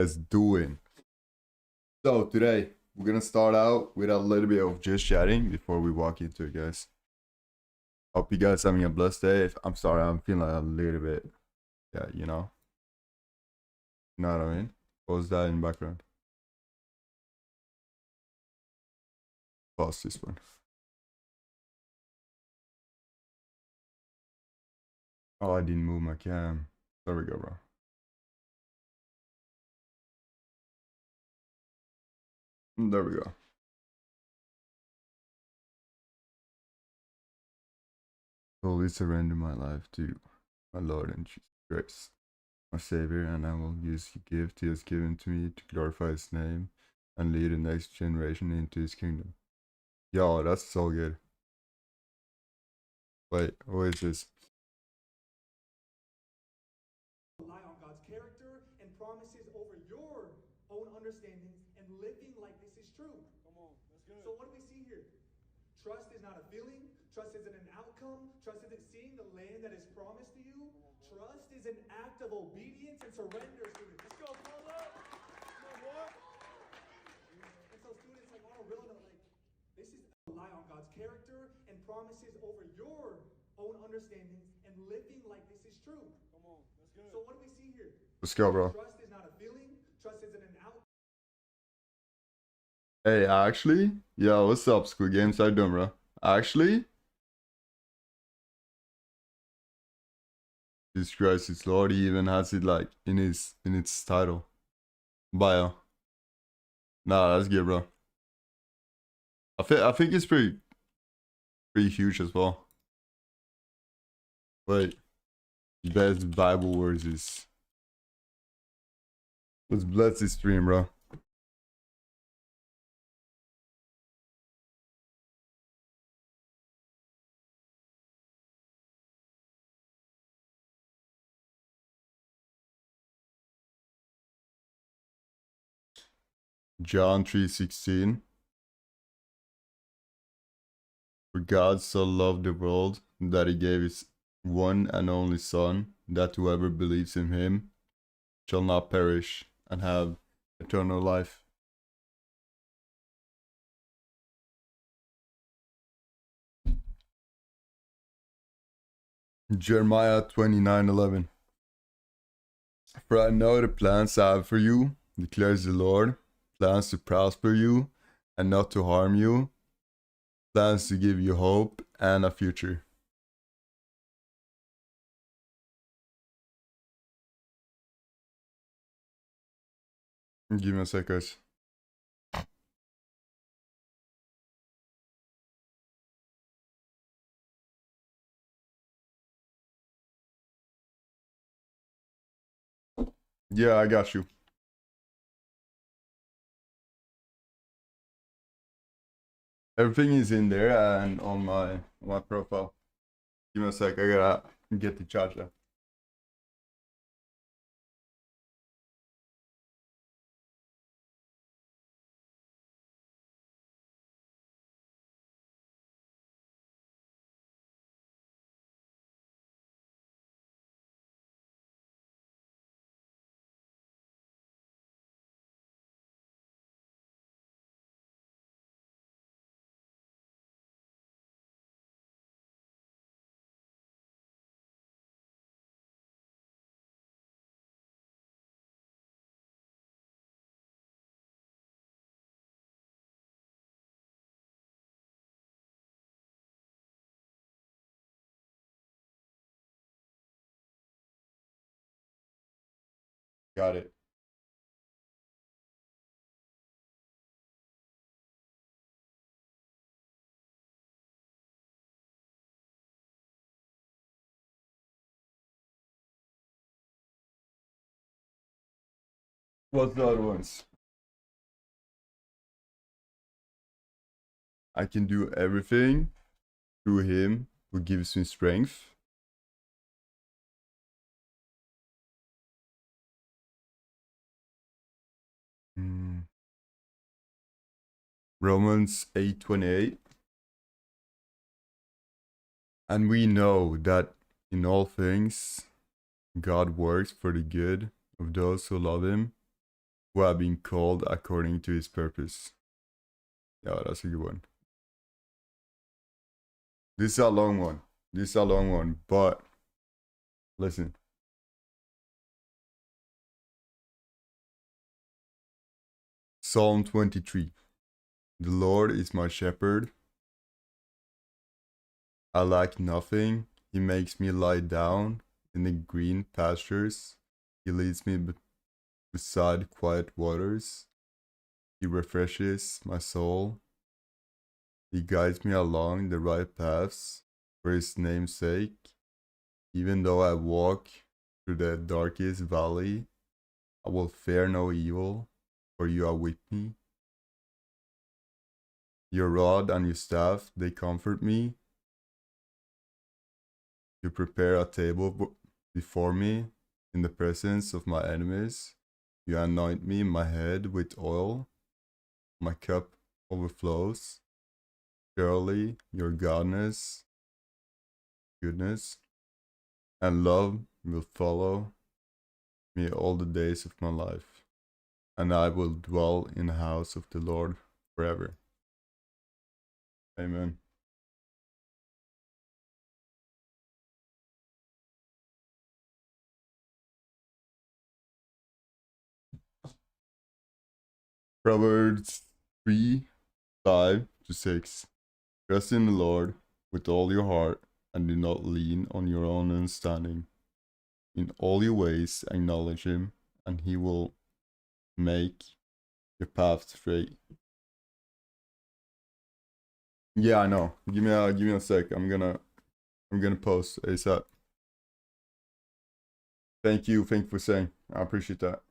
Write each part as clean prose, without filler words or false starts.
Let's do it. So today we're gonna start out with a little bit of just chatting before we walk into it, guys. Hope you guys having a blessed day. I'm sorry, I'm feeling like a little bit, yeah, you know what I mean. What was that in the background? Pause this one. Oh, I didn't move my cam. There we go, bro. There we go. Fully surrender my life to my Lord and Jesus Christ, my Savior, and I will use the gift He has given to me to glorify His name and lead the next generation into His kingdom. Yo, that's so good. Wait, what is this? Rely on God's character and promises over your own understandings and living like this is true. Come on, that's good. So what do we see here? Trust is not a feeling. Trust isn't an outcome. Trust isn't seeing the land that is promised to you. Trust is an act of obedience and surrender, students. Let's go, Paula. Come on, boy. And so students, like on a real note, like this is rely on God's character and promises over your own understandings and living like this is true. Come on, that's good. So what do we see here? Let's go, bro. Trust is not a feeling. Trust isn't an outcome. Hey, actually, yo, what's up, Squid Games? How you doing, bro? Actually, Jesus Christ is Lord. He even has it like in its title, bio. Nah, that's good, bro. I think it's pretty huge as well. Wait, best Bible words is. Let's bless this stream, bro. John 3:16. For God so loved the world that He gave His one and only Son, that whoever believes in Him shall not perish and have eternal life. Jeremiah 29:11. For I know the plans I have for you, declares the Lord, plans to prosper you and not to harm you, plans to give you hope and a future. Give me a sec, guys. Yeah, I got you. Everything is in there and on my profile. Give me a sec, I gotta get the charger. Got it. What's the other ones? I can do everything through Him who gives me strength. Romans 8:28. And we know that in all things God works for the good of those who love Him, who have been called according to his purpose. Yeah, that's a good one. This is a long one. This is a long one, but listen. Psalm 23. The Lord is my shepherd. I lack nothing. He makes me lie down in the green pastures. He leads me beside quiet waters. He refreshes my soul. He guides me along the right paths for his name's sake. Even though I walk through the darkest valley, I will fear no evil, for you are with me. Your rod and your staff, they comfort me. You prepare a table before me in the presence of my enemies. You anoint me my head with oil. My cup overflows. Surely your goodness, and love will follow me all the days of my life, and I will dwell in the house of the Lord forever. Amen. Proverbs 3:5-6. Trust in the Lord with all your heart, and do not lean on your own understanding. In all your ways acknowledge him, and he will make your path straight. Yeah, I know. Give me a sec. I'm gonna post ASAP. Thank you for saying. I appreciate that.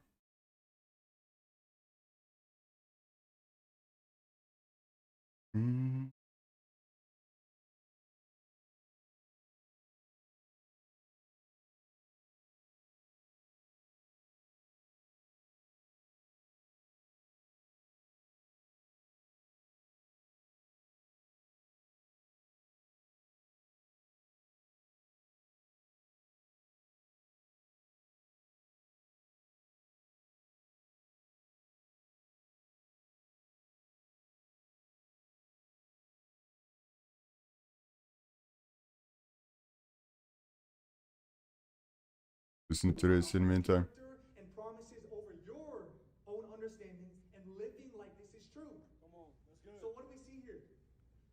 Listen to this in the meantime. And promises over your own understandings and living like this is true. Come on, that's good. So what do we see here?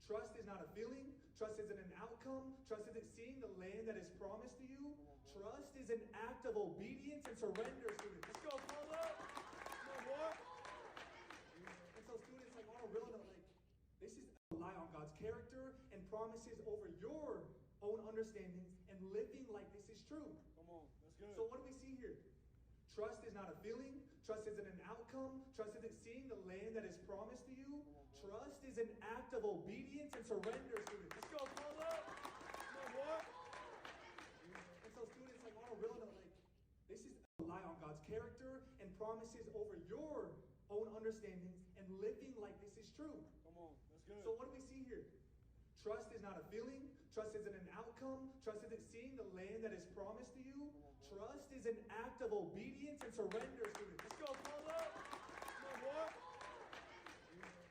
Trust is not a feeling. Trust isn't an outcome. Trust isn't seeing the land that is promised to you. Trust is an act of obedience and surrender, students. Let's go, Paula. Come on, boy. And so, students, like on a real note, like this is rely on God's character and promises over your own understandings and living like this is true. Come on, that's good. So what do we see here? Trust is not a feeling. Trust isn't an outcome. Trust isn't seeing the land that is promised to you. Trust is an act of obedience and surrender, students. Let's go, Paula. Come on, boy. And so, students, like on a real note, like this is rely on God's character and promises over your own understandings and living like this is true. Come on, that's good. So what do we see here? Trust is not a feeling. Trust isn't an outcome. Trust isn't seeing the land that is promised to you. Trust is an act of obedience and surrender, students. Let's go, Paula. Come on, boy.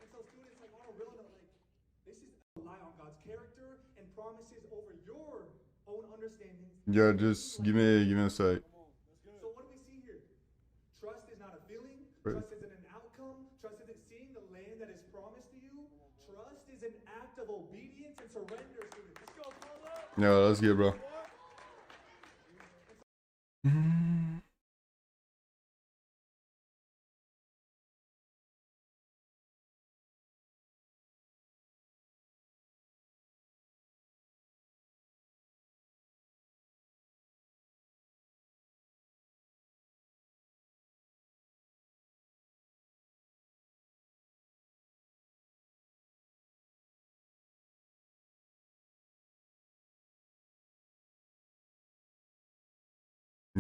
And so, students, like on a real note, like this is rely on God's character and promises over your own understandings. Yeah, just give me a sec. So what do we see here? Trust is not a feeling. Trust isn't an outcome. Trust isn't seeing the land that is promised to you. Trust is an act of obedience and surrender, students. Let's go, Paula. Yeah, let's get, bro.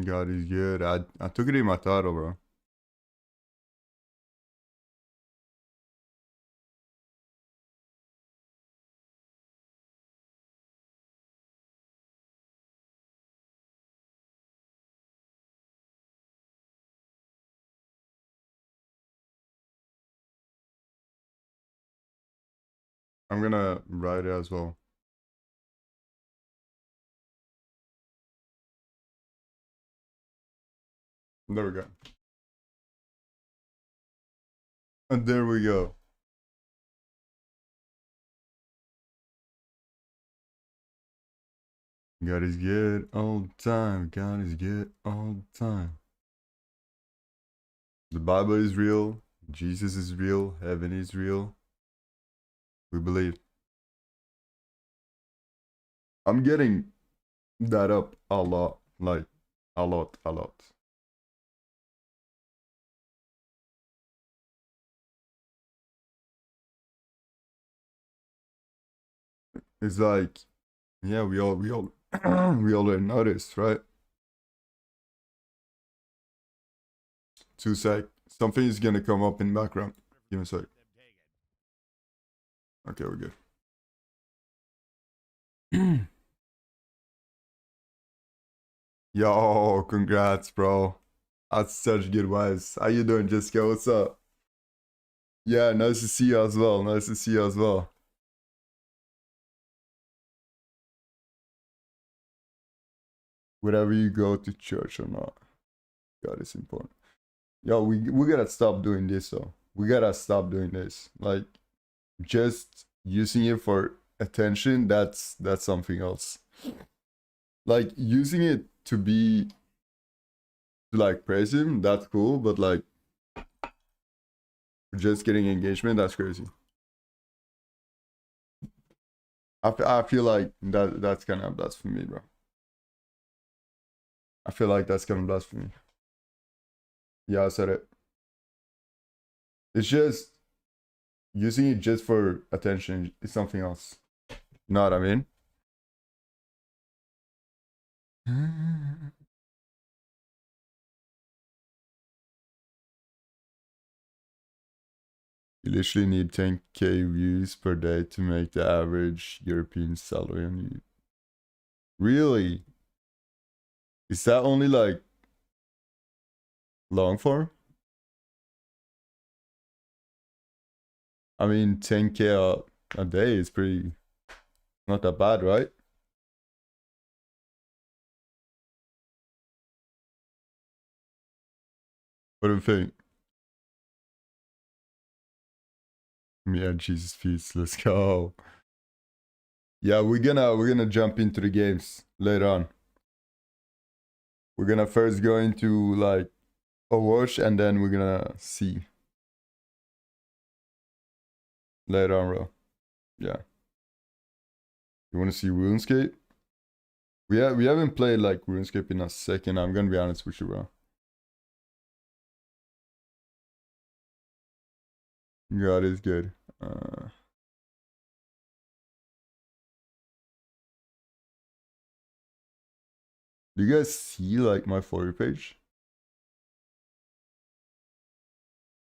God is good. I took it in my title, bro. I'm gonna write it as well. There we go. And there we go. God is good all the time. God is good all the time. The Bible is real. Jesus is real. Heaven is real. We believe. I'm getting that up a lot. Like, a lot. It's like, yeah, we all we already noticed, right? 2 sec. Something is gonna come up in the background. Give me a sec. Okay, we're good. Yo, congrats, bro. That's such good vibes. How you doing, Jessica? What's up? Yeah, nice to see you as well. Nice to see you as well. Whether you go to church or not, God is important. Yo, we gotta stop doing this though. We gotta stop doing this. Like, just using it for attention, that's something else. Like, using it to be to like praise him, that's cool, but like just getting engagement, that's crazy. I feel like that's kind of blasphemy, bro. I feel like that's kind of blasphemy. Yeah, I said it. It's just using it just for attention is something else. You know what I mean? You literally need 10k views per day to make the average European salary on YouTube. Really? Is that only like long form? I mean, 10k a day is pretty not that bad, right? What do you think? Yeah, Jesus feast. Let's go. Yeah, we're gonna jump into the games later on. We're gonna first go into like Overwatch and then we're gonna see later on, bro. Yeah. You wanna see RuneScape? We haven't played like RuneScape in a second. I'm gonna be honest with you, bro. God is good. Do you guys see like my For You page?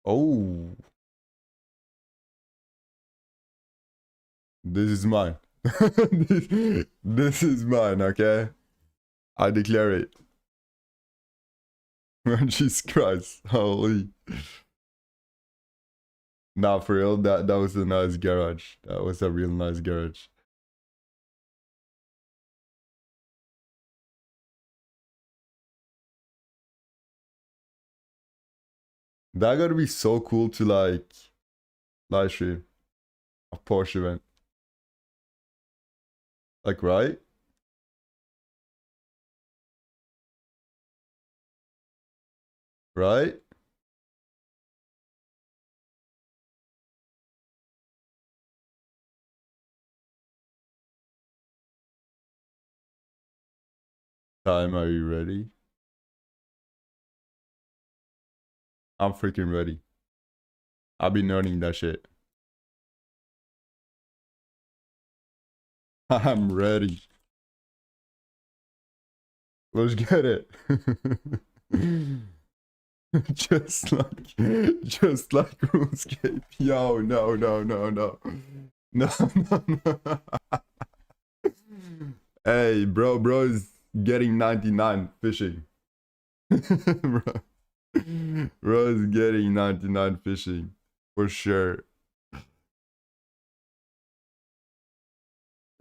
Oh, this is mine. this is mine, okay? I declare it. Jesus Christ, holy. Nah, for real, that was a nice garage. That was a real nice garage. That gotta be so cool to like live stream a Porsche event. Like, right? Right? Time, are you ready? I'm freaking ready. I've been learning that shit. I'm ready. Let's get it. just like RuneScape. Yo, no. No. Hey, bro is getting 99 fishing. bro. Bro is getting 99 fishing. For sure.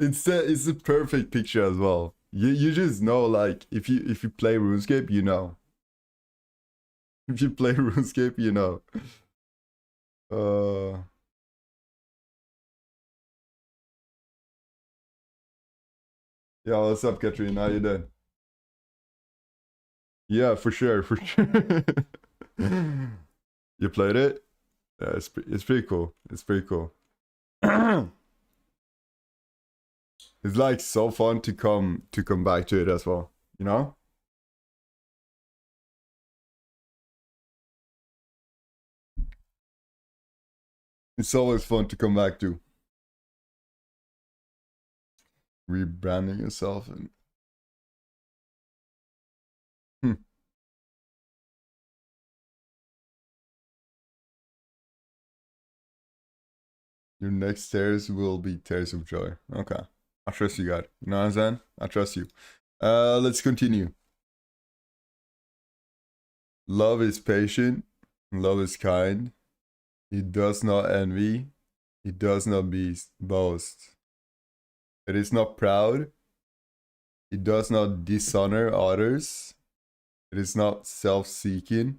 It's a perfect picture as well. You just know, like, if you play RuneScape, you know. If you play RuneScape, you know. Uh yeah, what's up, Katrina? How you doing? Yeah, for sure, for sure. You played it? Yeah, it's pretty cool. It's pretty cool. It's like so fun to come back to it as well, you know? It's always fun to come back to. Rebranding yourself and hmm. Your next tears will be tears of joy. Okay. I trust you, God. You know what I'm saying? I trust you. Let's continue. Love is patient. Love is kind. It does not envy. It does not boast. It is not proud. It does not dishonor others. It is not self-seeking.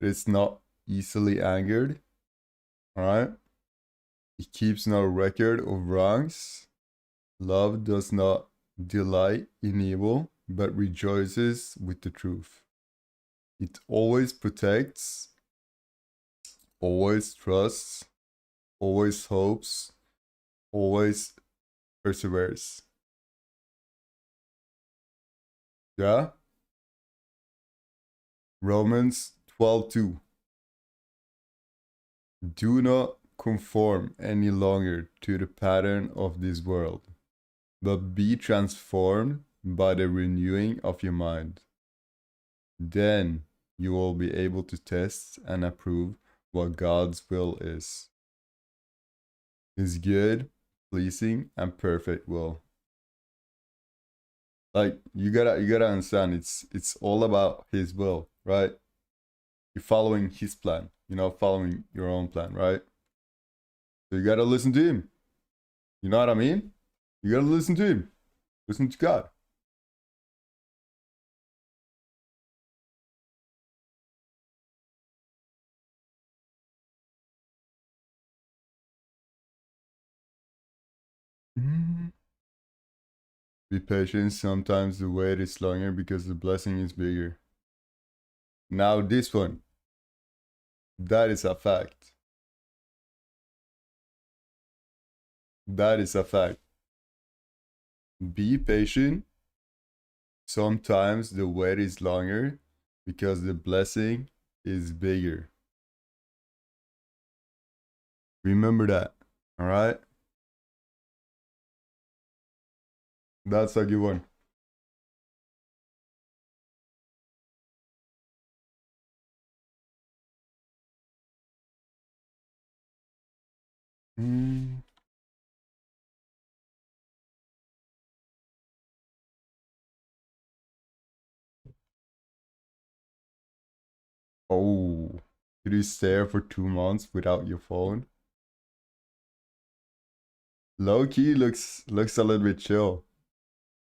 It is not easily angered. Alright? It keeps no record of wrongs. Love does not delight in evil, but rejoices with the truth. It always protects, always trusts, always hopes, always perseveres. Yeah? Romans 12:2. Do not conform any longer to the pattern of this world, but be transformed by the renewing of your mind. Then you will be able to test and approve what God's will is. His good, pleasing, and perfect will. Like you gotta understand, it's all about His will, right? You're following His plan. You're not following your own plan, right? So you gotta listen to Him. You know what I mean? You gotta listen to Him. Listen to God. Be patient. Sometimes the wait is longer because the blessing is bigger. Now this one, that is a fact. That is a fact. Be patient. Sometimes the wait is longer because the blessing is bigger. Remember that. All right? That's a good one. Mm. Oh, did you stare for 2 months without your phone? Low key looks a little bit chill.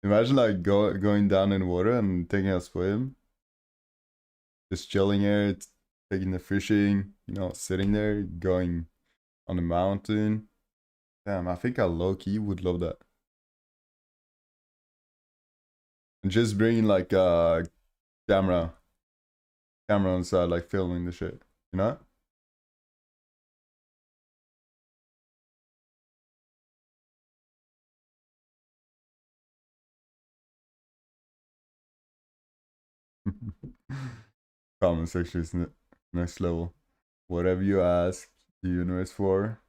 Imagine like going down in water and taking a swim, just chilling here, taking the fishing, you know, sitting there, going on the mountain. Damn, I think I low key would love that. And just bringing like a camera on side, like filming the shit, you know? Comment section is next level. Whatever you ask the universe for.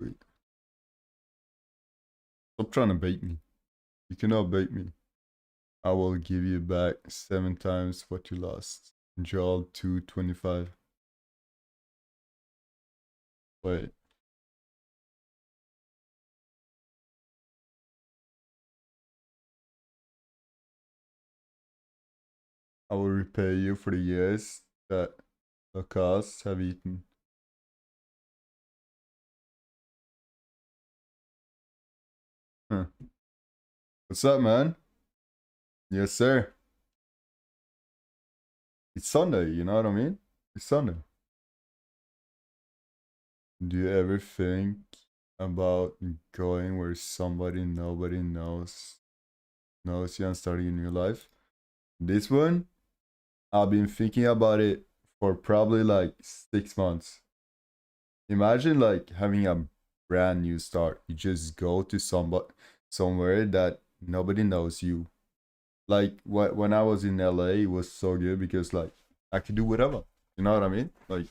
Wait. Stop trying to bait me. You cannot bait me. I will give you back 7 times what you lost. Joel 2:25. Wait. I will repay you for the years that the costs have eaten. Huh. What's up, man? Yes, sir. It's Sunday, you know what I mean? It's Sunday. Do you ever think about going where somebody nobody knows you and starting a new life? This one, I've been thinking about it for probably like 6 months. Imagine like having a brand new start. You just go to somewhere that nobody knows you. Like when I was in LA, it was so good because like I could do whatever. You know what I mean? Like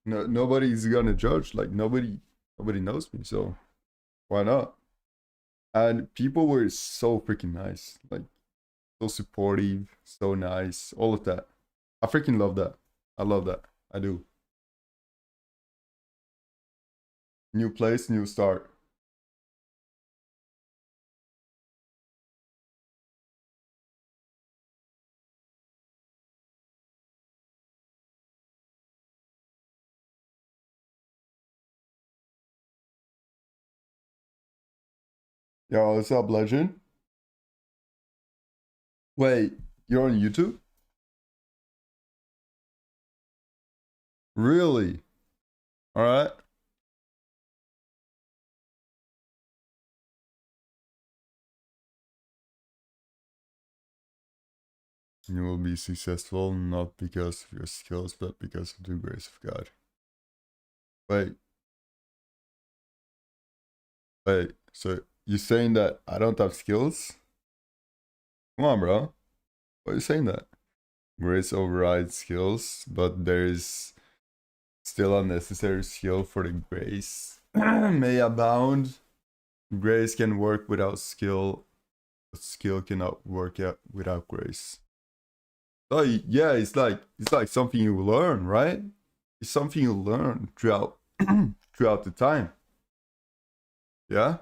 nobody's gonna judge. Like nobody knows me, so why not? And people were so freaking nice, like so supportive, so nice, all of that. I freaking love that. I love that. I do. New place, new start. Yo, what's up, legend? Wait, you're on YouTube? Really? All right. You will be successful not because of your skills, but because of the grace of God. Wait, wait. So you're saying that I don't have skills? Come on, bro. Why are you saying that? Grace overrides skills, but there is still a necessary skill for the grace may abound. Grace can work without skill, but skill cannot work out without grace. So yeah, it's like something you learn, right? It's something you learn throughout throughout the time. Yeah?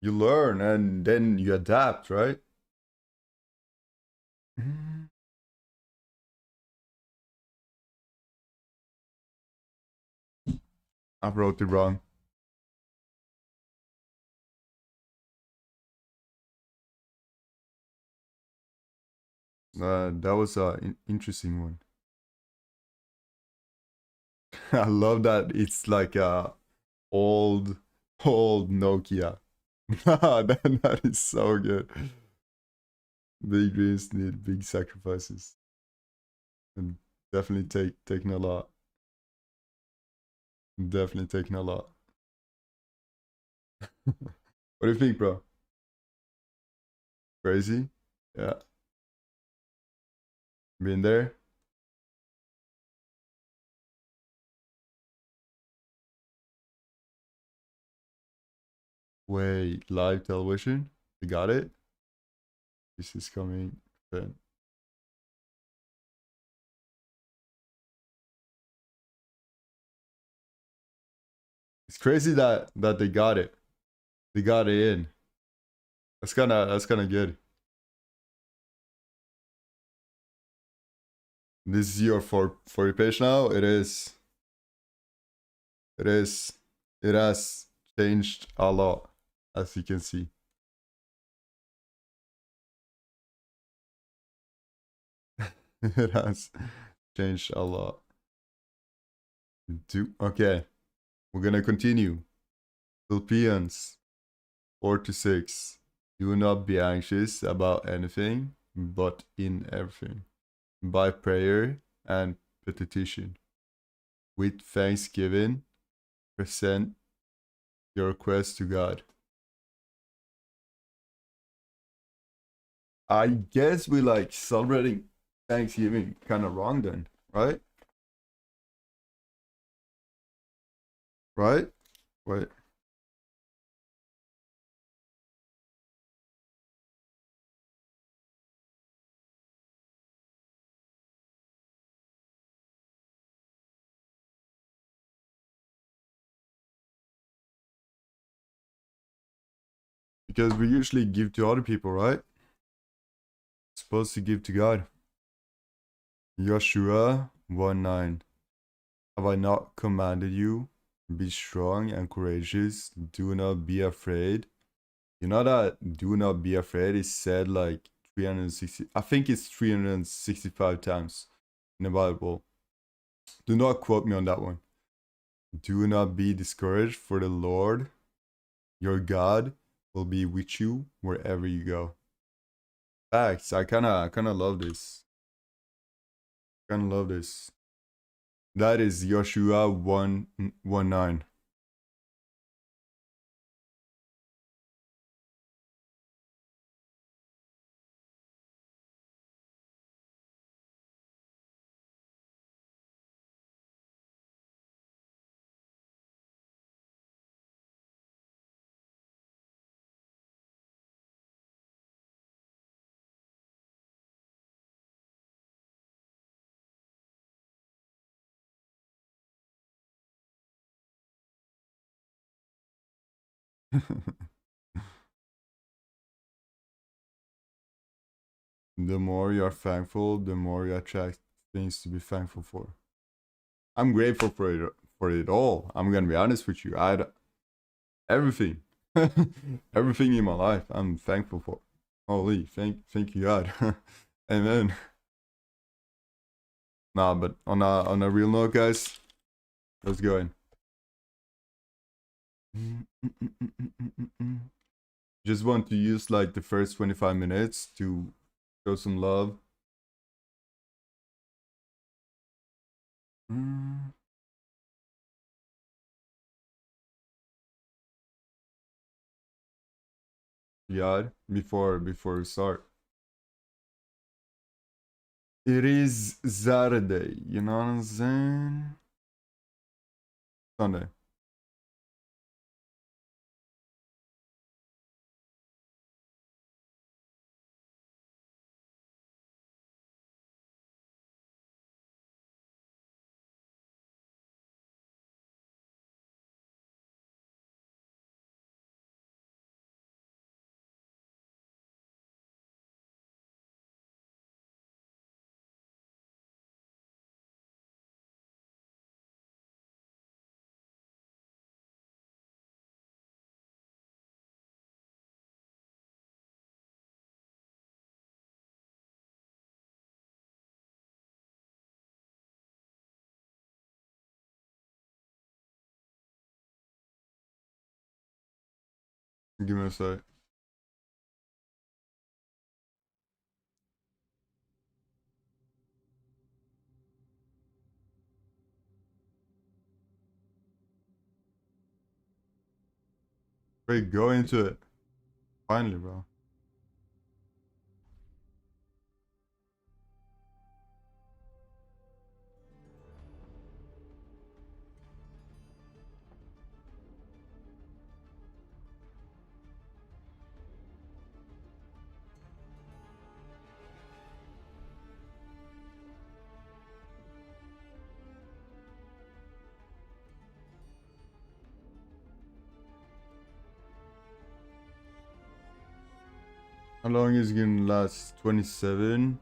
You learn and then you adapt, right? I wrote it wrong. That was a interesting one. I love that it's like a old Nokia. That is so good. Big dreams need big sacrifices, and definitely taking a lot. Definitely taking a lot. What do you think, bro? Crazy? Yeah. Been there? Wait, live television? You got it? This is coming. Then it's crazy that they got it. They got it in. That's kinda good. This is your for your page now. It is. It is. It has changed a lot, as you can see. It has changed a lot. Okay, we're gonna continue. Philippines 4 to 6. Do not be anxious about anything, but in everything, by prayer and petition, with thanksgiving, present your request to God. I guess we like celebrating Thanksgiving kind of wrong then, right? Right? Wait. Because we usually give to other people, right? Supposed to give to God. Joshua 1:9. Have I not commanded you? Be strong and courageous. Do not be afraid. You know that do not be afraid is said like 360, I think it's 365 times in the Bible. Do not quote me on that one. Do not be discouraged, for the Lord, your God, will be with you wherever you go. Facts. I kinda love this. Kinda love this. That is Joshua 1:9. The more you are thankful, the more you attract things to be thankful for. I'm grateful for it all. I'm gonna be honest with you. I had everything, everything in my life. I'm thankful for. Holy, thank you God. Amen. Nah, but on a real note, guys, let's go in. Just want to use like the first 25 minutes to show some love. God, before we start. It is Saturday, you know what I'm saying? Sunday. Give me a sec. Wait, go into it. Finally, bro. How long is it gonna last? 27?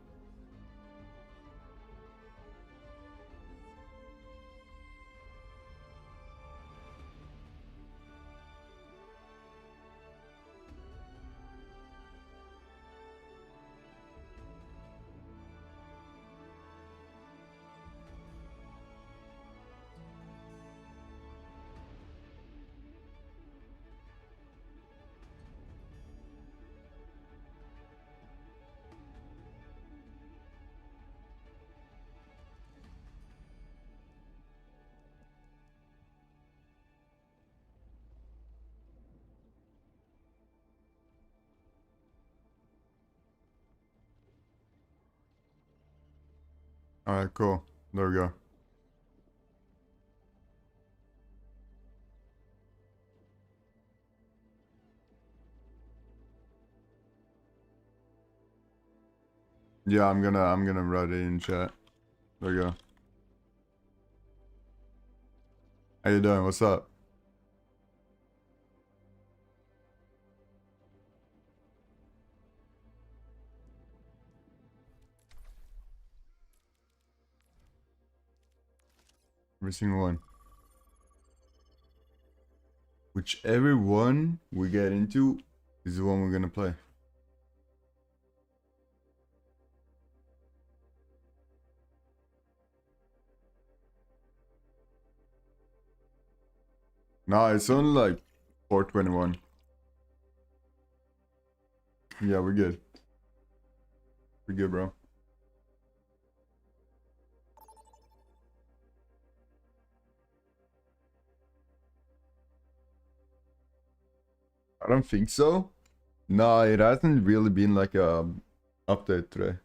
Alright, cool. There we go. Yeah, I'm gonna write it in chat. There we go. How you doing? What's up? Every single one. Whichever one we get into is the one we're gonna play. Nah, it's only like 421. Yeah, we're good. We're good, bro. I don't think so. No, it hasn't really been like a update today.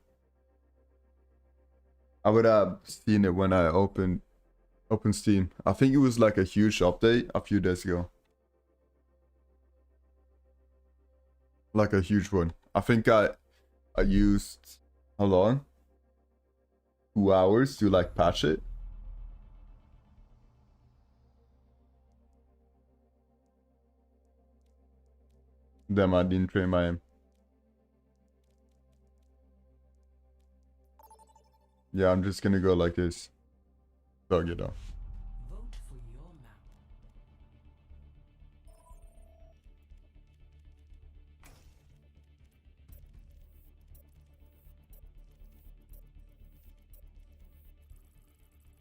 I would have seen it when I opened Steam. I think it was like a huge update a few days ago. Like a huge one. I think I used how long? 2 hours to like patch it. Then I didn't train my aim. Yeah, I'm just gonna go like this. Dog it off. Vote for your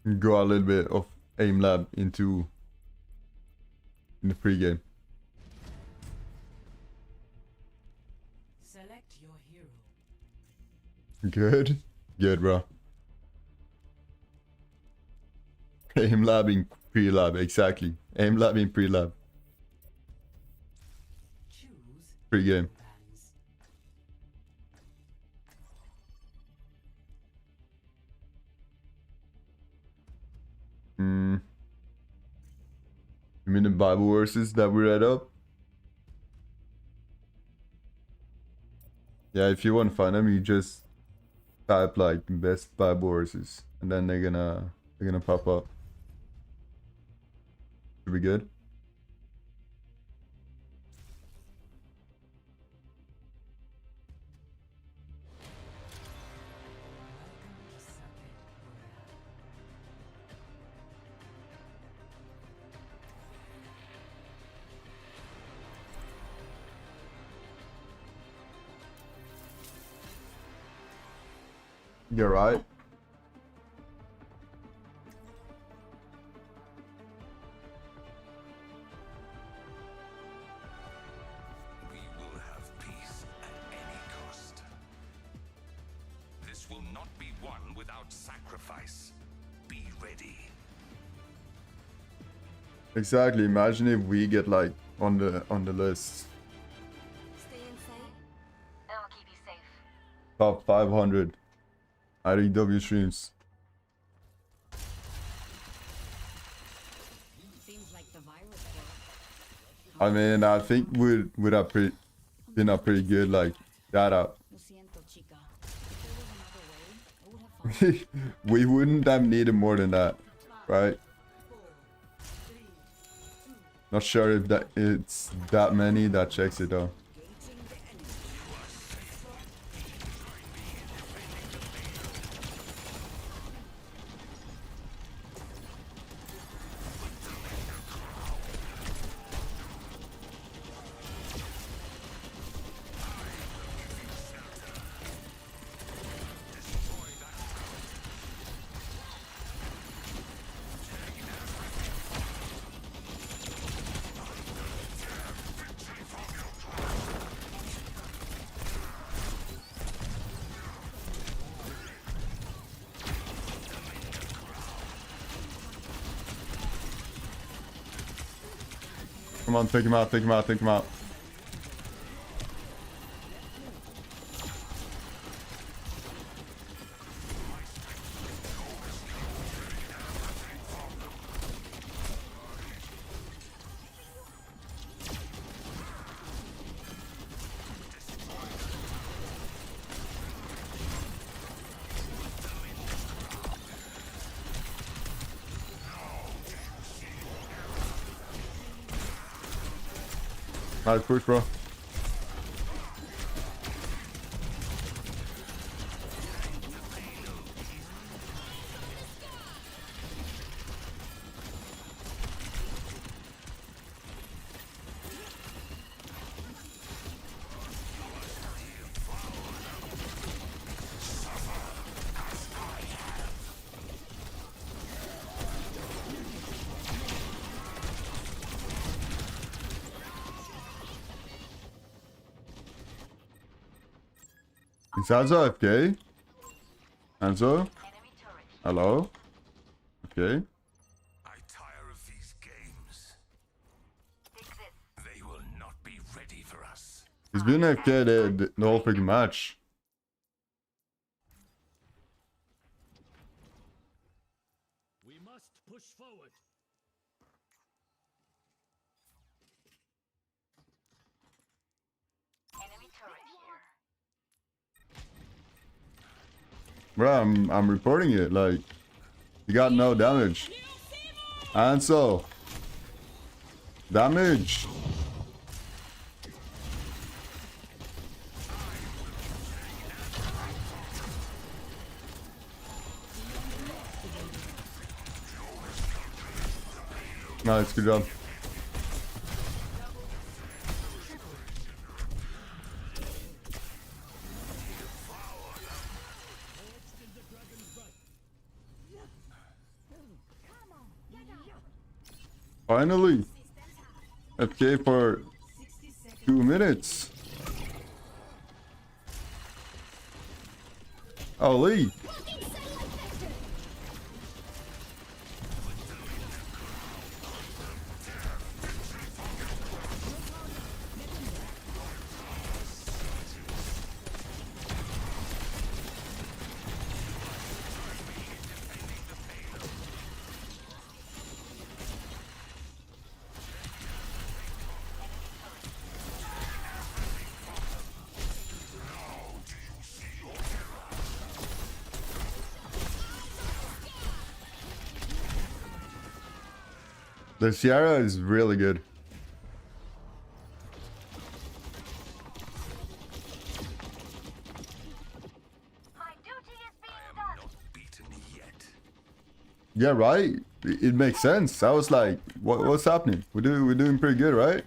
map. Go a little bit of aim lab in the pregame. Select your hero. Good. Good, bro. Aim lab in pre-lab, exactly. Aim lab in pre-lab. Choose Pre-game. bands. You mean the Bible verses that we read up? Yeah, if you want to find them, you just type like best Bible verses, and then they're gonna pop up. Should be good. Welcome to Circuit Royale. You're right. We will have peace at any cost. This will not be won without sacrifice. Be ready. Exactly. Imagine if we get like on the list. Stay inside, and I'll keep you safe. Top 500 Eirikwstreams. Seems like the virus worked. I mean, I think would have been a pretty good like data. Lo siento, chica. If there was another way, I would have followed. We wouldn't have needed more than that, right? Not sure if it's that many that checks it though. Come on, take him out, take him out, take him out. Nice push, bro. Is Hanzo AFK? Hanzo? Hello? Okay. I tire of these games. They will not be ready for us. He's been AFK the whole freaking match. We must push forward. Bro, I'm reporting it. Like, you got no damage. And so, damage. Nice, good job. Finally, FK for 2 minutes. Holy. The Sierra is really good. Not beaten yet. Yeah, right. It makes sense. I was like, what's happening? We're doing pretty good, right?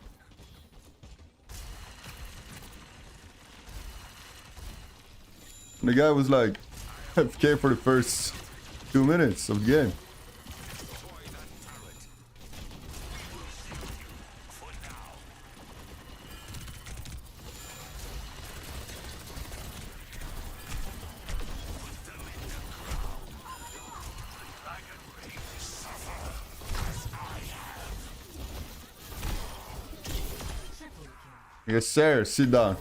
And the guy was like, FK for the first 2 minutes of the game. Yes, sir. Sit down.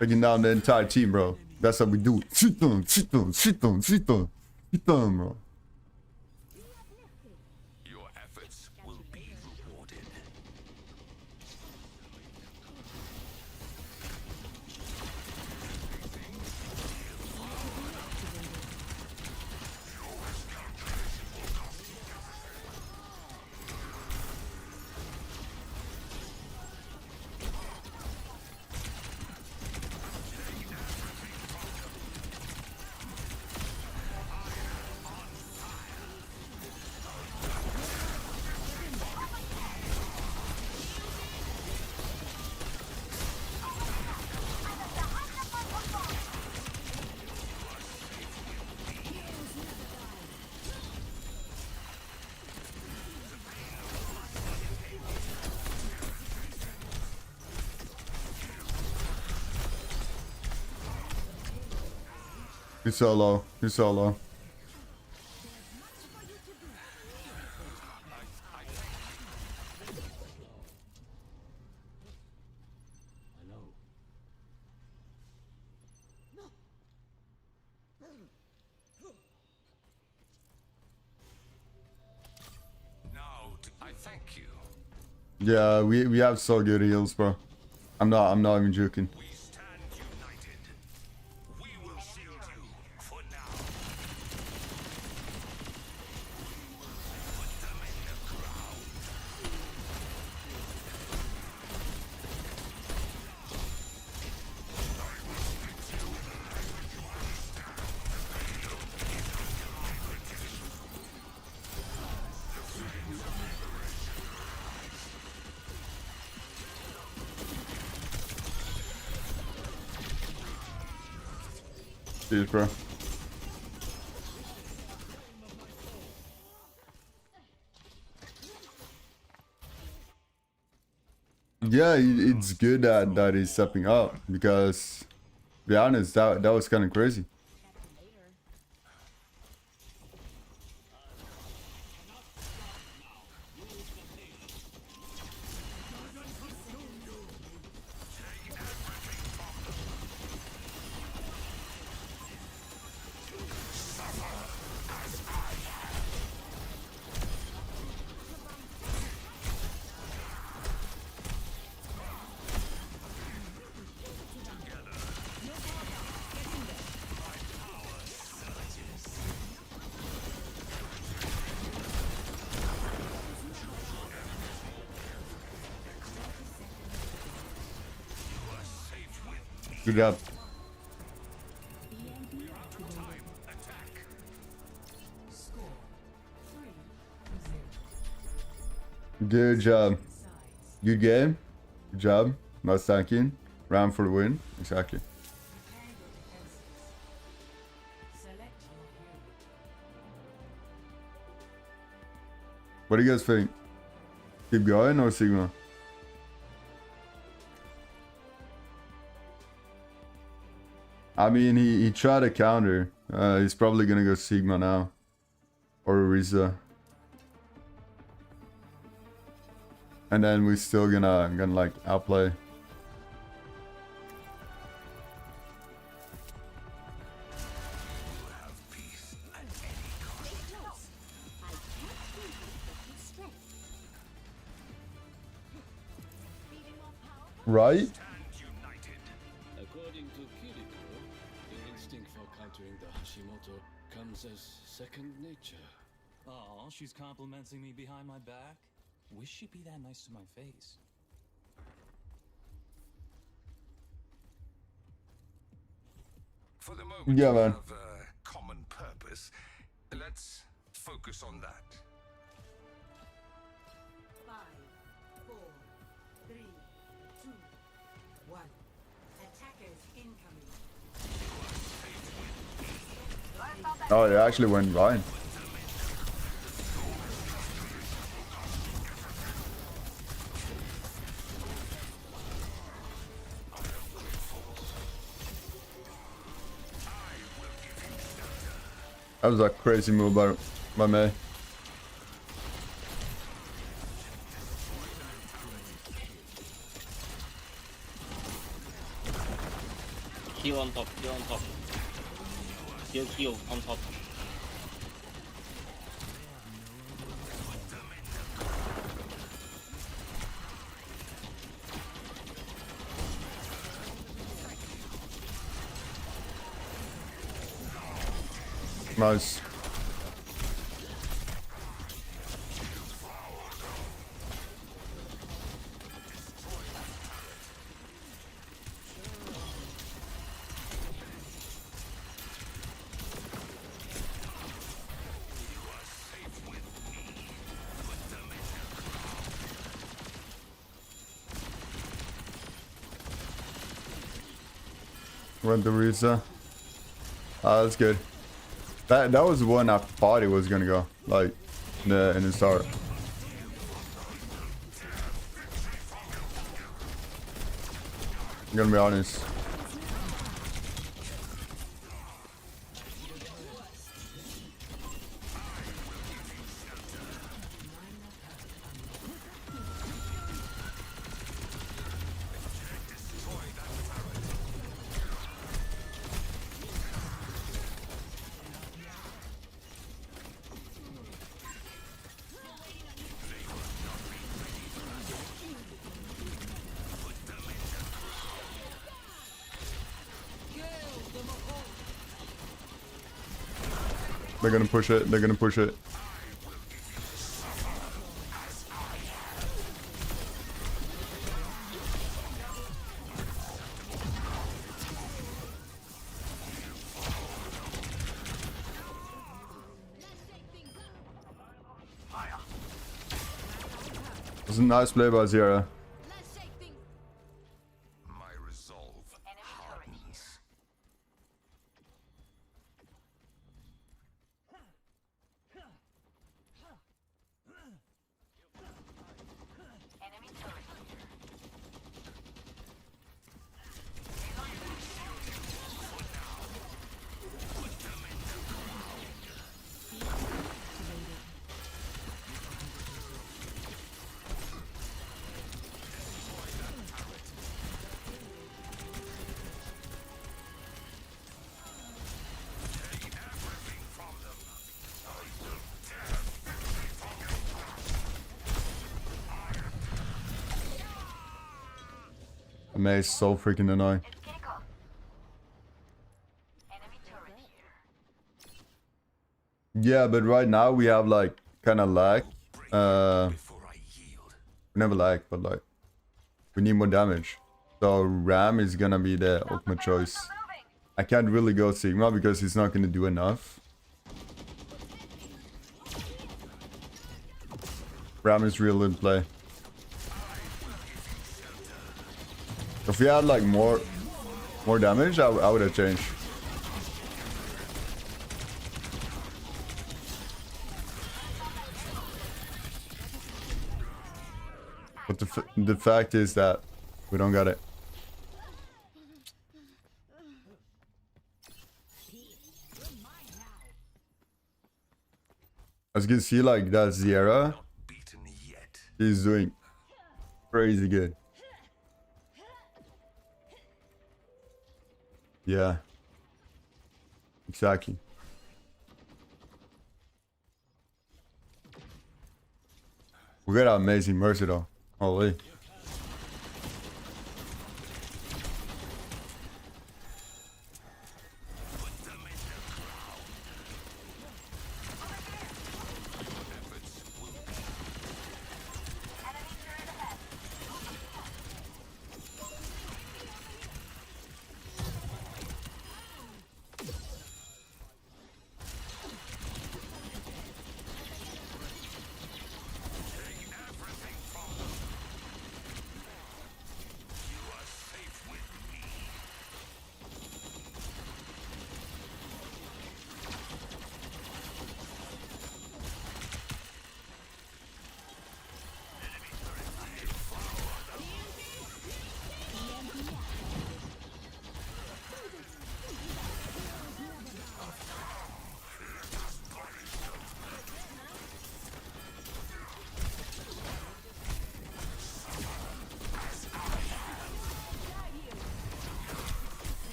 Taking down the entire team, bro. That's how we do it. Sit down, sit down, sit down, sit down. Sit down, bro. Your efforts will be rewarded. He's so low. He's so low. Now, I thank you. Yeah, we have so good heals, bro. I'm not even joking. We stand united. We will shield you for now. Put them in the ground. Jeez, bro. Yeah, it's good that he's stepping up because Be honest, that was kind of crazy. Catch you later. Good job. Score 3-0. Good job. Sides. Good game. Good job. Not tanking. Round for the win. Exactly. Prepare your defenses. Select your hero. What do you guys think? Keep going or Sigma? I mean, he tried a counter. He's probably gonna go Sigma now. Or Ariza. And then we're still gonna like outplay. Stay close. I can't feel the strength. Feeding off power. Right? According to Kiriko, your instinct for countering the Hashimoto comes as second nature. Oh, she's complimenting me behind my back? Wish she'd be that nice to my face. For the moment, Yeah, we man. have a common purpose. Let's focus on that. 5, 4, 3, 2, 1. Attackers incoming. Oh, it actually went fine. That was a crazy move by me. Heal on top, heal on top. Heal on top. Nice. Went the Risa. Ah, that's good. That was the one I thought it was gonna go, like, in the start. I'm gonna be honest. They're gonna push it. They're gonna push it. It's a nice play by Zera. Let's shake things. My resolve hardens. Maze so freaking annoying. Yeah, but right now we have like kind of lag. Before I yield. We never lag, but like we need more damage. So Ram is gonna be the ultimate choice. I can't really go Sigma because he's not gonna do enough. Ram is real in play. If we had like more damage, I would have changed. But the fact is that we don't got it. As you can see, like that Zierra, Beaten yet. he's doing crazy good. Yeah. Exactly. We got an amazing Mercy though. Holy.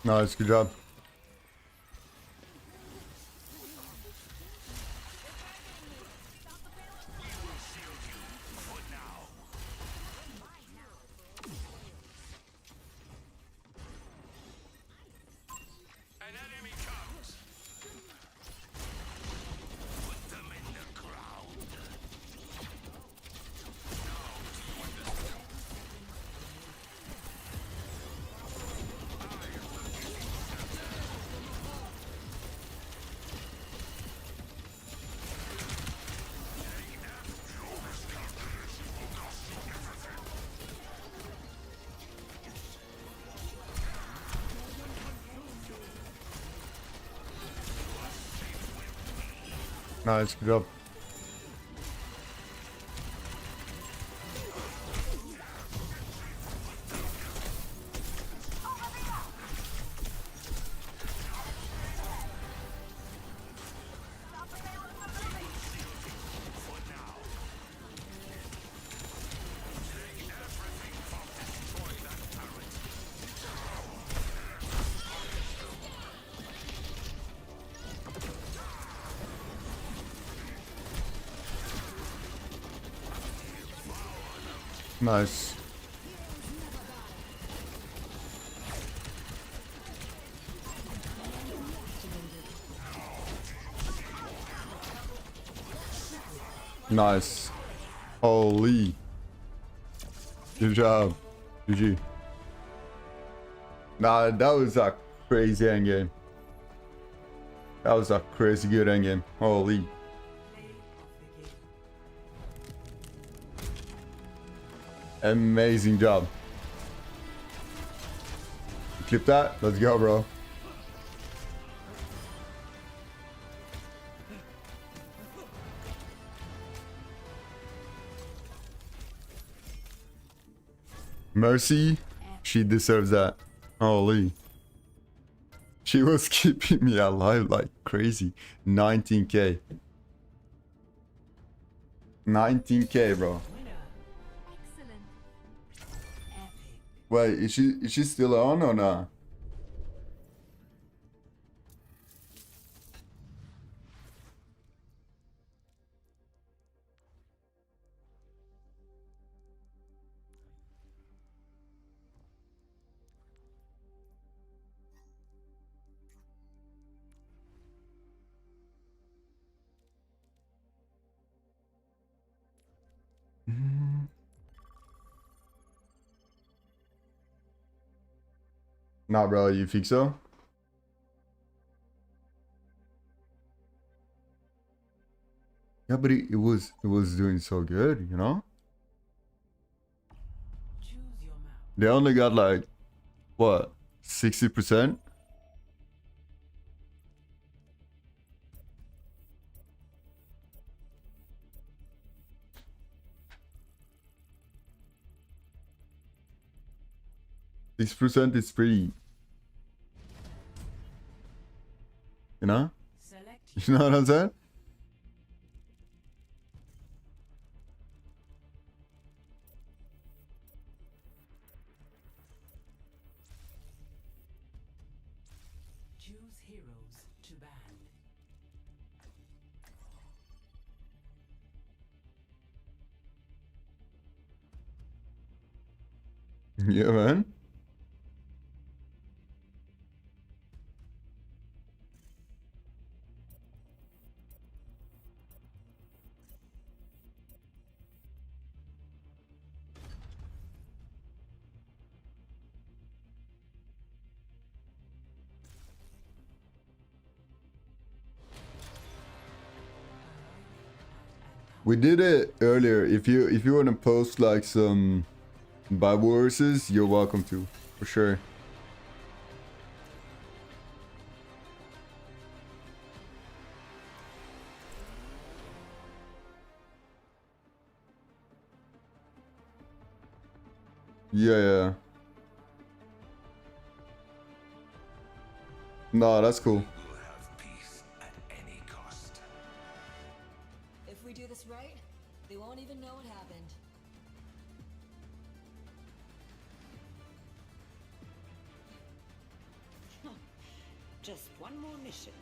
Nice, good job. An enemy comes. Put them in the ground. Nice, good job. Nice. Nice. Holy. Good job. GG. Nah, that was a crazy endgame. That was a crazy good endgame. Holy. Amazing job. Clip that. Let's go, bro. Mercy, she deserves that. Holy. She was keeping me alive like crazy. 19k. 19k, bro. Excellent. Wait, is she still on or not? Nah, bro, you think so? Yeah, but it was doing so good, you know? Choose your map. They only got like what, 60%? %, is pretty, you know? Select You know what I'm saying? choose heroes to ban. Yeah, man. We did it earlier. If you want to post like some Bible verses, you're welcome to, for sure. Yeah, yeah. No, that's cool. We will have peace at any cost. If we do this right, they won't even know what happened. Just one more mission.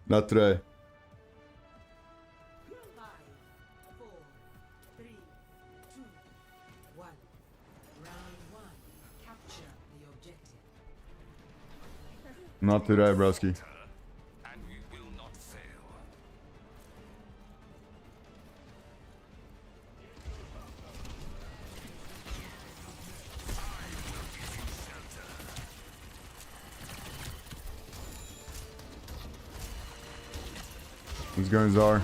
Not today. 5, 4, 3, 2, 1. Round 1. Capture the objective. Not today, broski. And we will not fail. These guys are.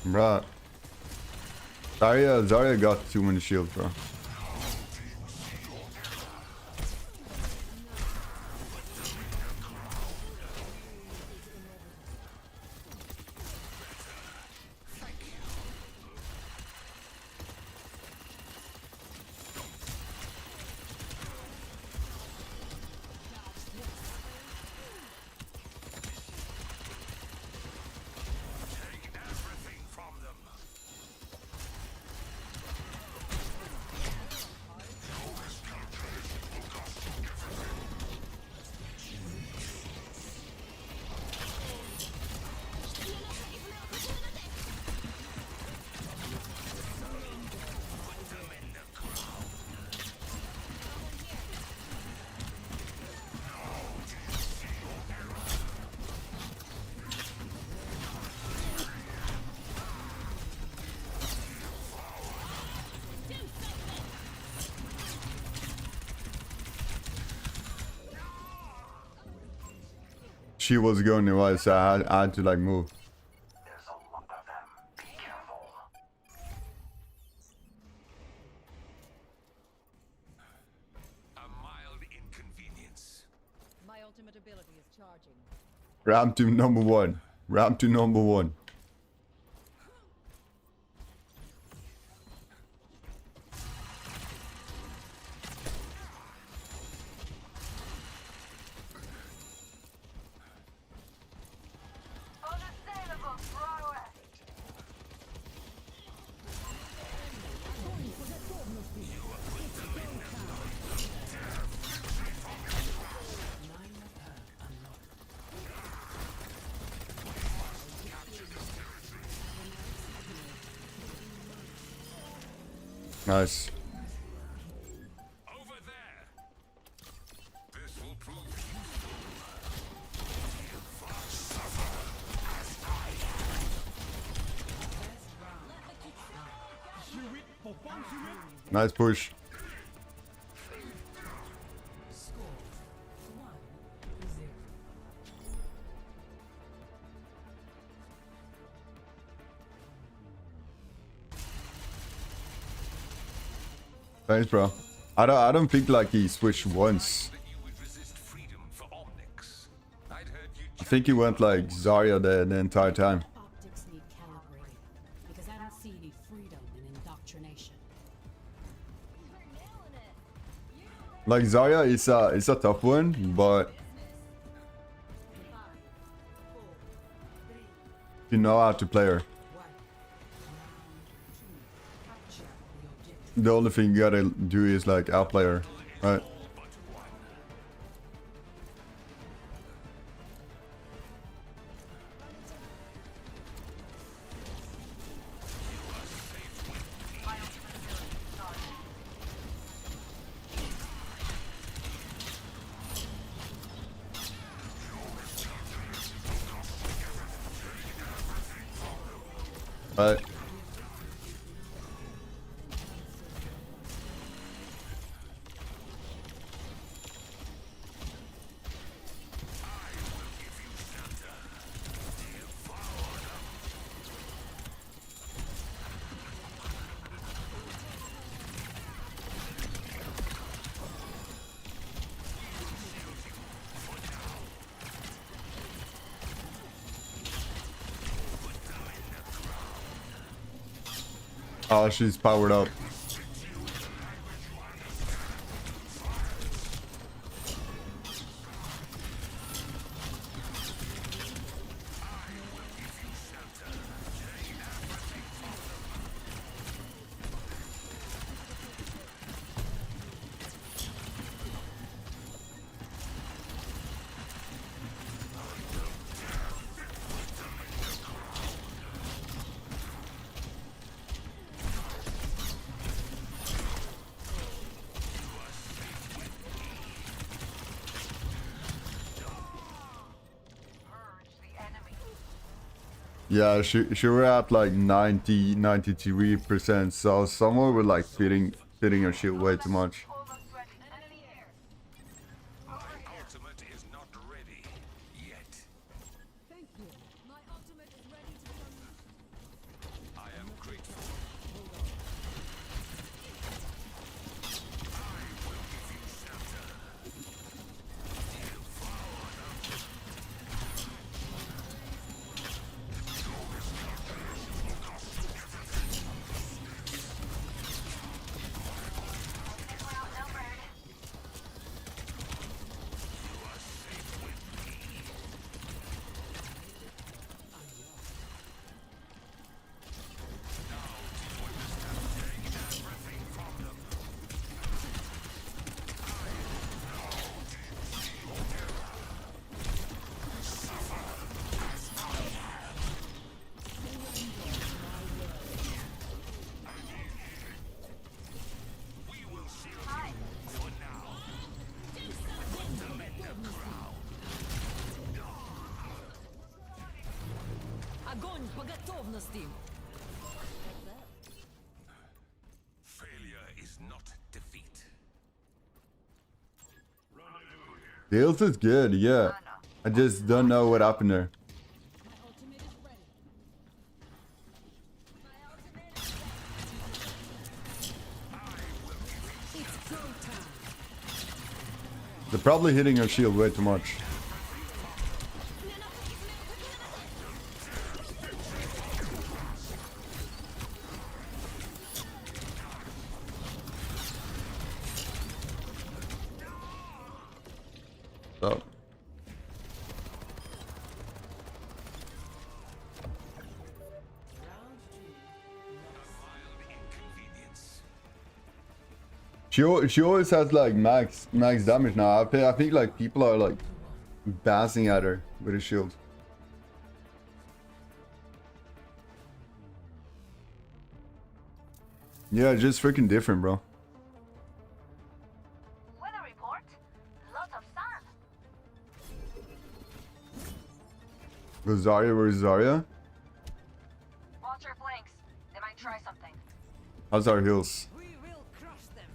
Bruh. Zarya got too many shields, bro. She was going away, so I had to like move. There's a lot of them. Be careful. A mild inconvenience. My ultimate ability is charging. Round to number one. Round to number one. Nice. Over there. This will prove Nice push. Score 1-0. Thanks, bro. I don't think like he switched once. that you would resist freedom for Omnix. I'd heard you I think he went like Zarya the entire time. Optics need calibrating because I don't see any freedom in indoctrination. Like Zarya is a tough one, but 5, 4, 3, you know how to play her. 1. Round 2. Capture the objective. The only thing you gotta do is like outplay her, right? Right. Oh, she's powered up. Yeah, she were at like 93%, so someone were like fitting her shield way too much. my ultimate is not ready yet. Thank you. My ultimate is ready to become. I am grateful. Огонь по готовности. Failure is not defeat. The ult is good, yeah. I just don't know what happened there. My ultimate is ready. It's go time. They're probably hitting her shield way too much. So. She always has like max damage now. I think like people are like bouncing at her with a shield. Yeah, just freaking different, bro. Weather report. Lots of sun. Go Zarya, where's Zarya? Watch your flanks. They might try something. How's our heals? We will crush them.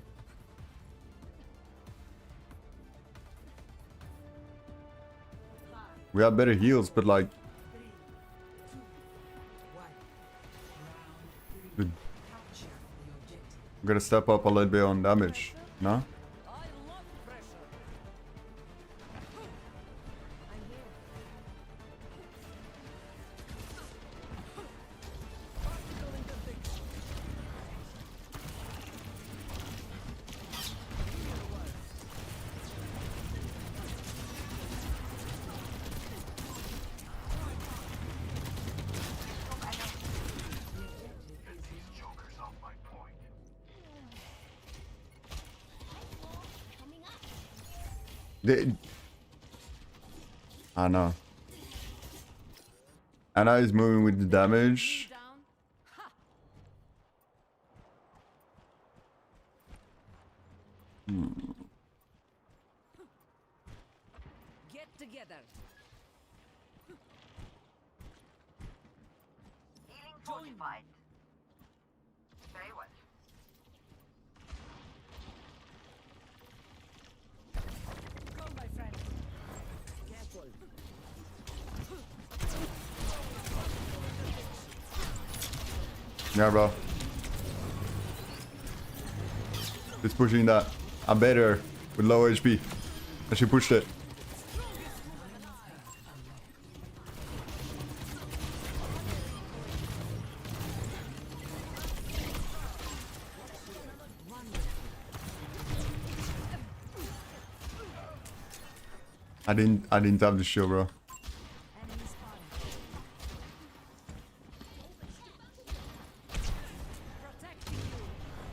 We have better heals, but like, 3, 2, 1. Round 3. dude, Capture the objective. I'm gonna step up a little bit on damage. No? I love pressure. I'm here. Particle interdiction. They, I know. Anna is moving with the damage. Down. Ha! Get together. Healing fortified. Very well. Go, my friend. Careful. Yeah, bro. Just pushing that. I'm better with low HP. And she pushed it. I didn't have the shield, bro. Enemy spotted. Protecting you.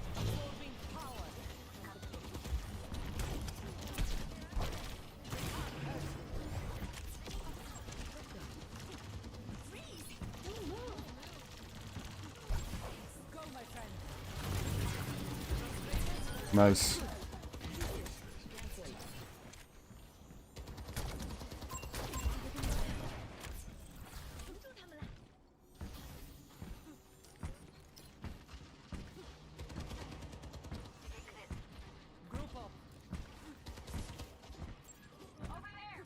Absorbing power. Go, my friend. Nice. Group up. Over there. Over there.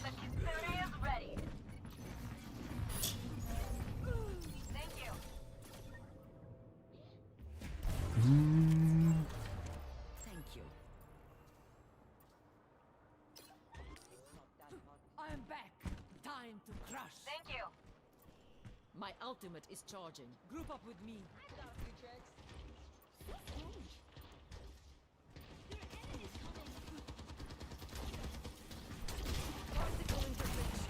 The Kitsune is ready. Thank you. Thank you. I am back. Time to crush. Thank you. My ultimate is charging. Group up with me. Particle interdiction.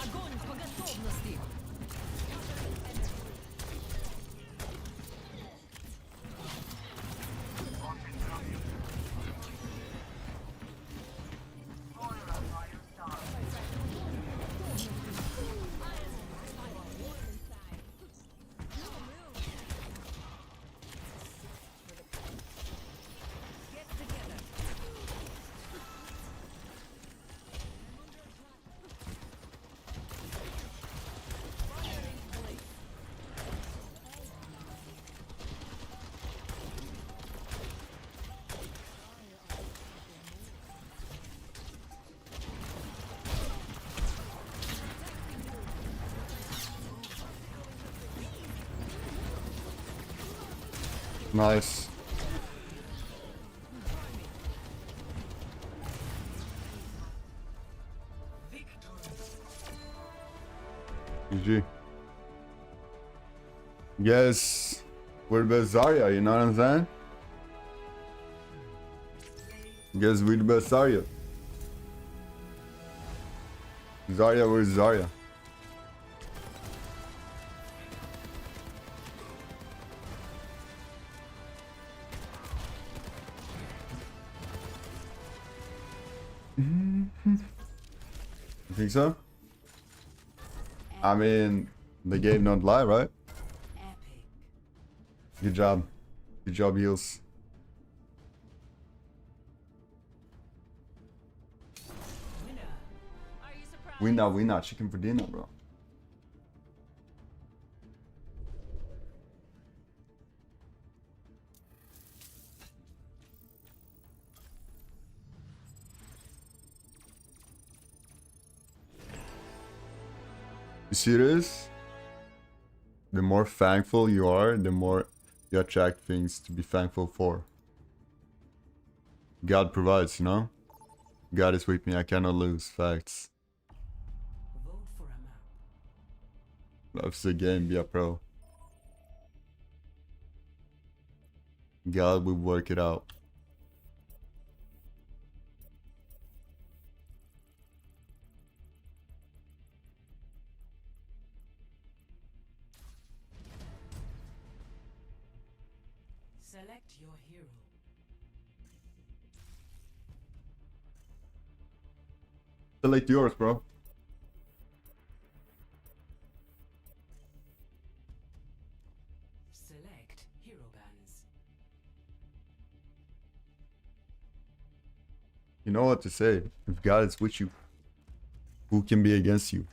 Огонь по готовности. Nice. GG. Yes, we're the best Zarya, you know what I'm saying? Guess we're the best Zarya. Zarya, where's Zarya? You think so? I mean, the game don't lie, right? Epic. Good job. Good job, heels. Are you surprised? Winner, chicken for dinner, bro. You see this? The more thankful you are, the more you attract things to be thankful for. God provides, you know? God is with me, I cannot lose. Facts. Vote for a map. Loves the game, be a pro. God will work it out. Select your hero. Select yours, bro. Select hero bands. You know what to say. If God is with you, who can be against you?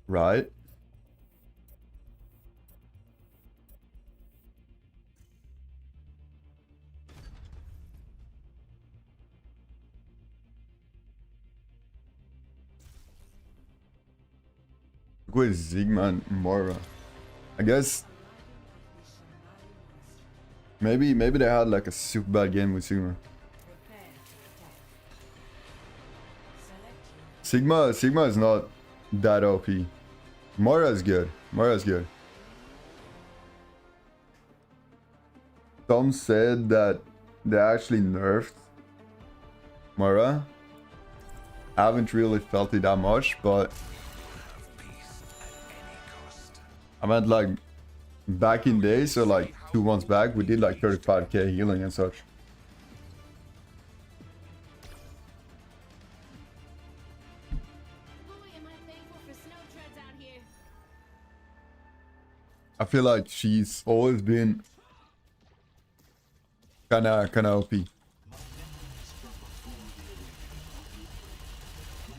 Right? With Sigma and Mora. I guess maybe they had like a super bad game with Sigma. Prepare to attack. Select your Sigma is not that OP. Mora is good. Mora is good. Some said that they actually nerfed Mora. I haven't really felt it that much, but I meant like back in days, so like 2 months back, we did like 35k healing and such. Boy, am I thankful for snow treads out here. I feel like she's always been kinda OP. Like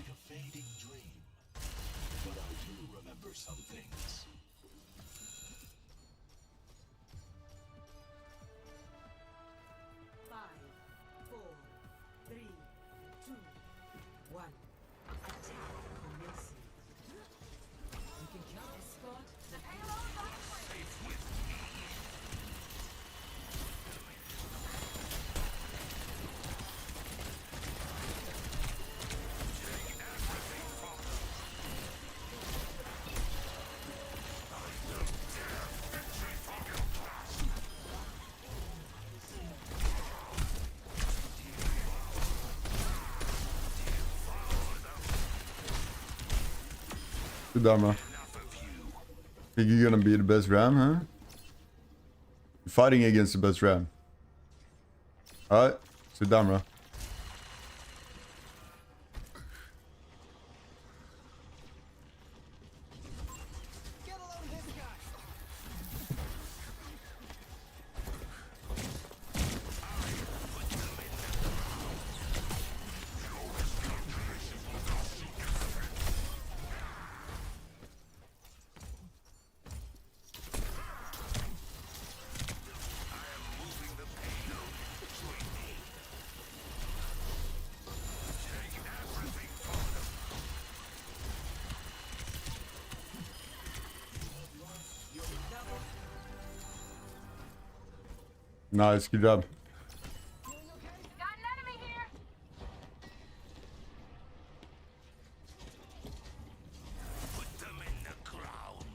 a fading dream. But I do remember some things. Five, 4, 3, 2, 1. Attack commencing. You can count escort the payload. Good Dharma. Think you're gonna be the best Ram, huh? You're fighting against the best Ram. Alright, Sudamra. Nice, good job. Got an enemy here. Put them in the ground.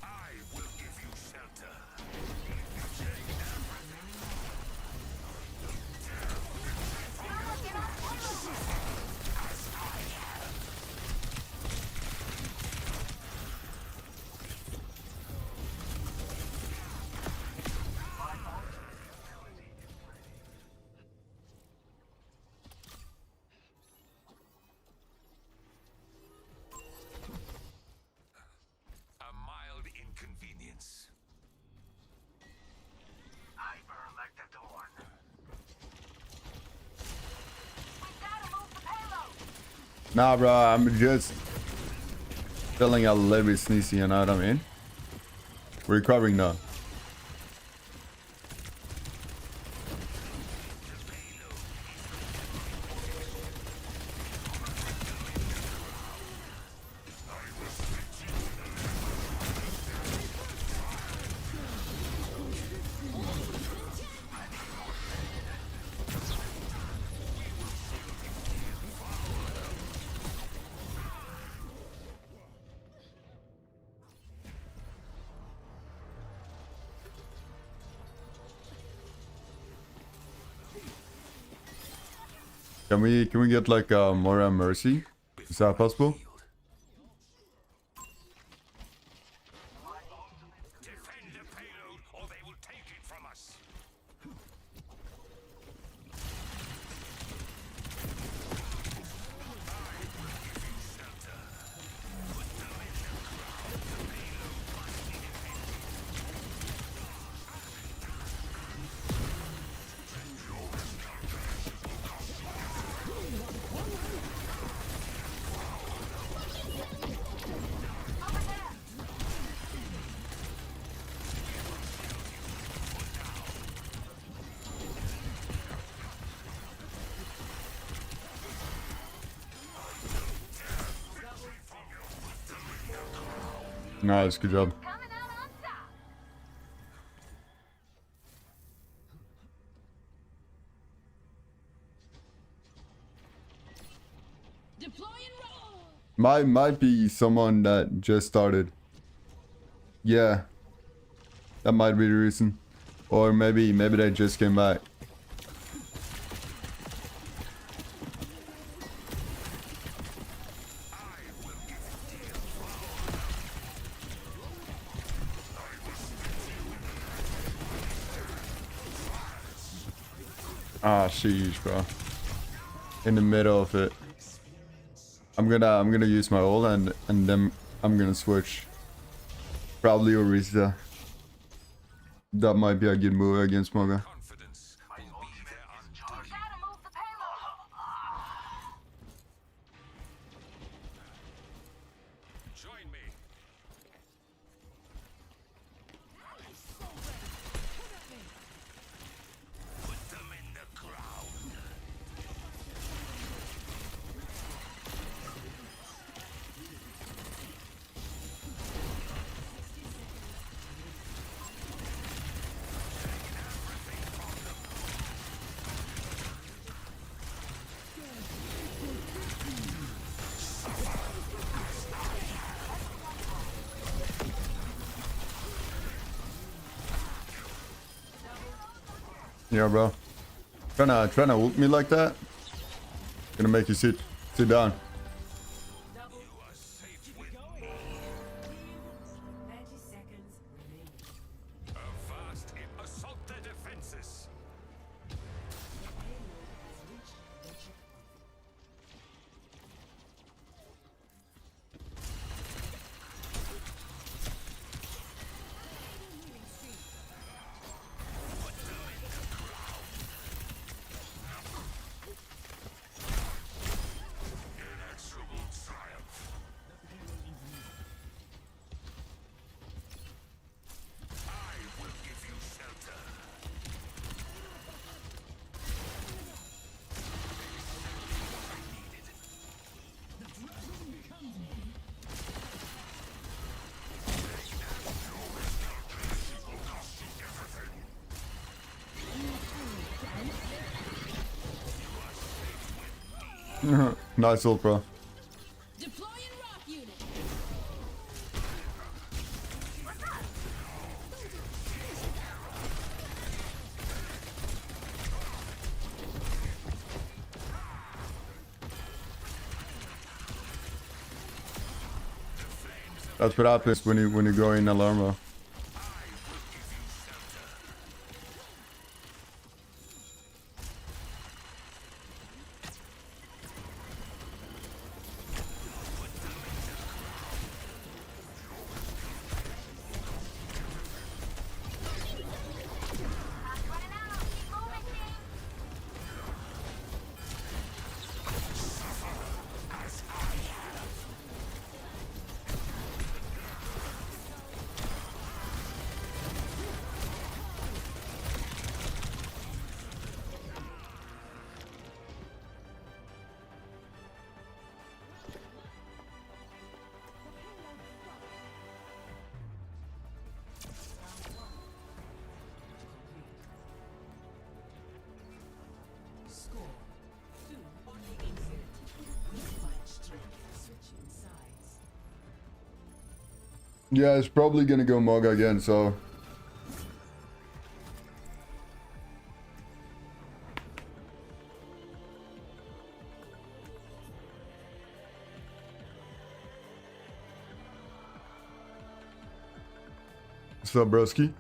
I will give you shelter. A mild inconvenience. Hyper like the dawn. We gotta move the payload. Nah, bro, I'm just feeling a little bit sneezy, you know what I mean? We're recovering now. Can we get like more mercy? Is that possible? Defend the payload, or they will take it from us. Nice, good job. Coming out on top. Deploy and roll! Might be someone that just started. Yeah. That might be the reason. Or maybe they just came back. Ah, sheesh, bro. In the middle of it. I'm gonna use my ult and then I'm gonna switch. Probably Orisa. That might be a good move against Moga. Confidence will be their undoing. Gotta move the payload. Join me. Put them in the ground. Yeah, bro. Trying to ult me like that? Gonna make you sit down. You are safe with me. 30 seconds remaining. Avast it. Assault their defenses. Nice ult, bro. Deploying rock unit. That's what happens when you go in alarm mode. Score 2 on the exit. Mismatch strength. Switching sides. Yeah, it's probably gonna go Moga again, so. What's up, broski?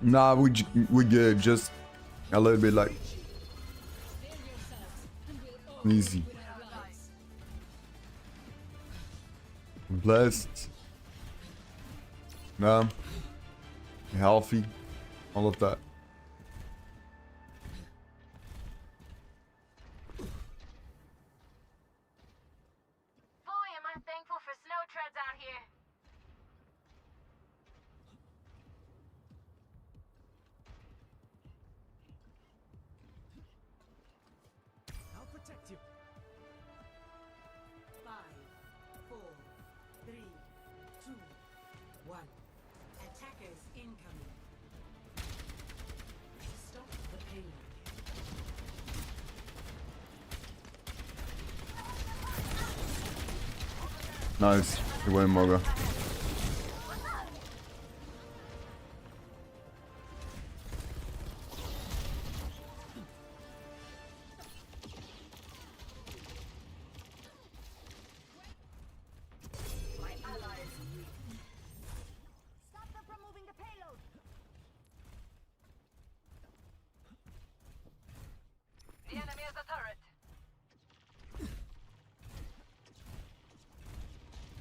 Nah, we good. Just a little bit like easy. Blessed. Nah. Healthy. All of that. Boy, am I thankful for snow treads out here. I'll protect you. 5, 4, 3, 2, 1. Attackers incoming. Stop the payload. Nice. He went Moga. Stop them from moving the payload. The enemy has a turret.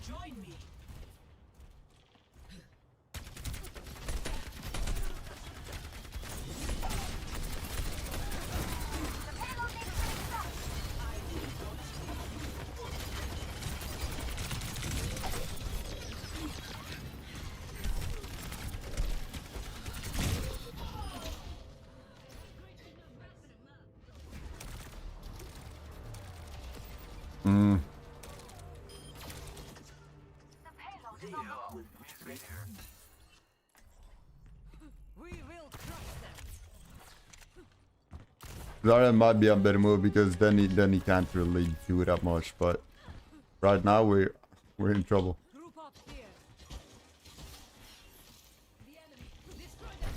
Join me. The payload needs to be stopped. Mm. The payload is on. We will crush them. Zarya might be a better move because then he can't really do that much. But right now we're in trouble. Group up here. The enemy. Destroy them.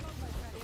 Come, my friend.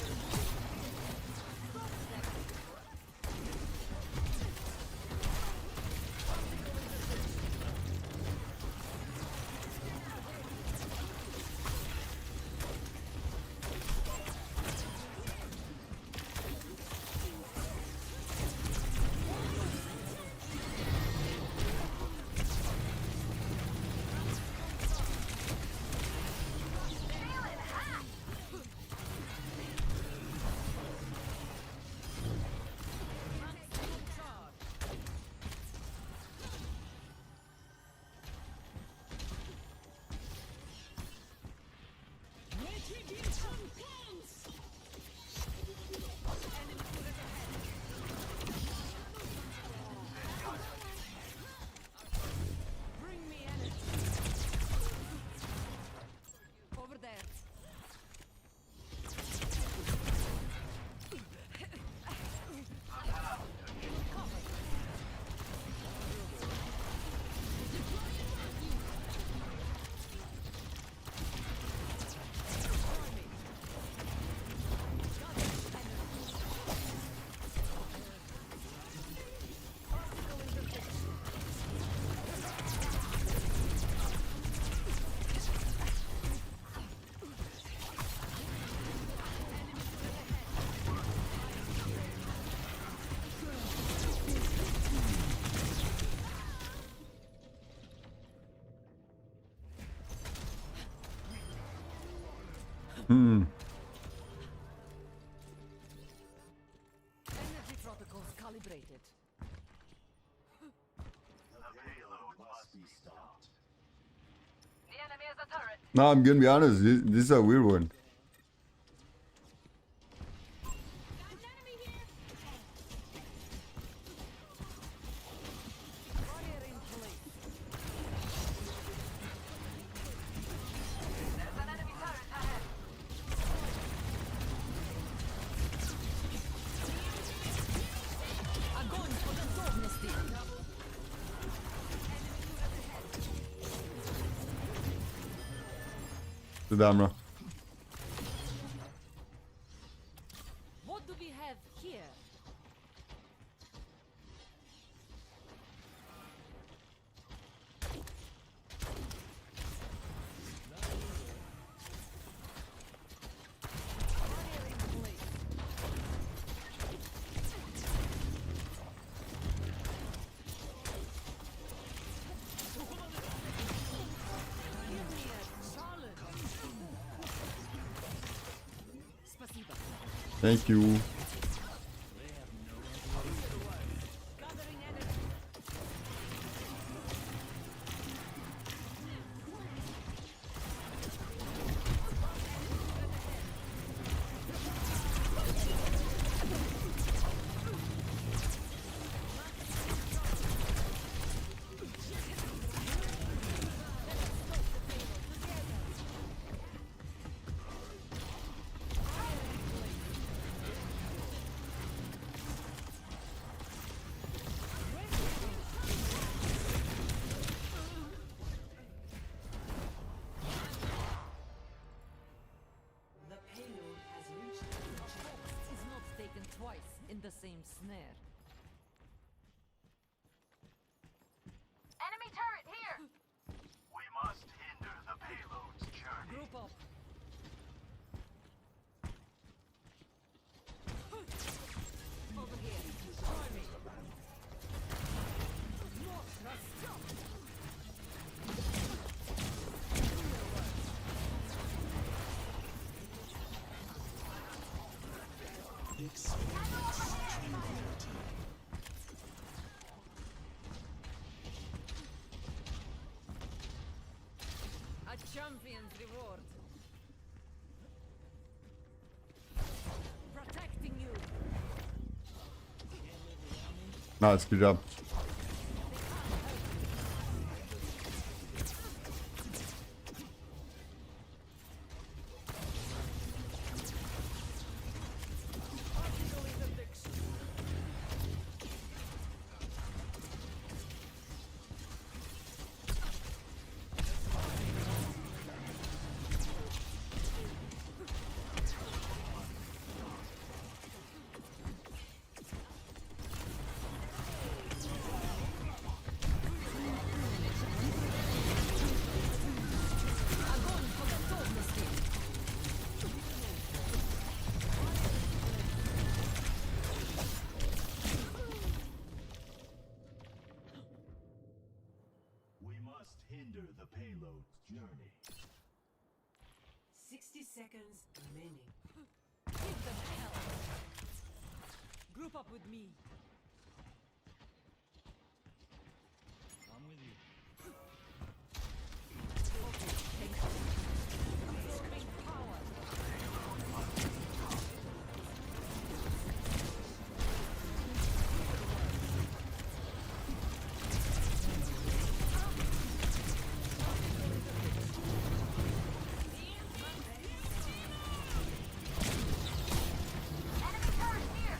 Hmm. Energy tropicals calibrated. The enemy has a turret. No, I'm gonna be honest. This is a weird one. Got an enemy here. Fire in place. There's an enemy turret ahead. Огонь по готовности. Damn. What do we have here? Fire in place. Give me a challenge. Спасибо. Thank you. Gathering energy. The payload has reached the objective. Is not taken twice in the same snare. Enemy turret here. We must hinder the payload's journey. Group up. Over here. Join me. Not trust. A champion's reward. Protecting you. Nice, good job. We must hinder the payload's journey. 60 seconds remaining. Give them hell. Group up with me. I'm with you. Absorbing power. Enemy turret here.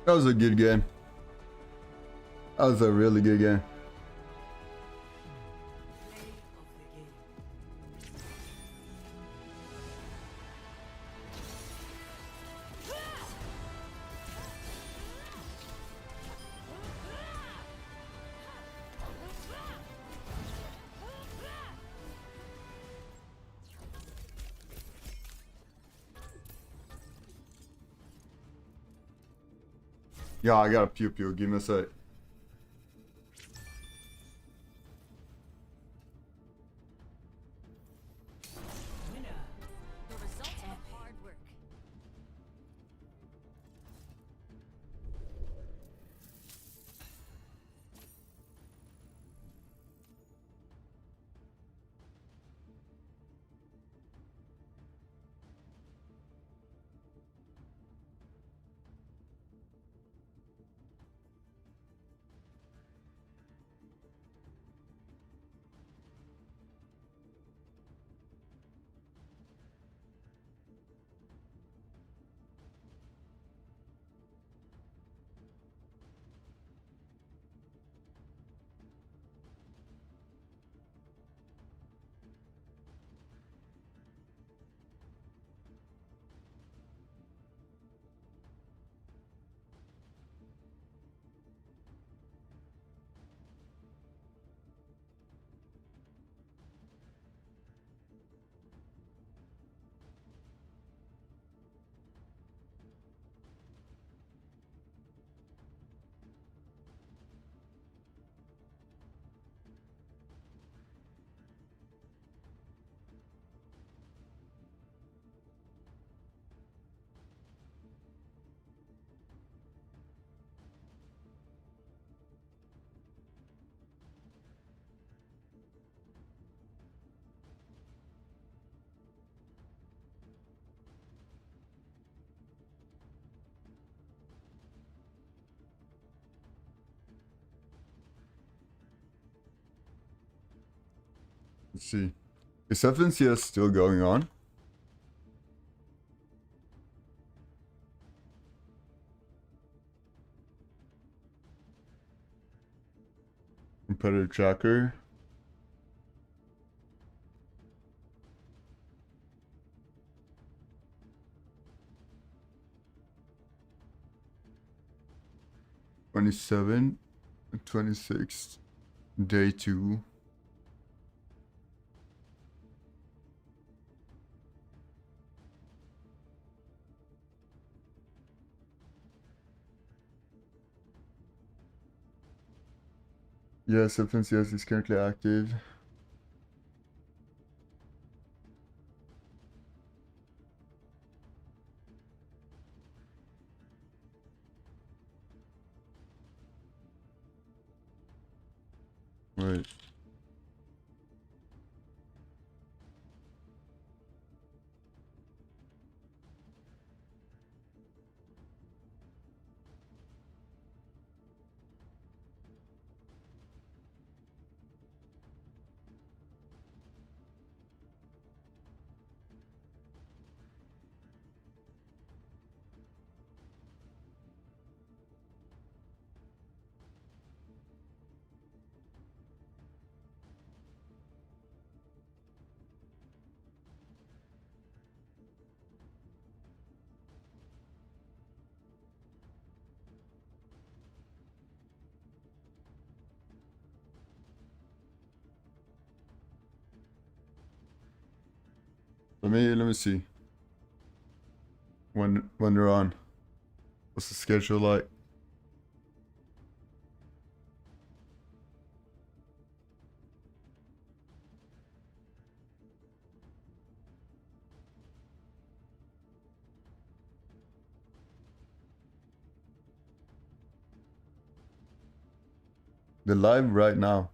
That was a good game. That was a really good game. Play of the game. Yeah, I got a pew pew. Give me a sec. The result of hard work. Let's see. Is FNCS still going on? Competitor tracker. '27, 26, day 2. Yes, FNCS is currently active. Right. Let me see. When they're on. What's the schedule like? They're live right now.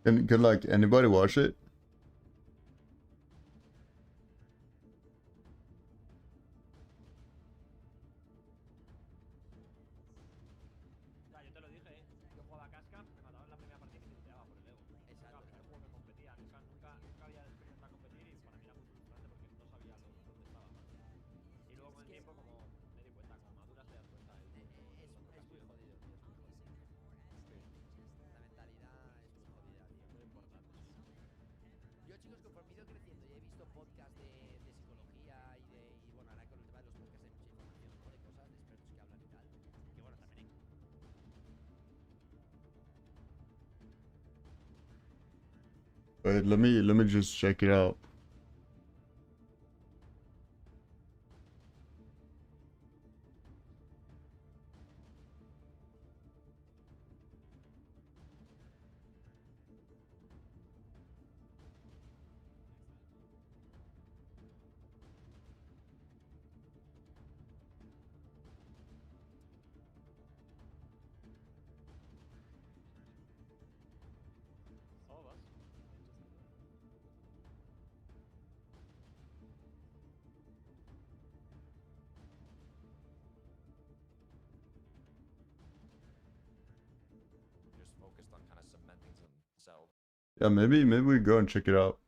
Can like anybody watch it? Ya, yo te lo dije, yo jugaba a casca, me mataban en la primera partida y me tilteaba por el ego. Exacto. El primer juego que competía, nunca había experimentado competir y para mí era muy frustrante porque no sabía dónde estaba. Y luego con el tiempo, como me di cuenta, como maduras te das cuenta. Es muy jodido, tío, es muy jodido. La mentalidad es muy jodida, tío. Muy importante, sí. Yo, chicos, conforme he ido creciendo y he visto podcasts de psicología y bueno, ahora con el tema de los podcasts hay mucha información, ¿no? De cosas, de expertos que hablan y tal. Que bueno, también hay... Wait, let me just check it out. Just focused on kind of cementing themselves. Yeah, maybe we go and check it out.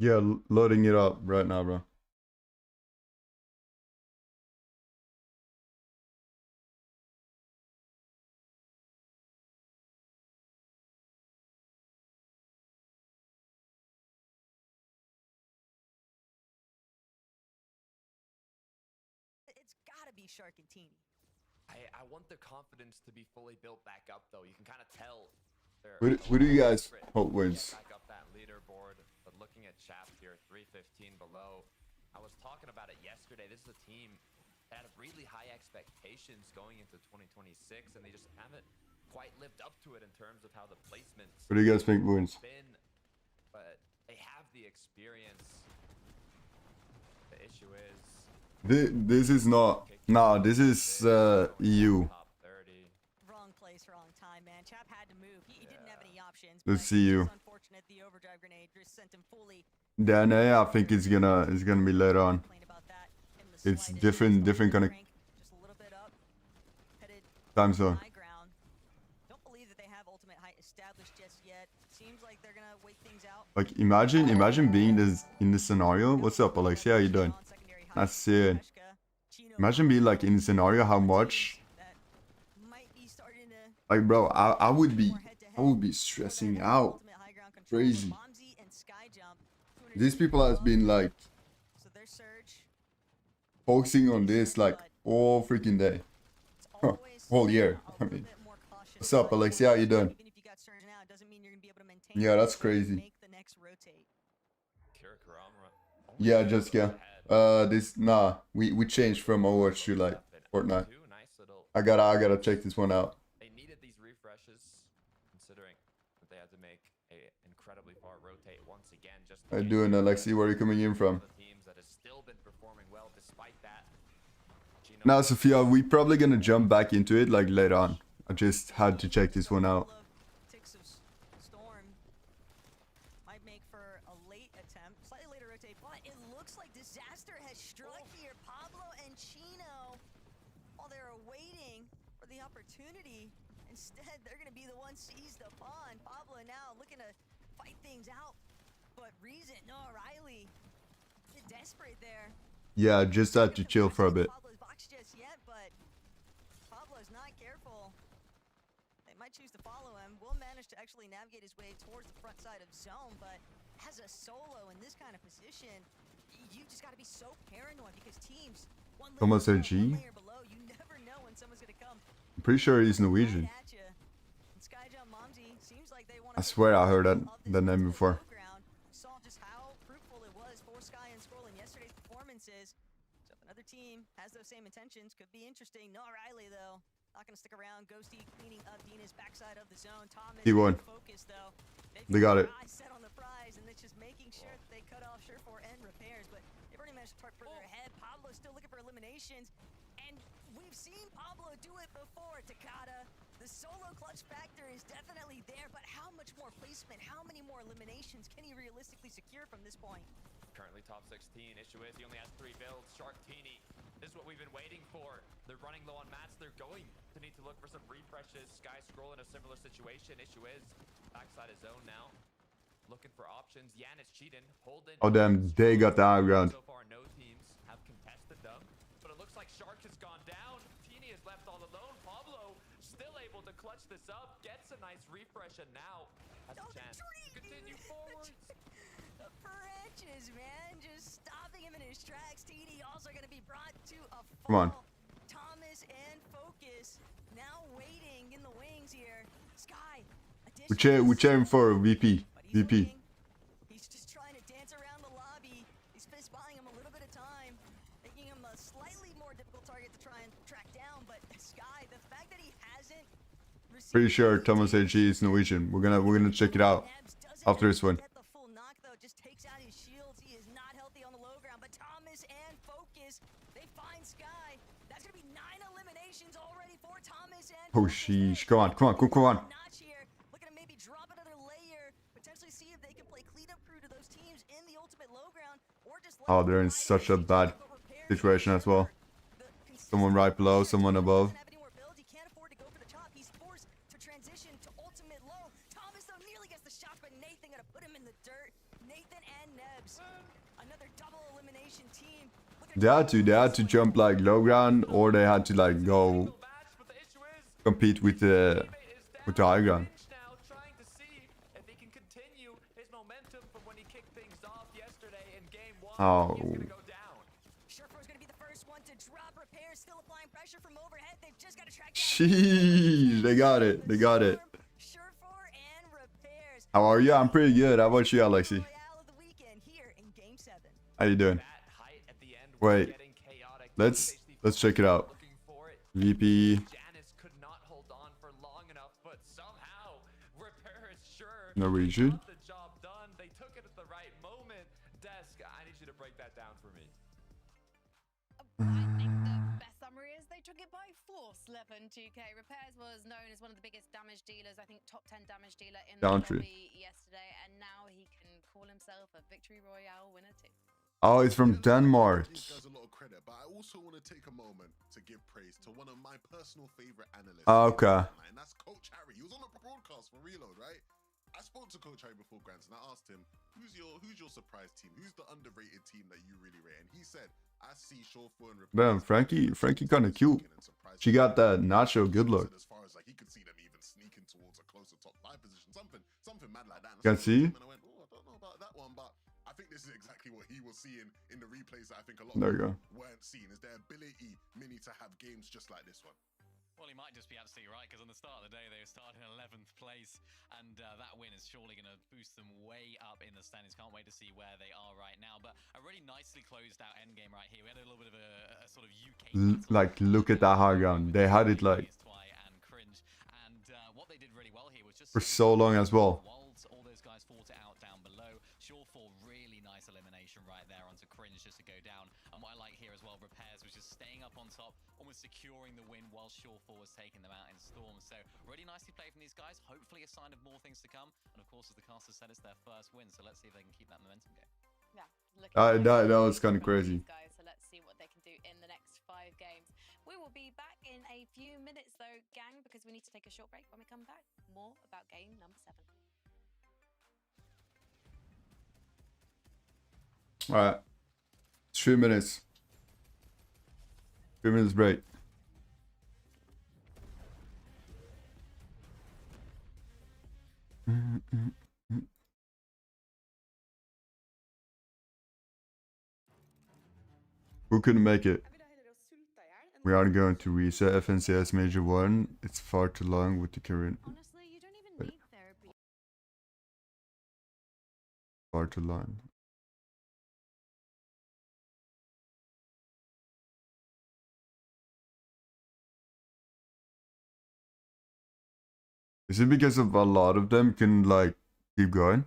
Yeah, loading it up right now, bro. It's gotta be Sharkantini. I want the confidence to be fully built back up, though. You can kind of tell. Who do you guys hope wins? Back up that leaderboard, but looking at Chap here, 315 below. I was talking about it yesterday. This is a team that had really high expectations going into 2026, and they just haven't quite lived up to it in terms of how the placements What do you guys think wins? been. But they have the experience. The issue is This is not. Nah, this is EU. top 30. Wrong place, wrong time, man. Chap had to move. He didn't have any options. Let's but see you. It's unfortunate the overdrive grenade just sent him fully. Then I think it's gonna be later on. Complain about that. Him the It's slightest different kind of crank, just a little bit up. Headed time zone. high ground. Don't believe that they have ultimate height established just yet. Seems like they're gonna wait things out. Like imagine being in this scenario. What's up, Alexia? How you doing? That's it. Imagine being like in the scenario. How much? Like, bro, I would be stressing out. Crazy. These people has been like focusing on this like all freaking day, whole year. I mean, what's up, Alexia? How you doing? Yeah, that's crazy. Yeah, Jessica. We changed from Overwatch to like Fortnite. I gotta check this one out. They needed these refreshes, considering that they had to make a incredibly far rotate once again. Just How you doing, Alexi? Where are you coming in from? teams that has still been performing well despite that. Now, Sophia, we probably gonna jump back into it like later on. I just had to check this one out. Ticks of storm might make for a late attempt, slightly later rotate, but it looks like disaster has struck here. Pablo and Chino, while they're waiting for the opportunity, instead they're gonna be the ones seized upon. Pablo now looking to fight things out, but Reason, no, Riley, desperate there. Yeah, just had to chill for a bit. Pablo's box just yet, but Pablo's not careful. They might choose to follow him. Will manage to actually navigate his way towards the front side of zone, but as a solo in this kind of position, you just got to be so paranoid because teams one Thomas layer LG? above, one layer below, you never know when someone's gonna come I'm pretty sure he's Norwegian. right at ya. And Skyjump Momsy seems like they want I swear I heard that name before. Saw just how fruitful it was for Sky and Scroll in yesterday's performances. So if another team has those same intentions, could be interesting. No Riley though. Not gonna stick around. Ghosty cleaning up Dina's backside of the zone. Thomas He won. focus though. They got it. Eyes set on the prize, and it's just making sure that they cut off Surefour and repairs. But they've already managed to target further ahead. Pablo's still looking for eliminations, and we've seen Pablo do it before. Takada, the solo clutch factor is definitely there, but how much more placement, how many more eliminations can he realistically secure from this point? Currently top 16. Issue is he only has 3 builds. Sharktini, this is what we've been waiting for. They're running low on mats. They're going to need to look for some refreshes. Sky Scroll in a similar situation. Issue is backside of zone now. Looking for options. Yan is cheating. Holden. Oh damn, they got the high ground. So far, no teams have contested them, but it looks like Shark has gone down. Teeny is left all alone. Pablo still able to clutch this up. Gets a nice refresh and now has a chance to continue forwards. The branches, man, just stopping him in his tracks. TD also going to be brought to a fall. Come on. Thomas and Focus now waiting in the wings here. Sky. We're cheering for VP. VP. He's just trying to dance around the lobby. He's fist buying him a little bit of time, making him a slightly more difficult target to try and track down. But Sky, the fact that he hasn't received Pretty sure Thomas AG is Norwegian. We're gonna check it out after this one. the full knock though, just takes out his shields. He is not healthy on the low ground, but Thomas and Focus, they find Sky. That's gonna be 9 eliminations already for Thomas and Oh Focus. sheesh. Come on. Notch here. Looking to maybe drop another layer, potentially see if they can play cleanup crew to those teams in the ultimate low ground, or just let Oh, they're in Sky such a bad situation as well. Someone right below, someone above. doesn't have any more builds. He can't afford to go for the top. He's forced to transition to ultimate low. Thomas though nearly gets the shot, but Nathan gonna put him in the dirt. Nathan and Nebs Another double elimination team. with their They had to jump like low ground, or they had to like go compete with the high ground. Now trying to see if he can continue his momentum from when he kicked things off yesterday in game 1. Oh. He's gonna go down. Surefour's gonna be the first one to drop. Repairs still applying pressure from overhead. They've just got to track down. Sheesh, they got it. They got it. Surefour and Repairs. How are you? I'm pretty good. How about you, Alexi? Royale of the weekend here in game 7. How you doing? That height at the end was Wait, getting chaotic. let's check it out. Looking for it. VP. Janice could not hold on for long enough, but somehow Repairs sure Norwegian. got the job done. They took it at the right moment. Desk, I need you to break that down for me. I think the best summary is they took it by force. 2K Repairs was known as one of the biggest damage dealers, I think top 10 damage dealer in the Country. lobby yesterday, and now he can call himself a Victory Royale winner too. Oh, it's from Denmark. Deserves a lot of credit, but I also want to take a moment to give praise to one of my personal favorite analysts. Okay. And that's Coach Harry. He was on the broadcast for Reload, right? I spoke to Coach Harry before Grants and I asked him, who's your surprise team? Who's the underrated team that you really rate? And he said, I see Surefour and Damn, Frankie kind of cute. She got that nacho good look. As far as like he could see them even sneaking towards a closer top 5 position, something mad like that. You can see? And I went, oh, I don't know about that one, but I think this is exactly what he was seeing in the replays that I think a lot There of you people weren't seeing. Is their ability, Mini, to have games just like this one. Well, he might just be absolutely right, because on the start of the day, they started in 11th place, and that win is surely going to boost them way up in the standings. Can't wait to see where they are right now, but a really nicely closed out endgame right here. We had a little bit of a sort of UK... Like, look at that high ground. They had it like and cringe, and what they did really well here was just... for so long as well. All those guys fought it out down below. Surefour, really nice elimination right there onto cringe just to go down. And what I like here as well, Repairs was just staying up on top, almost securing the win while Surefour was taking them out in Storm. So really nicely played from these guys. Hopefully a sign of more things to come. And of course, as the caster said, it's their first win. So let's see if they can keep that momentum going. Yeah, That was kind of crazy. Guys, so let's see what they can do in the next 5 games. We will be back in a few minutes though, gang, because we need to take a short break. When we come back, more about game number 7. Alright. 3 minutes. 3 minutes break. Who couldn't make it? We are going to reset FNCS Major 1. It's far too long with the current. Honestly, you don't even need therapy. Far too long. Is it because of a lot of them can like keep going?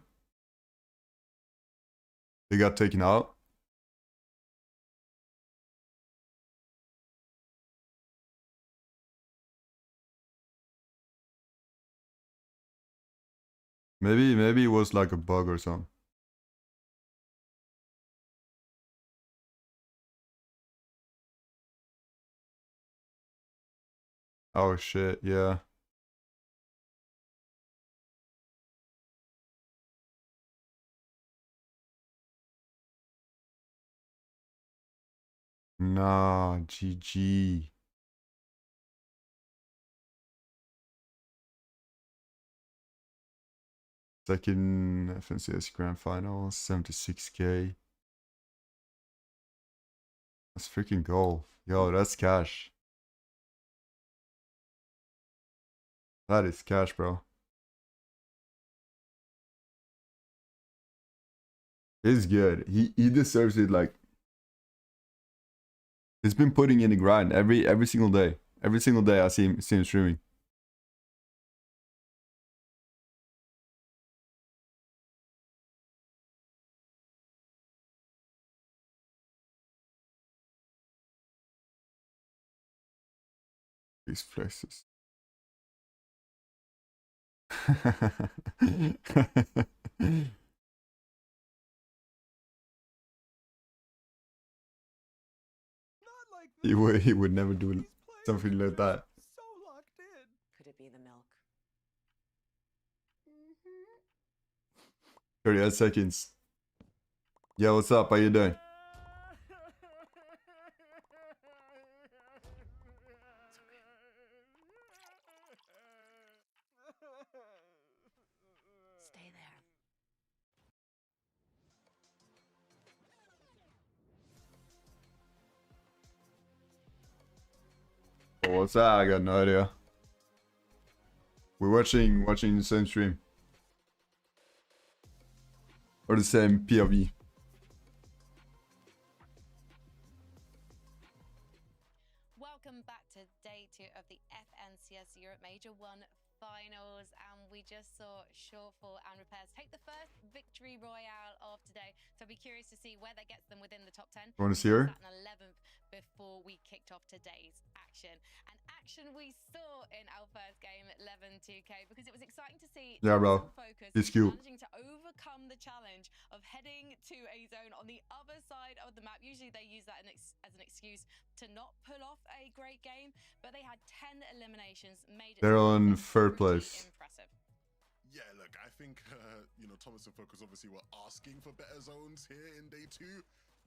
They got taken out? Maybe it was like a bug or something. Oh shit, yeah. Nah, GG. Second FNCS Grand Final, 76k. That's freaking gold. Yo, that's cash. That is cash, bro. It's good. He deserves it. Like, he's been putting in the grind every single day. Every single day I see him streaming. These flexes. He would never do something like that. So locked in. Could it be the milk? 38 seconds. Yeah, what's up? How you doing? Stay there. Oh, what's that? I got no idea. We're watching the same stream. Or the same POV. Welcome back to day 2 of the FNCS Europe Major 1 finals, and we just saw Shortfall and Repairs take the first victory royale of today. So I'll be curious to see where that gets them within the top 10. Want to see her? Sat in 11th before we kicked off today's action. And action we saw in our first game at 11-2K, because it was exciting to see Yeah, bro. Focus It's cute. managing to overcome the challenge of heading to a zone on the other side of the map. Usually they use that as an excuse to not pull off a great game, but they had 10 eliminations, made it. They're on third pretty place. Impressive. Yeah, look, I think, Thomas and Focus obviously were asking for better zones here in day 2.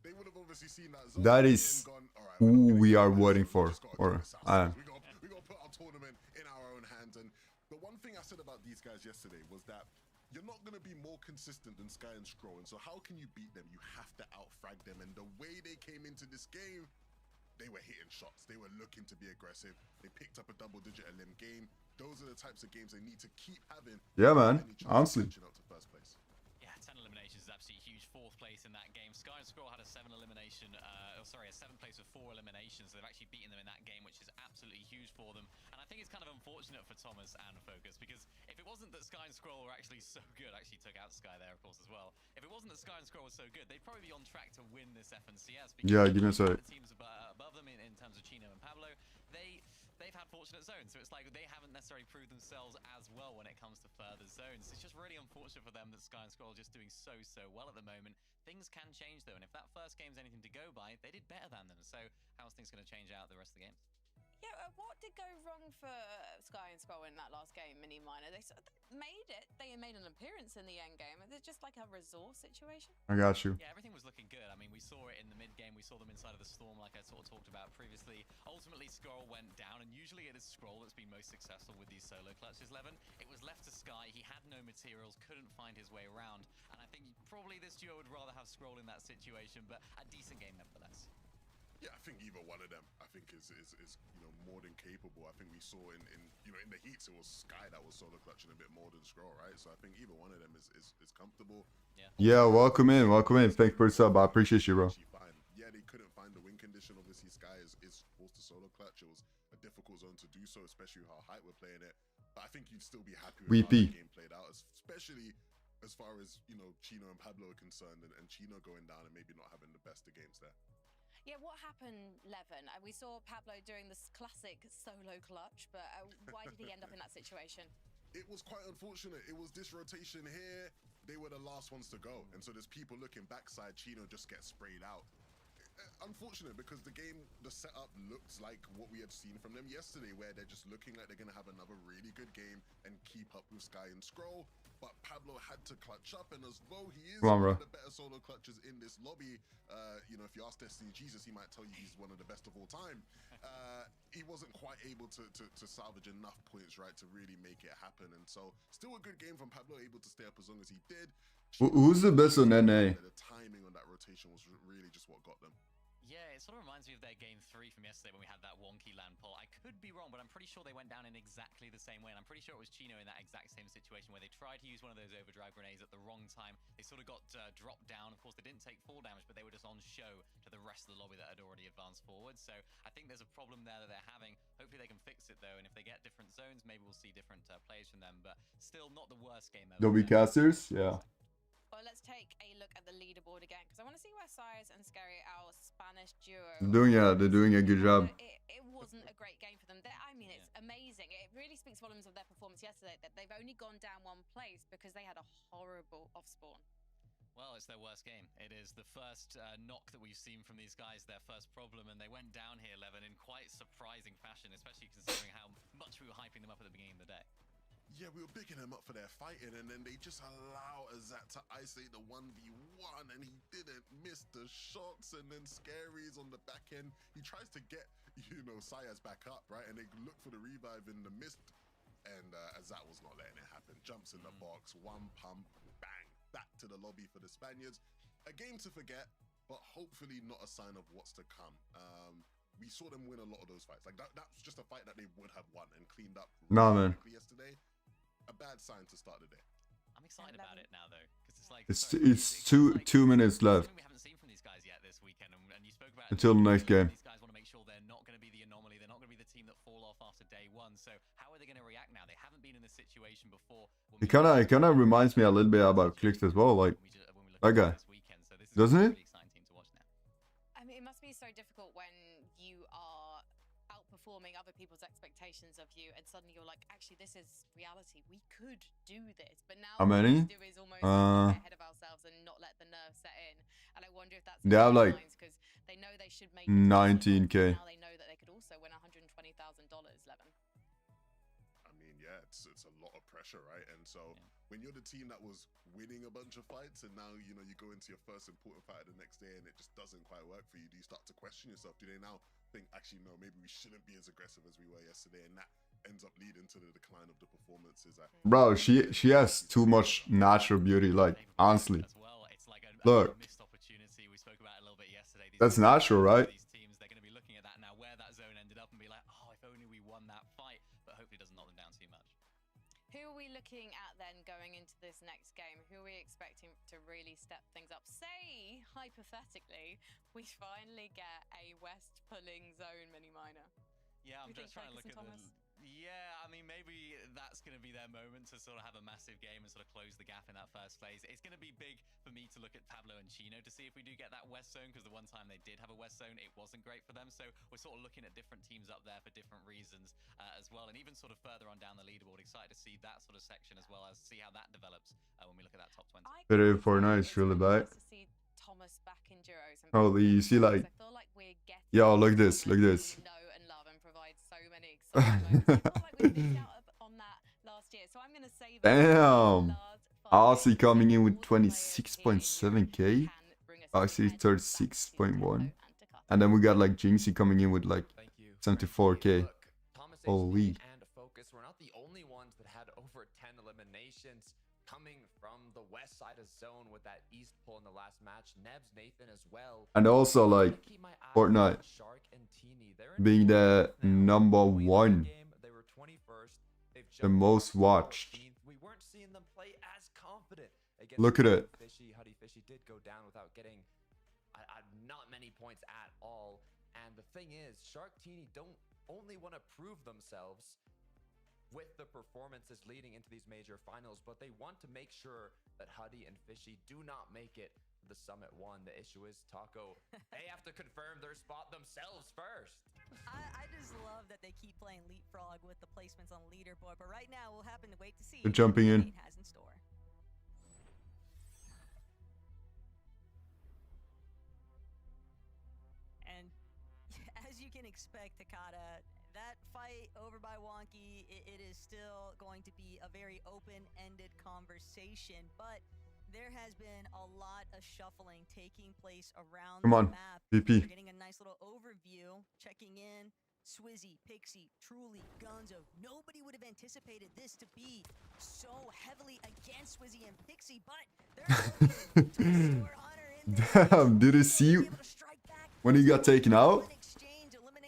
They would have obviously seen that zone. That is and gone, all right, who we're we gonna are get waiting this for. zone. We just gotta Or do this I am. ourselves. We got to put our tournament in our own hands. And the one thing I said about these guys yesterday was that you're not going to be more consistent than Sky and Scroll. And so how can you beat them? You have to outfrag them. And the way they came into this game, they were hitting shots. They were looking to be aggressive. They picked up a double-digit elim game. Those are the types of games they need to keep having. Yeah, man. Any chance of Honestly. catching up to first place. Yeah, 10 eliminations is absolutely huge. 4th place in that game. Sky and Scroll had a 7th place with 4 eliminations. They've actually beaten them in that game, which is absolutely huge for them. And I think it's kind of unfortunate for Thomas and Focus, because if it wasn't that Sky and Scroll were actually so good, actually took out Sky there, of course, as well. If it wasn't that Sky and Scroll were so good, they'd probably be on track to win this FNCS. Yeah, give me a sec. The teams above them in terms of Chino and Pablo, they've had fortunate zones, so it's like they haven't necessarily proved themselves as well when it comes to further zones. It's just really unfortunate for them that Sky and Scroll are just doing so well at the moment. Things can change though, and if that first game's anything to go by, they did better than them. So how's things going to change out the rest of the games? Yeah, what did go wrong for Sky and Scroll in that last game, Mini Minor? They made it. They made an appearance in the end game. Is it just like a resource situation? I got you. Yeah, everything was looking good. I mean, we saw it in the mid game. We saw them inside of the storm, like I sort of talked about previously. Ultimately, Scroll went down, and usually it is Scroll that's been most successful with these solo clutches, Levin. It was left to Sky. He had no materials, couldn't find his way around, and I think probably this duo would rather have Scroll in that situation, but a decent game nevertheless. Yeah, I think either one of them, I think is more than capable. I think we saw in the heats, it was Sky that was solo clutching a bit more than Scroll, right? So I think either one of them is comfortable. Yeah, welcome in. Thanks for the sub. I appreciate you, bro. Yeah, they couldn't find the win condition. Obviously, Sky is forced to solo clutch. It was a difficult zone to do so, especially how Hype were playing it. But I think you'd still be happy with how the game played out, especially as far as Chino and Pablo are concerned, and Chino going down and maybe not having the best of games there. Yeah, what happened, Levin? We saw Pablo doing this classic solo clutch, but why did he end up in that situation? It was quite unfortunate. It was this rotation here. They were the last ones to go. And so there's people looking backside. Chino just gets sprayed out. Unfortunate, because the setup looks like what we had seen from them yesterday, where they're just looking like they're going to have another really good game and keep up with Sky and Scroll. But Pablo had to clutch up, and as though he is one of the better solo clutches in this lobby, if you ask Destiny Jesus, he might tell you he's one of the best of all time. He wasn't quite able to salvage enough points, right, to really make it happen. And so still a good game from Pablo, able to stay up as long as he did. Who's the best on NA? The timing on that rotation was really just what got them. Yeah, it sort of reminds me of their game 3 from yesterday when we had that wonky land pull. I could be wrong, but I'm pretty sure they went down in exactly the same way. And I'm pretty sure it was Chino in that exact same situation where they tried to use one of those overdrive grenades at the wrong time. They sort of got dropped down. Of course, they didn't take full damage, but they were just on show to the rest of the lobby that had already advanced forward. So I think there's a problem there that they're having. Hopefully they can fix it, though. And if they get different zones, maybe we'll see different players from them. But still not the worst game ever. They'll be casters? Yeah. Well, let's take a look at the leaderboard again, because I want to see where Size and Scary, our Spanish duo, They're doing a good job. It wasn't a great game for them. It's amazing. It really speaks volumes of their performance yesterday, that they've only gone down one place because they had a horrible off-spawn. Well, it's their worst game. It is the first knock that we've seen from these guys, their first problem, and they went down here, Levin, in quite surprising fashion, especially considering how much we were hyping them up at the beginning of the day. yeah, we were bigging him up for their fighting, and then they just allow Azat to isolate the 1v1, and he didn't miss the shots, and then Scary's on the back end. He tries to get, you know, Sayas back up, right? And they look for the revive in the mist, and Azat was not letting it happen. Jumps in the box, one pump, bang, back to the lobby for the Spaniards. A game to forget, but hopefully not a sign of what's to come. We saw them win a lot of those fights. Like that's just a fight that they would have won and cleaned up Nah, man. yesterday. A bad sign to start the day. I'm excited about it now, though, because it's like It's two minutes left we haven't seen from these guys yet this weekend, and you spoke about until the next game. These guys want to make sure they're not going to be the anomaly. They're not going to be the team that fall off after day one. So how are they going to react now? They haven't been in this situation before. It kind of reminds me a little bit about Clicks as well, like that guy, doesn't it? I mean, it must be so difficult when you are outperforming other people's expectations of you, and suddenly you're like, actually, this is reality. We could do this, but now How many? what we do is almost get ahead of ourselves and not let the nerves set in. And I wonder if that's They have like because they know they should make 19K. now they know that they could also win $120,000, Levin. I mean, yeah, it's a lot of pressure, right? And so when you're the team that was winning a bunch of fights, and now you know you go into your first important fight the next day, and it just doesn't quite work for you, do you start to question yourself? Do they now think, actually, no, maybe we shouldn't be as aggressive as we were yesterday, and that ends up leading to the decline of the performances? Bro, she has too much natural beauty, like honestly. Look, that's natural, right? These teams, they're going to be looking at that now, where that zone ended up, and be like, oh, if only we won that fight, but hopefully it doesn't knock them down too much. Who are we looking at then going into this next game? Who are we expecting to really step things up? Say, hypothetically, we finally get a West pulling zone mini minor. Yeah, I'm just trying to look at the... Yeah, I mean, maybe that's going to be their moment to sort of have a massive game and sort of close the gap in that first phase. It's going to be big for me to look at Pablo and Chino to see if we do get that West zone, because the one time they did have a West zone, it wasn't great for them. So we're sort of looking at different teams up there for different reasons as well. And even sort of further on down the leaderboard, excited to see that sort of section as well, as see how that develops when we look at that top 20. Pero Fortnite is really bad. Thomas back in duos. Oh, you see, like, yo, look this, look this. Damn, Aussie coming in with 26.7k, Aussie 36.1, and then we got like Jinxie coming in with like 74k. Holy. And Focus were not the only ones that had over 10 eliminations coming from the west side of zone with that east pull in the last match. Nebs, Nathan as well. And also like Fortnite being the number one, the most watched. We weren't seeing them play as confident. Look at it. Huddy Fishy did go down without getting not many points at all. And the thing is, Sharktini don't only want to prove themselves with the performances leading into these major finals, but they want to make sure that Huddy and Fishy do not make it to the Summit 1. The issue is, Taco, they have to confirm their spot themselves first. I just love that they keep playing leapfrog with the placements on leaderboard, but right now we'll have to wait to see They're jumping in. what Nate has in store. And as you can expect, Takada, that fight over by Wonky, it is still going to be a very open-ended conversation, but there has been a lot of shuffling taking place around Come the on, map. VP. We're getting a nice little overview, checking in. Swizzy, Pixie, Truly, Gonzo. Nobody would have anticipated this to be so heavily against Swizzy and Pixie, but Damn, did you see when he got taken out?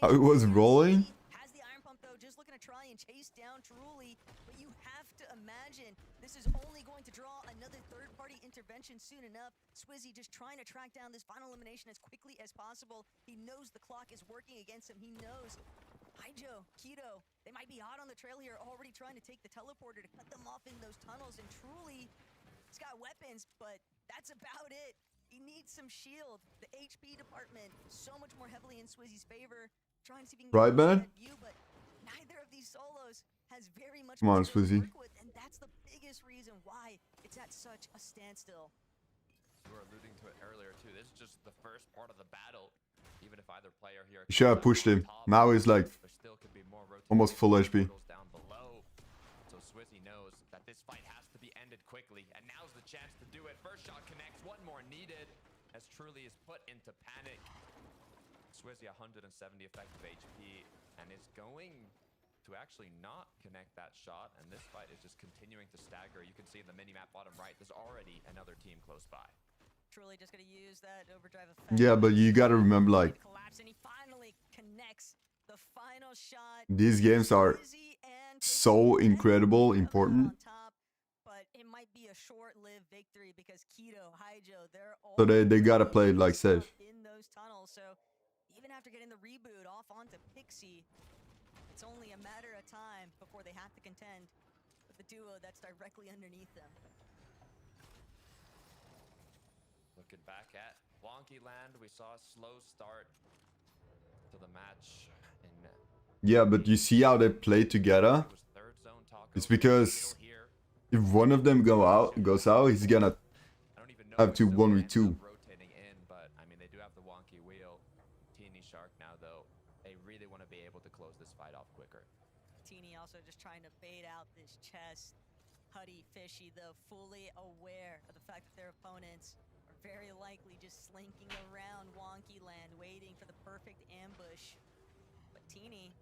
How it was rolling? Has the Iron Pump though, just looking to try and chase down Truly, but you have to imagine this is only going to draw another third-party intervention soon enough. Swizzy just trying to track down this final elimination as quickly as possible. He knows the clock is working against him. He knows Ijo, Keto, they might be hot on the trail here, already trying to take the teleporter to cut them off in those tunnels. And Truly, he's got weapons, but that's about it. He needs some shield. The HP department so much more heavily in Swizzy's favor. Trying to see if he can Right, get man? that view, but neither of these solos has very much Come on, much to Swizzy. work with, and that's the biggest reason why it's at such a standstill. You were alluding to it earlier too. This is just the first part of the battle. Even if either player here You should have pushed him. Now he's like almost full HP. Swizzy knows that this fight has to be ended quickly, and now's the chance to do it. First shot connects, one more needed, as Truly is put into panic. Swizzy 170 effective HP, and is going to actually not connect that shot, and this fight is just continuing to stagger. You can see in the mini-map bottom right, there's already another team close by. Truly just gonna use that overdrive effect. Yeah, but you gotta remember, like, Collapse, and he finally connects the final shot. these games are so incredible, important. But it might be a short-lived victory because Keto, Haijo, they're all So they gotta play it like safe. in those tunnels. So even after getting the reboot off onto Pixie, it's only a matter of time before they have to contend with the duo that's directly underneath them. Looking back at Wonky Land, we saw a slow start to the match. Yeah, but you see how they play together? It's because if one of them goes out, he's gonna have to 1v2. Rotating in, but I mean, they do have the wonky wheel. Teeny Shark now, though, they really want to be able to close this fight off quicker. Teeny also just trying to bait out this chest. Huddy, Fishy, though, fully aware of the fact that their opponents are very likely just slinking around Wonky Land, waiting for the perfect ambush. But Teeny,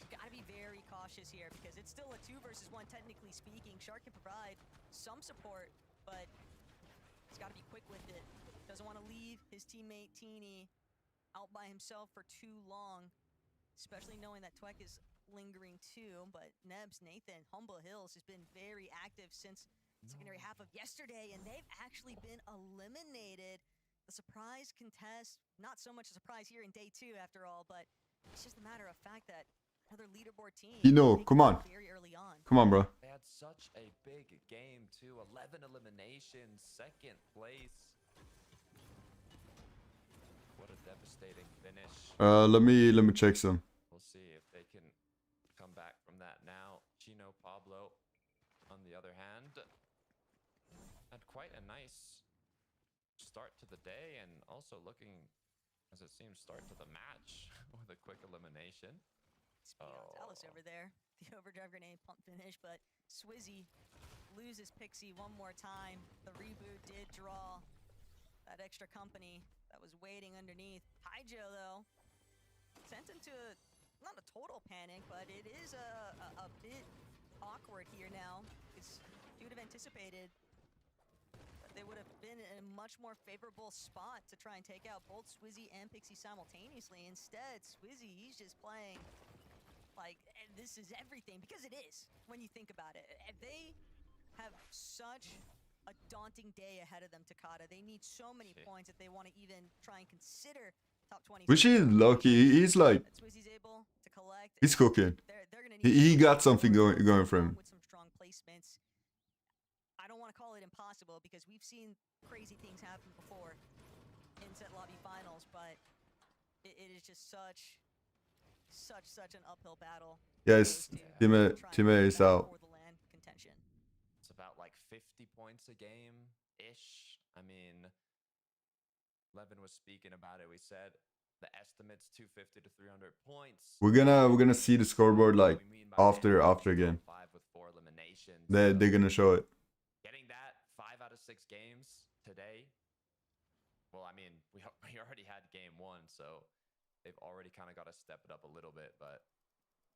gotta be very cautious here because it's still a 2 versus 1, technically speaking. Shark can provide some support, but he's got to be quick with it. Doesn't want to leave his teammate Teeny out by himself for too long, especially knowing that Twek is lingering too. But Nebs, Nathan, Humble Hills has been very active since the secondary half of yesterday, and they've actually been eliminated. The surprise contest, not so much a surprise here in day 2 after all, but it's just a matter of fact that another leaderboard team. Come on. Very early on. Come on, bro. They had such a big game too. 11 eliminations, 2nd place. What a devastating finish. Let me check some. We'll see if they can come back from that now. Chino Pablo, on the other hand, had quite a nice start to the day, and also looking, as it seems, start to the match with a quick elimination. Dallas over there. The overdrive grenade pump finish, but Swizzy loses Pixie one more time. The reboot did draw that extra company that was waiting underneath. Haijo, though, sent him to not a total panic, but it is a bit awkward here now. Because you would have anticipated that they would have been in a much more favorable spot to try and take out both Swizzy and Pixie simultaneously. Instead, Swizzy, he's just playing like this is everything, because it is when you think about it. They have such a daunting day ahead of them, Takada. They need so many points if they want to even try and consider top 20. Which is lucky. He's like, Swizzy's able to collect. he's cooking. They're gonna need He got something going for him. with some strong placements. I don't want to call it impossible because we've seen crazy things happen before in set lobby finals, but it is just such an uphill battle. Yes, Time is out. For the land contention. It's about like 50 points a game-ish. I mean, Levin was speaking about it. We said the estimate's 250 to 300 points. We're gonna see the scoreboard like after again. 5 with 4 eliminations. They're gonna show it. Getting that 5 out of 6 games today. Well, I mean, we already had game 1, so they've already kind of got to step it up a little bit, but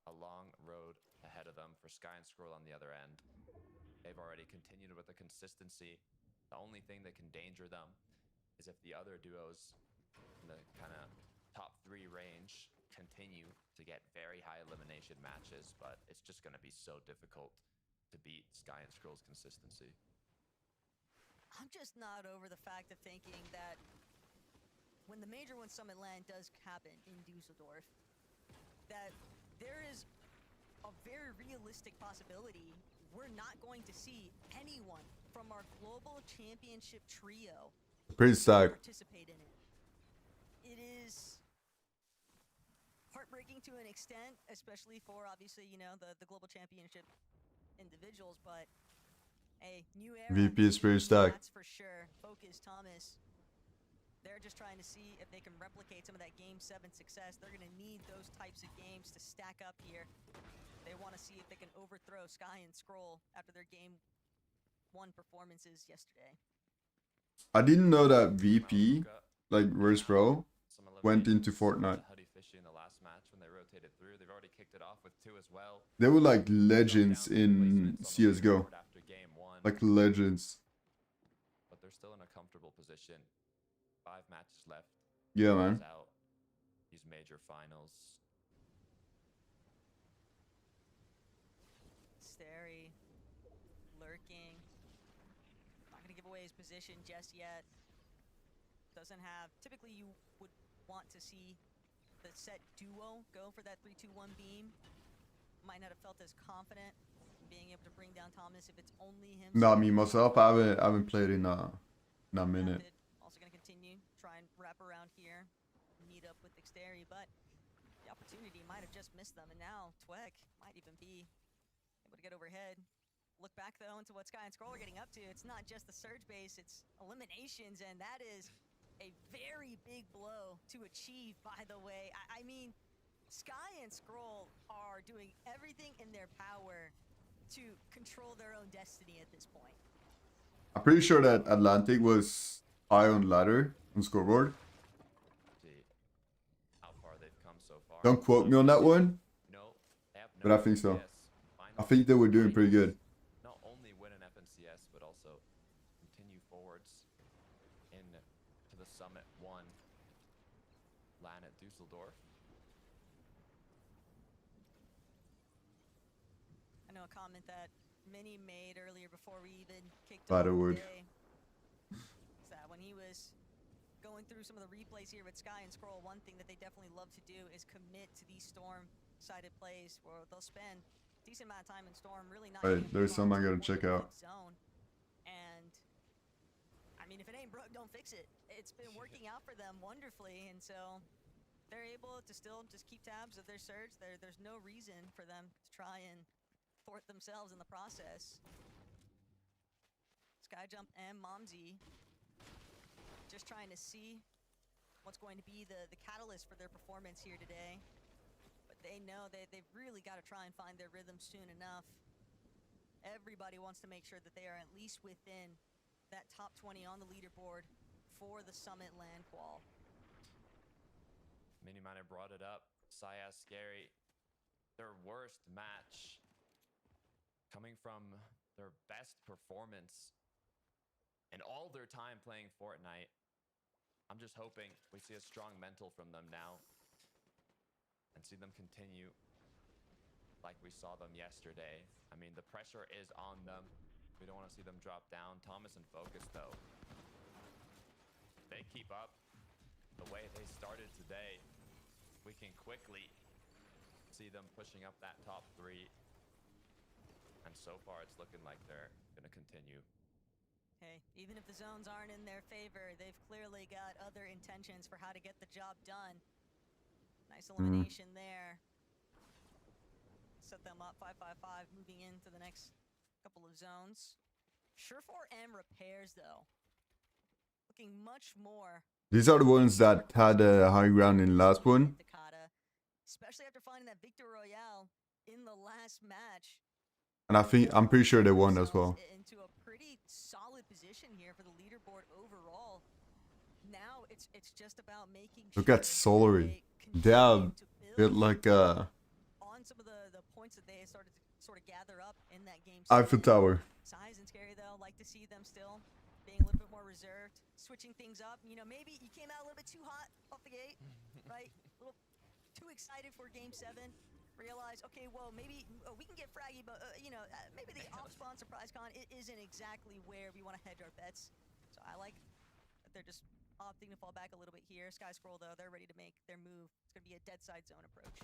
a long road ahead of them for Sky and Scroll on the other end. They've already continued with the consistency. The only thing that can danger them is if the other duos in the kind of top 3 range continue to get very high elimination matches, but it's just going to be so difficult to beat Sky and Scroll's consistency. I'm just not over the fact of thinking that when the Major 1 Summit LAN does happen in Dusseldorf, that there is a very realistic possibility we're not going to see anyone from our global championship trio Pretty sad. participate in it. It is heartbreaking to an extent, especially for obviously, you know, the global championship individuals, but hey, new era. VP is pretty stacked. That's for sure. Focus, Thomas. They're just trying to see if they can replicate some of that Game 7 success. They're going to need those types of games to stack up here. They want to see if they can overthrow Sky and Scroll after their game 1 performances yesterday. I didn't know that VP, like Worst Pro, went into Fortnite. In the last match when they rotated through, they've already kicked it off with 2 as well. They were like legends in CSGO. After game 1. Like legends. But they're still in a comfortable position. 5 matches left. Yeah, man. Out these major finals. Stary lurking. Not gonna give away his position just yet. Doesn't have. Typically, you would want to see the set duo go for that 3-2-1 beam. Might not have felt as confident being able to bring down Thomas if it's only him. Not me myself. I haven't played in a minute. Also gonna continue try and wrap around here, meet up with Xteri, but the opportunity might have just missed them, and now Twek might even be able to get overhead. Look back though into what Sky and Scroll are getting up to. It's not just the surge base, it's eliminations, and that is a very big blow to achieve, by the way. I mean, Sky and Scroll are doing everything in their power to control their own destiny at this point. I'm pretty sure that Atlantic was high on ladder on scoreboard. See how far they've come so far. Don't quote me on that one, No, they have but I think so. FNCS. I think they were doing pretty good. Not only win an FNCS, but also continue forwards in to the Summit 1 LAN at Dusseldorf. I know a comment that Mini made earlier before we even kicked off Battlewood. today. Is that when he was going through some of the replays here with Sky and Scroll, one thing that they definitely love to do is commit to these Storm-sided plays where they'll spend a decent amount of time in Storm, really not. Alright, there's some I gotta check out. Zone. And I mean, if it ain't broke, don't fix it. It's been working out for them wonderfully, and so they're able to still just keep tabs of their surge. There's no reason for them to try and thwart themselves in the process. Skyjump and Momsy just trying to see what's going to be the catalyst for their performance here today. But they know they've really got to try and find their rhythm soon enough. Everybody wants to make sure that they are at least within that top 20 on the leaderboard for the Summit LAN qual. Mini Miner brought it up. Saya Scary, their worst match, coming from their best performance in all their time playing Fortnite. I'm just hoping we see a strong mental from them now and see them continue like we saw them yesterday. I mean, the pressure is on them. We don't want to see them drop down. Thomas and Focus, though, they keep up the way they started today. We can quickly see them pushing up that top 3. And so far, it's looking like they're going to continue. Hey, even if the zones aren't in their favor, they've clearly got other intentions for how to get the job done. Nice elimination there. Set them up 5-5-5, moving into the next couple of zones. Surefour and Repairs, though, looking much more. These are the ones that had a high ground in the last one. Dakota, especially after finding that Victor Royale in the last match. And I'm pretty sure they won as well. Into a pretty solid position here for the leaderboard overall. Now it's just about making Look at Solary. They have built like a on some of the points that they started to sort of gather up in that game. Eiffel Tower. Size and Scary, though, like to see them still being a little bit more reserved, switching things up. You know, maybe you came out a little bit too hot off the gate, right? A little too excited for Game 7. Realize, okay, well, maybe we can get fraggy, but you know, maybe the off spawn surprise con isn't exactly where we want to hedge our bets. So I like that they're just opting to fall back a little bit here. Sky Scroll, though, they're ready to make their move. It's going to be a dead side zone approach.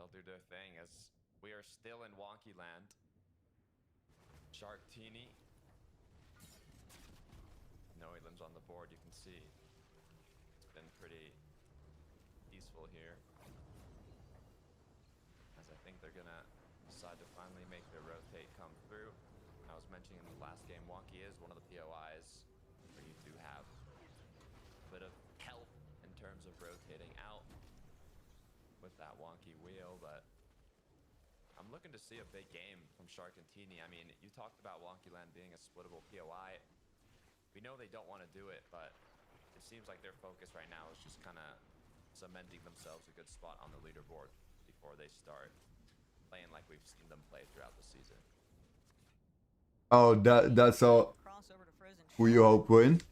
They'll do their thing as we are still in Wonky Land. Sharktini. No limbs on the board, you can see. It's been pretty peaceful here. As I think they're gonna decide to finally make their rotate come through. I was mentioning in the last game, Wonky is one of the POIs where you do have a bit of help in terms of rotating out with that wonky wheel, but I'm looking to see a big game from Shark and Teeny. I mean, you talked about Wonkyland being a splittable POI. We know they don't want to do it, but it seems like their focus right now is just kind of cementing themselves a good spot on the leaderboard before they start playing like we've seen them play throughout the season. Oh, that's all. Who you hope win?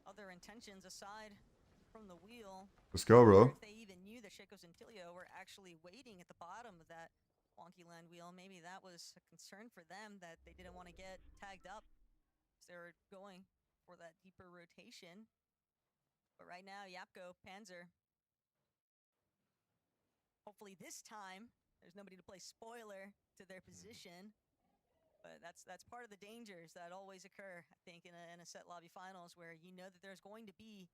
Other intentions aside from the wheel. Let's go, bro. If they even knew that Shakos and Tilio were actually waiting at the bottom of that Wonkyland wheel, maybe that was a concern for them that they didn't want to get tagged up. So they were going for that deeper rotation. But right now, Yapko, Panzer. Hopefully this time, there's nobody to play spoiler to their position. But that's part of the dangers that always occur, I think, in a set lobby finals, where you know that there's going to be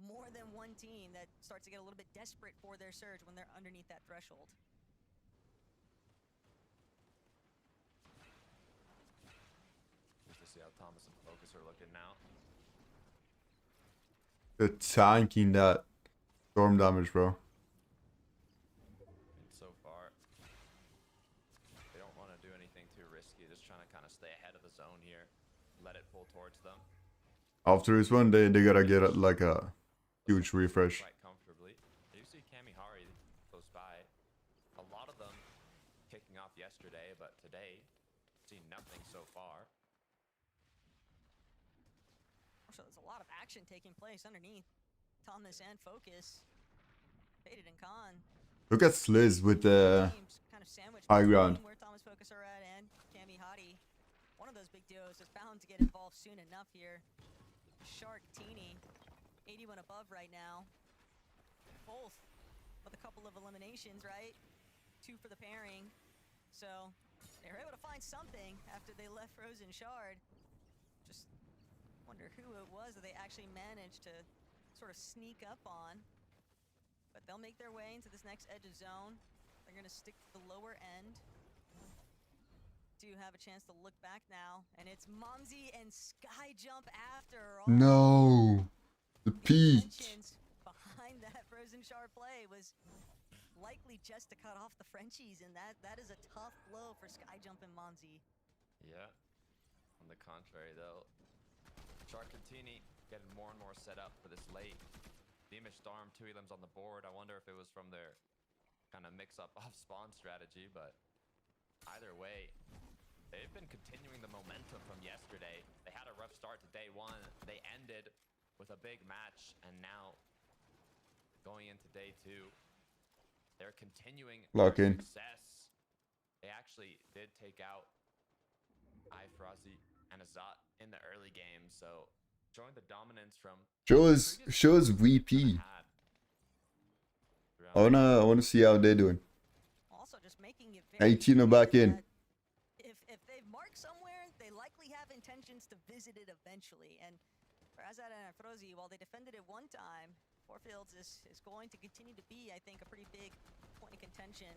more than one team that starts to get a little bit desperate for their surge when they're underneath that threshold. Just to see how Thomas and Focus are looking now. The tanking that storm damage, bro. So far, they don't want to do anything too risky. Just trying to kind of stay ahead of the zone here. Let it pull towards them. After this one, they gotta get like a huge refresh. Quite comfortably. You see Kamihari close by. A lot of them kicking off yesterday, but today, seen nothing so far. So there's a lot of action taking place underneath Thomas and Focus. Faded and Khan. Look at Sliz with the kind of high ground. Where Thomas Focus are at and Kamihari. One of those big duos is bound to get involved soon enough here. Shark, Teeny, 81 above right now. Both with a couple of eliminations, right? 2 for the pairing. So they were able to find something after they left Frozen Shard. Just wonder who it was that they actually managed to sort of sneak up on. But they'll make their way into this next edge of zone. They're going to stick to the lower end. Do have a chance to look back now, and it's Momsy and Sky Jump after all. No, the peak. Behind that Frozen Shard play was likely just to cut off the Frenchies, and that is a tough blow for Sky Jump and Momsy. Yeah. On the contrary, though, Shark and Teeny getting more and more set up for this late. Beamish Storm, 2 elims on the board. I wonder if it was from their kind of mix-up off spawn strategy, but either way, they've been continuing the momentum from yesterday. They had a rough start to day 1. They ended with a big match, and now going into day 2, they're continuing Lock their in. success. They actually did take out Ifrazi and Azat in the early game, so showing the dominance from Show us VP. I wanna see how they're doing. Also just making it very 18 are back in. If they've marked somewhere, they likely have intentions to visit it eventually. And for Azad and Afrozi, while they defended it one time, Fourfields is going to continue to be, I think, a pretty big point of contention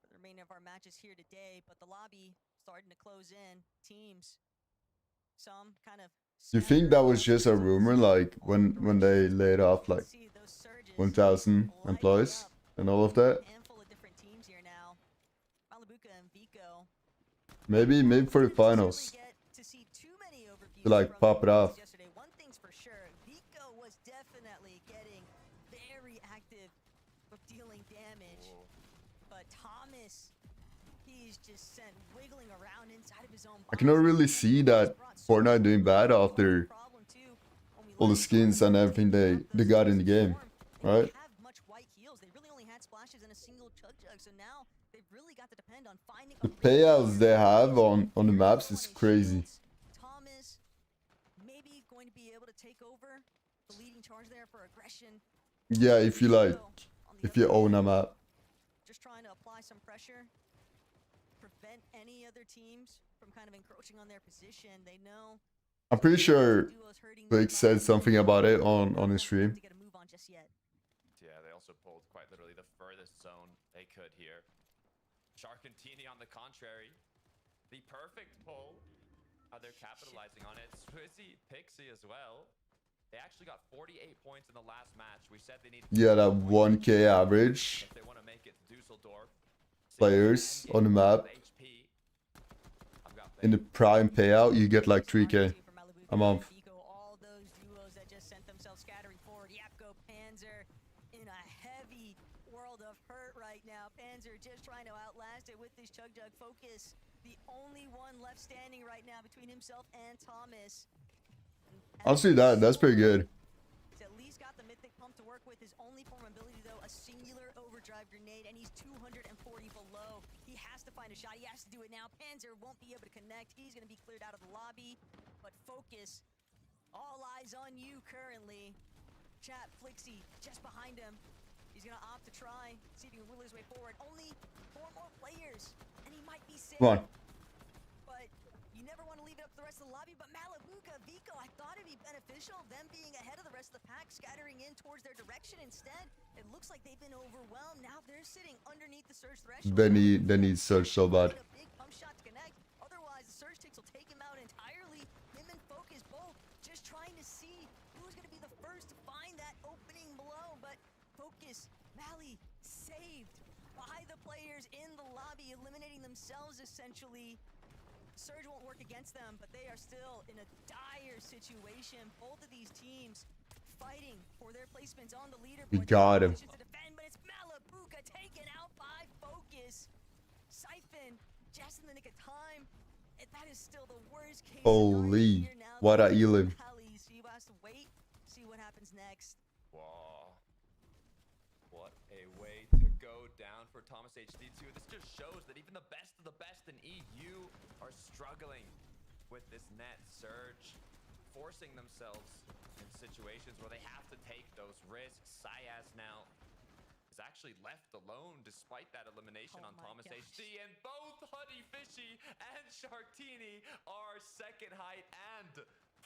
for the remainder of our matches here today. But the lobby starting to close in. Teams, some kind of. You think that was just a rumor, like when they laid off like 1,000 employees and all of that? Maybe for the finals, to like pop it off. One thing's for sure, Vico was definitely getting very active with dealing damage, but Thomas, he's just sent wiggling around inside of his own box. I cannot really see that Fortnite doing bad after all the skins and everything they got in the game, right? The payouts they have on the maps is crazy. Thomas maybe going to be able to take over the leading charge there for aggression. Yeah, if you own a map. Just trying to apply some pressure, prevent any other teams from kind of encroaching on their position. They know. I'm pretty sure Blake said something about it on his stream. Yeah, they also pulled quite literally the furthest zone they could here. Shark and Teeny on the contrary, the perfect pull. They're capitalizing on it. Swizzy, Pixie as well. They actually got 48 points in the last match. We said they need Yeah, that 1K average if they want to make it to Dusseldorf. players on the map. In the prime payout, you get like 3K a month. All those duos that just sent themselves scattering forward. Yapko, Panzer in a heavy world of hurt right now. Panzer just trying to outlast it with this Chug Jug focus. The only one left standing right now between himself and Thomas. I'll see that. That's pretty good. He's at least got the mythic pump to work with. His only form of ability, though, a singular overdrive grenade, and he's 240 below. He has to find a shot. He has to do it now. Panzer won't be able to connect. He's going to be cleared out of the lobby. But focus. All eyes on you currently. Chat, Flixie just behind him. He's going to opt to try. See if he can will his way forward. Only 4 more players, and he might be safe. Come on. But you never want to leave it up to the rest of the lobby. But Malibuka, Vico, I thought it'd be beneficial, them being ahead of the rest of the pack, scattering in towards their direction. Instead, it looks like they've been overwhelmed. Now they're sitting underneath the surge threshold. They need Surge so bad. A big pump shot to connect. Otherwise, the surge ticks will take him out entirely. Him and Focus both just trying to see who's going to be the first to find that opening blow. But Focus, Mali, saved by the players in the lobby, eliminating themselves essentially. Surge won't work against them, but they are still in a dire situation. Both of these teams fighting for their placements on the leaderboard. We got him. To defend, but it's Malibuka taken out by Focus. Siphon just in the nick of time. And that is still the worst case. Holy, what a elim. So you has to wait, see what happens next. Wow. What a way to go down for Thomas HD2. This just shows that even the best of the best in EU are struggling with this net surge, forcing themselves in situations where they have to take those risks. Sayas now is actually left alone despite that elimination on Thomas HD, and both Huddy Fishy and Sharktini are second height and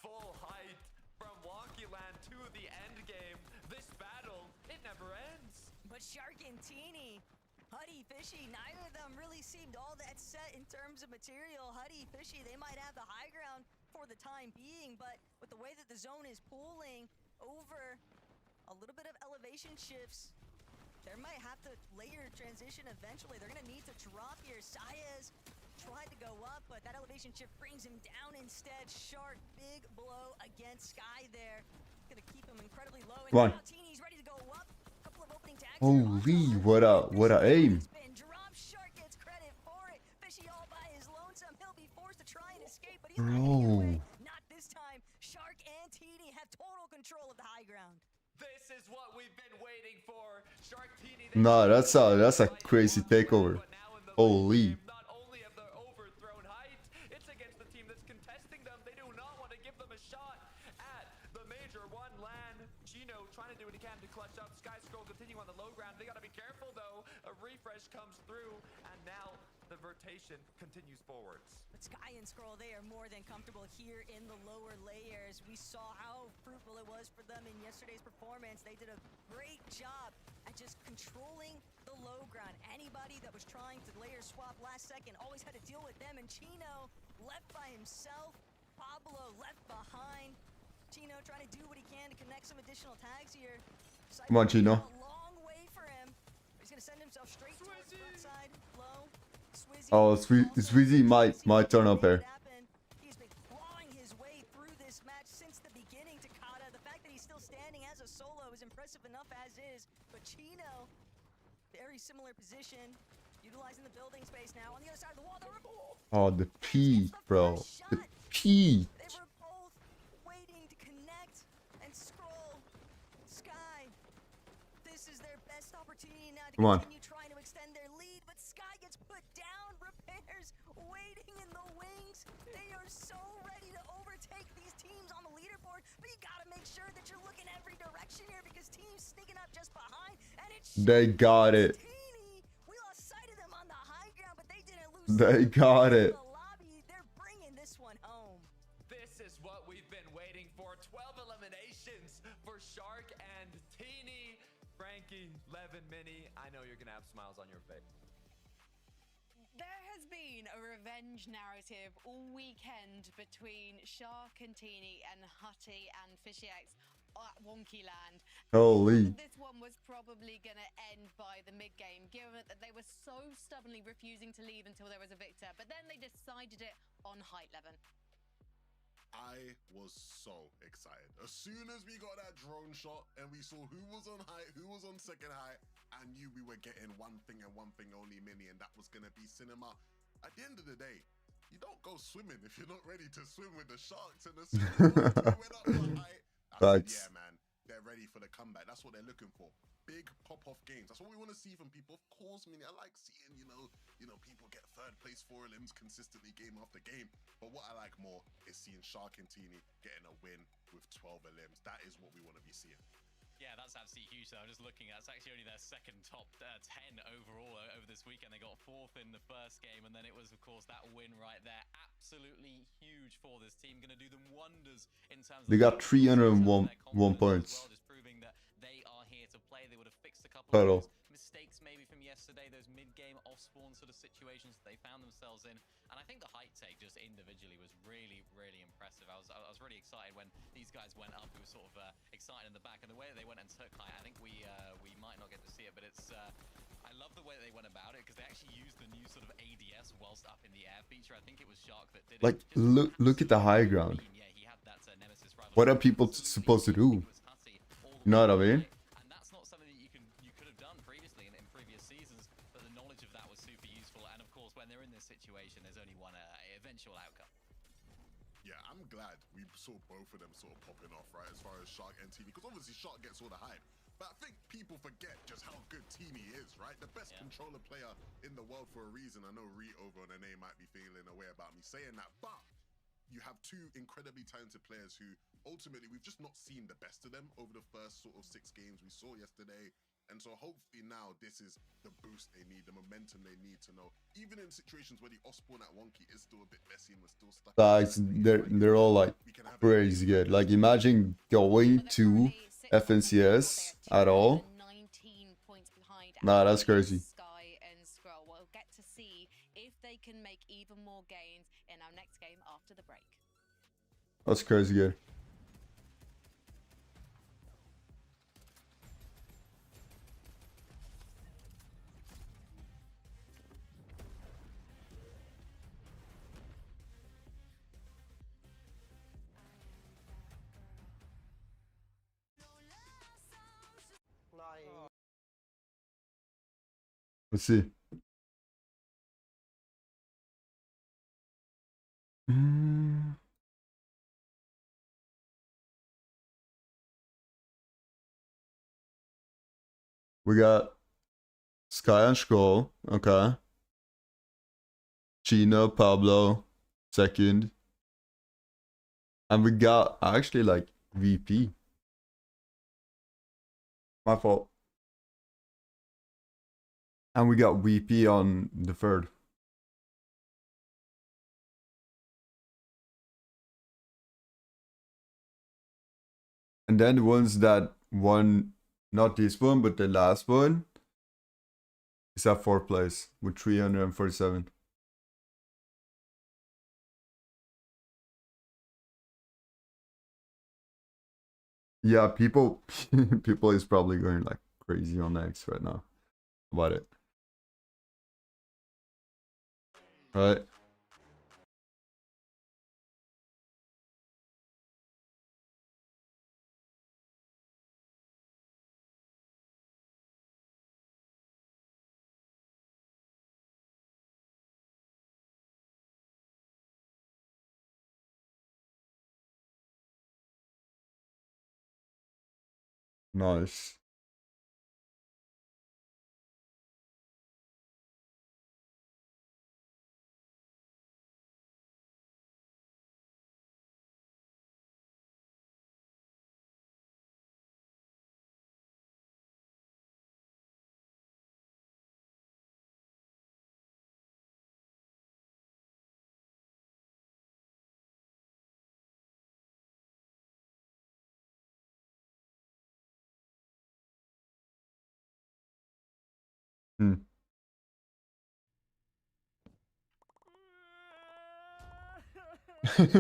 full height. From Wonkyland to the end game, this battle, it never ends. But Shark and Teeny, Huddy Fishy, neither of them really seemed all that set in terms of material. Huddy Fishy, they might have the high ground for the time being, but with the way that the zone is pooling over a little bit of elevation shifts, they might have to layer transition eventually. They're gonna need to drop here. Sayas tried to go up, but that elevation shift brings him down instead. Shark, big blow against Sky there. Gonna keep him incredibly low. And Come on. now Teeny's ready to go up. Couple of opening tags. Holy, what a aim. Drop. Shark gets credit for it. Fishy all by his lonesome. He'll be forced to try and escape, but he's not gonna get away. Not this time. Shark and Teeny have total control of the high ground. This is what we've been waiting for. Sharktini. Nah, that's a crazy takeover. Holy. Not only have they overthrown height, it's against the team that's contesting them. They do not want to give them a shot at the major one LAN. Chino trying to do what he can to clutch up. Sky Scroll continue on the low ground. They got to be careful though. A refresh comes through, and now the vertation continues forwards. But Sky and Scroll, they are more than comfortable here in the lower layers. We saw how fruitful it was for them in yesterday's performance. They did a great job at just controlling the low ground. Anybody that was trying to layer swap last second always had to deal with them. And Chino left by himself. Pablo left behind. Chino trying to do what he can to connect some additional tags here. Come on, Chino. A long way for him. He's gonna send himself straight towards the front side. Low. Oh, Swizzy might turn up here. He's been clawing his way through this match since the beginning. Takada, the fact that he's still standing as a solo is impressive enough as is. But Chino, very similar position, utilizing the building space now. On the other side of the wall, Oh, the peak, bro. The peak. they were both waiting to connect and Scroll. Sky, this is their best opportunity now to Come on. continue trying to extend their lead, but Sky gets put down. Repairs waiting in the wings. They are so ready to overtake these teams on the leaderboard, but you gotta make sure that you're looking every direction here because teams sneaking up just behind, and it's They got it. Teeny. We lost sight of them on the high ground, but they didn't lose They sight got of it. the lobby. They're bringing this one home. This is what we've been waiting for. 12 eliminations for Shark and Teeny. Frankie, Levin, Mini, I know you're gonna have smiles on your face. There has been a revenge narrative all weekend between Shark and Teeny and Hutty and FishyX at Wonky Land. Holy. This one was probably going to end by the mid-game, given that they were so stubbornly refusing to leave until there was a victor, but then they decided it on height 11. I was so excited. As soon as we got that drone shot and we saw who was on height, who was on second height, I knew we were getting one thing and one thing only, Mini, and that was going to be cinema. At the end of the day, you don't go swimming if you're not ready to swim with the sharks. And as soon as we went up on height, I said, yeah, man, they're ready for the comeback. That's what they're looking for. Big pop-off games. That's what we want to see from people. Of course, Mini, I like seeing, you know, people get third place 4 limbs consistently game after game. But what I like more is seeing Shark and Teeny getting a win with 12 limbs. That is what we want to be seeing. Yeah, that's absolutely huge. So I'm just looking at, it's actually only their second top 10 overall over this weekend. They got 4th in the first game, and then it was, of course, that win right there. Absolutely huge for this team. Going to do them wonders in terms of... They got 301 points. Well, just proving that they are here to play. They would have fixed a couple of those mistakes maybe from yesterday, those mid-game off-spawn sort of situations that they found themselves in. And I think the height take just individually was really, really impressive. I was really excited when these guys went up. We were sort of excited in the back, and the way that they went and took height, I think we might not get to see it, but it's I love the way that they went about it, because they actually used the new sort of ADS whilst up in the air feature. I think it was Shark that did it. Like, look at the high ground. Yeah, he had that Nemesis rifle. What are people supposed to do? You know what I mean? And that's not something that you could have done previously in previous seasons, but the knowledge of that was super useful. And of course, when they're in this situation, there's only one eventual outcome. Yeah, I'm glad we saw both of them sort of popping off, right, as far as Shark and Teeny, because obviously Shark gets all the hype. But I think people forget just how good Teeny is, right? The best controller player in the world for a reason. I know Reet over on the name might be feeling a way about me saying that, but you have 2 incredibly talented players who ultimately we've just not seen the best of them over the first sort of 6 games we saw yesterday. And so hopefully now this is the boost they need, the momentum they need to know. Even in situations where the off-spawn at Wonky is still a bit messy and we're still stuck. Guys, they're all like crazy good. Like, imagine going to FNCS at all. Nah, that's crazy. Sky and Scroll. We'll get to see if they can make even more gains in our next game after the break. That's crazy good. Let's see. We got Sky and Scroll. Okay. Chino, Pablo, second. And we got actually like VP. My fault. And we got VP on the third. And then the ones that won, not this one, but the last one, is at 4th place with 347. Yeah, people is probably going like crazy on X right now about it. Right? Nice.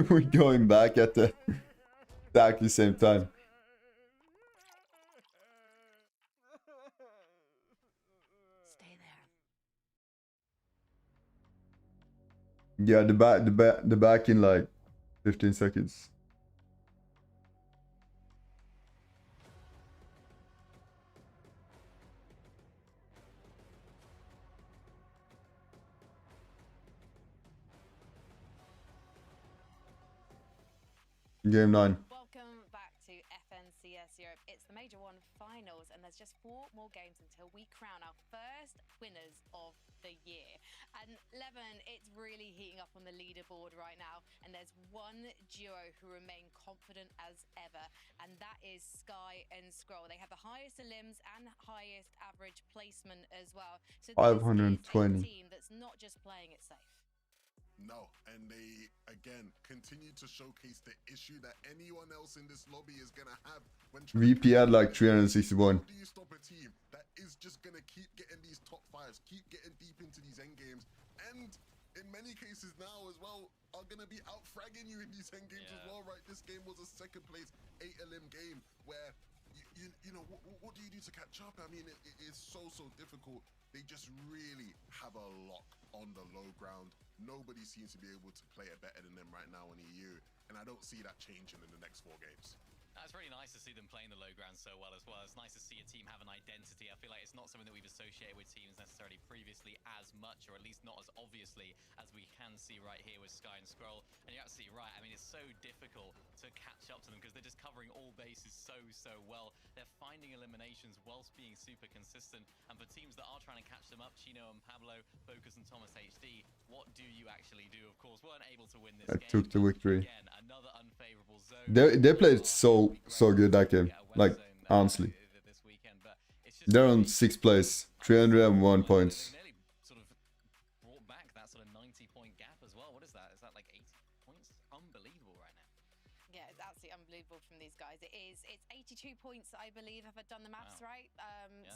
We're going back at the exactly same time. Stay there. Yeah, the back in like 15 seconds. Game 9. Welcome back to FNCS Europe. It's the Major 1 finals, and there's just 4 more games until we crown our first winners of the year. And Levin, it's really heating up on the leaderboard right now, and there's one duo who remain confident as ever, and that is Sky and Scroll. They have the highest elims and highest average placement as well. So this is a 520. team that's not just playing it safe. No, and they again continue to showcase the issue that anyone else in this lobby is gonna have when VP had like 361. How do you stop a team that is just gonna keep getting these top fives, keep getting deep into these end games, and in many cases now as well are gonna be out fragging you in these end games as well, right? This game was a second place 8 LM game where you know what do you do to catch up? I mean, it is so difficult. They just really have a lock on the low ground. Nobody seems to be able to play it better than them right now in EU, and I don't see that changing in the next 4 games. It's really nice to see them playing the low ground so well as well. It's nice to see a team have an identity. I feel like it's not something that we've associated with teams necessarily previously as much, or at least not as obviously as we can see right here with Sky and Scroll. And you're absolutely right. I mean, it's so difficult to catch up to them because they're just covering all bases so well. They're finding eliminations whilst being super consistent. And for teams that are trying to catch them up, Chino and Pablo, Focus and Thomas HD, what do you actually do? Of course, weren't able to win this game. Took the victory. Again, another unfavorable zone. They played so good that game. Like, honestly. They're on 6th place, 301 points. They nearly sort of brought back that sort of 90-point gap as well. What is that? Is that like 80 points? Unbelievable right now. Yeah, it's absolutely unbelievable from these guys. It's 82 points, I believe, if I've done the maths right.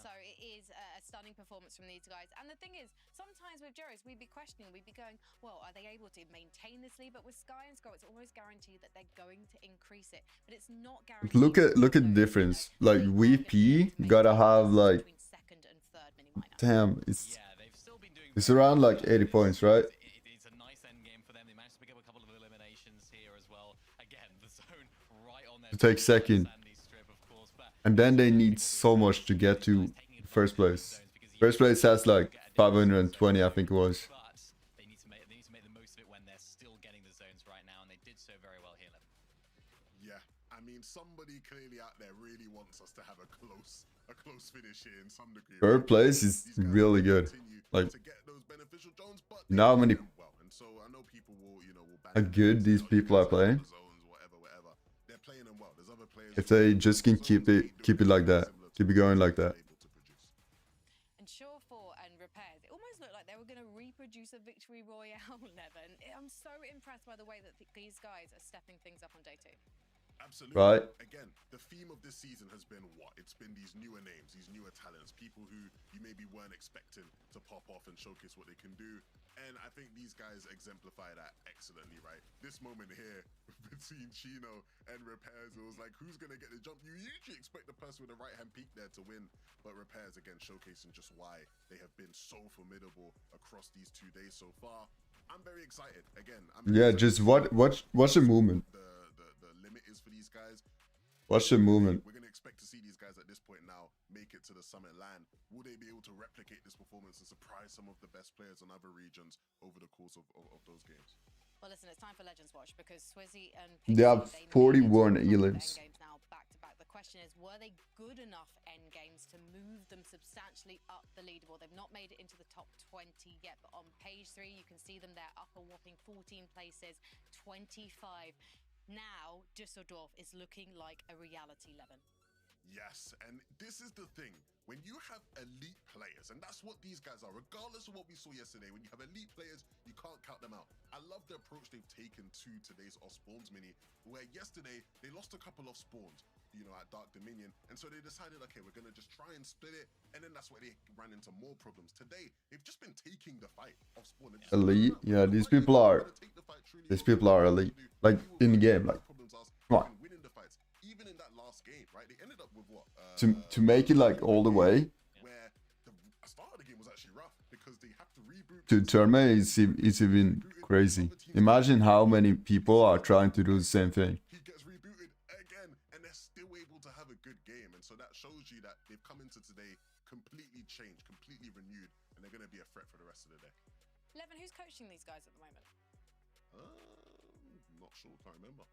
So it is a stunning performance from these guys. And the thing is, sometimes with Joris, we'd be questioning, we'd be going, well, are they able to maintain this lead? But with Sky and Scroll, it's almost guaranteed that they're going to increase it. But it's not guaranteed. Look at the difference. Like VP gotta have like, damn, it's around like 80 points, right? It's a nice end game for them. They managed to pick up a couple of eliminations here as well. Again, the zone right on their To take second. And then they need so much to get to first place. First place has like 520, I think it was. But they need to make the most of it when they're still getting the zones right now, and they did so very well here. Yeah, I mean, somebody clearly out there really wants us to have a close finish here in some degree. Third place is really good. Like, you know how many how good these people are playing? If they just can keep it like that, keep it going like that. And Shore4 and Repairs, it almost looked like they were going to reproduce a victory royale, Levin. I'm so impressed by the way that these guys are stepping things up on day 2. Absolutely. Right. Again, the theme of this season has been what? It's been these newer names, these newer talents, people who you maybe weren't expecting to pop off and showcase what they can do. And I think these guys exemplify that excellently, right? This moment here between Chino and Repairs, it was like, who's going to get the jump? You usually expect the person with the right-hand peak there to win, but Repairs, again, showcasing just why they have been so formidable across these 2 days so far. I'm very excited. Again, Just watch the movement. The limit is for these guys. Watch the movement. We're going to expect to see these guys at this point now make it to the summit land. Will they be able to replicate this performance and surprise some of the best players in other regions over the course of those games? Well, listen, it's time for Legends Watch because Swizzy and They have 41 elims. games now back to back. The question is, were they good enough end games to move them substantially up the leaderboard? They've not made it into the top 20 yet, but on page 3, you can see them there up a whopping 14 places, 25. Now, Düsseldorf is looking like a reality, Levin. Yes, and this is the thing. When you have elite players, and that's what these guys are, regardless of what we saw yesterday, when you have elite players, you can't count them out. I love the approach they've taken to today's off spawns mini, where yesterday they lost a couple of spawns, you know, at Dark Dominion, and so they decided, okay, we're gonna just try and split it, and then that's where they ran into more problems. Today, they've just been taking the fight off spawn. Elite? Yeah, these people are elite. Like in the game, like come on. Winning the fights, even in that last game, right? They ended up with what? To make it like all the way Where the start of the game was actually rough because they have to reboot. to tournament is even crazy. Imagine how many people are trying to do the same thing. He gets rebooted again, and they're still able to have a good game, and so that shows you that they've come into today completely changed, completely renewed, and they're going to be a threat for the rest of the day. Levin, who's coaching these guys at the moment? Not sure, can't remember.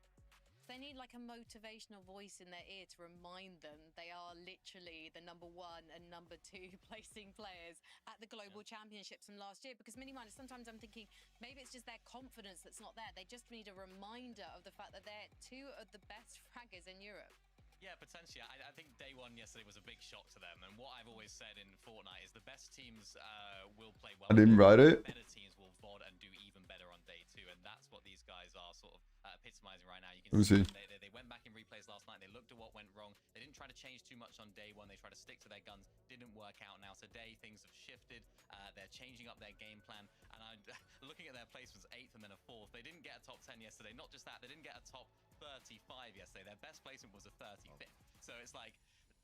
They need like a motivational voice in their ear to remind them they are literally the #1 and #2 placing players at the global championships from last year. Because mini-minded, sometimes I'm thinking maybe it's just their confidence that's not there. They just need a reminder of the fact that they're 2 of the best fraggers in Europe. Yeah, potentially. I think day one yesterday was a big shock to them. And what I've always said in Fortnite is the best teams will play well. I didn't write it. Better teams will VOD and do even better on day 2. And that's what these guys are sort of epitomizing right now. You can see they went back in replays last night. They looked at what went wrong. They didn't try to change too much on day 1. They tried to stick to their guns. Didn't work out. Now today things have shifted. They're changing up their game plan. And I'm looking at their placements, 8th and then a 4th. They didn't get a top 10 yesterday. Not just that, they didn't get a top 35 yesterday. Their best placement was a 35th. So it's like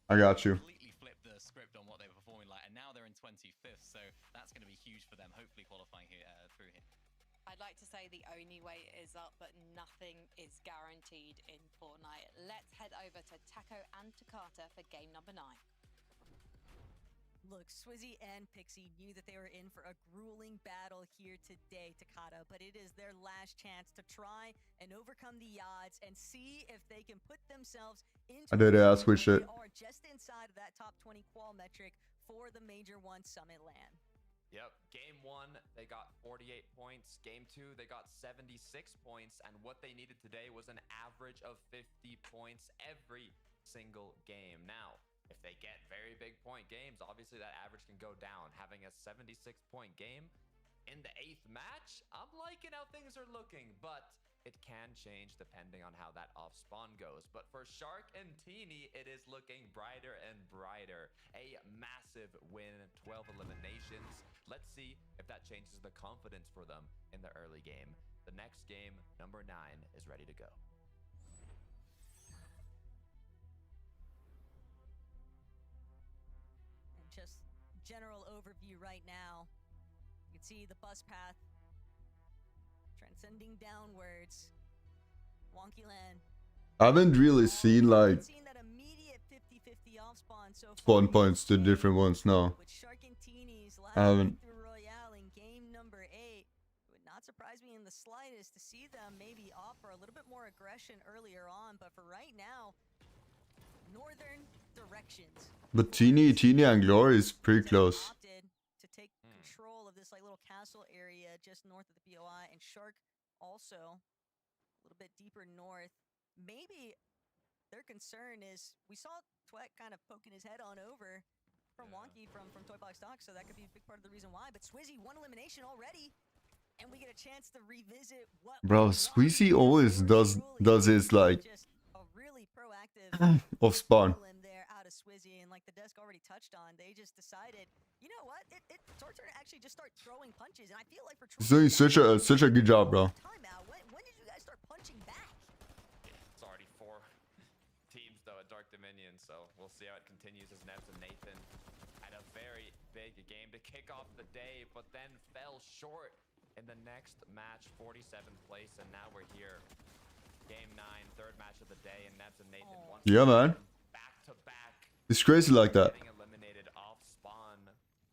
I got you. Completely flipped the script on what they were performing like, and now they're in 25th. So that's going to be huge for them. Hopefully qualifying here through here. I'd like to say the only way is up, but nothing is guaranteed in Fortnite. Let's head over to Taco and Takata for game number 9. Look, Swizzy and Pixie knew that they were in for a grueling battle here today, Takata, but it is their last chance to try and overcome the odds and see if they can put themselves into switch it. or just inside of that top 20 qual metric for the Major 1 Summit LAN. Yep, game 1, they got 48 points. Game 2, they got 76 points. And what they needed today was an average of 50 points every single game. Now, if they get very big point games, obviously that average can go down. Having a 76-point game in the 8th match, I'm liking how things are looking, but it can change depending on how that off spawn goes. But for Shark and Teeny, it is looking brighter and brighter. A massive win, 12 eliminations. Let's see if that changes the confidence for them in the early game. The next game, number 9, is ready to go. Just general overview right now. You can see the bus path transcending downwards. Wonky land. I haven't really seen like that immediate 50-50 off spawn so spawn points to different ones now. With Shark and Teeny's last I haven't. victory royale in game number 8. It would not surprise me in the slightest to see them maybe offer a little bit more aggression earlier on, but for right now, northern directions. But Teeny and Glory is pretty close. Opted to take control of this like little castle area just north of the POI, and Shark also a little bit deeper north. Maybe their concern is we saw Twek kind of poking his head on over from Wonky from Toy Box Talk, so that could be a big part of the reason why. But Swizzy, 1 elimination already, and we get a chance to revisit what. Bro, Squeezy always does his like just a really proactive off spawn. there out of Swizzy, and like the desk already touched on, they just decided, you know what? It's our turn to actually just start throwing punches, and I feel like for He's doing such a good job, bro. timeout. When did you guys start punching back? It's already 4 teams though at Dark Dominion, so we'll see how it continues as Nebs and Nathan had a very big game to kick off the day, but then fell short in the next match, 47th place, and now we're here. Game 9, 3rd match of the day, and Nebs and Nathan once Yeah, man. back to back. It's crazy like that. Getting eliminated off spawn,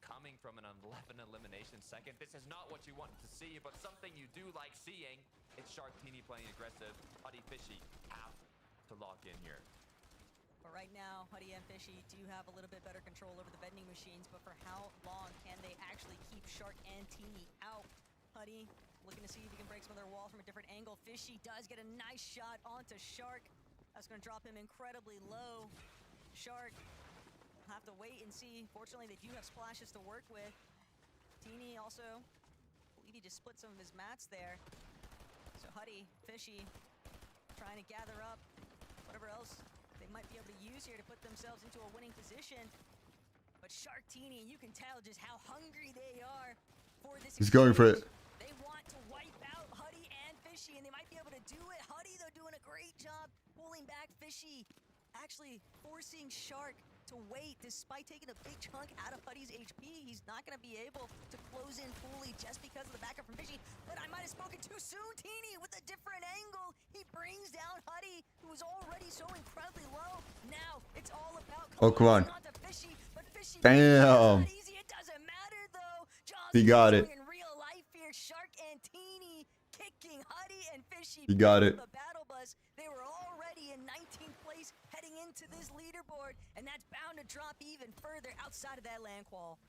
coming from an 11 elimination second. This is not what you wanted to see, but something you do like seeing. It's Shark Teeny playing aggressive. Huddy Fishy have to lock in here. But right now, Huddy and Fishy do have a little bit better control over the vending machines, but for how long can they actually keep Shark and Teeny out? Huddy looking to see if he can break some of their wall from a different angle. Fishy does get a nice shot onto Shark. That's going to drop him incredibly low. Shark will have to wait and see. Fortunately, they do have splashes to work with. Teeny also, I believe he just split some of his mats there. So Huddy, Fishy, trying to gather up whatever else they might be able to use here to put themselves into a winning position. But Shark Teeny, you can tell just how hungry they are for this. He's going for it. They want to wipe out Huddy and Fishy, and they might be able to do it. Huddy, though, doing a great job pulling back Fishy, actually forcing Shark to wait despite taking a big chunk out of Huddy's HP. He's not going to be able to close in fully just because of the backup from Fishy. But I might have spoken too soon. Teeny with a different angle. He brings down Huddy, who was already so incredibly low. Now it's all about come on. onto Fishy, but Fishy Damn. not easy. It doesn't matter though. Jaws He got it. in real life here. Shark and Teeny kicking Huddy and Fishy. He got it. The battle bus. They were already in 19th place heading into this leaderboard, and that's bound to drop even further outside of that land qual.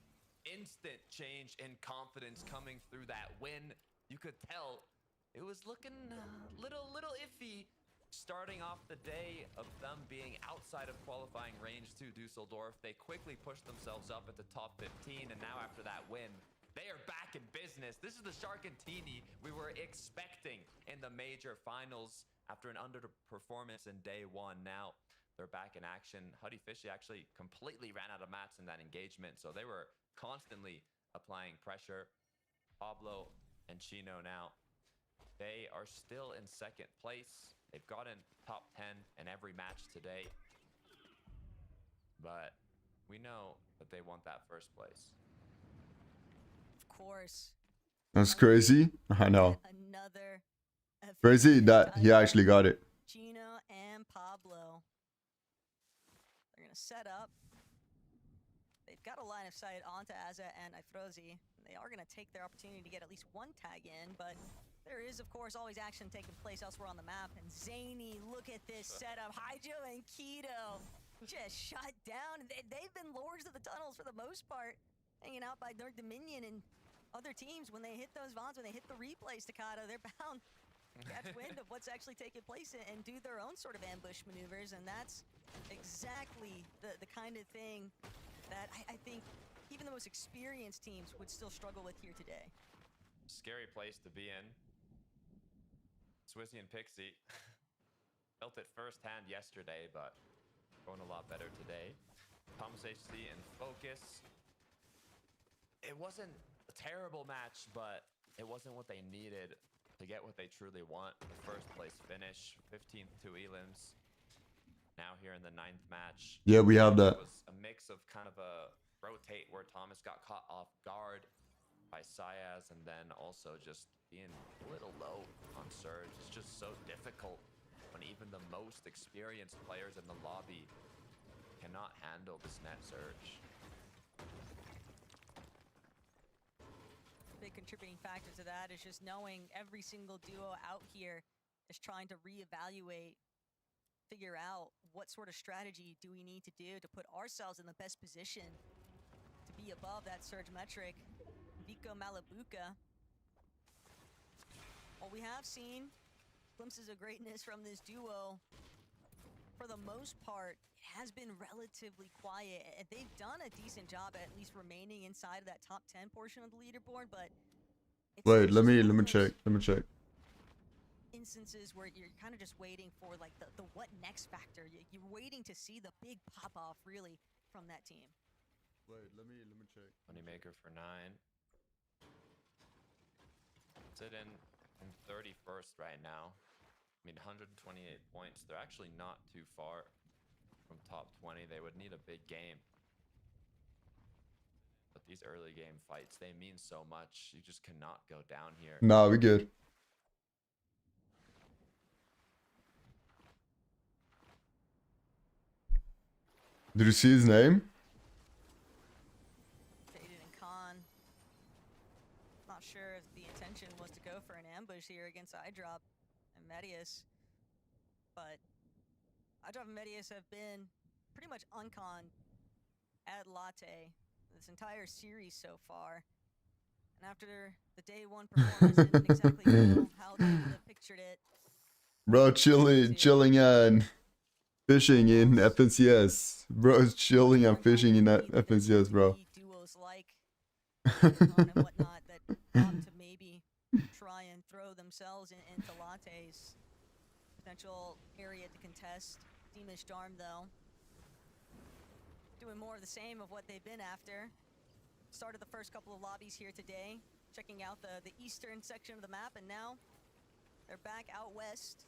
Instant change in confidence coming through that win. You could tell it was looking little iffy starting off the day of them being outside of qualifying range to Dusseldorf. They quickly pushed themselves up at the top 15, and now after that win, they are back in business. This is the Shark and Teeny we were expecting in the major finals after an underperformance in day one. Now they're back in action. Huddy Fishy actually completely ran out of mats in that engagement, so they were constantly applying pressure. Pablo and Chino now, they are still in second place. They've gotten top 10 in every match today, but we know that they want that first place. Of course. That's crazy. I know. Another Crazy that he actually got it. Chino and Pablo. They're gonna set up. They've got a line of sight onto Aza and Ifrozi. They are gonna take their opportunity to get at least one tag in, but there is, of course, always action taking place elsewhere on the map. And Zany, look at this setup. Hydro and Keto just shut down. They've been lords of the tunnels for the most part, hanging out by Dark Dominion and other teams. When they hit those VODs, when they hit the replays, Takata, they're bound to catch wind of what's actually taking place and do their own sort of ambush maneuvers. And that's exactly the kind of thing that I think even the most experienced teams would still struggle with here today. Scary place to be in. Swizzy and Pixie felt it firsthand yesterday, but going a lot better today. Thomas HC and Focus. It wasn't a terrible match, but it wasn't what they needed to get what they truly want. The first place finish, 15th to Elims. Now here in the 9th match. Yeah, we have that. It was a mix of kind of a rotate where Thomas got caught off guard by Syaz, and then also just being a little low on Surge. It's just so difficult when even the most experienced players in the lobby cannot handle this net Surge. Big contributing factor to that is just knowing every single duo out here is trying to reevaluate, figure out what sort of strategy do we need to do to put ourselves in the best position to be above that Surge metric. Vico Malabuka. Well, we have seen glimpses of greatness from this duo. For the most part, it has been relatively quiet. They've done a decent job at least remaining inside of that top 10 portion of the leaderboard, but Wait, let me check. Instances where you're kind of just waiting for like the what next factor. You're waiting to see the big pop off really from that team. Wait, let me check. Moneymaker for 9. Sit in 31st right now. I mean, 128 points. They're actually not too far from top 20. They would need a big game. But these early game fights, they mean so much. You just cannot go down here. Nah, we good. Did you see his name? Faded and Khan. Not sure if the intention was to go for an ambush here against iDrop and Medius, but iDrop and Medius have been pretty much unconned at Latte this entire series so far. And after the day one performance, I didn't exactly know how they would have pictured it. Bro, chilling on. Fishing in FNCS. Bro is chilling and fishing in that FNCS, bro. Duos like and whatnot that opt to maybe try and throw themselves into Latte's potential area to contest. Deemish Darm, though, doing more of the same of what they've been after. Started the first couple of lobbies here today, checking out the eastern section of the map, and now they're back out west.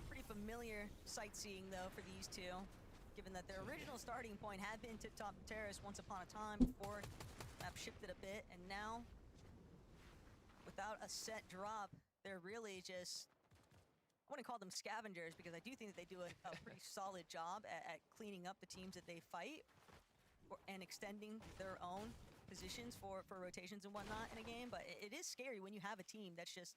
Pretty familiar sightseeing, though, for these two, given that their original starting point had been Tip Top Terrace once upon a time before map shifted a bit, and now, without a set drop, they're really just, I wouldn't call them scavengers, because I do think that they do a pretty solid job at cleaning up the teams that they fight and extending their own positions for rotations and whatnot in a game. But it is scary when you have a team that's just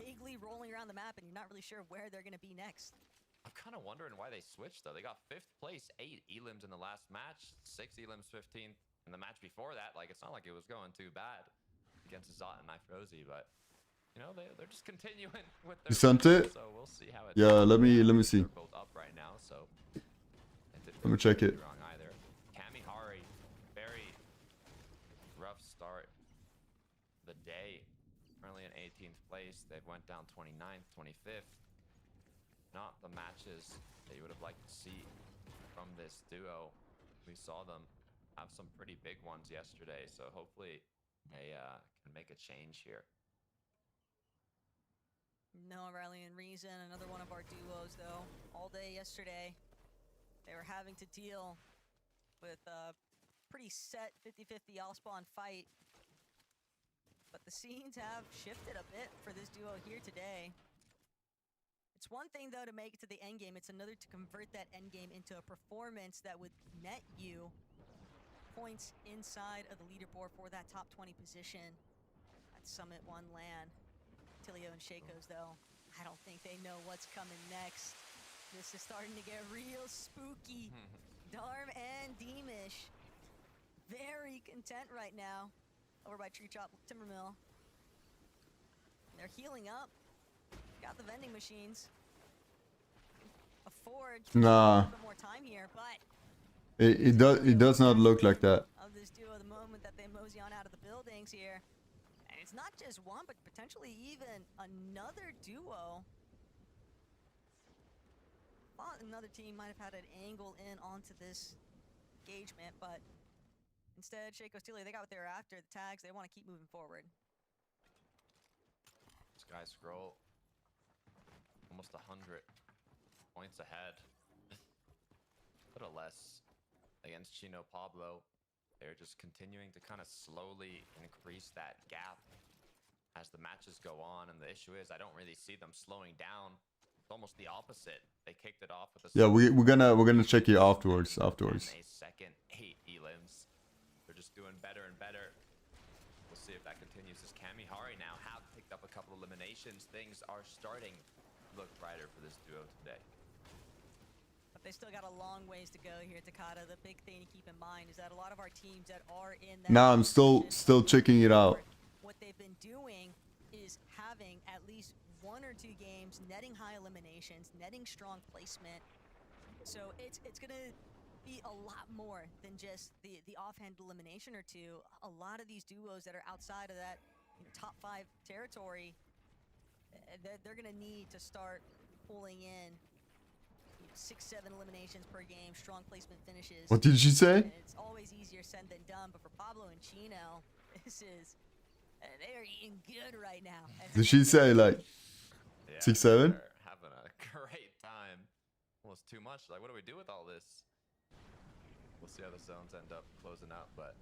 vaguely rolling around the map and you're not really sure where they're going to be next. I'm kind of wondering why they switched, though. They got 5th place, 8 elims in the last match, 6 elims, 15th in the match before that. Like, it's not like it was going too bad against Zot and Ifrozy, but you know, they're just continuing with their. You sent it? So we'll see how it. Yeah, let me see. They're both up right now, so. Let me check it. Wrong either. Kamihari, very rough start. The day, currently in 18th place. They went down 29th, 25th. Not the matches that you would have liked to see from this duo. We saw them have some pretty big ones yesterday, so hopefully they can make a change here. No Riley and Reason, another one of our duos, though. All day yesterday, they were having to deal with a pretty set 50-50 all-spawn fight. But the scenes have shifted a bit for this duo here today. It's one thing, though, to make it to the end game. It's another to convert that end game into a performance that would net you points inside of the leaderboard for that top 20 position at Summit 1 LAN. Tilio and Shakos, though, I don't think they know what's coming next. This is starting to get real spooky. Darm and Deemish, very content right now over by Tree Chop Timbermill. They're healing up. Got the vending machines. Afford a little bit more time here, but it does not look like that. Of this duo, the moment that they mosey on out of the buildings here. And it's not just one, but potentially even another duo. Thought another team might have had an angle in onto this engagement, but instead, Shakos Tilly, they got what they were after, the tags. They want to keep moving forward. Sky Scroll, almost 100 points ahead. A little less against Chino Pablo. They're just continuing to kind of slowly increase that gap as the matches go on. And the issue is I don't really see them slowing down. It's almost the opposite. They kicked it off with a we're gonna check it afterwards. A second 8 elims. They're just doing better and better. We'll see if that continues as Kamihari now have picked up a couple eliminations. Things are starting to look brighter for this duo today. But they still got a long ways to go here, Takata. The big thing to keep in mind is that a lot of our teams that are in that Nah, I'm still checking it out. What they've been doing is having at least 1 or 2 games, netting high eliminations, netting strong placement. So it's gonna be a lot more than just the offhand elimination or 2. A lot of these duos that are outside of that top 5 territory, they're gonna need to start pulling in 6-7 eliminations per game, strong placement finishes. What did she say? And it's always easier said than done, but for Pablo and Chino, this is, they are eating good right now. Did she say like 6-7? They're having a great time. Almost too much. Like, what do we do with all this? We'll see how the zones end up closing out, but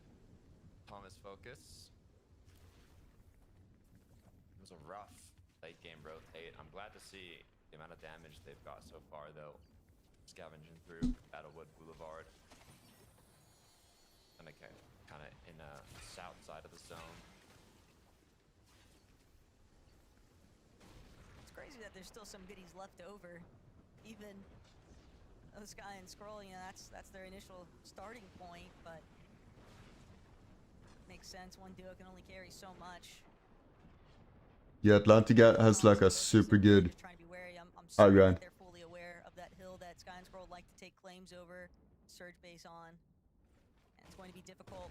Thomas Focus. It was a rough late game rotate. I'm glad to see the amount of damage they've got so far, though. Scavenging through Battlewood Boulevard. And again, kind of in the south side of the zone. It's crazy that there's still some goodies left over. Even though Sky and Scroll, you know, that's their initial starting point, but makes sense. One duo can only carry so much. Yeah, Atlantica has like a super good high ground. teams over, surge base on. And it's going to be difficult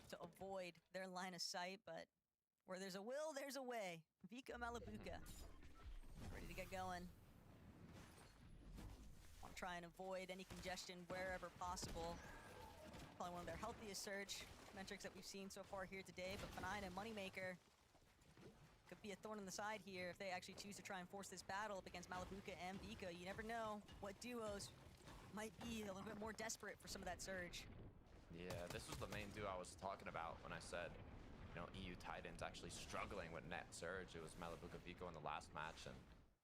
to avoid their line of sight, but where there's a will, there's a way. Vika Malabuka, ready to get going. Want to try and avoid any congestion wherever possible. Probably one of their healthiest surge metrics that we've seen so far here today, but Fnatic and Moneymaker could be a thorn in the side here if they actually choose to try and force this battle up against Malabuka and Vika. You never know what duos might be a little bit more desperate for some of that surge. Yeah, this was the main duo I was talking about when I said, you know, EU Titans actually struggling with net surge. It was Malabuka Vico in the last match, and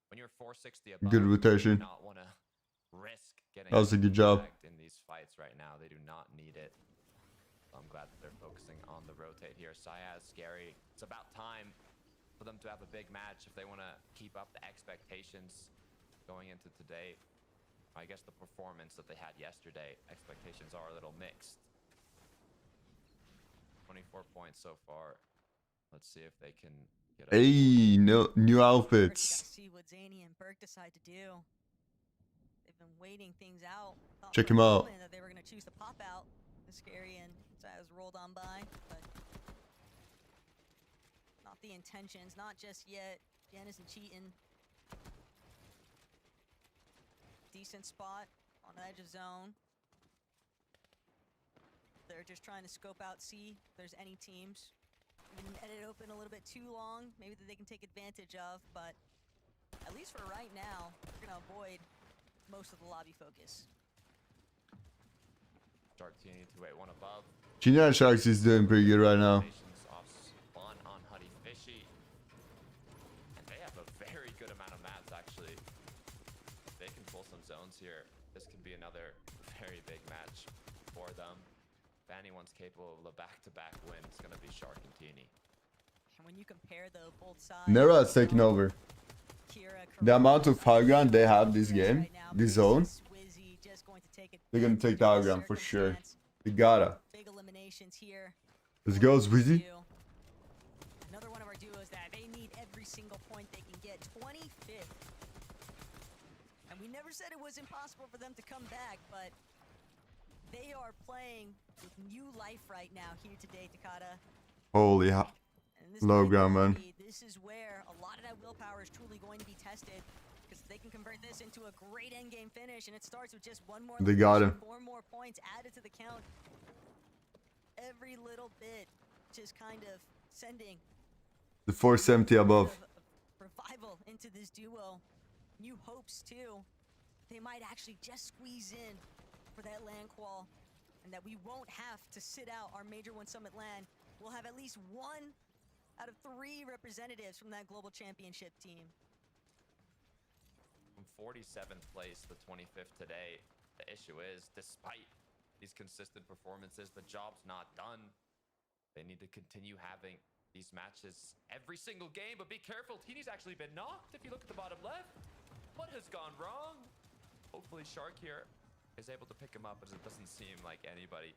when you're 460 above, Good rotation. you do not want to risk getting That was a good job in these fights right now. They do not need it. So I'm glad that they're focusing on the rotate here. Syaz, Scary. It's about time for them to have a big match if they want to keep up the expectations going into today. I guess the performance that they had yesterday, expectations are a little mixed. 24 points so far. Let's see if they can get a no new outfits. See what Zany and Berg decide to do. They've been waiting things out. Check him out. That they were going to choose to pop out. The Scary and Syaz rolled on by, but not the intentions, not just yet. Jen isn't cheating. Decent spot on the edge of zone. They're just trying to scope out, see if there's any teams. Even edit open a little bit too long, maybe that they can take advantage of, but at least for right now, we're gonna avoid most of the lobby focus. Shark Teeny 281 above. Junior Sharks is doing pretty good right now. Off spawn on Huddy Fishy. And they have a very good amount of mats actually. If they can pull some zones here, this could be another very big match for them. If anyone's capable of a back-to-back win, it's gonna be Shark and Teeny. And when you compare though both sides, Nera has taken over. The amount of high ground they have this game, this zone, they're gonna take the high ground for sure. They gotta. Big eliminations here. Let's go, Zwizzy. Another one of our duos that they need every single point they can get. 25th. And we never said it was impossible for them to come back, but they are playing with new life right now here today, Takata. Holy hell. Low ground, man. This is where a lot of that willpower is truly going to be tested, because they can convert this into a great endgame finish, and it starts with just one more. They got him. 4 more points added to the count. Every little bit, just kind of sending The 470 above. revival into this duo. New hopes too. They might actually just squeeze in for that land qual, and that we won't have to sit out our Major 1 Summit land. We'll have at least 1 out of 3 representatives from that global championship team. From 47th place to 25th today, the issue is, despite these consistent performances, the job's not done. They need to continue having these matches every single game, but be careful, Teeny's actually been knocked if you look at the bottom left. What has gone wrong? Hopefully Shark here is able to pick him up, but it doesn't seem like anybody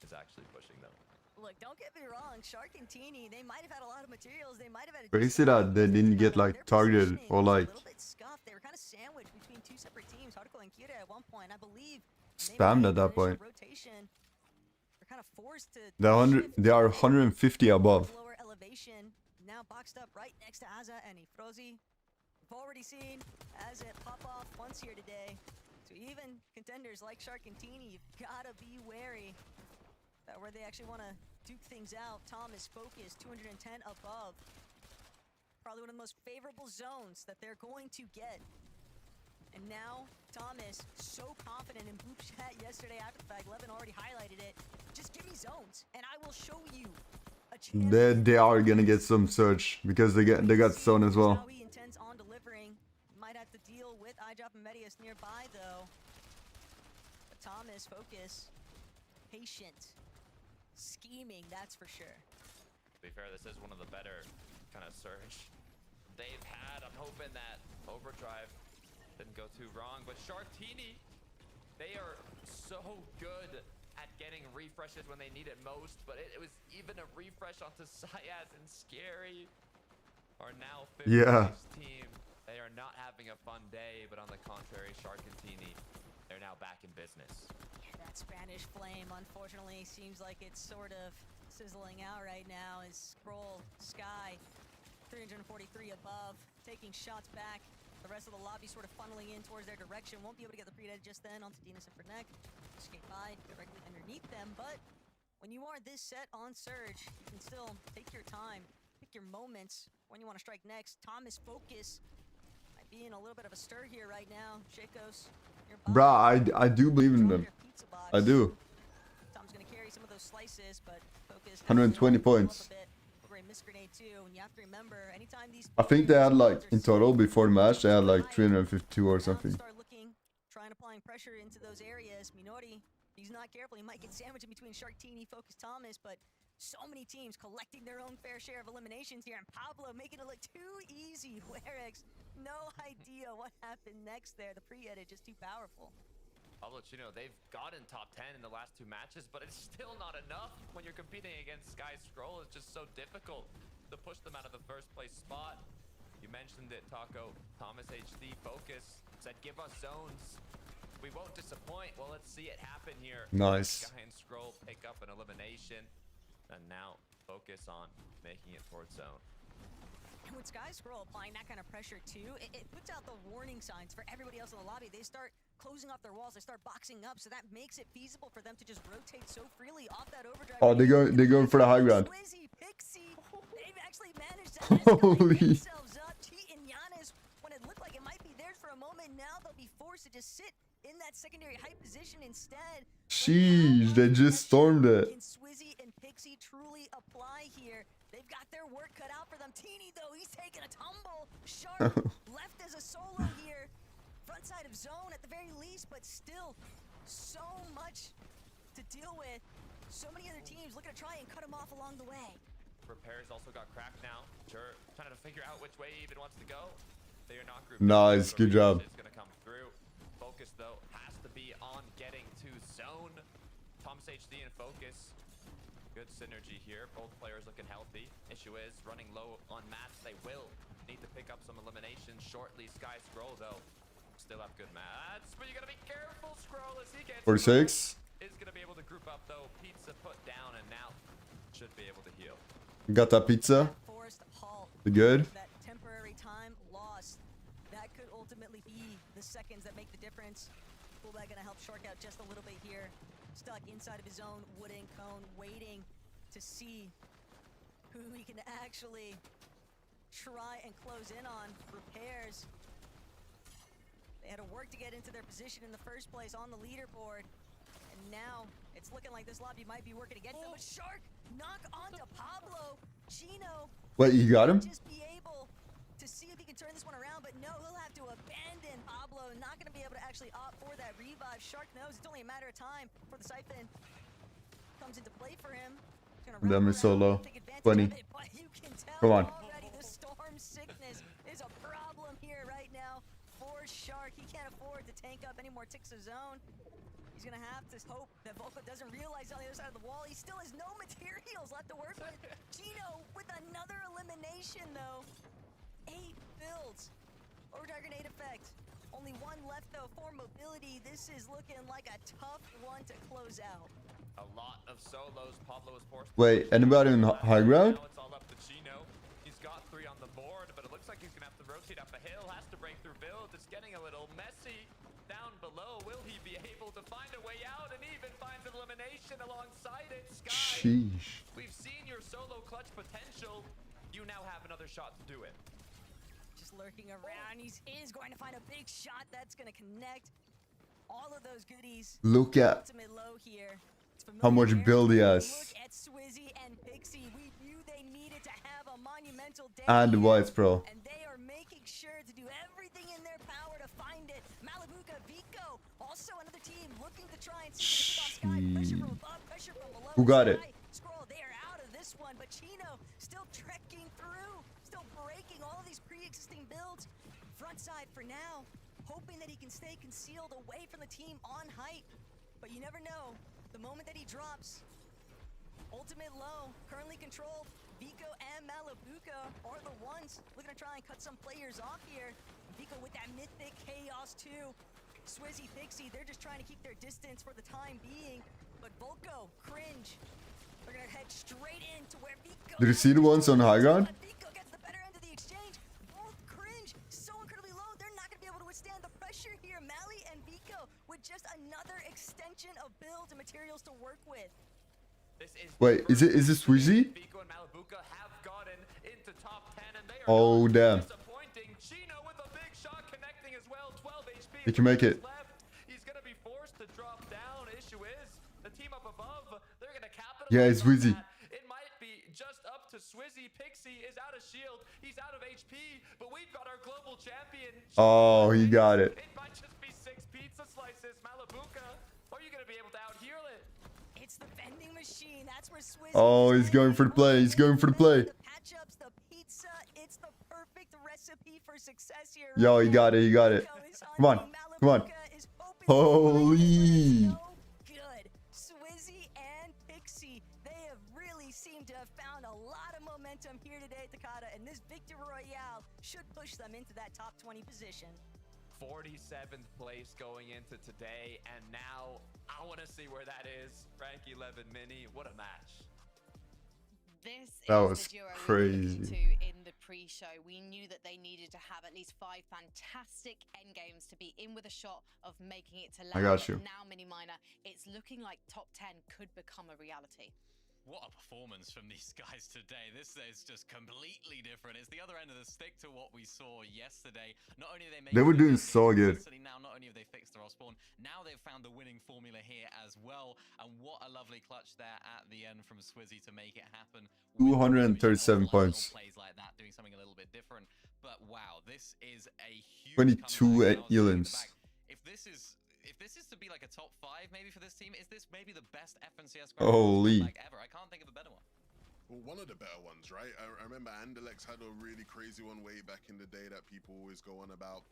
is actually pushing them. Look, don't get me wrong, Shark and Teeny, they might have had a lot of materials, they might have had a Crazy that they didn't get like targeted or like a little bit scuffed. They were kind of sandwiched between 2 separate teams, Hardcore and Kira at one point, I believe. spammed at that point. Rotation. They're kind of forced to They are 150 above. lower elevation, now boxed up right next to Aza and Ifrozi. We've already seen Aza pop off once here today. So even contenders like Shark and Teeny, you've gotta be wary about where they actually want to duke things out. Thomas focused, 210 above. Probably one of the most favorable zones that they're going to get. And now, Thomas, so confident in Boop Chat yesterday after the fact. Levin already highlighted it. Just give me zones, and I will show you a chance. They are gonna get some surge because they got zone as well. How he intends on delivering. Might have to deal with iDrop and Medius nearby, though. But Thomas, focus, patient, scheming, that's for sure. To be fair, this is one of the better kind of surge they've had. I'm hoping that Overdrive didn't go too wrong, but Sharktini, they are so good at getting refreshes when they need it most, but it was even a refresh onto Syaz and Scary are now 50th team. They are not having a fun day, but on the contrary, Shark and Teeny, they're they're now back in business. Yeah, that Spanish flame, unfortunately, seems like it's sort of sizzling out right now as Scroll, Sky, 343 above, taking shots back. The rest of the lobby sort of funneling in towards their direction. Won't be able to get the pre-edit just then onto Dinas and Fernek. Escape by directly underneath them, but when you are this set on Surge, you can still take your time, pick your moments when you want to strike next. Thomas focus might be in a little bit of a stir here right now. Shakos, Bruh, I do believe in them. I do. Tom's gonna carry some of those slices, but focus 120 points. too, and you have to remember anytime these I think they had like in total before the match they had like 352 or something. start looking, trying applying pressure into those areas. Minori, he's not careful, he might get sandwiched in between Sharktini, Focus, Thomas, but so many teams collecting their own fair share of eliminations here, and Pablo making it look too easy. Werex, no idea what happened next there. The pre-edit just too powerful. Pablo Chino, they've gotten top 10 in the last 2 matches, but it's still not enough when you're competing against Sky Scroll. It's just so difficult to push them out of the first place spot. You mentioned it, Taco. Thomas HD Focus said, give us zones. We won't disappoint. Well, let's see it happen here. Nice. Sky and Scroll pick up an elimination, and now focus on making it towards zone. And with Sky Scroll applying that kind of pressure too, it puts out the warning signs for everybody else in the lobby. They start closing off their walls, they start boxing up, so that makes it feasible for them to just rotate so freely off that overdrive. Oh, they're going for the high ground. Swizzy, Pixie, they've actually managed to escalate themselves up. Cheat and Giannis, when it looked like it might be theirs for a moment, now they'll be forced to just sit in that secondary height position instead. Sheesh, they just stormed it. Can Swizzy and Pixie truly apply here? They've got their work cut out for them. Teeny, though, he's taking a tumble. Sharp left as a solo here. Front side of zone at the very least, but still so much to deal with. So many other teams looking to try and cut him off along the way. Repairs also got cracked now. Sure, trying to figure out which way he even wants to go. They are not grouped. Nice, good job. It's going to come through. Focus, though, has to be on getting to zone. Thomas HD and Focus. Good synergy here. Both players looking healthy. Issue is running low on mats. They will need to pick up some eliminations shortly. Sky Scroll, though, still have good mats, but you got to be careful, Scroll, as he gets 46. Is going to be able to group up, though. Pizza put down, and now should be able to heal. Got that pizza. The good. That temporary time lost, that could ultimately be the seconds that make the difference. Pullback gonna help Shark out just a little bit here. Stuck inside of his own wooden cone, waiting to see who he can actually try and close in on. Repairs. They had to work to get into their position in the first place on the leaderboard. And now it's looking like this lobby might be working against them. But Shark knock onto Pablo. Chino. Wait, you got him? Just be able to see if he can turn this one around, but no, he'll have to abandon Pablo. Not going to be able to actually opt for that revive. Shark knows it's only a matter of time before the siphon comes into play for him. Them is so low. 20. Come on. Already the storm sickness is a problem here right now for Shark. He can't afford to tank up any more ticks of zone. He's gonna have to hope that Volko doesn't realize on the other side of the wall. He still has no materials left to work with. Gino with another elimination though. 8 builds. Overdrive grenade effect. Only 1 left though for mobility. This is looking like a tough one to close out. A lot of solos. Pablo is forced. Wait, anybody in high ground? Now it's all up to Chino. He's got 3 on the board, but it looks like he's gonna have to rotate up a hill. Has to break through builds. It's getting a little messy. Down below, will he be able to find a way out and even finds an elimination alongside it? Sky, Sheesh. we've seen your solo clutch potential. You now have another shot to do it. Just lurking around. He is going to find a big shot that's going to connect all of those goodies. Look at Ultimate low here. how much build he has. Look at Swizzy and Pixie. We knew they needed to have a monumental day. And the Whites, bro. And they are making sure to do everything in their power to find it. Malibuka, Vico, also another team looking to try and see if they can pressure from above, pressure from below. Who got it? Scroll, they are out of this one, but Chino still trekking through, still breaking all of these pre-existing builds. Front side for now, hoping that he can stay concealed away from the team on height. But you never know, the moment that he drops, ultimate low, currently controlled, Vico and Malibuka are the ones looking to try and cut some players off here. Vico with that mythic chaos too. Swizzy, Pixie, they're just trying to keep their distance for the time being. But Volko, Cringe, they're gonna head straight into where Vico. Did you see the ones on high ground? Vico gets the better end of the exchange. Both Cringe so incredibly low, they're not gonna be able to withstand the pressure here. Mally and Vico with just another extension of builds and materials to work with. Wait, is it Swizzy? Vico and Malabuka have gotten into top 10 and they are Oh damn. disappointing. Chino with a big shot connecting as well. 12 HP. He can make it. Left. He's gonna be forced to drop down. Issue is the team up above. They're gonna capitalize. Yeah, it's on Swizzy. that. It might be just up to Swizzy. Pixie is out of shield. He's out of HP. But we've got our global champion. Oh, he got it. It might just be 6 pizza slices. Malabuka, are you gonna be able to out heal it? It's the vending machine. That's where Swizzy. Oh, he's going for the play. He's going for the play. The patch-ups, the pizza, it's the perfect recipe for success here. Yo, he got it. He got it. Come on. Come on. Holy. So good. Swizzy and Pixie, they have really seemed to have found a lot of momentum here today at Takata, and this Victory Royale should push them into that top 20 position. 47th place going into today, and now I want to see where that is. Rank 11 Mini, what a match. This That is was the duo we crazy. looked to in the pre-show. We knew that they needed to have at least 5 fantastic endgames to be in with a shot of making it to I level. got you. Now, Mini Miner, it's looking like top 10 could become a reality. What a performance from these guys today. This is just completely different. It's the other end of the stick to what we saw yesterday. Not only are They were doing so good. now, not only have they fixed their spawn, now they've found the winning formula here as well. And what a lovely clutch there at the end from Swizzy to make it happen. 237 points. Plays like that, doing something a little bit different. But wow, this is a huge 22 comeback. And I was thinking Elans. back, if this is to be like a top 5 maybe for this team, is this maybe the best FNCS Holy. comeback ever? I can't think of a better one. Well, one of the better ones, right? I remember Andalex had a really crazy one way back in the day that people always go on about.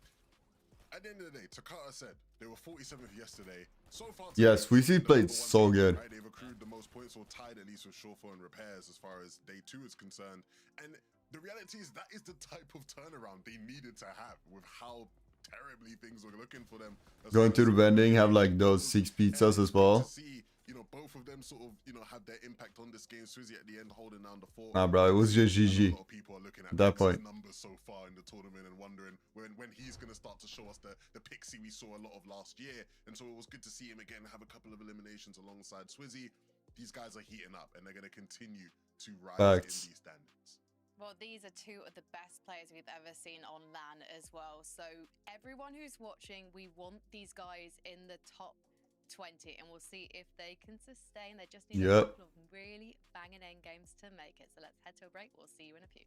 At the end of the day, Takata said they were 47th yesterday. So far, Yes, Swizzy the played number one so team, good. Right? They've accrued the most points or tied at least with Shawful and Repairs as far as day 2 is concerned. And the reality is that is the type of turnaround they needed to have with how terribly things were looking for them. Going to the vending, have like those 6 pizzas as well. See, you know, both of them sort of, you know, have their impact on this game. Swizzy at the end holding down the fort. Nah, bro, it was just GG. A lot of people are looking at that Pixie's point. numbers so far in the tournament and wondering when he's going to start to show us the Pixie we saw a lot of last year. And so it was good to see him again have a couple of eliminations alongside Swizzy. These guys are heating up and they're going to continue to rise Facts. in these standards. Well, these are 2 of the best players we've ever seen on LAN as well. So everyone who's watching, we want these guys in the top 20, and we'll see if they can sustain. They just need a couple of really banging end games to make it. So let's head to a break. We'll see you in a few.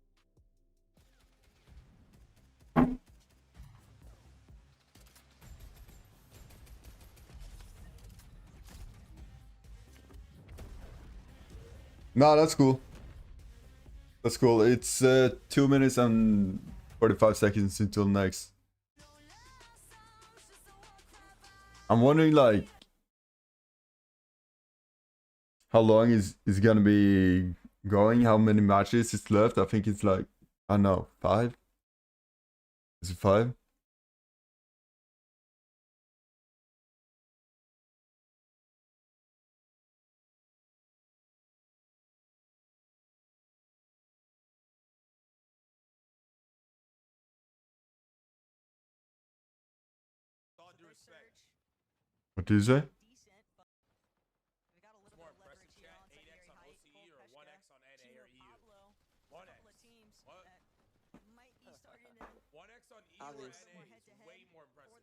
Nah, that's cool. That's cool. It's 2 minutes and 45 seconds until next. I'm wondering like how long is gonna be going? How many matches is left? I think it's like, I don't know, 5? Is it 5? What did you say? More impressive chat, 8x on OCE or 1x on NA or EU? 1x. What? 1x on EU or NA is way more impressive.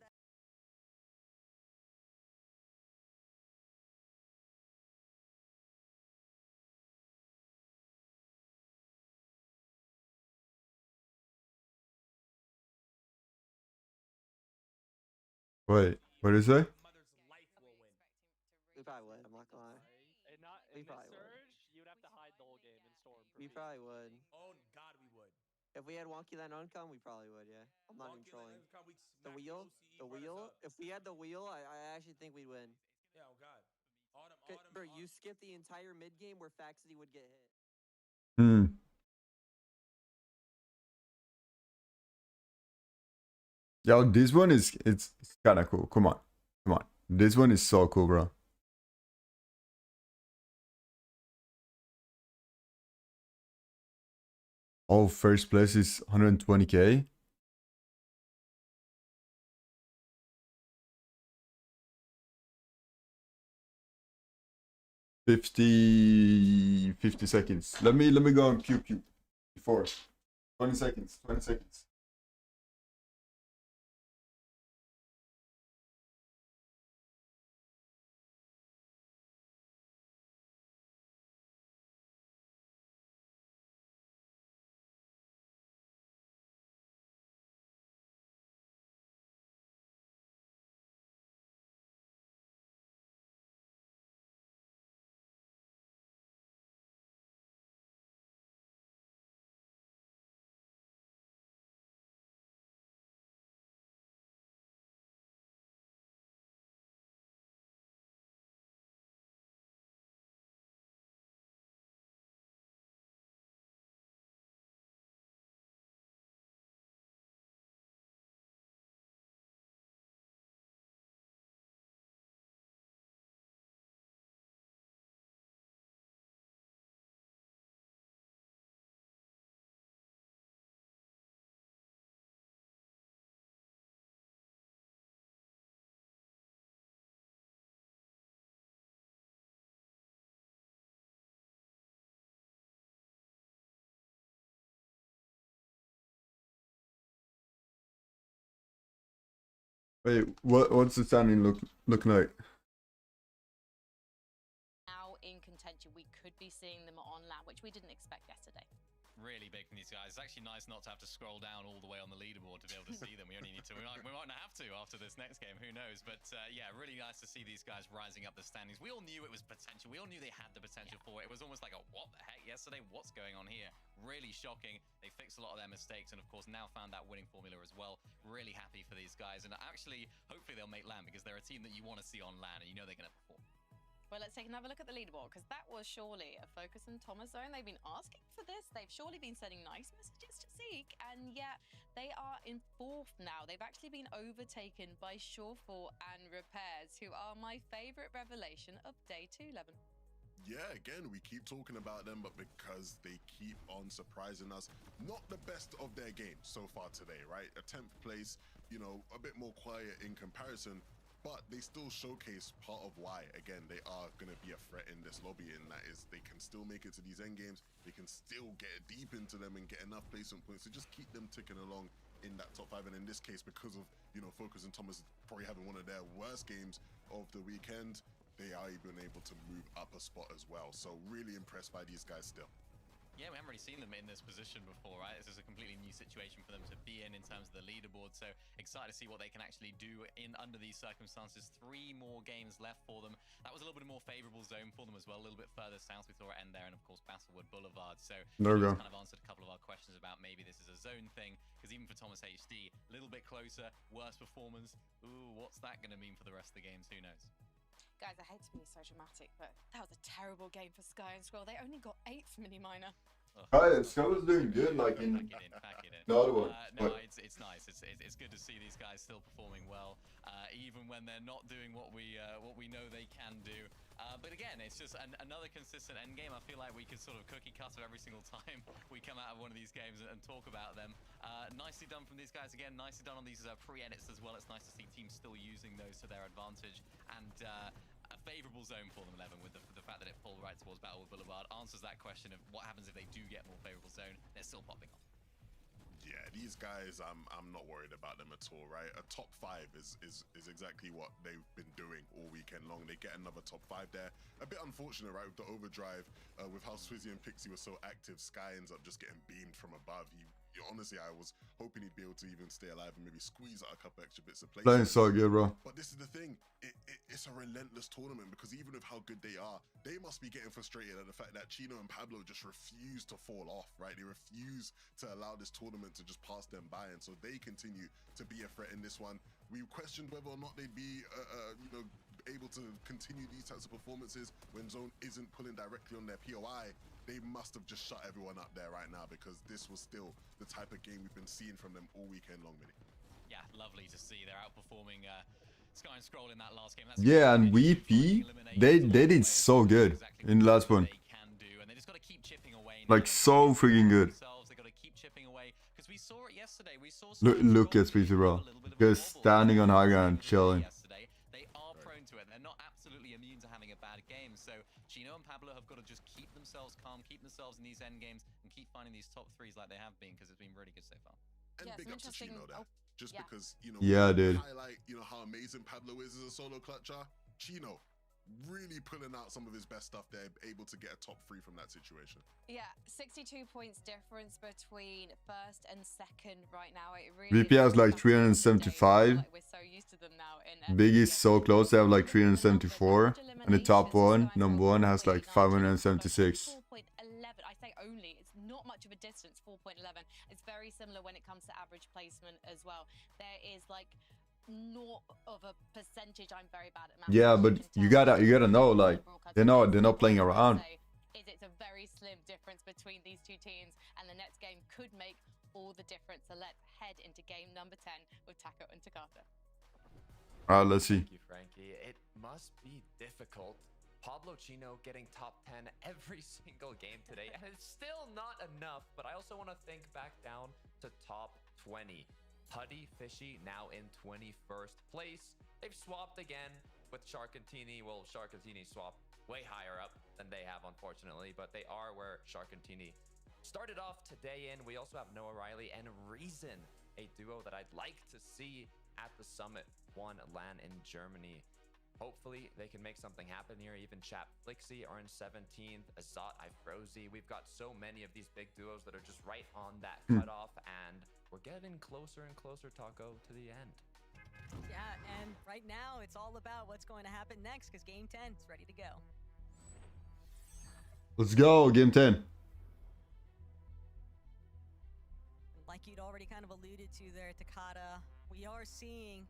Wait, what did you say? We probably would, I'm not gonna lie. We probably would. You'd have to hide the whole game and Storm. We probably would. Oh God, we would. If we had Wonky Land Uncom, we probably would, yeah. I'm not even trolling. The wheel? The wheel? If we had the wheel, I actually think we'd win. Yeah, oh God. Bro, you skip the entire mid game where Faxity would get hit. Yo, this one is it's Kinda cool. Come on. Come on. This one is so cool, bro. Oh, first place is 120k. $50 seconds. Let me go on QQ before 20 seconds. 20 seconds. Wait, what's the standing look like? Now in contention, we could be seeing them on land, which we didn't expect yesterday. Really big from these guys. It's actually nice not to have to scroll down all the way on the leaderboard to be able to see them. We only need to. We might not have to after this next game. Who knows? But yeah, really nice to see these guys rising up the standings. We all knew it was potential. We all knew they had the potential for it. It was almost like a what the heck yesterday? What's going on here? Really shocking. They fixed a lot of their mistakes and of course now found that winning formula as well. Really happy for these guys and actually hopefully they'll make land because they're a team that you want to see on land and you know they're going to perform. Well, let's take another look at the leaderboard, because that was surely a Focus and Thomas zone. They've been asking for this. They've surely been sending nice messages to Zeke, and yet they are in 4th now. They've actually been overtaken by Shawfall and Repairs, who are my favorite revelation of day 2, Levin. Yeah, again, we keep talking about them, but because they keep on surprising us, not the best of their game so far today, right? A 10th place, you know, a bit more quiet in comparison, but they still showcase part of why, again, they are going to be a threat in this lobby, and that is they can still make it to these end games, they can still get deep into them and get enough placement points to just keep them ticking along in that top 5. And in this case, because of, you know, Focus and Thomas probably having one of their worst games of the weekend, they are even able to move up a spot as well. So really impressed by these guys still. Yeah, we haven't really seen them in this position before, right? This is a completely new situation for them to be in terms of the leaderboard. So excited to see what they can actually do in under these circumstances. 3 more games left for them. That was a little bit more favorable zone for them as well. A little bit further south, we saw it end there, and of course Battlewood Boulevard. So there we go. Kind of answered a couple of our questions about maybe this is a zone thing, because even for Thomas HD, a little bit closer, worse performance. Ooh, what's that going to mean for the rest of the games? Who knows? Guys, I hate to be so dramatic, but that was a terrible game for Sky and Scroll. They only got 8th mini-miner. Sky was doing good, like in Back it in. the other one. No, it's nice. It's good to see these guys still performing well, even when they're not doing what we know they can do. But again, it's just another consistent end game. I feel like we could sort of cookie cutter every single time we come out of one of these games and talk about them. Nicely done from these guys again. Nicely done on these pre-edits as well. It's nice to see teams still using those to their advantage. And a favorable zone for them, 11, with the fact that it pulled right towards Battlewood Boulevard answers that question of what happens if they do get more favorable zone. They're still popping off. Yeah, these guys, I'm not worried about them at all, right? A top 5 is exactly what they've been doing all weekend long. They get another top 5 there. A bit unfortunate, right, with the overdrive, with how Swizzy and Pixie were so active. Sky ends up just getting beamed from above. Honestly, I was hoping he'd be able to even stay alive and maybe squeeze out a couple extra bits of play. Playing so good, bro. But this is the thing, it's a relentless tournament, because even with how good they are, they must be getting frustrated at the fact that Chino and Pablo just refuse to fall off, right? They refuse to allow this tournament to just pass them by, and so they continue to be a threat in this one. We questioned whether or not they'd be, you know, able to continue these types of performances when Zone isn't pulling directly on their POI. They must have just shut everyone up there right now, because this was still the type of game we've been seeing from them all weekend long, Minnie. yeah, lovely to see. They're outperforming Sky and Scroll in that last game. That's Yeah, and VP, they did so good in the last one. they can do, and they just got to keep chipping away. Like so freaking good. They got to keep chipping away because we saw it yesterday. We saw Look at VP, bro. Just standing on high ground, chilling. Yesterday, they are prone to it. They're not absolutely immune to having a bad game. So Chino and Pablo have got to just keep themselves calm, keep themselves in these end games, and keep finding these top threes like they have been because it's been really good so far. And Yeah, big some up to interesting- Chino there. oh, Just yeah. because, you know, Yeah, we dude. highlight, you know, how amazing Pablo is as a solo clutcher. Chino really pulling out some of his best stuff there, able to get a top 3 from that situation. Yeah, 62 points difference between first and second right now. It really VP has like 375. Like we're so used to them now in Big is so close, they have like 374. And the top one, number one, has like 576. 4.11. I say only. It's not much of a distance, 4.11. It's very similar when it comes to average placement as well. There is like not of a percentage. I'm very bad at math. Yeah, but you gotta know, like, they're not playing around. It's a very slim difference between these two teams, and the next game could make all the difference. So let's head into game number 10 with Taco and Takata. Alright, let's see. Thank you, Frankie. It must be difficult. Pablo Chino getting top 10 every single game today, and it's still not enough, but I also want to think back down to top 20. Putty Fishy now in 21st place. They've swapped again with Sharkantini. Well, Sharkantini swapped way higher up than they have, unfortunately, but they are where Sharkantini started off today in. We also have Noah Riley and Reason, a duo that I'd like to see at the Summit 1 LAN in Germany. Hopefully they can make something happen here. Even Chap Flixie are in 17th. Azat Ifrozi. We've got so many of these big duos that are just right on that cutoff, and we're getting closer and closer, Taco, to the end. Yeah, and right now it's all about what's going to happen next because game 10 is ready to go. Let's go, game 10. Like you'd already kind of alluded to there, Takata, we are seeing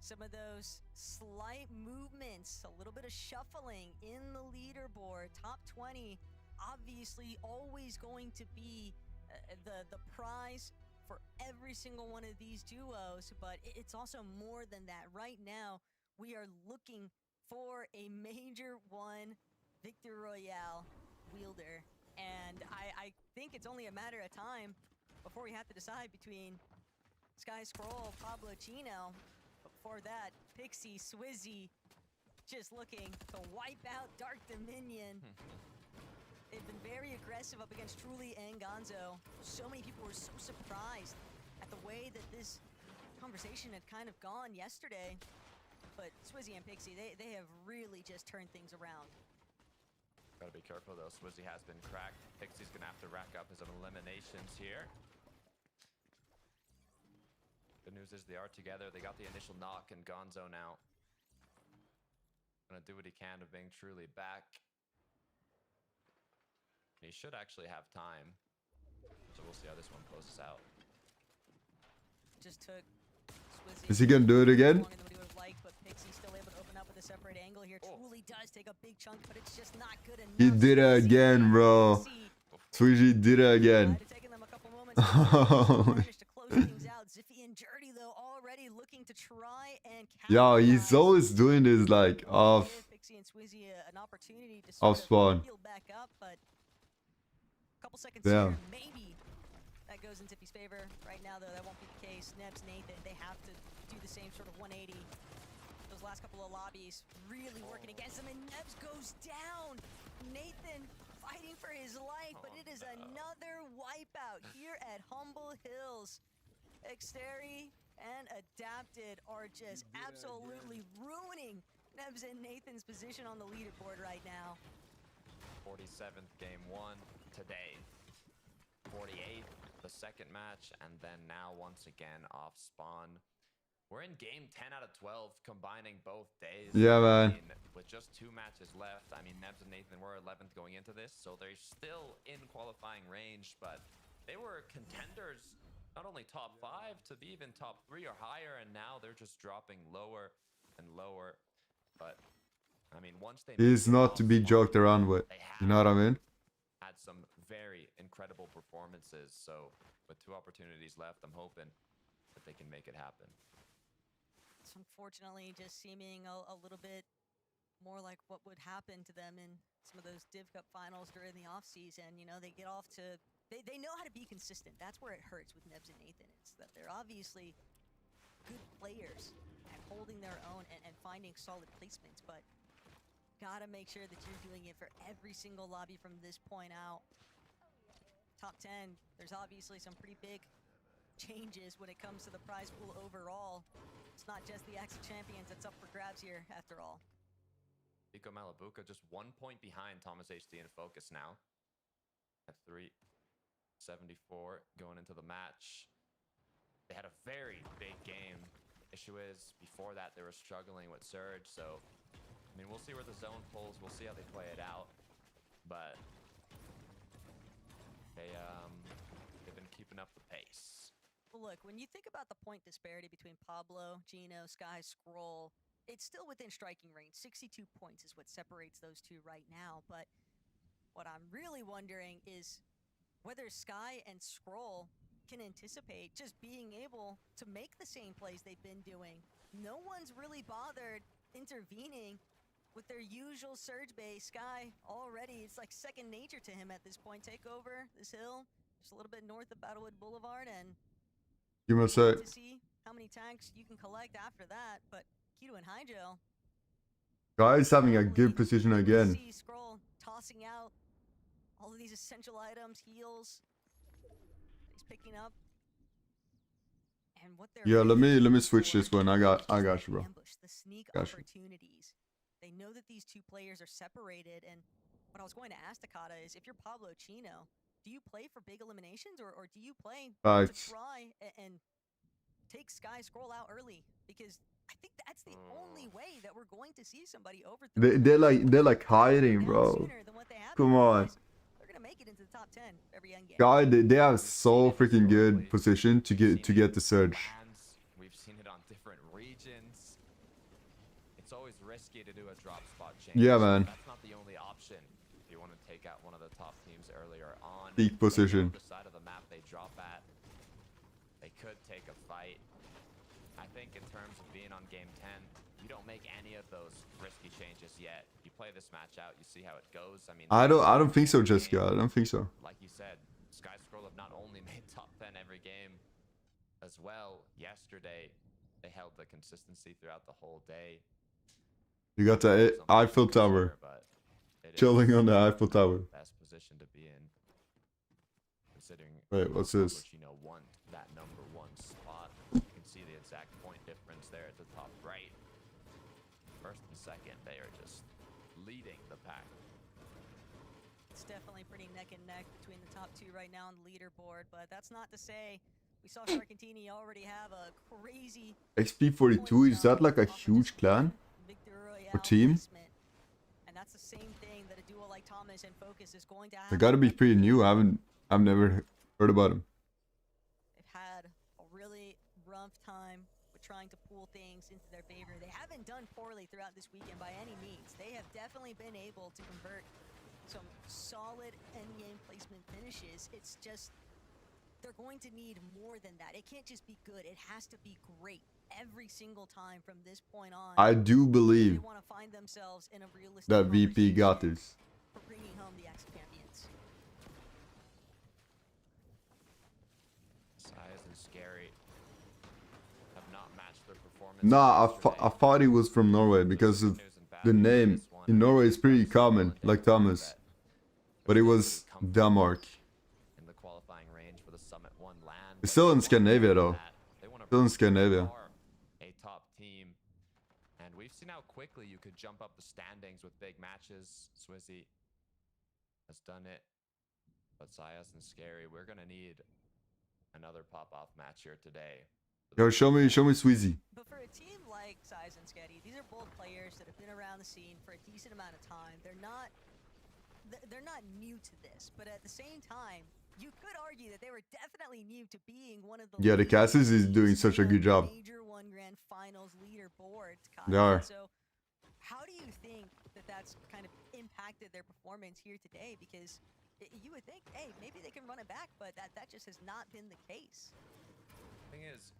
some of those slight movements, a little bit of shuffling in the leaderboard. Top 20, obviously always going to be the prize for every single one of these duos, but it's also more than that. Right now, we are looking for a Major 1 Victory Royale wielder, and I think it's only a matter of time before we have to decide between Sky Scroll, Pablo Chino. Before that, Pixie, Swizzy, just looking to wipe out Dark Dominion. They've been very aggressive up against Truly and Gonzo. So many people were so surprised at the way that this conversation had kind of gone yesterday. But Swizzy and Pixie, they have really just turned things around. Gotta be careful though, Swizzy has been cracked. Pixie's gonna have to rack up his eliminations here. Good news is they are together. They got the initial knock, and Gonzo now gonna do what he can of being Truly back. He should actually have time, so we'll see how this one closes out. Just took Swizzy. Is he gonna do it again? Longer than what he would have liked, but Pixie still able to open up with a separate angle here. Truly does take a big chunk, but it's just not good enough. He did it again, bro. Swiggy did it again. Ziffy and Dirty though already looking to try and Yo, he's always doing this like off Pixie and Swizzy an opportunity to off spawn. heal back up, but a couple seconds Yeah. later, maybe that goes in Ziffy's favor. Right now though, that won't be the case. Nebs, Nathan, they have to do the same sort of 180. Those last couple of lobbies really working against him, and Nebs goes down. Nathan fighting for his life, but it is another wipeout here at Humble Hills. Xteri and Adapted are just absolutely ruining Nebs and Nathan's position on the leaderboard right now. 47th game 1 today. 48th, the second match, and then now once again off spawn. We're in game 10 out of 12, combining both days. Yeah, man. I mean, with just 2 matches left, I mean, Nebs and Nathan were 11th going into this, so they're still in qualifying range, but they were contenders, not only top 5, to be even top 3 or higher, and now they're just dropping lower and lower. But, I mean, once they... He's not to be joked around with. You know what I mean? Had some very incredible performances, so with 2 opportunities left, I'm hoping that they can make it happen. It's unfortunately just seeming a little bit more like what would happen to them in some of those Div Cup finals during the offseason. You know, they get off to... They know how to be consistent. That's where it hurts with Nebs and Nathan. It's that they're obviously good players at holding their own and finding solid placements, but gotta make sure that you're doing it for every single lobby from this point out. Top 10, there's obviously some pretty big changes when it comes to the prize pool overall. It's not just the X Champions that's up for grabs here, after all. Pico Malabuca just 1 point behind Thomas HD and Focus now. At 374 going into the match. They had a very big game. Issue is, before that, they were struggling with Surge, so I mean, we'll see where the zone pulls. We'll see how they play it out. But they've been keeping up the pace. Well, look, when you think about the point disparity between Pablo, Gino, Sky, Scroll, it's still within striking range. 62 points is what separates those two right now. But what I'm really wondering is whether Sky and Scroll can anticipate just being able to make the same plays they've been doing. No one's really bothered intervening with their usual surge base. Sky already, it's like second nature to him at this point. Take over this hill just a little bit north of Battlewood Boulevard, and You must say. to see how many tanks you can collect after that. But Keto and Hydro, Guys having a good position again. see Scroll tossing out all of these essential items, heals. He's picking up. And what they're Yeah, let me really switch for this one. I got is you, bro. ambush, the sneak Got you. opportunities. They know that these two players are separated, and what I was going to ask Takata is, if you're Pablo Chino, do you play for big eliminations, or do you play Right. to try and take Sky Scroll out early? Because I think that's the only way that we're going to see somebody overthrow. They're like hiding, bro. Sooner than what they have. Come on. Otherwise, they're gonna make it into the top 10 every end game. Guy, they have so freaking good position to get the surge. Lands, we've seen it on different regions. It's always risky to do a drop spot change. Yeah, man. That's not the only option if you want to take out one of the top teams earlier on. Peak position. They know the side of the map they drop at. They could take a fight. I think in terms of being on game 10, you don't make any of those risky changes yet. You play this match out, you see how it goes. I mean, I don't think so, Jessica. I don't think so. like you said, Sky Scroll have not only made top 10 every game as well. Yesterday, they held the consistency throughout the whole day. You got the Eiffel Tower. But it is Chilling on the Eiffel Tower. the best position to be in, considering Wait, what's this? you know, want that number 1 spot. You can see the exact point difference there at the top right. First and second, they are just leading the pack. It's definitely pretty neck and neck between the top two right now on the leaderboard, but that's not to say we saw Sharkantini already have a crazy XP42, is that like a huge clan? Victor Royale Or team? placement. And that's the same thing that a duo like Thomas and Focus is going to have. They gotta be pretty new. I've never heard about them. They've had a really rough time with trying to pull things into their favor. They haven't done poorly throughout this weekend by any means. They have definitely been able to convert some solid endgame placement finishes. It's just they're going to need more than that. It can't just be good. It has to be great every single time from this point on. I do They believe want to find themselves in a realistic that VP got conversation this. for bringing home the X Champions. Size and Scary have not matched their performance. Nah, yesterday. I thought he was from Norway because of the name. In Norway is pretty common, like Thomas. But it was Denmark. In the qualifying range for the Summit 1 land. It's still in Scandinavia though. They wanna Still in prove they Scandinavia. are a top team. And we've seen how quickly you could jump up the standings with big matches. Swizzy has done it. But Sias and Scary, we're gonna need another pop-off match here today. Yo, show me Sweezy. But for a team like Size and Sketty, these are both players that have been around the scene for a decent amount of time. They're not new to this, but at the same time, you could argue that they were definitely new to being one of the Yeah, the Cassis is doing such a good job. major one grand finals leaderboard. They are. So how do you think that that's kind of impacted their performance here today? Because you would think, hey, maybe they can run it back, but that just has not been the case. Thing is,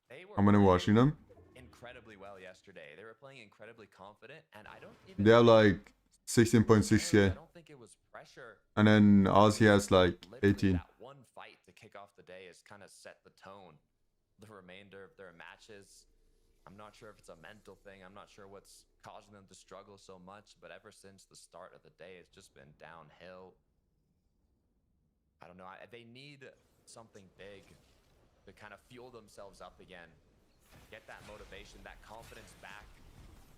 They were I'm gonna watching them. incredibly well yesterday. They were playing incredibly confident, and I don't even. They have like 16.6k, I don't think it was pressure. and then Ozzy has like Literally 18. that one fight to kick off the day has kind of set the tone. The remainder of their matches, I'm not sure if it's a mental thing. I'm not sure what's causing them to struggle so much, but ever since the start of the day, it's just been downhill. I don't know. They need something big to kind of fuel themselves up again. Get that motivation, that confidence back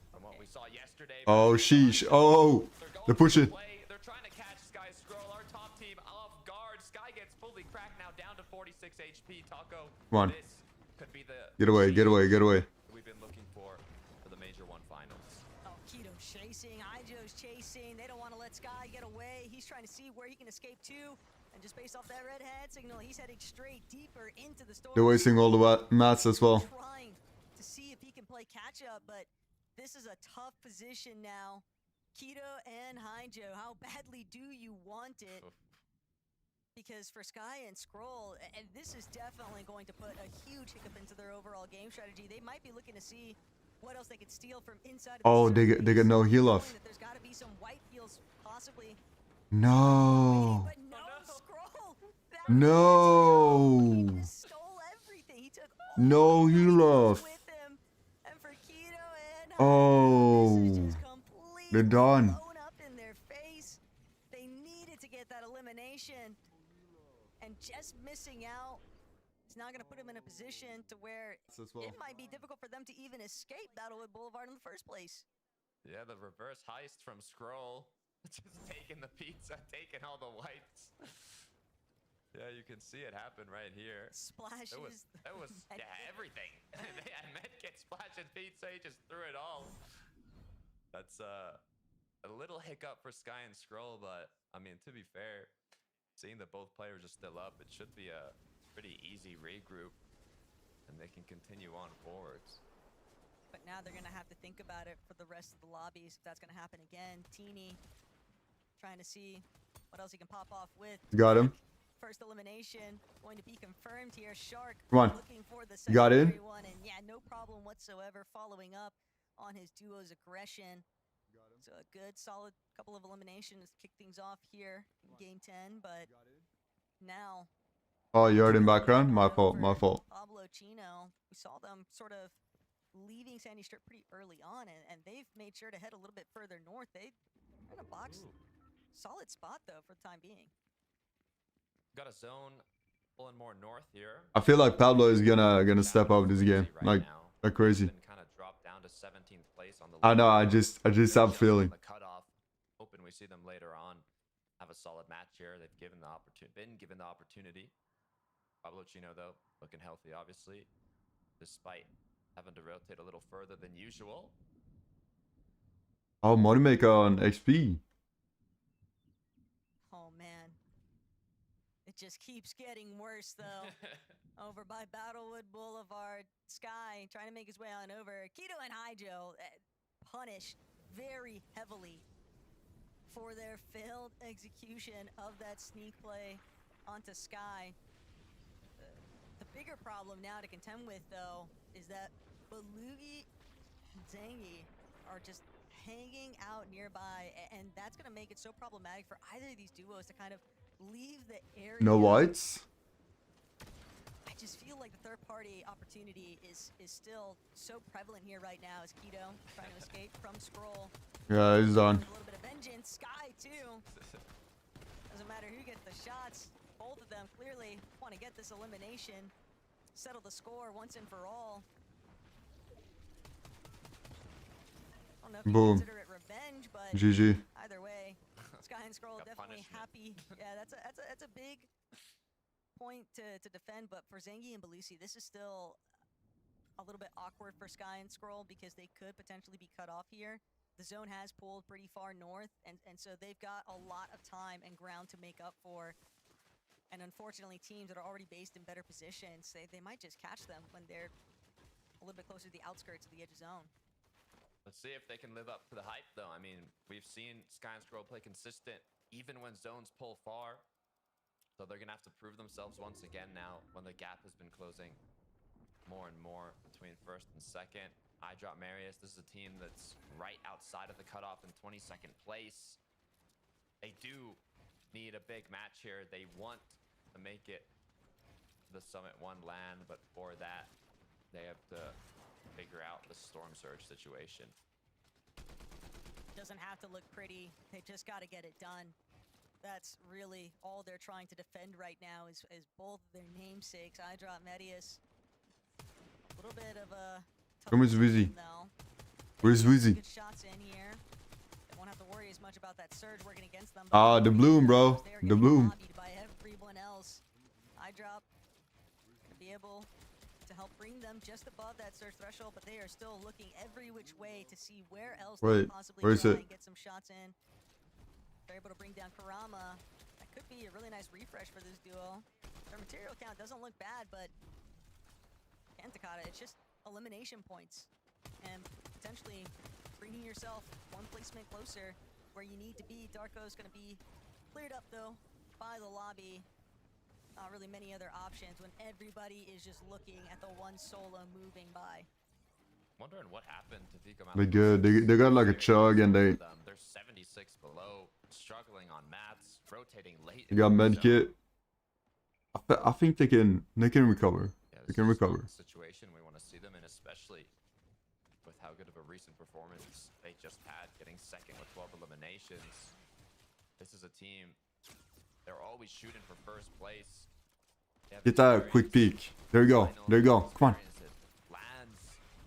from what we saw yesterday. Oh, sheesh. Oh, they're pushing. They're trying to catch Sky Scroll, our top team, off guard. Sky gets fully cracked now, down to 46 HP. Taco, Come on. this could be the Get away, get away, get away. we've been looking for the Major 1 finals. Oh, Keto's chasing, Ijo's chasing. They don't want to let Sky get away. He's trying to see where he can escape to. And just based off that red hand signal, he's heading straight deeper into the storm. They're wasting all the mats as well. Trying to see if he can play catch up, but this is a tough position now. Keto and Haijo, how badly do you want it? Because for Sky and Scroll, and this is definitely going to put a huge hiccup into their overall game strategy. They might be looking to see what else they could steal from inside of Oh, the they get no heal off. there's got to be some white heals possibly. No. But no, Scroll. No. He stole everything. He took all No heal off. with him. And for Keto and Oh. They're done. blown up in their face. They needed to get that elimination. And just missing out is not going to put him in a position to where it might be difficult for them to even escape Battlewood Boulevard in the first place. Yeah, the reverse heist from Scroll. Just taking the pizza, taking all the whites. Yeah, you can see it happen right here. Splashes. It was yeah, everything. They had medkit, splash, and pizza. He just threw it all. That's a little hiccup for Sky and Scroll, but I mean, to be fair, seeing that both players are still up, it should be a pretty easy regroup, and they can continue on forwards. But now they're going to have to think about it for the rest of the lobbies if that's going to happen again. Teeny trying to see what else he can pop off with. Got him. First elimination going to be confirmed here. Shark Come on. looking for the You got in? secondary one, and yeah, no problem whatsoever following up on his duo's aggression. So a good solid couple of eliminations to kick things off here in game 10, but now Oh, you heard in background? My fault, my fault. Pablo Chino, we saw them sort of leaving Sandy Strip pretty early on, and they've made sure to head a little bit further north. They're in a box. Solid spot, though, for the time being. Got a zone pulling more north here. I feel like Pablo is gonna step up this game like crazy. Kind of dropped down to 17th place on the I know. I just have a feeling. the cutoff. Hoping we see them later on have a solid match here. They've been given the opportunity. Pablo Chino, though, looking healthy, obviously, despite having to rotate a little further than usual. Oh, Moneymaker on XP. Oh, man. It just keeps getting worse, though. Over by Battlewood Boulevard. Sky trying to make his way on over. Keto and Haijo punished very heavily for their failed execution of that sneak play onto Sky. The bigger problem now to contend with, though, is that Belugi and Zangi are just hanging out nearby, and that's going to make it so problematic for either of these duos to kind of leave the area. No whites. I just feel like the third-party opportunity is still so prevalent here right now as Keto trying to escape from Scroll. Yeah, he's done. A little bit of vengeance. Sky, too. Doesn't matter who gets the shots. Both of them clearly want to get this elimination, settle the score once and for all. I don't know if you Boom. consider it revenge, but GG. either way, Sky and Scroll definitely happy. Yeah, that's a big point to defend, but for Zangi and Belusi, this is still a little bit awkward for Sky and Scroll because they could potentially be cut off here. The zone has pulled pretty far north, and so they've got a lot of time and ground to make up for. And unfortunately, teams that are already based in better positions, they might just catch them when they're a little bit closer to the outskirts of the edge of zone. Let's see if they can live up to the hype, though. I mean, we've seen Sky and Scroll play consistent, even when zones pull far. So they're going to have to prove themselves once again now when the gap has been closing more and more between first and second. I drop Marius. This is a team that's right outside of the cutoff in 22nd place. They do need a big match here. They want to make it the Summit 1 LAN, but for that, they have to figure out the Storm Surge situation. Doesn't have to look pretty. They just got to get it done. That's really all they're trying to defend right now is both their namesakes. I drop Medius. A little bit of a Where's Wizzy? Where's Wizzy? Good shots in here. They won't have to worry as much about that surge working against them. Ah, the bloom, bro. The bloom. By everyone else. I drop to be able to help bring them just above that surge threshold, but they are still looking every which way to see where else they can possibly where is try it? and get some shots in. They're able to bring down Karama. That could be a really nice refresh for this duo. Their material count doesn't look bad, but and Takata, it's just elimination points and potentially bringing yourself one placement closer where you need to be. Darko's going to be cleared up though by the lobby. Not really many other options when everybody is just looking at the one solo moving by. Wondering what happened to Vico. They good. They got like a chug and they're 76 below, struggling on mats, rotating late. they got medkit. I think they can recover. They can recover. Situation we want to see them in, especially with how good of a recent performance they just had, getting second with 12 eliminations. This is a team, they're always shooting for first place. Get that quick peek. There you go. There you go. Come on.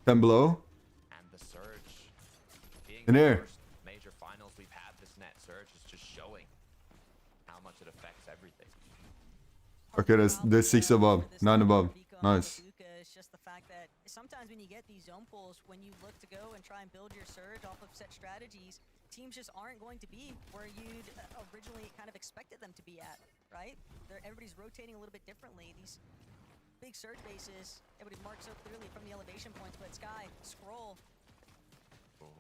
10 below. And the surge being In the here. first major finals we've had this net surge is just showing how much it affects everything. Okay, there's 6 above, 9 above. Nice. It's just the fact that sometimes when you get these zone pulls, when you look to go and try and build your surge off of set strategies, teams just aren't going to be where you'd originally kind of expected them to be at, right? Everybody's rotating a little bit differently. These big surge bases, everybody marks so clearly from the elevation points, but Sky, Scroll,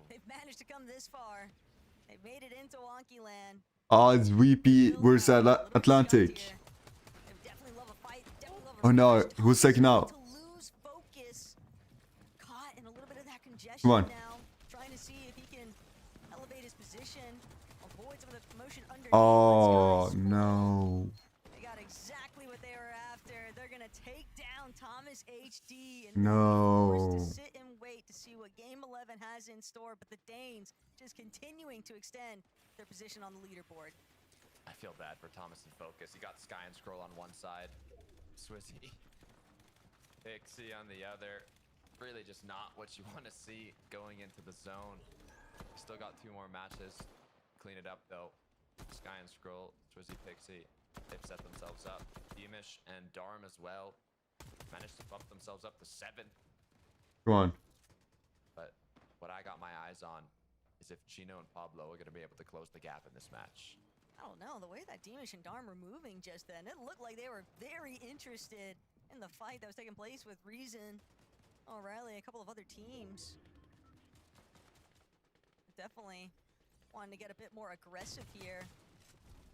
they've managed to come this far. They've made it into Wonky Land. Odds VP versus Atlantic. Oh no, who's second out? Come on. Trying to see if he can elevate his position, avoid some of the promotion underneath. Oh no. They got exactly what they were after. They're gonna take down Thomas HD and No. forced to sit and wait to see what Game 11 has in store. But the Danes just continuing to extend their position on the leaderboard. I feel bad for Thomas and Focus. You got Sky and Scroll on one side, Swizzy, Pixie on the other. Really just not what you want to see going into the zone. Still got 2 more matches. Clean it up though. Sky and Scroll, Swizzy, Pixie, they've set themselves up. Beamish and Darm as well managed to bump themselves up to 7. Come on. But what I got my eyes on is if Chino and Pablo are going to be able to close the gap in this match. I don't know, the way that Beamish and Darm were moving just then, it looked like they were very interested in the fight that was taking place with Reason, O'Reilly, a couple of other teams. Definitely wanting to get a bit more aggressive here.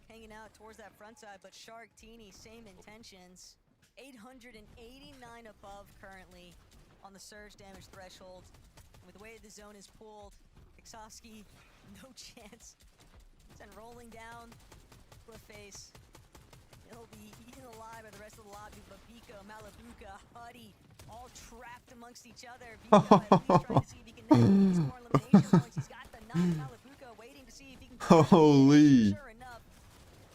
Hanging out towards that front side, but Shark, Teeny, same intentions. 889 above currently on the surge damage threshold. With the way the zone is pulled, Ixovsky, no chance. Send rolling down, cliff face. He'll be eaten alive by the rest of the lobby, but Biko, Malabuka, Huddy, all trapped amongst each other. Biko at least trying to see if he can net these more elimination points. He's got the knock. Malabuka waiting to see if he can. Holy. Sure enough,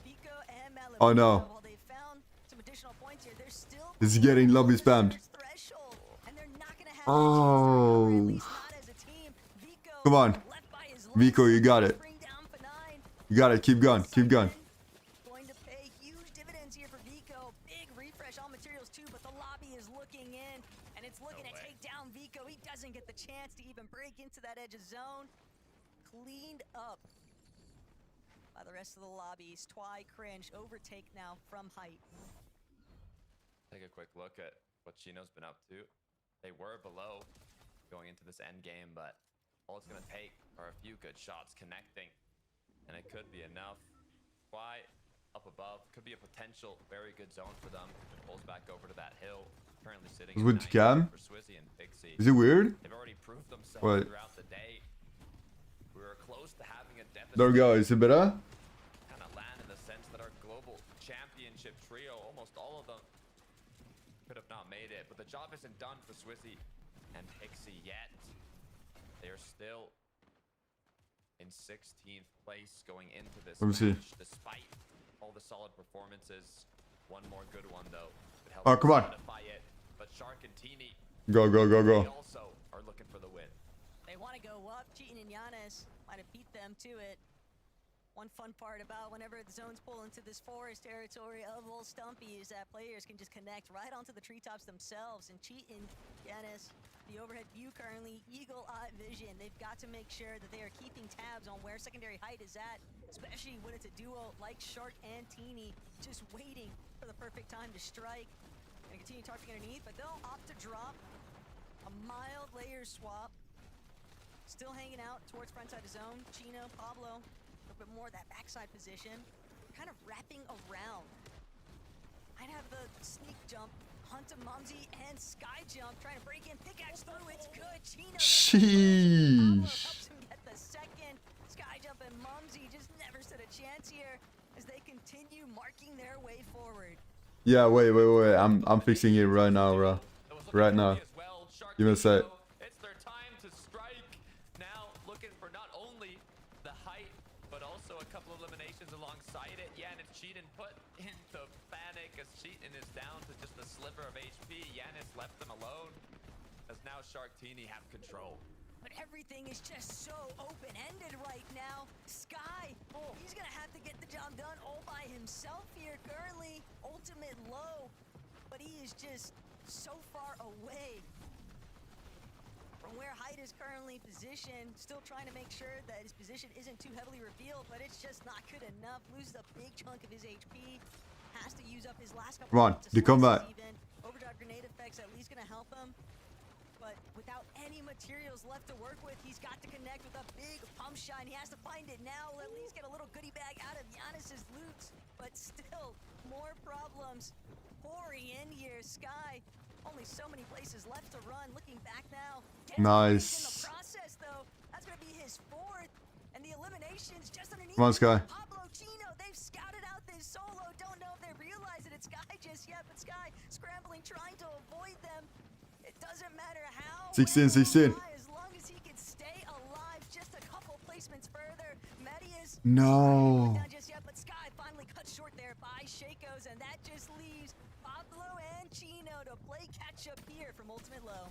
Biko and Malabuka, Oh no. while they found some additional points here, they're still. This is getting lobby spammed. Threshold, and they're not gonna have Oh. at least not as a team. Biko Come on. left by his Vico, you got it. bring down F9. You got it. Keep going. Keep going. Going to pay huge dividends here for Vico. Big refresh on materials too, but the lobby is looking in, and it's looking to take down Vico. He doesn't get the chance to even break into that edge of zone. Cleaned up by the rest of the lobbies. Twy, Cringe, overtake now from height. Take a quick look at what Chino's been up to. They were below going into this end game, but all it's going to take are a few good shots connecting, and it could be enough. Why up above could be a potential very good zone for them. It pulls back over to that hill. currently sitting With at 9 cam? for Swizzy and Pixie. Is it weird? They've already proved themselves What? throughout the day. We were close to having a deficit. There we go. Is it better? Kind of land in the sense that our global championship trio, almost all of them, could have not made it. But the job isn't done for Swizzy and Pixie yet. They're still in 16th place going into this Let me see. match, despite all the solid performances. One more good one though. Oh, come on. It. But Shark and Teeny, Go, go, go, they go. also are looking for the win. They want to go up. Cheating and Giannis might have beat them to it. One fun part about whenever the zones pull into this forest territory of Old Stumpy is that players can just connect right onto the treetops themselves. And Cheating, Giannis, the overhead view currently, eagle-eye vision. They've got to make sure that they are keeping tabs on where secondary height is at, especially when it's a duo like Shark and Teeny, just waiting for the perfect time to strike. And continue targeting underneath, but they'll opt to drop a mild layer swap. Still hanging out towards front side of zone. Chino, Pablo, a little bit more of that backside position. Kind of wrapping around. I'd have the sneak jump, hunt a Mumsy, and sky jump, trying to break in. Pickaxe through, it's good. Chino Sheesh. helps him get the second. Sky jump and Mumsy just never stood a chance here as they continue marking their way forward. Yeah, wait. I'm fixing it right now, bro. Right now. Give me a sec. It's their time to strike. Now looking for not only the height, but also a couple of eliminations alongside it. Giannis Cheatin put into panic as Cheatin is down to just a sliver of HP. Giannis left them alone as now Shark Teeny have control. But everything is just so open-ended right now. Sky, he's gonna have to get the job done all by himself here currently. Ultimate low, but he is just so far away from where Height is currently positioned. Still trying to make sure that his position isn't too heavily revealed, but it's just not good enough. Loses a big chunk of his HP. Has to use up his last couple. Come on, the comeback. Overdrive grenade effects at least gonna help him. But without any materials left to work with, he's got to connect with a big pump shot. He has to find it now. At least get a little goodie bag out of Giannis's loot. But still, more problems pouring in here. Sky, only so many places left to run. Looking back now. Nice. In the process, though, that's going to be his fourth. And the eliminations just underneath. Come on, Sky. Pablo, Chino, they've scouted out this solo. Don't know if they realize that it's Sky just yet. But Sky scrambling, trying to avoid them. It doesn't matter how. 16. As long as he can stay alive, just a couple placements further. Medius. No. Not just yet, but Sky finally cut short there by Shakos, and that just leaves Pablo and Chino to play catch up here from Ultimate Low.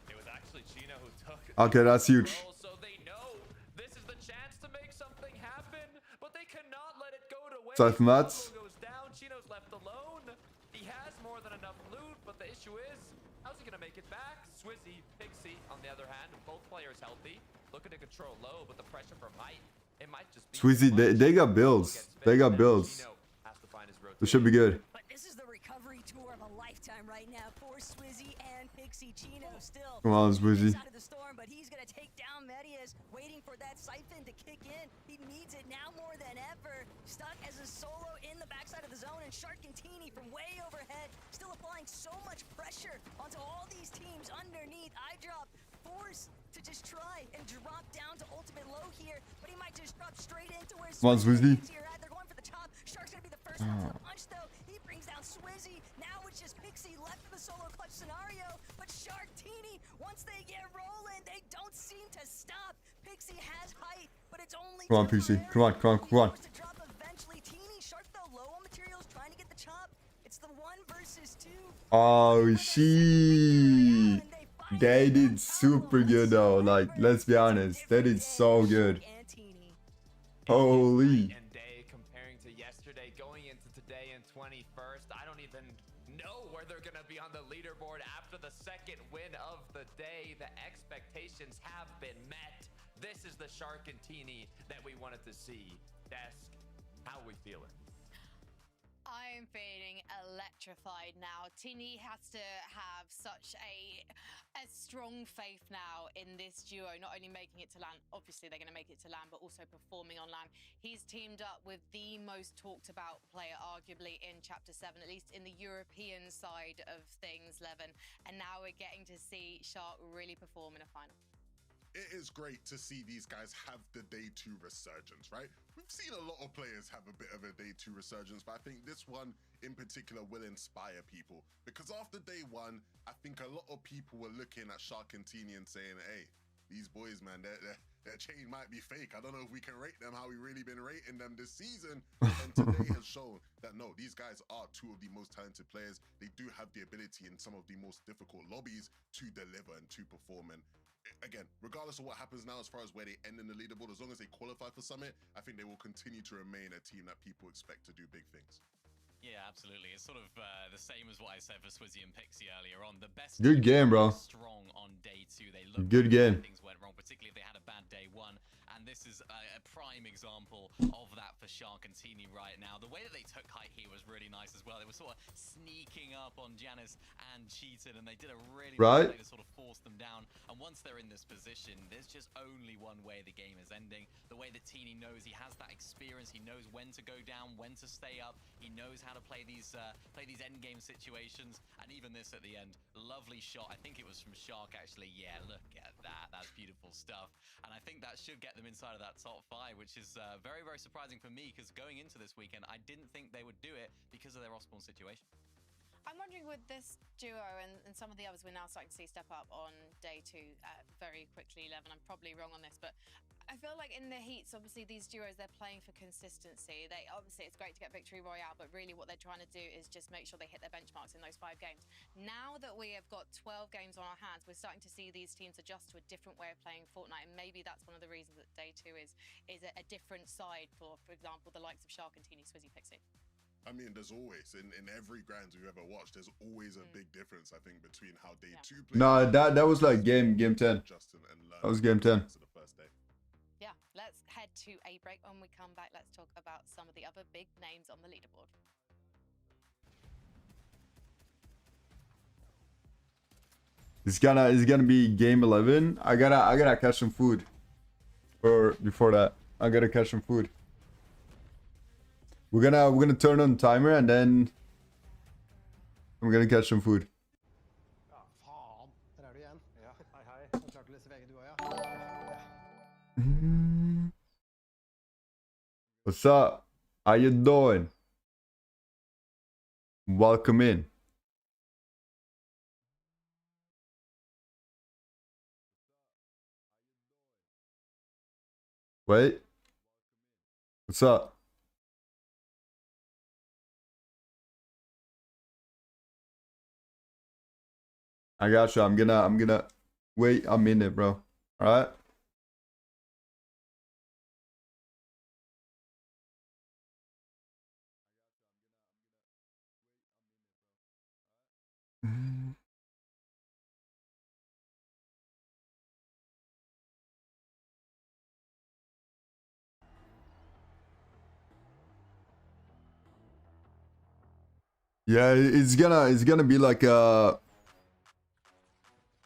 It was actually Chino who took. Okay, that's huge. So they know this is the chance to make something happen, but they cannot let it go to waste. Side from that. Pablo goes down. Chino's left alone. He has more than enough loot, but the issue is, how's he gonna make it back? Swizzy, Pixie, on the other hand, both players healthy, looking to control low, but the pressure from height, it might just be. Swizzy, they got builds. They got builds. This should be good. But this is the recovery tour of a lifetime right now for Swizzy and Pixie. Chino still. Come on, Swizzy. Out of the storm, but he's gonna take down Medius, waiting for that siphon to kick in. He needs it now more than ever. Stuck as a solo in the backside of the zone, and Shark and Teeny from way overhead, still applying so much pressure onto all these teams underneath. I drop forced to just try and drop down to ultimate low here, but he might just drop straight into where Come on, Swizzy. They're going for the top. Shark's gonna be the first one to punch though. He brings down Swizzy. Now it's just Pixie left in the solo clutch scenario, but Shark Teeny, once they get rolling, they don't seem to stop. Pixie has height, but it's only. Come on, PC. Come on, come on, come on. Eventually, Teeny, Shark though low on materials, trying to get the chop. It's the 1 versus 2. Oh, she. They did super good though. Like, let's be honest, they did so good. Holy. And day comparing to yesterday, going into today in 21st, I don't even know where they're gonna be on the leaderboard after the second win of the day. The expectations have been met. This is the Shark and Teeny that we wanted to see. Desk, how are we feeling? I am feeling electrified now. Tini has to have such a strong faith now in this duo, not only making it to LAN, obviously they're going to make it to LAN, but also performing on LAN. He's teamed up with the most talked about player, arguably, in Chapter 7, at least in the European side of things, Levin. And now we're getting to see Shark really perform in a final. It is great to see these guys have the day 2 resurgence, right? We've seen a lot of players have a bit of a day 2 resurgence, but I think this one in particular will inspire people, because after day 1, I think a lot of people were looking at Shark and Tini and saying, hey, these boys, man, their chain might be fake. I don't know if we can rate them how we really been rating them this season. And today has shown that no, these guys are 2 of the most talented players. They do have the ability in some of the most difficult lobbies to deliver and to perform. And again, regardless of what happens now as far as where they end in the leaderboard, as long as they qualify for Summit, I think they will continue to remain a team that people expect to do big things. Yeah, absolutely. It's sort of the same as what I said for Swizzy and Pixie earlier on. The best Good game, bro. Strong on day 2. They looked good game. Things went wrong, particularly if they had a bad day 1. And this is a prime example of that for Shark and Tini right now. The way that they took height here was really nice as well. They were sort of sneaking up on Janice and Cheated, and they did a really nice way to sort of force them down. And once they're in this position, there's just only one way the game is ending. The way that Tini knows, he has that experience. He knows when to go down, when to stay up. He knows how to play these end game situations. And even this at the end, lovely shot. I think it was from Shark, actually. Yeah, look at that. That's beautiful stuff. And I think that should get them inside of that top 5, which is very, very surprising for me, because going into this weekend, I didn't think they would do it because of their Osborne situation. I'm wondering with this duo and some of the others we're now starting to see step up on day 2 very quickly, Levin. I'm probably wrong on this, but I feel like in the heats, obviously these duos, they're playing for consistency. Obviously it's great to get victory royale, but really what they're trying to do is just make sure they hit their benchmarks in those 5 games. Now that we have got 12 games on our hands, we're starting to see these teams adjust to a different way of playing Fortnite, and maybe that's one of the reasons that day 2 is a different side for example, the likes of Shark and Tini, Swizzy, Pixie. I mean, there's always, in every Grands we've ever watched, there's always a big difference, I think, between how day 2 plays. No, that was like game 10. That was game 10. Yeah, let's head to a break. When we come back, let's talk about some of the other big names on the leaderboard. It's gonna be game 11. I gotta catch some food. Or before that, I gotta catch some food. We're gonna turn on the timer, and then I'm gonna catch some food. What's up? How you doing? Welcome in. Wait. What's up? I got you. I'm gonna wait a minute, bro. All right. Yeah, it's gonna be like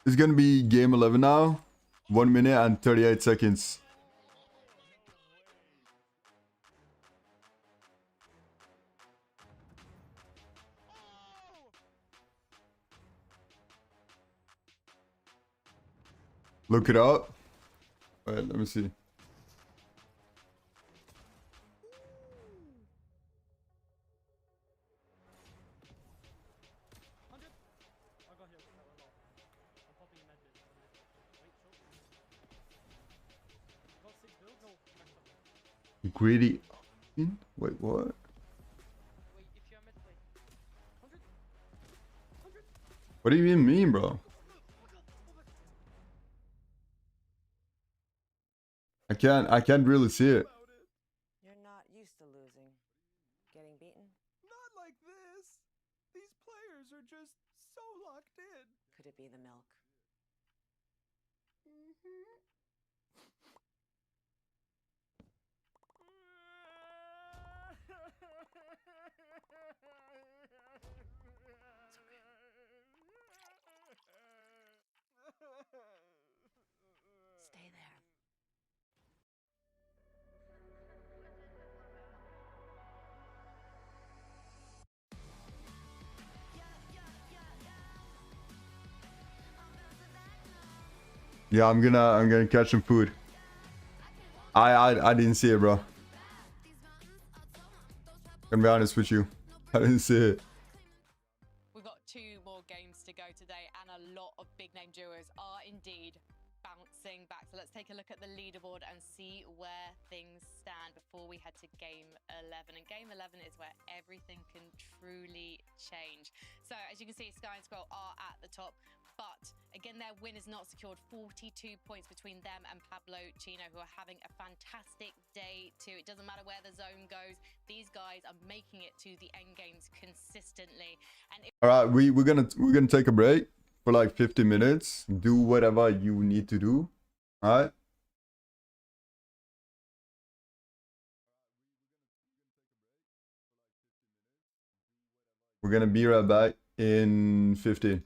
it's gonna be game 11 now. 1 minute and 38 seconds. Look it up. Wait, let me see. Greedy. Wait, what? What do you even mean, bro? I can't really see it. You're not used to losing. Getting beaten? Not like this. These players are just so locked in. Could it be the milk? Stay there. Yeah, I'm gonna catch some food. I didn't see it, bro. Gonna be honest with you. I didn't see it. We've got 2 more games to go today, and a lot of big name duos are indeed bouncing back. So let's take a look at the leaderboard and see where things stand before we head to game 11. And game 11 is where everything can truly change. So as you can see, Sky and Scroll are at the top, but again, their win is not secured. 42 points between them and Pablo Chino, who are having a fantastic day too. It doesn't matter where the zone goes. These guys are making it to the end games consistently. And All right, we're gonna take a break for like 50 minutes. Do whatever you need to do. All right. We're gonna be right back in 15.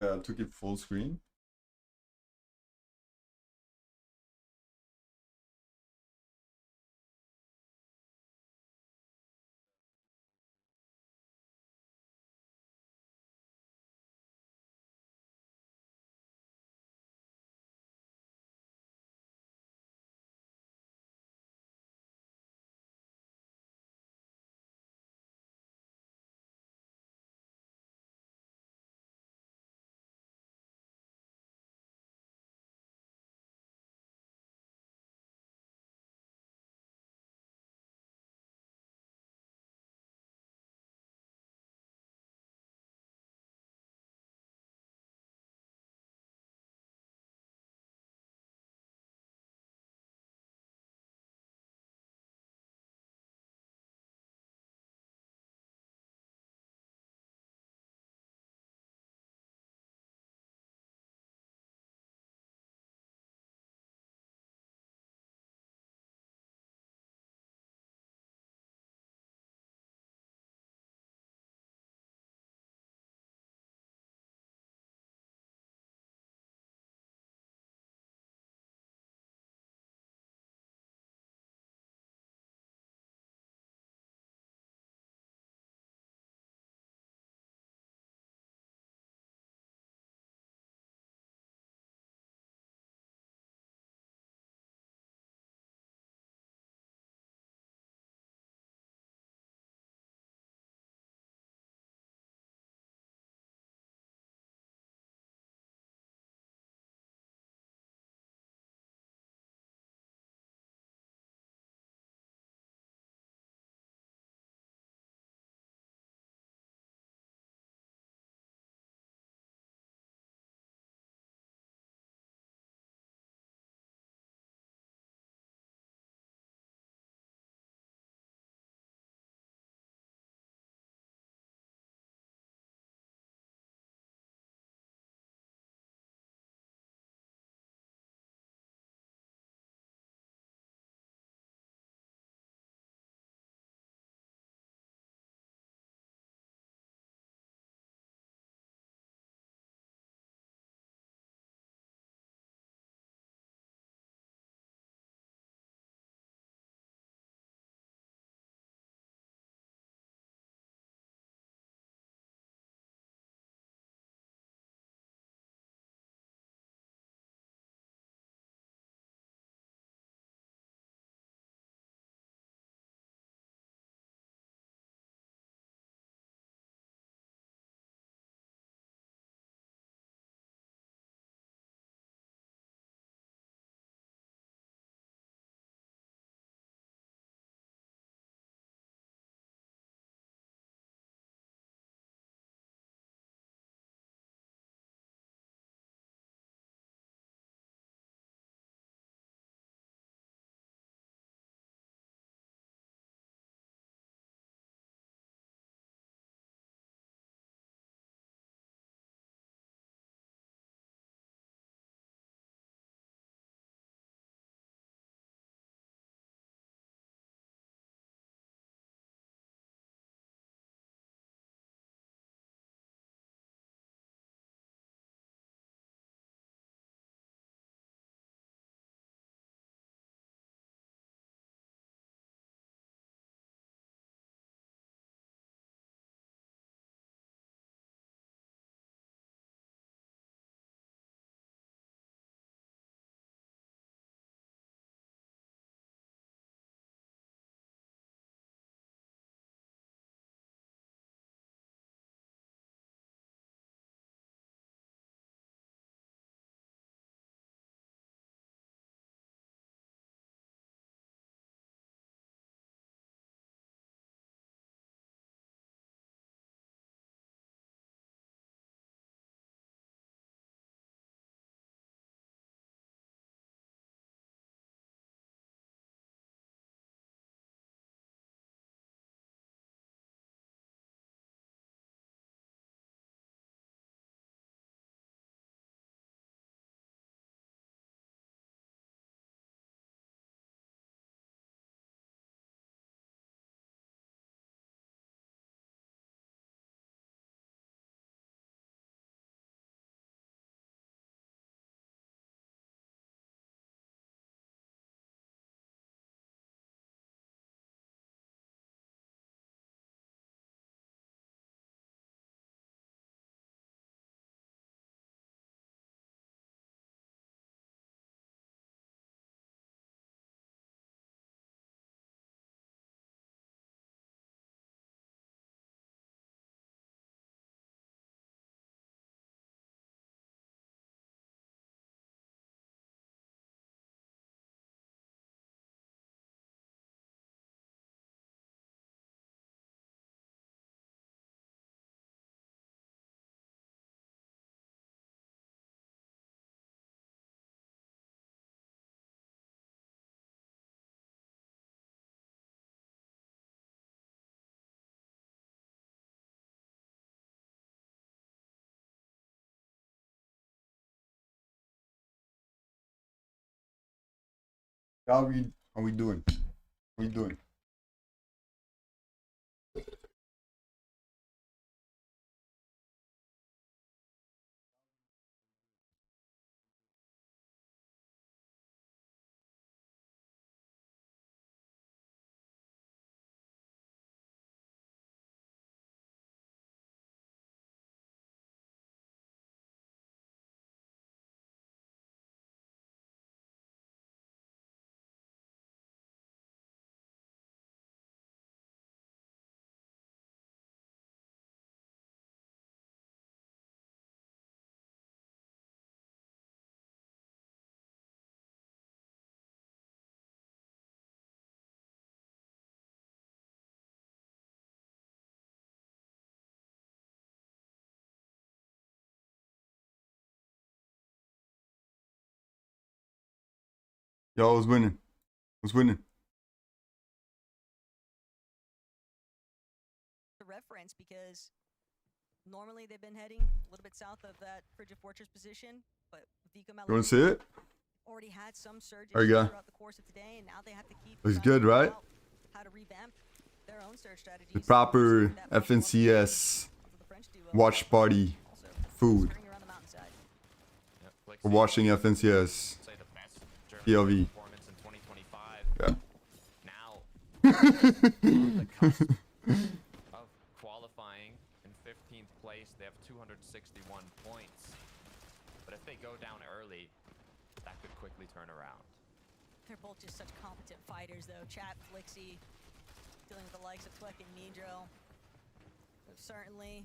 I took it full screen. How we doing? How we doing? Yo, who's winning? Who's winning? Reference because normally they've been heading a little bit south of that frigid fortress position, but Vico You want to see it? already had some surges There you go. throughout the course of today, and now they have to keep Looks trying to good, figure right? out how to revamp their own surge strategies. The proper FNCS watch party food. For watching FNCS POV. Yeah. Of qualifying in 15th place, they have 261 points. But if they go down early, that could quickly turn around. They're both just such competent fighters, though. Chat, Flixie, dealing with the likes of Twek and Midro. They've certainly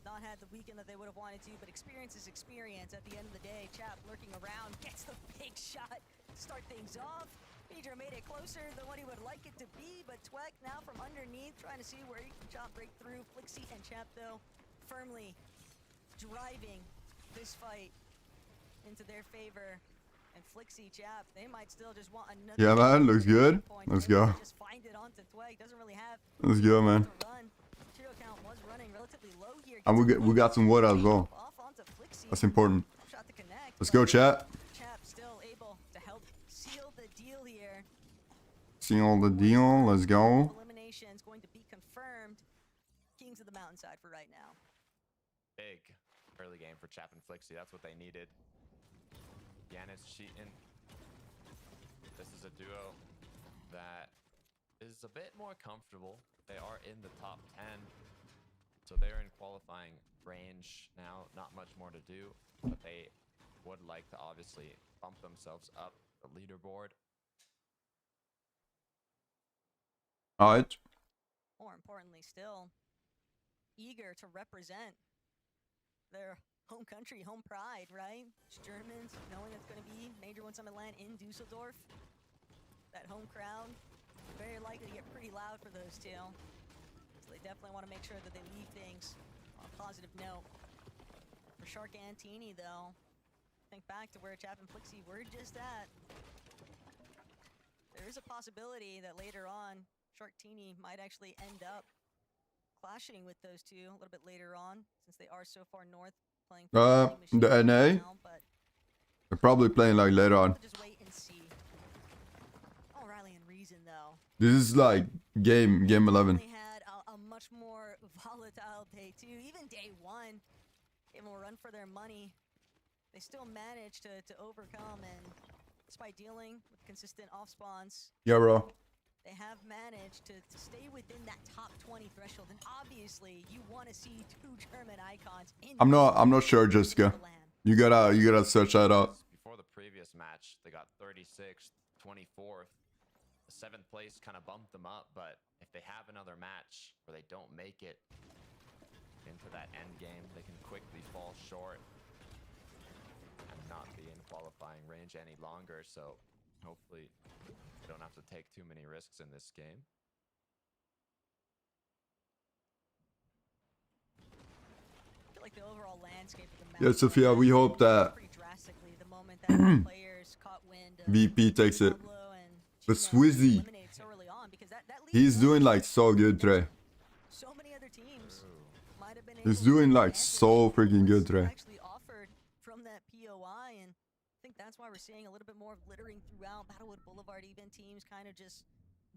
not had the weekend that they would have wanted to, but experience is experience. At the end of the day, Chap lurking around, gets the big shot to start things off. Midro made it closer than what he would like it to be, but Twek now from underneath, trying to see where he can chop break through. Flixie and Chap, though, firmly driving this fight into their favor. And Flixie, Chap, they might still just want another. Yeah, man, looks good. Let's go. Just find it onto Twek. Doesn't really have Let's go, man. Cheeto count was running relatively low here. And we got some wood as well. That's important. Let's go, chat. Chap still able to help seal the deal here. Seal the deal. Let's go. Elimination is going to be confirmed. Kings of the Mountainside for right now. Big early game for Chap and Flixie. That's what they needed. Yanis cheating. This is a duo that is a bit more comfortable. They are in the top 10. So they're in qualifying range now. Not much more to do, but they would like to obviously bump themselves up the leaderboard. Alright. More importantly still, eager to represent their home country, home pride, right? It's Germans, knowing it's going to be Major One Summit Land in Dusseldorf. That home crowd, very likely to get pretty loud for those two. So they definitely want to make sure that they leave things on a positive note. For Shark and Teeny, though, think back to where Chap and Flixie were just at. There is a possibility that later on, Shark Teeny might actually end up clashing with those two a little bit later on, since they are so far north playing for The NA? now, but They're probably playing like later on. just wait and see. O'Reilly and Reason, though, This is like game 11. they had a much more volatile day two. Even day one, gave them a run for their money. They still managed to overcome, and despite dealing with consistent off spawns, Yeah, bro. they have managed to stay within that top 20 threshold. And obviously, you want to see two German icons in I'm not sure, Jessica. You gotta search that out. Before the previous match, they got 36th, 24th. The 7th place kind of bumped them up, but if they have another match where they don't make it into that end game, they can quickly fall short and not be in qualifying range any longer. So hopefully they don't have to take too many risks in this game. I feel like the overall landscape of the match Yeah, Sophia, we hope that pretty drastically the moment that the players caught wind of VP takes it. Pablo and But Chino Swizzy, eliminated so early on, because that lead he's doing like so good today. so many other teams might have been He's able to doing take like advantage so freaking good of what today. actually offered from that POI, and think that's why we're seeing a little bit more of littering throughout. Battlewood Boulevard, even teams kind of just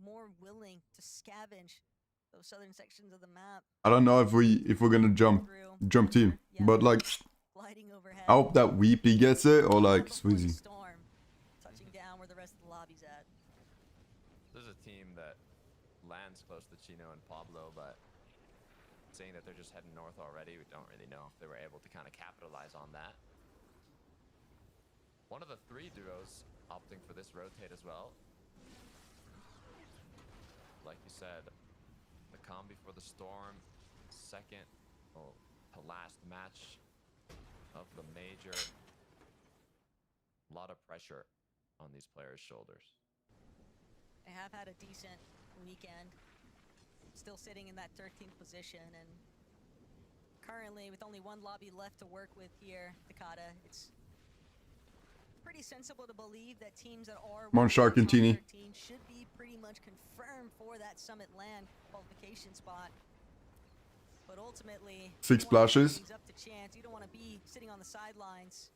more willing to scavenge those southern sections of the map. I don't know if we're gonna jump team, but like Gliding overhead. I hope that Weepy gets it or like Sweezy. Storm, touching down where the rest of the lobby's at. There's a team that lands close to Chino and Pablo, but seeing that they're just heading north already, we don't really know if they were able to kind of capitalize on that. One of the 3 duos opting for this rotate as well. Like you said, the calm before the storm, second to last match of the major. A lot of pressure on these players' shoulders. They have had a decent weekend. Still sitting in that 13th position, and currently with only 1 lobby left to work with here, Takata, it's pretty sensible to believe that teams that are Come on, Shark and Teeny. should be pretty much confirmed for that Summit Land qualification spot. But ultimately, 6 splashes. up to chance. You don't want to be sitting on the sidelines.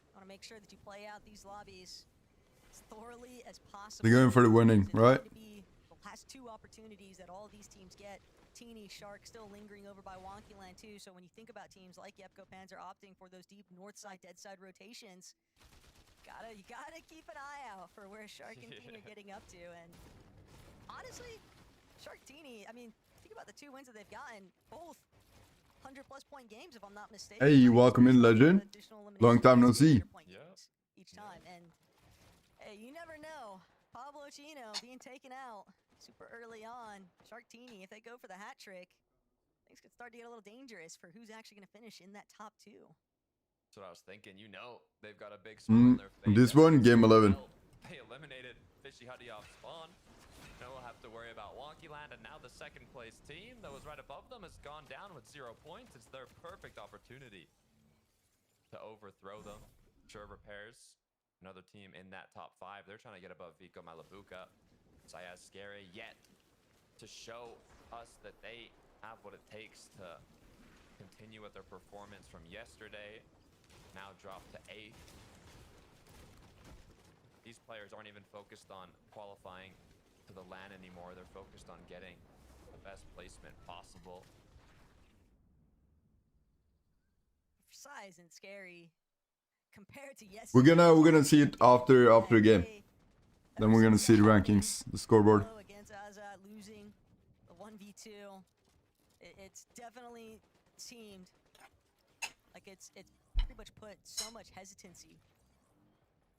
You want to make sure that you play out these lobbies as thoroughly as possible. They're going for the winning, right? The last 2 opportunities that all of these teams get. Teeny, Shark still lingering over by Wonkyland too. So when you think about teams like Yepco Panzer opting for those deep north side, dead side rotations, you gotta keep an eye out for where Shark and Teeny are getting up to. And honestly, Shark Teeny, I mean, think about the 2 wins that they've gotten, both 100+ point games, if I'm not mistaken. Hey, welcome in, legend. Long time no see. Each time, and hey, you never know. Pablo Chino being taken out super early on. Shark Teeny, if they go for the hat trick, things could start to get a little dangerous for who's actually going to finish in that top 2. That's what I was thinking. You know, they've got a big smile on their face. This one, game 11. They eliminated Fishy Huddy off spawn. No one will have to worry about Wonkyland, and now the 2nd place team that was right above them has gone down with 0 points. It's their perfect opportunity to overthrow them. Sure Repairs, another team in that top 5. They're trying to get above Vico Malabuka. Sayaz Scary yet to show us that they have what it takes to continue with their performance from yesterday. Now dropped to 8th. These players aren't even focused on qualifying to the LAN anymore. They're focused on getting the best placement possible. Size and Scary compared to yesterday. We're gonna see it after the game. Then we're gonna see the rankings, the scoreboard. Against Azat losing the 1v2. It's definitely seemed like it's pretty much put so much hesitancy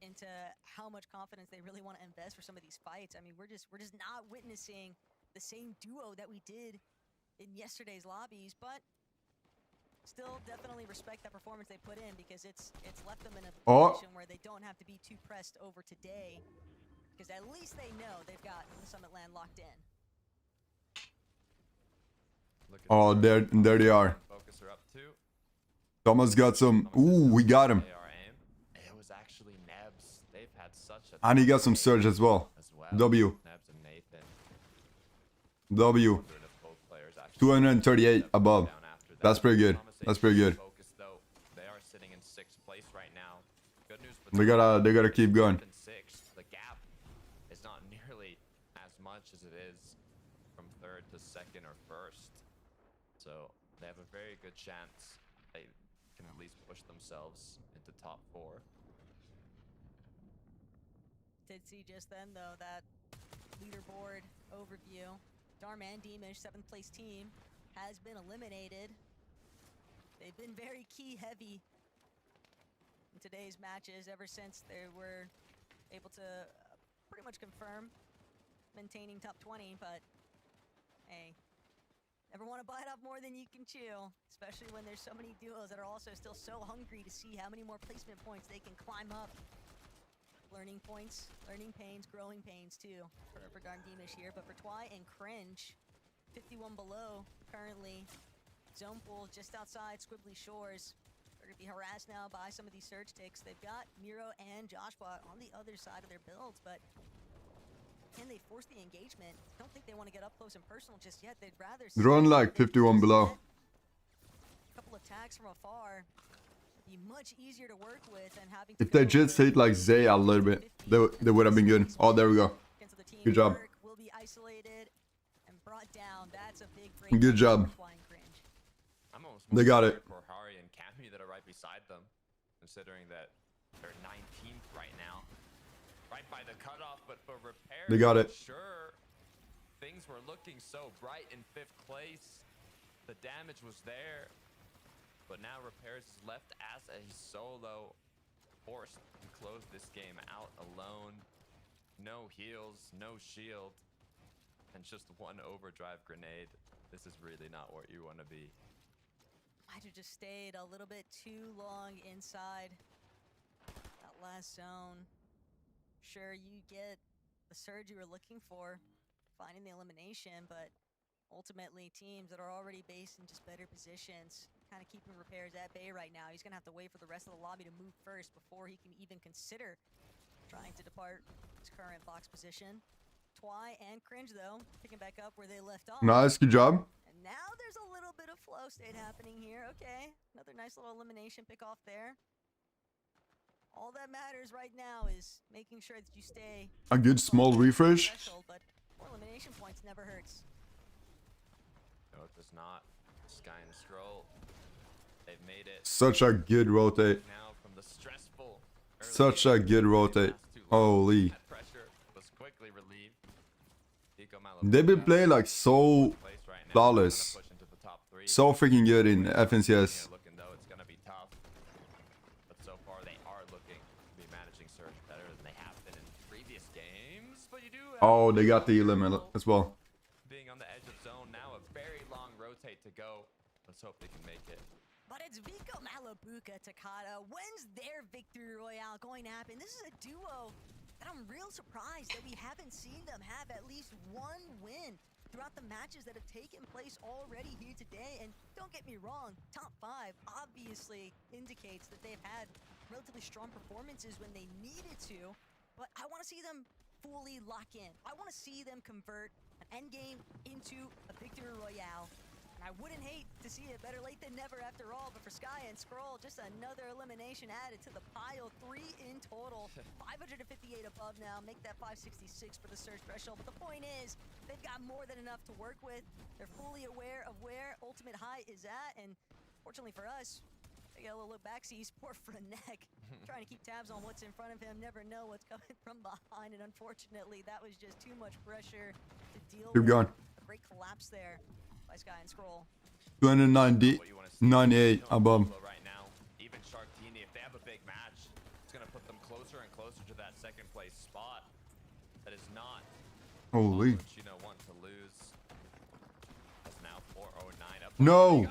into how much confidence they really want to invest for some of these fights. I mean, we're just not witnessing the same duo that we did in yesterday's lobbies, but still definitely respect that performance they put in, because it's left them in a position where they don't have to be too pressed over today, because at least they know they've got the Summit Land locked in. Oh, there they are. Focus are up 2. Thomas got some. Ooh, we got him. It was actually Nebs. They've had such a And he got some surge as well. W. Nebs and Nathan. W. 238 above. That's pretty good. That's pretty good. They are sitting in 6th place right now. Good news for They gotta keep going. The gap is not nearly as much as it is from 3rd to 2nd or 1st. So they have a very good chance they can at least push themselves into top 4. Did see just then though that leaderboard overview. Dharma and Deemish, 7th place team, has been eliminated. They've been very key heavy in today's matches ever since they were able to pretty much confirm maintaining top 20, but hey, never want to bite off more than you can chew, especially when there's so many duos that are also still so hungry to see how many more placement points they can climb up. Learning points, learning pains, growing pains too for Darn Deemish here, but for Twy and Cringe, 51 below currently. Zone pool just outside Squibbly Shores. They're going to be harassed now by some of these surge ticks. They've got Miro and Joshua on the other side of their builds, but can they force the engagement? I don't think they want to get up close and personal just yet. They'd rather... They're on like 51 below. A couple of tags from afar. be much easier to work with than having to If they just hit like Zay a little bit, they would have been good. Oh, there we go. Good job. Will be isolated and brought down. That's a big Good job. I'm almost They got it. for Hari and Cammy that are right beside them, considering that they're 19th right now. Right by the cutoff, but for repair, They got it. Sure, things were looking so bright in 5th place. The damage was there, but now Repairs is left as a solo, forced to close this game out alone. No heals, no shield, and just one overdrive grenade. This is really not what you want to be. Might have just stayed a little bit too long inside that last zone. Sure, you get the surge you were looking for, finding the elimination, but ultimately teams that are already based in just better positions, kind of keeping Repairs at bay right now. He's going to have to wait for the rest of the lobby to move first before he can even consider trying to depart his current box position. Twy and Cringe, though, picking back up where they left off. Nice, good job. And now there's a little bit of flow state happening here. Okay, another nice little elimination pick off there. All that matters right now is making sure that you stay A good small refresh. but more elimination points never hurts. No, it does not. Sky and Scroll, they've made it. Such a good rotate. Now from the stressful Such a good rotate. Holy. that pressure was quickly relieved. They've been playing like so flawless. So freaking good in FNCS. Looking though it's gonna be tough. But so far they are looking to be managing Surge better than they have been in previous games. But you do have Oh, they got the limit as well. being on the edge of zone now, a very long rotate to go. Let's hope they can make it. But it's Vico, Malabuka, Takata. When's their victory royale going to happen? This is a duo that I'm real surprised that we haven't seen them have at least one win throughout the matches that have taken place already here today. And don't get me wrong, top 5 obviously indicates that they've had relatively strong performances when they needed to, but I want to see them fully lock in. I want to see them convert an endgame into a victory royale. And I wouldn't hate to see it, better late than never after all, but for Sky and Scroll, just another elimination added to the pile. 3 in total, 558 above now, make that 566 for the Surge threshold. But the point is, they've got more than enough to work with. They're fully aware of where Ultimate High is at, and fortunately for us, they got a little look back, sees poor Frenek trying to keep tabs on what's in front of him, never know what's coming from behind, and unfortunately, that was just too much pressure to deal with. Keep going. A great collapse there by Sky and Scroll. 290, 98 above. Right now, even Sharktini, if they have a big match, it's gonna put them closer and closer to that second place spot. That is not Holy. what you want to lose. That's now 409 up. No.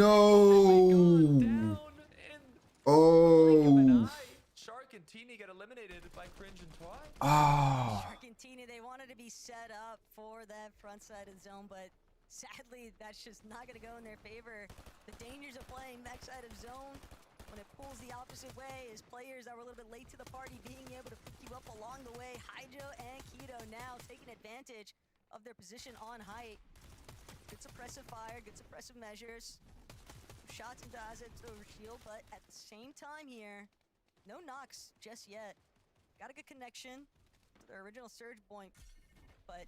No. Oh. Shark and Teeny get eliminated by Cringe and Twy. Ah. Shark and Teeny, they wanted to be set up for that front side of the zone, but sadly, that's just not going to go in their favor. The dangers of playing backside of zone when it pulls the opposite way is players that were a little bit late to the party being able to pick you up along the way. Hydro and Keto now taking advantage of their position on height. Good suppressive fire, good suppressive measures. Shots and dodges over shield, but at the same time here, no knocks just yet. Got a good connection to their original surge point, but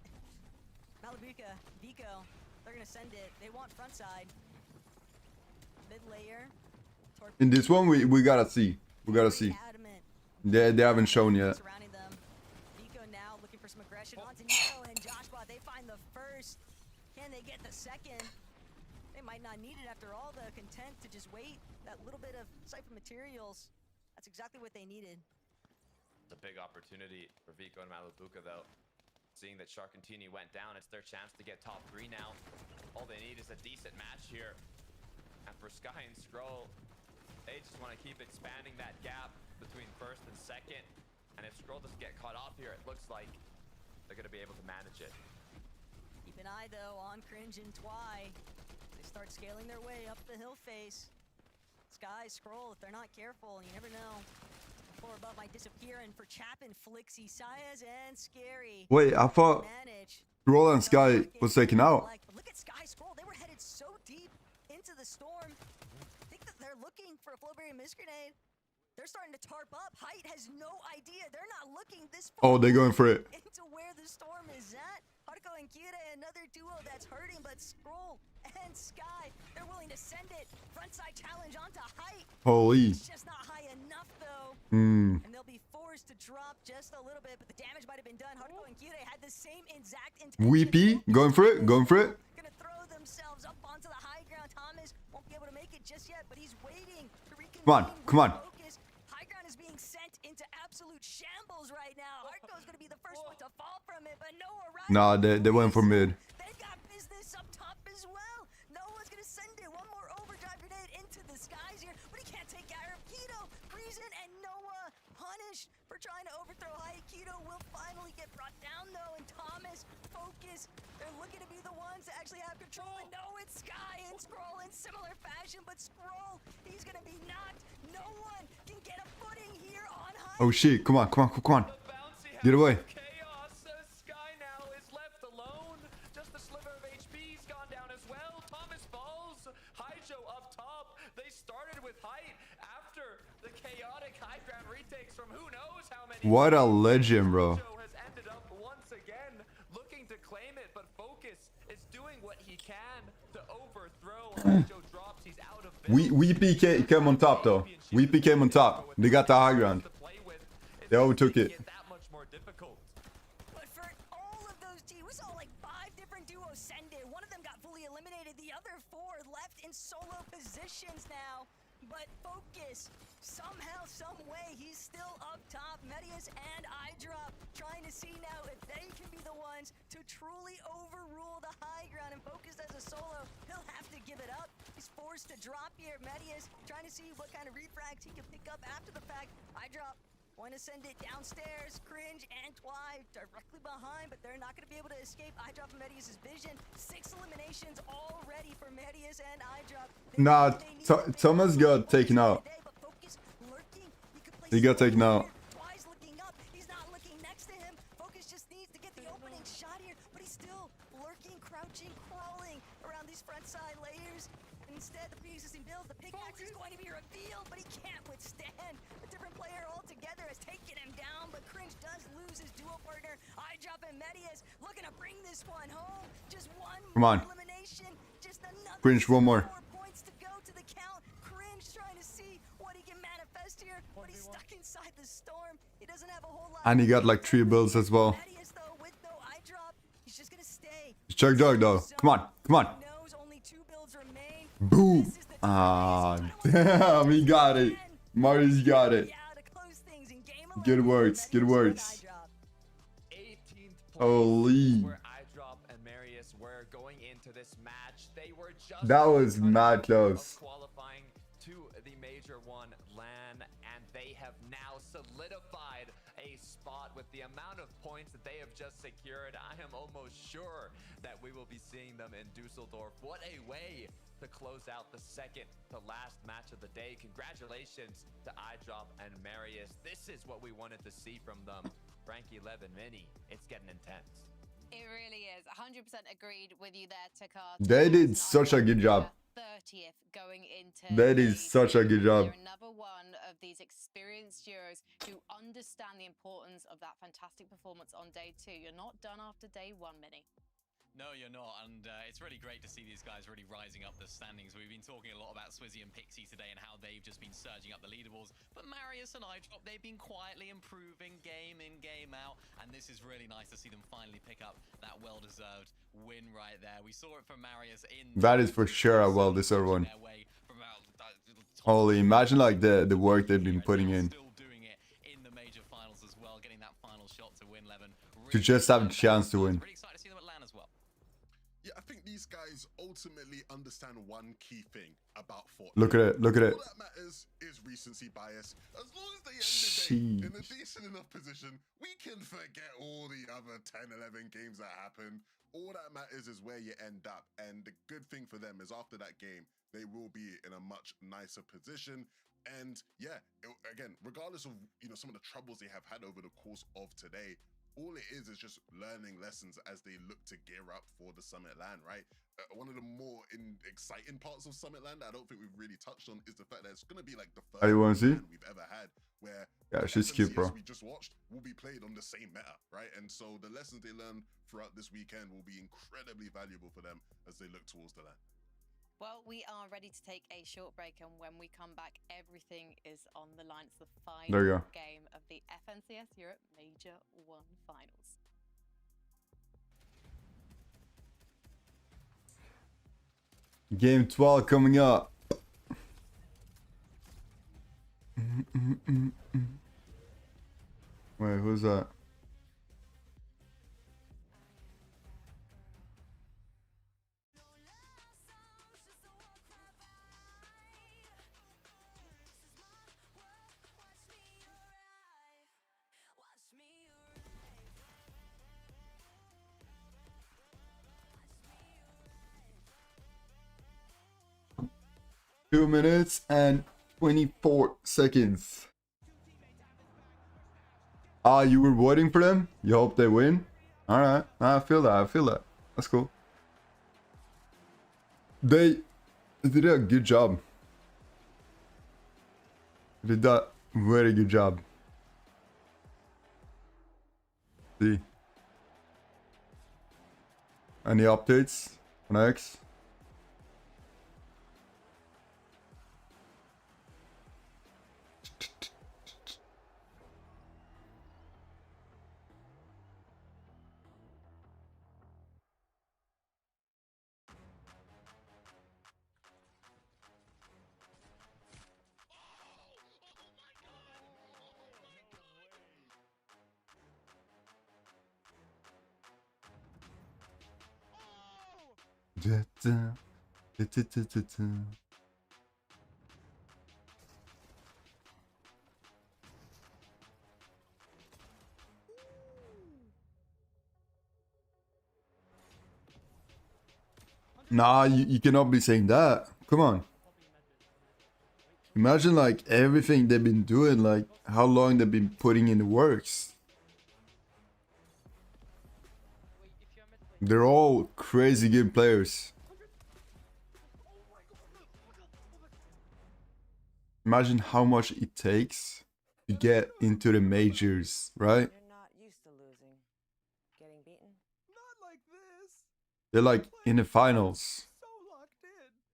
Malabuka, Vico, they're gonna send it. They want front side. Mid layer. In this one, we gotta see. We gotta see. They haven't shown yet. Surrounding them. Vico now looking for some aggression onto Nico and Joshua. They find the first. Can they get the second? They might not need it after all. The content to just wait. That little bit of Cypher materials. That's exactly what they needed. It's a big opportunity for Vico and Malabuka, though. Seeing that Sharkantini went down, it's their chance to get top 3 now. All they need is a decent match here. And for Sky and Scroll, they just want to keep expanding that gap between first and second. And if Scroll doesn't get caught off here, it looks like they're going to be able to manage it. Keep an eye, though, on Cringe and Twy. They start scaling their way up the hill face. Sky, Scroll, if they're not careful, you never know. The floor above might disappear, and for Chapin, Flixie, Sayas, and Scary. Wait, I thought Roll and Sky was taken out. Look at Sky, Scroll. They were headed so deep into the storm. I think that they're looking for a Flowberry Mist Grenade. They're starting to tarp up. Height has no idea. They're not looking this far. Oh, they're going for it. Into where the storm is at. Haruko and Kyure, another duo that's hurting, but Scroll and Sky, they're willing to send it. Frontside challenge onto Height. Holy. It's just not high enough, though. And they'll be forced to drop just a little bit, but the damage might have been done. Haruko and Kyure had the same exact intention. Weepy, going for it, going for it. Gonna throw themselves up onto the high ground. Thomas won't be able to make it just yet, but he's waiting to reconvene. Come on, come on. High ground is being sent into absolute shambles right now. Hardcore's gonna be the first one to fall from it, but Noah right. Nah, they went for mid. They've got business up top as well. Noah's gonna send it. One more overdrive grenade into the skies here, but he can't take care of Keto. Reason and Noah punished for trying to overthrow Height. Keto will finally get brought down though, and Thomas focus. They're looking to be the ones to actually have control. And no, it's Sky and Scroll in similar fashion, but Scroll, he's gonna be knocked. No one can get a footing here on Height. Oh shit, come on, come on, come on. Get away. Chaos. Sky now is left alone. Just a sliver of HP's gone down as well. Thomas falls. Haijo up top. They started with Height after the chaotic high ground retakes from who knows how many. What a legend, bro. Haijo has ended up once again looking to claim it, but Focus is doing what he can to overthrow. Haijo drops. He's out of Weepy came on top though. Weepy came on top. They got the high ground. They overtook it. that much more difficult. But for all of those teams, we saw like 5 different duos send it. One of them got fully eliminated. The other 4 left in solo positions now. But Focus, somehow, some way, he's still up top. Medius and iDrop trying to see now if they can be the ones to truly overrule the high ground. And Focus as a solo, he'll have to give it up. He's forced to drop here. Medius trying to see what kind of refrags he can pick up after the fact. iDrop want to send it downstairs. Cringe and Twy directly behind, but they're not going to be able to escape iDrop and Medius' vision. 6 eliminations already for Medius and iDrop. Nah, Thomas got taken out. He got taken out. Twy's looking up. He's not looking next to him. Focus just needs to get the opening shot here, but he's still lurking, crouching, crawling around these front side layers. Instead, the pre-existing builds, the pickaxe is going to be revealed, but he can't withstand. A different player altogether has taken him down, but Cringe does lose his duo partner. iDrop and Medius looking to bring this one home. Just one Come on. elimination. Just another Cringe, one more. points to go to the count. Cringe trying to see what he can manifest here, but he's stuck inside the storm. He doesn't have a whole lot. And he got like 3 builds as well. Medius, though, with no iDrop, he's just gonna stay. Chug dog though. Come on, come on. Knows only 2 builds remain. Boom. Ah, damn, he got it. Marius got it. Good words, good words. 18th Holy. where iDrop and Marius were going into this match. They were just That was mad close. qualifying to the Major 1 LAN, and they have now solidified a spot with the amount of points that they have just secured. I am almost sure that we will be seeing them in Dusseldorf. What a way to close out the second to last match of the day. Congratulations to iDrop and Marius. This is what we wanted to see from them. Frankie, Levin, Mini, it's getting intense. It really is. 100% agreed with you there, Takar. They did such a good job. 30th going into They did such a good job. They're another one of these experienced duos who understand the importance of that fantastic performance on day 2. You're not done after day 1, Mini. No, you're not, and it's really great to see these guys really rising up the standings. We've been talking a lot about Swizzy and Pixie today and how they've just been surging up the leaderboards, but Marius and iDrop, they've been quietly improving game in, game out, and this is really nice to see them finally pick up that well-deserved win right there. We saw it from Marius in... That is for sure a well-deserved one. Holy, imagine like the work they've been putting in. Still doing it in the major finals as well, getting that final shot to win, Levin. To just have a chance to win. Really excited to see them at LAN as well. Yeah, I think these guys ultimately understand one key thing about Fortnite. Look at it, look at it. All that matters is recency bias. As long as they end the day in a decent enough position, we can forget all the other 10, 11 games that happened. All that matters is where you end up. And the good thing for them is after that game, they will be in a much nicer position. And yeah, again, regardless of, you know, some of the troubles they have had over the course of today, all it is just learning lessons as they look to gear up for the Summit LAN, right? one of the more exciting parts of Summitland that I don't think we've really touched on is the fact that it's going to be like the How you wanna see? we've ever had where Yeah, the she's cute, bro. FNCS we just watched will be played on the same meta, right? And so the lessons they learn throughout this weekend will be incredibly valuable for them as they look towards the land. Well, we are ready to take a short break, and when we come back, everything is on the line. It's the There you final go. game of the FNCS Europe Major 1 Finals. Game 12 coming up. Wait, who's that? Two minutes and 24 seconds. Ah, you were waiting for them? You hope they win? Alright, I feel that, I feel that. That's cool. They did a good job. They did a very good job. See. Any updates on X? Nah, you cannot be saying that. Come on. Imagine like everything they've been doing, like how long they've been putting in the works. They're all crazy good players. Imagine how much it takes to get into the majors, right? You're not used to losing. Getting beaten? Not like this. They're like in the finals. So locked in.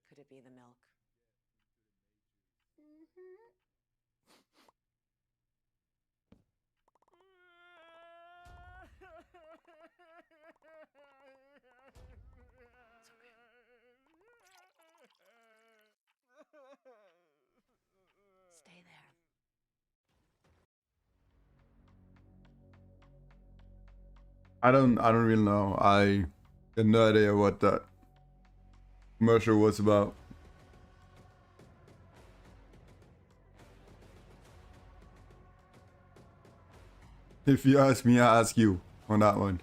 Could it be the milk? Stay there. I don't really know. I had no idea what that commercial was about. If you ask me, I ask you on that one.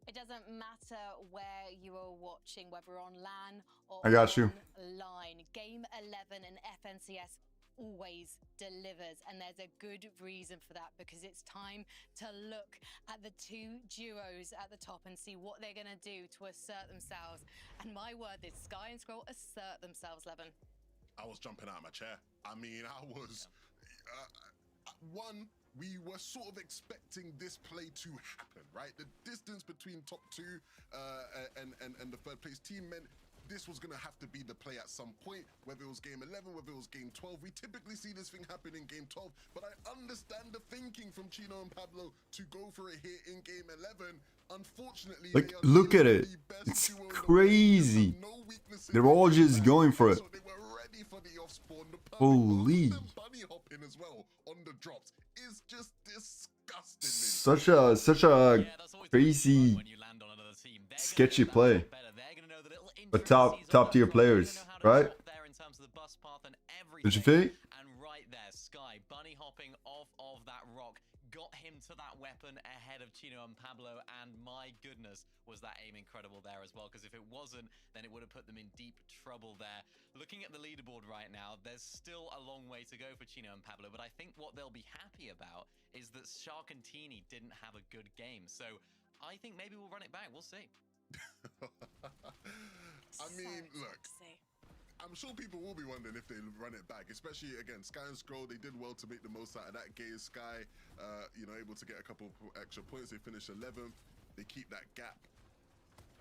It doesn't matter where you are watching, whether on LAN or I got you. online. Game 11 and FNCS always delivers, and there's a good reason for that, because it's time to look at the two duos at the top and see what they're going to do to assert themselves. And my word, this Sky and Scroll assert themselves, Levin. I was jumping out of my chair. I mean, I was... one, we were sort of expecting this play to happen, right? The distance between top two and the third place team meant this was going to have to be the play at some point, whether it was game 11, whether it was game 12. We typically see this thing happen in game 12, but I understand the thinking from Chino and Pablo to go for a hit in game 11. Unfortunately, Like, look at it. It's crazy. They're all just going for it. So they were ready for the off spawn. Holy. Bunny hopping as well on the drops is just disgusting. Such a crazy, sketchy play. But top tier players, right? Did you think? And right there, Sky bunny hopping off of that rock got him to that weapon ahead of Chino and Pablo, and my goodness, was that aim incredible there as well, because if it wasn't, then it would have put them in deep trouble there. Looking at the leaderboard right now, there's still a long way to go for Chino and Pablo, but I think what they'll be happy about is that Shark and Teeny didn't have a good game. So I think maybe we'll run it back. We'll see. I mean, look, I'm sure people will be wondering if they run it back, especially again, Sky and Scroll. They did well to make the most out of that game. Sky, you know, able to get a couple extra points. They finished 11th. They keep that gap.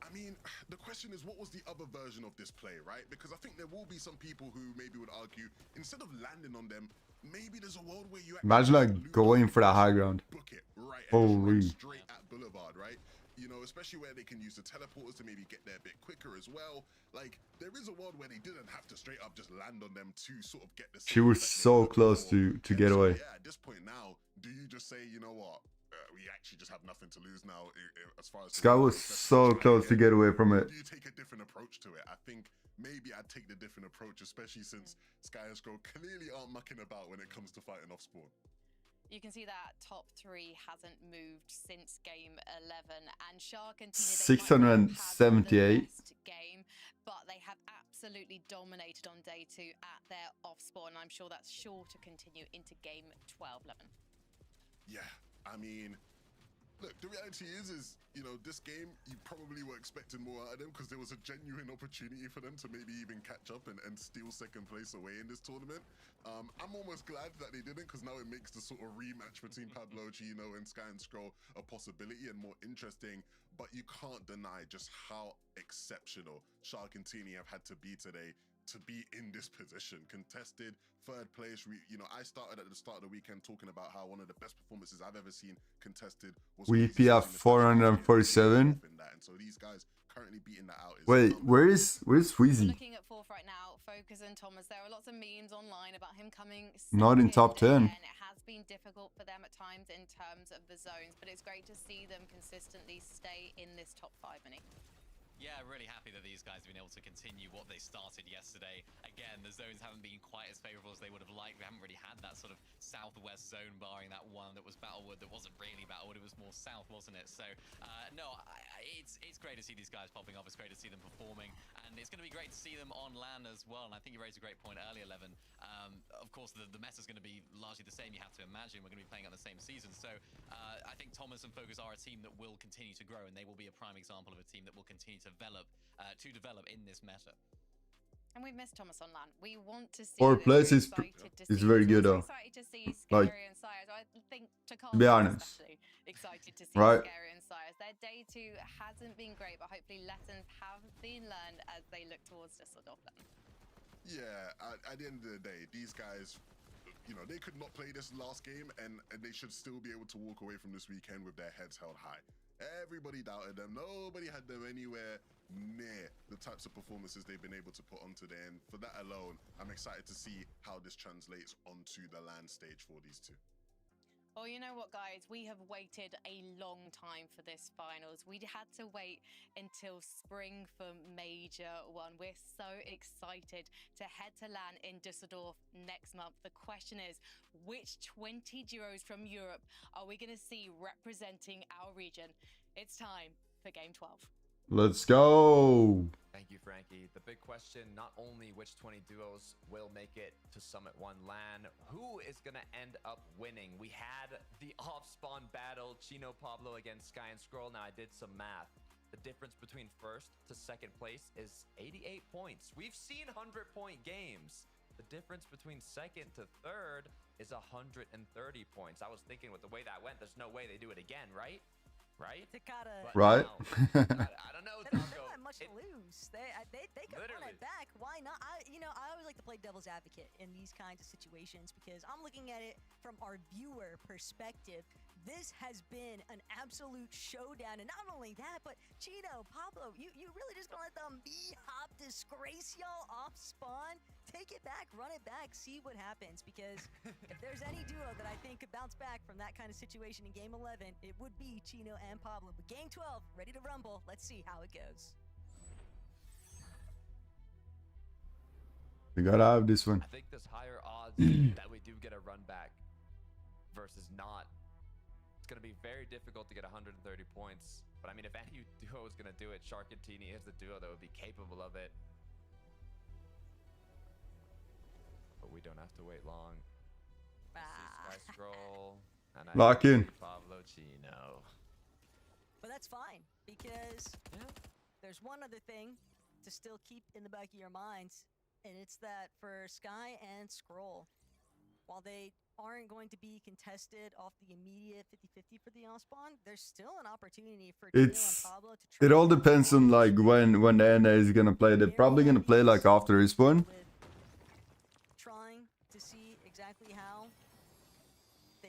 I mean, the question is, what was the other version of this play, right? Because I think there will be some people who maybe would argue, instead of landing on them, maybe there's a world where you Imagine like going for the high ground. book it right, and just Holy. run straight at Boulevard, right? You know, especially where they can use the teleporters to maybe get there a bit quicker as well. Like, there is a world where they didn't have to straight up just land on them to sort of get the. She was so close to get away. Yeah, at this point now, do you just say, you know what? We actually just have nothing to lose now as far as... Sky was so close to get away from it. Do you take a different approach to it? I think maybe I'd take the different approach, especially since Sky and Scroll clearly aren't mucking about when it comes to fighting off spawn. You can see that top 3 hasn't moved since game 11, and Shark and Tina, 678. Game, but they have absolutely dominated on day 2 at their off spawn. I'm sure that's sure to continue into game 12, Levin. Yeah, I mean, look, the reality is, you know, this game, you probably were expecting more out of them because there was a genuine opportunity for them to maybe even catch up and steal second place away in this tournament. I'm almost glad that they didn't, because now it makes the sort of rematch between Pablo, Chino, and Sky and Scroll a possibility and more interesting. But you can't deny just how exceptional Shark and Tini have had to be today to be in this position. Contested, third place. You know, I started at the start of the weekend talking about how one of the best performances I've ever seen contested was... We PF 447. And so these guys currently beating that out. Wait, where's Sweezy? Looking at 4th right now, Focus and Thomas, there are lots of memes online about him coming Not in top 10. And it has been difficult for them at times in terms of the zones, but it's great to see them consistently stay in this top 5, Minnie. Yeah, really happy that these guys have been able to continue what they started yesterday. Again, the zones haven't been quite as favorable as they would have liked. We haven't really had that sort of southwest zone, barring that one that was Battlewood that wasn't really Battlewood. It was more south, wasn't it? So, no, it's great to see these guys popping up. It's great to see them performing. And it's going to be great to see them on LAN as well. And I think you raised a great point earlier, Levin. Of course, the meta is going to be largely the same. You have to imagine we're going to be playing on the same season. So I think Thomas and Focus are a team that will continue to grow, and they will be a prime example of a team that will continue to develop in this meta. And we've missed Thomas on LAN. We want to see... 4th place is very good though. Excited to see Like, Scary and Sires. I think to be honest, excited to see right? Scary and Sires. Their day 2 hasn't been great, but hopefully lessons have been learned as they look towards Düsseldorf then. Yeah, at the end of the day, these guys, you know, they could not play this last game and they should still be able to walk away from this weekend with their heads held high. Everybody doubted them. Nobody had them anywhere near the types of performances they've been able to put on today. And for that alone, I'm excited to see how this translates onto the LAN stage for these two. Well, you know what, guys? We have waited a long time for this finals. We had to wait until spring for Major 1. We're so excited to head to LAN in Düsseldorf next month. The question is, which 20 duos from Europe are we going to see representing our region? It's time for Game 12. Let's go. Thank you, Frankie. The big question, not only which 20 duos will make it to Summit 1 LAN, who is going to end up winning? We had the off-spawn battle, Chino Pablo against Sky and Scroll. Now, I did some math. The difference between 1st to 2nd place is 88 points. We've seen 100-point games. The difference between 2nd to 3rd is 130 points. I was thinking with the way that went, there's no way they do it again, right? Right? Right. I don't know. They don't have much to lose. They could run it back. Why not? I always like to play devil's advocate in these kinds of situations because I'm looking at it from our viewer perspective. This has been an absolute showdown, and not only that, but Chino, Pablo, you really just gonna let them B-hop disgrace y'all off spawn? Take it back, run it back, see what happens. Because if there's any duo that I think could bounce back from that kind of situation in Game 11, it would be Chino and Pablo. But Game 12, ready to rumble. Let's see how it goes. We gotta have this one. I think there's higher odds that we do get a run back versus not. It's going to be very difficult to get 130 points. But I mean, if any duo is going to do it, Shark and Tini is the duo that would be capable of it. But we don't have to wait long. This is Sky Scroll. And Lock in. Pablo Chino. But that's fine, because there's one other thing to still keep in the back of your minds, and it's that for Sky and Scroll, while they aren't going to be contested off the immediate 50-50 for the spawn, there's still an opportunity for Chino and Pablo to try. It all depends on like when the NA is gonna play. They're probably gonna play like after respawn. Trying to see exactly how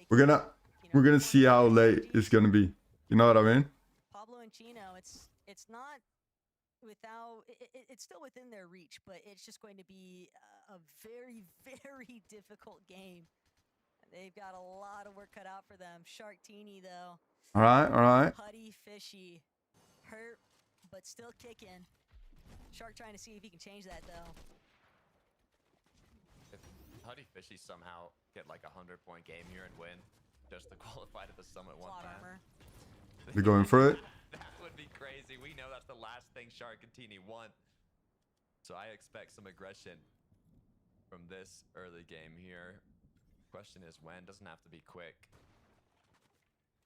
We're gonna see how late it's gonna be. You know what I mean? Pablo and Chino, it's not without it's still within their reach, but it's just going to be a very, very difficult game. They've got a lot of work cut out for them. Sharktini though. All right. Putty Fishy, hurt but still kicking. Shark trying to see if he can change that though. If Putty Fishy somehow get like a 100-point game here and win, just to qualify to the Summit 1 man. They're going for it. That would be crazy. We know that's the last thing Sharktini want. So I expect some aggression from this early game here. Question is when. Doesn't have to be quick.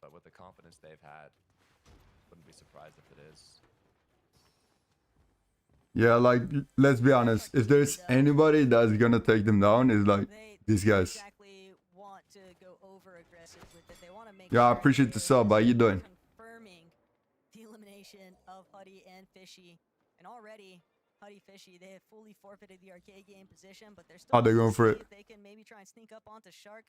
But with the confidence they've had, wouldn't be surprised if it is. Yeah, like let's be honest. If there's anybody that's gonna take them down, is like these guys. Want to go over aggressive with it. They want to make Yeah, I appreciate the sub. How you doing? Confirming the elimination of Huddy and Fishy, and already Huddy Fishy, they have fully forfeited the arcade game position, but they're still. Oh, they're going for it. If they can maybe try and sneak up onto Shark.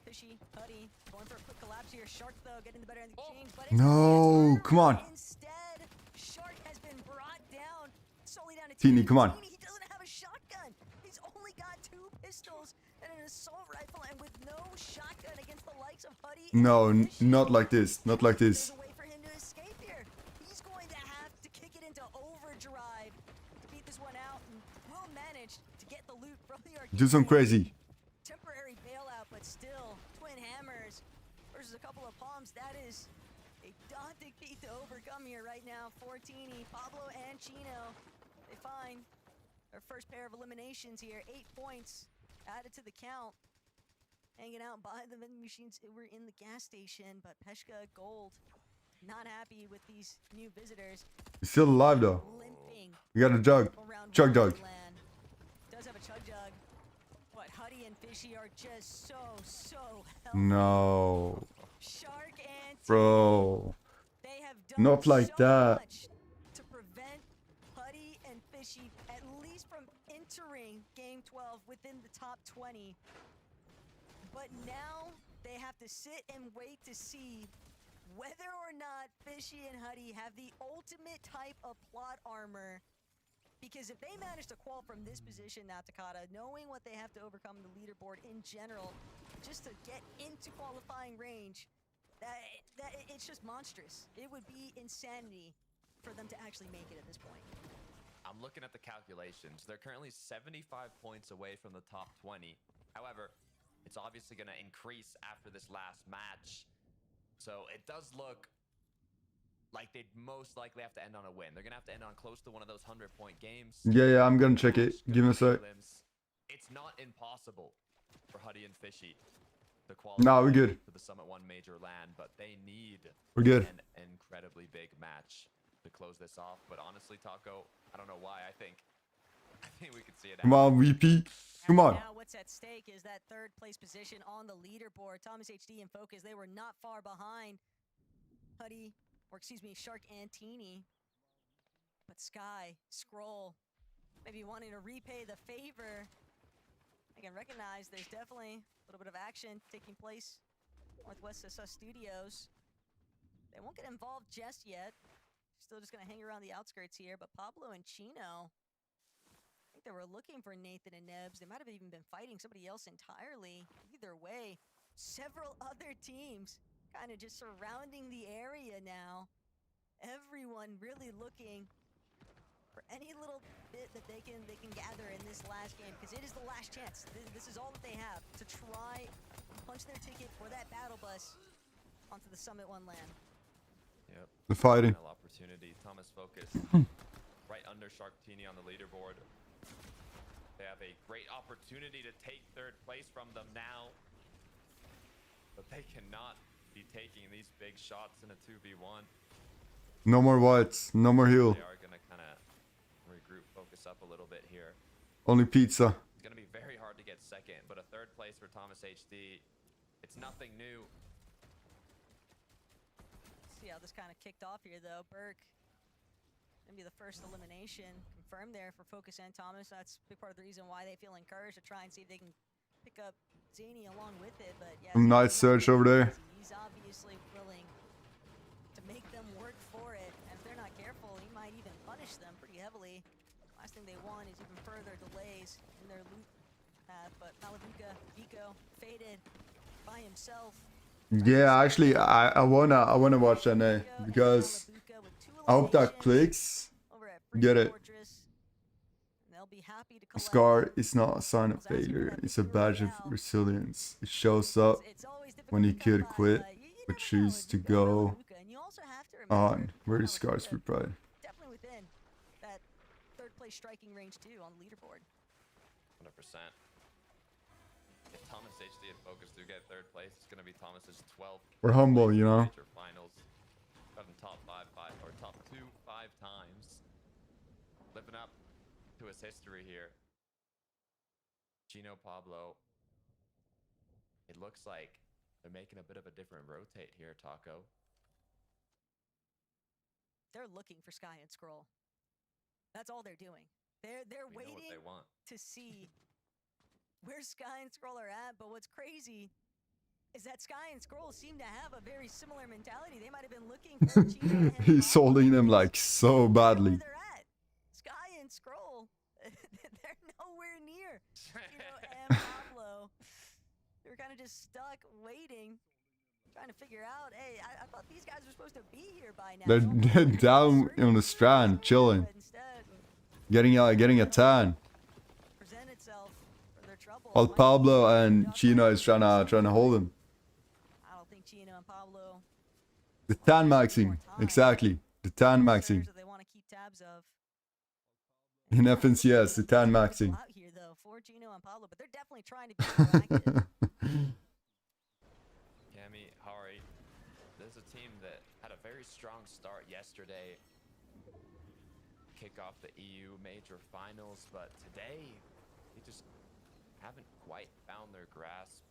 Fishy, Huddy, going for a quick collapse here. Shark though getting the better end of the exchange, but No, come on. Instead, Shark has been brought down solely down to Teeny, come on. He doesn't have a shotgun. He's only got 2 pistols and an assault rifle, and with no shotgun against the likes of Huddy. No, not like this. Not like this. There's a way for him to escape here. He's going to have to kick it into overdrive to beat this one out, and will manage to get the loot from the arcade. Do some crazy. Temporary bailout, but still, twin hammers versus a couple of palms. That is a daunting feat to overcome here right now. Fortini, Pablo, and Chino. They find their first pair of eliminations here. 8 points added to the count. Hanging out by the vending machines. We're in the gas station, but Peshka Gold not happy with these new visitors. He's still alive though. Limping. We got a jug. Chug jug. Does have a chug jug. But Huddy and Fishy are just so healthy. No. Shark and Bro. they have done Not like so that. much to prevent Huddy and Fishy at least from entering game 12 within the top 20. But now they have to sit and wait to see whether or not Fishy and Huddy have the ultimate type of plot armor. Because if they manage to qual from this position now, Takata, knowing what they have to overcome in the leaderboard in general, just to get into qualifying range, that it's just monstrous. It would be insanity for them to actually make it at this point. I'm looking at the calculations. They're currently 75 points away from the top 20. However, it's obviously going to increase after this last match. So it does look like they'd most likely have to end on a win. They're going to have to end on close to one of those 100-point games. Yeah, I'm gonna check it. Give me a sec. It's not impossible for Huddy and Fishy to qualify Nah, we're good. for the Summit 1 Major LAN, but they need We're good. an incredibly big match to close this off. But honestly, Taco, I don't know why. I think we could see it. Come on, VP. Come on. Now what's at stake is that 3rd place position on the leaderboard. Thomas HD and Focus, they were not far behind Huddy, or excuse me, Shark and Teeny. But Sky, Scroll, maybe wanting to repay the favor. I can recognize there's definitely a little bit of action taking place Northwest SS Studios. They won't get involved just yet. Still just going to hang around the outskirts here. But Pablo and Chino, I think they were looking for Nathan and Nebs. They might have even been fighting somebody else entirely. Either way, several other teams kind of just surrounding the area now. Everyone really looking for any little bit that they can gather in this last game, because it is the last chance. This is all that they have to try and punch their ticket for that battle bus onto the Summit 1 LAN. Yep. The fighting. Final opportunity. Thomas Focus right under Sharktini on the leaderboard. They have a great opportunity to take 3rd place from them now, but they cannot be taking these big shots in a 2v1. No more whites, no more heal. They are going to kind of regroup, focus up a little bit here. Only pizza. It's going to be very hard to get second, but a third place for Thomas HD, it's nothing new. See how this kind of kicked off here, though. Burke gonna be the first elimination confirmed there for Focus and Thomas. That's a big part of the reason why they feel encouraged to try and see if they can pick up Zany along with it. But yeah, Nice search over there. he's obviously willing to make them work for it. And if they're not careful, he might even punish them pretty heavily. Last thing they want is even further delays in their loot path. But Malavuka, Vico, faded by himself. Yeah, actually, I wanna watch NA because I hope that clicks. Get it. Scar is not a sign of failure. It's a badge of resilience. It shows up when you could quit, but choose to go on. Where is Scar's for pride? Definitely within that third place striking range too on the leaderboard. 100%. If Thomas HD and Focus do get third place, it's going to be Thomas's 12th. We're humble, you know. Major finals. Got in top 5 or top 2 5 times. Living up to his history here. Chino Pablo. It looks like they're making a bit of a different rotate here, Taco. They're looking for Sky and Scroll. That's all they're doing. They're waiting what they want to see where Sky and Scroll are at, but what's crazy is that Sky and Scroll seem to have a very similar mentality. They might have been looking for Chino and He's holding them like so badly. they're at. Sky and Scroll, they're nowhere near Chino and Pablo. They were kind of just stuck waiting, trying to figure out, hey, I thought these guys were supposed to be here by now. They're down on the strand, chilling, getting a tan. Present itself for their trouble. While Pablo and Chino is trying to hold him. I don't think Chino and Pablo. The tan maxing, exactly. The tan maxing. They want to keep tabs of. In FNCS, the tan maxing. Out here though for Chino and Pablo, but they're definitely trying to be proactive. Cami, Hari, this is a team that had a very strong start yesterday. Kick off the EU major finals, but today they just haven't quite found their grasp.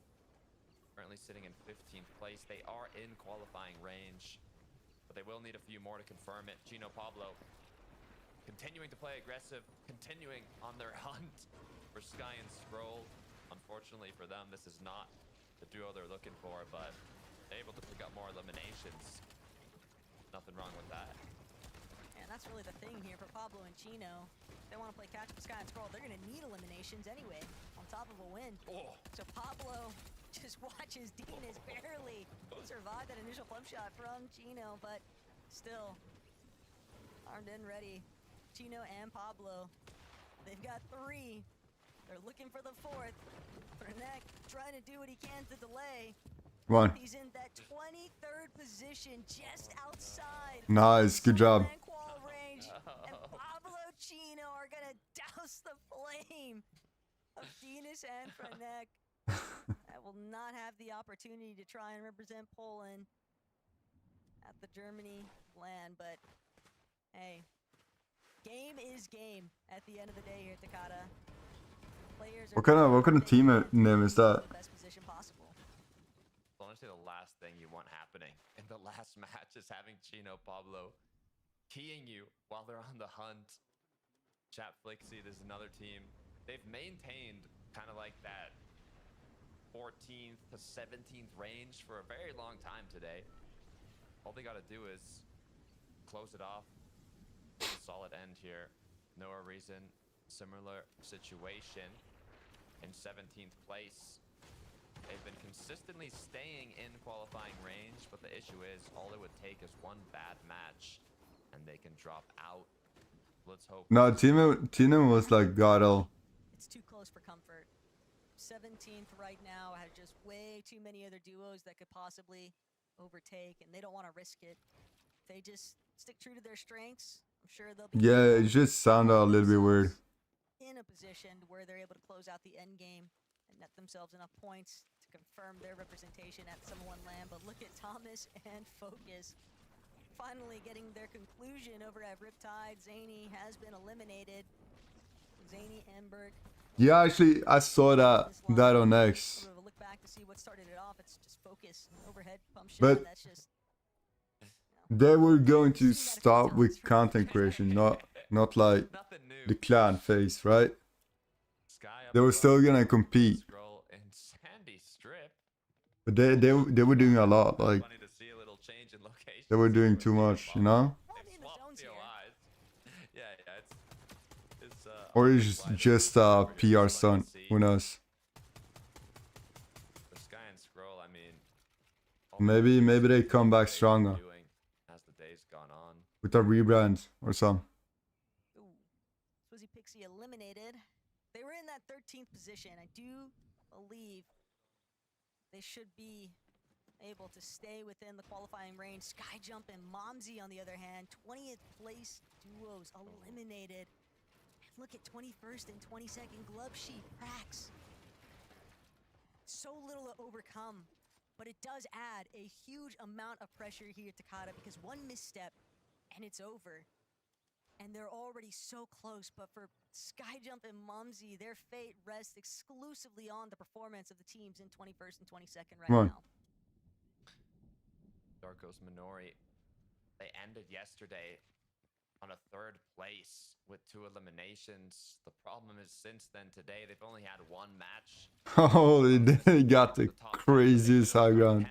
Currently sitting in 15th place. They are in qualifying range, but they will need a few more to confirm it. Chino Pablo continuing to play aggressive, continuing on their hunt for Sky and Scroll. Unfortunately for them, this is not the duo they're looking for, but they're able to pick up more eliminations. Nothing wrong with that. And that's really the thing here for Pablo and Chino. They want to play catch with Sky and Scroll. They're going to need eliminations anyway, on top of a win. Oh. So Pablo just watches Dinas barely survive that initial pump shot from Chino, but still armed and ready. Chino and Pablo, they've got 3. They're looking for the 4th. Frenek trying to do what he can to delay. Come on. He's in that 23rd position, just outside. Nice, good job. Range, and Pablo Chino are gonna douse the flame of Dinas and Frenek. That will not have the opportunity to try and represent Poland at the Germany LAN, but hey, game is game at the end of the day here at Takata. Players What kind of team name is that? the best position possible. Honestly, the last thing you want happening in the last match is having Chino Pablo keying you while they're on the hunt. Chat Flixie, there's another team. They've maintained kind of like that 14th to 17th range for a very long time today. All they got to do is close it off. Solid end here. Noah Reason, similar situation in 17th place. They've been consistently staying in qualifying range, but the issue is all it would take is one bad match and they can drop out. Let's hope. No, Tino was like god all. It's too close for comfort. 17th right now has just way too many other duos that could possibly overtake, and they don't want to risk it. If they just stick true to their strengths, I'm sure they'll be Yeah, it just sounded a little bit weird. in a position where they're able to close out the end game and net themselves enough points to to confirm their representation at the #1 LAN, but look at Thomas and Focus finally getting their conclusion over at Riptide. Zany has been eliminated. Zany, Emberg. Yeah, actually, I saw that on X. A look back to see what started it off. It's just Focus overhead pump shot. But That's just they were going to stop with content creation, not like the clan phase, right? They were still gonna compete. But they were doing a lot, like they were doing too much, you know? Or it's just a PR stunt, who knows? The Sky and Scroll, I mean, Maybe they come back stronger as the days gone on. with a rebrand or something. Swizzy Pixie eliminated. They were in that 13th position. I do believe they should be able to stay within the qualifying range. Skyjump and Momsy, on the other hand, 20th place duos eliminated. And look at 21st and 22nd Glove Sheet cracks. So little to overcome, but it does add a huge amount of pressure here at Takata, because one misstep and it's over. And they're already so close, but for Skyjump and Momsy, their fate rests exclusively on the performance of the teams in 21st and 22nd right now. Darkos Minori, they ended yesterday on a 3rd place with 2 eliminations. The problem is, since then today, they've only had 1 match. Oh, they got the craziest high ground.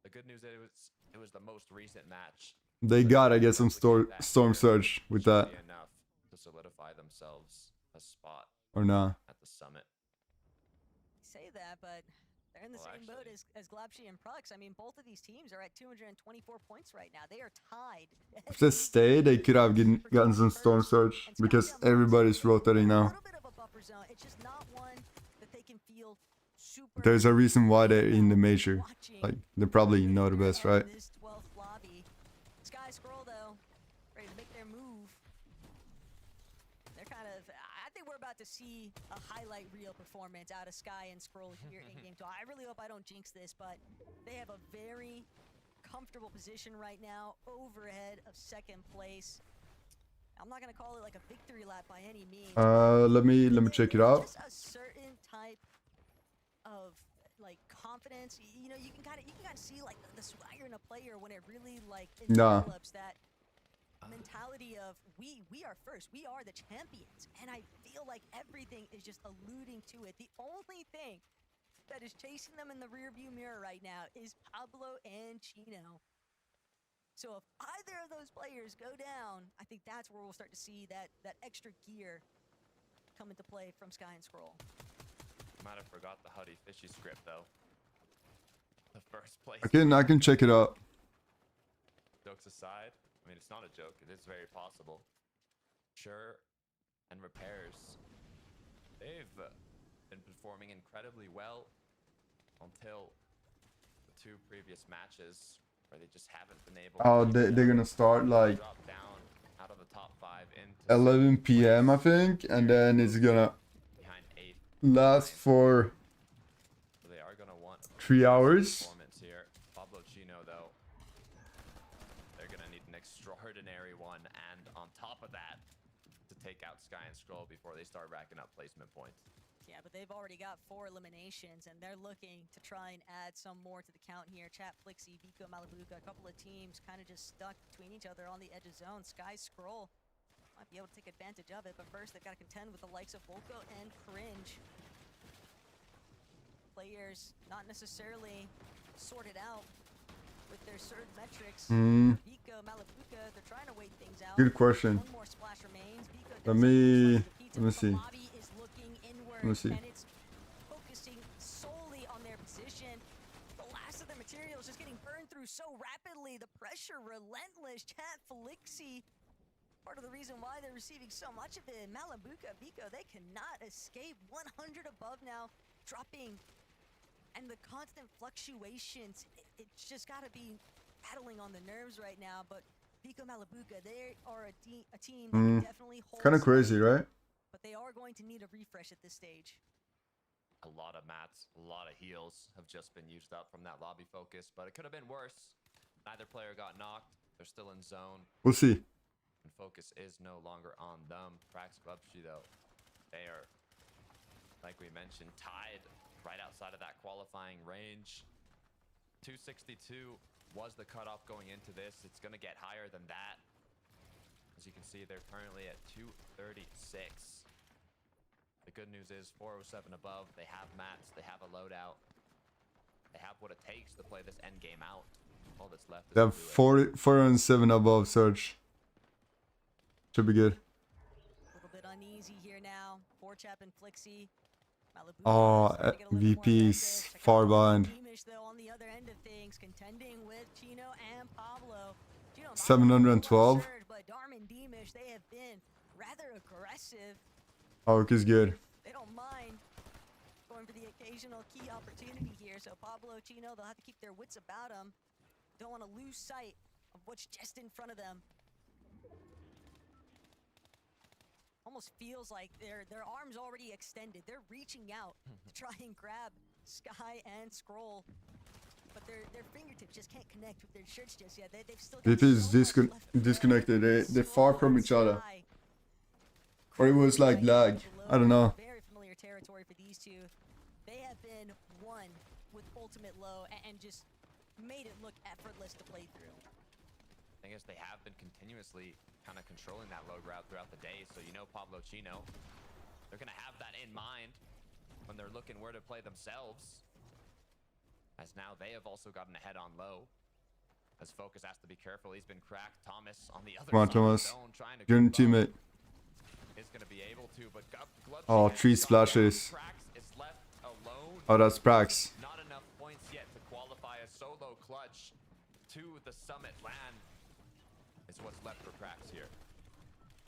The good news is it was the most recent match. They gotta get some storm surge with that. Enough to solidify themselves a spot Or nah. at the summit. Say that, but they're in the same boat as Glabshi and Prux. I mean, both of these teams are at 224 points right now. They are tied. If they stayed, they could have gotten some storm surge because everybody's rotating now. It's just not one that they can feel super. There's a reason why they're in the major. Like, they probably know the best, right? This 12th lobby. Sky Scroll, though, ready to make their move. They're kind of, I think we're about to see a highlight reel performance out of Sky and Scroll here in game 2. I really hope I don't jinx this, but they have a very comfortable position right now, overhead of 2nd place. I'm not gonna call it like a victory lap by any means. Let me check it out. Just a certain type of like confidence. You know, you can kind of see like the swagger in a player when it really like develops that mentality of we are first, we are the champions, and I feel like everything is just alluding to it. The only thing that is chasing them in the rearview mirror right now is Pablo and Chino. So if either of those players go down, I think that's where we'll start to see that extra gear come into play from Sky and Scroll. Might have forgot the Huddy Fishy script though. The 1st place. I can check it out. Jokes aside, I mean, it's not a joke. It is very possible. Sure and Repairs, they've been performing incredibly well until the 2 previous matches where they just haven't been able. Oh, they're gonna start like drop down out of the top 5 into 11 p.m. I think, and then it's gonna last for so they are gonna want 3 hours. performance here. Pablo Chino, though, they're gonna need an extraordinary one, and on top of that, to take out Sky and Scroll before they start racking up placement points. Yeah, but they've already got 4 eliminations, and they're looking to try and add some more to the count here. Chat, Flixie, Vico, Malibuca, a couple of teams kind of just stuck between each other on the edge of zone. Sky Scroll might be able to take advantage of it, but first they've got to contend with the likes of Volko and Cringe. Players not necessarily sorted out with their surge metrics. Vico, Malibuca, they're trying to wait things out. Good question. One more splash remains. Vico Let me see. Let me see. And it's focusing solely on their position. The last of the materials just getting burned through so rapidly. The pressure relentless. Chat, Felixi, part of the reason why they're receiving so much of it. Malibuca, Vico, they cannot escape. 100 above now, dropping. And the constant fluctuations, it's just got to be battling on the nerves right now. But Vico, Malibuca, they are a team that can definitely hold. Kind of crazy, right? But they are going to need a refresh at this stage. A lot of mats, a lot of heals have just been used up from that lobby focus, but it could have been worse. Neither player got knocked. They're still in zone. We'll see. And focus is no longer on them. Prax Clubshy, though, they are, like we mentioned, tied right outside of that qualifying range. 262 was the cutoff going into this. It's going to get higher than that. As you can see, they're currently at 236. The good news is 407 above. They have mats. They have a loadout. They have what it takes to play this end game out. All that's left is They have 407 above search. Should be good. A little bit uneasy here now. Forchap and Flixie. Malibu Oh, starting to get a little more VP's aggressive. Check far out behind. Beamish, though, on the other end of things, contending with Chino and Pablo. Chino and Pablo 712. surge, but Darman Beamish, they have been rather aggressive. Arc is good. They don't mind going for the occasional key opportunity here. So Pablo, Chino, they'll have to keep their wits about them. Don't want to lose sight of what's just in front of them. Almost feels like their arms already extended. They're reaching out to try and grab Sky and Scroll, but their fingertips just can't connect with their shirts just yet. They've still got VP is so much left to go. disconnected. They're far from each other. Sky, Or it was like lag. I don't know. very familiar territory for these two. They have been one with ultimate low and just made it look effortless to play through. Thing is, they have been continuously kind of controlling that low route throughout the day. So you know Pablo Chino, they're going to have that in mind when they're looking where to play themselves. As now they have also gotten ahead on low. As Focus has to be careful. He's been cracked. Thomas on the other Come on, side of the Thomas. zone trying to You're in group up. teammate. Is going to be able to, but Oh, 3 splashes. Prax is left alone. Oh, that's Prax. Not enough points yet to qualify a solo clutch to the summit land. Is what's left for Prax here.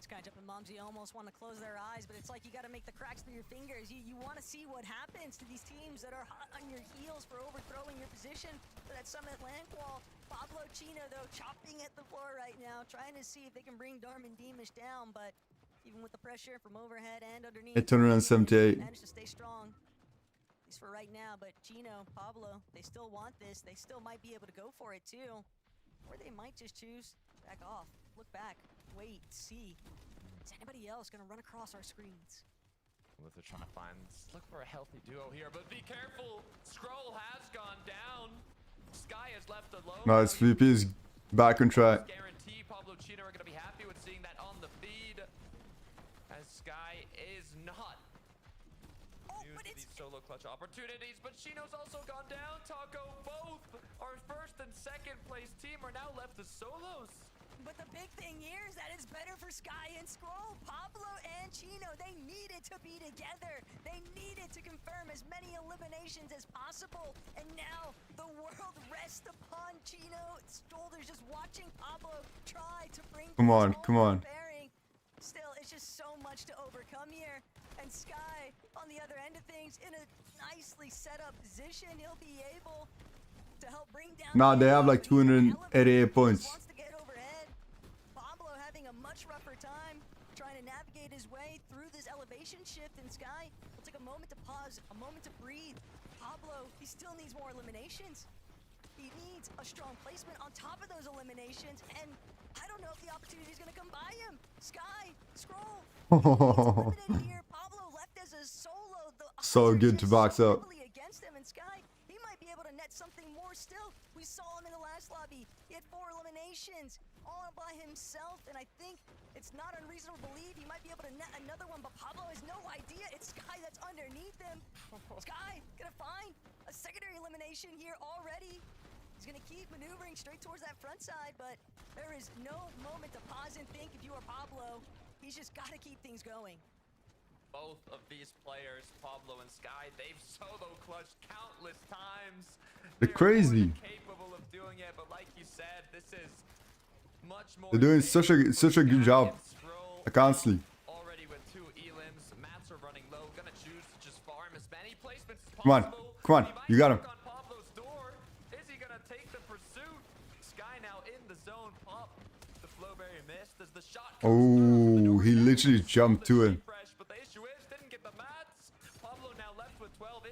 Skyjump and Momsy almost want to close their eyes, but it's like you got to make the cracks through your fingers. You want to see what happens to these teams that are hot on your heels for overthrowing your position for that summit land wall. Pablo Chino, though, chopping at the floor right now, trying to see if they can bring Darman Beamish down, but even with the pressure from overhead and underneath, 878. managed to stay strong. At least for right now, but Chino, Pablo, they still want this. They still might be able to go for it too. Or they might just choose back off, look back, wait, see. Is anybody else gonna run across our screens? Well, they're trying to find, look for a healthy duo here, but be careful. Scroll has gone down. Sky is left alone. Nice. VP is back on track. Guarantee Pablo Chino are going to be happy with seeing that on the feed. As Sky is not used to these solo clutch opportunities, but Chino's also gone down. Taco, both our first and second place team are now left as solos. But the big thing here is that it's better for Sky and Scroll. Pablo and Chino, they needed to be together. They needed to confirm as many eliminations as possible. And now the world rests upon Chino. Stolder's just watching Pablo try to bring Come on, things come home on. pairing. Still, it's just so much to overcome here. And Sky, on the other end of things, in a nicely set up position, he'll be able to help bring down... Nah, they have like 288 points. A much rougher time trying to navigate his way through this elevation shift in Sky. We'll take a moment to pause, a moment to breathe. Pablo, he still needs more eliminations. He needs a strong placement on top of those eliminations, and I don't know if the opportunity is going to come by him. Sky, Scroll, eliminated here. Pablo left as a solo. So good to box up. Against him, and Sky, he might be able to net something more still. We saw him in the last lobby. He had 4 eliminations all by himself, and I think it's not unreasonable to believe he might be able to net another one, but Pablo has no idea. It's Sky that's underneath him. Sky gonna find a secondary elimination here already. He's gonna keep maneuvering straight towards that front side, but there is no moment to pause and think if you are Pablo. He's just gotta keep things going. Both of these players, Pablo and Sky, they've solo clutched countless times. They're crazy. Capable of doing it, but like you said, this is much more. They're doing such a good job. I can't sleep. Already with 2 elims, mats are running low. Gonna choose to just farm as many placements as Come on, possible. come on, you got him. On Pablo's door. Is he gonna take the pursuit? Sky now in the zone. Pop the flowberry missed as the shot. Oh, he literally jumped to it. Fresh, but the issue is didn't get the mats. Pablo now left with 12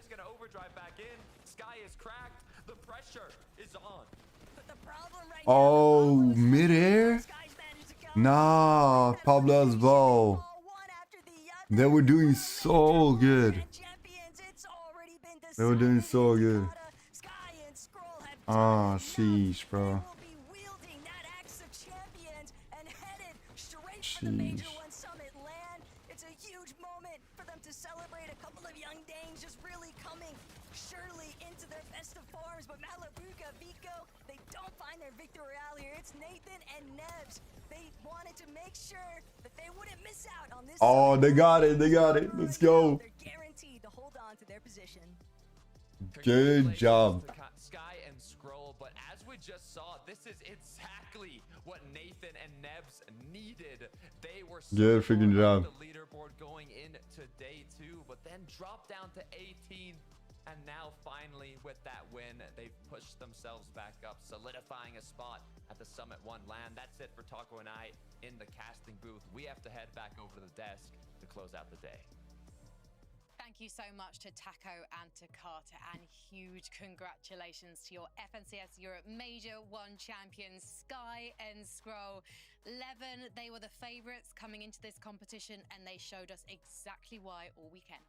Oh, midair? Nah, Pablo as well. They were doing so good. They were doing so good. Ah, sheesh, bro. Sheesh. It's a huge moment for them to celebrate. A couple of young Danes just really coming surely into their best of forms. But Malabuka, Vico, they don't find their victory royale here. It's Nathan and Nebs. They wanted to make sure that they wouldn't miss out on this. Oh, they got it. They got it. Let's go. They're guaranteed to hold on to their position. Good job. Sky and Scroll, but as we just saw, this is exactly what Nathan and Nebs needed. They were so Good freaking job. the leaderboard going into day 2, but then dropped down to 18. And now finally with that win, they've pushed themselves back up, solidifying a spot at the Summit 1 LAN. That's it for Taco and I in the casting booth. We have to head back over to the desk to close out the day. Thank you so much to Taco and to Carter, and huge congratulations to your FNCS Europe Major 1 champions, Sky and Scroll. 11, they were the favorites coming into this competition, and they showed us exactly why all weekend.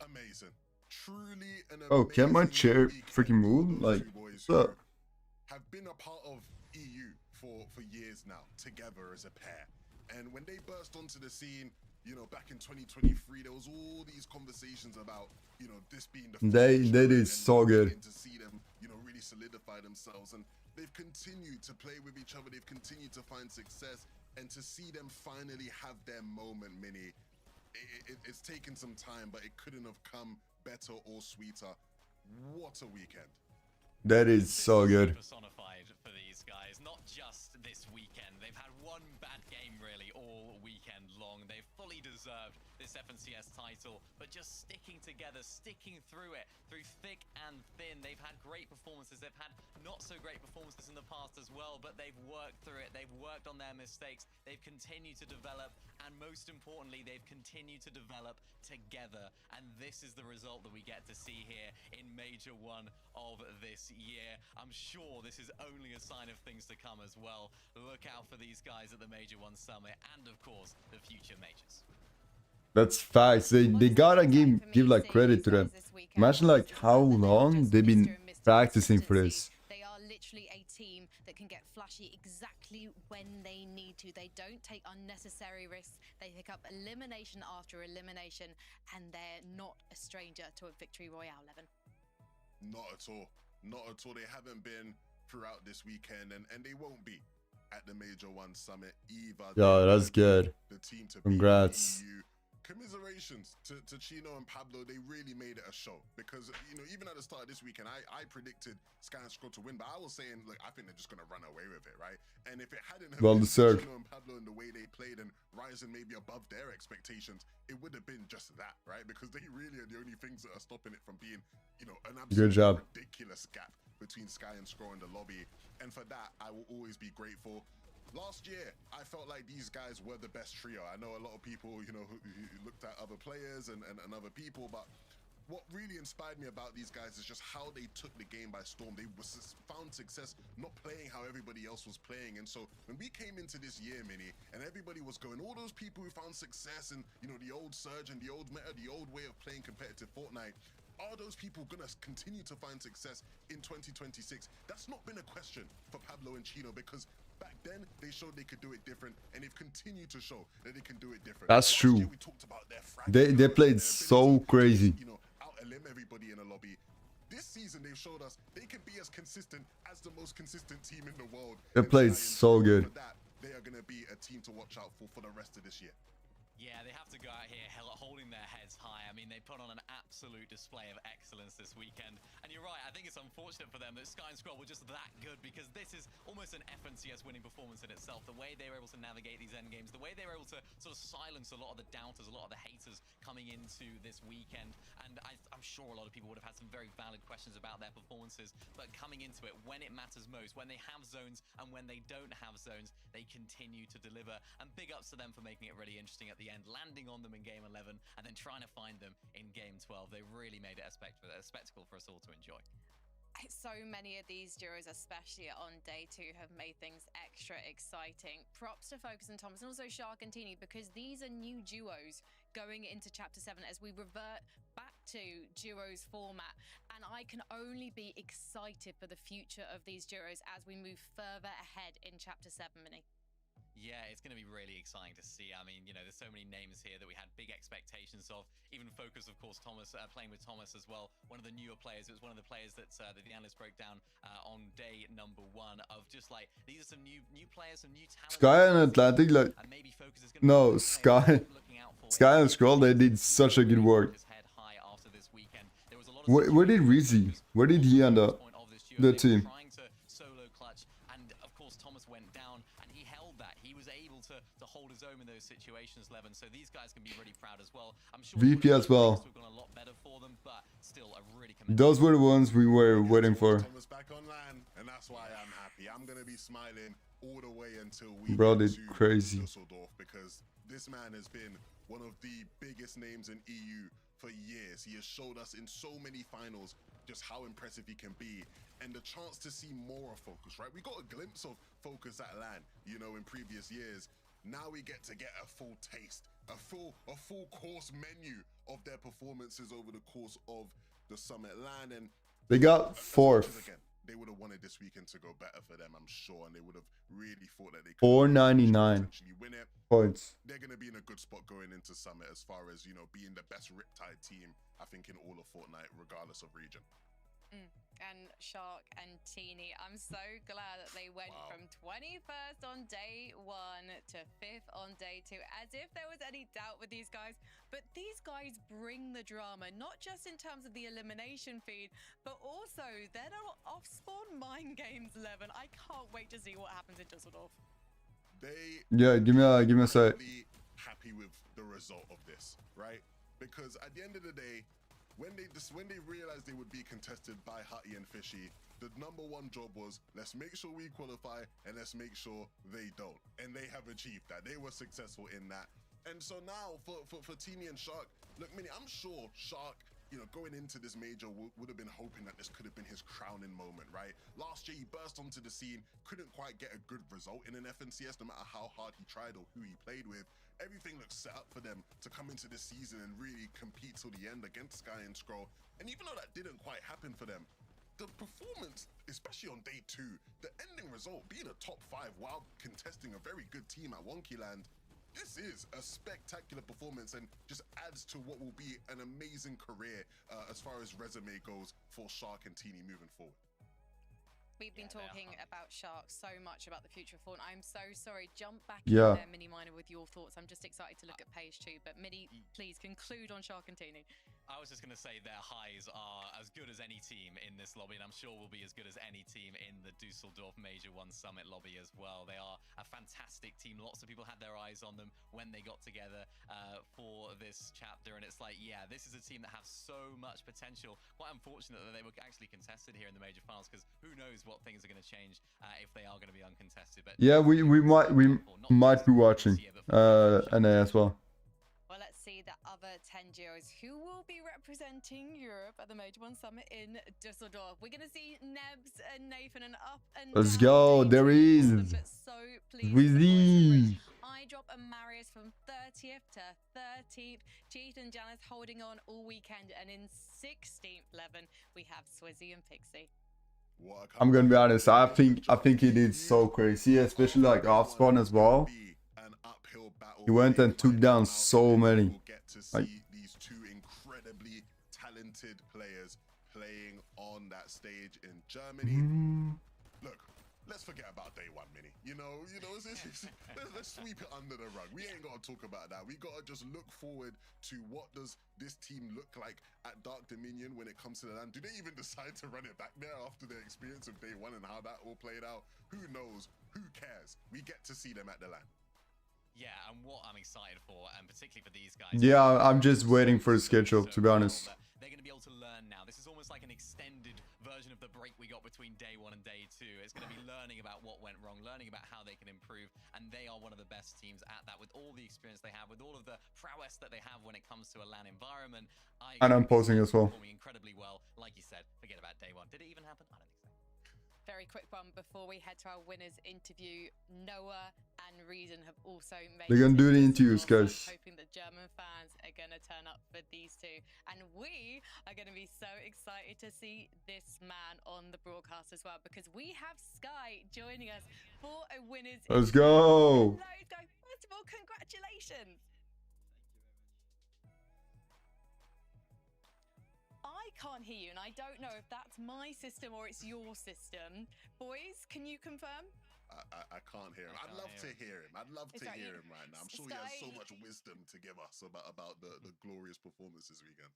Amazing. Truly an amazing. Oh, can my chair freaking move? Like, what's up? Have been a part of EU for years now, together as a pair. And when they burst onto the scene, you know, back in 2023, there was all these conversations about, you know, this being the They did so good. to see them, you know, really solidify themselves, and they've continued to play with each other. They've continued to find success, and to see them finally have their moment, Mini. It's taken some time, but it couldn't have come better or sweeter. What a weekend. That is so good. Personified for these guys, not just this weekend. They've had one bad game really all weekend long. They fully deserved this FNCS title, but just sticking together, sticking through it, through thick and thin. They've had great performances. They've had not so great performances in the past as well, but they've worked through it. They've worked on their mistakes. They've continued to develop, and most importantly, they've continued to develop together. And this is the result that we get to see here in Major 1 of this year. I'm sure this is only a sign of things to come as well. Look out for these guys at the Major 1 Summit, and of course, the future majors. That's facts. They gotta give like credit to them. Imagine like how long they've been practicing for this. They are literally a team that can get flashy exactly when they need to. They don't take unnecessary risks. They pick up elimination after elimination, and they're not a stranger to a victory royale, Levin. Not at all. Not at all. They haven't been throughout this weekend, and they won't be at the Major 1 Summit either. Yo, that's good. The team to Congrats. beat EU. Commiserations to Chino and Pablo. They really made it a show, because, you know, even at the start of this weekend, I predicted Sky and Scroll to win, but I was saying, look, I think they're just going to run away with it, right? And if it hadn't have Well been deserved. Chino and Pablo and the way they played and rising maybe above their expectations, it would have been just that, right? Because they really are the only things that are stopping it from being, you know, an absolute ridiculous gap between Sky and Scroll in the lobby. And for that, I will always be grateful. Last year, I felt like these guys were the best trio. I know a lot of people, you know, who looked at other players and other people, but what really inspired me about these guys is just how they took the game by storm. They found success not playing how everybody else was playing. And so when we came into this year, Mini, and everybody was going, all those people who found success in, you know, the old surge and the old meta, the old way of playing competitive Fortnite, are those people gonna continue to find success in 2026? That's not been a question for Pablo and Chino, because back then they showed they could do it different, and they've continued to show that they can do it different. That's true. We talked about their They played so crazy. You know, out-elim everybody in a lobby. This season they've showed us they can be as consistent as the most consistent team in the world. They played so good. For that, they are gonna be a team to watch out for the rest of this year. Yeah, they have to go out here holding their heads high. I mean, they put on an absolute display of excellence this weekend. And you're right, I think it's unfortunate for them that Sky and Scroll were just that good, because this is almost an FNCS winning performance in itself. The way they were able to navigate these end games, the way they were able to sort of silence a lot of the doubters, a lot of the haters coming into this weekend. And I'm sure a lot of people would have had some very valid questions about their performances, but coming into it, when it matters most, when they have zones and when they don't have zones, they continue to deliver. And big ups to them for making it really interesting at the end, landing on them in game 11 and then trying to find them in game 12. They really made it a spectacle for us all to enjoy. So many of these duos, especially on day 2, have made things extra exciting. Props to Focus and Thomas, and also Shark and Teeny, because these are new duos going into Chapter 7 as we revert back to duos format. And I can only be excited for the future of these duos as we move further ahead in Chapter 7, Mini. Yeah, it's going to be really exciting to see. I mean, you know, there's so many names here that we had big expectations of. Even Focus, of course, Thomas, playing with Thomas as well. One of the newer players. It was one of the players that the analyst broke down on day number 1 of just like, these are some new players, some new talent. Sky and Atlantic, like, and maybe Focus is no, Sky and Scroll, they did such a good work. Where did Rizzy? Where did he end up? The team. Trying to solo clutch, and of course Thomas went down, and he held that. He was able to hold his own in those situations, Levin. So these guys can be really proud as well. I'm sure VP as well. we've gone a lot better for them, but still a really Those were the ones we were waiting for. Thomas back online, and that's why I'm happy. I'm gonna be smiling all the way until we Bro get did to crazy. Düsseldorf, because this man has been one of the biggest names in EU for years. He has showed us in so many finals just how impressive he can be, and the chance to see more of Focus, right? We got a glimpse of Focus at LAN, you know, in previous years. Now we get to get a full taste, a full course menu of their performances over the course of the Summit LAN, and They got 4th. again, they would have wanted this weekend to go better for them, I'm sure, and they would have really thought that they could 499 potentially win it. points. They're going to be in a good spot going into Summit as far as, you know, being the best Riptide team, I think, in all of Fortnite, regardless of region. And Shark and Teeny, I'm so glad that they went from 21st on day 1 to 5th on day 2, as if there was any doubt with these guys. But these guys bring the drama, not just in terms of the elimination feed, but also they're not off-spawn mind games, Levin. I can't wait to see what happens in Düsseldorf. Yeah, give me a sec. Happy with the result of this, right? Because at the end of the day, when they realized they would be contested by Hutty and Fishy, the #1 job was, let's make sure we qualify and let's make sure they don't. And they have achieved that. They were successful in that. And so now for Teeny and Shark, look, Mini, I'm sure Shark, you know, going into this major would have been hoping that this could have been his crowning moment, right? Last year he burst onto the scene, couldn't quite get a good result in an FNCS, no matter how hard he tried or who he played with. Everything looks set up for them to come into this season and really compete till the end against Sky and Scroll. And even though that didn't quite happen for them, the performance, especially on day 2, the ending result, being a top 5 while contesting a very good team at Wonkyland, this is a spectacular performance and just adds to what will be an amazing career as far as resume goes for Shark and Teeny moving forward. We've been talking about Shark so much, about the future of Fortnite. I'm so sorry. Jump back Yeah. in there, Mini Miner, with your thoughts. I'm just excited to look at page 2. But Mini, please conclude on Shark and Teeny. I was just going to say their highs are as good as any team in this lobby, and I'm sure will be as good as any team in the Düsseldorf Major 1 Summit lobby as well. They are a fantastic team. Lots of people had their eyes on them when they got together for this chapter, and it's like, yeah, this is a team that has so much potential. Quite unfortunate that they were actually contested here in the Major Finals, because who knows what things are going to change if they are going to be uncontested. But Yeah, we might be watching NA as well. Well, let's see the other 10 duos who will be representing Europe at the Major 1 Summit in Düsseldorf. We're going to see Nebs and Nathan and up and Let's down go. day There 2 he is. for them, but so pleased with the Wizzy. boys. I drop and Marius from 30th to 13th. Cheat and Janice holding on all weekend. And in 16th, 11, we have Swizzy and Pixie. I'm gonna be honest. I think he did so crazy, especially like off spawn as well. He went and took down so many. Like, These 2 incredibly talented players playing on that stage in Germany. Look, let's forget about day 1, Mini. You know, let's sweep it under the rug. We ain't got to talk about that. We got to just look forward to what does this team look like at Dark Dominion when it comes to the LAN. Do they even decide to run it back there after their experience of day 1 and how that all played out? Who knows? Who cares? We get to see them at the LAN. yeah, and what I'm excited for, and particularly for these guys. yeah, I'm just waiting for the schedule, to be honest. They're going to be able to learn now. This is almost like an extended version of the break we got between day 1 and day 2. It's going to be learning about what went wrong, learning about how they can improve, and they are one of the best teams at that with all the experience they have, with all of the prowess that they have when it comes to a LAN environment. And I'm posing as well. Performing incredibly well. Like you said, forget about day one. Did it even happen? I don't think so. Very quick one before we head to our winners interview. Noah and Reason have also made. They're gonna do the interviews, guys. I'm hoping that German fans are gonna turn up for these two, and we are gonna be so excited to see this man on the broadcast as well, because we have Sky joining us for a winners. Let's go. Hello, Sky. First of all, congratulations. I can't hear you, and I don't know if that's my system or it's your system. Boys, can you confirm? I can't hear him. I'd love to hear him. I'd love to hear him right now. I'm sure he has so much wisdom to give us about the glorious performance this weekend.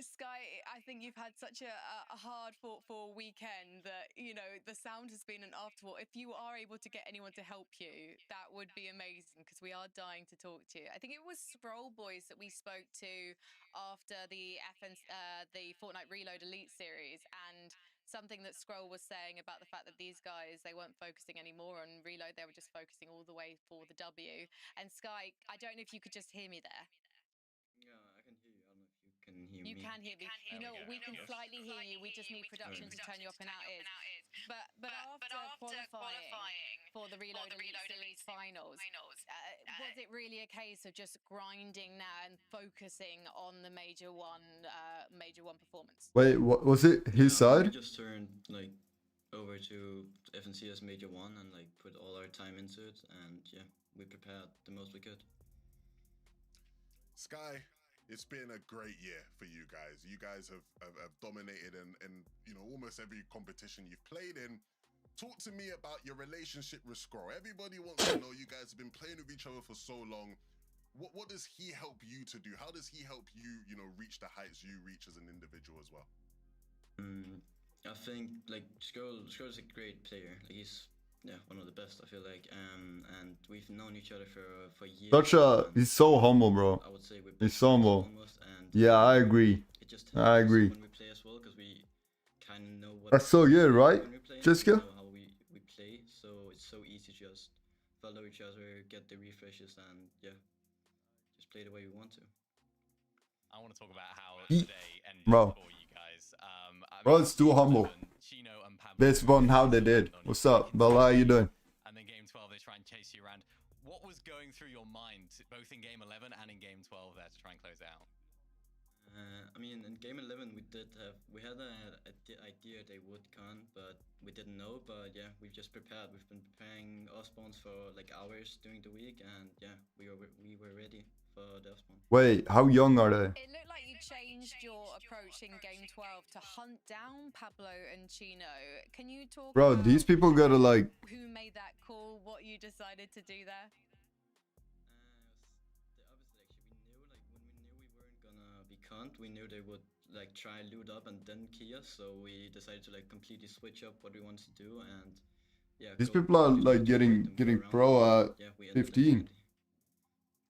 Sky, I think you've had such a hard fought-for weekend that, you know, the sound has been an afterthought. If you are able to get anyone to help you, that would be amazing, because we are dying to talk to you. I think it was Scroll Boys that we spoke to after the Fortnite Reload Elite series, and something that Scroll was saying about the fact that these guys, they weren't focusing anymore on Reload, they were just focusing all the way for the W. And Sky, I don't know if you could just hear me there. Yeah, I can hear you. I don't know if you can hear me. You can hear me. You know, we can slightly hear you. We just need production to turn you up in our ears. But after qualifying for the Reload Elite Series finals, was it really a case of just grinding now and focusing on the Major One performance? Wait, what was it? His side? We just turned like over to FNCS Major 1 and like put all our time into it, and yeah, we prepared the most we could. Sky, it's been a great year for you guys. You guys have dominated in you know, almost every competition you've played in. Talk to me about your relationship with Scroll. Everybody wants to know. You guys have been playing with each other for so long. What does he help you to do? How does he help you, you know, reach the heights you reach as an individual as well? I think like Scroll's a great player. Like, he's one of the best, I feel like, and we've known each other for years. He's so humble, bro. I would say we're he's so humble. And yeah, I agree. It just I agree. When we play as well, because we kind of know what. That's so good, right, Jessica? Know how we play, so it's so easy to just follow each other, get the refreshes, and just play the way we want to. I want to talk about how today ended bro. for you guys. Bro, it's too humble. Based on how they did. What's up, Bella? How you doing? And then game 12, they try and chase you around. What was going through your mind, both in game 11 and in game 12, there to try and close it out? I mean, in game 11, we had an idea they would con, but we didn't know. But yeah, we've just prepared. We've been preparing our spawns for like hours during the week, and yeah, we were ready for the spawn. Wait, how young are they? It looked like you changed your approach in game 12 to hunt down Pablo and Chino. Can you talk? Bro, these people gotta like. Who made that call? What you decided to do there? We knew they would like try loot up and then key us, so we decided to like completely switch up what we wanted to do, and yeah. These people are like getting pro at 15.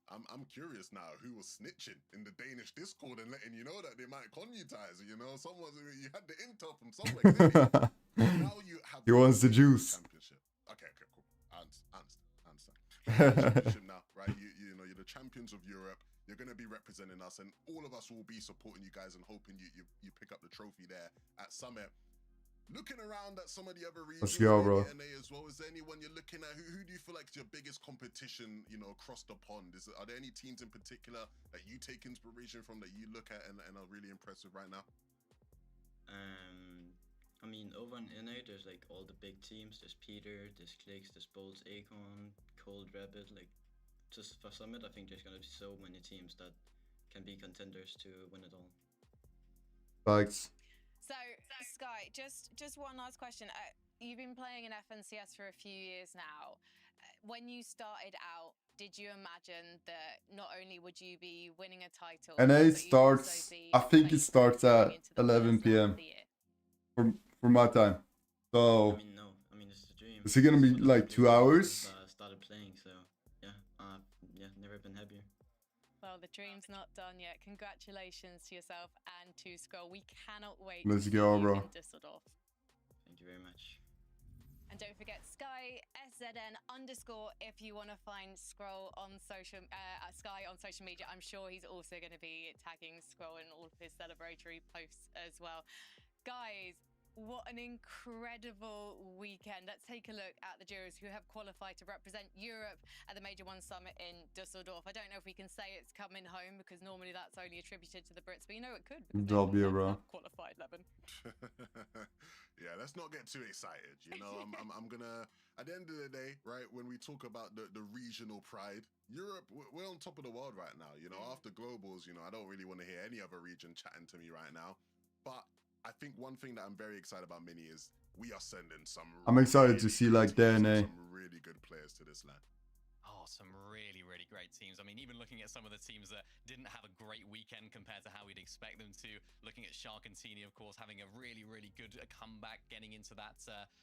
I'm curious now who was snitching in the Danish Discord and letting you know that they might conutize, you know, you had the intel from somewhere. Now you have he wants the juice. Okay, cool. I understand. Championship now, right? You know, you're the champions of Europe. You're going to be representing us, and all of us will be supporting you guys and hoping you pick up the trophy there at Summit. Looking around at some of the other regions, let's go, bro. as well, is there anyone you're looking at? Who do you feel like is your biggest competition, you know, across the pond? Are there any teams in particular that you take inspiration from, that you look at and are really impressed with right now? I mean, over in NA, there's like all the big teams. There's Peter, there's Clicks, there's Bolts, Acorn, Cold Rabbit. Like, just for Summit, I think there's gonna be so many teams that can be contenders to win it all. Thanks. So, Sky, just one last question. You've been playing in FNCS for a few years now. When you started out, did you imagine that not only would you be winning a title, NA starts, I think it starts at 11 p.m. for my time. So, I mean, no. I mean, it's a dream. Is it gonna be like 2 hours? Started playing, so yeah, never been happier. Well, the dream's not done yet. Congratulations to yourself and to Scroll. We cannot wait. Let's go, bro. In Düsseldorf. Thank you very much. And don't forget Sky SZN _ if you want to find Scroll on Sky on social media. I'm sure he's also going to be tagging Scroll in all of his celebratory posts as well. Guys, what an incredible weekend. Let's take a look at the jurors who have qualified to represent Europe at the Major One Summit in Dusseldorf. I don't know if we can say it's coming home because normally that's only attributed to the Brits, but you know it could because That'll be a bro. qualified, Levin. Yeah, let's not get too excited. You know, I'm gonna, at the end of the day, right, when we talk about the regional pride, Europe, we're on top of the world right now. You know, after globals, you know, I don't really want to hear any other region chatting to me right now. But I think one thing that I'm very excited about, Mini, is we are sending some. I'm excited to see like DNA. Some really good players to this land. Oh, some really, really great teams. I mean, even looking at some of the teams that didn't have a great weekend compared to how we'd expect them to. Looking at Shark and Teeny, of course, having a really, really good comeback, getting into that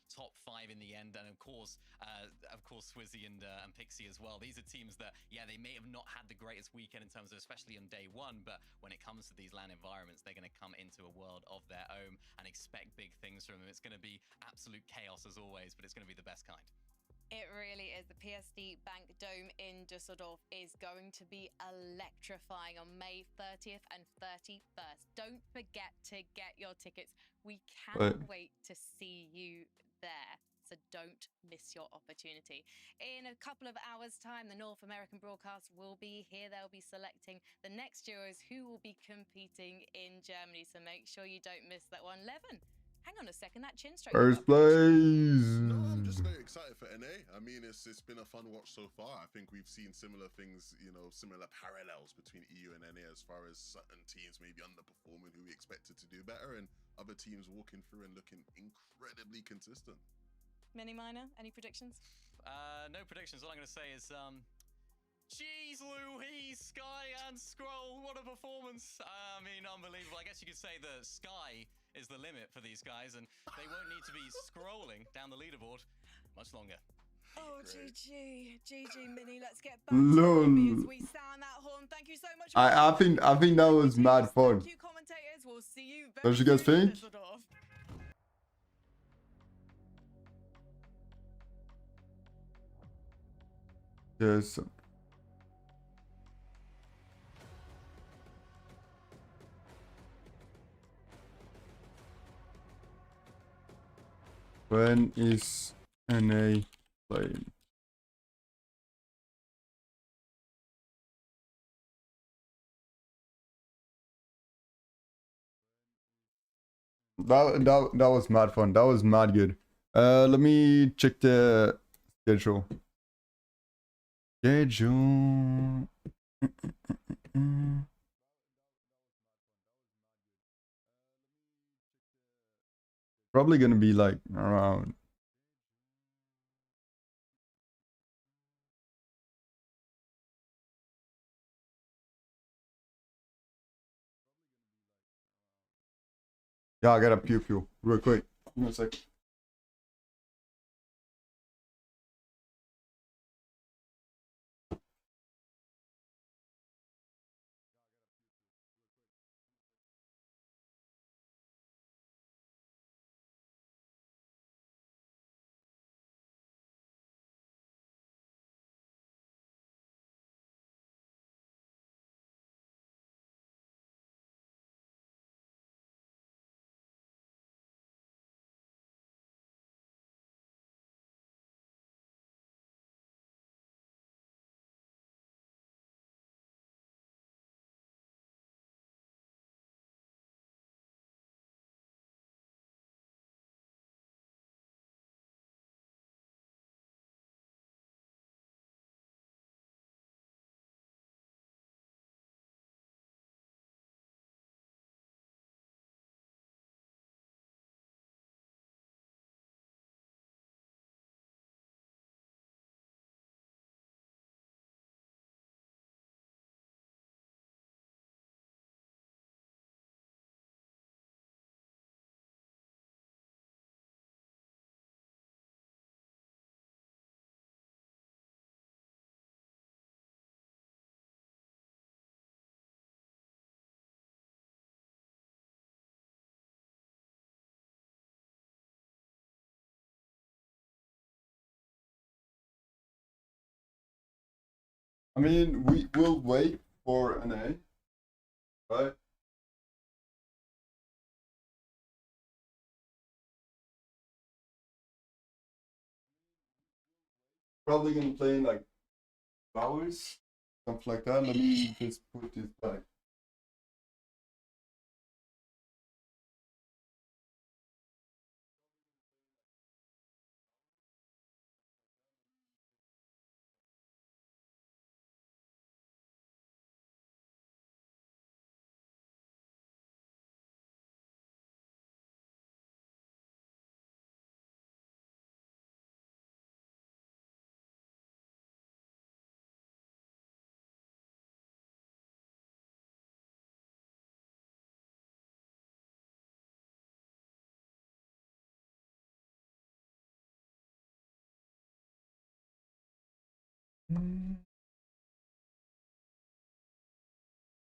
top 5 in the end. And of course, Swizzy and Pixie as well. These are teams that, yeah, they may have not had the greatest weekend in terms of, especially on day one, but when it comes to these LAN environments, they're going to come into a world of their own and expect big things from them. It's going to be absolute chaos as always, but it's going to be the best kind. It really is. The PSD Bank Dome in Dusseldorf is going to be electrifying on May 30th and 31st. Don't forget to get your tickets. We cannot wait to see you there. So don't miss your opportunity. In a couple of hours' time, the North American broadcast will be here. They'll be selecting the next jurors who will be competing in Germany. So make sure you don't miss that one. Levin, hang on a second, that chin stroke. First place. No, I'm just very excited for NA. I mean, it's been a fun watch so far. I think we've seen similar things, you know, similar parallels between EU and NA as far as certain teams maybe underperforming who we expected to do better and other teams walking through and looking incredibly consistent. Mini Minor, any predictions? No predictions. All I'm going to say is, jeez Louise, Sky and Scroll, what a performance. I mean, unbelievable. I guess you could say the Sky is the limit for these guys, and they won't need to be scrolling down the leaderboard much longer. Oh, GG, Mini. Let's get back to the lobby as we sound that horn. Thank you so much. I think that was mad fun. Thank you, commentators. We'll see you very Don't you guys think? Yes. When is NA playing? That was mad fun. That was mad good. Let me check the schedule. Probably gonna be like around. Yeah, I gotta pew real quick. Give me a sec. I mean, we will wait for an A, right? Probably gonna play in like flowers, something like that. Let me just put this back.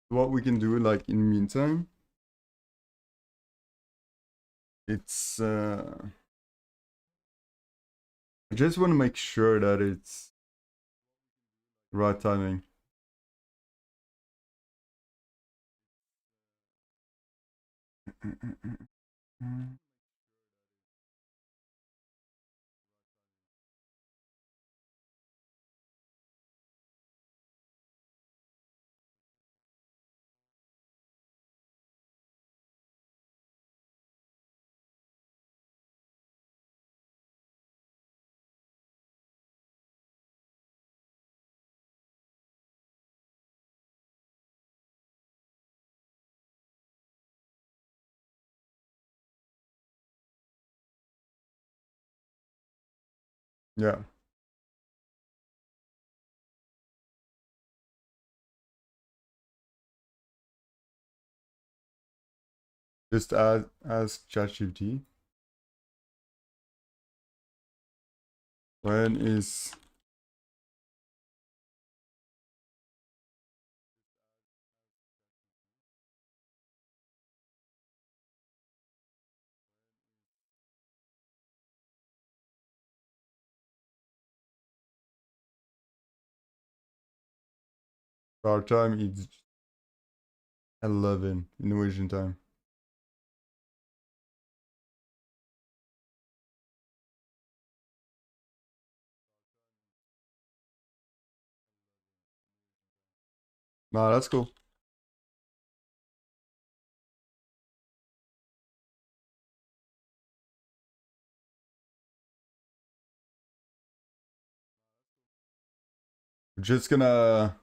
What we can do, like in the meantime, it's I just want to make sure that it's the right timing. Yeah. Just ask ChatGPT. When is our time? It's 11 Norwegian time. Nah, that's cool. We're just gonna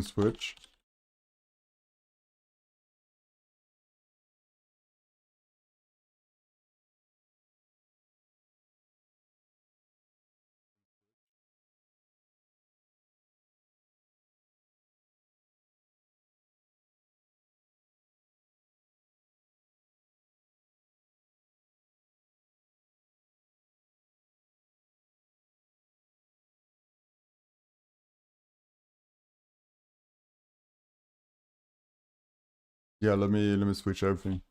switch. Yeah, let me switch everything.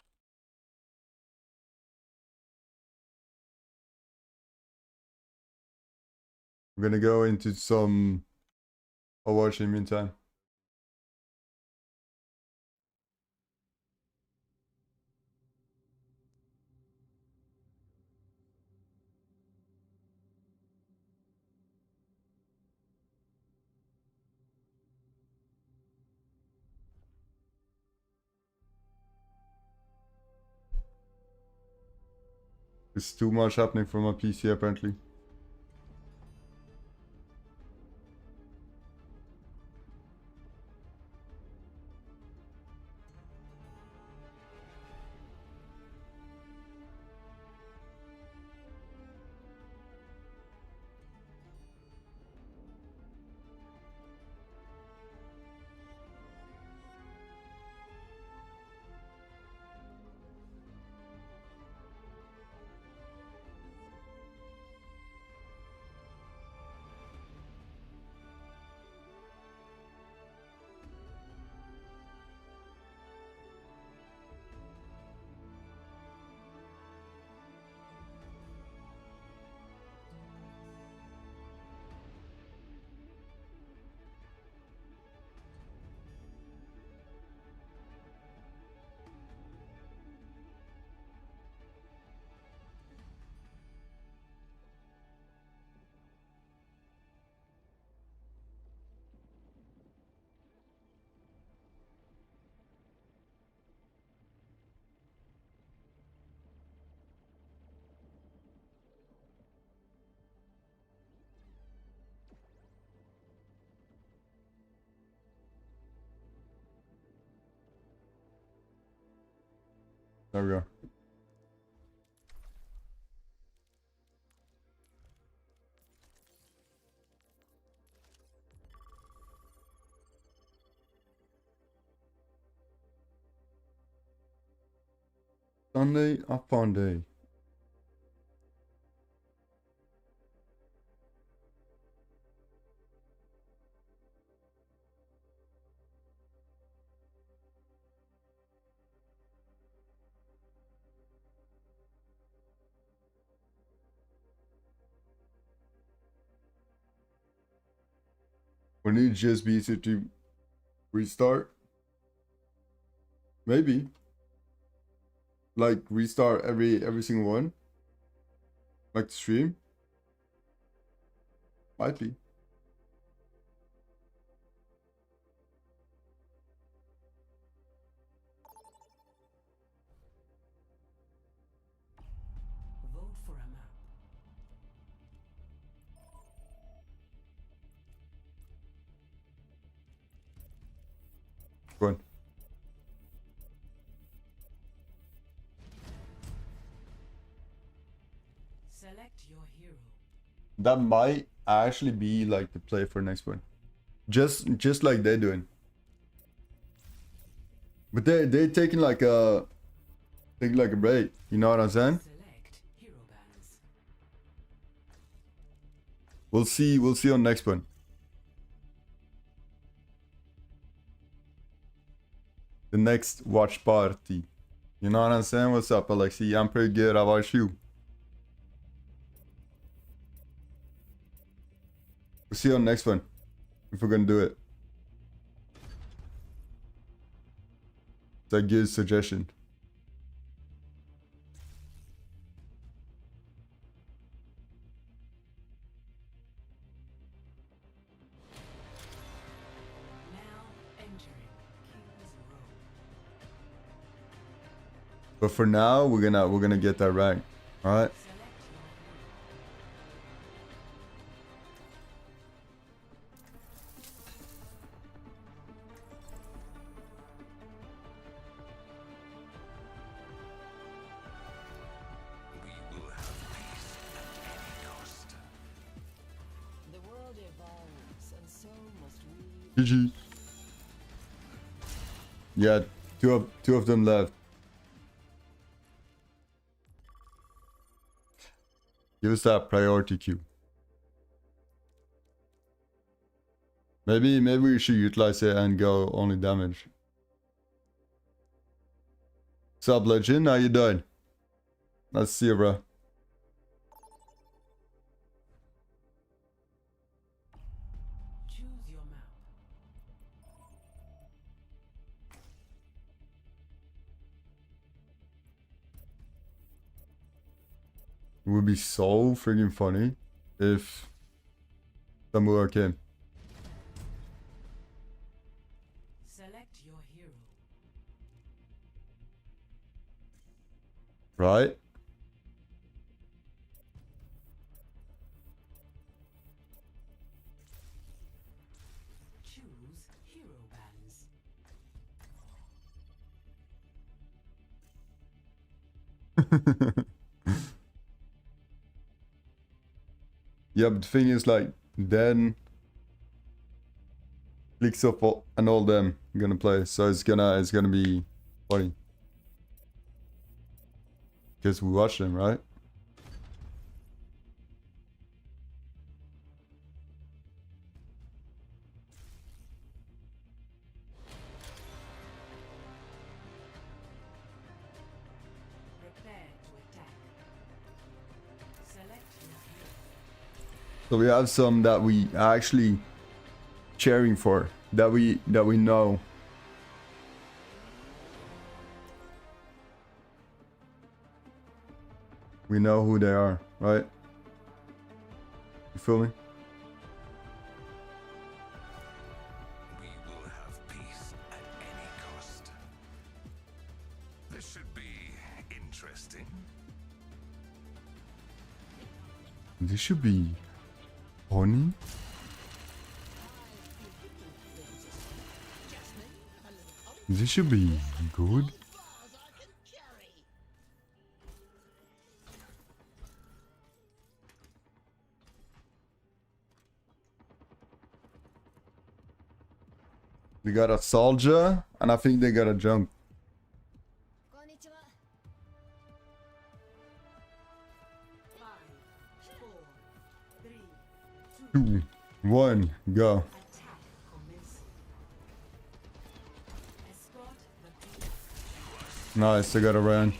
I'm gonna go into some Overwatch in the meantime. There's too much happening for my PC apparently. There we go. Sunday, a fun day. We need GSB to restart. Maybe. Like restart every single one. Like the stream. Might be. Vote for a map. Go on. Select your hero. That might actually be like the play for next one. Just like they're doing. But they're taking like a break. You know what I'm saying? Select hero bans. We'll see on next one. The next watch party. You know what I'm saying? What's up, Alexi? I'm pretty good. How about you? We'll see you on next one. If we're gonna do it. It's a good suggestion. Now entering King's Row. But for now, we're gonna get that rank. Alright? We will have peace at any cost. The world evolves, and so must we. GG. Yeah, two of them left. Give us that priority queue. Maybe we should utilize it and go only damage. Sup, Legend? How you doing? Let's see you, bro. Choose your map. It would be so freaking funny if Samurai came. Select your hero. Right? Choose hero bans. Yeah, but the thing is, like, then Clicks up and all them gonna play, so it's gonna be funny. Because we watch them, right? Prepare to attack. Select your hero. So we have some that we are actually cheering for, that we know. We know who they are, right? You feel me? We will have peace at any cost. This should be interesting. This should be funny. This should be good. They got a soldier, and I think they got a jump. 2, 1, go. Nice, they got a run.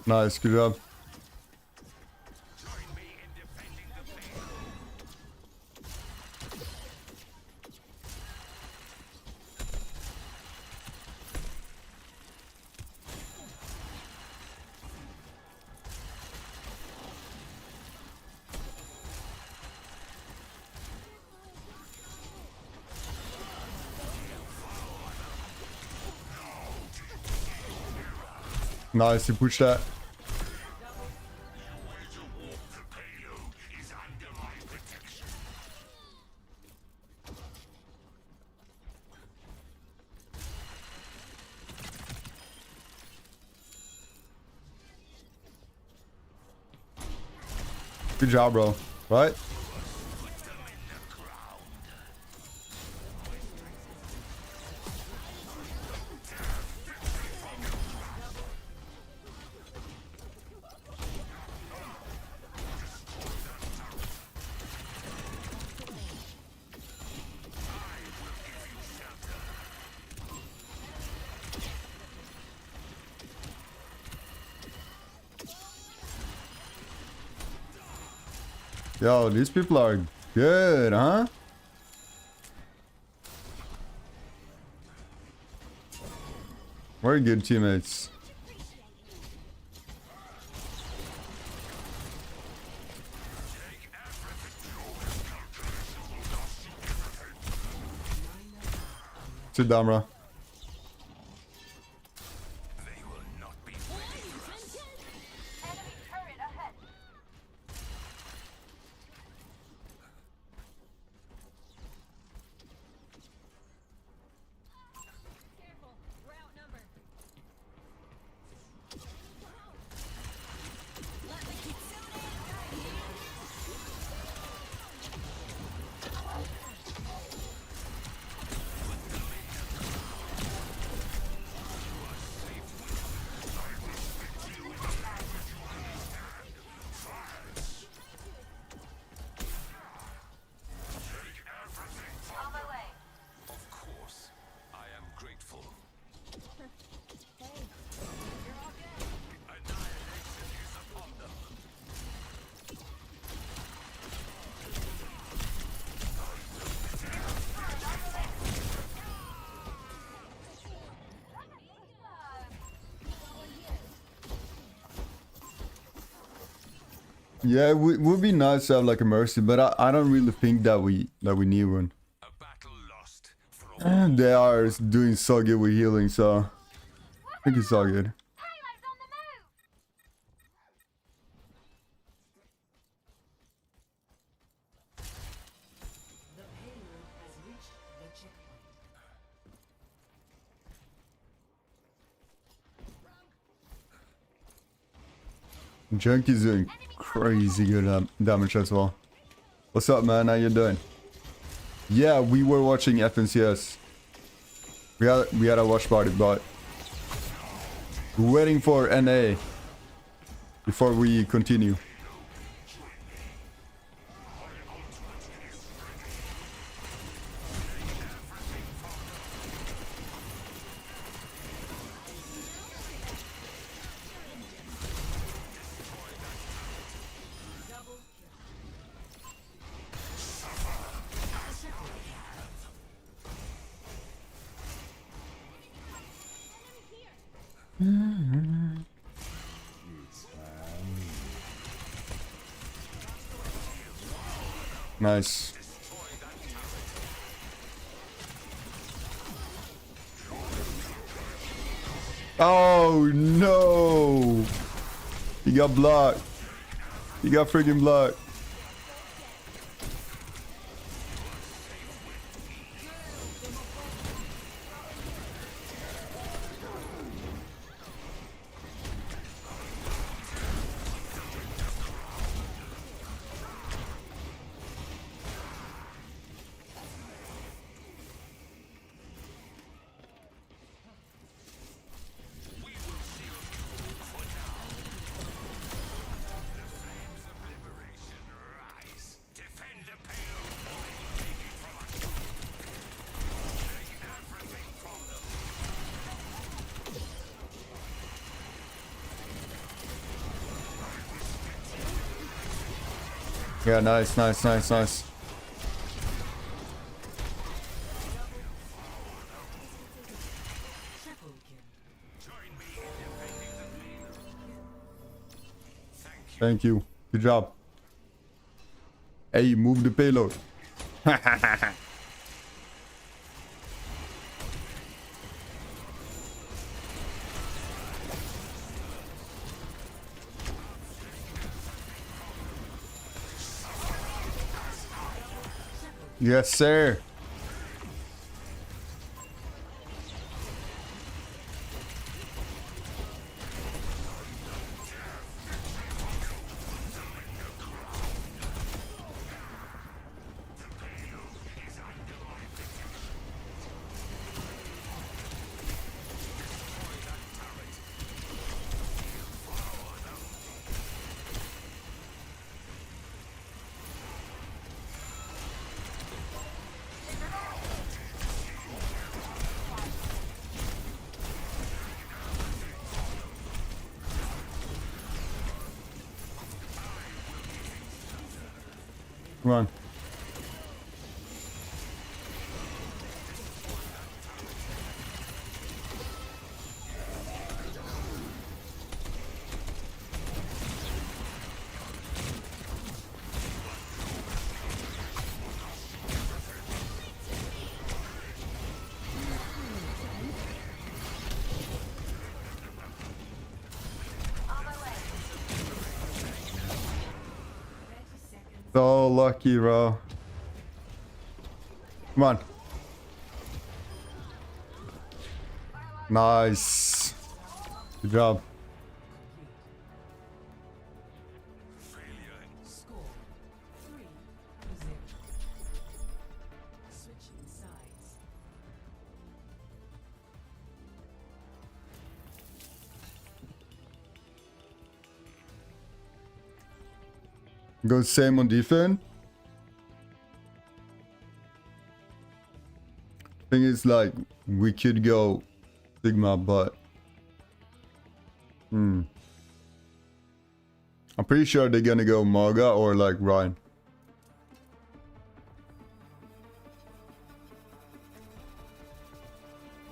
Nice, good job. Nice, you pushed that. Good job, bro. Right? Yo, these people are good, huh? We're good teammates. Sit down, bro. Yeah, it would be nice to have like a mercy, but I don't really think that we need one. They are doing so good with healing, so I think it's all good. Junkie's doing crazy good damage as well. What's up, man? How you doing? Yeah, we were watching FNCS. We had a watch party, but we're waiting for NA before we continue. Nice. Oh no! He got blocked. He got freaking blocked. Yeah, nice, nice, nice, nice. Thank you. Good job. Hey, move the payload. Yes, sir. Come on. So lucky, bro. Come on. Nice. Good job. Score 3-0. Switching sides. Go same on defense. Thing is, like, we could go Sigma, but I'm pretty sure they're gonna go Maga or like Ryan.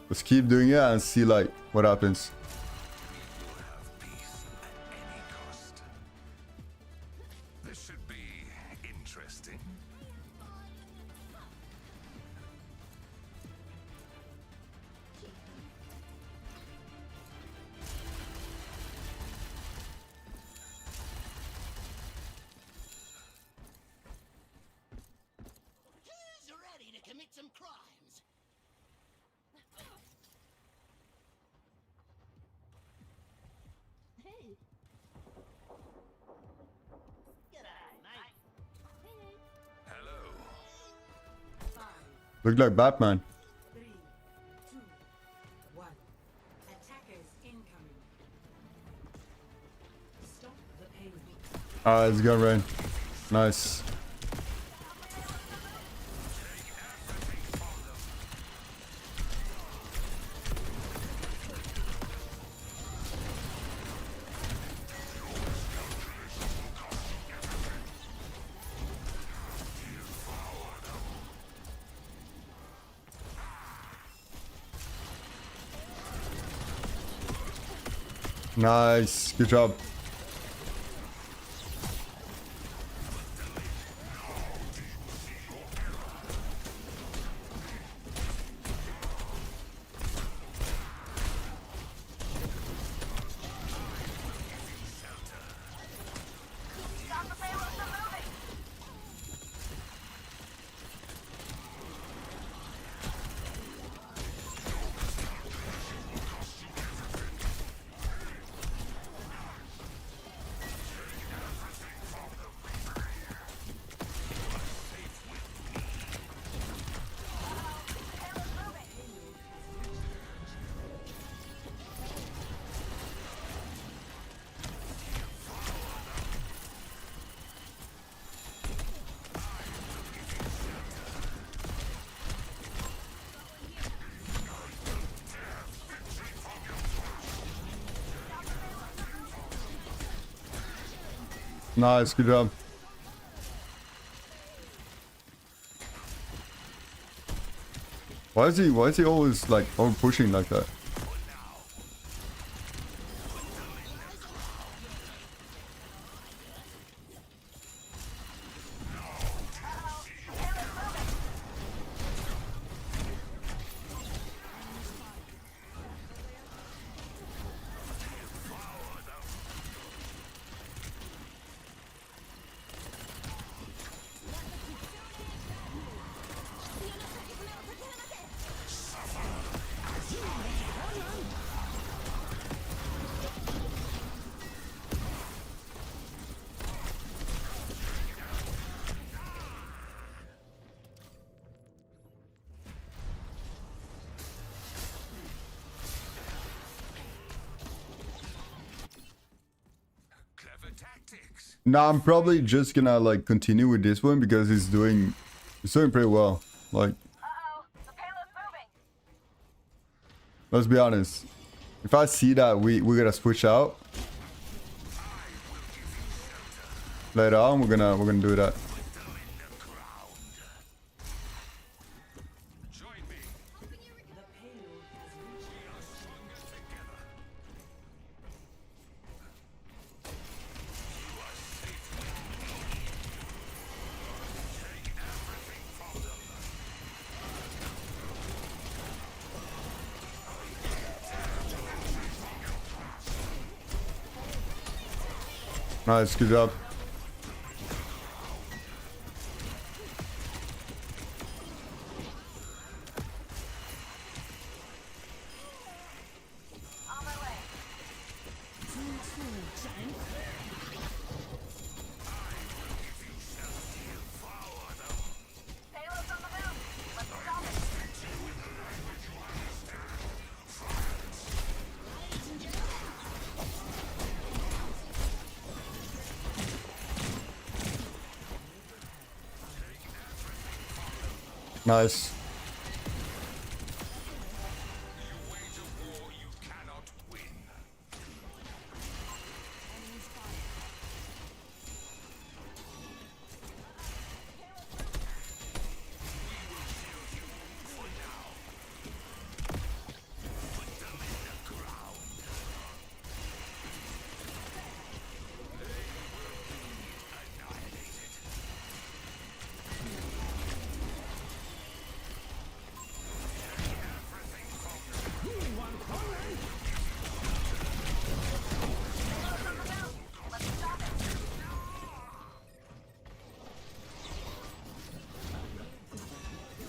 Let's keep doing it and see like what happens. This should be interesting. Who's ready to commit some crimes? Hey. G'day, mate. Hello. Look like Batman. 3, 2, 1. Attackers incoming. Stop the payload. Ah, it's gonna rain. Nice. Nice. Good job. Nice, good job. Why is he always like over pushing like that? Nah, I'm probably just gonna like continue with this one because he's doing pretty well. Like, let's be honest. If I see that we gotta switch out later on, we're gonna do that. Nice, good job. Nice.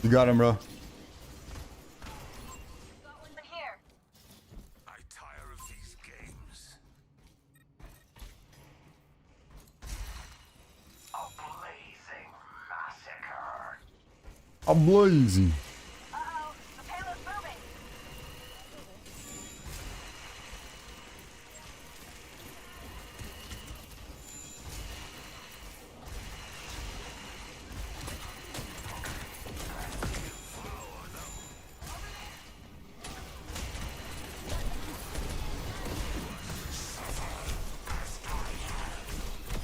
You got him, bro. I tire of these games. A blazing massacre. I'm blazing.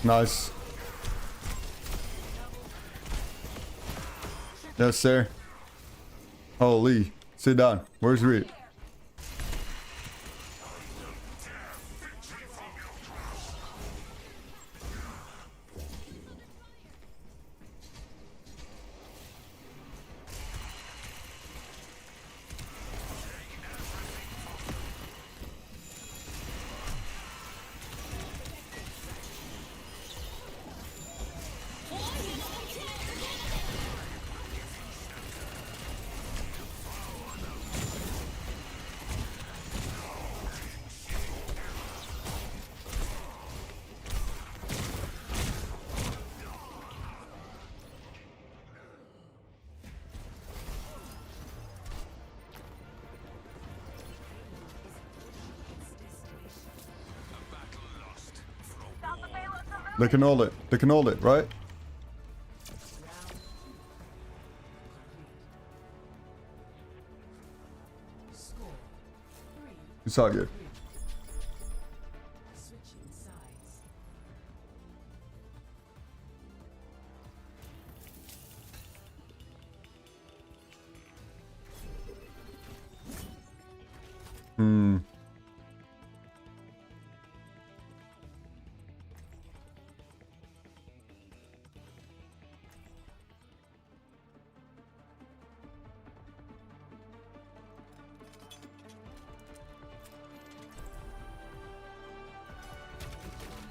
Nice. Yes, sir. Holy. Sit down. Where's Reed? They can hold it. They can hold it, right? It's all good.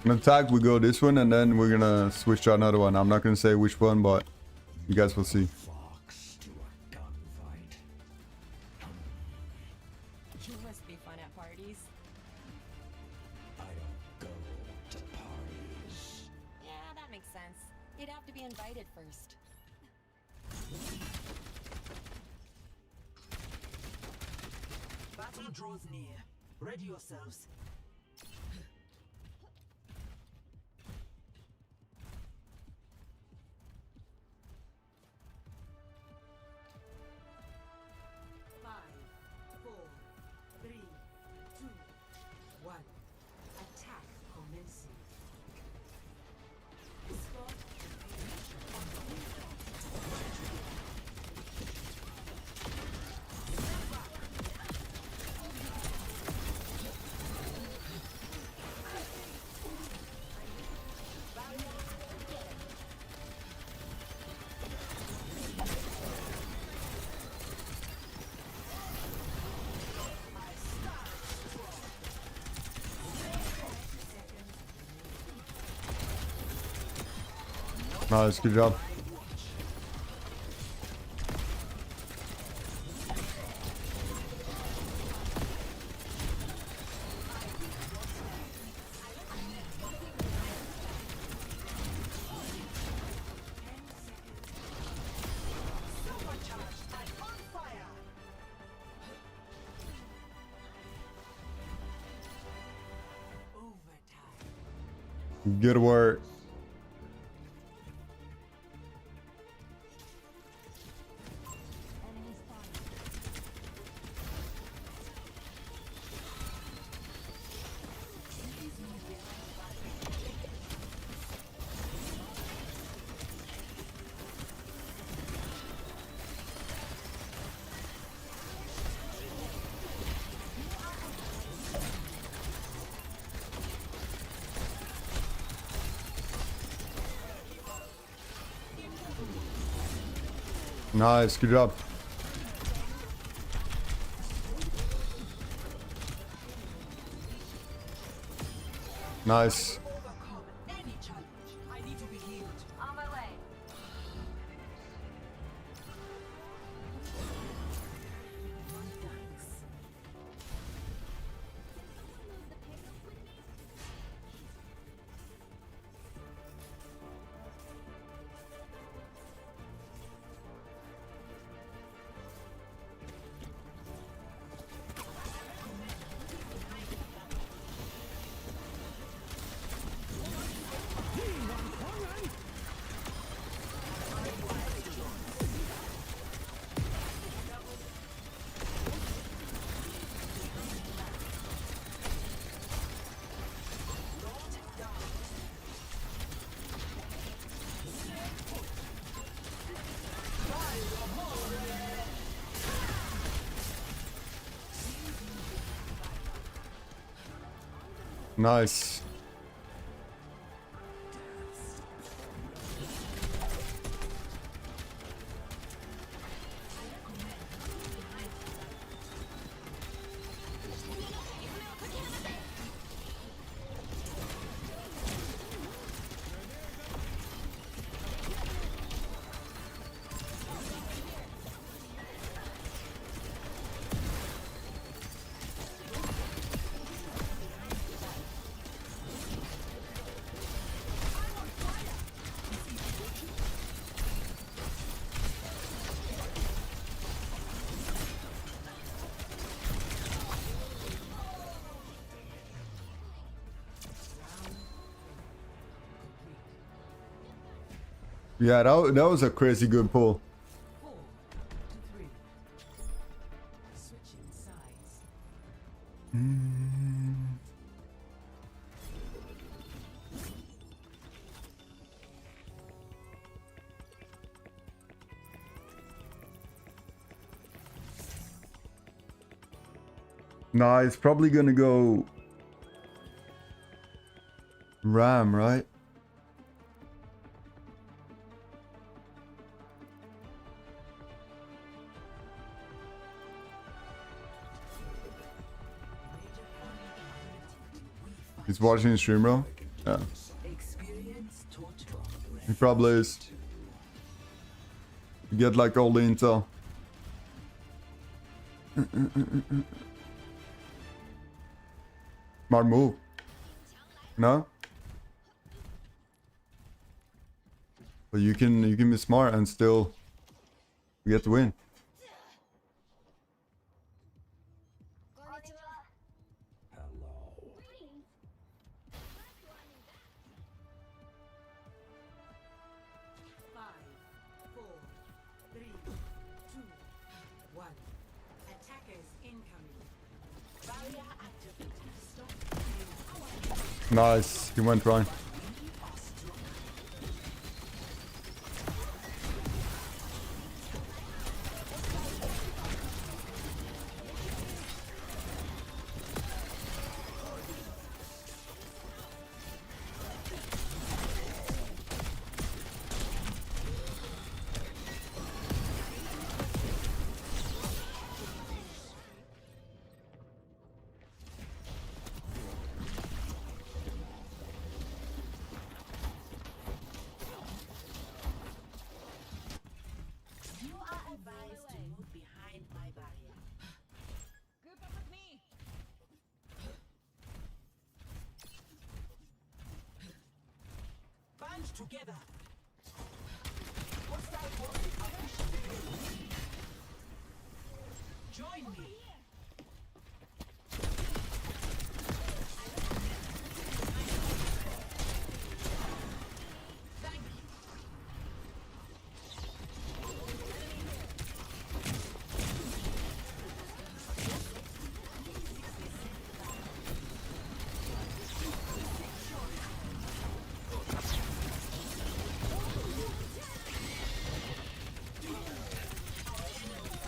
In attack, we go this one, and then we're gonna switch to another one. I'm not gonna say which one, but you guys will see. You must be fun at parties. I don't go to parties. Yeah, that makes sense. You'd have to be invited first. Battle draws near. Ready yourselves. Nice, good job. Good work. Nice, good job. Nice. Any challenge. I need to be healed. On my way. Nice. Yeah, that was a crazy good pull. 4 to 3. Switching sides. Nah, it's probably gonna go Ram, right? He's watching the stream, bro. Yeah. He probably is. You get like all the intel. Smart move. No? But you can be smart and still get the win. Nice, he went right. Together. Join me.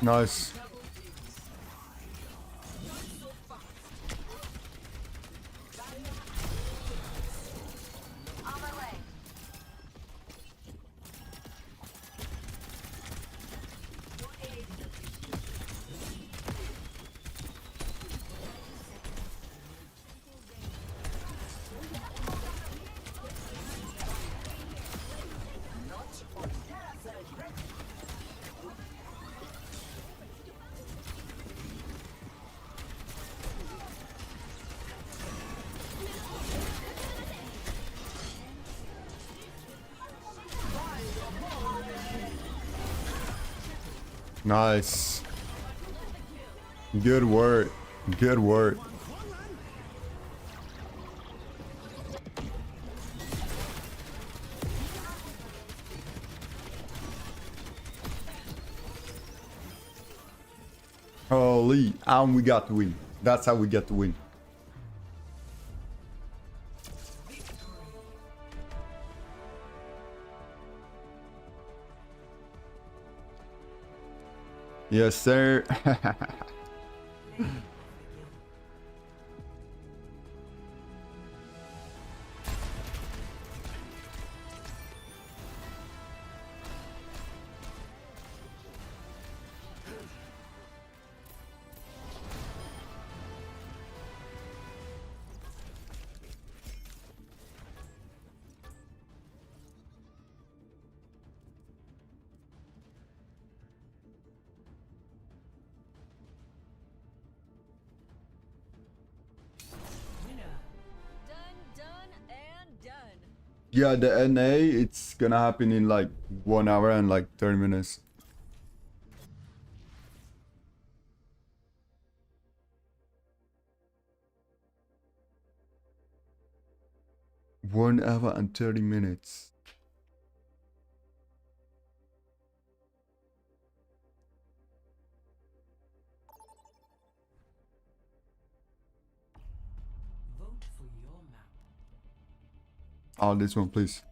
Nice. Nice. Good work. Good work. Holy, and we got the win. That's how we get the win. Yes, sir. Yeah, the NA, it's gonna happen in like 1 hour and like 30 minutes. One hour and 30 minutes. Vote for your map. Oh, this one, please.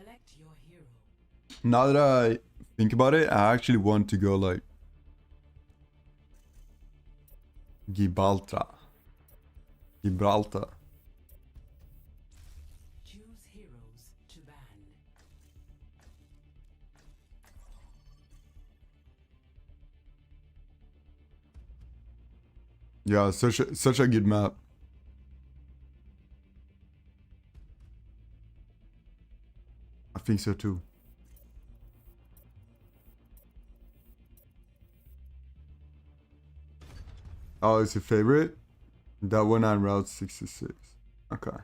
Select your hero. Now that I think about it, I actually want to go like Gibraltar. Choose heroes to ban. Yeah, such a good map. I think so too. Oh, it's your favorite? That one on Route 66. Okay.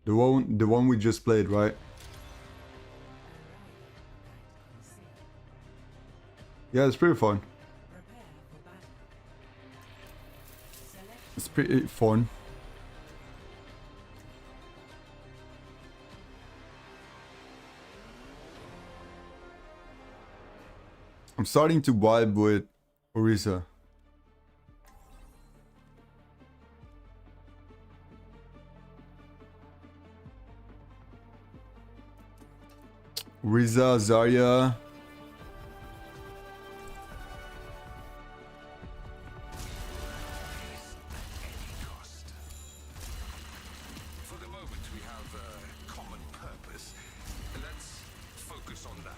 The one we just played, right? Yeah, it's pretty fun. It's pretty fun. I'm starting to vibe with Orisa. Riza, Zarya. For the moment, we have a common purpose. Let's focus on that.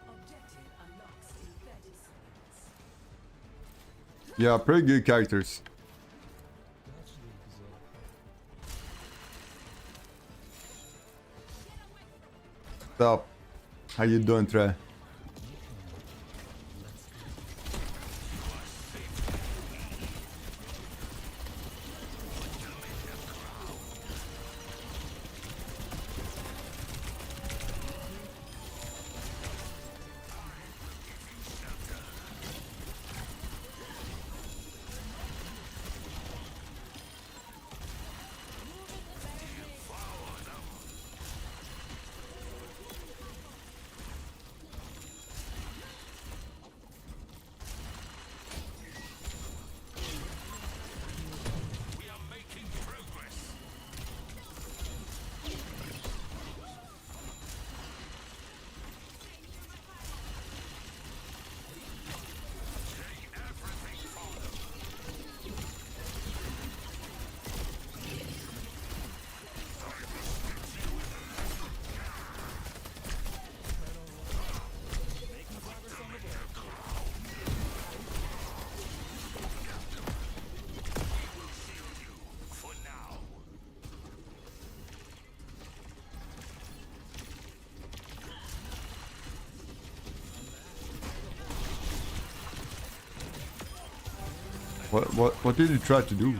Objective unlocks in 30 seconds. Yeah, pretty good characters. What's up? How you doing, Trey? What did you try to do?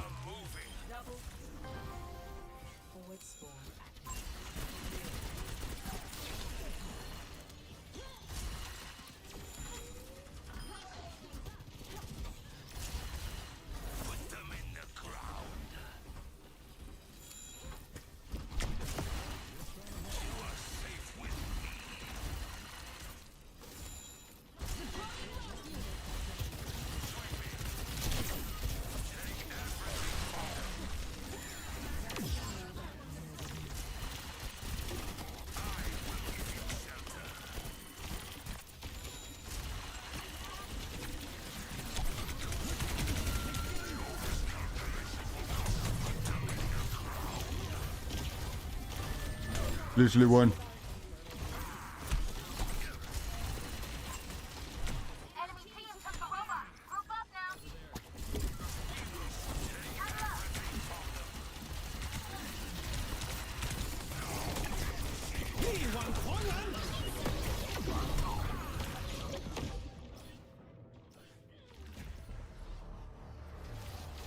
Literally one.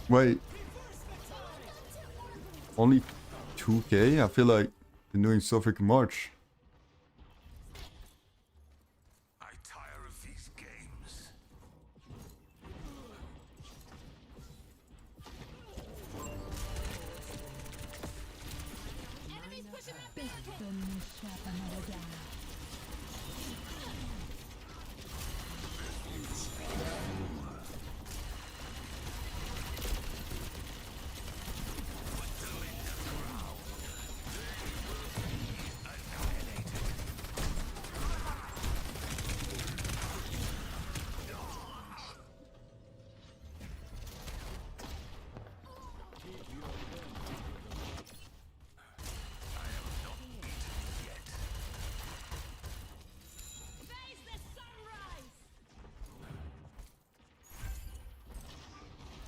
Wait. Only 2K? I feel like they're doing so freaking much. I tire of these games.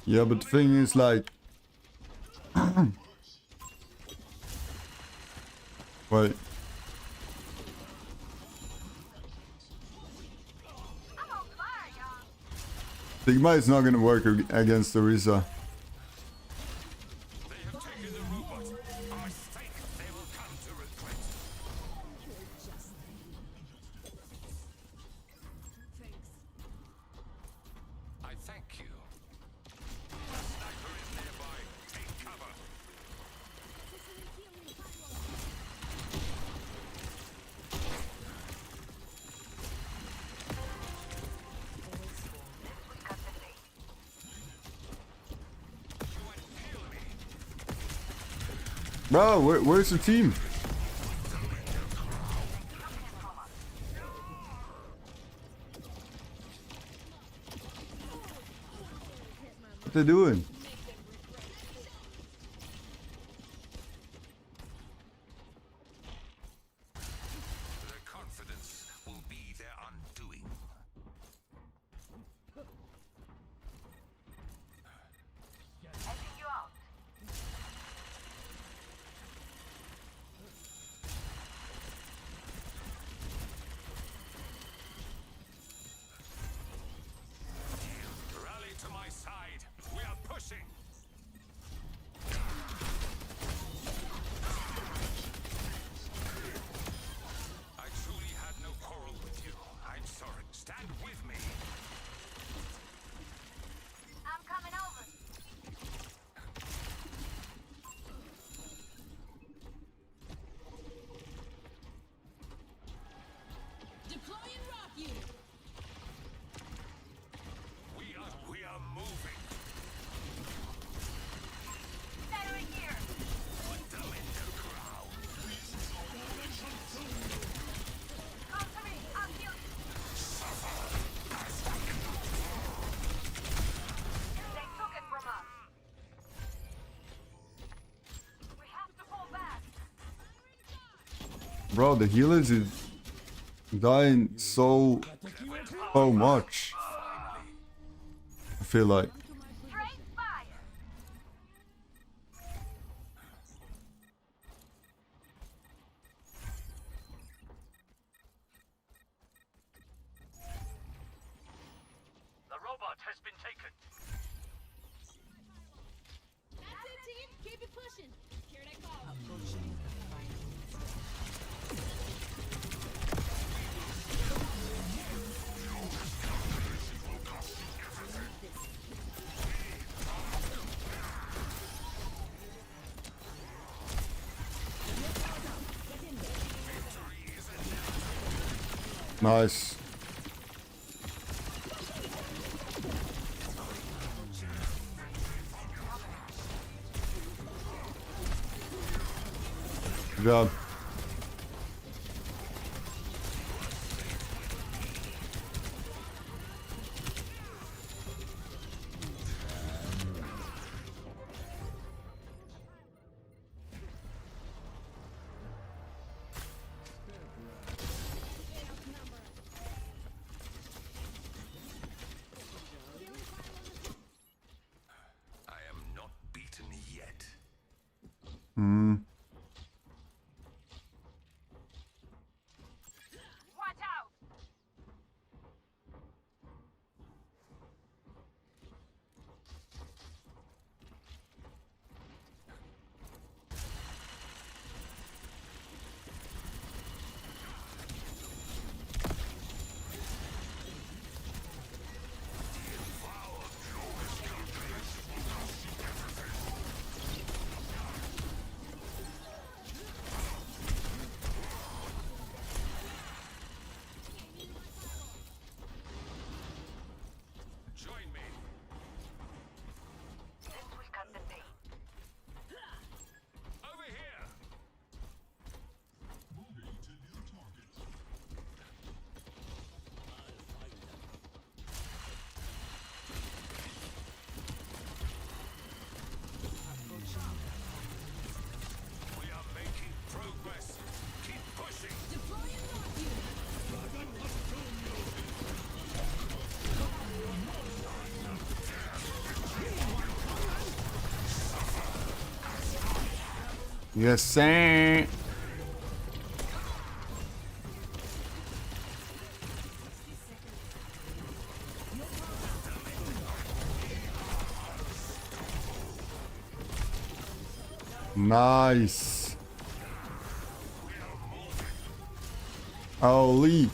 Yeah, but the thing is like... Wait. Sigma is not gonna work against Orisa. I thank you. A sniper is nearby. Take cover. Bro, where's the team? What they doing? Their confidence will be their undoing. Rally to my side. We are pushing. I truly had no quarrel with you. I'm sorry. Stand with me. I'm coming over. Deploying rock unit. We are moving. Better in here. Put them in the ground. Come to me. I'll kill you. They took it from us. We have to pull back. Bro, the healers is dying so much. I feel like. Straight fire. The robot has been taken. That's it, team. Keep it pushing. Here they come. Nice. Good job. I am not beaten yet. Hmm. Watch out. Yes, sir. Nice. Holy.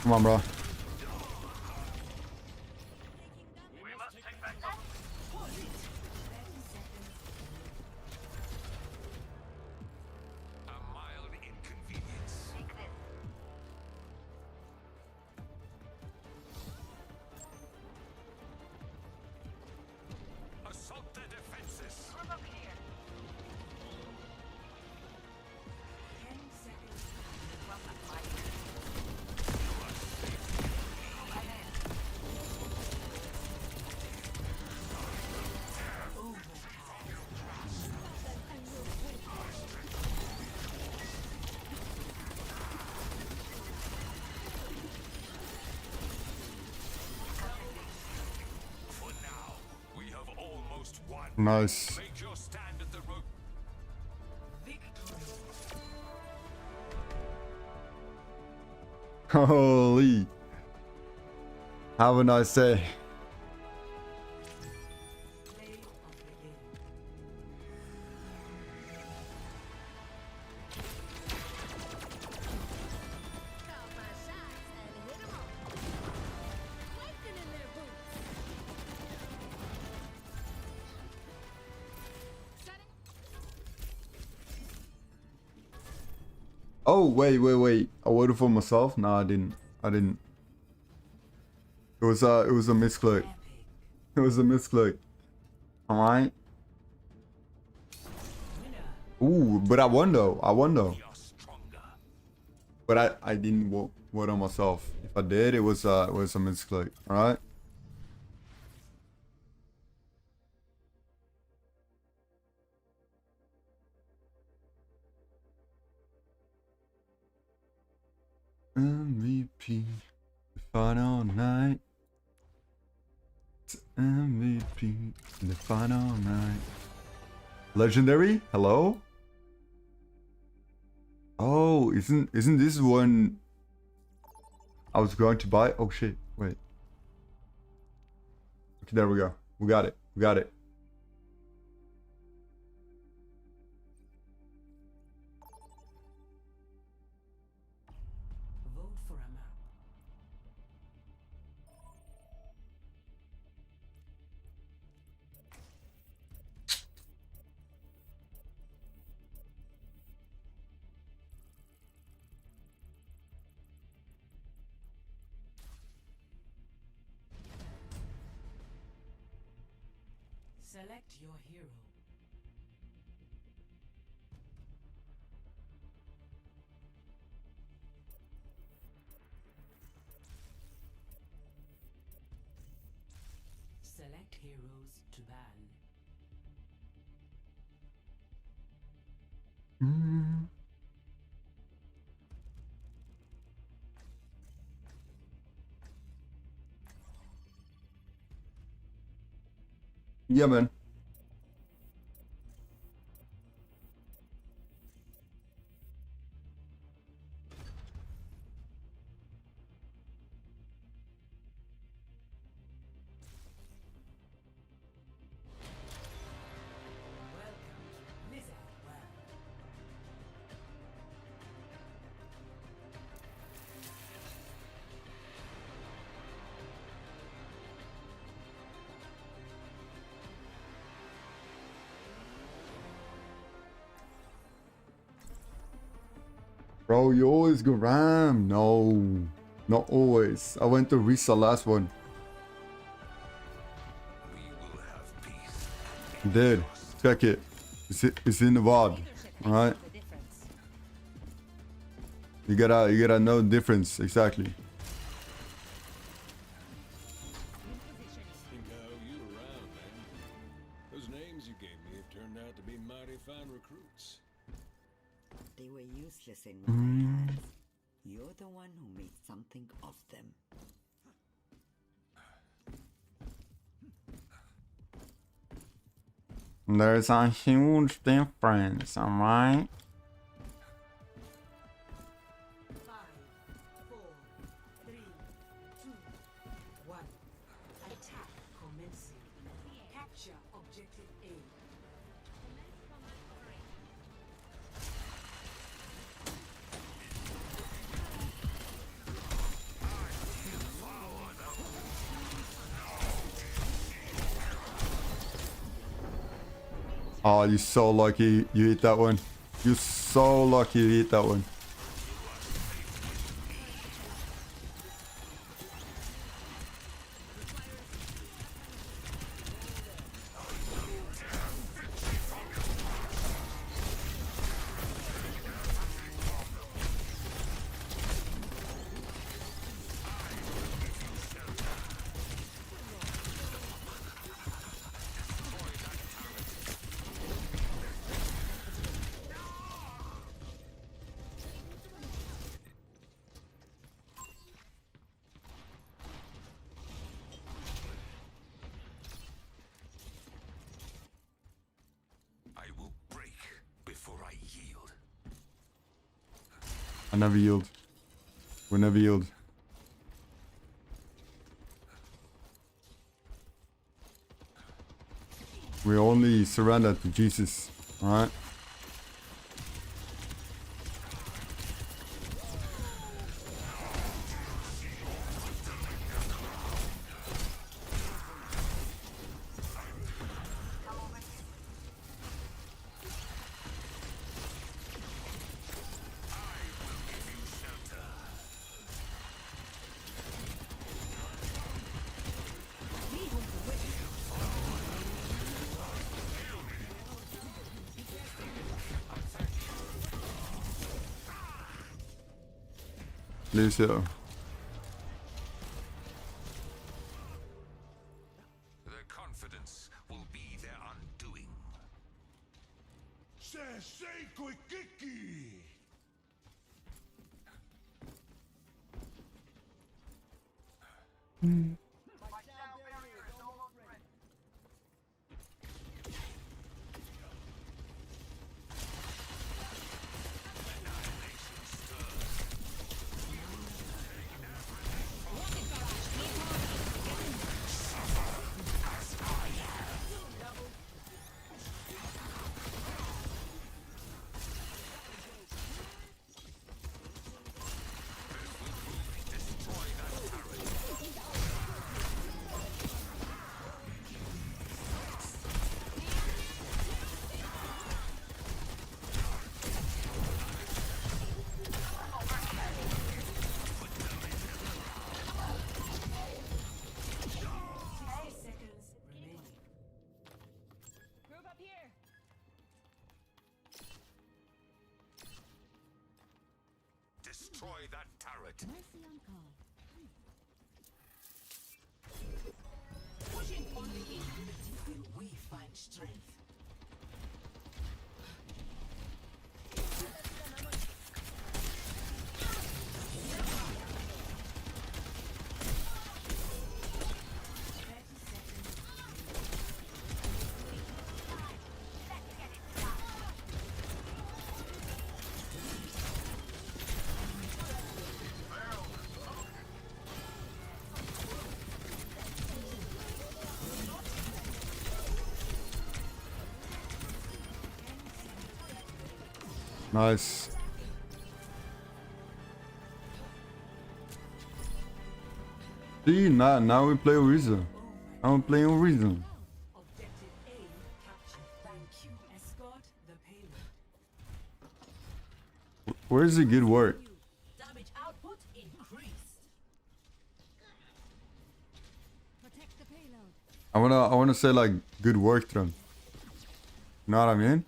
Come on, bro. A mild inconvenience. Assault their defenses. Group up here. 10 seconds. Welcome, Mike. For now, we have almost won. Nice. Make your stand at the rope. Holy. Have a nice day. Oh, wait. I waited for myself? No, I didn't. It was a misclick. It was a misclick. Alright. Ooh, but I won though. But I didn't vote on myself. If I did, it was a misclick. Alright. MVP, the final night. It's MVP, the final night. Legendary? Hello? Oh, isn't this one I was going to buy? Oh shit, wait. Okay, there we go. We got it. Vote for a map. Select your hero. Select heroes to ban. Yeah, man. Bro, you always go ram. No, not always. I went to Risa last one. Did. Check it. It's in the VOD. Alright? You gotta know the difference. Exactly. Think how you around, man. Those names you gave me have turned out to be mighty fine recruits. They were useless in my hands. You're the one who made something of them. There's a huge difference, alright? 5, 4, 3, 2, 1. Attack commencing. Capture objective A. Oh, you're so lucky you hit that one. You're so lucky you hit that one. I never yield. We never yield. We only surrender to Jesus. Alright? Lucio. Their confidence will be their undoing. Destroy that turret. Mercy on call. Pushing on the gate. Will we find strength? Nice. See, now we play Oriza. Now we play Oriza. Objective A captured. Thank you. Escort the payload. Where's the good work? Damage output increased. Protect the payload. I wanna say like good work to them. You know what I mean?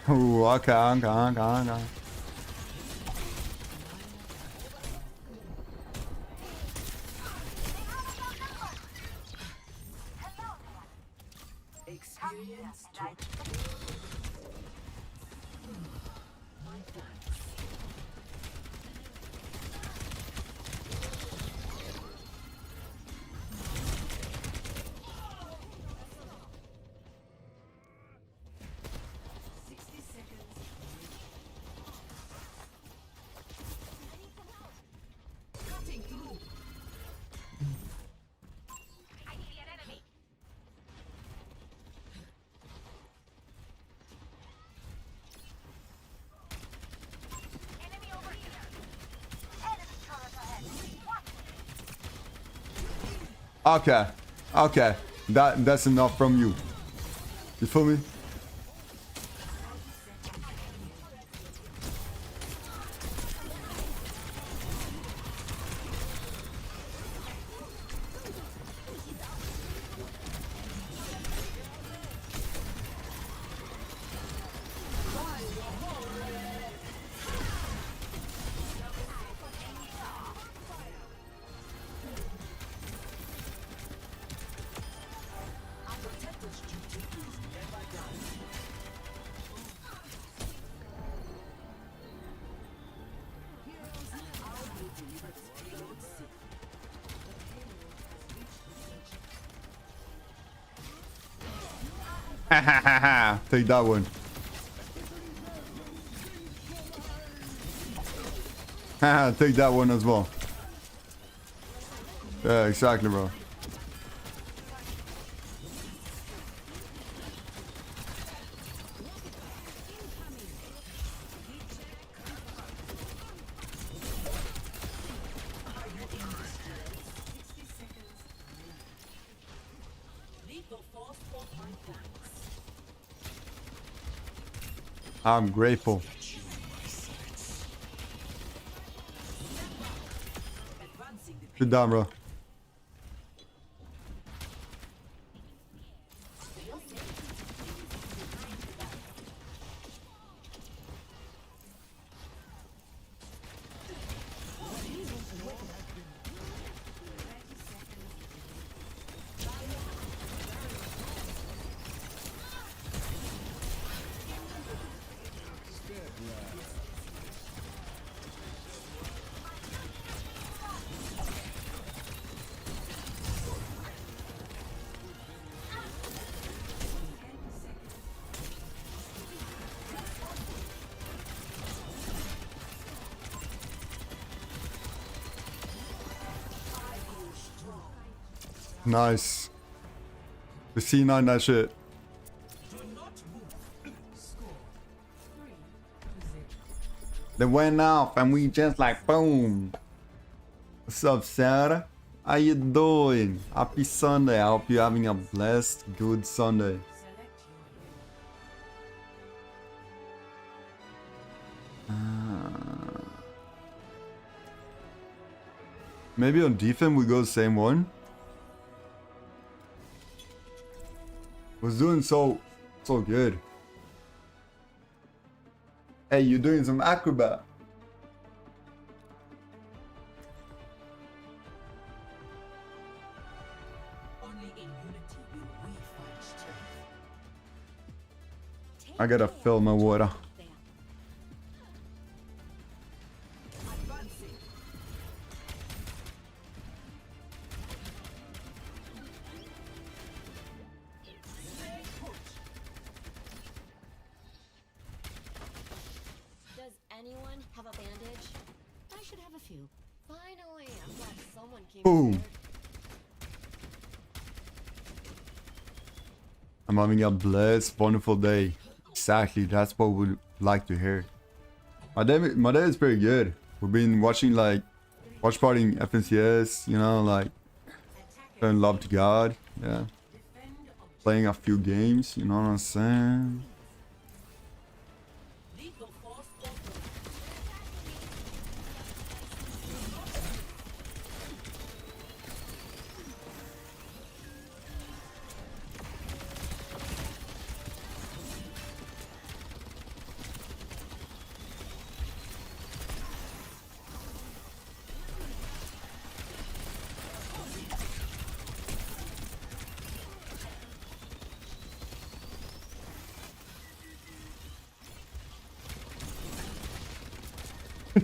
Ooh, okay. Experience my thanks. Cutting through. I see an enemy. Enemy over here. Enemy turret ahead. Watch it. Okay. That's enough from you. You feel me? Take that one. Take that one as well. Yeah, exactly, bro. I'm grateful. Good down, bro. Nice. The C9 that shit. They went off and we just like boom. What's up, Sarah? How you doing? Happy Sunday. I hope you're having a blessed, good Sunday. Maybe on defense we go same one. Was doing so good. Hey, you're doing some acrobat. Only in unity will we find strength. I gotta fill my water. Advancing. Does anyone have a bandage? I should have a few. Finally, I'm glad someone came. Boom. I'm having a blessed, wonderful day. Exactly, that's what we'd like to hear. My day is pretty good. We've been watching like watch party FNCS, you know, like showing love to God, yeah. Playing a few games, you know what I'm saying?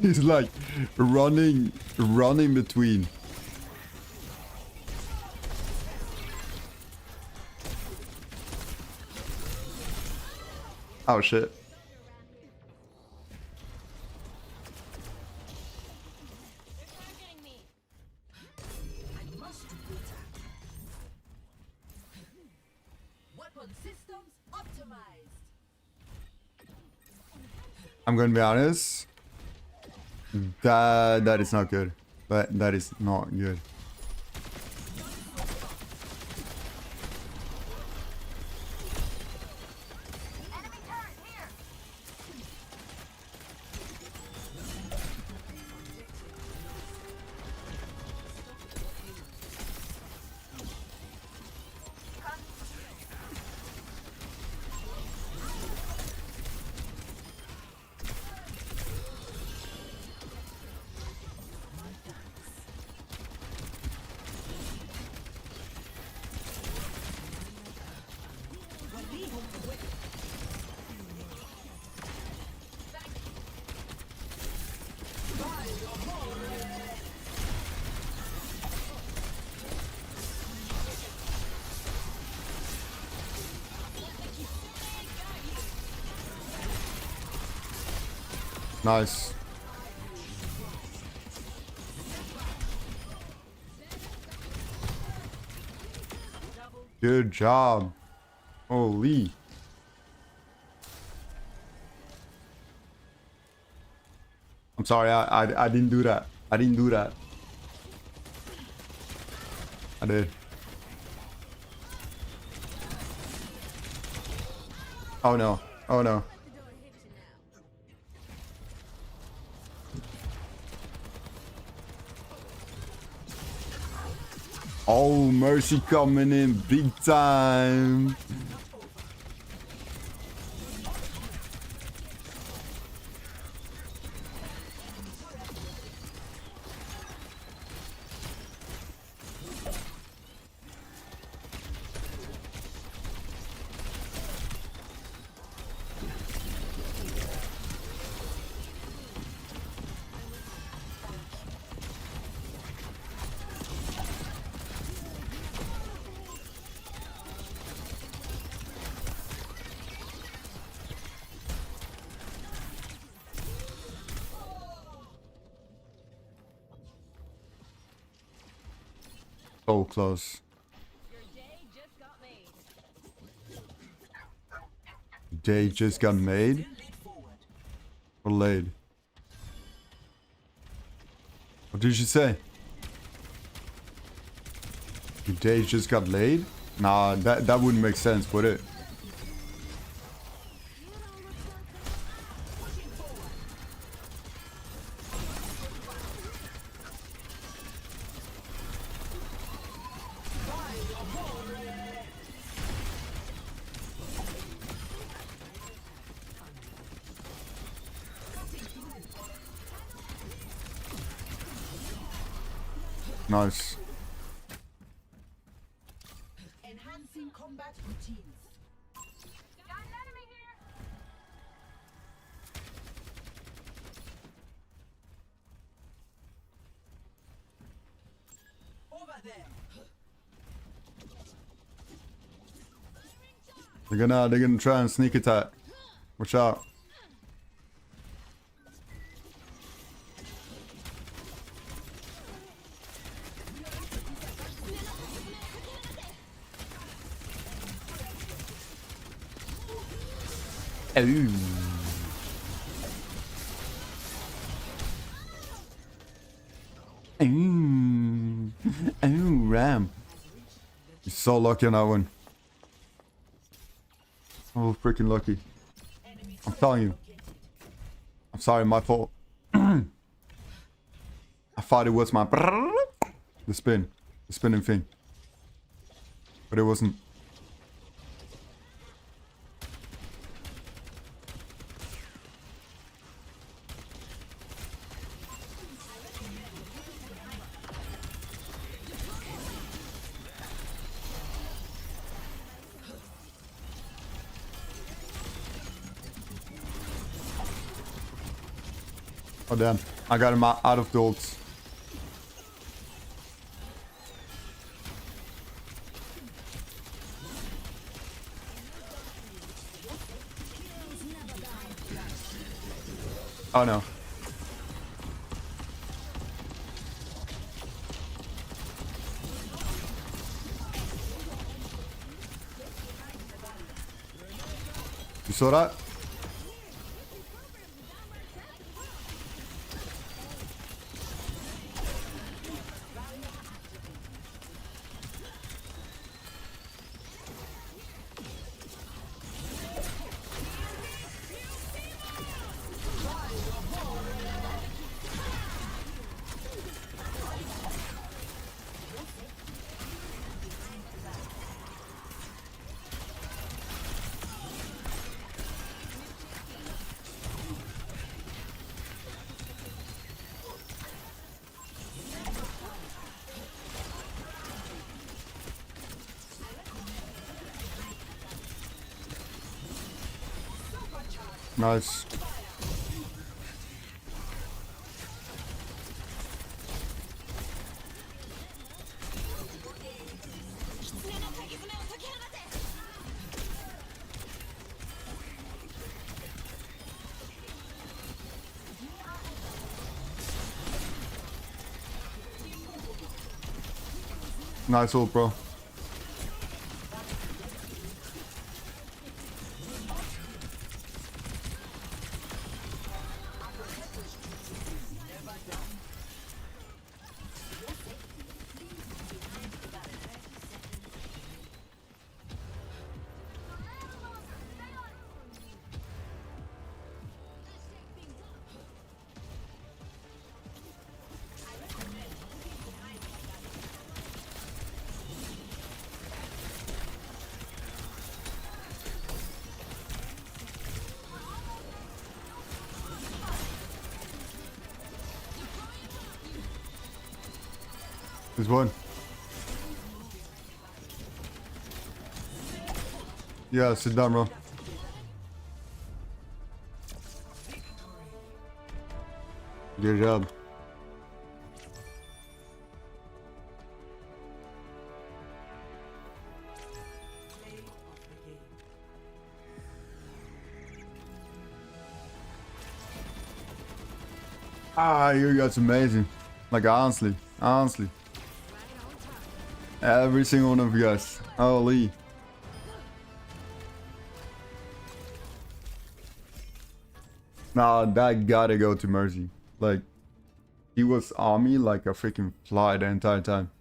He's like running between. Oh shit. Weapon systems optimized. I'm gonna be honest. That is not good. That is not good. Nice. Good job. Holy. I'm sorry, I didn't do that. I didn't do that. I did. Oh no. Oh no. Oh, Mercy coming in big time. So close. Day just got made? Or laid? What did you say? Your day just got laid? Nah, that wouldn't make sense, would it? Nice. Enhancing combat routines. Got an enemy here. Over there. They're gonna try and sneak attack. Watch out. Oh. Oh, Ram. You're so lucky on that one. So freaking lucky. I'm telling you. I'm sorry, my fault. I thought it was my the spinning thing. But it wasn't. Oh damn, I got him out of the ults. Oh no. You saw that? Nice. Nice ult, bro. There's one. Yeah, sit down, bro. Good job. Ah, you guys amazing. Like honestly. Every single one of you guys. Holy. Nah, that gotta go to Mercy. Like, he was on me like a freaking fly the entire time.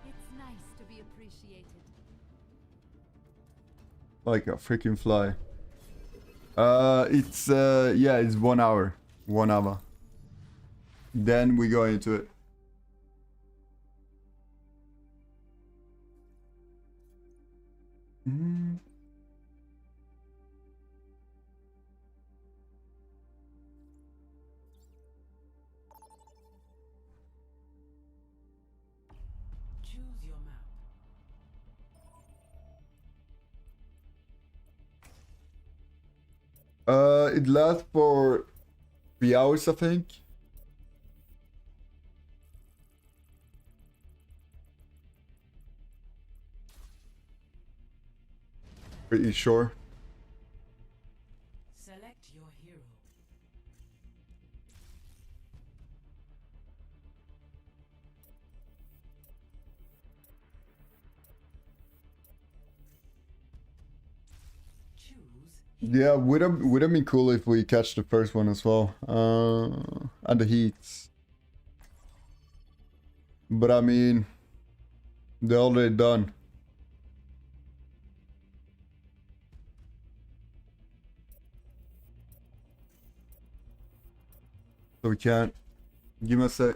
It's nice to be appreciated. Like a freaking fly. It's yeah, it's 1 hour. 1 hour. Then we go into it. Choose your map. It lasts for 3 hours, I think. Pretty sure. Select your hero. Yeah, would have been cool if we catch the first one as well. And the heats. But I mean, they're already done. So we can't. Give me a sec.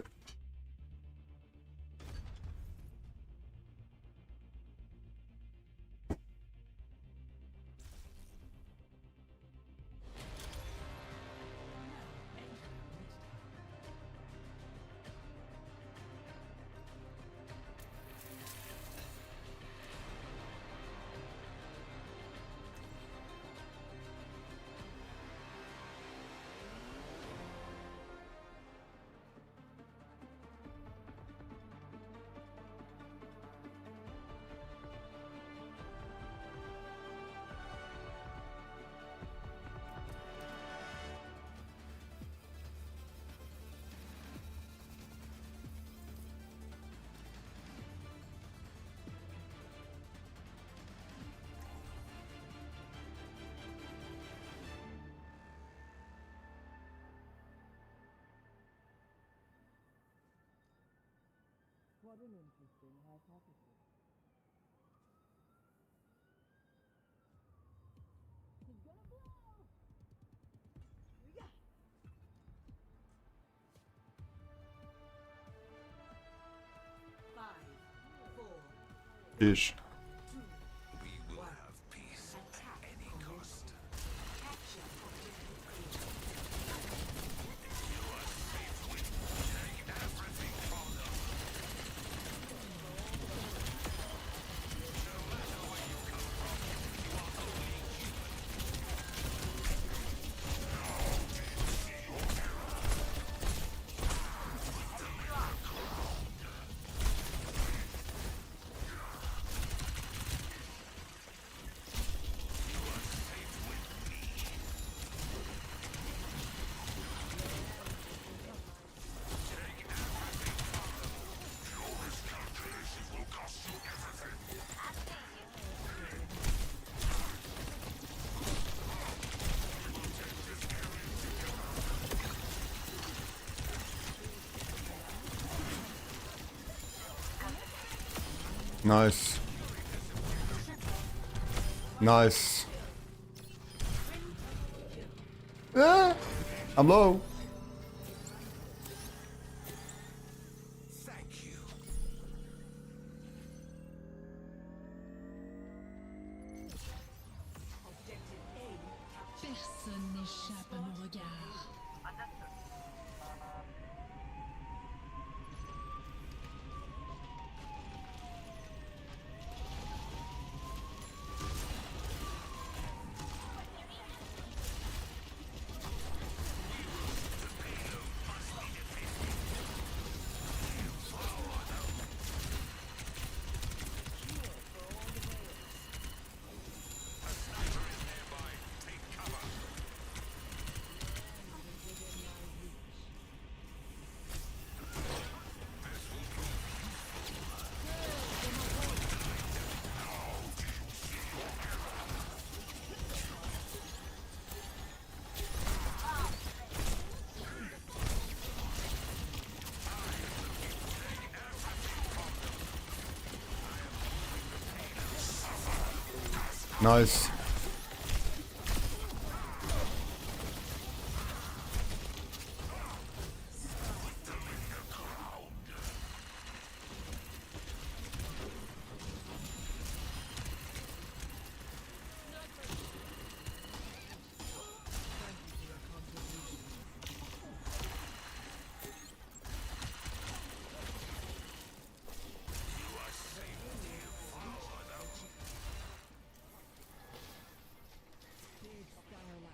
What an interesting hypothesis. He's gonna blow! Yeah! Ish. We will have peace at any cost. You are safe with me. Take everything from them. No matter where you come from, you are only human. Nice. Nice. Ah, I'm low. Thank you. Personne n'échappe à mon regard. Nice.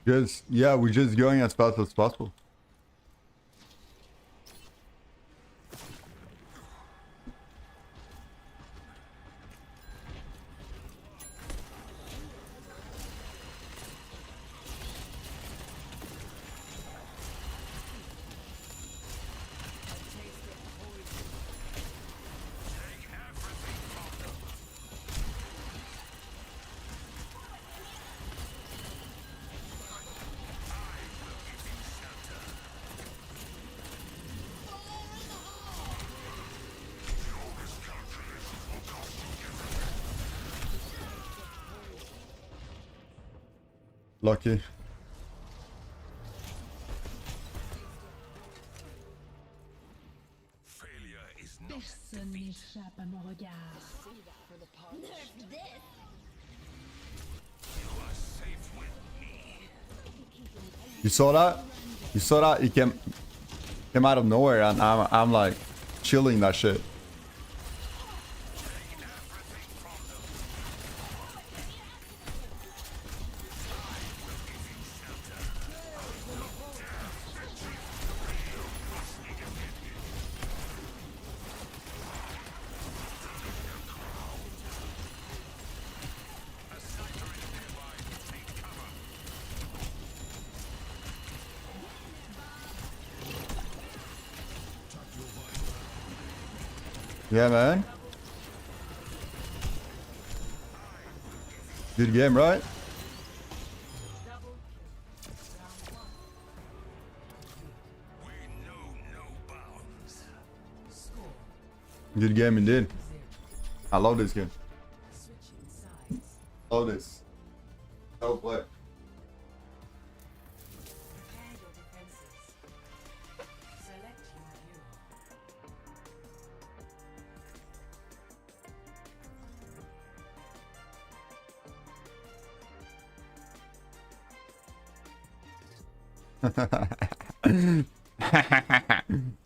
Just, yeah, we're just going as fast as possible. Lucky. Personne n'échappe à mon regard. Nerf this! You saw that? You saw that? He came out of nowhere, and I'm like chilling that shit. Yeah, man. Good game, right? Good game indeed. I love this game. Love this. Well played.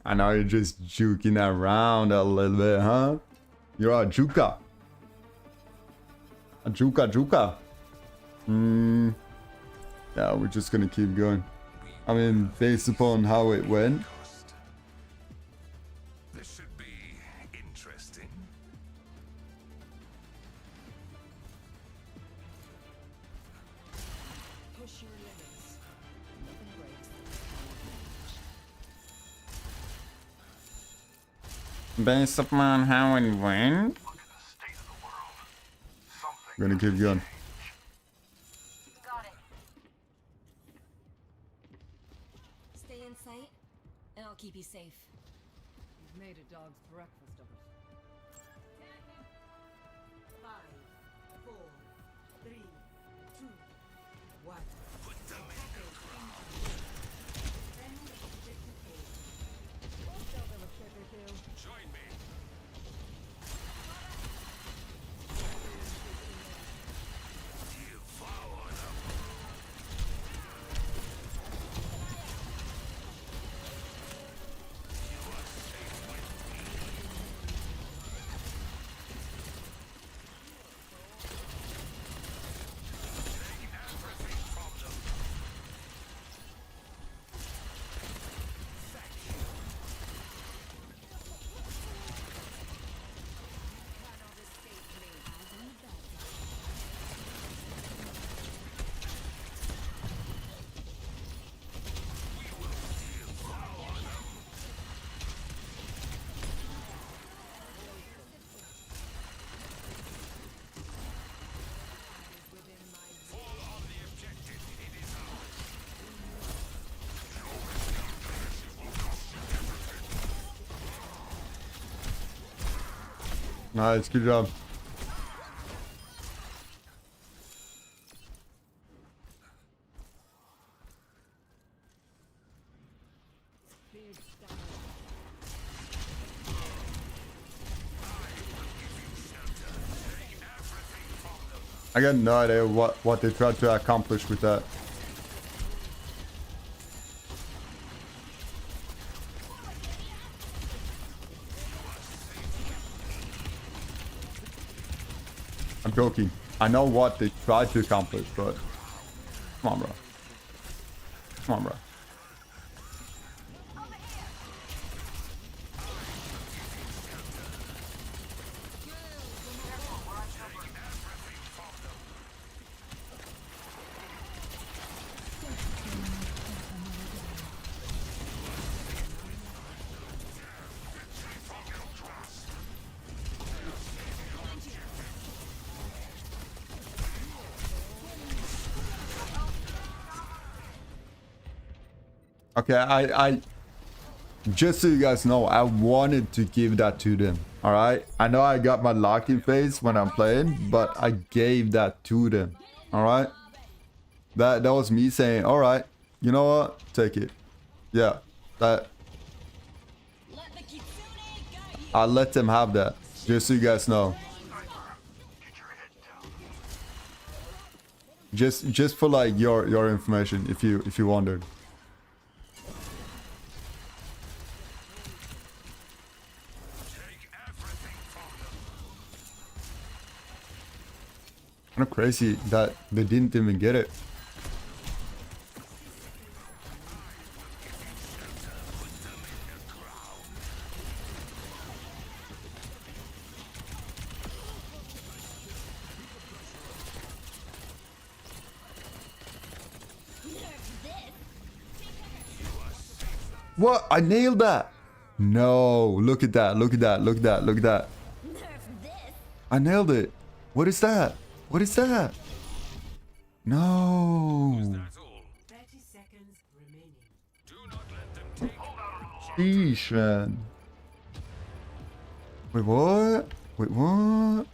I know you're just juking around a little bit, huh? You're a juka. A juka. Yeah, we're just gonna keep going. I mean, based upon how it went. This should be interesting. Push your limits. Nothing breaks. Based upon how it went. We're gonna keep going. Stay in sight, and I'll keep you safe. You've made a dog's breakfast of it. 5, 4, 3, 2, 1. Put them in the ground. Join me. Devour them. You are safe with me. Take everything from them. Thank you. Cannot escape me. I'll do better. Devour them. Fall on the objective. It is ours. Your responsibility will cost you everything. Nice, good job. I got no idea what they tried to accomplish with that. I'm joking. I know what they tried to accomplish, but come on, bro. Come on, bro. Okay, I just so you guys know, I wanted to give that to them. All right, I know I got my lock-in phase when I'm playing, but I gave that to them. All right, that was me saying, all right, you know what, take it. Yeah, that I let them have that, just so you guys know. Just for like your information, if you wondered. Kind of crazy that they didn't even get it. What? I nailed that. No, look at that. Look at that. Look at that. Look at that. I nailed it. What is that? What is that? No. 30 seconds remaining. Sheesh, man. Wait, what? Wait, what?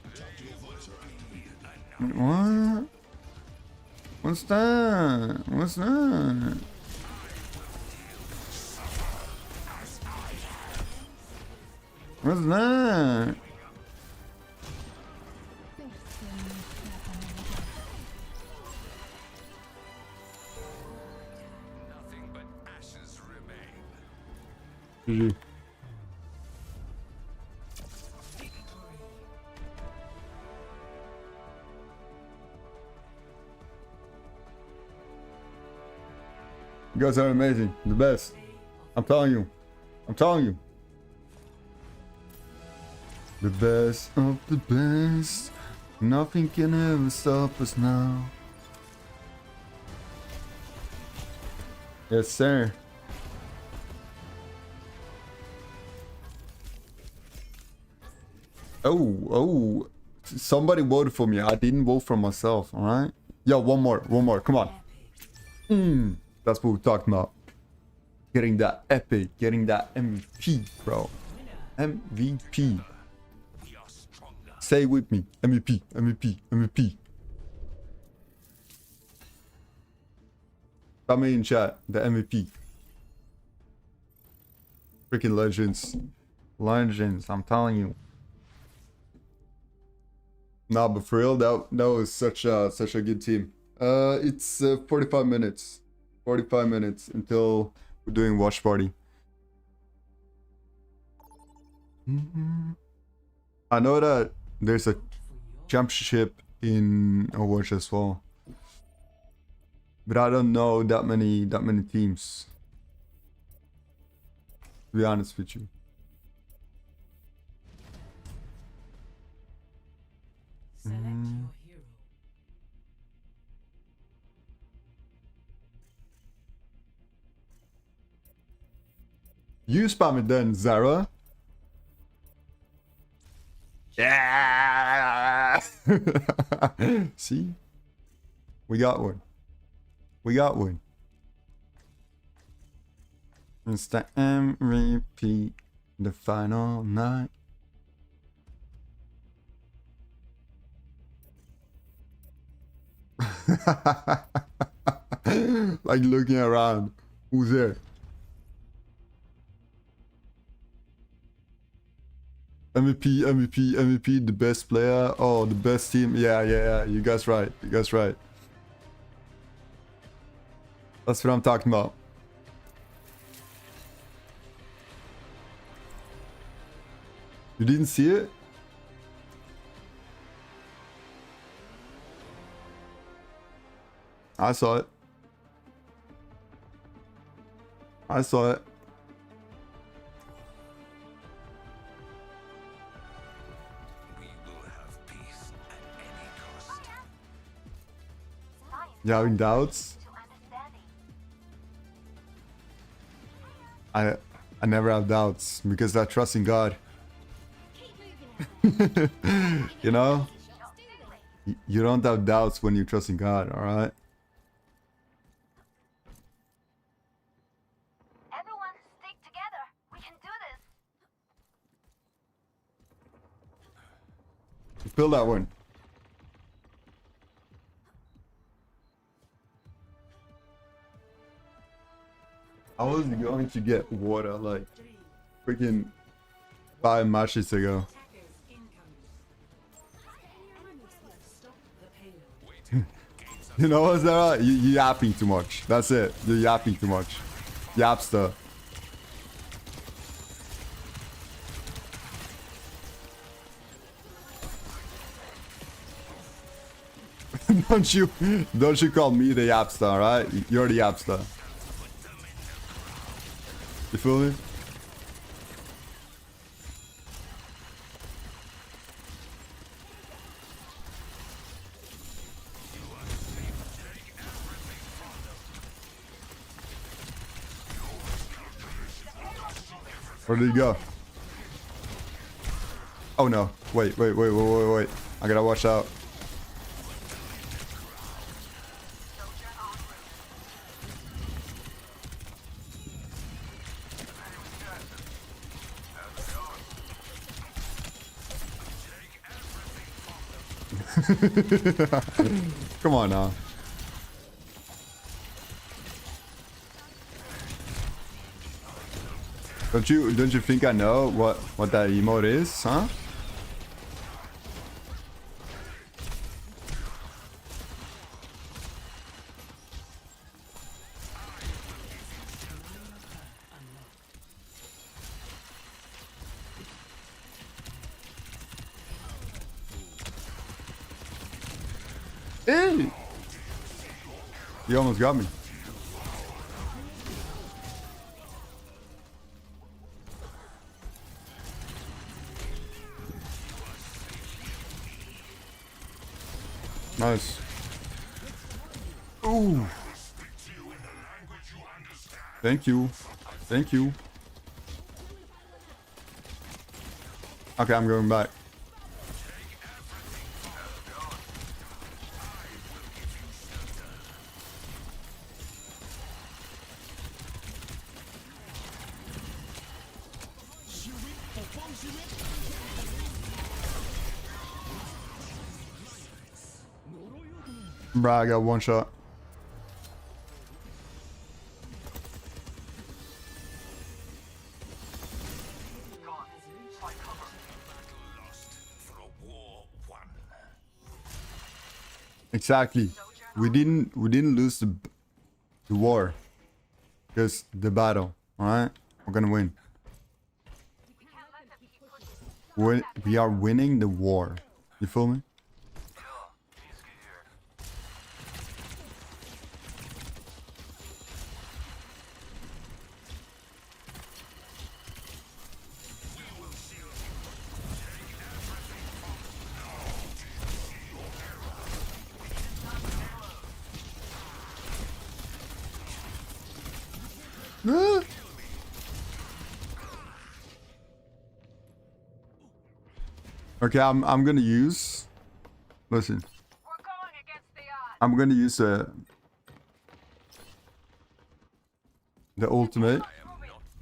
Wait, what? What's that? What's that? What's that? Nothing but ashes remain. GG. You guys are amazing. The best. I'm telling you. I'm telling you. The best of the best. Nothing can ever stop us now. Yes, sir. Oh. Somebody voted for me. I didn't vote for myself, alright? Yo, one more. Come on. That's what we're talking about. Getting that epic, getting that MVP, bro. MVP. Say it with me. MVP. Tell me in chat, the MVP. Freaking legends. Legends, I'm telling you. Nah, but for real, that was such a good team. It's 45 minutes. 45 minutes until we're doing watch party. I know that there's a championship in Overwatch as well, but I don't know that many teams, to be honest with you. You spam it then, Zara. Yeah. See? We got one. It's the MVP, the final night. Like looking around. Who's there? MVP, the best player. Oh, the best team. Yeah. You guys right. That's what I'm talking about. You didn't see it? I saw it. You having doubts? I never have doubts because I trust in God. You know? You don't have doubts when you trust in God, alright? Everyone, stick together. We can do this. Fill that one. I was going to get water like freaking 5 matches ago. You know what's that? You're yapping too much. That's it. You're yapping too much. Yapster. Don't you call me the yapster, alright? You're the yapster. You feel me? Where did he go? Oh no. Wait. I gotta watch out. Come on now. Don't you think I know what that emote is, huh? Hey! You almost got me. Nice. Ooh. Thank you. Thank you. Okay, I'm going back. Bruh, I got one shot. Exactly. We didn't lose the war. Just the battle. Alright? We're gonna win. We are winning the war. You feel me? Okay, I'm gonna use. Listen. I'm gonna use the ultimate.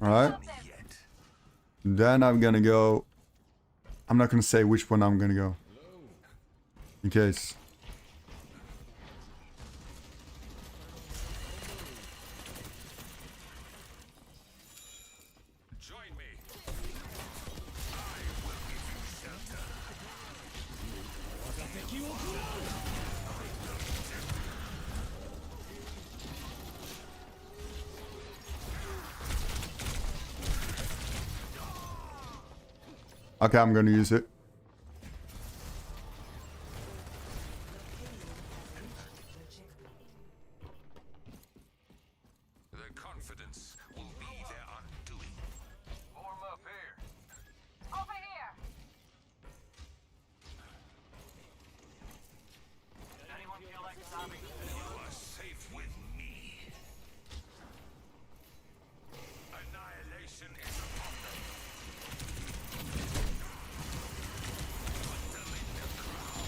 Alright. Then I'm gonna go. I'm not gonna say which one I'm gonna go. In case. Okay, I'm gonna use it. Their confidence will be their undoing. Warm up here. Over here. Does anyone feel like stopping? You are safe with me. Annihilation is upon them. Put them in the ground.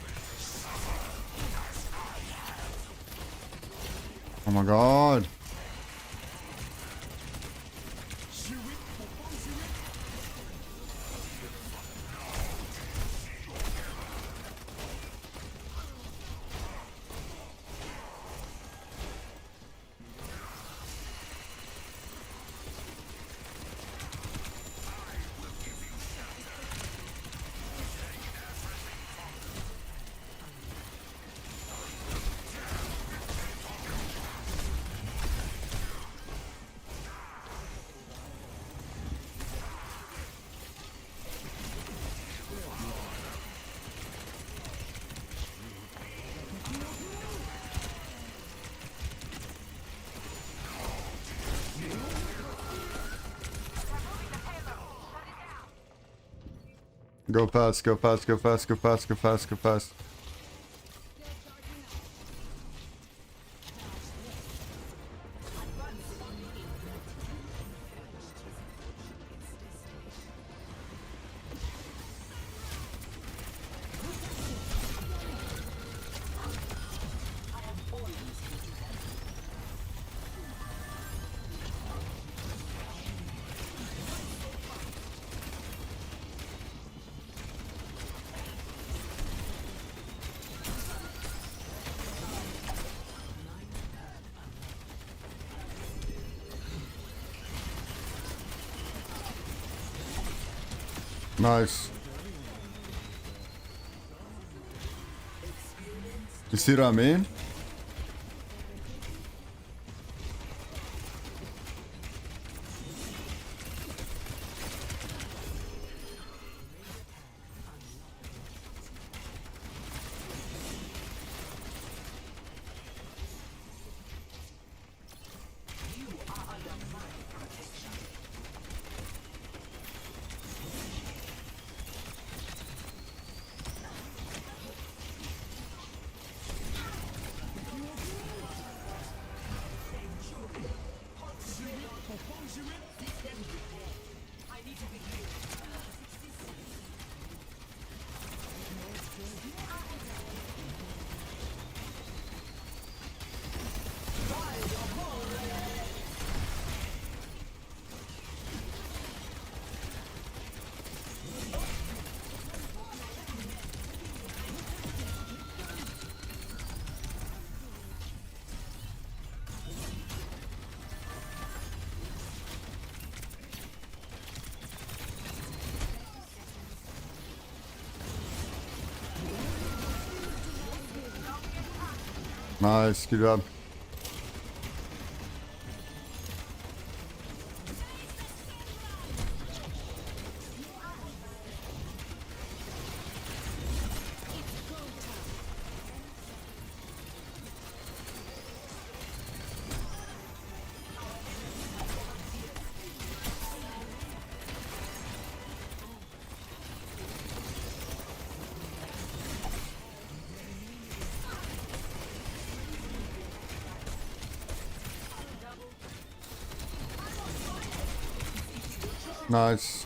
Will they suffer as I have? Oh my god. Go fast, go fast, go fast, go fast, go fast, go fast. Nice. You see what I mean? Nice, good job. Nice.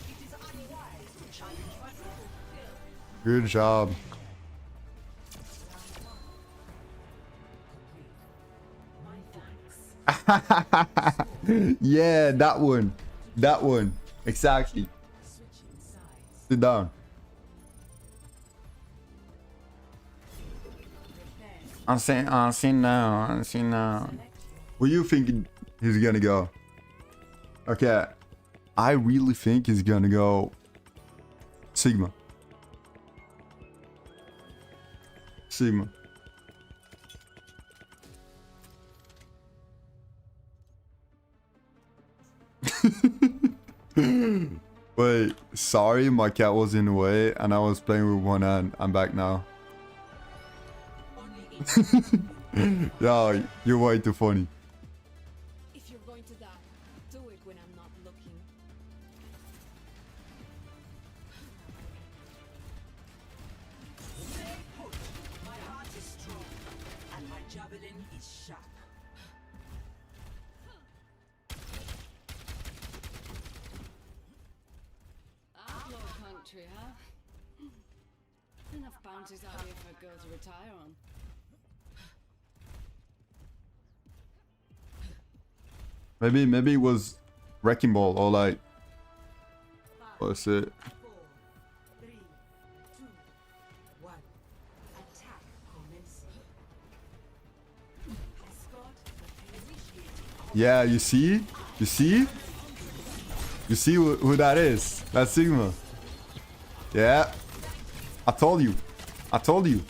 Good job. Yeah, that one. That one. Exactly. Sit down. I'm saying now. Where you think he's gonna go? Okay. I really think he's gonna go Sigma. Sigma. Wait, sorry, my cat was in the way and I was playing with one hand. I'm back now. Yo, you're way too funny. If you're going to die, do it when I'm not looking. My heart is strong, and my javelin is sharp. Outlaw country, huh? Enough bounties out here for a girl to retire on. Maybe it was Wrecking Ball or like, what's it? 4, 3, 2, 1. Attack commencing. Escort initiated. Yeah, you see? You see? You see who that is? That's Sigma. Yeah. I told you. I told you.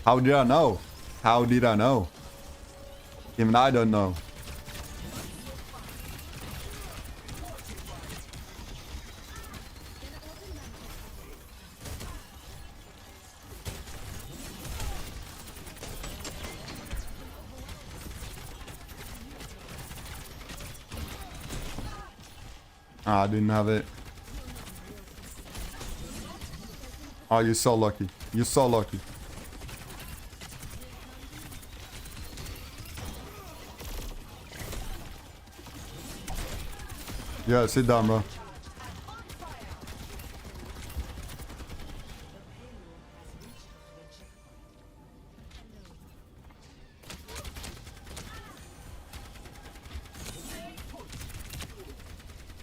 How did I know? How did I know? Even I don't know. Ah, I didn't have it. Oh, you're so lucky. You're so lucky. Yeah, sit down, bro.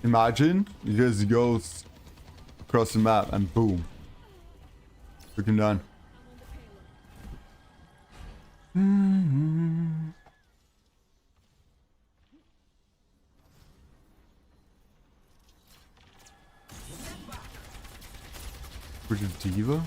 Imagine he just goes across the map and boom. Freaking done. With the diva?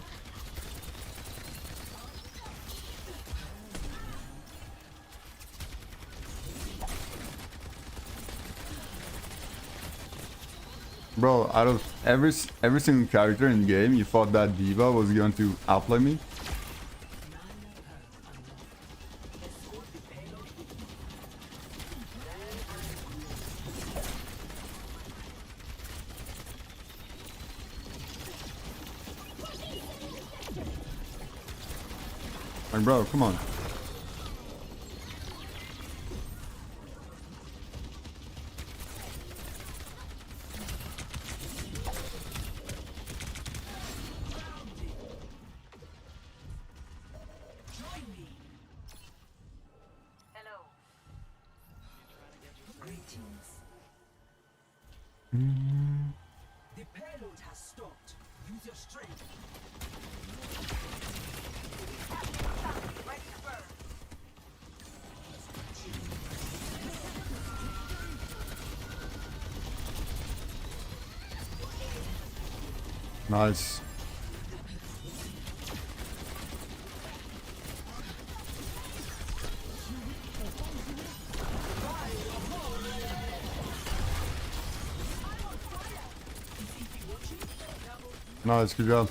Bro, out of every single character in the game, you thought that diva was going to outplay me? Like, bro, come on. The payload has stopped. Use your strength. Nice. Nice, good job.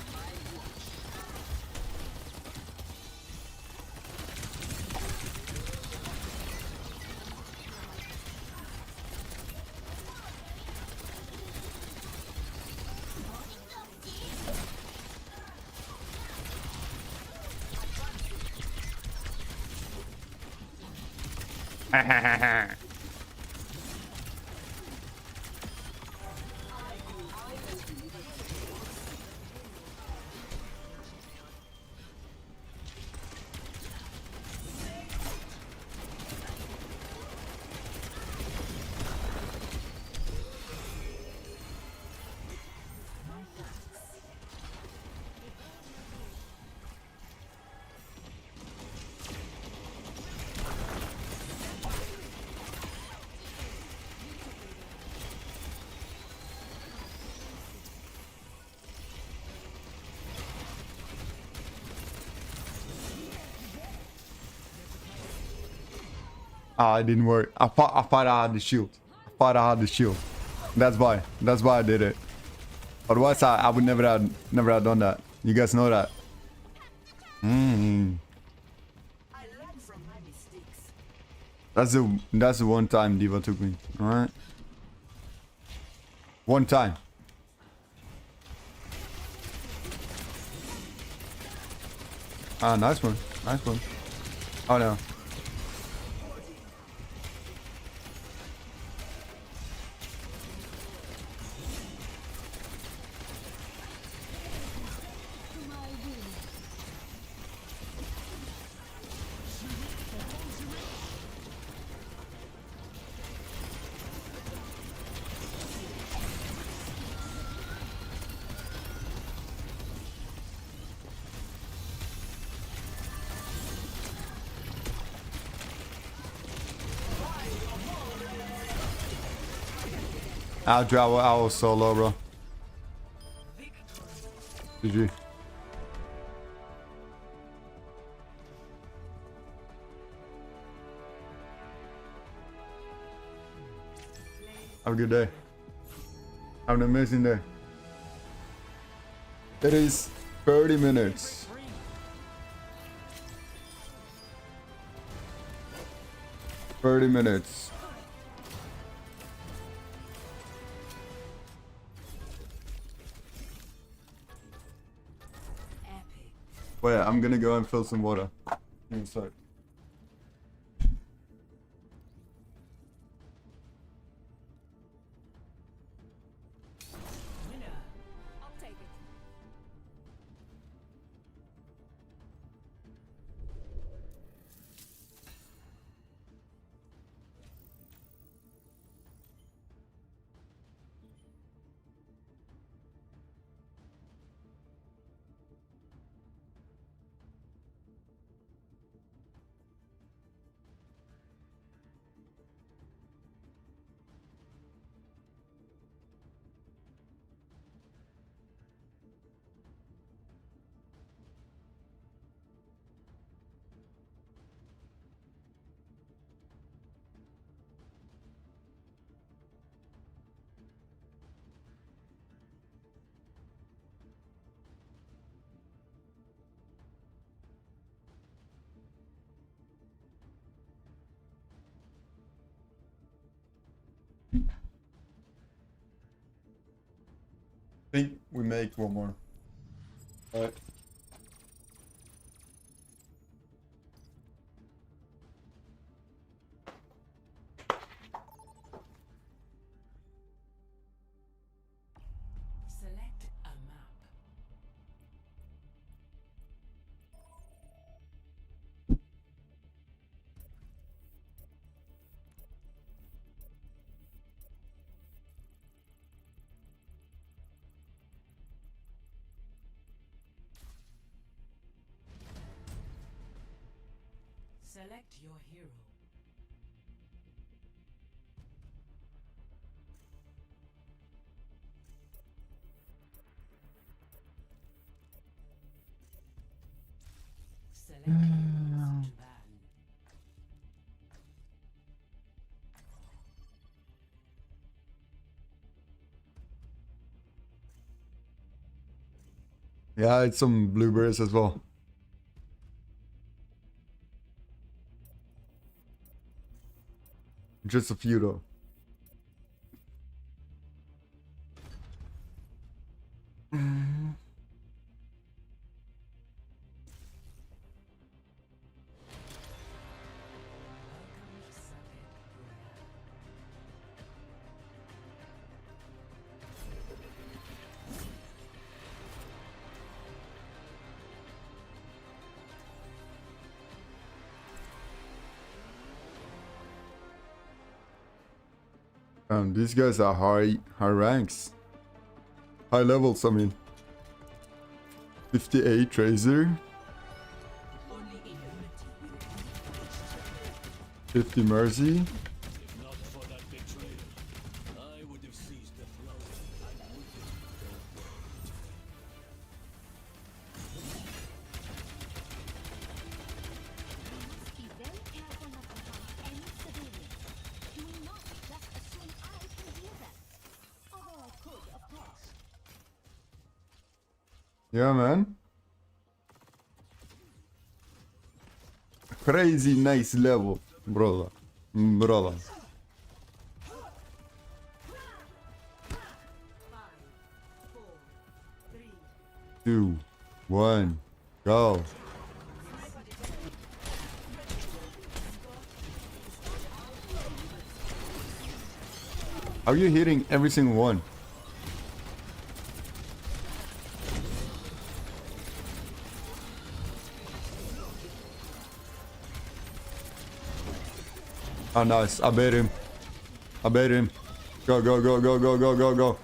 Ah, it didn't work. I thought I had the shield. I thought I had the shield. That's why I did it. Otherwise, I would never have done that. You guys know that. That's the one time Diva took me. All right. One time. Ah, nice one. Nice one. Oh no. I was so low, bro. GG. Have a good day. Have an amazing day. It is 30 minutes. Wait, I'm gonna go and fill some water. Give me a sec. think we make one more. Alright. Select a map. Select your hero. Select heroes to ban. Yeah, it's some blueberries as well. Just a few though. These guys are high ranks. High levels, I mean. 58 Tracer. 50 Mercy. If not for that betrayal, I would have seized the throne. I wouldn't go Be very careful not to harm any civilians. Do not just assume I can hear them. Although I could, of course. Yeah, man. Crazy nice level, brother. 2, 1, go. Are you hitting every single one? Oh, nice. I bait him. I bait him. Go, go, go, go, go, go, go, go.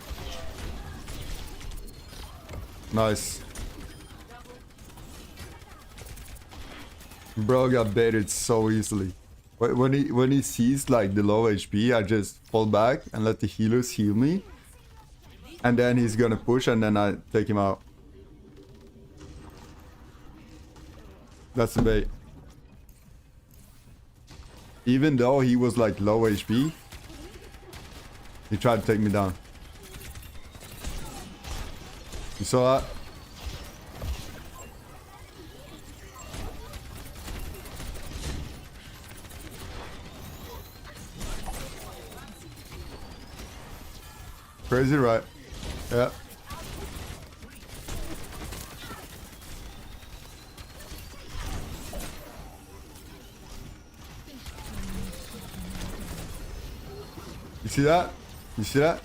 Nice. Bro got baited so easily. When he sees like the low HP, I just fall back and let the healers heal me. And then he's gonna push and then I take him out. That's the bait. Even though he was like low HP, he tried to take me down. You saw that? Crazy, right? Yeah. You see that? You see that?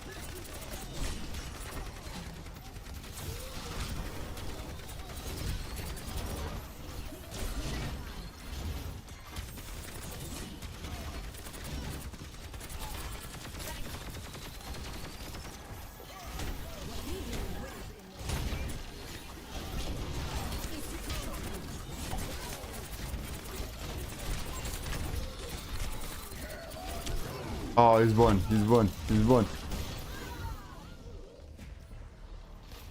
Oh, he's won. He's won. He's won.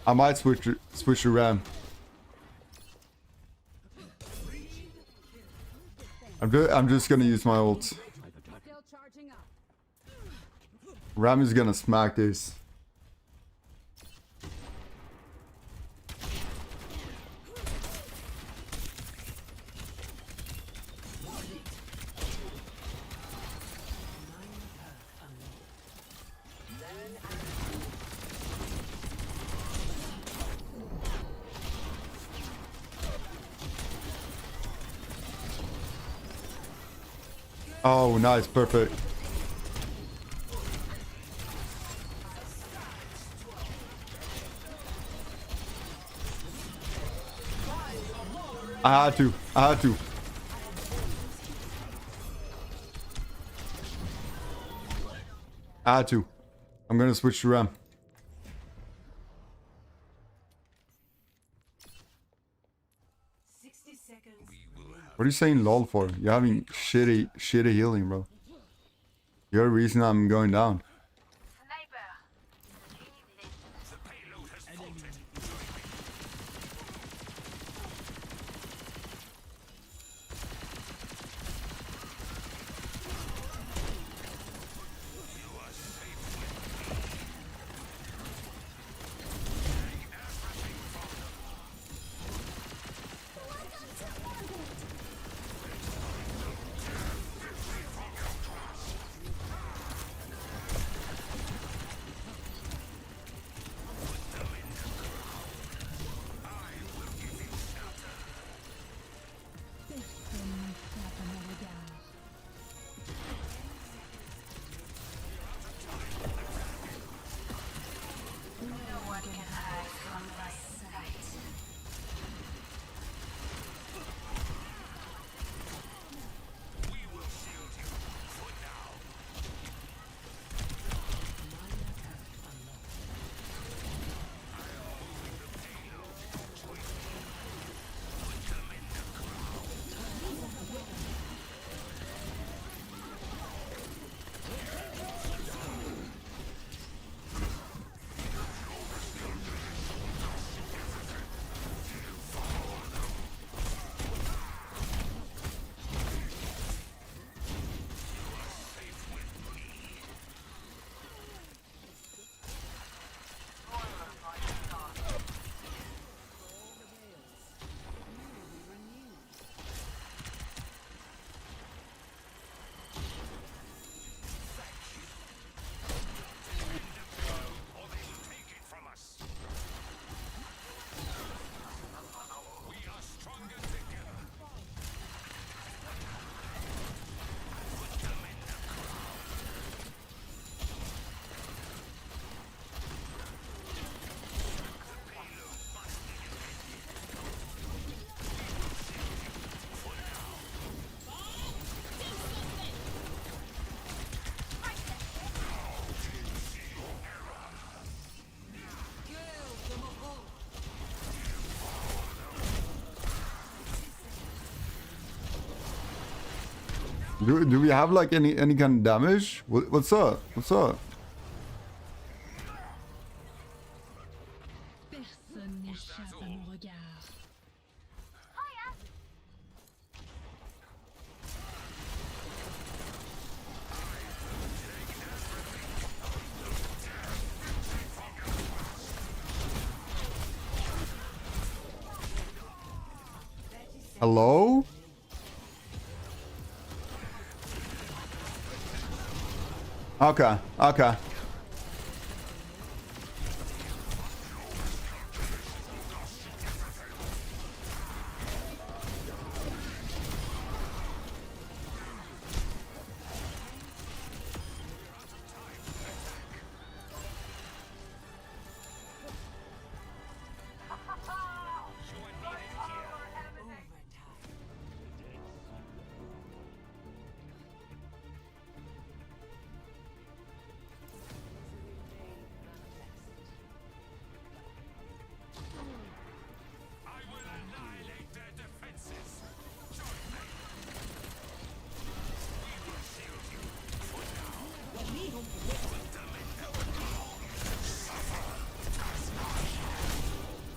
I might switch to Ram. I'm just gonna use my ult. Ram is gonna smack this. Oh, nice, perfect. I had to. I had to. I'm gonna switch to RAM. What are you saying lol for? You're having shitty healing, bro. You're the reason I'm going down. Do we have like any kind of damage? What's up? What's up? Hello? Okay, okay.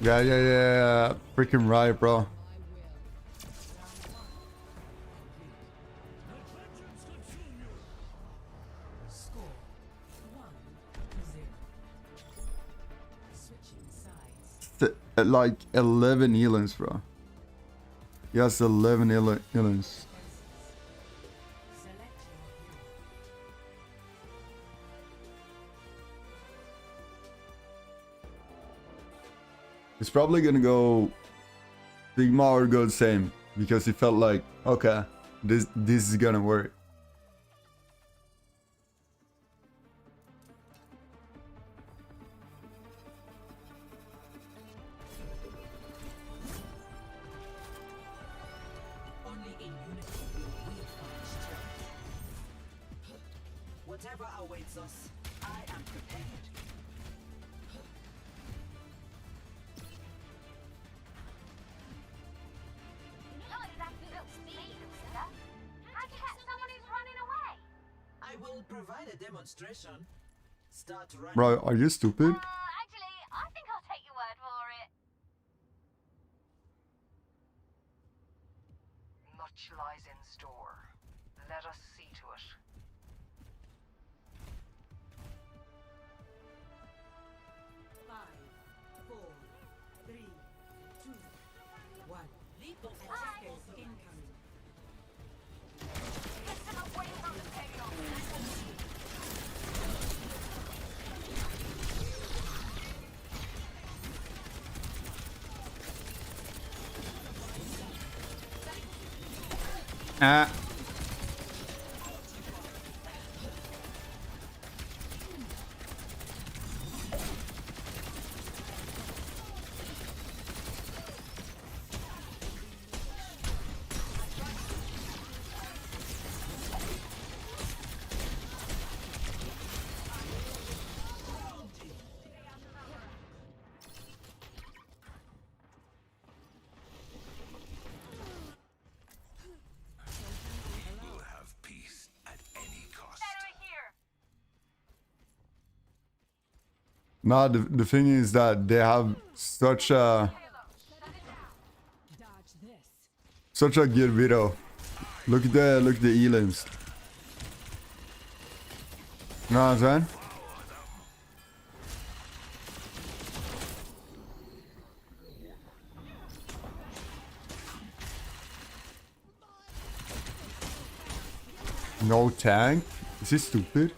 Yeah. Freaking right, bro. Like 11 healings, bro. Yes, 11 healings. It's probably gonna go Sigma or go the same because he felt like, okay, this is gonna work. Whatever awaits us, I am prepared. Not exactly built speed, Lucinda. How'd you catch someone who's running away? I will provide a demonstration. Start running. Bro, are you stupid? Actually, I think I'll take your word for it. Much lies in store. Let us see to it. Five, four, three, two, one. Leap of escape incoming. Listen away from the payload. Ah. We'll have peace at any cost. Nah, the thing is that they have such a good video. Look at the elims. Know what I'm saying? No tank? Is he stupid?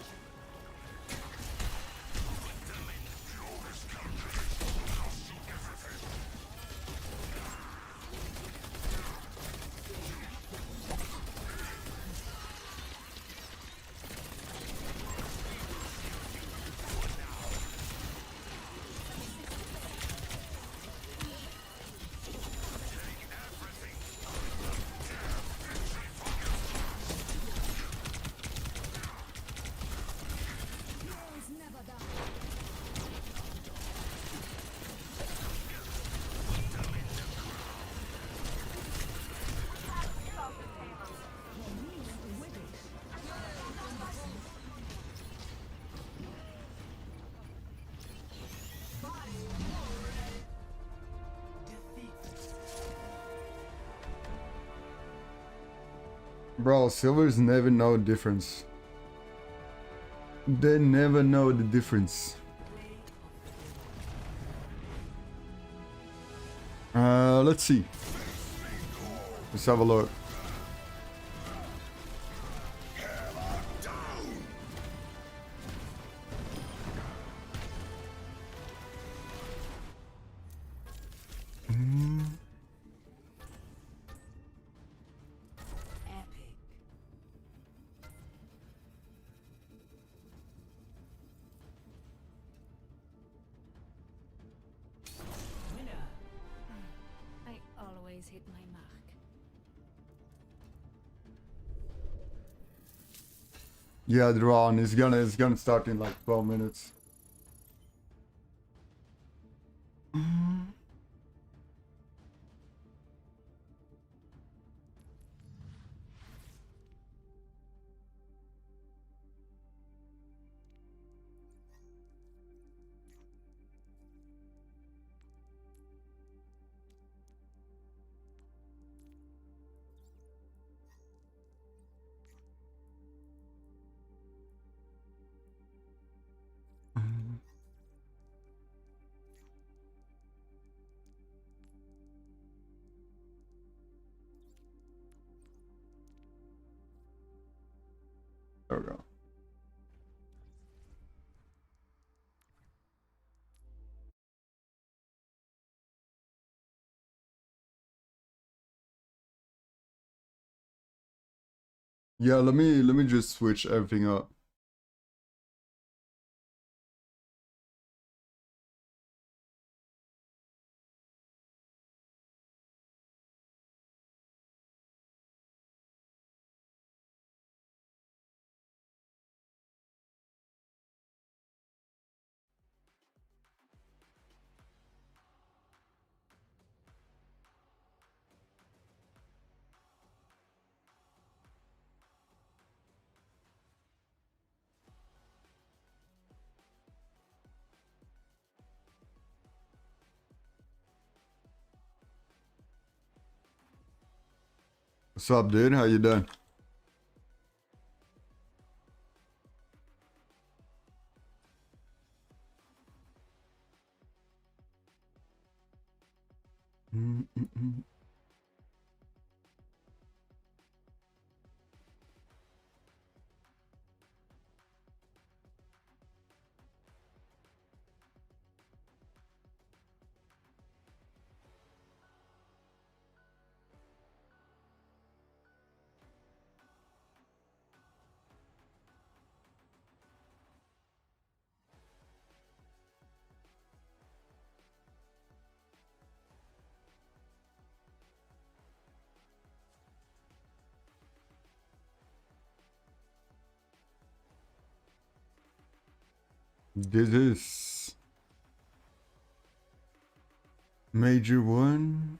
Bro, silvers never know the difference. They never know the difference. Let's see. Let's have a look. I always hit my mark. Yeah, the round is gonna start in like 12 minutes. There we go. Yeah, let me just switch everything up. What's up, dude? How you doing? This is Major 1.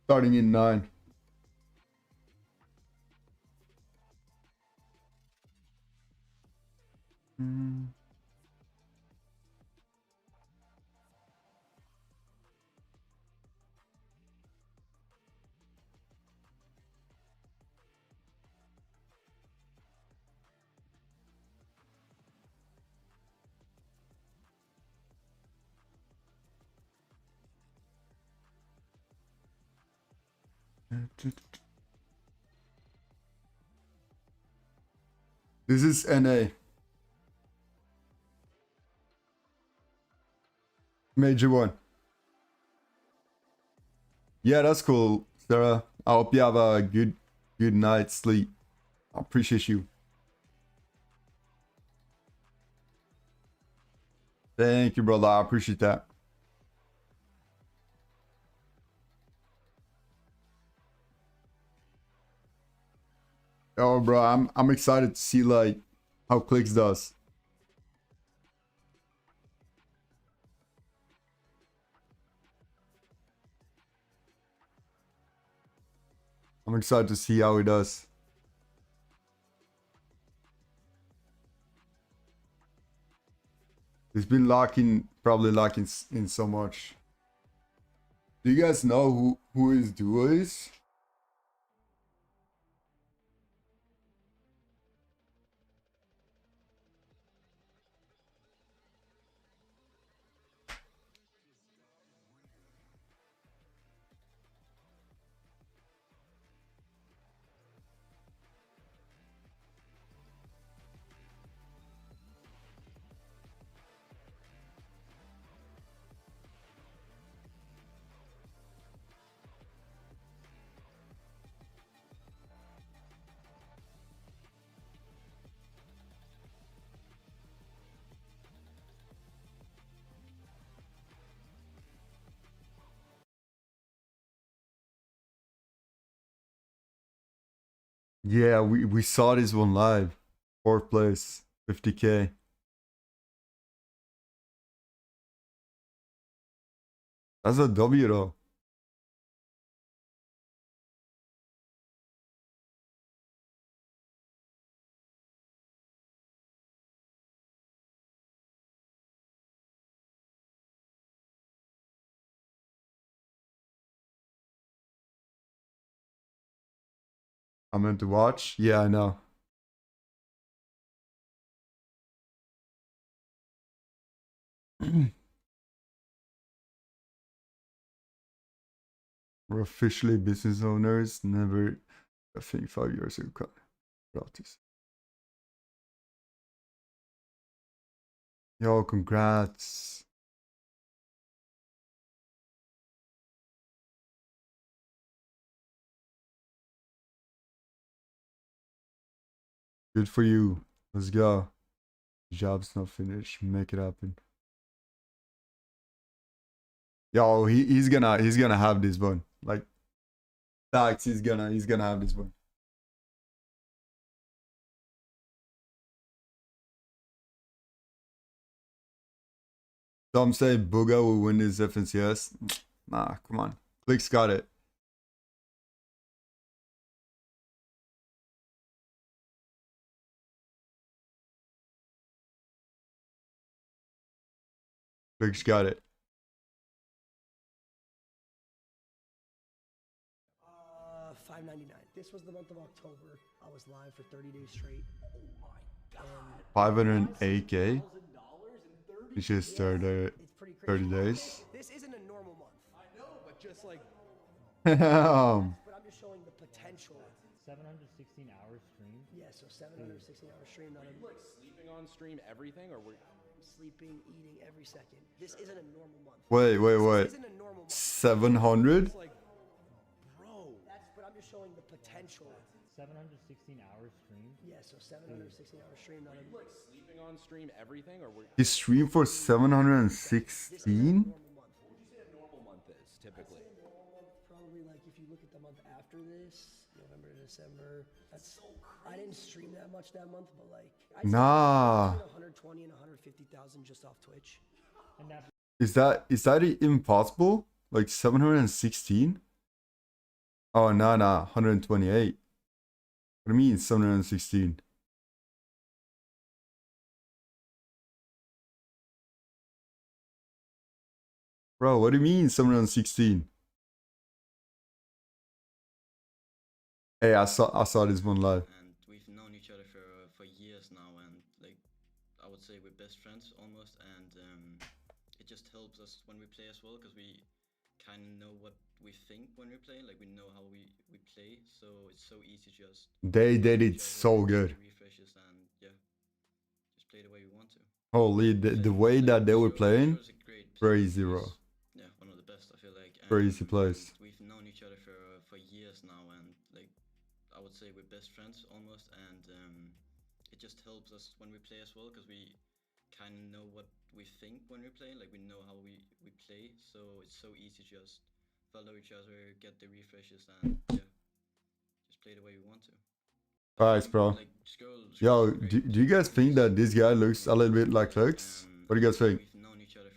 Starting in 9. This is NA. Major 1. Yeah, that's cool, Sarah. I hope you have a good night's sleep. I appreciate you. Thank you, brother. I appreciate that. Oh, bro, I'm excited to see like how Clicks does. I'm excited to see how he does. He's been probably lacking in so much. Do you guys know who his duo is? Yeah, we saw this one live. 4th place, 50K. That's a W though. I'm meant to watch. Yeah, I know. We're officially business owners. Never, I think 5 years ago. Gratis. Yo, congrats. Good for you. Let's go. Job's not finished. Make it happen. Yo, he's gonna have this one. Like, facts. He's gonna have this one. Some say Booga will win this FNCS. Nah, come on. Click's got it. Click's got it. $5.99. This was the month of October. I was live for 30 days straight. Oh my god. 508K. It's just 30 days. This isn't a normal month. I know, but just like. Damn. But I'm just showing the potential. 716 hours stream? Yeah, so 716 hours stream. Not Are you like sleeping on stream everything, or we're sleeping, eating every second. This isn't a normal month. Wait. This isn't a normal month. 700? It's like, bro. But I'm just showing the potential. 716 hours stream? Yeah, so 716 hours stream. Not Are you like sleeping on stream everything, or we're He streamed for 716? What would you say a normal month is typically? Probably like if you look at the month after this, November to December. That's so crazy. I didn't stream that much that month, but like Nah. 120 and 150,000 just off Twitch. And that Is that impossible? Like 716? Oh, nah. 128. What do you mean 716? Bro, what do you mean 716? Hey, I saw this one live. And we've known each other for years now, and like I would say we're best friends almost, and it just helps us when we play as well, because we kind of know what we think when we play, like we know how we play, so it's so easy just They did it so good. refreshes and yeah, just play the way we want to. Holy, the way that they were playing, crazy, bro. Yeah, one of the best, I feel like. Crazy plays. We've known each other for years now, and like I would say we're best friends almost, and it just helps us when we play as well, because we kind of know what we think when we play, like we know how we play, so it's so easy to just follow each other, get the refreshes, and yeah, just play the way we want to. Nice, bro. Like, Yo, do you guys think that this guy looks a little bit like Lux? What do you guys think? We've known each other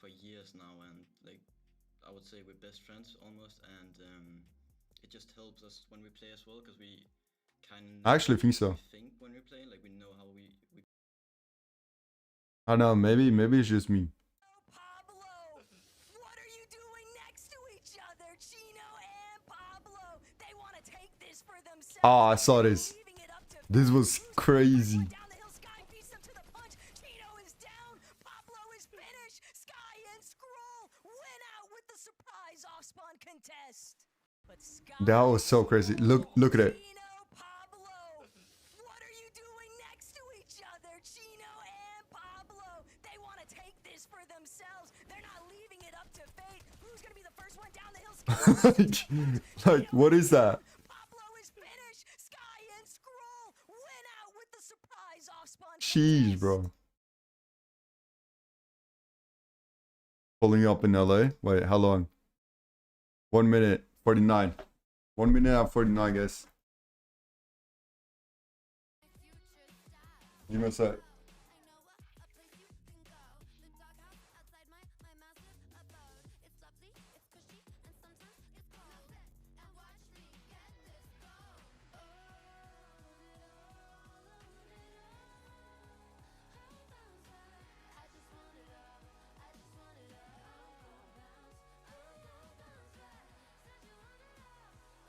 for years now, and like I would say we're best friends almost, and it just helps us when we play as well, because we kind of I actually think so. think when we play, like we know how we I don't know, maybe it's just me. What are you doing next to each other, Chino and Pablo? They want to take this for themselves. Oh, I saw this. This was crazy. Chino is down. Pablo is finished. Sky and Scroll win out with the surprise off-spawn contest. But Sky That was so crazy. Look at it. What are you doing next to each other, Chino and Pablo? They want to take this for themselves. They're not leaving it up to fate. Who's going to be the first one down the hill? Like, what is that? Pablo is finished. Sky and Scroll win out with the surprise off-spawn. Jeez, bro. Pulling up in LA. Wait, how long? 1 minute 49. 1 minute and 49, guys. Give me a sec.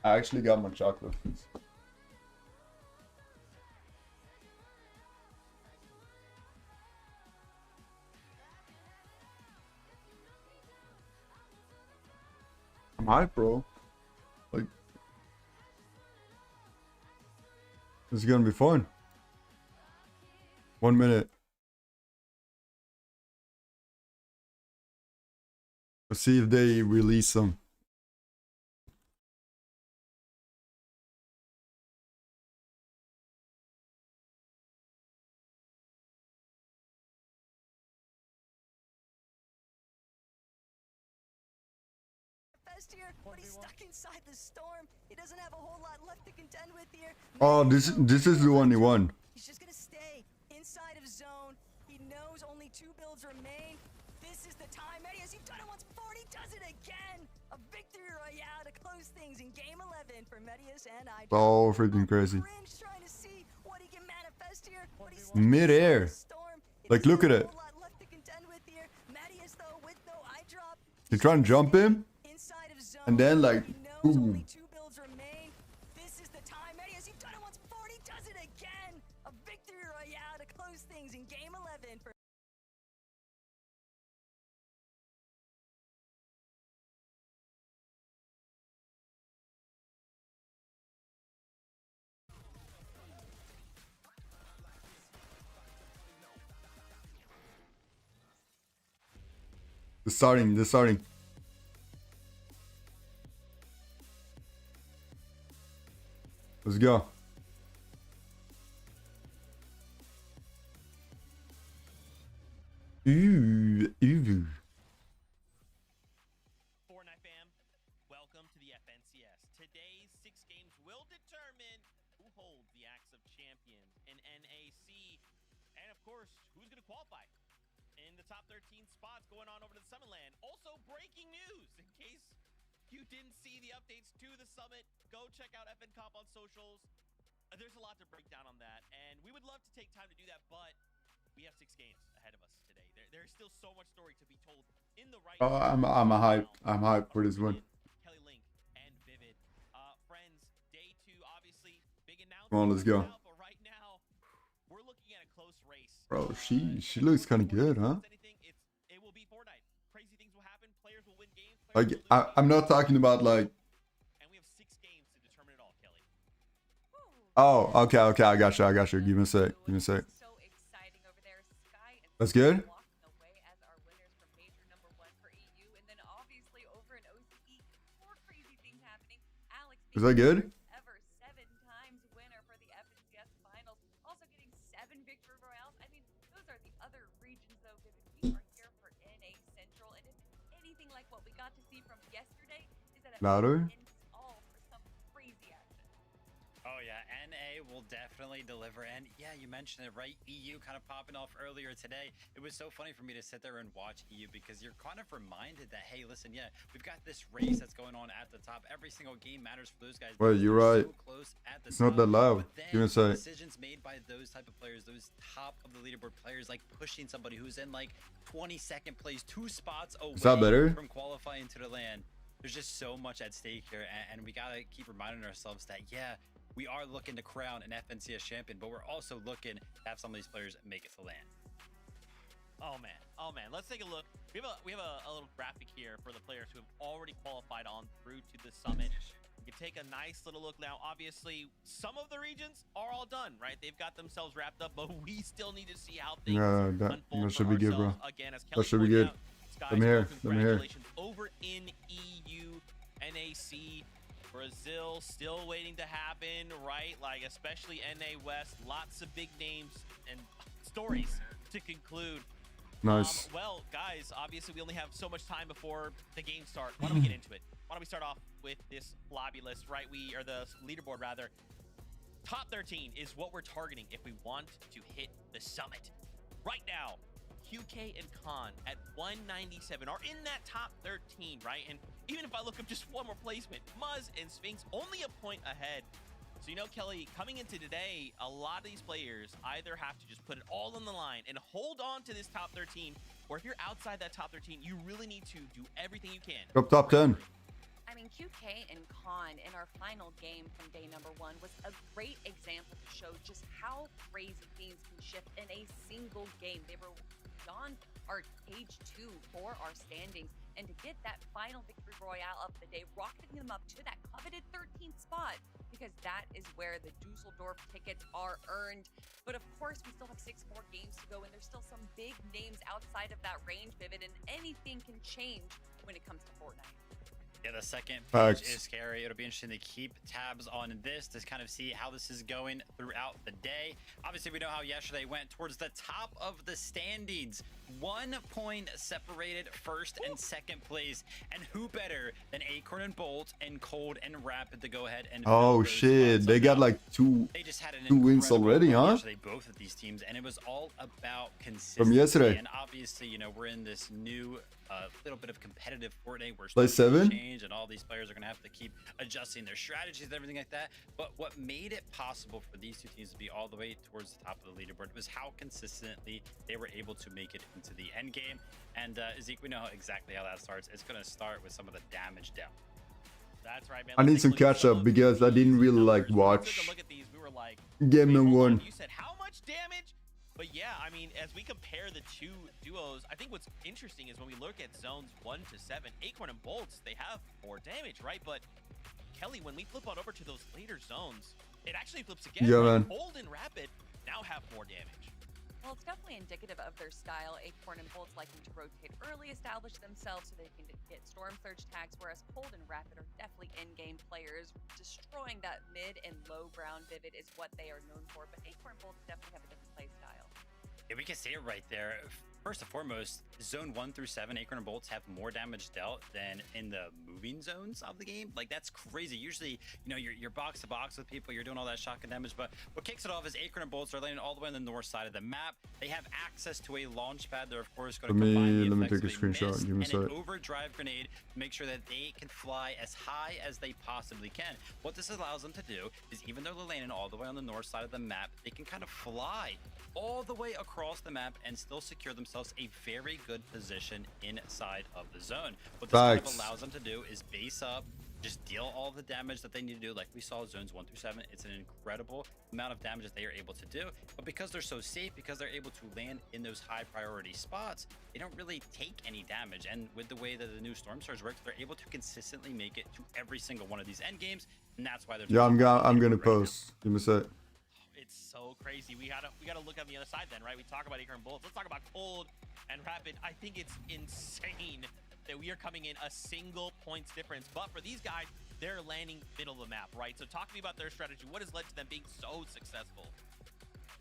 I actually got my chocolate. I'm hyped, bro. This is gonna be fun. 1 minute. Let's see if they release some. Here, but he's stuck inside the storm. He doesn't have a whole lot left to contend with here. Oh, this is the one he won. He's just gonna stay inside of zone. He knows only 2 builds remain. This is the time. Medius, he's done it once before, and he does it again. A victory royale to close things in game 11 for Medius and I. Oh, freaking crazy. Trying to see what he can manifest here, but he's Mid-air. Like, look at it. Medius, though, with no eye drop. You're trying to jump him, and then like, ooh. This is the time. Medius, he's done it once before, and he does it again. A victory royale to close things in game 11 for. They're starting. Let's go. Ooh. Fortnite fam, welcome to the FNCS. Today's 6 games will determine who holds the axe of champions in NAC, and of course, who's going to qualify in the top 13 spots going on over to the Summit Land. Also, breaking news, in case you didn't see the updates to the Summit, go check out FNComp on socials. There's a lot to break down on that, and we would love to take time to do that, but we have 6 games ahead of us today. There's still so much story to be told in the right. Oh, I'm hyped. I'm hyped for this one. Kelly Link and Vivid. Friends, day 2, obviously, big announcement. Come on, let's go. But right now, we're looking at a close race. Bro, she looks kind of good, huh? It will be Fortnite. Crazy things will happen. Players will win games. Like, I'm not talking about like. And we have 6 games to determine it all, Kelly. Oh, okay. I got you. Give me a sec. That's good. Is that good? Ever 7 times winner for the FNCS finals, also getting 7 victory royales. I mean, those are the other regions, though. We are here for NA Central, and if anything like what we got to see from yesterday, is that Louder. all for some crazy action. Oh yeah, NA will definitely deliver, and yeah, you mentioned it, right? EU kind of popping off earlier today. It was so funny for me to sit there and watch EU because you're kind of reminded that, hey, listen, yeah, we've got this race that's going on at the top. Every single game matters for those guys. Well, you're right. So close at the It's top. not that loud. But then Give me a sec. decisions made by those type of players, those top of the leaderboard players, like pushing somebody who's in like 22nd place, 2 spots away that better? from qualifying to the LAN. There's just so much at stake here, and we gotta keep reminding ourselves that, yeah, we are looking to crown an FNCS champion, but we're also looking to have some of these players make it to LAN. Oh man, let's take a look. We have a little graphic here for the players who have already qualified on through to the summit. You can take a nice little look now. Obviously, some of the regions are all done, right? They've got themselves wrapped up, but we still need to see how things unfold that should be good, bro. Again, as That Kelly should be pointed good. out, Skies, Let me hear. congratulations over in EU, NAC. Brazil still waiting to happen, right? Like, especially NA West, lots of big names and stories to conclude. Nice. Well, guys, obviously we only have so much time before the game starts. Why don't we get into it? Why don't we start off with this lobby list, right? Or the leaderboard, rather. Top 13 is what we're targeting if we want to hit the summit. Right now, QK and Khan at 197 are in that top 13, right? And even if I look up just one more placement, Muzz and Sphinx only a point ahead. So, you know, Kelly, coming into today, a lot of these players either have to just put it all on the line and hold on to this top 13, or if you're outside that top 13, you really need to do everything you can. Top 10. I mean, QK and Khan in our final game from day number 1 was a great example to show just how crazy things can shift in a single game. They were on our page 2 for our standings, and to get that final victory royale of the day, rocketing them up to that coveted 13th spot, because because that is where the Dusseldorf tickets are earned. But of course, we still have 6 more games to go, and there's still some big names outside of that range, Vivid, and anything can change when it comes to Fortnite. Yeah, the second Facts. page is scary. It'll be interesting to keep tabs on this to kind of see how this is going throughout the day. Obviously, we know how yesterday went towards the top of the standings. 1 point separated first and second place. And who better than Acorn and Bolt and Cold and Rapid to go ahead and Oh shit, they got like two had an 2 wins incredible already, run huh? yesterday, both of these teams, and it was all about consistency. From yesterday. And obviously, you know, we're in this new little bit of competitive Fortnite where Play stuff can 7? change, and all these players are going to have to keep adjusting their strategies and everything like that. But what made it possible for these two teams to be all the way towards the top of the leaderboard was how consistently they were able to make it into the end game. And Zeke, we know exactly how that starts. It's going to start with some of the damage down. That's right, man. I need some catch up because I didn't really like watch Look at these. We were like, Game wait, No. hold on, 1. you said how much damage? But yeah, I mean, as we compare the two duos, I think what's interesting is when we look at zones 1 to 7, Acorn and Bolts, they have more damage, right? But Kelly, when we flip on over to those later zones, it actually flips again. Yeah, right? man. Cold and Rapid now have more damage. Well, it's definitely indicative of their style. Acorn and Bolt's liking to rotate early, establish themselves so they can get Storm Surge tags, whereas Cold and Rapid are definitely in-game players. Destroying that mid and low ground Vivid is what they are known for, but Acorn and Bolt definitely have a different play style. Yeah, we can see it right there. First and foremost, zone 1 through 7, Acorn and Bolts have more damage dealt than in the moving zones of the game. Like, that's crazy. Usually, you know, you're box to box with people, you're doing all that shotgun damage, but what kicks it off is Acorn and Bolts are landing all the way on the north side of the map. They have access to a launch pad. They're, of course, going to combine the Let me effects take a of screenshot. mist Give me a and an sec. overdrive grenade to make sure that they can fly as high as they possibly can. What this allows them to do is, even though they're landing all the way on the north side of the map, they can kind of fly all the way across the map and still secure themselves a very good position inside of the zone. What this kind of Facts. allows them to do is base up, just deal all the damage that they need to do. Like we saw zones 1 through 7, it's an incredible amount of damage that they are able to do. But because they're so safe, because they're able to land in those high priority spots, they don't really take any damage. And with the way that the new Storm Surge works, they're able to consistently make it to every single one of these end games, and that's why they're Yeah, I'm gonna post. Give me a sec. It's so crazy. We gotta look on the other side then, right? We talk about Acorn and Bolts. Let's talk about Cold and Rapid. I think it's insane that we are coming in a single points difference. But for these guys, they're landing middle of the map, right? So talk to me about their strategy. What has led to them being so successful?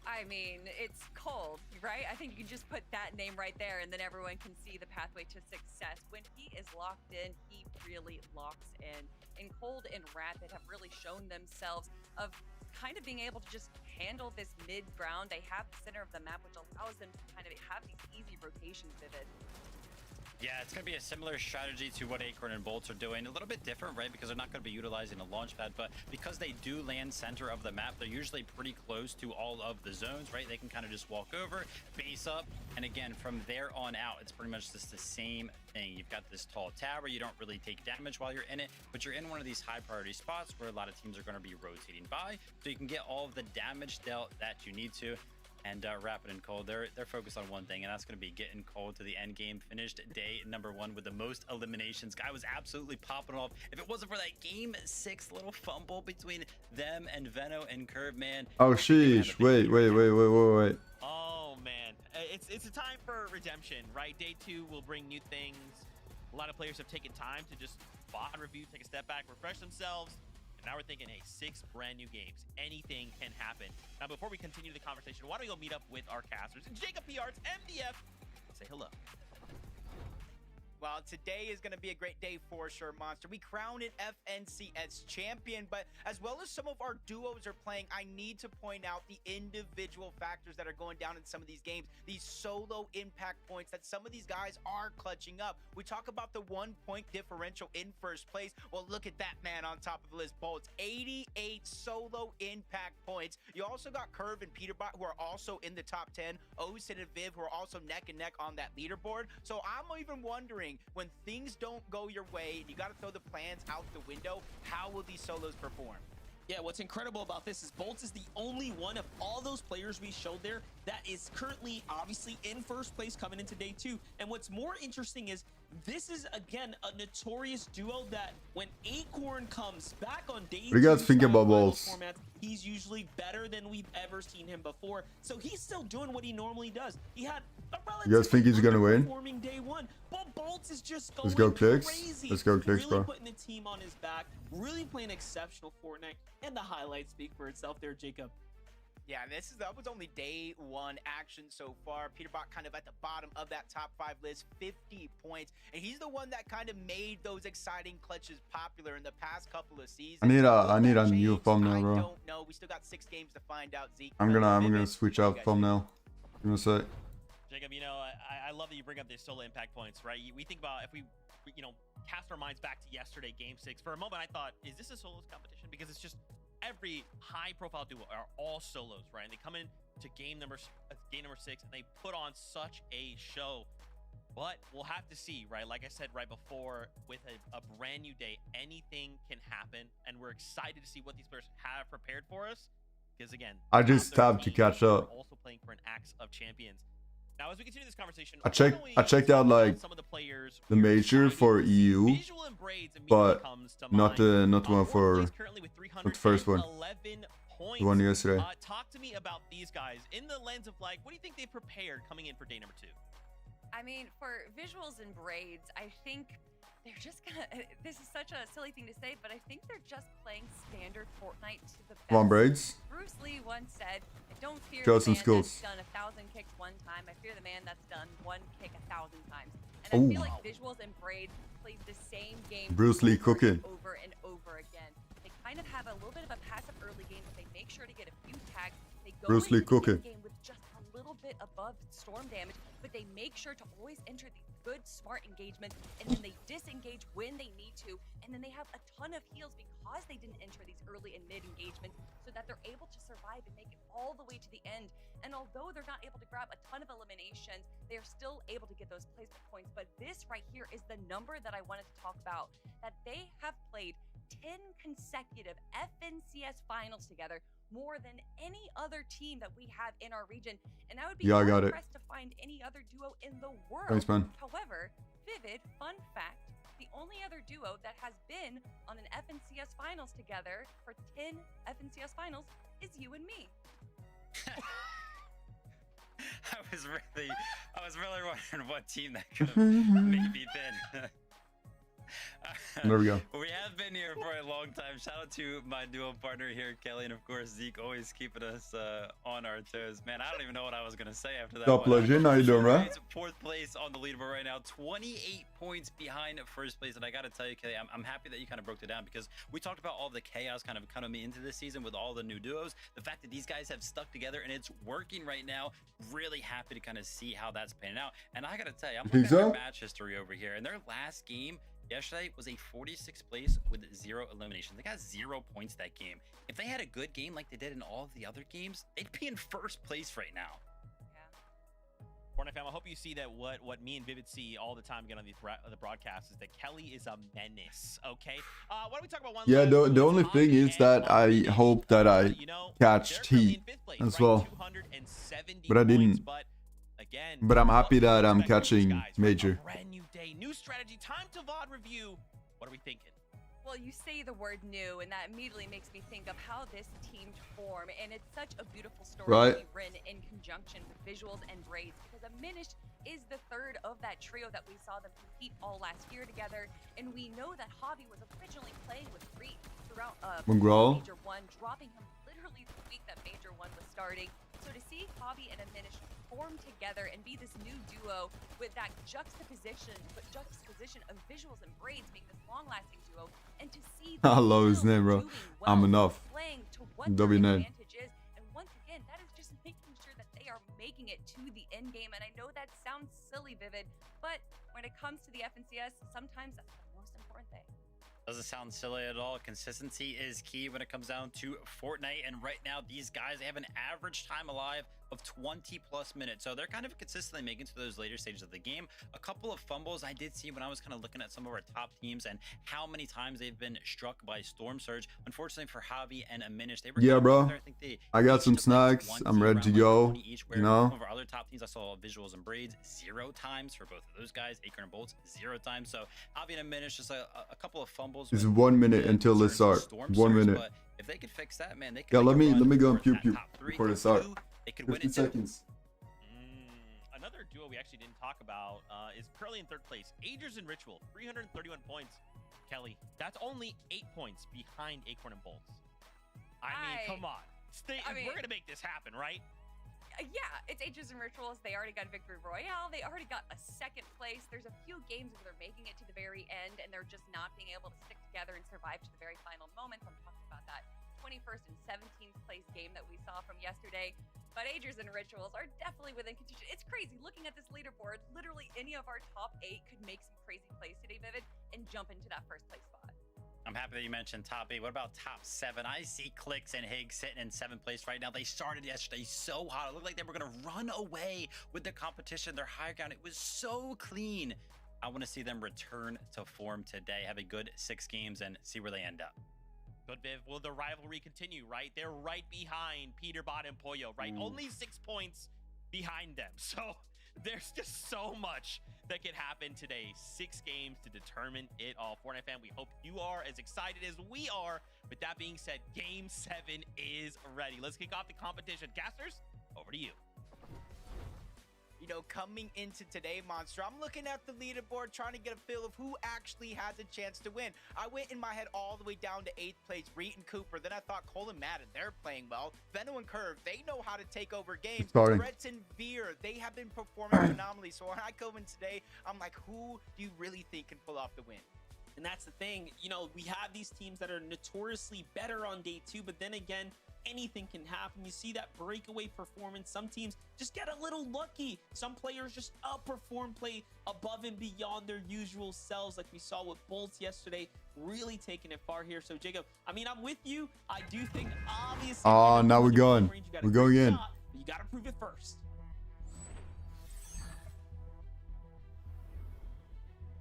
I mean, it's Cold, right? I think you can just put that name right there, and then everyone can see the pathway to success. When he is locked in, he really locks in. And Cold and Rapid have really shown themselves of kind of being able to just handle this mid ground. They have the center of the map, which allows them to kind of have these easy rotations, Vivid. Yeah, it's going to be a similar strategy to what Acorn and Bolts are doing. A little bit different, right? Because they're not going to be utilizing a launch pad, but because they do land center of the map, they're usually pretty close to all of the zones, right? They can kind of just walk over, base up, and again, from there on out, it's pretty much just the same thing. You've got this tall tower. You don't really take damage while you're in it, but you're in one of these high priority spots where a lot of teams are going to be rotating by, so you can get all of the damage dealt that you need to. And Rapid and Cold, they're focused on one thing, and that's going to be getting Cold to the end game. Finished day number 1 with the most eliminations. Guy was absolutely popping off. If it wasn't for that game 6 little fumble between them and Veno and Curve, man. Oh sheesh! Wait. Oh man, it's a time for redemption, right? Day 2 will bring new things. A lot of players have taken time to just VOD review, take a step back, refresh themselves. Now we're thinking, hey, 6 brand new games. Anything can happen. Now, before we continue the conversation, why don't we go meet up with our casters? And Jacob P. Arts, MDF, say hello. Well, today is going to be a great day for sure, Monster. We crowned an FNCS champion, but as well as some of our duos are playing, I need to point out the individual factors that are going down in some of these games. These solo impact points that some of these guys are clutching up. We talk about the 1-point differential in first place. Well, look at that man on top of the list, Bolts. 88 solo impact points. You also got Curve and Peterbot, who are also in the top 10. Osin and Viv, who are also neck and neck on that leaderboard. So I'm even wondering, when things don't go your way and you got to throw the plans out the window, how will these solos perform? Yeah, what's incredible about this is Bolts is the only one of all those players we showed there that is currently obviously in first place coming into day 2. And what's more interesting is this is again a notorious duo that when Acorn comes back on day What do you guys 2 think style about finals balls? formats, he's usually better than we've ever seen him before. So he's still doing what he normally does. He had a You guys think he's gonna win? underperforming day 1, but Bolts is just going Let's go clicks. crazy. Let's go clicks, really bro. putting the team on his back, really playing exceptional Fortnite, and the highlights speak for itself there, Jacob. Yeah, that was only day 1 action so far. Peterbot kind of at the bottom of that top 5 list, 50 points, and he's the one that kind of made those exciting clutches popular in the past couple of seasons. I need a new thumbnail, bro. I don't know. We still got 6 games to find out. Zeke, I'm gonna switch out thumbnail. Give me a sec. Jacob, you know, I love that you bring up these solo impact points, right? We think about if we you know, cast our minds back to yesterday, game 6. For a moment, I thought, is this a solos competition? Because it's just every high-profile duo are all solos, right? And they come in to game number 6, and they put on such a show. But we'll have to see, right? Like I said right before, with a brand new day, anything can happen, and we're excited to see what these players have prepared for us. Because again, I just tapped to catch up. Also playing for an Axe of Champions. Now, as we continue this conversation, I checked out like the major for EU, but not the one for the first one. The one yesterday. Talk to me about these guys in the lens of like, what do you think they prepared coming in for day number 2? I mean, for visuals and braids, I think they're just gonna. This is such a silly thing to say, but I think they're just playing standard Fortnite to the best. Come on, braids. Bruce Lee once said, "I don't fear Show the some man skills. that's done 1,000 kicks one time. I fear the man that's done one kick 1,000 times." And Ooh. I feel like visuals and braids plays the same game. Bruce Lee over cooking. and over and over again. They kind of have a little bit of a passive early game, but they make sure to get a few tags. They go Bruce Lee into the cooking. game with just a little bit above storm damage, but they make sure to always enter these good, smart engagements, and then they disengage when they need to, and then they have a ton of heals because they didn't enter these early and mid engagements, so that they're able to survive and make it all the way to the end. And although they're not able to grab a ton of eliminations, they're still able to get those placement points. But this right here is the number that I wanted to talk about, that they have played 10 consecutive FNCS finals together, more than any other team that we have in our region. And I would be impressed to find any other duo in the world. Thanks, man. However, Vivid, fun fact, the only other duo that has been on an FNCS finals together for 10 FNCS finals is you and me. I was really wondering what team that could have maybe been. There we go. We have been here for a long time. Shout out to my duo partner here, Kelly, and of course Zeke, always keeping us on our toes. Man, I don't even know what I was gonna say after that. Top legend, how you doing, bro? 4th place on the leaderboard right now, 28 points behind 1st place. And I gotta tell you, Kelly, I'm happy that you kind of broke it down, because we talked about all the chaos kind of coming into this season with all the new duos. The fact that these guys have stuck together and it's working right now, really happy to kind of see how that's panning out. And I gotta tell you, I'm looking at their match history over here, and their last game yesterday was a 46th place with 0 eliminations. They got 0 points that game. If they had a good game like they did in all of the other games, they'd be in 1st place right now. Fortnite fam, I hope you see that what me and Vivid see all the time again on the broadcast is that Kelly is a menace. Okay, why don't we talk about one? Yeah, the only thing is that I hope that I catched heat as well, but I didn't. But I'm happy that I'm catching major. Brand new day, new strategy. Time to VOD review. What are we thinking? Well, you say the word new, and that immediately makes me think of how this team formed, and it's such a beautiful story to be written in conjunction with visuals and braids, because Aminish is the 3rd of that trio that we saw them compete all last year together, and we know that Javi was originally playing with Reed throughout Major 1, dropping him literally the week that Major 1 was starting. So to see Javi and Aminish form together and be this new duo with that juxtaposition of visuals and braids being this long-lasting duo, and to see I love his name, bro. I'm enough. Playing to what W their name. advantage is, and once again, that is just making sure that they are making it to the end game. And I know that sounds silly, Vivid, but when it comes to the FNCS, sometimes that's the most important thing. Doesn't sound silly at all. Consistency is key when it comes down to Fortnite. And right now, these guys, they have an average time alive of 20 plus minutes. So they're kind of consistently making to those later stages of the game. A couple of fumbles I did see when I was kind of looking at some of our top teams and how many times they've been struck by Storm Surge. Unfortunately for Javi and Aminish, they were Yeah, bro. there. I think they I got each some took, like, snacks. 20 I'm ready around, to like, go. 20 each, where You know. some of our other top teams, I saw Visuals and Braids 0 times for both of those guys. Acorn and Bolts 0 times. So Javi and Aminish, just a couple of fumbles. It's with 1 minute the until they concerns of start. Storm 1 Surge, minute. but if they could fix that, man, they could Yeah, make let a me run go and towards pew that pew top 3. before they start. They could win 50 it too. seconds. Another duo we actually didn't talk about is currently in third place. Agers and Ritual, 331 points. Kelly, that's only 8 points behind Acorn and Bolts. I mean, come on. We're going to make this happen, right? Yeah, it's Ages and Rituals. They already got a victory royale. They already got a second place. There's a few games where they're making it to the very end and they're just not being able to stick together and survive to the very final moments. I'm talking about that 21st and 17th place game that we saw from yesterday. But Agers and Rituals are definitely within contention. It's crazy. Looking at this leaderboard, literally any of our top 8 could make some crazy plays today, Vivid, and jump into that first place spot. I'm happy that you mentioned top 8. What about top 7? I see Clicks and Higgs sitting in 7th place right now. They started yesterday so hot. It looked like they were going to run away with the competition. Their high ground, it was so clean. I want to see them return to form today, have a good 6 games, and see where they end up. Good, Viv. Will the rivalry continue, right? They're right behind Peterbot and Pollo, right? Only 6 points behind them. So there's just so much that could happen today. 6 games to determine it all. Fortnite fan, we hope you are as excited as we are. With that being said, Game 7 is ready. Let's kick off the competition. Casters, over to you. You know, coming into today, Monster, I'm looking at the leaderboard, trying to get a feel of who actually has a chance to win. I went in my head all the way down to 8th place, Reet and Cooper. Then I thought Cole and Madden, they're playing well. Venno and Curve, they know how to take over games. Threats and Veer, they have been performing phenomenally. So when I go in today, I'm like, who do you really think can pull off the win? And that's the thing, you know, we have these teams that are notoriously better on day 2, but then again, anything can happen. You see that breakaway performance. Some teams just get a little lucky. Some players just outperform, play above and beyond their usual selves, like we saw with Bolts yesterday, really taking it far here. So Jacob, I mean, I'm with you. I do think obviously Now we're going. We're going in. Shot, but you got to prove it first.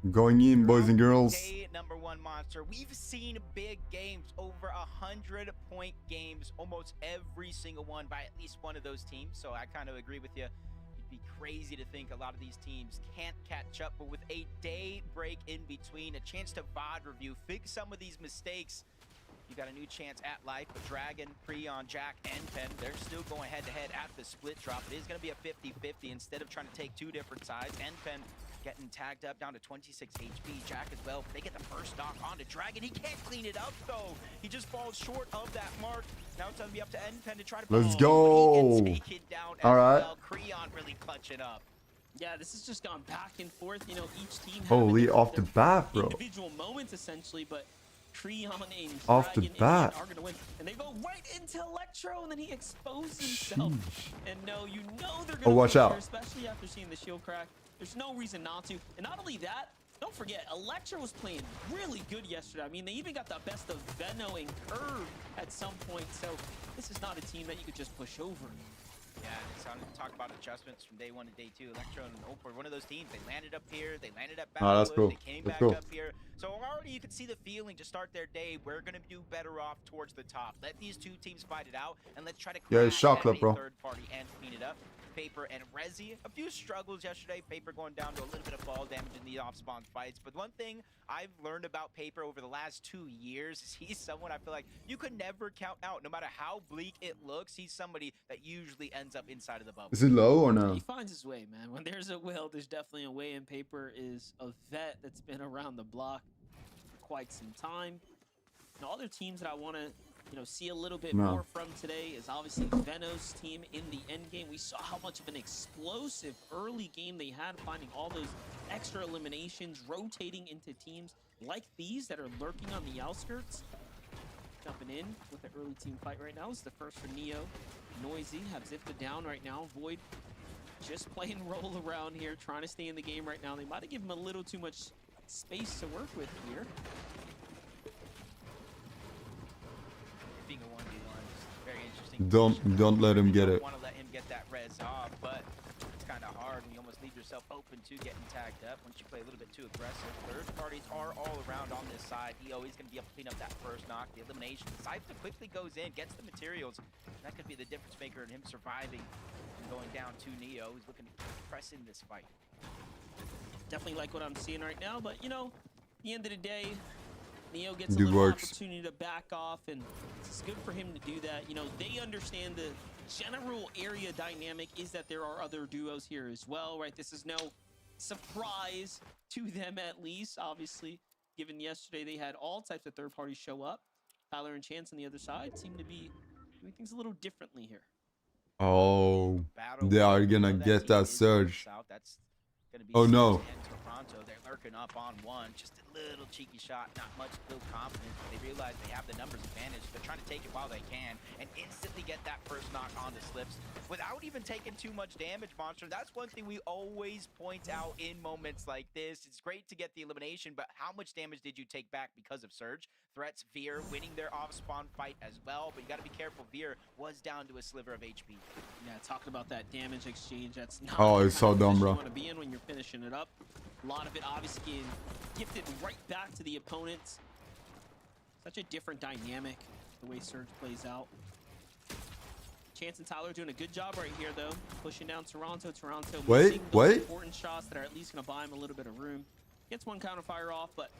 Going in, boys and girls. Day number 1, Monster. We've seen big games, over 100-point games, almost every single one by at least one of those teams. So I kind of agree with you. It'd be crazy to think a lot of these teams can't catch up, but with a day break in between, a chance to VOD review, fix some of these mistakes. You got a new chance at life, but Dragon, Preon, Jack, and Pen, they're still going head-to-head at the split drop. It is going to be a 50-50 instead of trying to take 2 different sides. And Pen getting tagged up down to 26 HP. Jack as well. They get the first knock onto Dragon. He can't clean it up, though. He just falls short of that mark. Now it's going to be up to N-Pen to try to... Let's go. He gets taken down as All right. well. Creon really clutching up. Yeah, this has just gone back and forth. You know, each team Holy, having off the their bat, bro. individual moments, essentially, but Creon and Off the Dragon bat. are going to win. And they go right into Electro, and then he exposed himself. And no, you know they're going to watch win out. here, especially after seeing the shield crack. There's no reason not to. And not only that, don't forget, Electro was playing really good yesterday. I mean, they even got the best of Venno and Curve at some point. So this is not a team that you could just push over. Yeah, it's time to talk about adjustments from day 1 to day 2. Electro and Ope were one of those teams. They landed up here. They landed at Battlewood. that's cool. They came That's back cool. up here. So already you can see the feeling to start their day. We're going to do better off towards the top. Let these 2 teams fight it out, and let's try to Yeah, crack shot at clip, a bro. third party and clean it up. Paper and Rezi, a few struggles yesterday. Paper going down to a little bit of ball damage in the off-spawn fights. But one thing I've learned about Paper over the last 2 years is he's someone I feel like you could never count out. No matter how bleak it looks, he's somebody that usually ends up inside of the bubble. Is it low or no? He finds his way, man. When there's a will, there's definitely a way. And Paper is a vet that's been around the block for quite some time. And other teams that I want to, you know, see a little bit more from today is obviously Venno's team in the end game. We saw how much of an explosive early game they had, finding all those extra eliminations, rotating into teams like these that are lurking on the outskirts. Jumping in with the early team fight right now is the first for Neo. Noisy have zipped down right now. Void just playing roll around here, trying to stay in the game right now. They might have given him a little too much space to work with here. Being a 1v1 is very interesting. Don't let him get it. Want to let him get that res. yourself open to getting tagged up once you play a little bit too aggressive. Third parties are all around on this side. EO is going to be able to clean up that first knock. The elimination. Cypher quickly goes in, gets the materials. That could be the difference maker in him surviving and going down to Neo. He's looking to press in this fight. Definitely like what I'm seeing right now, but you know, at the end of the day, Neo gets a Good little works. opportunity to back off, and it's good for him to do that. You know, they understand the general area dynamic is that there are other duos here as well, right? This is no surprise to them, at least, obviously, given yesterday they had all types of third parties show up. Tyler and Chance on the other side seem to be doing things a little differently here. Oh, they are gonna get that surge. That's gonna be Oh Surge no. and Toronto. They're lurking up on one. Just a little cheeky shot, not much to build confidence. They realize they have the numbers advantage. They're trying to take it while they can and instantly get that first knock onto Slips without even taking too much damage, Monster. That's one thing we always point out in moments like this. It's great to get the elimination, but how much damage did you take back because of Surge? Threats, Veer winning their off-spawn fight as well, but you got to be careful. Veer was down to a sliver of HP. Yeah, talking about that damage exchange, that's not Oh, the it's kind so of dumb, position bro. you want to be in when you're finishing it up. A lot of it obviously getting gifted right back to the opponents. Such a different dynamic, the way Surge plays out. Chance and Tyler doing a good job right here, though. Pushing down Toronto. Toronto missing those important shots that are at least going to buy him a little bit of room. Gets one counter fire off, but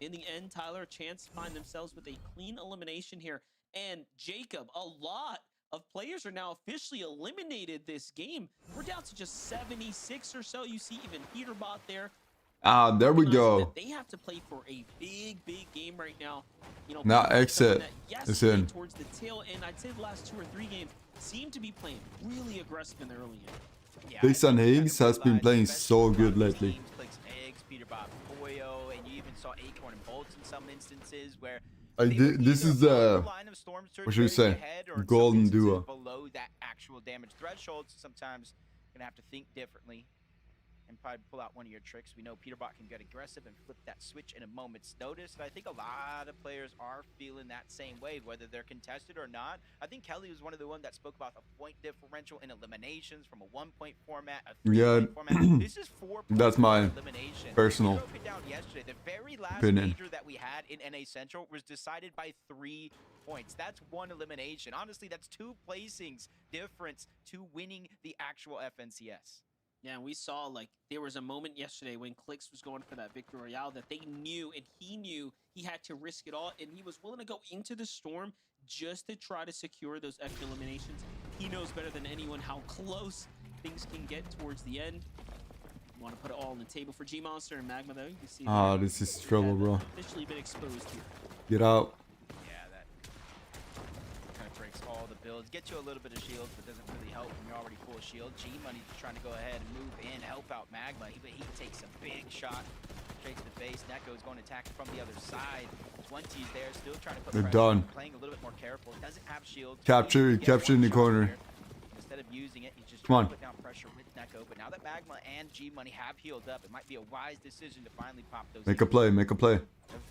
in the end, Tyler, Chance find themselves with a clean elimination here. And Jacob, a lot of players are now officially eliminated this game. We're down to just 76 or so. You see even Peterbot there. Ah, there we go. They have to play for a big game right now. You know, Now Peterbot, exit that is yesterday in. towards the tail end, I'd say the last 2 or 3 games seem to be playing really aggressive in the early game. Yeah, Jason Higgs has been playing so good lately. Clicks eggs, Peterbot, Boyo, and you even saw Acorn and Bolts in some instances where This is the, what should we say, golden duo. below that actual damage threshold. So sometimes you're gonna have to think differently and probably pull out one of your tricks. We know Peterbot can get aggressive and flip that switch in a moment's notice. And I think a lot of players are feeling that same way, whether they're contested or not. I think Kelly was one of the ones that spoke about the point differential in eliminations from a 1-point format, a 3-point format. This is 4 points That's my elimination. personal We broke it down yesterday. The very last opinion. major that we had in NA Central was decided by 3 points. That's 1 elimination. Honestly, that's 2 placings difference to winning the actual FNCS. Yeah, and we saw, like, there was a moment yesterday when Clix was going for that Victory Royale that they knew, and he knew he had to risk it all, and he was willing to go into the storm just to try to secure those extra eliminations. He knows better than anyone how close things can get towards the end. You want to put it all on the table for G-Monster and Magma, though. You can see Ah, this is trouble, bro. officially been exposed here. Get out. Yeah, that kind of breaks all the builds. Gets you a little bit of shield, but doesn't really help when you're already full shield. G-Money trying to go ahead and move in, help out Magma. He takes a big shot straight to the face. Neko's going to attack from the other side. 20's there, still trying to put They're pressure, done. playing a little bit more careful. Doesn't have shield. Capture in the corner. Here. Instead of using it, he's just Come trying on. to put down pressure with Neko. But now that Magma and G-Money have healed up, it might be a wise decision to finally pop those. Make a play, make a play.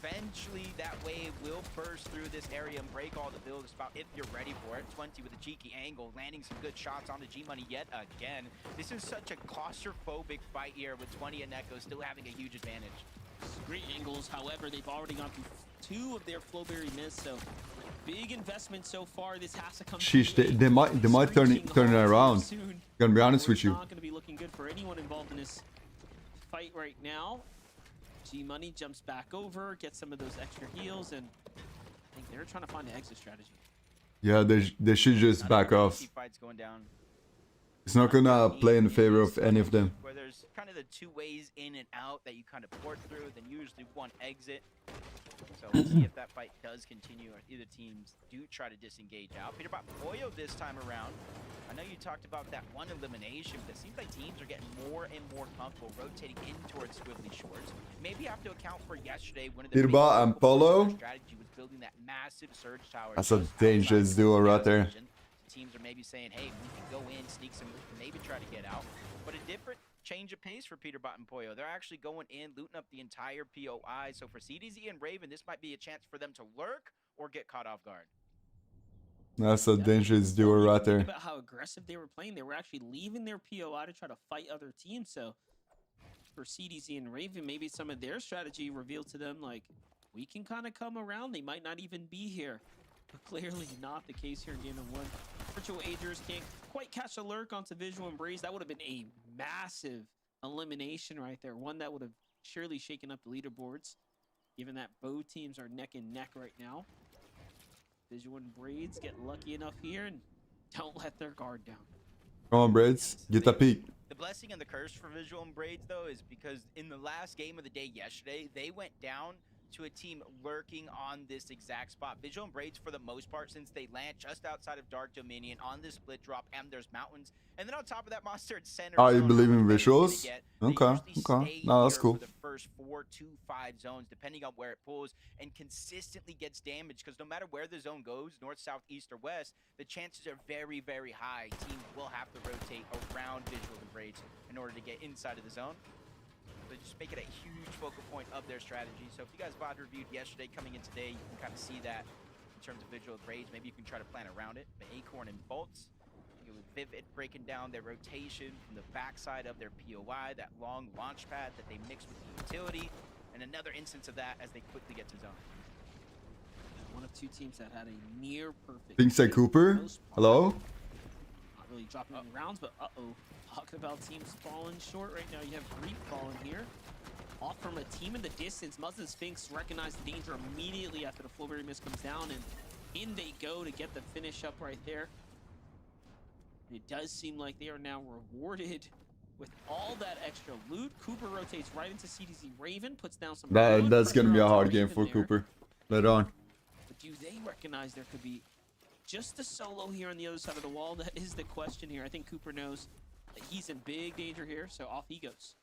Eventually, that wave will burst through this area and break all the builds. About if you're ready for it. 20 with a cheeky angle, landing some good shots onto G-Money yet again. This is such a claustrophobic fight here with 20 and Neko still having a huge advantage. Great angles, however, they've already gone through 2 of their Flowberry miss, so big investment so far. This has to come. Sheesh, they might turn it around. Soon. Gonna be honest with you. Not going to be looking good for anyone involved in this fight right now. G-Money jumps back over, gets some of those extra heals, and I think they're trying to find an exit strategy. Yeah, they should just back off. Fights going down. It's not gonna play in favor of any of them. Where there's kind of the 2 ways in and out that you kind of port through, then usually 1 exit. So we'll see if that fight does continue or either teams do try to disengage out. Peterbot Boyo this time around. I know you talked about that 1 elimination, but it seems like teams are getting more and more comfortable rotating in towards Swiftly Shorts. Maybe you have to account for yesterday when the Peterbot and Polo. strategy was building that massive surge tower. That's a just dangerous outside duo the right there. vision. Teams are maybe saying, hey, we can go in, sneak some, maybe try to get out. But a different change of pace for Peterbot and Poyo. They're actually going in, looting up the entire POI. So for CDZ and Raven, this might be a chance for them to lurk or get caught off guard. That's a dangerous duo right there. Think about how aggressive they were playing. They were actually leaving their POI to try to fight other teams. So for CDZ and Raven. Maybe some of their strategy revealed to them, like, we can kind of come around. They might not even be here. But clearly not the case here in Game of 1. Virtual Agers can't quite catch a lurk onto Visual and Braze. That would have been a massive elimination right there. One that would have surely shaken up the leaderboards, given that both teams are neck and neck right now. Visual and Braids get lucky enough here and don't let their guard down. Come on, Braids. Get that peak. The blessing and the curse for Visual and Braids, though, is because in the last game of the day yesterday, they went down to a team lurking on this exact spot. Visual and Braids, for the most part, since they land just outside of Dark Dominion on this split drop, and there's mountains, and then on top of that, Monster and Center. Oh, you believe in visuals? Okay, okay. No, that's cool. For the first 4 to 5 zones, depending on where it pulls, and consistently gets damaged, because no matter where the zone goes, north, south, east, or west, the chances are very, very high. Teams will have to rotate around Visual and Braids in order to get inside of the zone. They just make it a huge focal point of their strategy. So if you guys VOD reviewed yesterday, coming in today, you can kind of see that in terms of Visual and Braids. Maybe you can try to plan around it. But Acorn and Bolts, with Vivid breaking down their rotation from the backside of their POI, that long launch pad that they mix with the utility, and another instance of that as they quickly get to zone. One of two teams that had a near perfect. Think say Cooper. Hello. Not really dropping any rounds, but talking about teams falling short right now. You have Reap falling here. Off from a team in the distance. Muzzin Sphinx recognized the danger immediately after the Flowberry miss comes down, and in they go to get the finish up right there. It does seem like they are now rewarded with all that extra loot. Cooper rotates right into CDZ. Raven puts down some. That's gonna be a hard game for Cooper. Later on. But do they recognize there could be just a solo here on the other side of the wall? That is the question here. I think Cooper knows that he's in big danger here, so off he goes.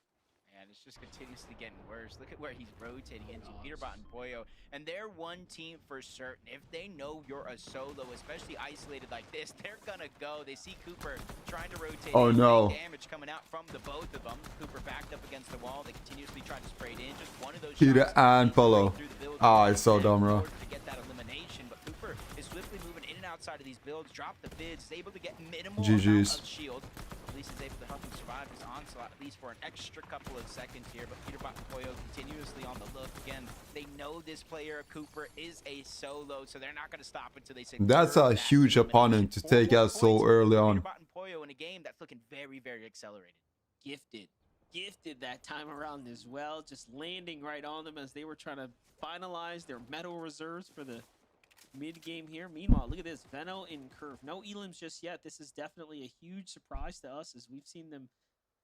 And it's just continuously getting worse. Look at where he's rotating into. Peterbot and Boyo. And they're one team for certain. If they know you're a solo, especially isolated like this, they're gonna go. They see Cooper trying to rotate. Oh no. Damage coming out from the both of them. Cooper backed up against the wall. They continuously try to spray it in. Just one of those Peter shots and Polo. Ah, it's so dumb, bro. to get that elimination, but Cooper is swiftly moving in and outside of these builds. Drop the bids. Is able to get minimal amount of shield. At least is able to help him survive his onslaught, at least for an extra couple of seconds here. But Peterbot and Poyo continuously on the look. Again, they know this player, Cooper, is a solo, so they're not going to stop until they say. That's a huge opponent to take out so early on. Peterbot and Poyo in a game that's looking very, very accelerated. Gifted that time around as well, just landing right on them as they were trying to finalize their metal reserves for the mid-game here. Meanwhile, look at this. Veno in curve. No elims just yet. This is definitely a huge surprise to us as we've seen them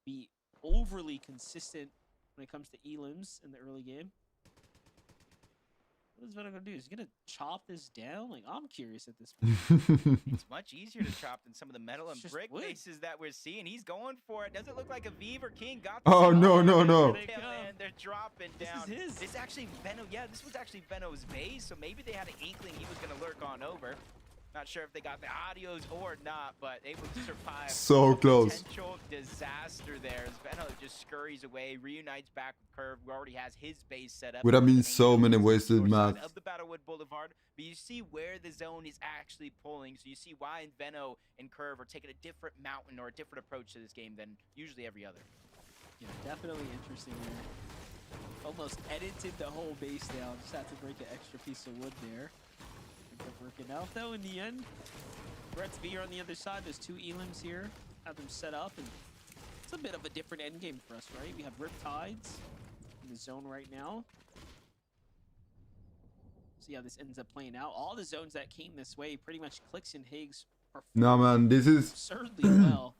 be overly consistent when it comes to elims in the early game. What is Veno going to do? Is he going to chop this down? Like, I'm curious at this point. It's much easier to chop than some of the metal and brick bases that we're seeing. He's going for it. Doesn't look like a Vive or King got the Oh, no. And they're dropping down. This is his. It's actually Veno. Yeah, this was actually Veno's base, so maybe they had an inkling he was going to lurk on over. Not sure if they got the audios or not, but able to survive. So close. Potential disaster there as Veno just scurries away, reunites back with Curve, who already has his base set up. Would have been so many wasted math. Of the Battlewood Boulevard, but you see where the zone is actually pulling, so you see why Veno and Curve are taking a different mountain or a different approach to this game than usually every other. Yeah, definitely interesting there. Almost edited the whole base down. Just had to break an extra piece of wood there. Working out though in the end. Brett's V are on the other side. There's two elims here. Have them set up, and it's a bit of a different end game for us, right? We have Riptides in the zone right now. See how this ends up playing out. All the zones that came this way, pretty much Clicks and Higgs are No man, this is absurdly well.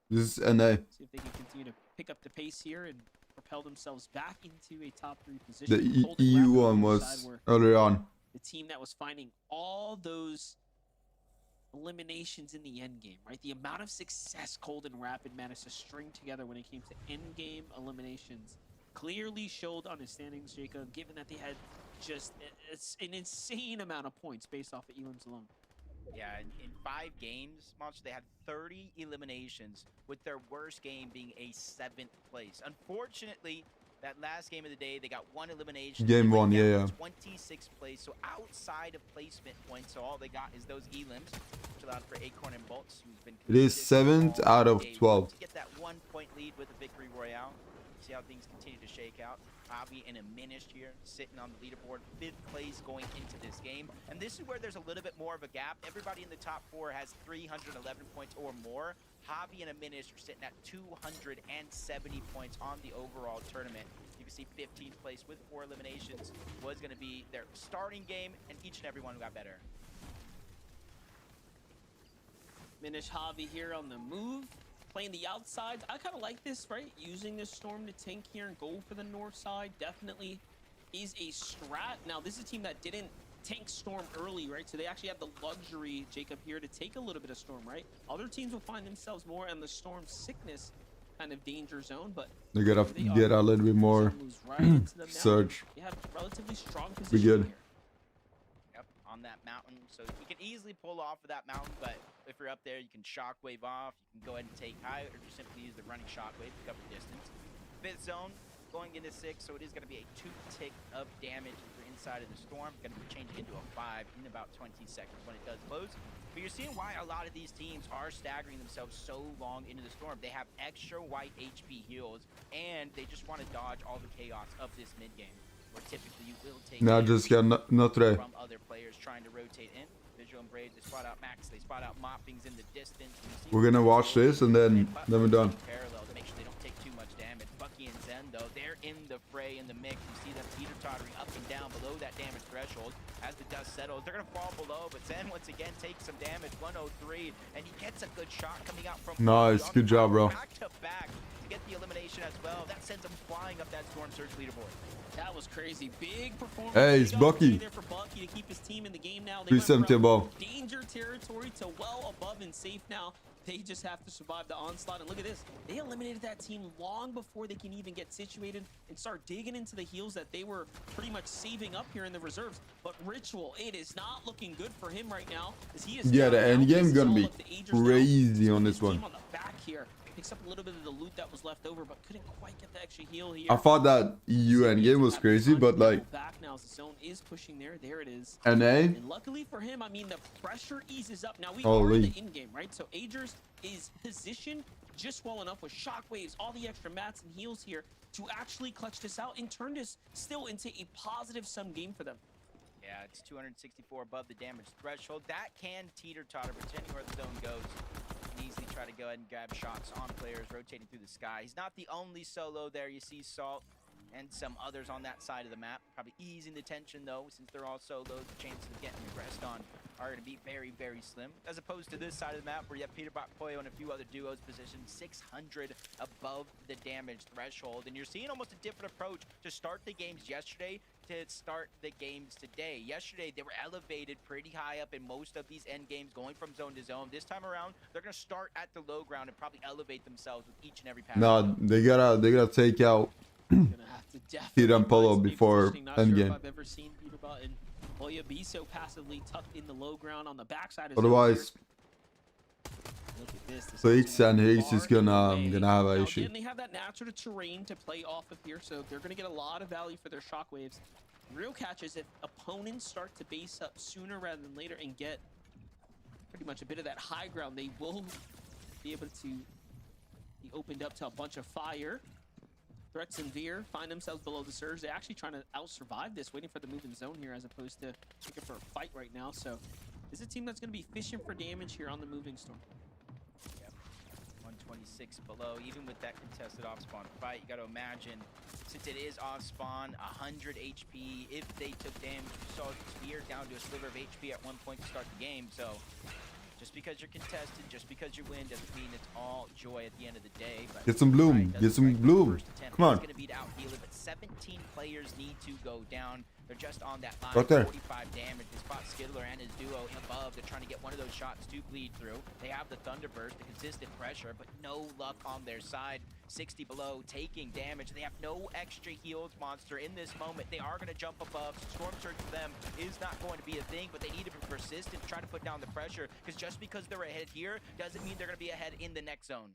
This is NA. See if they can continue to pick up the pace here and propel themselves back into a top 3 position. The EU one was earlier on. The team that was finding all those eliminations in the end game, right? The amount of success Cold and Rapid managed to string together when it came to end game eliminations clearly showed on his standings, Jacob, given that they had just an insane amount of points based off of elims alone. Yeah, in 5 games, Monster, they had 30 eliminations, with their worst game being a 7th place. Unfortunately, that last game of the day, they got 1 elimination. Game 1, yeah. 26th place, so outside of placement points, so all they got is those elims, which allowed for Acorn and Bolts, who's been It is 7th out of 12. to get that 1 point lead with a victory royale. See how things continue to shake out. Javi and a Minish here sitting on the leaderboard, 5th place going into this game. And this is where there's a little bit more of a gap. Everybody in the top 4 has 311 points or more. Javi and a Minish are sitting at 270 points on the overall tournament. You can see 15th place with 4 eliminations was going to be their starting game, and each and every one got better. Minish Javi here on the move, playing the outside. I kind of like this, right? Using this Storm to tank here and go for the north side definitely is a strat. Now, this is a team that didn't tank Storm early, right? So they actually have the luxury, Jacob, here to take a little bit of Storm, right? Other teams will find themselves more in the Storm sickness kind of danger zone, but They gotta get a little bit more surge. they have relatively strong Be position good. here. Yep, on that mountain. So you can easily pull off of that mountain, but if you're up there, you can shockwave off. You can go ahead and take high, or just simply use the running shockwave to cover distance. 5th zone, going into 6, so it is going to be a 2 tick of damage if you're inside of the storm. Going to be changing into a 5 in about 20 seconds when it does close. But you're seeing why a lot of these teams are staggering themselves so long into the storm. They have extra white HP heals, and they just want to dodge all the chaos of this mid game, where typically you will take Nah, just got not today. from other players trying to rotate in. Visual and Brave, they spot out Max, they spot out Moppings in the distance. We're gonna watch this and then we're done. Parallel to make sure they don't take too much damage. Bucky and Zen, though, they're in the fray, in the mix. You see them teeter-tottering up and down below that damage threshold. As the dust settles, they're going to fall below, but Zen once again takes some damage, 103, and he gets a good shot coming out from Nice, good job, bro. back to back to get the elimination as well. That sends him flying up that Storm Surge leaderboard. That was crazy. Big performance. Hey, it's Big opportunity Bucky. there for Bucky to keep his team in the game now. They 370 went from above. danger territory to well above and safe now. They just have to survive the onslaught. And look at this. They eliminated that team long before they can even get situated and start digging into the heals that they were pretty much saving up here in the reserves. But Ritual, it is not looking good for him right now, as he is Yeah, the down. end Now game this is gonna all be up to Aegis now. crazy on this Team one. on the back here picks up a little bit of the loot that was left over, but couldn't quite get the extra heal here. I thought that EU end game was crazy, but like Back now as the zone is pushing there. There it is. NA. And luckily for him, I mean, the pressure eases up. Now we are Holy. in the in-game, right? So Agers is positioned just well enough with shockwaves, all the extra mats and heals here to actually clutch this out and turn this still into a positive sum game for them. Yeah, it's 264 above the damage threshold. That can teeter-totter, but depending where the zone goes, you can easily try to go ahead and grab shots on players rotating through the sky. He's not the only solo there. You see Salt and some others on that side of the map. Probably easing the tension, though, since they're all solos. The chances of getting regressed on are going to be very, very slim. As opposed to this side of the map, where you have Peterbot, Poyo, and a few other duos positioned 600 above the damage threshold. And you're seeing almost a different approach to start the games yesterday to start the games today. Yesterday, they were elevated pretty high up in most of these end games, going from zone to zone. This time around, they're going to start at the low ground and probably elevate themselves with each and every pass. Nah, they gotta take out Peter and Polo before end game. I've ever seen Peterbot and Poyo be so passively tucked in the low ground on the backside. Otherwise, Look at this. Fix and Haze is gonna have an issue. And they have that natural terrain to play off of here, so they're going to get a lot of value for their shockwaves. Real catch is if opponents start to base up sooner rather than later and get pretty much a bit of that high ground, they will be able to be opened up to a bunch of fire. Threats and Veer find themselves below the surge. They're actually trying to out-survive this, waiting for the moving zone here as opposed to looking for a fight right now. So this is a team that's going to be fishing for damage here on the moving storm. 126 below, even with that contested off-spawn fight. You got to imagine, since it is off-spawn, 100 HP. If they took damage, you saw Spear down to a sliver of HP at one point to start the game. So just because you're contested, just because you win, doesn't mean it's all joy at the end of the day. But Get some bloom. Get some bloom. Come on. Going to beat out Healer, but 17 players need to go down. They're just on that line. Right there. 45 damage. They spot Skiddler and his duo above. They're trying to get one of those shots to bleed through. They have the Thunderburst, the consistent pressure, but no luck on their side. 60 below, taking damage. They have no extra heals, Monster, in this moment. They are going to jump above. Storm Surge for them is not going to be a thing, but they need to be persistent, try to put down the pressure, because just because they're ahead here doesn't mean they're going to be ahead in the next zone.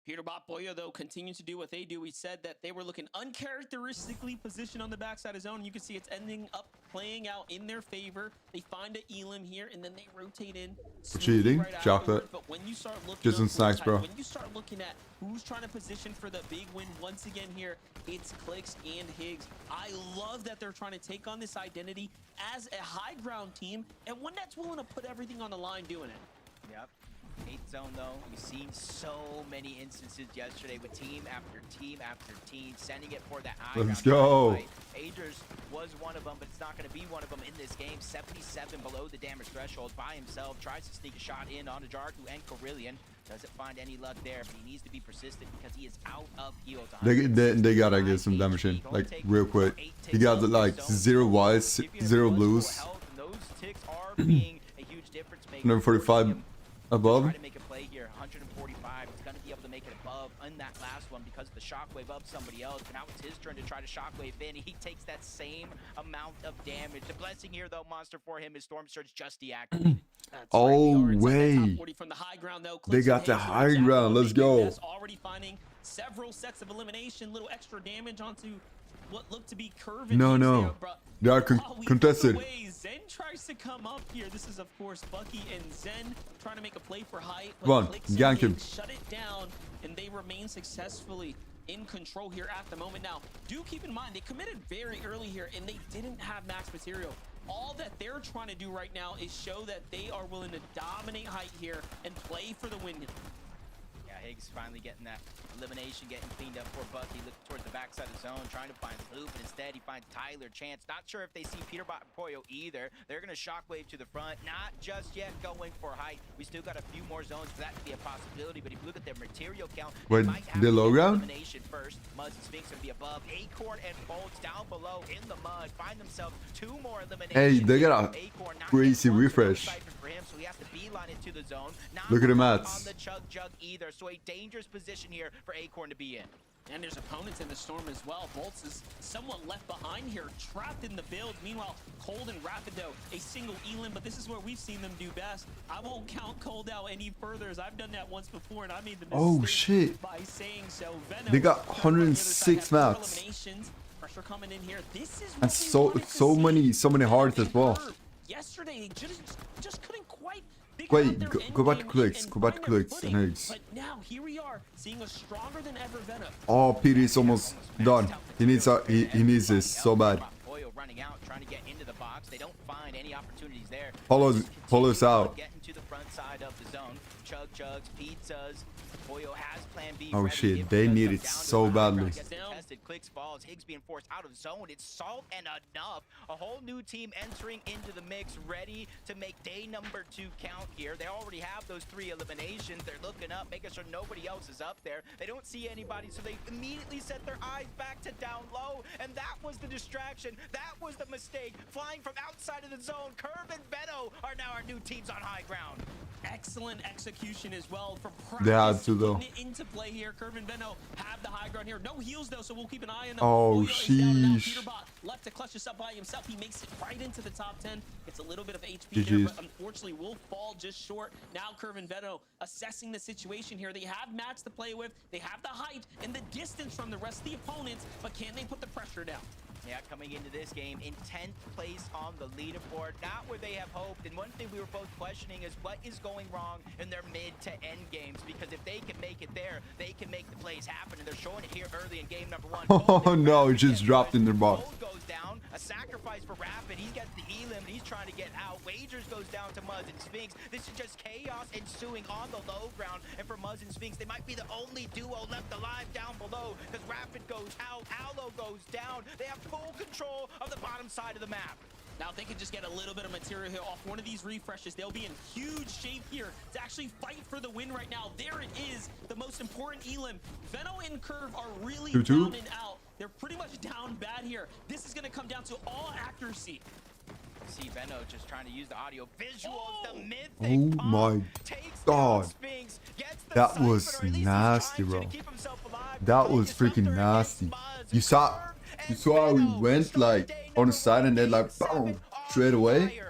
Peterbot Poyo, though, continues to do what they do. We said that they were looking uncharacteristically positioned on the backside of zone. You can see it's ending up playing out in their favor. They find a Elim here, and then they rotate in. Cheating, right chocolate. afterward. But when you start looking Just some up snacks, Fortnite, bro. when you start looking at who's trying to position for the big win once again here, it's Clicks and Higgs. I love that they're trying to take on this identity as a high ground team and one that's willing to put everything on the line doing it. Yep. 8th zone though, we've seen so many instances yesterday with team after team after team sending it for that high Let's ground go. fight. Agers was one of them, but it's not going to be one of them in this game. 77 below the damage threshold by himself, tries to sneak a shot in onto Jarku and Carillion. Doesn't find any luck there, but he needs to be persistent because he is out of heals. They gotta get some damage in, like real quick. He got like 0 whites, 0 blues, Those ticks are being a huge difference maker. number 45 above. Try to make a play here, 145. It's going to be able to make it above in that last one because of the shockwave of somebody else. But now it's his turn to try to shockwave in. He takes that same amount of damage. The blessing here, though, Monster, for him is Storm Surge just deactivated. Oh way! They got the high ground. Let's go. Already finding several sets of elimination, little extra damage onto what looked to be Curve. No. They are contested. Zen tries to come up here. This is, of course, Bucky and Zen trying to make a play for height. Come on, gank him. Shut it down, and they remain successfully in control here at the moment. Now, do keep in mind, they committed very early here, and they didn't have max material. All that they're trying to do right now is show that they are willing to dominate height here and play for the win. Yeah, Higgs finally getting that elimination, getting cleaned up for Bucky. Looking towards the backside of the zone, trying to find Loop, and instead he finds Tyler Chance. Not sure if they see Peterbot and Poyo either. They're going to shockwave to the front. Not just yet going for height. We still got a few more zones for that to be a possibility, but if you look at their material count, Wait, the low ground? elimination first. Muzz and Sphinx going to be above. Acorn and Bolts down below in the mud. Find themselves 2 more eliminations. Hey, they got a crazy refresh. For him, so he has to beeline it to the zone. Not Look at the on mats. the Chug Jug either, so a dangerous position here for Acorn to be in. And there's opponents in the storm as well. Bolts is somewhat left behind here, trapped in the build. Meanwhile, Cold and Rapido, a single Elim, but this is where we've seen them do best. I won't count Cold out any further, as I've done that once before, and I made the mistake Oh shit! by saying so. Venom, They got 106 mats. Pressure coming in here. This is And so many hearts as well. Yesterday, just couldn't quite. Wait, go back to Clicks. Go back to Clicks and Higgs. But now here we are, seeing a stronger than ever Venom. Oh, PD is almost done. He needs this so bad. Oil running out, trying to get into the box. They don't find any opportunities there. Follows out. Getting to the front side of the zone. Chug Chugs, pizzas. Oyo has plan B. Oh ready shit, if they it does need come it down to so the high ground. badly. Gets contested, Clicks falls. Higgs being forced out of zone. It's Salt and enough. A whole new team entering into the mix, ready to make day number 2 count here. They already have those 3 eliminations. They're looking up, making sure nobody else is up there. They don't see anybody, so they immediately set their eyes back to down low, and that was the distraction. That was the mistake. Flying from outside of the zone, Curve and Veto are now our new teams on high ground. Excellent execution as well from They had practice, to, though. putting it into play here. Curve and Venom have the high ground here. No heals though, so we'll keep an eye on them. Oh, Oyo is down now. sheesh. Peterbot left to clutch this up by himself. He makes it right into the top 10. It's a little bit of HP there, GG's. but unfortunately will fall just short. Now Curve and Venom assessing the situation here. They have mats to play with. They have the height and the distance from the rest of the opponents, but can they put the pressure down? Yeah, coming into this game in 10th place on the leaderboard, not where they have hoped. And one thing we were both questioning is what is going wrong in their mid to end games, because if they can make it there, they can make the plays happen, and they're showing it here early in game number 1. Oh no, it just dropped in their box. Gold goes down, a sacrifice for Rapid. He gets the Elim, and he's trying to get out. Wagers goes down to Muzz and Sphinx. This is just chaos ensuing on the low ground, and for Muzz and Sphinx, they might be the only duo left alive down below, because Rapid goes out, Aloe goes down. They have full control of the bottom side of the map. Now, if they can just get a little bit of material here off one of these refreshes, they'll be in huge shape here to actually fight for the win right now. There it is, the most important Elim. Veno and Curve are really down and out. They're pretty much down bad here. This is going to come down to all accuracy. See Veno just trying to use the audio visuals. The mythic Oh my god. Sphinx, gets the That cipher, was or at least he's nasty, trying bro. to keep himself alive. That was freaking nasty. You saw how he went like on the side and then like boom straight away.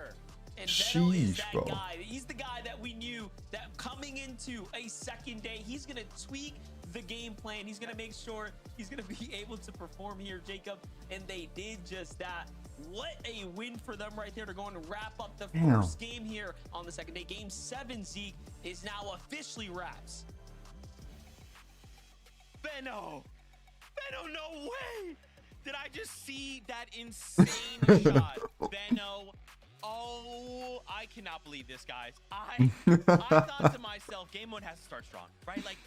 Sheesh, bro. He's the guy that we knew that coming into a second day, he's going to tweak the game plan. He's going to make sure he's going to be able to perform here, Jacob. And they did just that. What a win for them right there to go and wrap up the Damn. first game here on the second day. Game 7, Zeke, is now officially wraps. Benno, no way! Did I just see that insane shot? Benno, oh, I cannot believe this, guys. I thought to myself, game 1 has to start strong, right? Like,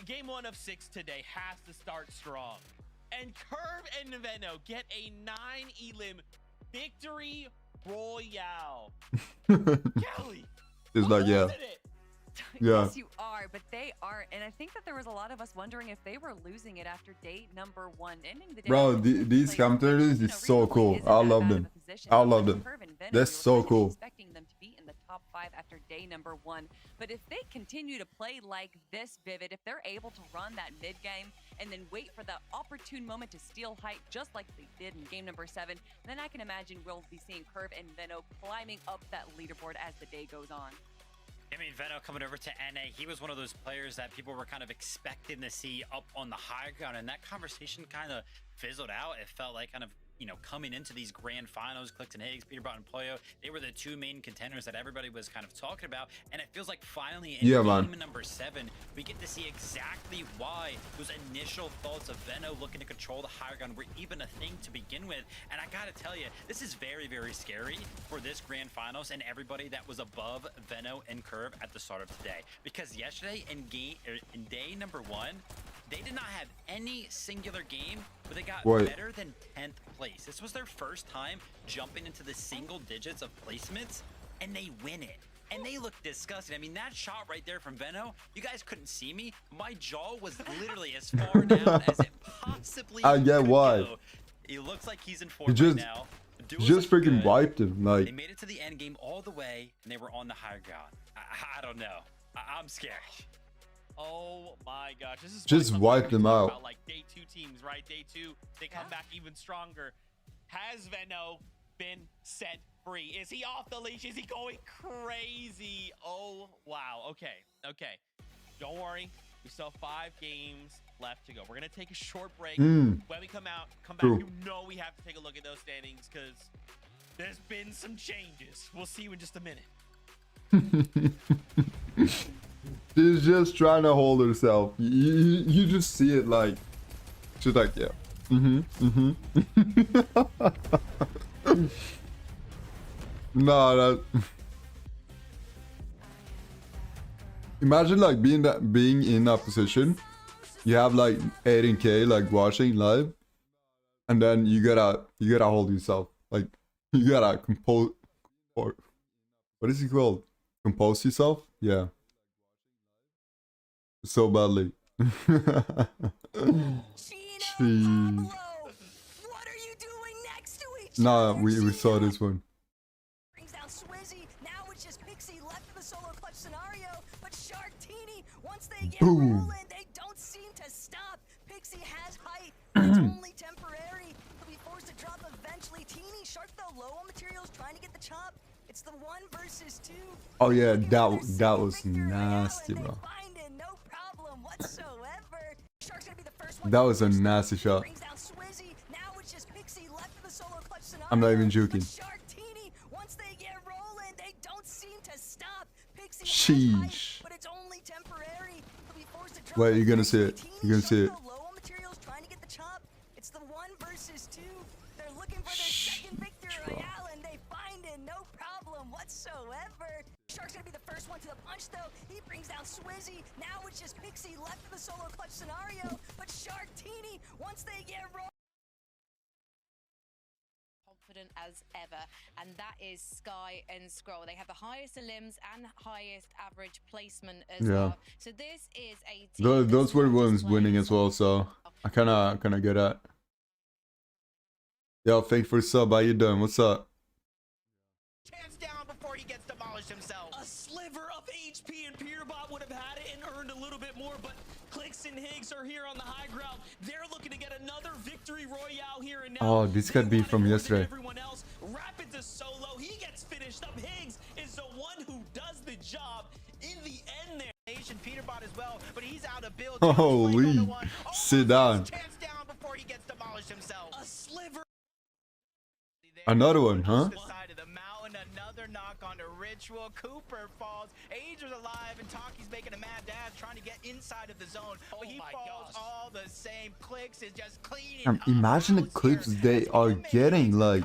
game 1 of 6 today has to start strong. And Curve and Benno get a 9 elim victory royale. Kelly, It's like, yeah. Yeah. Yes, you are, but they aren't. And I think that there was a lot of us wondering if they were losing it after day number 1. Ending the day Bro, these commentators is so cool. I love them. I love them. That's so cool. Expecting them to be in the top 5 after day number 1. But if they continue to play like this, Vivid, if they're able to run that mid game and then wait for the opportune moment to steal height just like they did in game number 7, then I can imagine we'll be seeing Curve and Venno climbing up that leaderboard as the day goes on. I mean, Venno coming over to NA, he was one of those players that people were kind of expecting to see up on the high ground, and that conversation kind of fizzled out. It felt like kind of, you know, coming into these grand finals, Clifton Higgs, Peterbot, and Pollo, they were the 2 main contenders that everybody was kind of talking about, and it feels like finally in game number 7, we get to see exactly why those initial thoughts of Venno looking to control the high ground were even a thing to begin with. And I gotta tell you, this is very, very scary for this grand finals and everybody that was above Venno and Curve at the start of today, because yesterday in day number 1, they did not have any singular game where they got better than 10th place. This was their first time jumping into the single digits of placements, and they win it. And they look disgusting. I mean, that shot right there from Venno, you guys couldn't see me. My jaw was literally as far down as it possibly I get could why. go. He looks like he's in form right now. Just freaking wiped him. Like, they made it to the end game all the way, and they were on the high ground. I don't know. I'm scared. Oh my gosh, this is just wipe them out. About, like day 2 teams, right? Day 2, they come back even stronger. Has Venno been set free? Is he off the leash? Is he going crazy? Oh wow. Okay. Don't worry. We still have 5 games left to go. We're gonna take a short break. When we come back, you know we have to take a look at those standings because there's been some changes. We'll see you in just a minute. She's just trying to hold herself. You just see it like, she's like, yeah. No, that. Imagine like being in that position. You have like 18K like watching live, and then you gotta hold yourself. Like you gotta compose, or what is it called? Compose yourself. Yeah. So badly. Nah, we saw this one. Brings down Swizzy. Now it's just Pixie left in the solo clutch scenario, but Sharktini, once they get rolling, they don't seem to stop. Pixie has height, but it's only temporary. He'll be forced to drop eventually. Teeny, Shark though low on materials, trying to get the chop. It's the 1 versus 2. Oh yeah, that was nasty, bro. That was a nasty shot. I'm not even joking. Sheesh. Wait, you're gonna see it. You're gonna see it. It's the 1 versus 2. They're looking for their second victory royale, and they find it, no problem whatsoever. Shark's gonna be the first one to the punch, though. He brings down Swizzy. Now it's just Pixie left in the solo clutch scenario, but Sharktini, once they get rolled. Confident as ever, and that is Sky and Scroll. They have the highest limbs and highest average placement as well. So this is a team those were ones winning as well, so I kinda get at. Yo, thanks for the sub. How you doing? What's up? Hands down before he gets demolished himself. A sliver of HP and Peterbot would have had it and earned a little bit more, but Clicks and Higgs are here on the high ground. They're looking to get another victory royale here and now. Oh, this could be from yesterday. Everyone else, Rapid to solo. He gets finished up. Higgs is the one who does the job in the end there. Peterbot as well, but he's out of build. Holy, sit down. Hands down before he gets demolished himself. A sliver. Another one, huh? The side of the mountain, another knock on the ritual. Cooper falls. Ager's alive, and Taki's making a mad dash, trying to get inside of the zone. But he falls all the same. Clicks is just cleaning. Imagine the clips they are getting, like,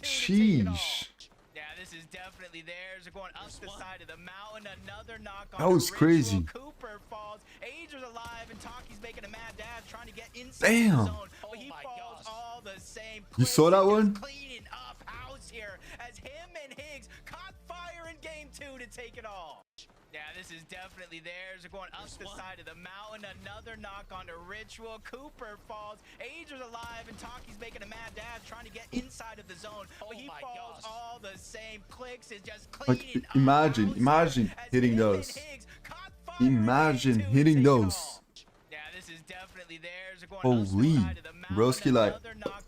sheesh. Yeah, this is definitely theirs. They're going up the side of the mountain. Another knock on That was the crazy. ritual. Cooper falls. Ager's alive, and Taki's making a mad dash, trying to get inside Damn. the zone. But he falls all the same. You saw that one? Cleaning up house here as him and Higgs caught fire in game 2 to take it all. Yeah, this is definitely theirs. They're going up the side of the mountain. Another knock on the ritual. Cooper falls. Ager's alive, and Taki's making a mad dash, trying to get inside of the zone. But he falls all the same. Clicks is just cleaning Like, imagine hitting those. Imagine hitting those. Yeah, this is definitely theirs. They're going Holy, broski, like,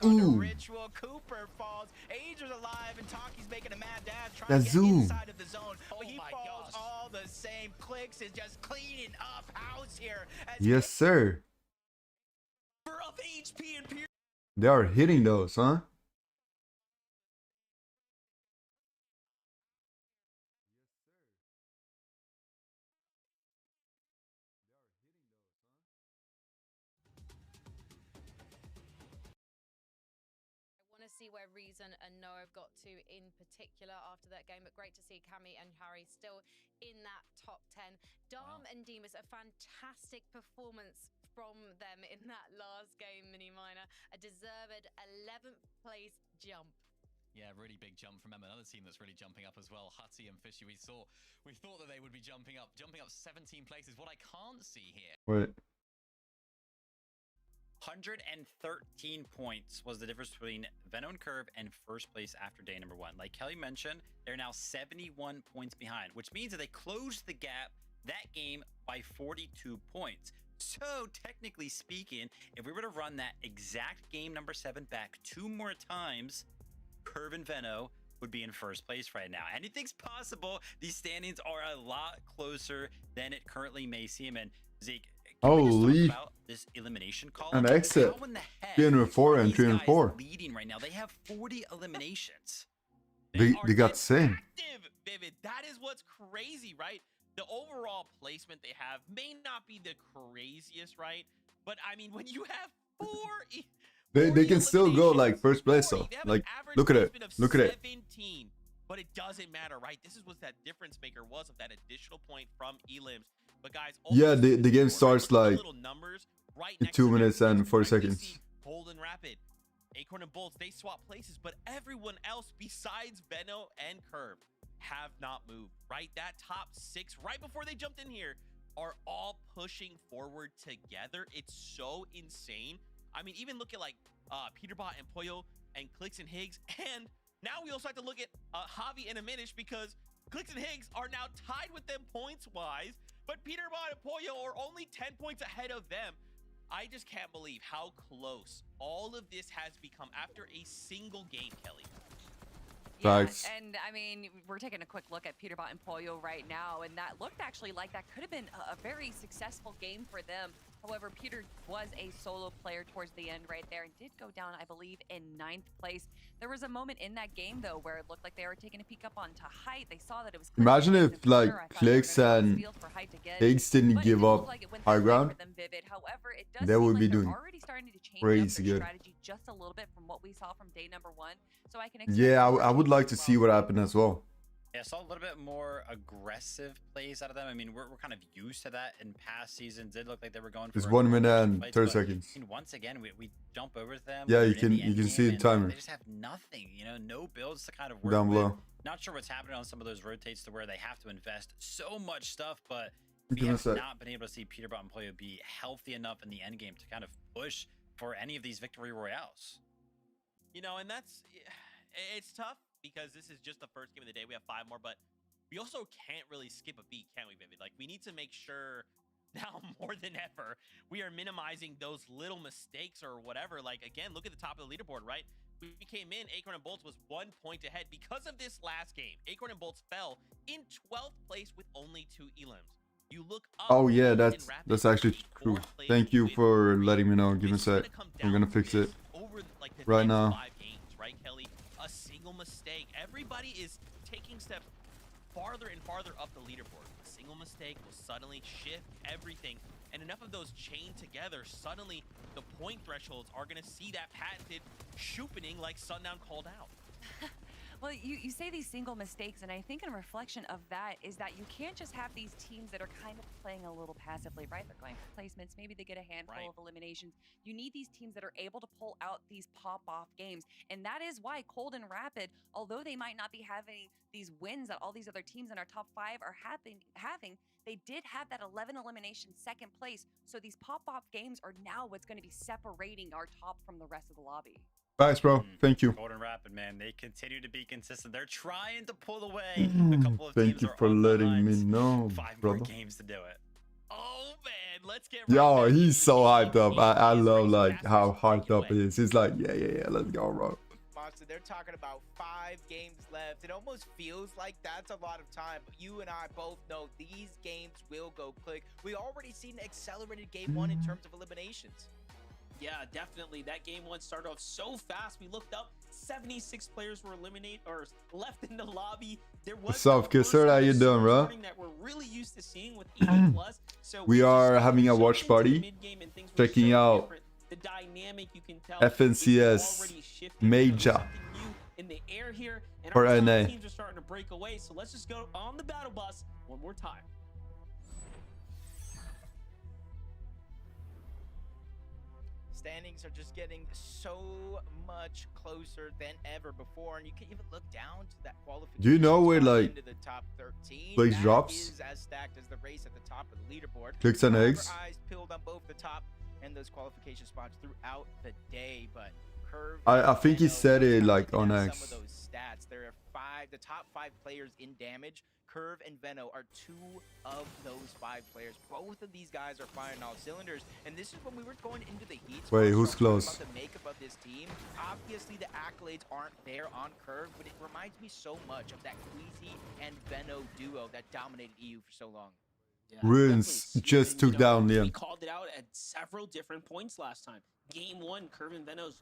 ooh. ritual. Cooper falls. Ager's alive, and Taki's making a mad dash, trying That to get zoom. inside of the zone. But he falls all the same. Clicks is just cleaning up house here. As Yes, sir. Of HP and Pierce. They are hitting those, huh? See where Reason and Noah have got to in particular after that game, but great to see Cammy and Harry still in that top 10. Dom and Demas, a fantastic performance from them in that last game, Mini Miner. A deserved 11th place jump. Yeah, really big jump from them. Another team that's really jumping up as well. Hutty and Fishy, we thought that they would be jumping up 17 places. What I can't see here. Wait. 113 points was the difference between Veno and Curve and first place after day number 1. Like Kelly mentioned, they're now 71 points behind, which means that they closed the gap that game by 42 points. So technically speaking, if we were to run that exact game number 7 back 2 more times, Curve and Veno would be in first place right now. Anything's possible. These standings are a lot closer than it currently may seem. And Zeke, holy, about this elimination column. an exit. How in the heck 304 and these 304. guys leading right now? They have 40 eliminations. They got same. Vivid. That is what's crazy, right? The overall placement they have may not be the craziest, right? But I mean, when you have 4 They can still go like first place though. Like, look at it. Look at it. 17, but it doesn't matter, right? This is what that difference maker was of that additional point from Elims. But guys, Yeah, the game starts like numbers right in 2 minutes and 40 seconds. Golden Rapid, Acorn and Bolts, they swap places, but everyone else besides Veno and Curve have not moved, right? That top 6 right before they jumped in here are all pushing forward together. It's so insane. I mean, even look at like Peterbot and Pollo and Clicks and Higgs, and now we also have to look at Javi and Aminish, because Clicks and Higgs are now tied with them points-wise, but Peterbot and Pollo are only 10 points ahead of them. I just can't believe how close all of this has become after a single game, Kelly. Yeah, and I mean, we're taking a quick look at Peterbot and Pollo right now, and that looked actually like that could have been a very successful game for them. However, Peter was a solo player towards the end right there and did go down, I believe, in 9th place. There was a moment in that game, though, where it looked like they were taking a peek up onto Height. They saw that it was... Imagine if like Clicks and Higgs didn't give up high ground. However, it They would be doing already starting to change crazy up their good. strategy just a little bit from what we saw from day number 1. So I can Yeah, I would like to see what happened as well. Yeah, I saw a little bit more aggressive plays out of them. I mean, we're kind of used to that in past seasons. It looked like they were going for It's 1 minute and fights, 30 but, seconds. I mean, once again, we jump over them. Yeah, we're you in can the end see game, the and timer They just have nothing, you know, no builds to kind of work down with. below. Not sure what's happening on some of those rotates to where they have to invest so much stuff, but Give we me a have sec. not been able to see Peterbot and Pollo be healthy enough in the end game to kind of push for any of these victory royales. You know, and it's tough because this is just the first game of the day. We have 5 more, but we also can't really skip a beat, can we, Vivid? Like, we need to make sure now more than ever we are minimizing those little mistakes or whatever. Like, again, look at the top of the leaderboard, right? We came in, Acorn and Bolts was 1 point ahead because of this last game. Acorn and Bolts fell in 12th place with only 2 elims. You look up. Oh yeah, that's actually true. Thank you for letting me know. Give me a sec. I'm gonna fix it over, like, the right next now. 5 games, right? right, Kelly? A single mistake. Everybody is taking steps farther and farther up the leaderboard. A single mistake will suddenly shift everything. And enough of those chained together, suddenly the point thresholds are going to see that patented shoopening like Sundown called out. Well, you say these single mistakes, and I think in reflection of that is that you can't just have these teams that are kind of playing a little passively, right? They're going for placements. Maybe they get a handful of eliminations. You need these teams that are able to pull out these pop-off games. And that is why Cold and Rapid, although they might not be having these wins that all these other teams in our top 5 are having, they did have that 11 elimination second place. So these pop-off games are now what's going to be separating our top from the rest of the lobby. Thanks, bro. Thank you. Golden Rapid, man, they continue to be consistent. They're trying to pull away. A couple of Thank teams you are for up letting behind. me know, 5 brother. more games to do it. Oh man, let's get Yo, he's so hyped up. I love like how hyped up he is. He's like, yeah, let's go, bro. Monster, they're talking about 5 games left. It almost feels like that's a lot of time, but you and I both know these games will go quick. We already seen an accelerated game 1 in terms of eliminations. Yeah, definitely. That game 1 started off so fast. We looked up, 76 players were eliminated or left in the lobby. There was What's up, Kisser? How you doing, bro? that we're really used to seeing with 80 plus. So We are having a watch party, checking out the dynamic you can tell FNCS Major in the air here, and for our NA. teams are starting to break away. So let's just go on the battle bus one more time. Standings are just getting so much closer than ever before, and you can even look down to that qualification. Do you know where like into the top 13. Blaze That drops? is as stacked as the race at the top of the leaderboard. Clicks and However, eggs? eyes peeled on both the top and those qualification spots throughout the day, but Curve. I think he said it like on Some X. of those stats. There are the top 5 players in damage. Curve and Veno are 2 of those 5 players. Both of these guys are firing all cylinders, and this is when we were going into the heat. Wait, spot, who's talking close? About the makeup of this team. Obviously, the accolades aren't there on Curve, but it reminds me so much of that Queasy and Veno duo that dominated EU for so long. Yeah, Ruins just took down We Liam. called it out at several different points last time. Game 1, Curve and Veno's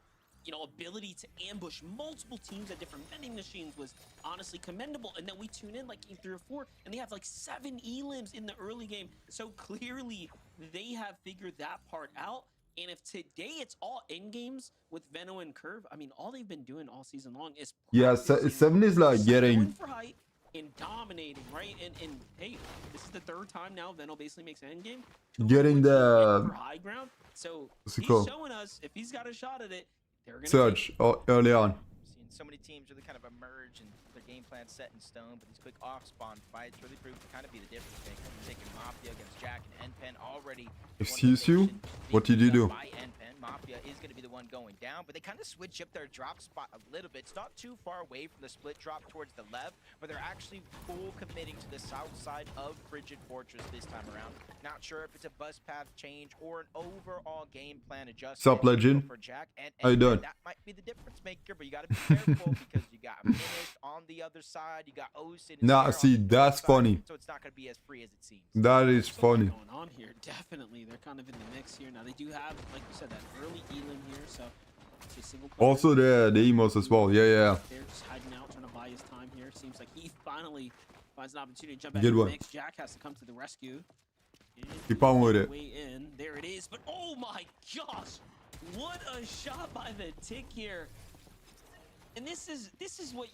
ability to ambush multiple teams at different vending machines was honestly commendable. And then we tune in like game 3 or 4, and they have like 7 elims in the early game. So clearly they have figured that part out. And if today it's all end games with Veno and Curve, I mean, all they've been doing all season long is Yeah, 7 is like getting for height and dominating, right? And hey, this is the 3rd time now Veno basically makes an end game. getting For the high ground. So what's it he's called? showing us if he's got a shot at it, they're gonna Surge early on. Seeing so many teams really kind of emerge and their game plan set in stone, but these quick off-spawn fights really prove to kind of be the difference maker. We're taking Mafia against Jack and NPen already. Excuse you? What did you do? By NPen, Mafia is going to be the one going down, but they kind of switch up their drop spot a little bit. It's not too far away from the split drop towards the left, but they're actually full committing to the south side of Frigid Fortress this time around. Not sure if it's a bus path change or an overall game plan adjustment. Sup, legend? For Jack and How you doing? That might be the difference maker, but you got to be careful because you got Finished on the other side, you got Osin. Nah, see, that's funny. So it's not going to be as free as it seems. That is funny. going on here. Definitely, they're kind of in the mix here. Now they do have, like you said, that early elim here. So it's a single player. Also the emos as well. Yeah. They're just hiding out, trying to buy his time here. Seems like he finally finds an opportunity to jump back Good in the one. mix. Jack has to come to the rescue. And Keep on with it. way in. There it is. But oh my gosh, what a shot by the tick here. And this is what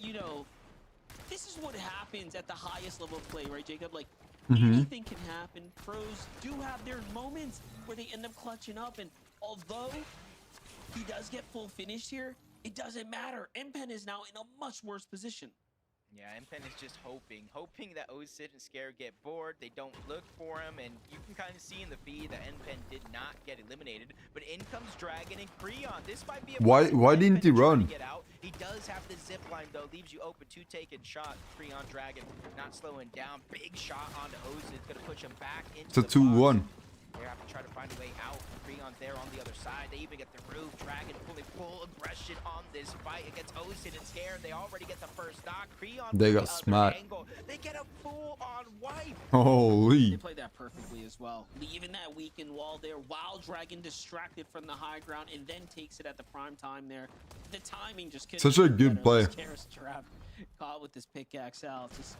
this is what happens at the highest level of play, right, Jacob? Like anything can happen. Pros do have their moments where they end up clutching up, and although he does get full finished here, it doesn't matter. NPen is now in a much worse position. Yeah, NPen is just hoping that Osid and Scare get bored. They don't look for him, and you can kind of see in the feed that NPen did not get eliminated. But in comes Dragon and Creon. This might be a Why didn't he run? get out. He does have the zip line though, leaves you open to taking shot. Creon Dragon not slowing down. Big shot onto Osid. It's gonna push him back into It's a the box. 2-1. They're gonna have to try to find a way out. Creon's there on the other side. They even get the roof. Dragon pulling full aggression on this fight against Osin and Scare. They already get the first knock. Creon They from got the other smacked. angle. They get a full-on wipe. Holy. They played that perfectly as well. Leaving that weakened wall there. Wild Dragon distracted from the high ground and then takes it at the prime time there. The timing just couldn't Such a be good better. play. Scare's trap caught with this pickaxe out. Just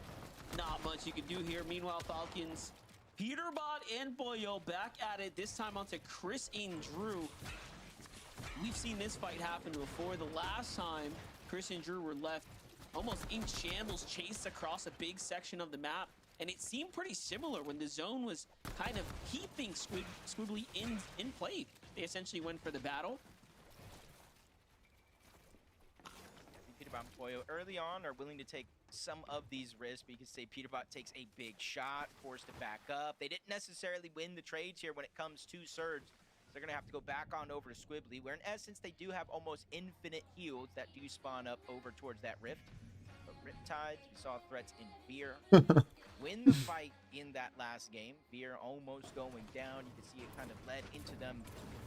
not much you can do here. Meanwhile, Falcons, Peterbot and Boyo back at it. This time onto Chris and Drew. We've seen this fight happen before. The last time Chris and Drew were left almost in shambles, chased across a big section of the map. And it seemed pretty similar when the zone was kind of keeping Squibbly in play. They essentially went for the battle. Peterbot and Boyo early on are willing to take some of these risks, but you can say Peterbot takes a big shot, forced to back up. They didn't necessarily win the trades here when it comes to Surge. They're going to have to go back on over to Squibbly, where in essence they do have almost infinite heals that do spawn up over towards that rift. But Riptides, we saw threats in Veer. Win the fight in that last game. Veer almost going down. You can see it kind of led into them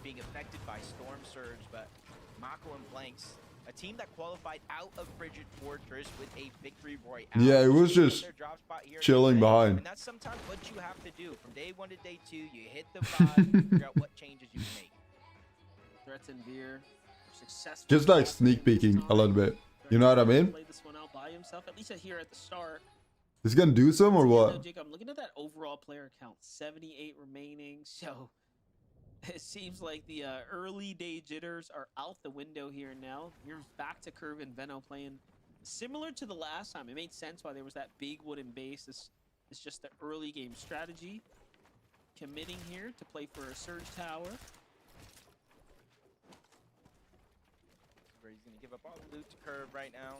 being affected by Storm Surge, but Mako and Blanks, a team that qualified out of Frigid Fortress with a victory royale. Yeah, it was just chilling behind. And that's sometimes what you have to do. From day 1 to day 2, you hit the vibe, figure out what changes you can make. Threats in Veer, successful. Just like sneak peeking a little bit. You know what I mean? Played this one out by himself, at least here at the start. Is he gonna do some or what? Jake, I'm looking at that overall player count, 78 remaining. So it seems like the early day jitters are out the window here now. You're back to Curve and Veno playing similar to the last time. It made sense why there was that big wooden base. This is just the early game strategy. Committing here to play for a Surge Tower. Where he's going to give up all the loot to Curve right now.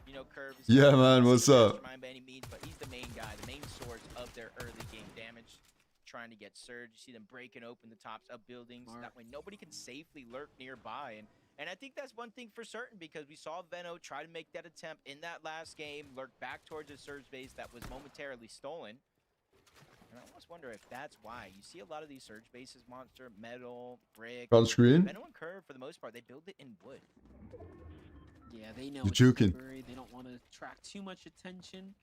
You know, Curve is Yeah, man, what's up? By any means, but he's the main guy, the main source of their early game damage. Trying to get Surge. You see them breaking open the tops of buildings. That way nobody can safely lurk nearby. And I think that's one thing for certain, because we saw Veno try to make that attempt in that last game, lurk back towards a Surge base that was momentarily stolen. And I almost wonder if that's why. You see a lot of these Surge bases, Monster, metal, brick. On screen? Veno and Curve, for the most part, they build it in wood. Yeah, they know You're it's joking. temporary. They don't want to attract too much attention.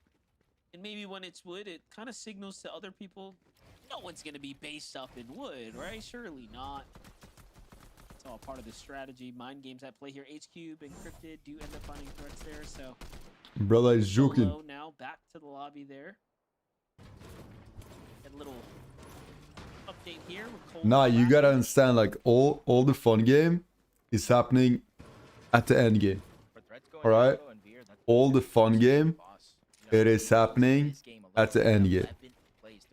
And maybe when it's wood, it kind of signals to other people, no one's going to be based up in wood, right? Surely not. It's all part of the strategy. Mind games at play here. H-Cube and Cryptid do end up finding threats there, so... Brother is joking. Solo now back to the lobby there. Get a little update here. With Cole Nah, you gotta understand, like, all the fun game is happening at the end game. Alright? All the fun game, it is happening at the end game.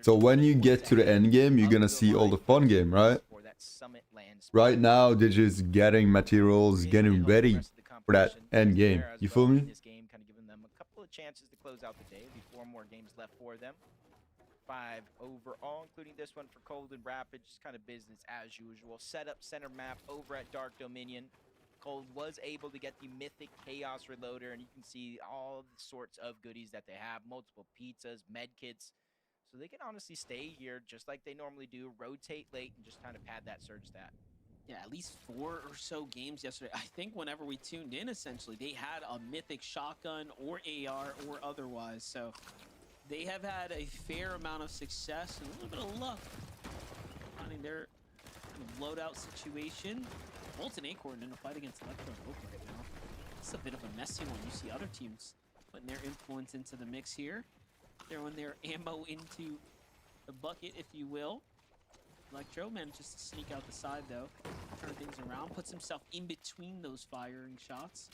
So when you get to the end game, you're gonna see all the fun game, right? Right now, they're just getting materials, getting ready for that end game. You feel me? This game kind of giving them a couple of chances to close out the day. There'll be 4 more games left for them. 5 overall, including this one for Cold and Rapid. Just kind of business as usual. Set up center map over at Dark Dominion. Cold was able to get the Mythic Chaos Reloader, and you can see all the sorts of goodies that they have. Multiple pizzas, med kits. So they can honestly stay here just like they normally do, rotate late, and just kind of pad that Surge stat. Yeah, at least 4 or so games yesterday. I think whenever we tuned in, essentially, they had a Mythic shotgun or AR or otherwise. So they have had a fair amount of success and a little bit of luck finding their kind of loadout situation. Molten Acorn in a fight against Electro and Oak right now. It's a bit of a messy one. You see other teams putting their influence into the mix here. Throwing their ammo into the bucket, if you will. Electro manages to sneak out the side, though. Turn things around. Puts himself in between those firing shots.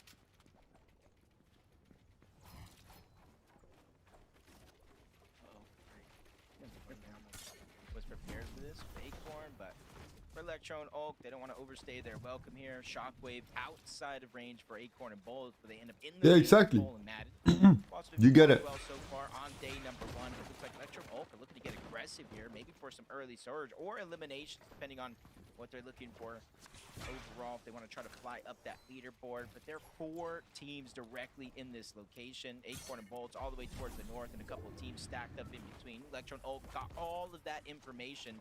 Was prepared for this, Acorn, but for Electro and Oak, they don't want to overstay their welcome here. Shockwave outside of range for Acorn and Bold, but they end up in the Yeah, exactly. You get it. Well, so far on day number 1, it looks like Electro and Oak are looking to get aggressive here, maybe for some early Surge or eliminations, depending on what they're looking for overall, if they want to try to fly up that leaderboard. But there are 4 teams directly in this location. Acorn and Bolts all the way towards the north, and a couple of teams stacked up in between. Electro and Oak got all of that information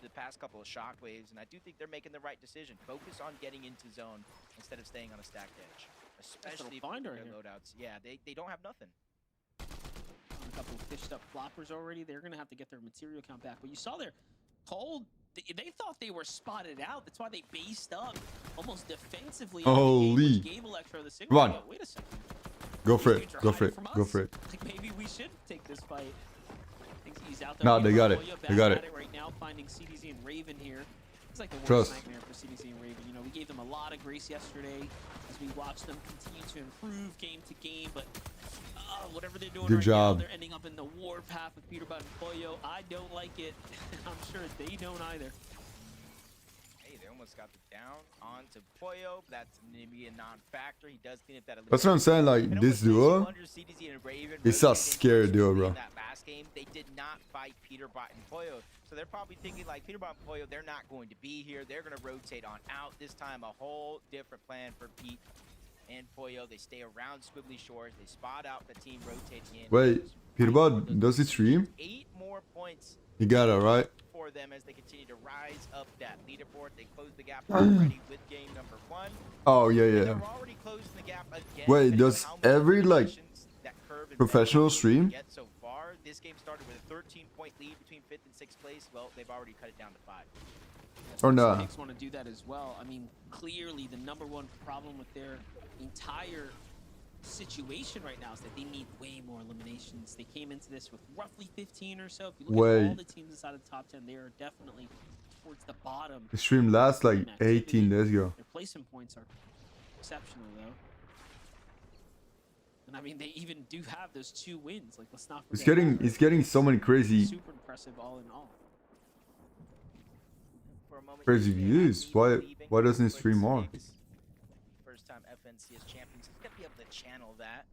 to the past couple of shockwaves, and I do think they're making the right decision. Focus on getting into zone instead of staying on a stacked edge, especially if find their right here. loadouts. Yeah, they don't have nothing. A couple of fished up floppers already. They're gonna have to get their material count back. But you saw their cold. They thought they were spotted out. That's why they based up almost defensively. Holy. Gave Electro the signal. Come on. But wait a second. Go for These it. dudes are Go for hiding it. from Go us. for it. Like maybe we should take this fight. He's out there. Nah, they got it. Poyo They back got at it. right now, finding CDZ and Raven here. It's like the worst Trust. nightmare for CDZ and Raven. You know, we gave them a lot of grace yesterday as we watched them continue to improve game to game, but whatever they're doing Good right job. now, they're ending up in the war path with Peterbot and Poyo. I don't like it. I'm sure they don't either. Hey, they almost got the down onto Poyo. That's maybe a non-factor. He does clean up that. That's what I'm saying. Like this duo, it's a scary duo, bro. That last game, they did not fight Peterbot and Poyo. So they're probably thinking like Peterbot and Poyo, they're not going to be here. They're going to rotate on out. This time, a whole different plan for Pete and Poyo. They stay around Squibbly Shores. They spot out the team rotating in. Wait, Peterbot, does he stream? 8 more points He got it, right? for them as they continue to rise up that leaderboard. They close the gap already with game number 1. Oh, yeah, And yeah. they're already closing the gap again. Wait, depending does on how much every, like, positions that curve and professional balance stream? get so far. This game started with a 13-point lead between 5th and 6th place. Well, they've already cut it down to 5. Or not? Knicks want to do that as well. I mean, clearly the number one problem with their entire situation right now is that they need way more eliminations. They came into this with roughly 15 or so. If you look at all Wait. the teams inside of the top 10, they are definitely towards the bottom. The stream lasts like 18 days ago. Their placement points are exceptional, though. And I mean, they even do have those 2 wins. Like, let's not forget. It's getting so many crazy Super impressive all in all. For a moment, crazy views. Why doesn't it stream more? First time FNCS champions. He's going to be able to channel that.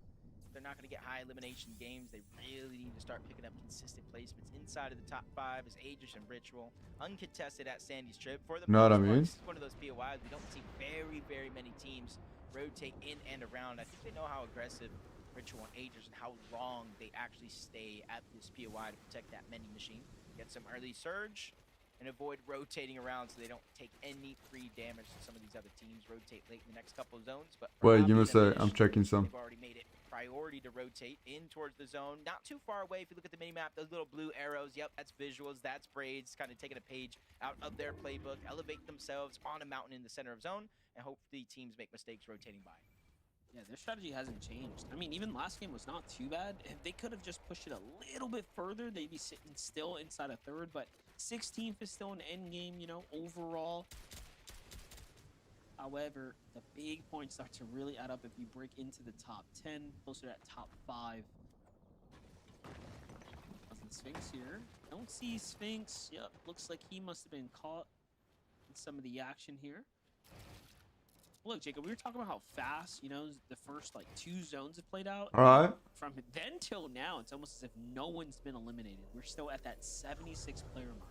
They're not going to get high elimination games. They really need to start picking up consistent placements inside of the top 5 as Aegis and Ritual. Uncontested at Sandy's Trip. For the Know what I most part, mean? this is one of those POIs. We don't see very, very many teams rotate in and around. I think they know how aggressive Ritual and Aegis and how long they actually stay at this POI to protect that many machine. Get some early surge and avoid rotating around so they don't take any free damage to some of these other teams. Rotate late in the next couple of zones. But for Wait, give me a Hobby sec. and I'm Amish, checking some. they've already made it priority to rotate in towards the zone. Not too far away if you look at the mini-map. Those little blue arrows, yep, that's visuals, that's braids, kind of taking a page out of their playbook, elevate themselves on a mountain in the center of zone, and hopefully teams make mistakes rotating by. Yeah, their strategy hasn't changed. I mean, even last game was not too bad. If they could have just pushed it a little bit further, they'd be sitting still inside a third. But 16th is still an end game, you know, overall. However, the big points start to really add up if you break into the top 10, closer to that top 5. Wasn't Sphinx here? Don't see Sphinx. Yep, looks like he must have been caught in some of the action here. Look, Jacob, we were talking about how fast, you know, the first like 2 zones have played out. All right. From then till now, it's almost as if no one's been eliminated. We're still at that 76 player mark.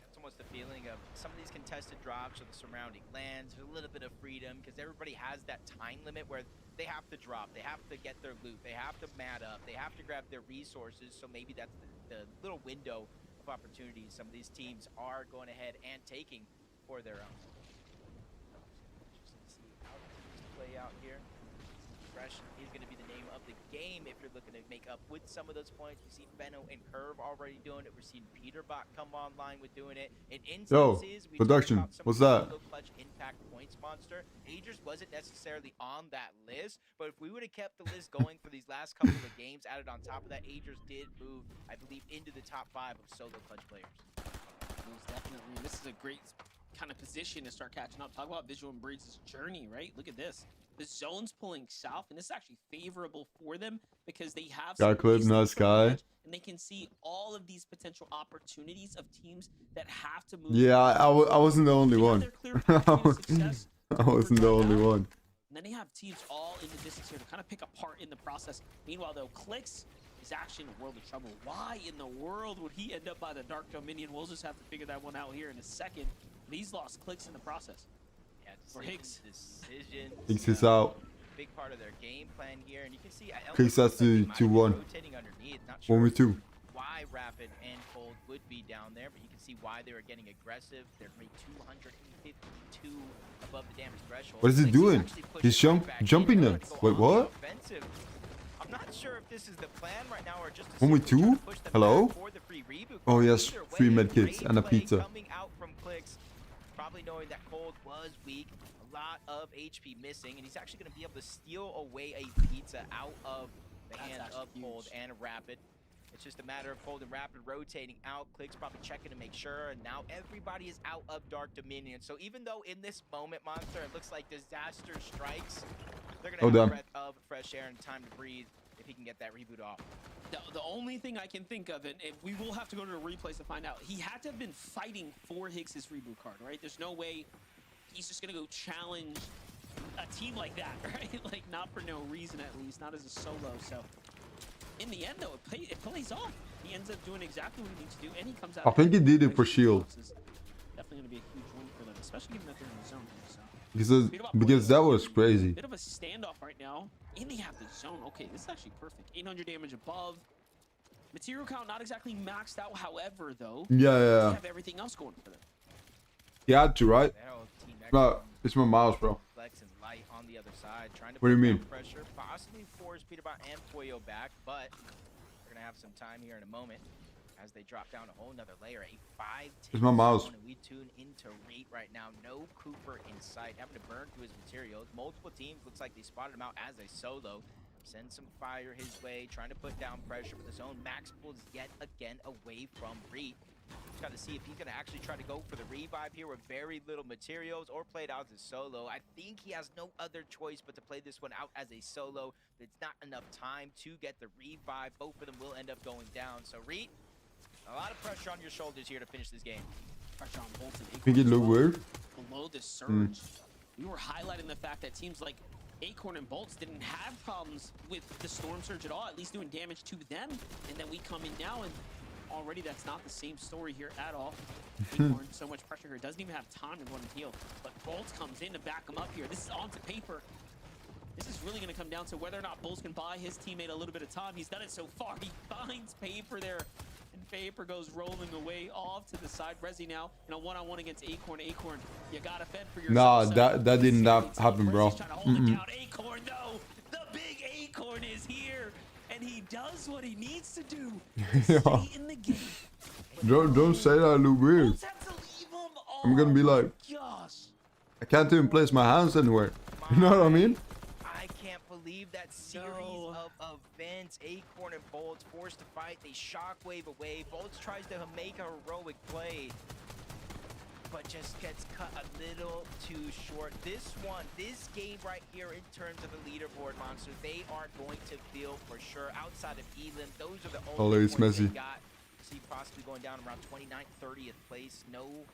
It's almost the feeling of some of these contested drops or the surrounding lands, a little bit of freedom, because everybody has that time limit where they have to drop, they have to get their loot, they have to mat up, they have to grab their resources. So maybe that's the little window of opportunities some of these teams are going ahead and taking for their own. Play out here. Aggression is going to be the name of the game if you're looking to make up with some of those points. We see Benno and Curve already doing it. We're seeing Peterbot come online with doing it. In instances, we production, talked about some what's of the that? solo clutch impact points monster. Aegis wasn't necessarily on that list, but if we would have kept the list going for these last couple of games, added on top of that, Aegis did move, I believe, into the top 5 of solo clutch players. Most definitely. This is a great kind of position to start catching up. Talk about Visual and Breeds' journey, right? Look at this. The zone's pulling south, and this is actually favorable for them because they have Got some clip, distance nice from the guy. edge, and they can see all of these potential opportunities of teams that have to move. Yeah, I wasn't the only They have one. their clear pathway to success. I wasn't the only one. And then they have teams all in the distance here to kind of pick apart in the process. Meanwhile, though, Clicks is actually in a world of trouble. Why in the world would he end up by the Dark Dominion? We'll just have to figure that one out here in a second. But he's lost Clicks in the process. Yeah, For Higgs. Decisions. Higgs is out. Big part of their game plan here, and you can see Higgs has to 2-1. rotating underneath. Not 1v2. why Rapid and Cold would be down there, but you can see why they were getting aggressive. They're made 252 above the damage threshold. What is he Clix doing? actually pushed He's right back in. jumping They're them. gonna go Wait, on the what? offensive. I'm not sure if this is the plan right now or just Only simply try two? to push them Hello? back for the free reboot. Oh yes, Either way, 3 medkits great and a play pizza. coming out from Clix, probably knowing that Cold was weak, a lot of HP missing, and he's actually going to be able to steal away a pizza out of the hands of Cold and Rapid. It's just a matter of Cold and Rapid rotating out. Clix probably checking to make sure, and now everybody is out of Dark Dominion. So even though in this moment, Monster, it looks like disaster strikes, they're going to have a breath of fresh air and time to breathe if he can get that reboot off. The only thing I can think of, and we will have to go to the replays to find out, he had to have been fighting for Higgs' reboot card, right? There's no way he's just going to go challenge a team like that, right? Like, not for no reason, at least, not as a solo. So, in the end, though, it plays off. He ends up doing exactly what he needs to do, and he comes out. I think he did it for shield. Definitely going to be a huge win for them, especially given that they're in the zone here, so. Because that was crazy. Bit of a standoff right now, and they have the zone. Okay, this is actually perfect. 800 damage above. Material count not exactly maxed out, however, though. Yeah. They have everything else going for them. He had to, right? No, it's my mouse, bro. Flex and Light on the other side, trying to What do you put mean? down pressure, possibly force Peterbot and Poyo back, but we're gonna have some time here in a moment as they drop down a whole nother layer. A 5-10 It's my mouse. zone, and we tune into Reet right now. No Cooper in sight, having to burn through his materials. Multiple teams looks like they spotted him out as a solo. Send some fire his way, trying to put down pressure, but the zone max pulls yet again away from Reet. Just got to see if he's going to actually try to go for the revive here with very little materials or play it out as a solo. I think he has no other choice but to play this one out as a solo. It's not enough time to get the revive. Both of them will end up going down. So Reet, a lot of pressure on your shoulders here to finish this game. Pressure on Bolton. Think it look weird? Below the surge, we were highlighting the fact that teams like Acorn and Bolts didn't have problems with the Storm Surge at all, at least doing damage to them. And then we come in now, and already that's not the same story here at all. Acorn, so much pressure here, doesn't even have time to run and heal. But Bolts comes in to back him up here. This is onto paper. This is really going to come down to whether or not Bolts can buy his teammate a little bit of time. He's done it so far. He finds paper there. And Paper goes rolling away off to the side. Resi now in a one-on-one against Acorn. Acorn, you got to fend for yourself. Nah, that didn't happen, bro. Acorn, though. The big Acorn is here. And he does what he needs to do to stay in the game. Don't say that, I look weird. I'm gonna be like, I can't even place my hands anywhere. You know what I mean? I can't believe that series of events. Acorn and Bolts forced to fight. They shockwave away. Bolts tries to make a heroic play, but just gets cut a little too short. This game right here in terms of the leaderboard, Monster, they are going to feel for sure. Outside of Elam, those are the only points they got. See possibly going down around 29th, 30th place. No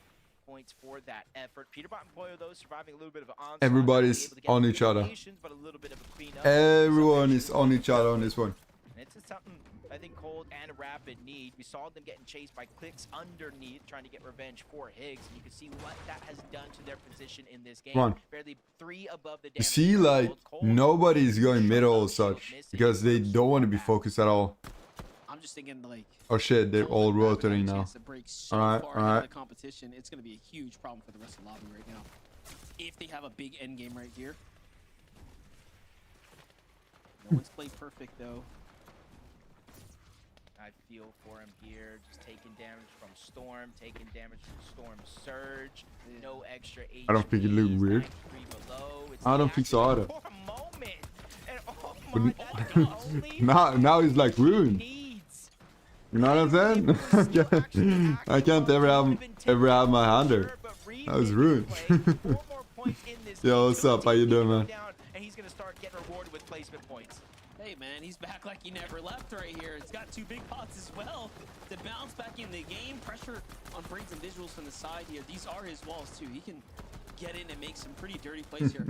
points for that effort. Peterbot and Poyo, though, surviving a little bit of an onslaught. Everybody's on each other. But a little bit of a cleanup. Everyone is on each other on this one. And it's just something I think Cold and Rapid need. We saw them getting chased by Clix underneath, trying to get revenge for Higgs. And you can see what that has done to their position in this game. Come on. Barely 3 above the You damage. see, like, nobody's going middle or such because they don't want to be focused at all. I'm just thinking, like, Oh shit, they're all rotating now. Alright, the competition, it's going to be a huge problem for the rest of the lobby right now. If they have a big end game right here. No one's played perfect, though. I feel for him here, just taking damage from Storm, taking damage from Storm Surge. No extra HP. I don't think it looked weird. I don't think so either. Oh now he's like ruined. You know what I'm saying? I can't ever have my hand there. That was ruined. Yo, what's up? How you doing, man? And he's gonna start getting rewarded with placement points. Hey man, he's back like he never left right here. It's got 2 big pots as well to bounce back in the game. Pressure on Briggs and visuals from the side here. These are his walls too. He can get in and make some pretty dirty plays here.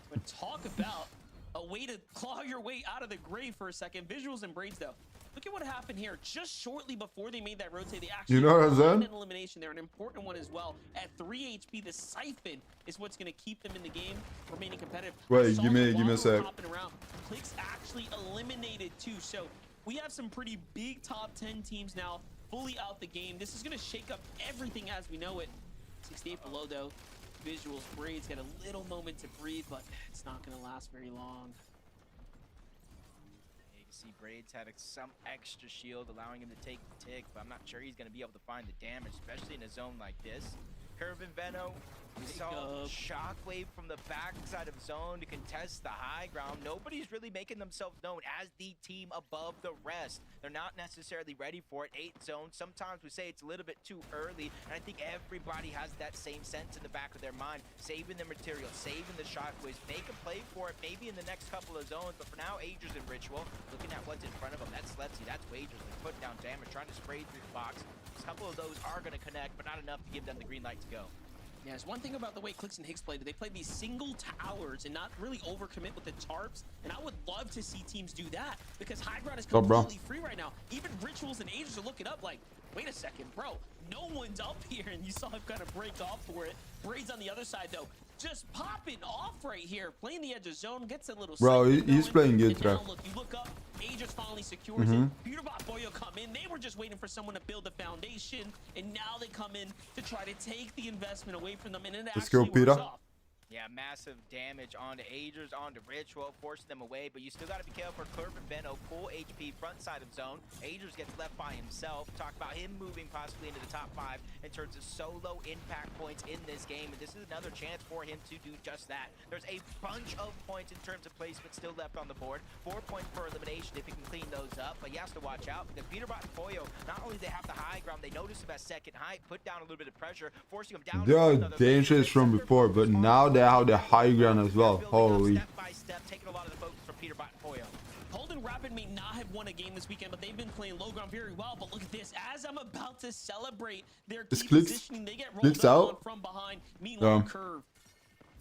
But talk about a way to claw your way out of the grave for a second. Visuals and Braids though. Look at what happened here. Just shortly before they made that rotate, they actually You know what I'm saying? an elimination there, an important one as well. At 3 HP, the Siphon is what's going to keep them in the game, remaining competitive. Wait, give me a sec. Clix actually eliminated 2, so we have some pretty big top 10 teams now fully out the game. This is going to shake up everything as we know it. 68 below, though. Visuals, Braids get a little moment to breathe, but it's not going to last very long. You can see Braids had some extra shield, allowing him to take the tick, but I'm not sure he's going to be able to find the damage, especially in a zone like this. Curve and Veno, we saw Shockwave from the backside of zone to contest the high ground. Nobody's really making themselves known as the team above the rest. They're not necessarily ready for it. 8 zones. Sometimes we say it's a little bit too early, and I think everybody has that same sense in the back of their mind. Saving the material, saving the Shockwaves, make a play for it maybe in the next couple of zones, but for now, Agers and Ritual, looking at what's in front of them. That's Slepsy, that's Wagers. They're putting down damage, trying to spray through the box. A couple of those are going to connect, but not enough to give them the green light to go. Yeah, there's one thing about the way Clix and Higgs played. They played these single towers and not really overcommit with the tarps. And I would love to see teams do that because high ground is completely free right now. Even Rituals and Agers are looking up like, wait a second, bro. No one's up here, and you saw him kind of break off for it. Braids on the other side, though, just popping off right here. Playing the edge of zone, gets a little... Bro, he's playing good, Trev. Look, you look up, Agers finally secures it. Pewterbot Boyo come in. They were just waiting for someone to build the foundation, and now they come in to try to take the investment away from them, and it actually works off. Yeah, massive damage onto Agers, onto Ritual, forcing them away, but you still got to be careful for Curve and Veno, full HP front side of zone. Agers gets left by himself. Talk about him moving possibly into the top 5 in terms of solo impact points in this game, and this is another chance for him to do just that. There's a bunch of points in terms of placement still left on the board. 4 points for elimination if he can clean those up, but he has to watch out because Pewterbot and Boyo, not only they have the high ground, they notice him at second height, put down a little bit of pressure, forcing him down. They are dangerous from before, but now they have the high ground as well. Holy. Step by step, taking a lot of the focus from Pewterbot and Boyo. Holden Rapid may not have won a game this weekend, but they've been playing low ground very well. But look at this. As I'm about to celebrate their key positioning, they get rolled up from behind. Meanwhile, Curve,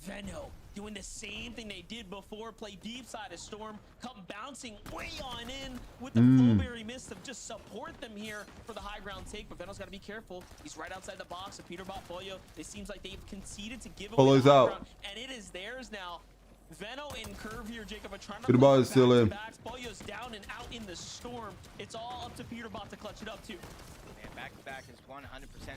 Veno doing the same thing they did before. Play deep side of Storm, come bouncing way on in with the Flowberry Mist of just support them here for the high ground take. But Veno's got to be careful. He's right outside the box of Pewterbot Boyo. It seems like they've conceded to give away the high ground, and it is theirs now. Veno and Curve here, Jacob, are trying to Pewterbot is still in. Boyo's down and out in the storm. It's all up to Pewterbot to clutch it up too. And back-to-back is 100%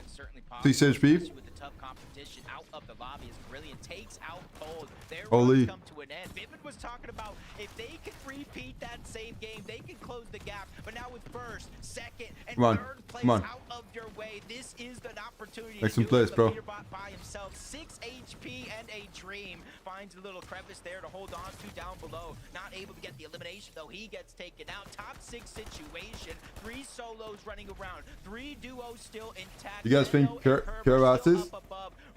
certainly possible. 6 HP. With the tough competition out of the lobby as Brilliant takes out Cold. Their Holy. runs come to an end. Vivid was talking about if they could repeat that same game, they can close the gap. But now with first, second, and third place out of your way, this is an opportunity Make to some do plays, it. bro. Pewterbot by himself, 6 HP and a dream. Finds a little crevice there to hold on to down below. Not able to get the elimination, though. He gets taken out. Top 6 situation. 3 solos running around. 3 duos still intact. You guys think care about this?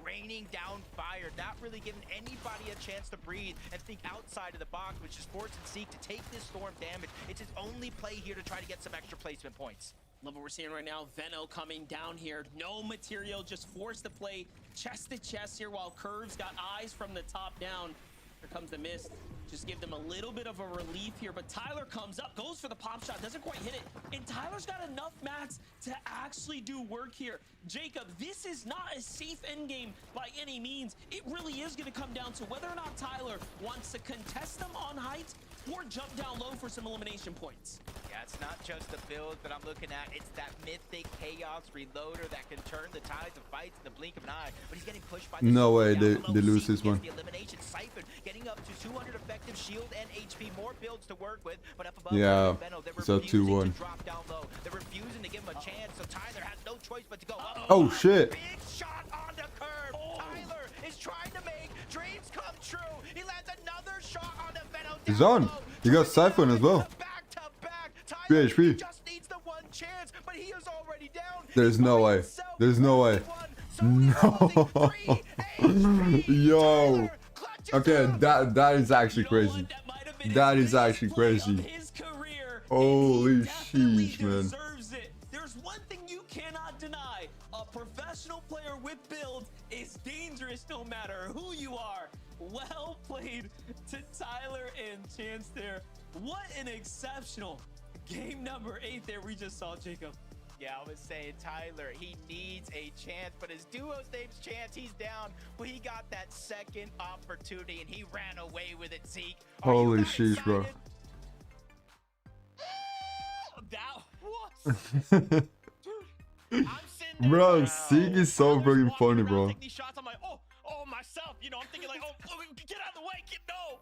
Raining down fire, not really giving anybody a chance to breathe and think outside of the box, which is Force and Seek to take this storm damage. It's his only play here to try to get some extra placement points. Love what we're seeing right now. Veno coming down here. No material, just forced to play chest to chest here while Curve's got eyes from the top down. Here comes the mist. Just give them a little bit of a relief here, but Tyler comes up, goes for the pop shot, doesn't quite hit it, and Tyler's got enough mats to actually do work here. Jacob, this is not a safe endgame by any means. It really is going to come down to whether or not Tyler wants to contest them on height or jump down low for some elimination points. Yeah, it's not just the build that I'm looking at, it's that mythic Chaos Reloader that can turn the tides of fights in the blink of an eye, but he's getting pushed by the no way they lose this one. The elimination Siphon getting up to 200 effective shield and HP, more builds to work with, but up above Veno, it's up 2-1. drop down low. They're refusing to give him a chance, so Tyler has no choice but to go up. Oh shit. Big shot on the curve. Tyler is trying to make dreams come true. He lands another shot on the Veno. He's on. He got Siphon as well. Back to back. Tyler just needs the one chance, but he is already down. There's no way. There's no way. No. Yo. Okay, that is actually crazy. That is actually crazy. Holy sheesh, man. There's one thing you cannot deny. A professional player with build is dangerous no matter who you are. Well played to Tyler and Chance there. What an exceptional game number 8 there we just saw, Jacob. Yeah, I was saying Tyler, he needs a chance, but his duo's name's Chance. He's down, but he got that second opportunity and he ran away with it, Zeke. Holy sheesh, bro. Bro, Seek is so freaking funny, bro. These shots, I'm like, oh, myself. You know, I'm thinking like, oh, get out of the way, no.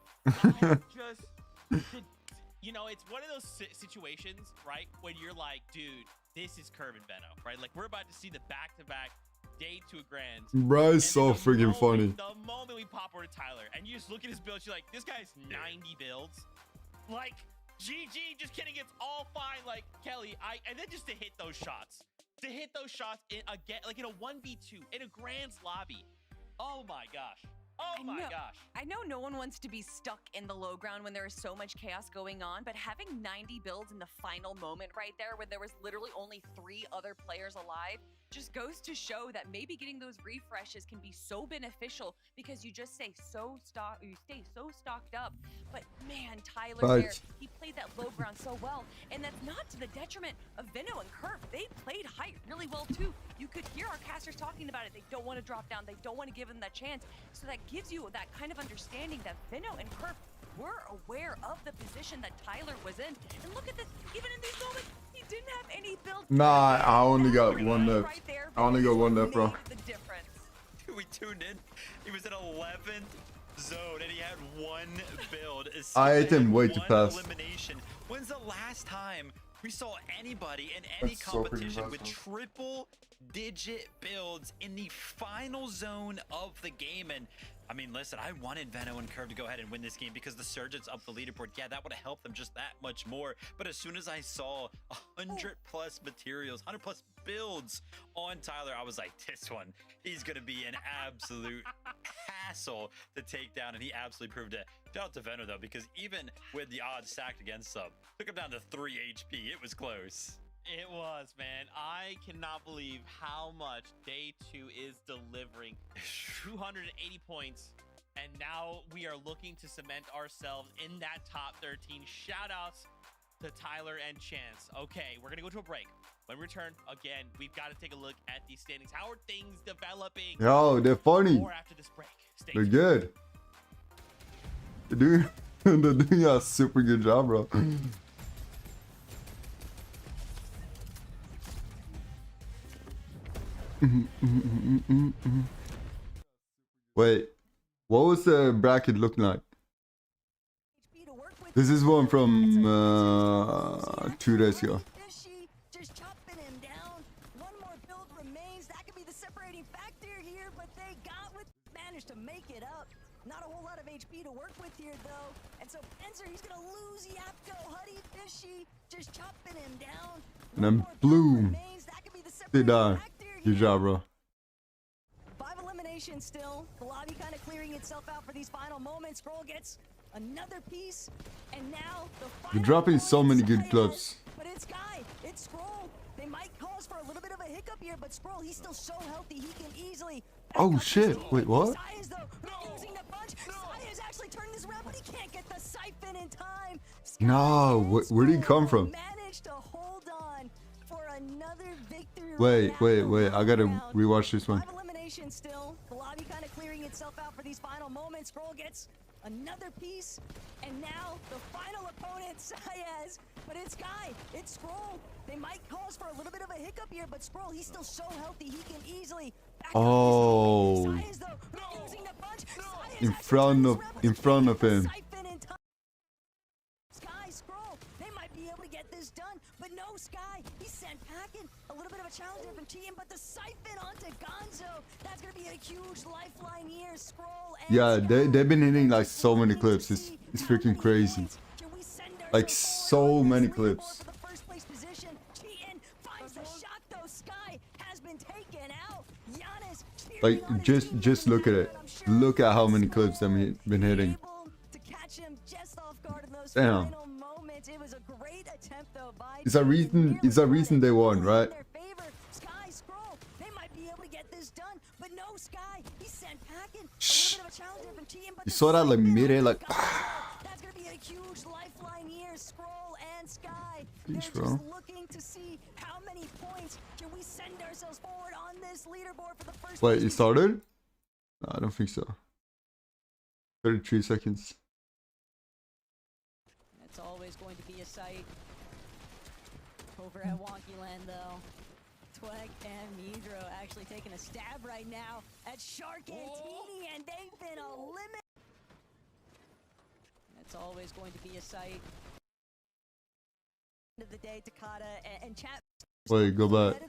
You know, it's one of those situations, right, when you're like, dude, this is Curve and Benno, right? Like, we're about to see the back-to-back day to a grand. Bro, it's so freaking funny. The moment we pop over to Tyler, and you just look at his builds, you're like, this guy's 90 builds. Like, GG, just kidding, it's all fine. Like, Kelly, and then just to hit those shots. To hit those shots again, like in a 1v2, in a Grand's lobby. Oh my gosh. Oh my gosh. I know no one wants to be stuck in the low ground when there is so much chaos going on, but having 90 builds in the final moment right there when there was literally only 3 other players alive just goes to show that maybe getting those refreshes can be so beneficial because you just stay so stocked up. But man, Tyler there, he played that low ground so well, and that's not to the detriment of Vino and Curve. They played height really well too. You could hear our casters talking about it. They don't want to drop down. They don't want to give him that chance. So that gives you that kind of understanding that Vino and Curve were aware of the position that Tyler was in. And look at this, even in these moments, he didn't have any build. Nah, I only got one left. I only got one left, bro. We tuned in. He was in 11th zone and he had 1 build. I ate him way too fast. Elimination. When's the last time we saw anybody in any competition with triple-digit builds in the final zone of the game? And I mean, listen, I wanted Veno and Curve to go ahead and win this game because the Surgeons up the leaderboard. Yeah, that would have helped them just that much more. But as soon as I saw 100+ materials, 100+ builds on Tyler, I was like, this one, he's going to be an absolute hassle to take down. And he absolutely proved it. Shout out to Veno, though, because even with the odds stacked against him, took him down to 3 HP. It was close. It was, man. I cannot believe how much day 2 is delivering. 280 points. And now we are looking to cement ourselves in that top 13. Shout outs to Tyler and Chance. Okay, we're going to go to a break. When we return, again, we've got to take a look at these standings. How are things developing? Yo, they're funny. More after this break. Stay They're tuned. good. They're doing a super good job, bro. Wait, what was the bracket looking like? This is one from 2 days ago. Just chopping him down. One more build remains. That could be the separating factor here, but they managed to make it up. Not a whole lot of HP to work with here, though. And so Penzer, he's gonna lose Yapko. Huddy Fishy just chopping him down. And then Bloom. They die. Good job, bro. 5 eliminations still. The lobby kind of clearing itself out for these final moments. Scroll gets another piece, and now the final You're dropping so many good clips. But it's Guy, it's Scroll. They might cause for a little bit of a hiccup here, but Scroll, he's still so healthy, he can easily. Oh shit! Wait, what? Saya's though using the punch. Saya's actually turning this around, but he can't get the siphon in time. No, where did he come from? Managed to hold on for another victory. Wait. I gotta rewatch this one. 5 eliminations still. The lobby kind of clearing itself out for these final moments. Scroll gets another piece, and now the final opponent, Sayaz. But it's Guy, it's Scroll. They might cause for a little bit of a hiccup here, but Scroll, he's still so healthy, he can easily. Oh, in front of him. Sky, Scroll, they might be able to get this done, but no, Sky, he's sent packing. A little bit of a challenge, different team, but the siphon onto Gonzo. That's gonna be a huge lifeline here. Scroll. And Yeah, they've been hitting like so many clips. It's freaking crazy. Like so many clips. Like just look at it. Look at how many clips they've been hitting. Damn. It's a reason they won, right? Shh. You saw that like mid-air, like. That's gonna be a huge lifeline here. Scroll and Sky. They're just looking to see how many points can we send ourselves forward on this leaderboard for the first. Wait, it started? No, I don't think so. 33 seconds. It's always going to be a sight. Over at Wonky Land, though, Tweg and Mudro actually taking a stab right now at Shark Antini, and they've been eliminated. It's always going to be a sight. End of the day, Takata and Chat. Wait, go back.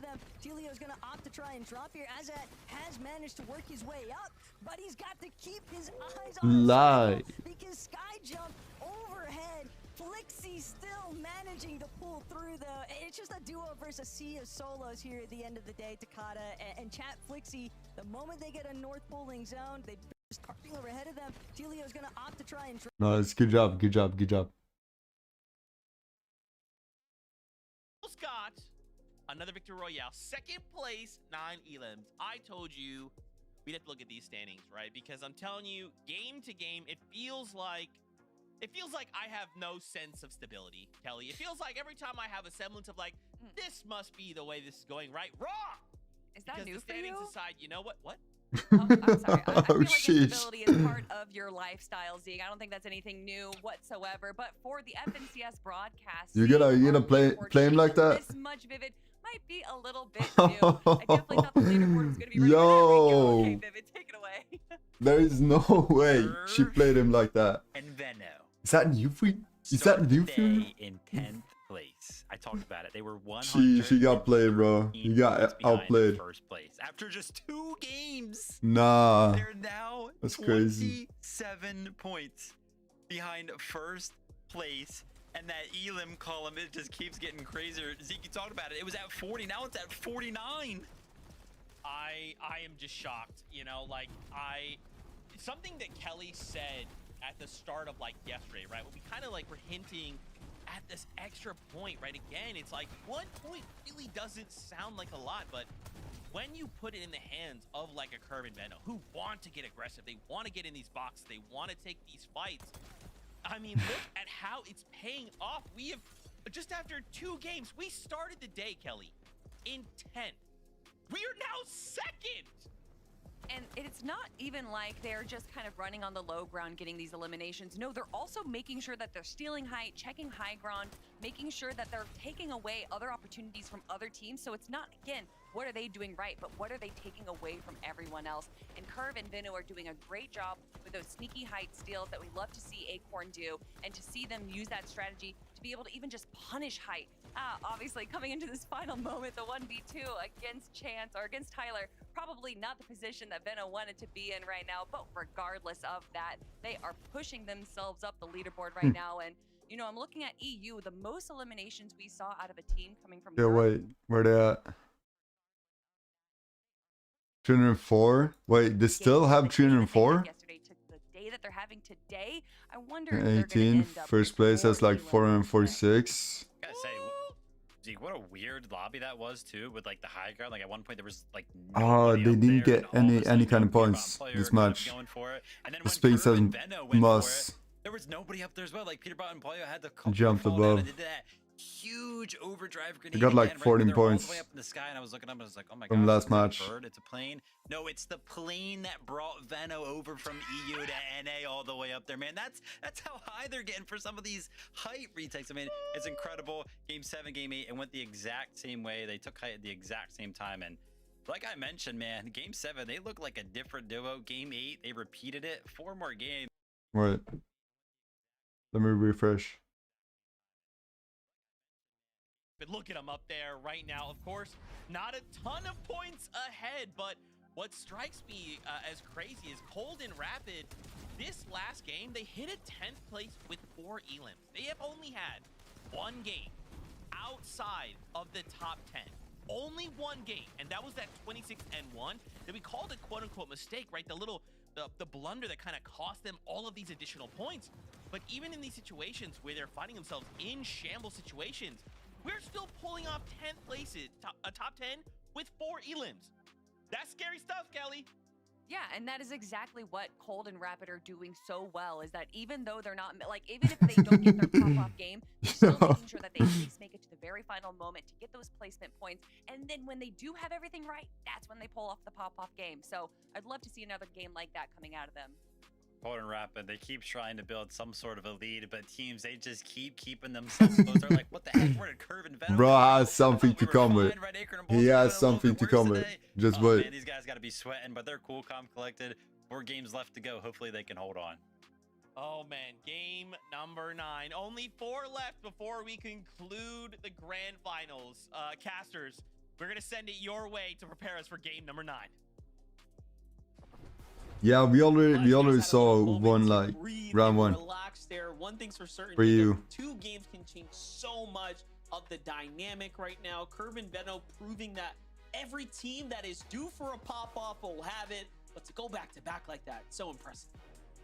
Telio's gonna opt to try and drop here. Azat has managed to work his way up, but he's got to keep his eyes on Lie. because Sky Jump overhead. Flixie still managing to pull through, though. It's just a duo versus a sea of solos here at the end of the day. Takata and Chat Flixie, the moment they get a north pulling zone, they starting over ahead of them. Telio's gonna opt to try and. Nice, good job, good job, good job. Got another victory royale, second place, 9 elims. I told you we'd have to look at these standings, right? Because I'm telling you, game to game, it feels like I have no sense of stability, Kelly. It feels like every time I have a semblance of like, this must be the way this is going, right? Wrong. Is that because new the for you? standings aside, you know what? What? I'm sorry. I feel like sheesh. instability is part of your lifestyle, Zeke. I don't think that's anything new whatsoever. But for the FNCS broadcast, You're gonna play him like that? this much vivid might be a little bit new. I definitely thought the leaderboard was gonna be ready. Yo. Okay, Vivid, take it away. There is no way she played him like that. And Venno. Is that new for you? Is that new for you? In 10th place. I talked about it. They were 100. She got played, bro. You got outplayed. First place after just 2 games. Nah. They're now That's crazy. 27 points behind first place. And that elim column, it just keeps getting crazier. Zeke, you talked about it. It was at 40. Now it's at 49. I am just shocked, you know, like something that Kelly said at the start of like yesterday, right? When we kind of like were hinting at this extra point, right? Again, it's like 1 point really doesn't sound like a lot, but when you put it in the hands of like a Curve and Venno who want to get aggressive, they want to get in these boxes, they want to take these fights. I mean, look at how it's paying off. We have, just after 2 games, we started the day, Kelly, in 10th. We are now 2nd. And it's not even like they're just kind of running on the low ground getting these eliminations. No, they're also making sure that they're stealing height, checking high ground, making sure that they're taking away other opportunities from other teams. So it's not, again, what are they doing right, but what are they taking away from everyone else? And Curve and Venno are doing a great job with those sneaky height steals that we love to see Acorn do, and to see them use that strategy to be able to even just punish height. Obviously, coming into this final moment, the 1v2 against Chance or against Tyler, probably not the position that Venno wanted to be in right now, but regardless of that, they are pushing themselves up the leaderboard right now. And, you know, I'm looking at EU, the most eliminations we saw out of a team coming from Yeah, Europe. wait, where they at? 304? Wait, they still have 304? Yesterday to the day that they're having today, I wonder if they're gonna 18, end up first with place more has like elims. 446. I gotta say, Zeke, what a weird lobby that was too, with like the high ground. Like at one point there was like Oh, nobody they up didn't there, get and all of a any sudden, kind of Curve points player this kind of match. going for it. And then The when Sphinx Curve and has Venno went for must it, there was nobody up there as well. Like Peterbot and Polio had to fall jump down above. and did that huge overdrive grenade. They got like again, right where 14 they're all the points way up in the sky, and I was looking up and I was like, oh my from gosh, last is it a match. bird? It's a plane. No, it's the plane that brought Venno over from EU to NA all the way up there, man. That's how high they're getting for some of these height retakes. I mean, it's incredible. Game 7, Game 8, it went the exact same way. They took height at the exact same time, and like I mentioned, man, Game 7, they look like a different duo. Game 8, they repeated it. 4 more games. Wait. Let me refresh. But look at them up there right now. Of course, not a ton of points ahead, but what strikes me as crazy is Cold and Rapid, this last game, they hit a 10th place with 4 elims. They have only had 1 game outside of the top 10. Only 1 game, and that was that 26-1 that we called a quote-unquote mistake, right? The blunder that kind of cost them all of these additional points. But even in these situations where they're finding themselves in shambles situations, we're still pulling off 10th places, a top 10 with 4 elims. That's scary stuff, Kelly. Yeah, and that is exactly what Cold and Rapid are doing so well, is that even though they're not, like, even if they don't get their pop-off game, they're still making sure that they at least make it to the very final moment to get those placement points. And then when they do have everything right, that's when they pull off the pop-off game. So I'd love to see another game like that coming out of them. Golden Rapid, they keep trying to build some sort of a lead, but teams, they just keep keeping themselves close. They're like, what the heck? Where did Curve and Venom Bro go? has something to come with. He has something to come with. Just oh, wait. man, these guys got to be sweating, but they're cool, calm, collected. 4 games left to go. Hopefully they can hold on. Oh man, game number 9. Only 4 left before we conclude the grand finals. Casters, we're gonna send it your way to prepare us for game number 9. Yeah, we already saw one like round 1. Relax there. One thing's for certain. For you. 2 games can change so much of the dynamic right now. Curve and Veno proving that every team that is due for a pop-off will have it. But to go back-to-back like that, so impressive.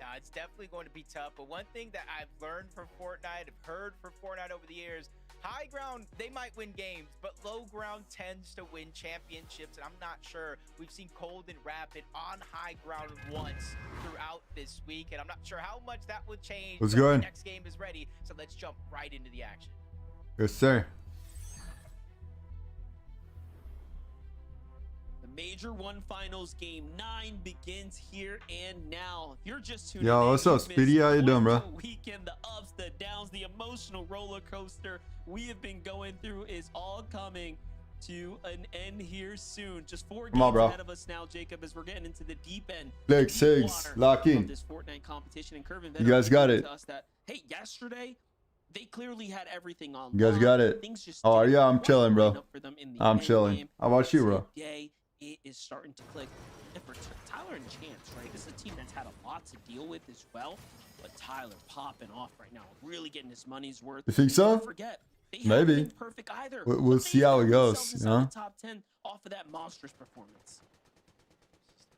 Now, it's definitely going to be tough, but one thing that I've learned from Fortnite, I've heard from Fortnite over the years, high ground, they might win games, but low ground tends to win championships, and I'm not sure. We've seen Cold and Rapid on high ground once throughout this week, and I'm not sure how much that will change. Let's but go the in. next game is ready, so let's jump right into the action. Yes, sir. Major 1 Finals Game 9 begins here and now. If you're just tuning Yo, in, what's up, you Speedy? missed How you doing, bro? the weekend, the ups, the downs, the emotional roller coaster we have been going through is all coming to an end here soon. Just 4 Come on, games bro. ahead of us now, Jacob, as we're getting into the deep end. Leg deep 6, water lock in. of this Fortnite competition. And Curve and You Venom guys got proved it. to us that, hey, yesterday they clearly had everything on. You guys got it. Things just Oh didn't yeah, I'm quite chilling, line bro. up for them in the I'm end chilling. game. How about you, bro? Today, it is starting to click. And for Tyler and Chance, right? This is a team that's had a lot to deal with as well. But Tyler popping off right now, really getting his money's worth. You think so? Don't forget, they haven't Maybe. been perfect either. We'll but they see how it found goes. themselves You inside know. the top 10 off of that monstrous performance.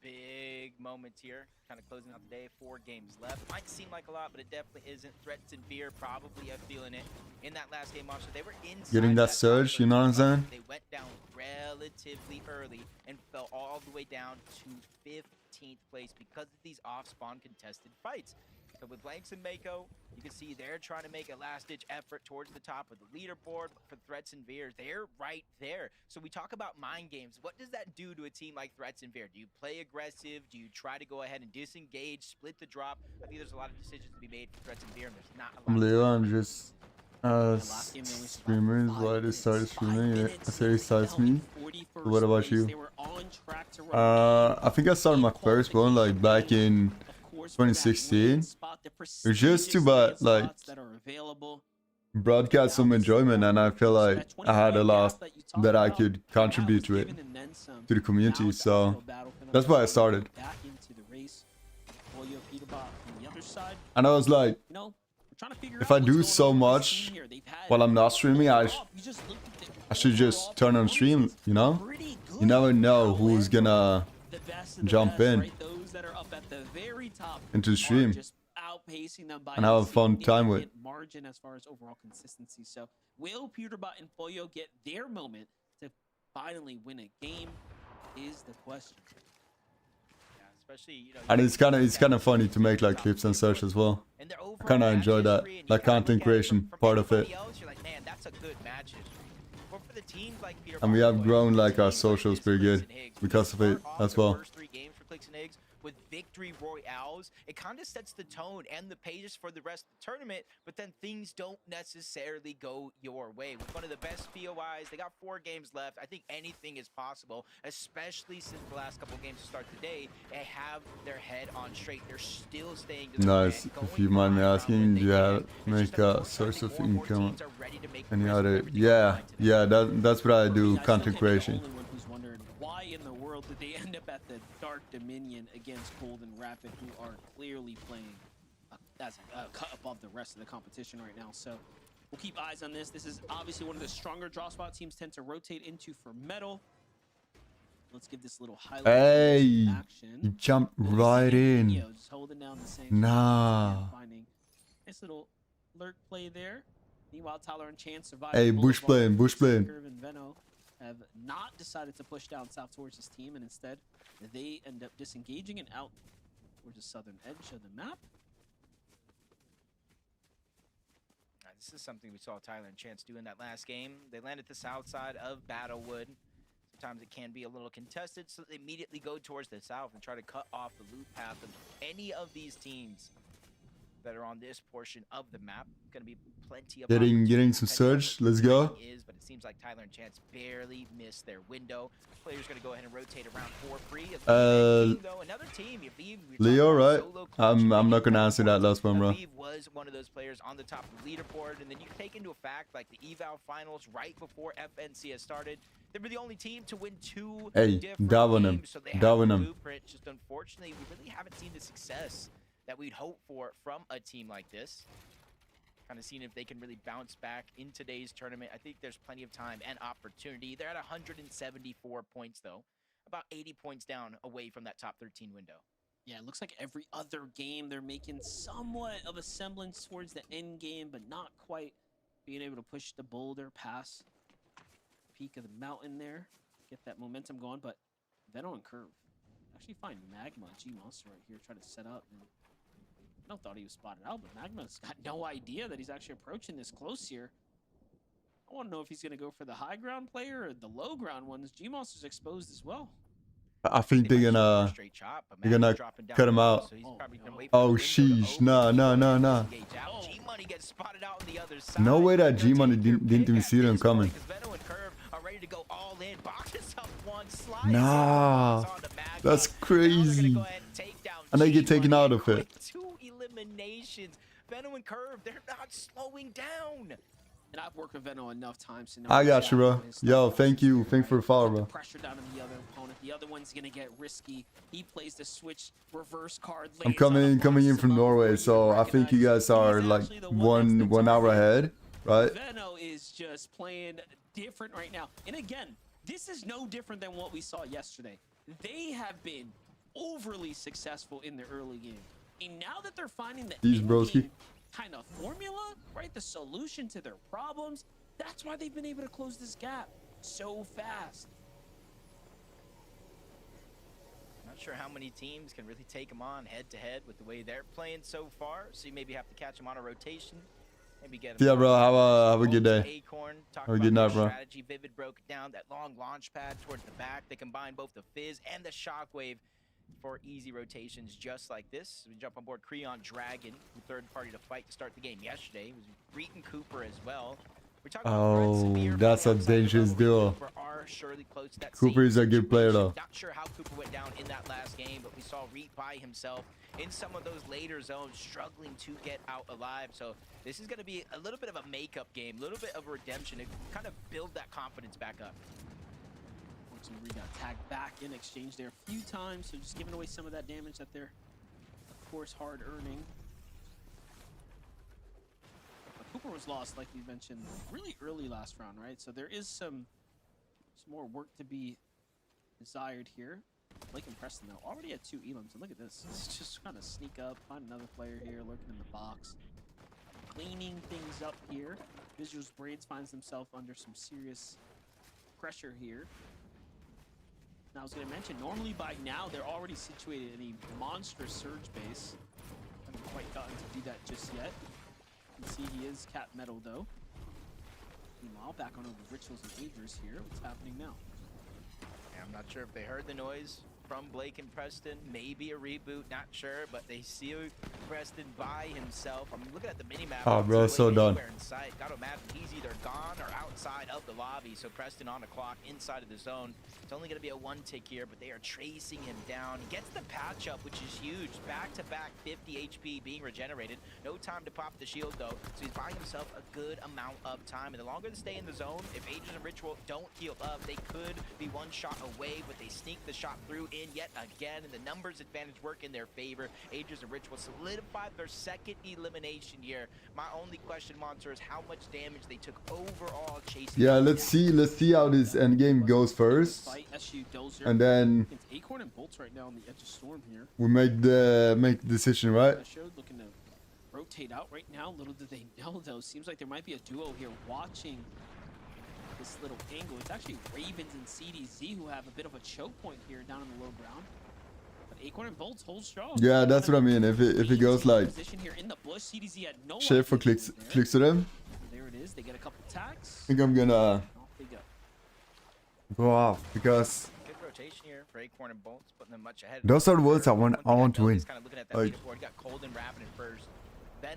Big moments here, kind of closing out the day. 4 games left. Might seem like a lot, but it definitely isn't. Threats and Veer probably are feeling it. In that last game, Monster, they were inside Getting that surge, you know what I'm saying? They went down relatively early and fell all the way down to 15th place because of these off-spawn contested fights. So with Blanks and Mako, you can see they're trying to make a last-ditch effort towards the top of the leaderboard. But for Threats and Veer, they're right there. So we talk about mind games. What does that do to a team like Threats and Veer? Do you play aggressive? Do you try to go ahead and disengage, split the drop? I think there's a lot of decisions to be made for Threats and Veer, and there's not a lot. Leo, I'm just streamers. Why they started streaming? I say he starts me. What about you? I think I started my first one like back in 2016. It's just too bad like broadcast some enjoyment, and I feel like I had a lot that I could contribute to it, to the community. So that's why I started. And I was like, if I do so much while I'm not streaming, I should just turn on stream, you know? You never know who's gonna jump in into the stream and have a fun time with. Margin as far as overall consistency. So will Pewterbot and Pollo get their moment to finally win a game is the question. Especially, you know, And it's kind of funny to make like clips and such as well. I kind of enjoy that, like content creation part of it. You're like, man, that's a good match. But for the teams like Peter And we have grown like our socials pretty good because of it as well. First 3 games for Clicks and Eggs with victory royales, it kind of sets the tone and the pages for the rest of the tournament, but then things don't necessarily go your way. With one of the best POIs, they got 4 games left. I think anything is possible, especially since the last couple games to start the day. They have their head on straight. They're still staying to the Nice. If you mind me asking, do you have make a source of income? Any other? Yeah, that's what I do, content creation. Why in the world did they end up at the Dark Dominion against Cold and Rapid, who are clearly playing that's a cut above the rest of the competition right now? So we'll keep eyes on this. This is obviously one of the stronger draw spot teams tend to rotate into for Metal. Let's give this little highlight. Hey, action. you jumped right in. Just holding down the same nah. finding nice little lurk play there. Meanwhile, Tyler and Chance survive. Hey, bush playing. Curve and Veno have not decided to push down south towards this team, and instead they end up disengaging and out towards the southern edge of the map. This is something we saw Tyler and Chance do in that last game. They landed the south side of Battlewood. So sometimes it can be a little contested, so they immediately go towards the south and try to cut off the loot path of any of these teams that are on this portion of the map. Going to be plenty of Getting some surge. Let's go. but it seems like Tyler and Chance barely missed their window. Players going to go ahead and rotate around for free. Another team, Leo, right? I'm not gonna answer that last one, bro. Aviv was one of those players on the top of the leaderboard, and then you take into a fact like the eval finals right before FNCS started. They were the only team to win 2 different games, so they have a blueprint. Just unfortunately, we really haven't seen the success that we'd hope for from a team like this. Kind of seeing if they can really bounce back in today's tournament. I think there's plenty of time and opportunity. They're at 174 points, though. About 80 points down away from that top 13 window. Yeah, it looks like every other game they're making somewhat of a semblance towards the end game, but not quite being able to push the boulder past the peak of the mountain there. Get that momentum going, but Veno and Curve actually find Magma, G-Monster right here, try to set up. And I don't thought he was spotted out, but Magma's got no idea that he's actually approaching this close here. I want to know if he's going to go for the high ground player or the low ground ones. G-Monster's exposed as well. I think they're gonna cut him out. Oh, sheesh. No. G-Money gets spotted out on the other side. No way that G-Money didn't even see them coming. Veno and Curve are ready to go all in. Box himself one, slide Nah, that's crazy. And they get taken out of it. 2 eliminations. Veno and Curve, they're not slowing down. And I've worked with Veno enough times to know. I got you, bro. Yo, thank you. Thank you for the follow, bro. Pressure down on the other opponent. The other one's gonna get risky. He plays the switch reverse card. I'm coming in from Norway, so I think you guys are like one hour ahead, right? Veno is just playing different right now. And again, this is no different than what we saw yesterday. They have been overly successful in the early game. And now that they're finding the in-game kind of formula, right? The solution to their problems, that's why they've been able to close this gap so fast. Not sure how many teams can really take them on head-to-head with the way they're playing so far. So you maybe have to catch them on a rotation. Maybe get them. Yeah, bro. Have a good day. Acorn, Have a good night, bro. Strategy. Vivid broke it down. That long launch pad towards the back. They combine both the Fizz and the Shockwave for easy rotations just like this. We jump on board Creon Dragon, who third party to fight to start the game yesterday. It was Reeton Cooper as well. Oh, that's a dangerous duo. Cooper is a good player, though. Not sure how Cooper went down in that last game, but we saw Reet by himself in some of those later zones, struggling to get out alive. So this is going to be a little bit of a makeup game, a little bit of redemption to kind of build that confidence back up. We got tagged back in exchange there a few times, so just giving away some of that damage that they're, of course, hard earning. But Cooper was lost, like we mentioned, really early last round, right? So there is some more work to be desired here. Blake and Preston, though, already at 2 elims, and look at this. It's just trying to sneak up, find another player here, lurking in the box. Cleaning things up here. Visuals Braids finds himself under some serious pressure here. Now, I was going to mention, normally by now, they're already situated in a monstrous surge base. Haven't quite gotten to do that just yet. You can see he is cap metal, though. Meanwhile, back on over Rituals and Agers here. What's happening now? Yeah, I'm not sure if they heard the noise from Blake and Preston. Maybe a reboot, not sure, but they see Preston by himself. I'm looking at the minimap. Oh, bro, so done. Gotta imagine he's either gone or outside of the lobby. So Preston on the clock, inside of the zone. It's only gonna be a 1 tick here, but they are tracing him down. He gets the patch up, which is huge. Back-to-back 50 HP being regenerated. No time to pop the shield, though. So he's buying himself a good amount of time. And the longer they stay in the zone, if Aegis and Ritual don't heal up, they could be 1 shot away, but they sneak the shot through in yet again, and the numbers advantage work in their favor. Aegis and Ritual solidify their 2nd elimination here. My only question, Monster, is how much damage they took overall chasing. Yeah, let's see how this end game goes first, and then Acorn and Bolts right now on the edge of storm here. we make the decision, right? Looking to rotate out right now. Little do they know, though. Seems like there might be a duo here watching this little angle. It's actually Ravens and CDZ who have a bit of a choke point here down in the low ground. But Acorn and Bolts hold strong. Yeah, that's what I mean. If it goes like here in the bush, CDZ had no Schaefer clicks to them. There it is. They get a couple attacks. I think I'm gonna go off because Good rotation here for Acorn and Bolts, putting them much ahead. those are the words I want to win. Kind of looking at that Like, leaderboard. Got Cold and Rapid in first.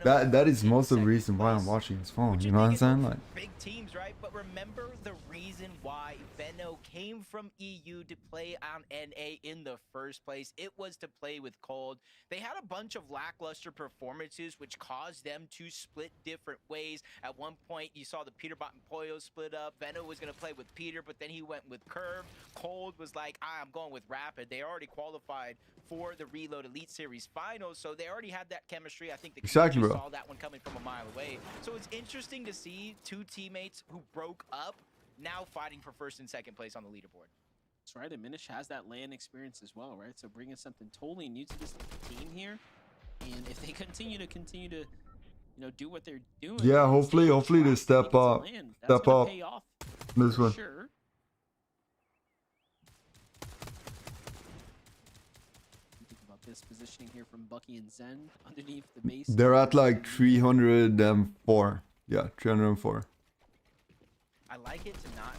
that is most of the reason why I'm watching this phone. You know what I'm saying? Like, Big teams, right? But remember the reason why Venno came from EU to play on NA in the first place. It was to play with Cold. They had a bunch of lackluster performances, which caused them to split different ways. At one point, you saw the Peterbot and Poyo split up. Venno was going to play with Peter, but then he went with Curve. Cold was like, I'm going with Rapid. They already qualified for the Reload Elite Series finals, so they already had that chemistry. I think the exactly, bro. saw that one coming from a mile away. So it's interesting to see two teammates who broke up now fighting for first and second place on the leaderboard. That's right. And Minish has that LAN experience as well, right? So bringing something totally new to this team here, and if they continue to do what they're doing. yeah, hopefully they step up, pay off this one. Sure. Think about this positioning here from Bucky and Zen underneath the base. They're at like 304. Yeah, 304. I like it to not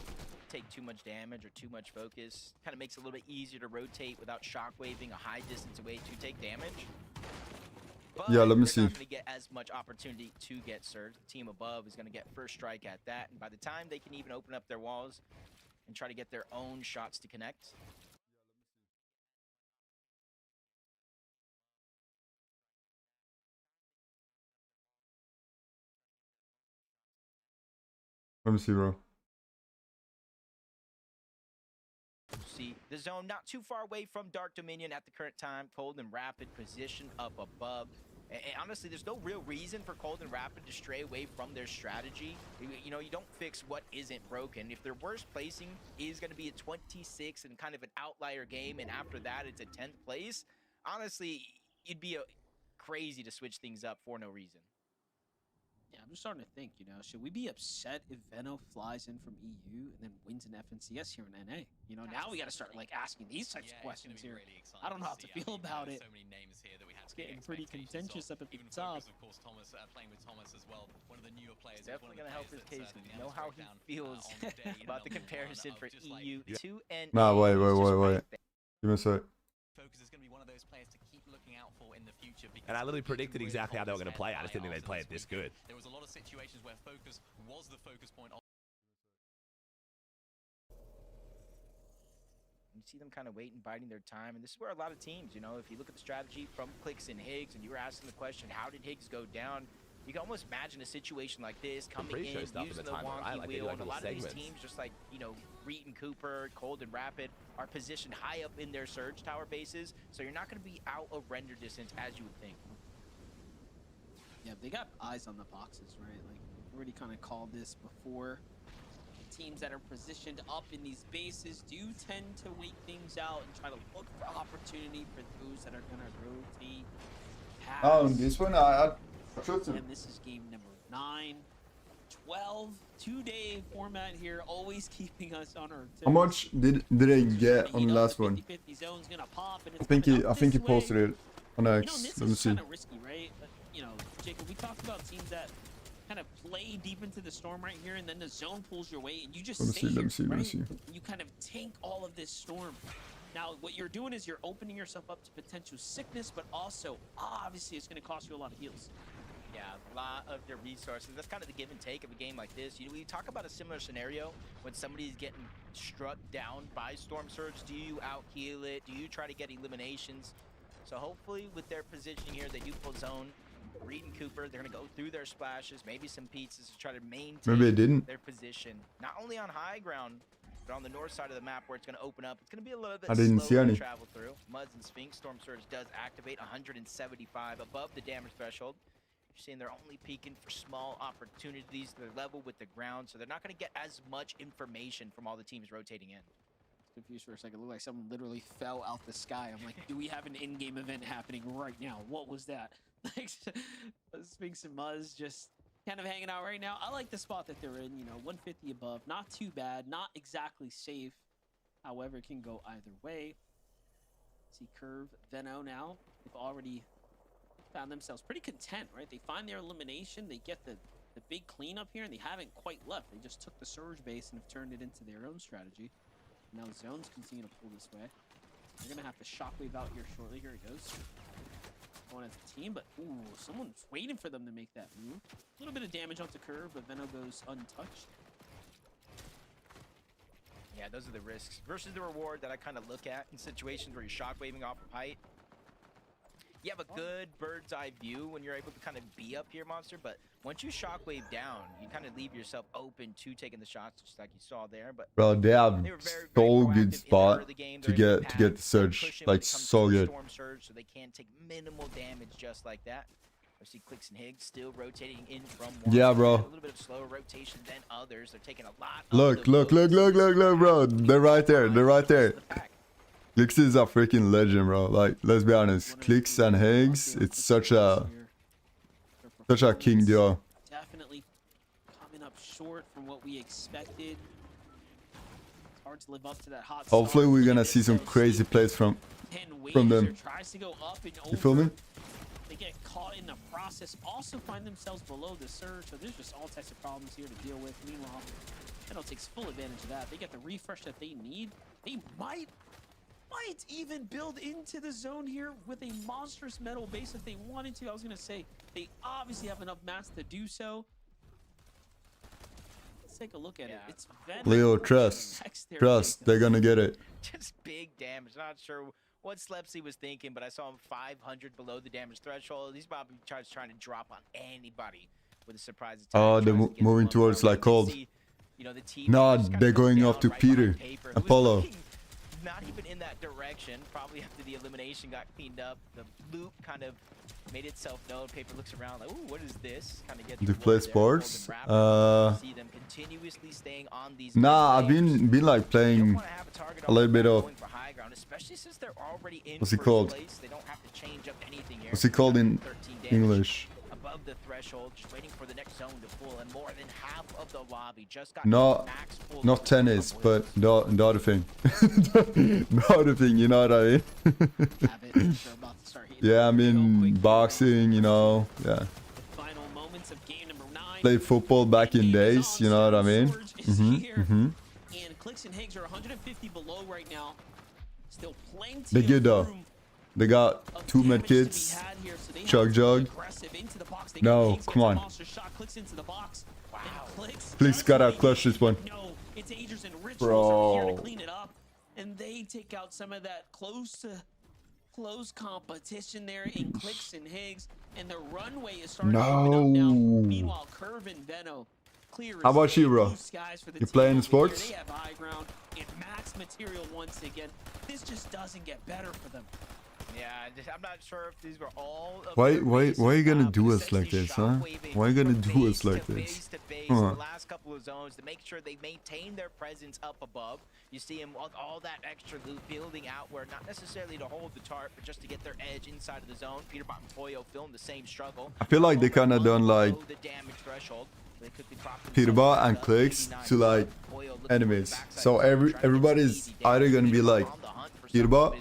take too much damage or too much focus. Kind of makes it a little bit easier to rotate without shockwaving a high distance away to take damage. But Yeah, let me see. Not going to get as much opportunity to get surged. The team above is going to get first strike at that, and by the time they can even open up their walls and try to get their own shots to connect. Let me see, bro. See the zone not too far away from Dark Dominion at the current time. Cold and Rapid position up above. And honestly, there's no real reason for Cold and Rapid to stray away from their strategy. You know, you don't fix what isn't broken. If their worst placing is going to be a 26 and kind of an outlier game, and after that it's a 10th place, honestly, you'd be crazy to switch things up for no reason. Yeah, I'm just starting to think, should we be upset if Venno flies in from EU and then wins an FNCS here in NA? Now we got to start asking these types of questions here. I don't know how to feel about it. So many names here that we had It's getting pretty contentious up at the top. Of course, Thomas playing with Thomas as well. One of the newer players. It's definitely going to help his case. You know how he feels about the comparison for EU to NA. Nah, wait. Give me a sec. Focus is going to be one of those players to keep looking out for in the future. And I literally predicted exactly how they were going to play. I just didn't think they'd play it this good. There was a lot of situations where Focus was the focus point. You see them kind of waiting, biding their time, and this is where a lot of teams, if you look at the strategy from Clicks and Higgs, and you were asking the question, how did Higgs go down? You can almost imagine a situation like this coming in, using the wonky wheel, and a lot of these teams, just like, Reet and Cooper, Cold and Rapid, are positioned high up in their surge tower bases, so you're not going to be out of render distance as you would think. Yeah, they got eyes on the boxes, right? Like, we already kind of called this before. Teams that are positioned up in these bases do tend to wait things out and try to look for opportunity for those that are going to rotate past. This one, I trust him. And this is game number 9. 12, 2-day format here, always keeping us on our toes. How much did they get on the last one? 50-50 zone's gonna pop, and it's I think he posted it on X. This Let me is see. kind of risky, right? But, Jacob, we talked about teams that kind of play deep into the storm right here, and then the zone pulls your way, and you just Let me see. You kind of tank all of this storm. Now, what you're doing is you're opening yourself up to potential sickness, but also, obviously, it's going to cost you a lot of heals. Yeah, a lot of their resources. That's kind of the give and take of a game like this. We talk about a similar scenario when somebody's getting struck down by Storm Surge. Do you out-heal it? Do you try to get eliminations? So hopefully with their positioning here, they do pull zone. Reed and Cooper, they're going to go through their splashes, maybe some pizzas to try to maintain their position. Not only on high ground, but on the north side of the map where it's going to open up. It's going to be a little bit slower to travel through. Muds and Sphinx, Storm Surge does activate 175 above the damage threshold. You're seeing they're only peeking for small opportunities. They're level with the ground, so they're not going to get as much information from all the teams rotating in. Confused for a second. It looked like someone literally fell out the sky. I'm like, do we have an in-game event happening right now? What was that? Sphinx and Muzz just kind of hanging out right now. I like the spot that they're in, 150 above. Not too bad. Not exactly safe. However, it can go either way. See Curve, Venno now. They've already found themselves pretty content, right? They find their elimination. They get the big cleanup here, and they haven't quite left. They just took the Surge base and have turned it into their own strategy. Now zone's continue to pull this way. They're gonna have to shockwave out here shortly. Here it goes. Going as a team, but ooh, someone's waiting for them to make that move. A little bit of damage onto Curve, but Veno goes untouched. Yeah, those are the risks versus the reward that I kind of look at in situations where you're shockwaving off of height. You have a good bird's eye view when you're able to kind of be up here, Monster, but once you shockwave down, you kind of leave yourself open to taking the shots, just like you saw there. But Bro, they have were very so good spot the game. to They're in get the the surge, pushing when like it comes so to good. Storm surge, so they can take minimal damage just like that. I see Clicks and Higgs still rotating in from one. Yeah, bro. A little bit of slower rotation than others. They're taking a lot. Look, bro. They're right there. They're right there. Clicks is a freaking legend, bro. Like, let's be honest. Clicks and Higgs, it's such a king duo. Definitely coming up short from what we expected. It's hard to live up to that hot start. Hopefully, we're gonna see some crazy plays from them. Tries to go up and You feel me? They get caught in the process, also find themselves below the surge, so there's just all types of problems here to deal with. Meanwhile, Veno takes full advantage of that. They get the refresh that they need. They might even build into the zone here with a monstrous metal base if they wanted to. I was going to say, they obviously have enough mass to do so. Let's take a look at it. It's Veno. Leo, trust. They're gonna get it. Just big damage. Not sure what Slepsy was thinking, but I saw him 500 below the damage threshold. He's probably trying to drop on anybody with a surprise attack. Oh, they're moving towards like cold. You know, the team No, they're going off to Peter. Apollo. Not even in that direction. Probably after the elimination got cleaned up, the loop kind of made itself known. Paper looks around like, ooh, what is this? Kind of gets Do you play sports? see them continuously staying on these. Nah, I've been like playing a little bit of. Especially since they're already in What's it called? Place, they don't have to change up anything here. What's it called in English? Above the threshold, just waiting for the next zone to pull, and more than half of the lobby just got max full. Not tennis, but the other thing. The other thing, you know what I mean? Yeah, I mean boxing, you know, yeah. Final moments of game number 9. Played football back in days, you know what I mean? And Clicks and Higgs are 150 below right now. Still plenty They good of though. room. They got 2 med kits. Jug. No, come on. Please gotta clutch this one. It's Agers and Rituals are here to Bro. clean it up, and they take out some of that close competition there in Clicks and Higgs, and the runway is starting to open up now. Meanwhile, Curve and Veno clear. How about you, bro? You playing sports? They have high ground and max material once again. This just doesn't get better for them. Yeah, I'm not sure if these were all. Why are you gonna do us like this, huh? Why are you gonna do us like this? The last couple of zones to make sure they maintain their presence up above. You see them with all that extra loot building outward, not necessarily to hold the tart, but just to get their edge inside of the zone. Peterbot and Poyo filmed the same struggle. I feel like they kind of done like Peterbot and Clicks to like enemies. So everybody's either gonna be like Peterbot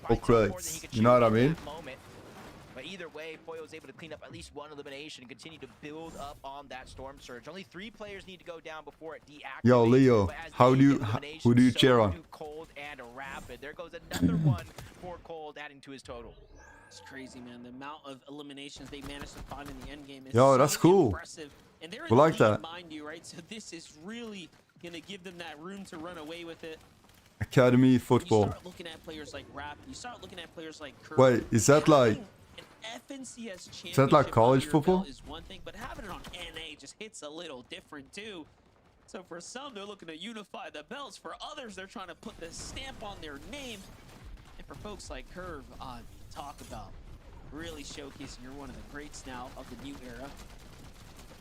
or Clicks. You know what I mean? But either way, Poyo was able to clean up at least one elimination and continue to build up on that storm surge. Only 3 players need to go down before it deactivates. Yo, Leo, who do you cheer on? Cold and Rapid. There goes another one for Cold, adding to his total. It's crazy, man. The amount of eliminations they managed to find in the end game is Yo, that's cool. impressive. And they're in We like the lead, that. mind you, right? So this is really gonna give them that room to run away with it. Academy You football. start looking at players like Rapid. You start looking at players like Curve. Wait, is that like? FNCS Is that like championship college under your football? belt is one thing, but having it on NA just hits a little different too. So for some, they're looking to unify the belts. For others, they're trying to put the stamp on their name. And for folks like Curve, talk about really showcasing you're one of the greats now of the new era.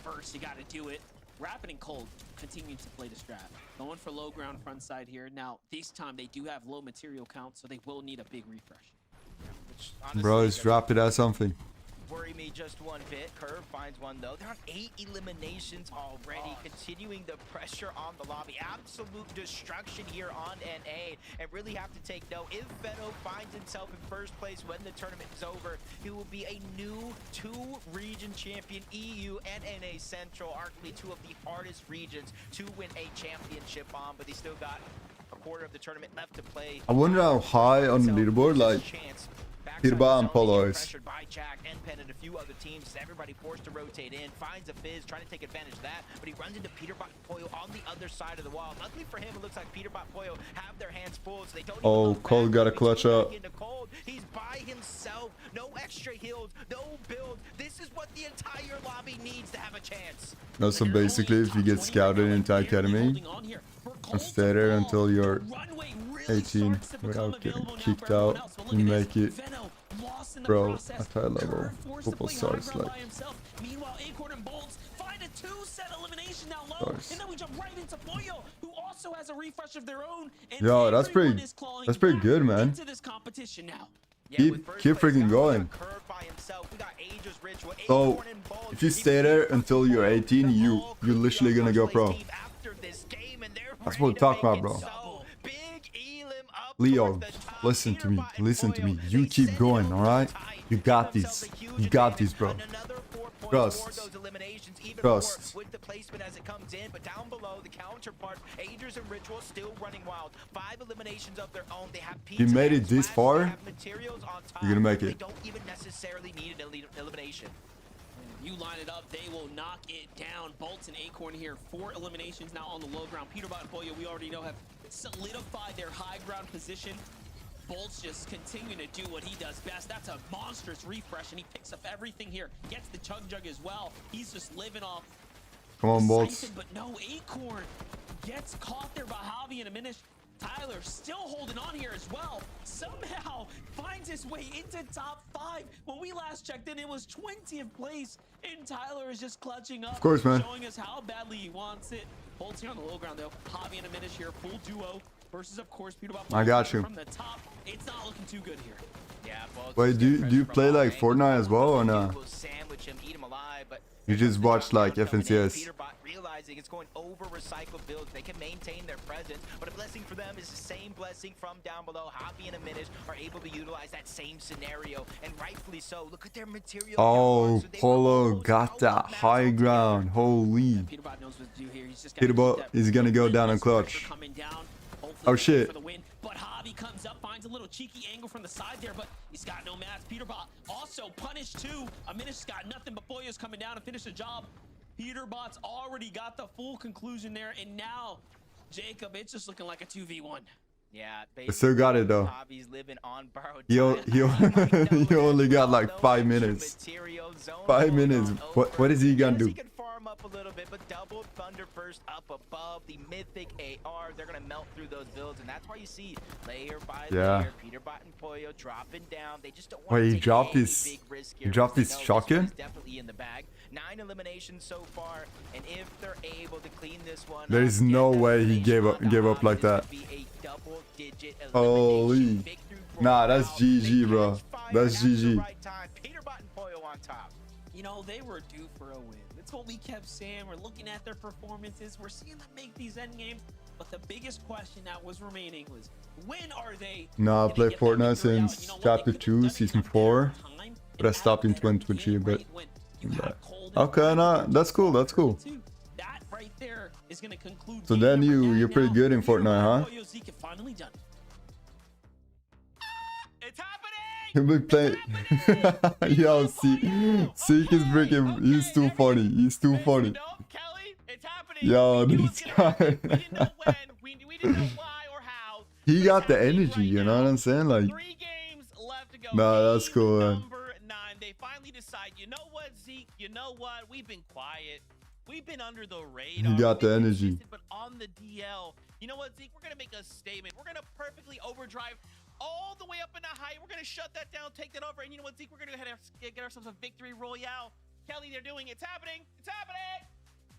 First, you got to do it. Rapid and Cold continue to play the strat. Going for low ground front side here. Now, this time they do have low material count, so they will need a big refresh. Which, honestly, Bro, it's Rapid as something. worry me just one bit. Curve finds one though. They're on 8 eliminations already, continuing the pressure on the lobby. Absolute destruction here on NA, and really have to take note. If Veno finds himself in first place when the tournament is over, he will be a new 2-region champion, EU and NA Central, arguably 2 of the hardest regions to win a championship on, but they still got a quarter of the tournament left to play. I wonder how high on the leaderboard, like, Peterbot and Polo is. Pressured by Jack and Penn and a few other teams. Everybody forced to rotate in. Finds a Fizz, trying to take advantage of that. But he runs into Peterbot and Poyo on the other side of the wall. Luckily for him, it looks like Peterbot and Poyo have their hands full, so they don't Oh, Cole got a clutch up. He's by himself. No extra heals, no build. This is what the entire lobby needs to have a chance. No, so basically, if you get scouted into academy, and stay there until you're 18 without getting kicked out, you make it pro at high level. Football starts like. Meanwhile, Acorn and Bolts find a two-set elimination now low, and then we jump right into Poyo, who also has a refresh of their own. And Yo, that's pretty good, man. into this competition now. Keep freaking going. So if you stay there until you're 18, you're literally gonna go pro. That's what we're talking about, bro. Leo, listen to me. Listen to me. You keep going, all right? You got this. You got this, bro. Trust. Trust. With the placement as it comes in, but down below the counterpart, Agers and Ritual still running wild. 5 eliminations of their own. They have You made it this far, you're gonna make it. They don't even necessarily need an elimination. You line it up, they will knock it down. Bolts and Acorn here, 4 eliminations now on the low ground. Peterbot and Poyo, we already know, have solidified their high ground position. Bolts just continuing to do what he does best. That's a monstrous refresh, and he picks up everything here. Gets the Chug Jug as well. He's just living off. Come on, Bolts. But no, Acorn gets caught there by Javi and a minute. Tyler still holding on here as well. Somehow finds his way into top 5. When we last checked in, it was 20th place, and Tyler is just clutching up. Of course, man. Showing us how badly he wants it. Bolts here on the low ground, though. Javi and a minute here, full duo. Versus, of course, Peterbot. I got you. From the top, it's not looking too good here. Yeah, Wait, do you play like Fortnite as well or not? You just watch like FNCS. Realizing it's going over recycled builds, they can maintain their presence, but a blessing for them is the same blessing from down below. Javi and a minute are able to utilize that same scenario, and rightfully so. Look at their material. Oh, Polo got that high ground. Holy. Peterbot knows what to do here. He's just Peterbot is gonna go down and clutch. Oh shit. But Javi comes up, finds a little cheeky angle from the side there, but he's got no mats. Peterbot also punished too. A minute's got nothing, but Poyo's coming down to finish the job. Peterbot's already got the full conclusion there, and now Jacob, it's just looking like a 2v1. Yeah, I still got it though. He only got like 5 minutes. 5 minutes. What is he gonna do? Up a little bit, but double thunder burst up above the mythic AR. They're gonna melt through those builds, and that's why you see layer by layer Peterbot and Poyo dropping down. They just don't want Wait, to he dropped take his big risk he here. dropped his shotgun? Definitely in the bag. 9 eliminations so far, and if they're able to clean this one, There is no way he gave up like that. Holy. Nah, that's GG, bro. That's GG. Peterbot and Poyo on top. You know, they were due for a win. That's what we kept saying. We're looking at their performances. We're seeing them make these end games. But the biggest question that was remaining was, when are they? Nah, I played Fortnite since chapter 2, season 4. But I stopped in 2023 a bit. Okay, nah, that's cool, that's cool. That right there is going to conclude. So then you're pretty good in Fortnite, huh? You've been playing. Yo, Seek is freaking. He's too funny. He's too funny. Yo, this guy. He got the energy, you know what I'm saying? Like, nah, that's cool, man. They finally decide, you know what, Zeke? You know what? We've been quiet. We've been under the radar. He got the energy. But on the DL, you know what, Zeke? We're going to make a statement. We're going to perfectly overdrive all the way up in the height. We're going to shut that down, take that over. And you know what, Zeke? We're going to go ahead and get ourselves a victory royale. Kelly, they're doing it. It's happening. It's happening.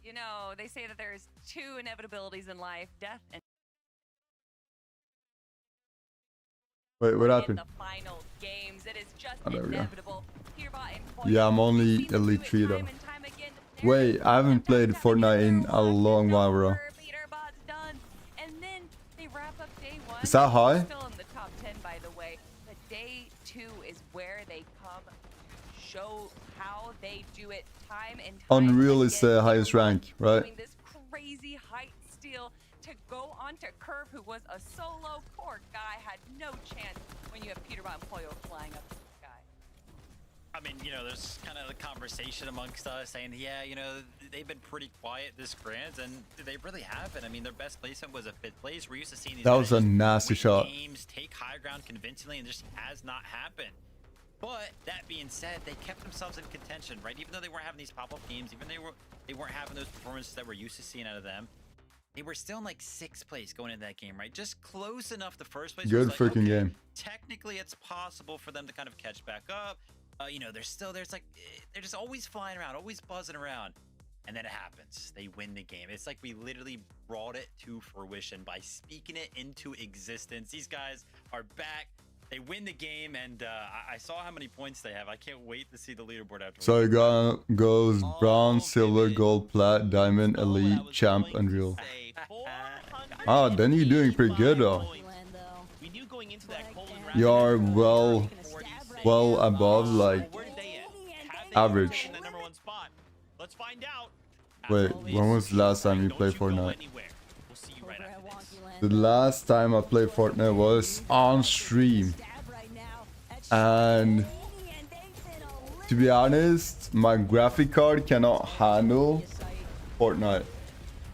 You know, they say that there's 2 inevitabilities in life, death and Wait, what happened? in the final games. It is just Oh, there we go. inevitable. Poyo, Yeah, I'm only Elite 3 though. Wait, I haven't played Fortnite in a long while, bro. And then they wrap up day 1. Is that high? Still in the top 10, by the way. But day 2 is where they come to show how they do it time and time Unreal is again. the highest rank, right? Doing this crazy height steal. to go onto Curve, who was a solo. Poor guy had no chance when you have Peter Von Poyo flying up to the sky. I mean, you know, there's kind of the conversation amongst us saying, yeah, you know, they've been pretty quiet this grand, and they really haven't. I mean, their best placement was a 5th place. We're used to seeing these That was a nasty shot. games take high ground convincingly, and just has not happened. But that being said, they kept themselves in contention, right? Even though they weren't having these pop-up games, even though they weren't having those performances that we're used to seeing out of them, they were still in like 6th place going into that game, right? Just close enough to 1st place. Good like, freaking game. Technically, it's possible for them to kind of catch back up. You know, they're just always flying around, always buzzing around. And then it happens. They win the game. It's like we literally brought it to fruition by speaking it into existence. These guys are back. They win the game, and I saw how many points they have. I can't wait to see the leaderboard after. So it goes bronze, silver, gold, plat, diamond, elite, champ, unreal. Ah, then you're doing pretty good though. You're well above like average. Let's find out. Wait, when was the last time you played Fortnite? The last time I played Fortnite was on stream. And to be honest, my graphic card cannot handle Fortnite.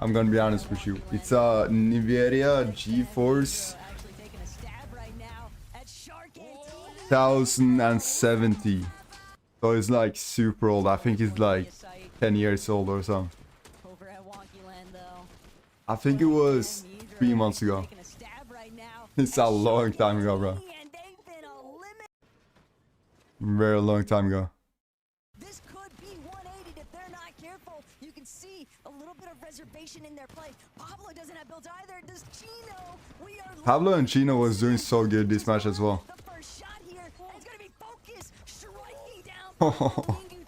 I'm gonna be honest with you. It's a Nvidia GeForce 1070. So it's like super old. I think it's like 10 years old or something. I think it was 3 months ago. It's a long time ago, bro. Very long time ago. This could be 180 if they're not careful. You can see a little bit of reservation in their play. Pablo doesn't have builds either. Does Chino? We are Pablo and Chino was doing so good this match as well. the first shot here. It's gonna be focused, striking down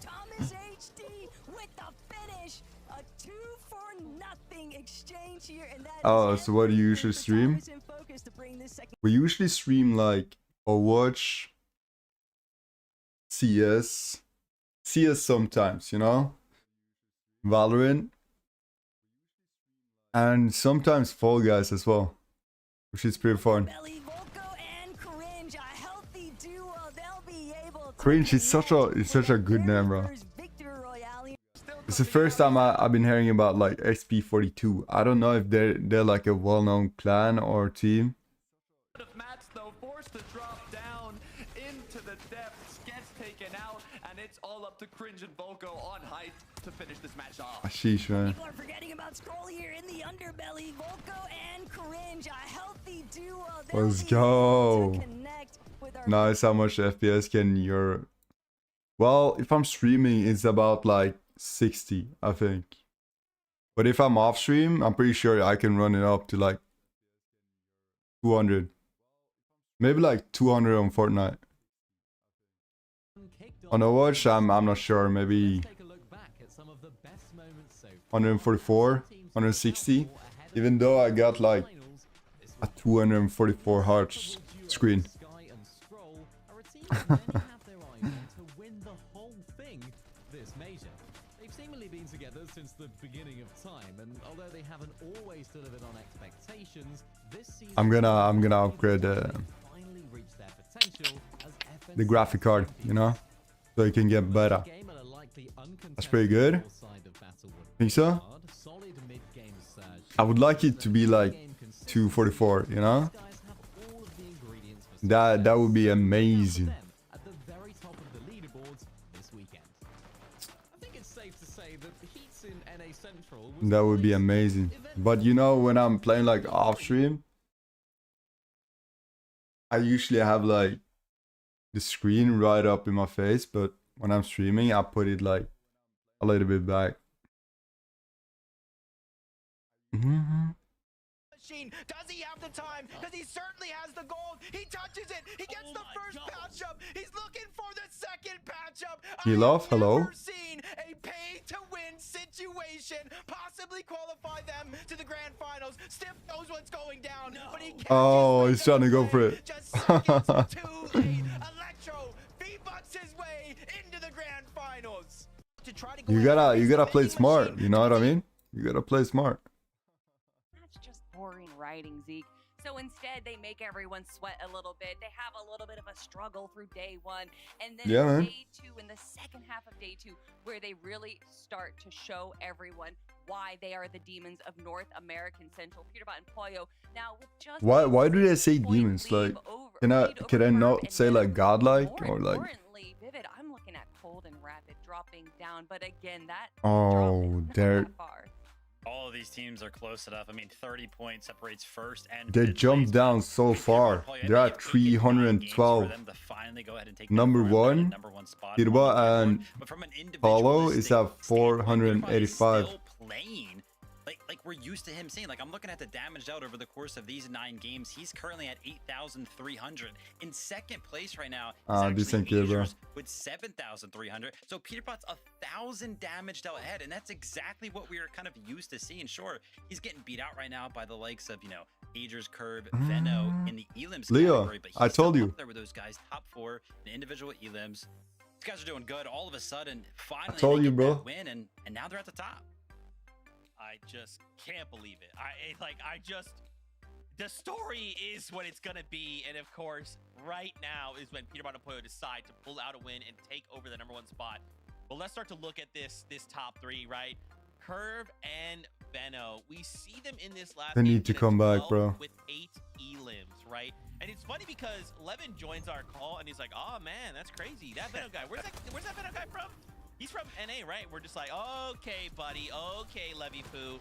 Thomas HD with the finish. A 2-for-0 exchange here, and that Oh, so what do you usually stream? We usually stream like Overwatch, CS sometimes, you know, Valorant, and sometimes Fall Guys as well, which is pretty fun. Cringe is such a good name, bro. It's the first time I've been hearing about like XP42. I don't know if they're like a well-known clan or team. Mats though forced to drop down into the depths, gets taken out, and it's all up to Cringe and Volko on height to finish this match off. Sheesh, man. People are forgetting about Scroll here in the underbelly. Volko and Cringe, a healthy duo. Let's go. Nice how much FPS can your... Well, if I'm streaming, it's about like 60, I think. But if I'm off stream, I'm pretty sure I can run it up to like 200. Maybe like 200 on Fortnite. On Overwatch, I'm not sure. Maybe 144, 160. Even though I got like a 244 Hz screen. Since the beginning of time, and although they haven't always delivered on expectations, this season I'm gonna upgrade the graphic card, you know, so it can get better. That's pretty good. Think so? I would like it to be like 244, you know. That would be amazing. That would be amazing. But you know, when I'm playing like off stream, I usually have like the screen right up in my face, but when I'm streaming, I put it like a little bit back. Does he have the time? Because he certainly has the gold. He touches it. He gets the first patch up. He's looking for the second patch up. Hello, hello. Seen a pay-to-win situation, possibly qualify them to the grand finals. Stiff knows what's going down, but he can't. Oh, he's trying to go for it. Just seconds too late. Electro V-bucks his way into the grand finals. To try to go You gotta play smart. You know what I mean? You gotta play smart. fighting, Zeke. So instead, they make everyone sweat a little bit. They have a little bit of a struggle through day one. And then Yeah, man. day two, in the second half of day two, where they really start to show everyone why they are the demons of North American Central. Peterbot and Pollo. Now, with just Why do they say demons? Like, can I not say like godlike or like? importantly, Vivid, I'm looking at Cold and Rapid dropping down. But again, that Oh, they're All of these teams are close enough. I mean, 30 points separates first and they jumped down so far. They're at 312. Number one, Pirba and Paulo is at 485. Playing like we're used to him saying. Like, I'm looking at the damage dealt over the course of these 9 games. He's currently at 8,300. In second place right now is actually Asiers with 7,300. So Peterbot's 1,000 damage dealt ahead, and that's exactly what we are kind of used to seeing. Sure, he's getting beat out right now by the likes of, you know, Agers, Curve, Veno in the elims category, but he's I told still you. up there with those guys, top 4 in individual elims. These guys are doing good. All of a sudden, finally, I told they you, get bro. that win, and now they're at the top. I just can't believe it. The story is what it's gonna be, and of course, right now is when Peterbot and Pollo decide to pull out a win and take over the #1 spot. But let's start to look at this top 3, right? Curve and Veno. We see them in this last They game need to finish come back, 12 bro. with 8 elims, right? And it's funny because Levin joins our call and he's like, "Oh man, that's crazy. That Veno guy. Where's that Veno guy from? He's from NA, right?" We're just like, "Okay, buddy. Okay, Levy Poo."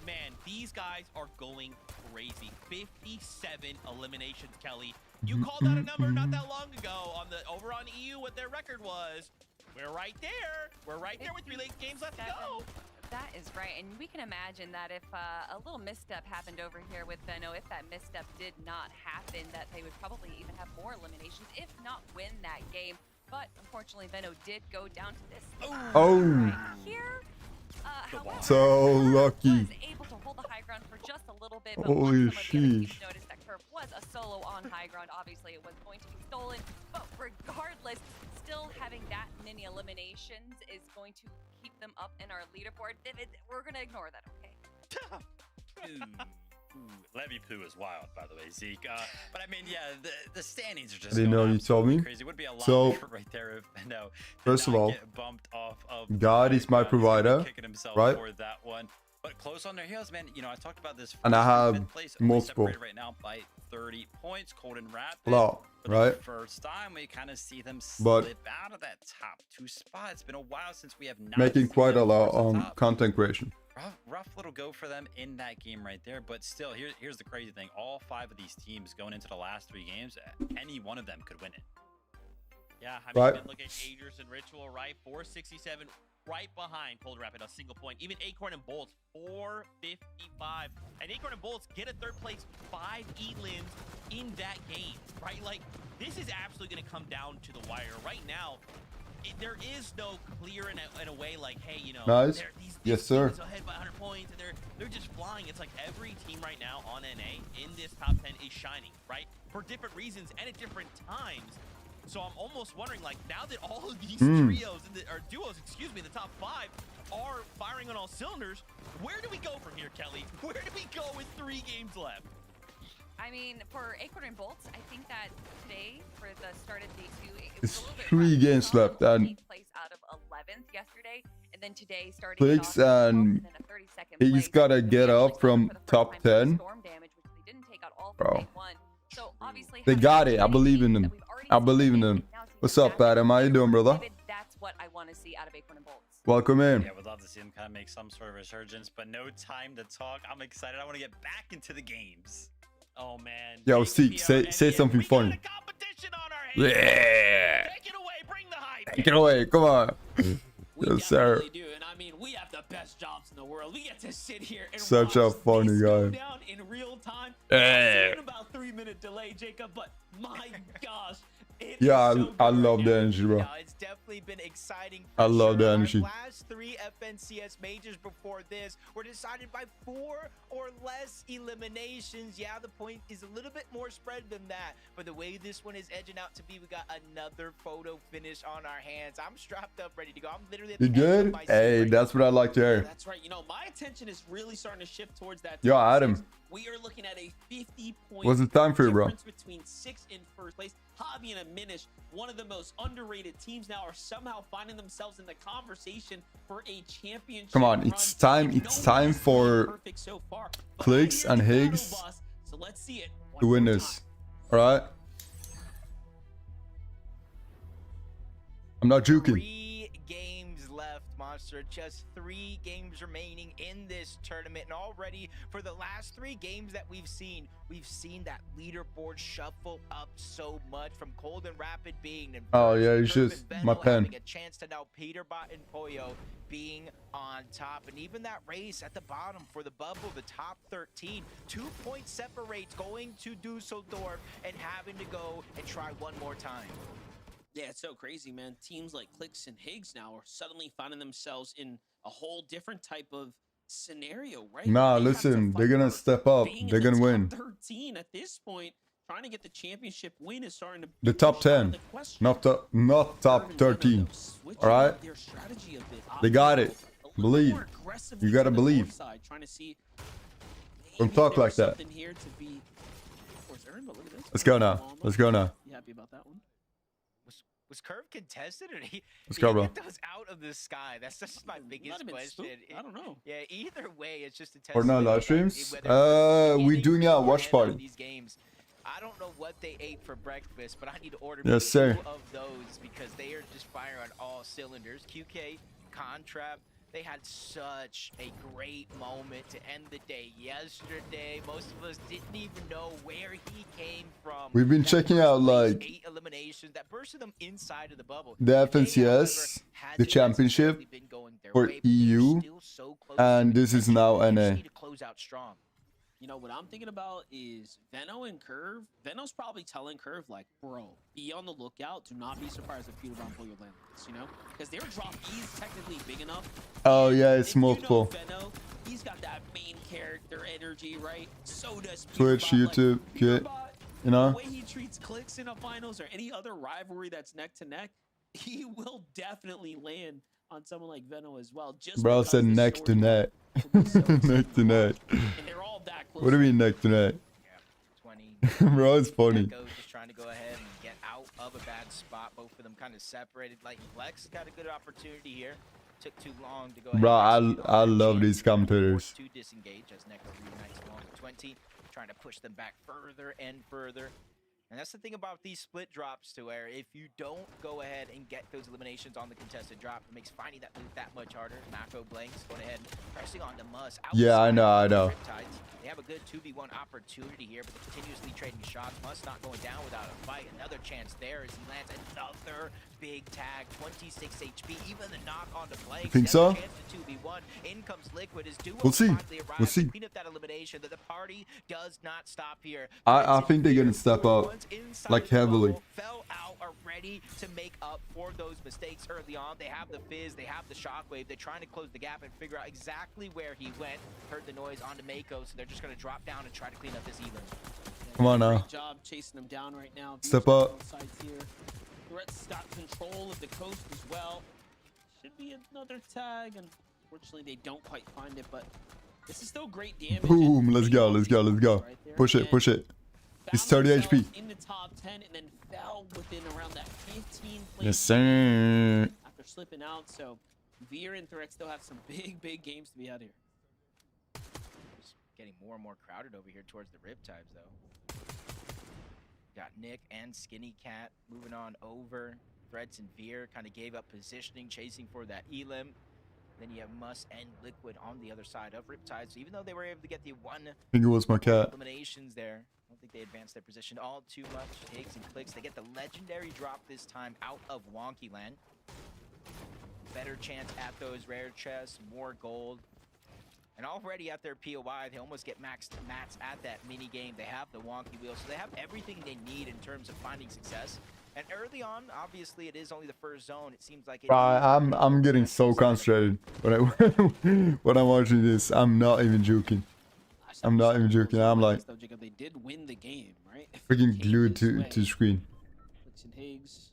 Man, these guys are going crazy. 57 eliminations, Kelly. You called out a number not that long ago over on EU what their record was. We're right there. We're right there with 3 games left to go. That is right, and we can imagine that if a little misstep happened over here with Veno, if that misstep did not happen, that they would probably even have more eliminations, if not win that game. But unfortunately, Veno did go down to this. Oh. Right here. However, So lucky. was able to hold the high ground for just a little bit. But Holy once some of the other teams sheesh. noticed that Curve was a solo on high ground, obviously it was going to be stolen. But regardless, still having that many eliminations is going to keep them up in our leaderboard. Vivid, we're going to ignore that, okay? Levy Poo is wild, by the way, Zeke. But I mean, yeah, the standings are just. I didn't know you told me. Crazy. Would be a lot So, right there if no. first of all, bumped off of God is my provider, kicking himself right? for that one. But close on their heels, man. You know, I talked about this. And I have fifth place, only multiple. separated right now by 30 points. Cold and Rapid. A lot, For right? the first time, we kind of see them But- slip out of that top 2 spot. It's been a while since we have not Making seen quite a them lot towards the on top. content creation. Rough little go for them in that game right there, but still, here's the crazy thing. All 5 of these teams going into the last 3 games, any one of them could win it. Yeah, I mean, Right. you can look at Agers and Ritual, right? 467, right behind Cold Rapid, a single point. Even Acorn and Bolts, 455. And Acorn and Bolts get a 3rd place, 5 elims in that game, right? Like, this is absolutely going to come down to the wire. Right now, there is no clear in a way like, hey, you know, Nice. these Yes, sir. teams ahead by 100 points, and they're just flying. It's like every team right now on NA in this top 10 is shining, right? For different reasons and at different times. So I'm almost wondering, like, now that all of these trios or duos, excuse me, the top 5 are firing on all cylinders, where do we go from here, Kelly? Where do we go with 3 games left? I mean, for Acorn and Bolts, I think that today, for the start of day 2, it was It's a little bit 3 games left, and 8th place out of 11th yesterday, and then today starting it Clicks off at 12th and and then a 32nd he's place. gotta get up from top 10. Storm damage, which they didn't take out all from Bro. day 1. So obviously, They got it. I believe in them. I believe in them. What's up, Adam? How you doing, brother? that's what I want to see out of Acorn and Bolts. Welcome in. Yeah, would love to see them kind of make some sort of resurgence, but no time to talk. I'm excited. I want to get back into the games. Oh, man. Yo, Seek, say something funny. Yeah. Take it away. Bring the hype. Take it away. Come on. We Yes, sir. definitely do, and I mean, we have the best jobs in the world. We get to sit here and Such a watch funny this go guy. down in real time. Yeah. About 3-minute delay, Jacob, but my gosh, Yeah, I love the energy, bro. No, it's definitely been exciting. I love the energy. Our last 3 FNCS majors before this were decided by 4 or less eliminations. Yeah, the point is a little bit more spread than that, but the way this one is edging out to be, we got another photo finish on our hands. I'm strapped up, ready to go. I'm literally at the You end of good? my seat Hey, right that's what I like to hear. That's right. You know, my attention is really starting to shift towards that. Yo, top Adam. six. We are looking at a 50-point What's the time for you, bro? difference between 6th and 1st place. Hobby and Aminish, one of the most underrated teams now, are somehow finding themselves in the conversation for a championship. Come on, it's time. It's time for so far, Clicks and Higgs so let's see it to win this. All right. I'm not joking. 3 games left, Monster. Just 3 games remaining in this tournament. And already, for the last 3 games that we've seen that leaderboard shuffle up so much, from Cold and Rapid being in Oh first, yeah, it's Curve just and my Veno pen. having a chance to now Peterbot and Poyo being on top. And even that race at the bottom for the bubble, the top 13, 2 points separates going to Dusseldorf and having to go and try one more time. Yeah, it's so crazy, man. Teams like Clicks and Higgs now are suddenly finding themselves in a whole different type of scenario, right? Nah, They have to listen, fight they're gonna for step up. being in They're the gonna top win. 13 at this point. Trying to get the championship win is starting to The top 10, not top 13. All right, their strategy a bit. they got it. Believe. You gotta believe. Trying to see. Don't talk like that. Something here to be. Of course, Aaron, but look at this. Let's go now. Let's go now. You happy about that one? Was Curve contested, or he Let's go, bro. get those out of the sky? That's just my biggest question. I don't know. Yeah, either way, it's just a test. Fortnite live streams. We doing a watch party. These games. I don't know what they ate for breakfast, but I need to order Yes, sir. 2 of those because they are just firing on all cylinders. QK, Contrap, they had such a great moment to end the day yesterday. Most of us didn't even know where he came from. We've been checking out like 8 eliminations that bursted them inside of the bubble. the FNCS, the championship for EU, and this is now NA. Need to close out strong. You know, what I'm thinking about is Veno and Curve. Veno's probably telling Curve, like, bro, be on the lookout. Do not be surprised if Peterbot and Poyo land this, you know? Because their drop is technically big enough. Oh yeah, it's If multiple. You know Veno, he's got that main character energy, right? So does Twitch, Peterbot. YouTube, get, you know. The way he treats Clicks in a finals or any other rivalry that's neck to neck, he will definitely land on someone like Veno as well. Just Bro because said this neck to story neck. Neck to neck. and they're all that close. What do you mean neck to neck? 20. Bro, it's funny. Echo just trying to go ahead and get out of a bad spot. Both of them kind of separated. Like Flex got a good opportunity here. Took too long to go ahead. Bro, and I love these commentators. to disengage as Neko reunites along with 20, trying to push them back further and further. And that's the thing about these split drops, to where if you don't go ahead and get those eliminations on the contested drop, it makes finding that loot that much harder. Mako Blanks going ahead and pressing on to Muss. Yeah, I know, I know. Riptides. They have a good 2v1 opportunity here, but they're continuously trading shots. Muss not going down without a fight. Another chance there as he lands another big tag, 26 HP. Even the knock on to Blanks. Think so? Chance to 2v1. In comes Liquid as Duo We'll see. finally arrives We'll see. to clean up that elimination. That the party does not stop here. I think they're gonna step up like heavily. Fell out, are ready to make up for those mistakes early on. They have the fizz, they have the shockwave. They're trying to close the gap and figure out exactly where he went. Heard the noise onto Mako, so they're just going to drop down and try to clean up this Elam. Come on now. Great job chasing them down right now. Step Views on up. both sides here. Threat's got control of the coast as well. Should be another tag. Unfortunately, they don't quite find it, but this is still great damage. Boom, let's go, let's go, let's go. Push it, push it. It's 30 HP. In the top 10 and then fell within around that 15 place. Yes, sir. After slipping out, so Veer and Threat still have some big games to be out here. Just getting more and more crowded over here towards the Riptides, though. Got Nick and Skinny Cat moving on over. Threads and Veer kind of gave up positioning, chasing for that Elim. Then you have Muss and Liquid on the other side of Riptide. So even though they were able to get the one I think it was my cat. eliminations there, I don't think they advanced their position all too much. Higgs and Clicks, they get the legendary drop this time out of Wonky Land. Better chance at those rare chests, more gold. And already at their POI, they almost get maxed mats at that mini game. They have the wonky wheel, so they have everything they need in terms of finding success. And early on, obviously, it is only the first zone. It seems like it I'm getting so concentrated when I when I'm watching this. I'm not even joking. I'm not even joking. I'm like Though, Jacob, they did win the game, right? freaking glued to screen. Flicks and Higgs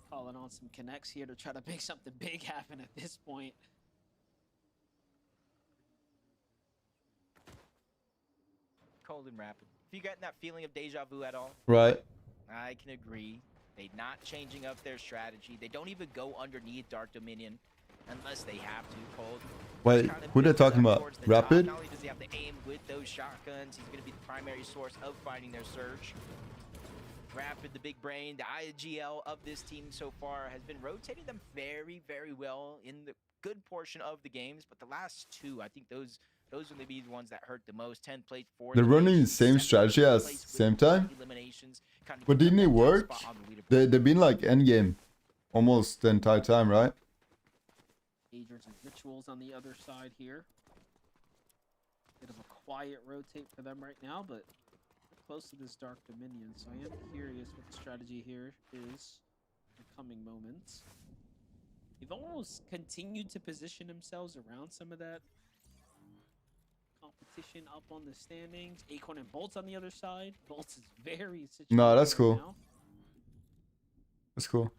calling on some connects here to try to make something big happen at this point. Cold and rapid. If you getting that feeling of deja vu at all? Right. I can agree. They're not changing up their strategy. They don't even go underneath Dark Dominion unless they have to. Cold. Wait, who they talking about? Rapid? Not only does he have to aim with those shotguns, he's going to be the primary source of finding their surge. Rapid, the big brain, the IGL of this team so far has been rotating them very, very well in the good portion of the games. But the last two, I think those are going to be the ones that hurt the most. 10 plates for They're running the same strategy at the same time? But didn't it work? They've been like endgame almost the entire time, right? Agers and Rituals on the other side here. Bit of a quiet rotate for them right now, but we're close to this Dark Dominion, so I am curious what the strategy here is in the coming moments. They've almost continued to position themselves around some of that competition up on the standings. Acorn and Bolts on the other side. Bolts is very situated. No, that's cool. Now. That's cool.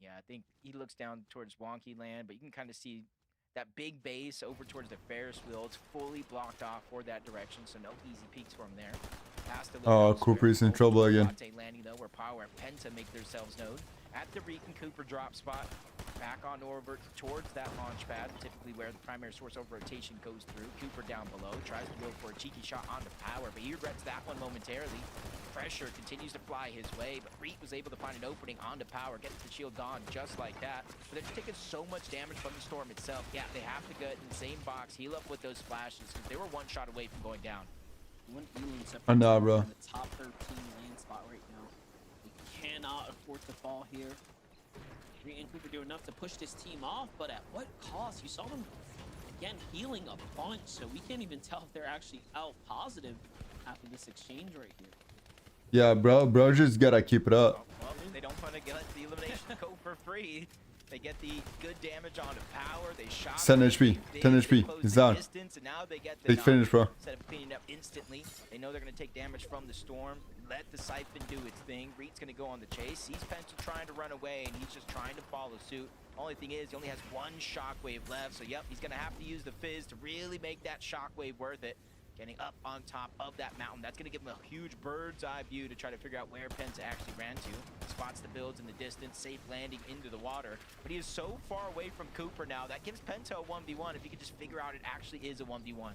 Yeah, I think he looks down towards Wonky Land, but you can kind of see that big base over towards the Ferris wheel. It's fully blocked off for that direction, so no easy peeks from there. Oh, Cooper is in trouble again. Landing though, where Power and Penta make themselves known. At the Reek and Cooper drop spot, back on Orbert towards that launch pad, typically where the primary source of rotation goes through. Cooper down below, tries to go for a cheeky shot onto Power, but he regrets that one momentarily. Pressure continues to fly his way, but Reek was able to find an opening onto Power, gets the shield gone just like that. But they're just taking so much damage from the Storm itself. Yeah, they have to get in the same box, heal up with those splashes, because they were one shot away from going down. I know, bro. The top 13 lane spot right now. They cannot afford to fall here. Reed and Cooper do enough to push this team off, but at what cost? You saw them again healing a bunch, so we can't even tell if they're actually out positive after this exchange right here. Yeah, bro just gotta keep it up. Well, they don't want to let the elimination go for free. They get the good damage onto Power. They shot 10 HP. 10 HP. He's down. Distance, and now they get They finished, bro. Instead of cleaning up instantly, they know they're going to take damage from the Storm. Let the Siphon do its thing. Reed's going to go on the chase. Sees Penta trying to run away, and he's just trying to follow suit. Only thing is, he only has one Shockwave left, so yep, he's going to have to use the Fizz to really make that Shockwave worth it. Getting up on top of that mountain. That's going to give him a huge bird's eye view to try to figure out where Penta actually ran to. Spots the builds in the distance, safe landing into the water. But he is so far away from Cooper now. That gives Penta a 1v1 if he could just figure out it actually is a 1v1.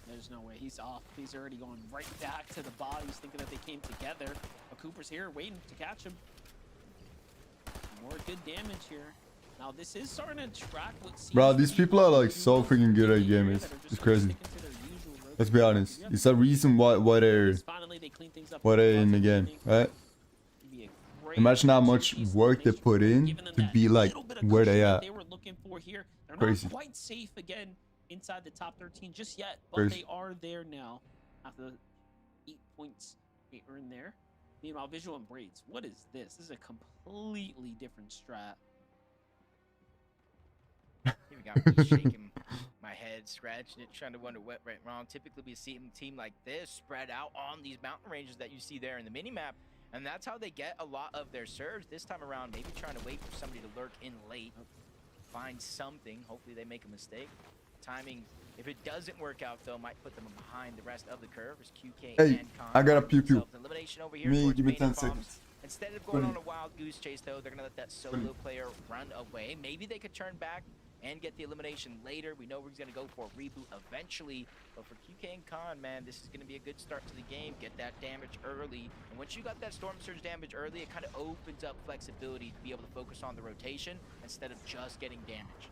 There's no way. He's off. He's already going right back to the bodies, thinking that they came together. But Cooper's here waiting to catch him. More good damage here. Now this is starting to track what seems Bro, these people are like so freaking good at game. It's crazy. Let's be honest. It's a reason why they're in the game, right? Imagine how much work they put in to be like where they at. They were looking for here. They're Crazy. not quite safe again inside the top 13 just yet, but Crazy. they are there now after the 8 points they earned there. Meanwhile, Visual and Braids. What is this? This is a completely different strat. Even got me shaking my head, scratching it, trying to wonder what went wrong. Typically, we see a team like this spread out on these mountain ranges that you see there in the minimap, and that's how they get a lot of their surge. This time around, maybe trying to wait for somebody to lurk in late, find something. Hopefully, they make a mistake. Timing, if it doesn't work out, though, might put them behind the rest of the curve. As QK Hey, and Con I got a pew pew. elimination over here. Give me towards 10 Main seconds. Bombs. Instead of going on a wild goose chase, though, they're going to let that solo player run away. Maybe they could turn back and get the elimination later. We know we're going to go for a reboot eventually. But for QK and Khan, man, this is going to be a good start to the game. Get that damage early. And once you got that Storm Surge damage early, it kind of opens up flexibility to be able to focus on the rotation instead of just getting damage.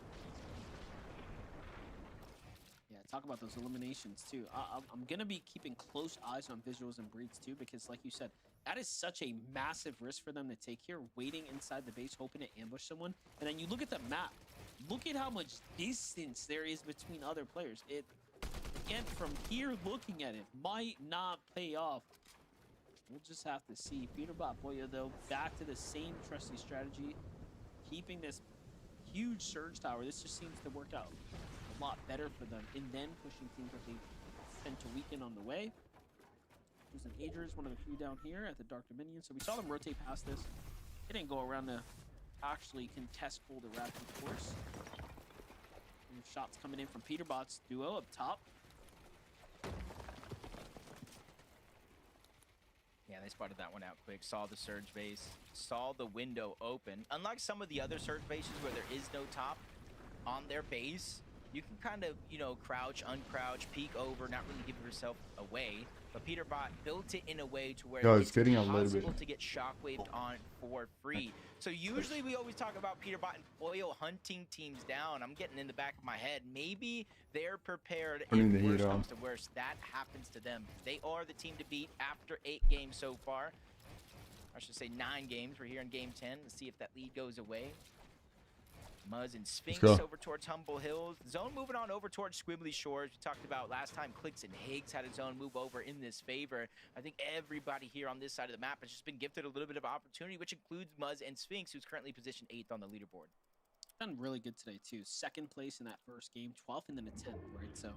Yeah, talk about those eliminations too. I'm going to be keeping close eyes on Visuals and Breeds too, because like you said, that is such a massive risk for them to take here, waiting inside the base, hoping to ambush someone. And then you look at the map. Look at how much distance there is between other players. It, again, from here looking at it, might not pay off We'll just have to see. Peterbot Boya, though, back to the same trusty strategy, keeping this huge surge tower. This just seems to work out a lot better for them, and then pushing teams that they tend to weaken on the way. There's an Aegis, one of the few down here at the Dark Dominion. So we saw them rotate past this. They didn't go around to actually contest Cold or Rapid, of course. And shots coming in from Peterbot's duo up top. Yeah, they spotted that one out quick. Saw the surge base, saw the window open. Unlike some of the other surge bases where there is no top on their base, you can kind of, you know, crouch, uncrouch, peek over, not really give yourself away. But Peterbot built it in a way to where it's getting a little impossible bit. to get shockwaved on for free. So usually we always talk about Peterbot and Boyo hunting teams down. I'm getting in the back of my head. Maybe they're prepared Turning the if heat worse on. comes to worse. That happens to them. They are the team to beat after 8 games so far. I should say 9 games. We're here in game 10. Let's see if that lead goes away. Muzz and Sphinx go. over towards Humble Hills. Zone moving on over towards Squibbly Shores. We talked about last time Clicks and Higgs had his own move over in this favor. I think everybody here on this side of the map has just been gifted a little bit of opportunity, which includes Muzz and Sphinx, who's currently positioned 8th on the leaderboard. Done really good today, too. 2nd place in that first game, 12th, and then a 10th, right? So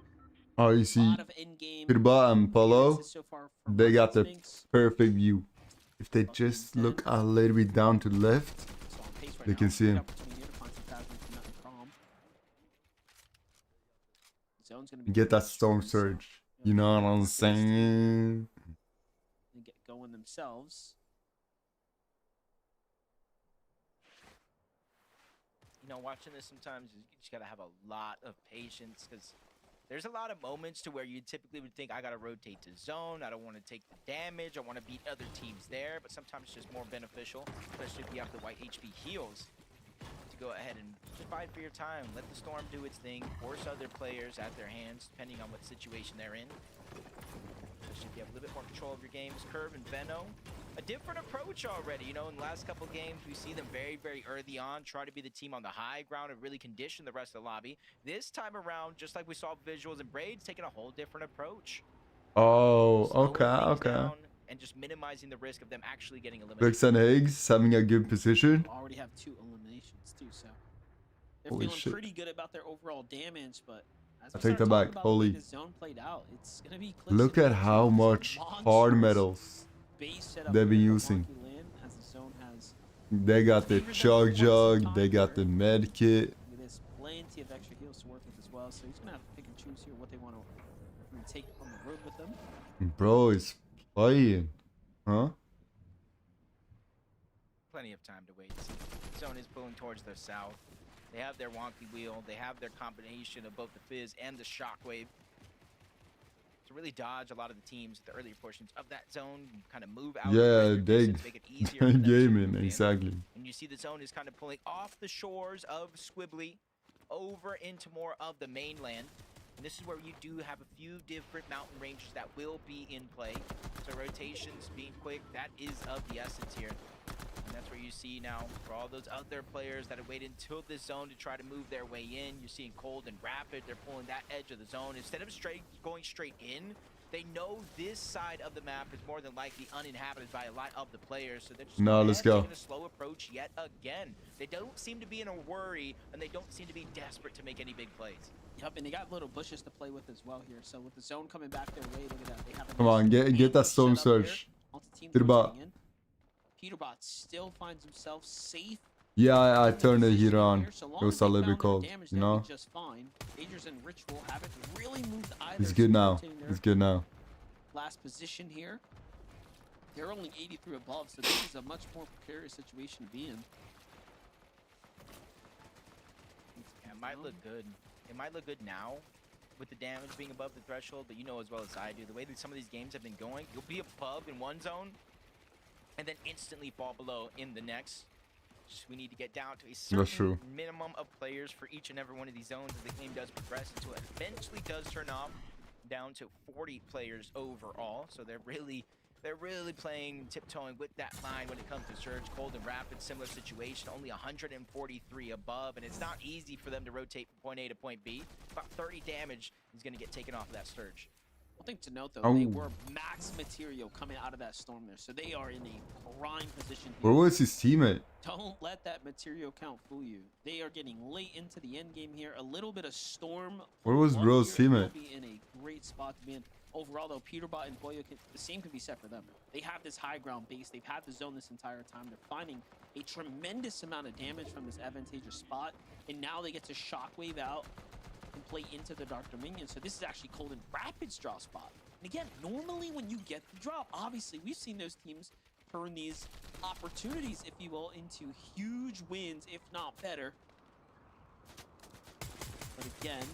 Oh, you a see, lot of in-game Peterbot and Polo, appearances so far from they Muzz got and the Sphinx. perfect view. If they just look a little bit down to the left, So on pace right they now. can see him. Great opportunity here to find some Phasma from Mountain Prom. Zone's gonna be Get that pretty storm strong, so surge. You know what I'm saying? they get going themselves. You know, watching this sometimes, you just gotta have a lot of patience, because there's a lot of moments to where you typically would think, I gotta rotate to zone, I don't want to take the damage, I want to beat other teams there, but sometimes it's just more beneficial, especially if you have the white HP heals, to go ahead and just fight for your time. Let the storm do its thing, force other players at their hands, depending on what situation they're in. Especially if you have a little bit more control of your games. Curve and Veno, a different approach already. You know, in the last couple games, we see them very, very early on try to be the team on the high ground and really condition the rest of the lobby. This time around, just like we saw Visuals and Braids, taking a whole different approach. Oh, Slowing okay, things okay. down and just minimizing the risk of them actually getting eliminated. Clicks and Higgs having a good position. Already have 2 eliminations too, so they're Holy feeling shit. pretty good about their overall damage. But as I we take start that talking back. about the way Holy. the zone played out, it's gonna be Clicks Look and at Higgs how with much monstrous hard metals base setup they've been here in using. Milwaukee Land, as the zone has They got the chug jug, they got the med kit. Look at this, plenty of extra heals to work with as well. So he's gonna have to pick and choose here what they want to take on the road with them. Bro is playing. Huh? Plenty of time to wait. See, zone is pulling towards their south. They have their wonky wheel. They have their combination of both the fizz and the shockwave to really dodge a lot of the teams at the earlier portions of that zone. Kind of move out. Yeah, they make it easier for them to gaming, move in. exactly. And you see the zone is kind of pulling off the shores of Squibbly over into more of the mainland. And this is where you do have a few different mountain ranges that will be in play. So rotations being quick, that is of the essence here. And that's where you see now, for all those other players that have waited until this zone to try to move their way in, you're seeing Cold and Rapid, they're pulling that edge of the zone. Instead of going straight in, they know this side of the map is more than likely uninhabited by a lot of the players, so they're just No, let's go. taking a slow approach yet again. They don't seem to be in a worry, and they don't seem to be desperate to make any big plays. Yep, and they got little bushes to play with as well here. So with the zone coming back their way, look at that. They have a Come on, nice get that ambush storm set up here. surge. Multi-teams Peterbot. rotating in. Peterbot still finds himself safe. Yeah, I turned the heat on. Here, so long It as was they a little found bit their cold, damage, you they'll know? be just fine. Aegis and Ritual haven't really moved either. It's so good now. rotating their It's good now. last position here. They're only 83 above, so this is a much more precarious situation to be in. Yeah, it might look good. It might look good now with the damage being above the threshold, but you know as well as I do, the way that some of these games have been going, you'll be above in one zone and then instantly fall below in the next. Just, we need to get down to a certain true. minimum of players for each and every one of these zones as the game does progress until it eventually does turn off down to 40 players overall. So they're really playing, tiptoeing with that line when it comes to Surge. Cold and Rapid, similar situation, only 143 above, and it's not easy for them to rotate from point A to point B. About 30 damage is going to get taken off of that Surge. One thing to note, though, Oh. they were max material coming out of that storm there, so they are in a prime position Where here. was his teammate? Don't let that material count fool you. They are getting late into the end game here. A little bit of storm. Where was luck Bro's here, and teammate? they'll be in a great spot to be in. Overall, though, Peterbot and Boyo, the same can be said for them. They have this high ground base. They've had the zone this entire time. They're finding a tremendous amount of damage from this advantageous spot, and now they get to shockwave out and play into the Dark Dominion. So this is actually called in Rapid's draw spot. And again, normally when you get the drop, obviously we've seen those teams turn these opportunities, if you will, into huge wins, if not better. But again,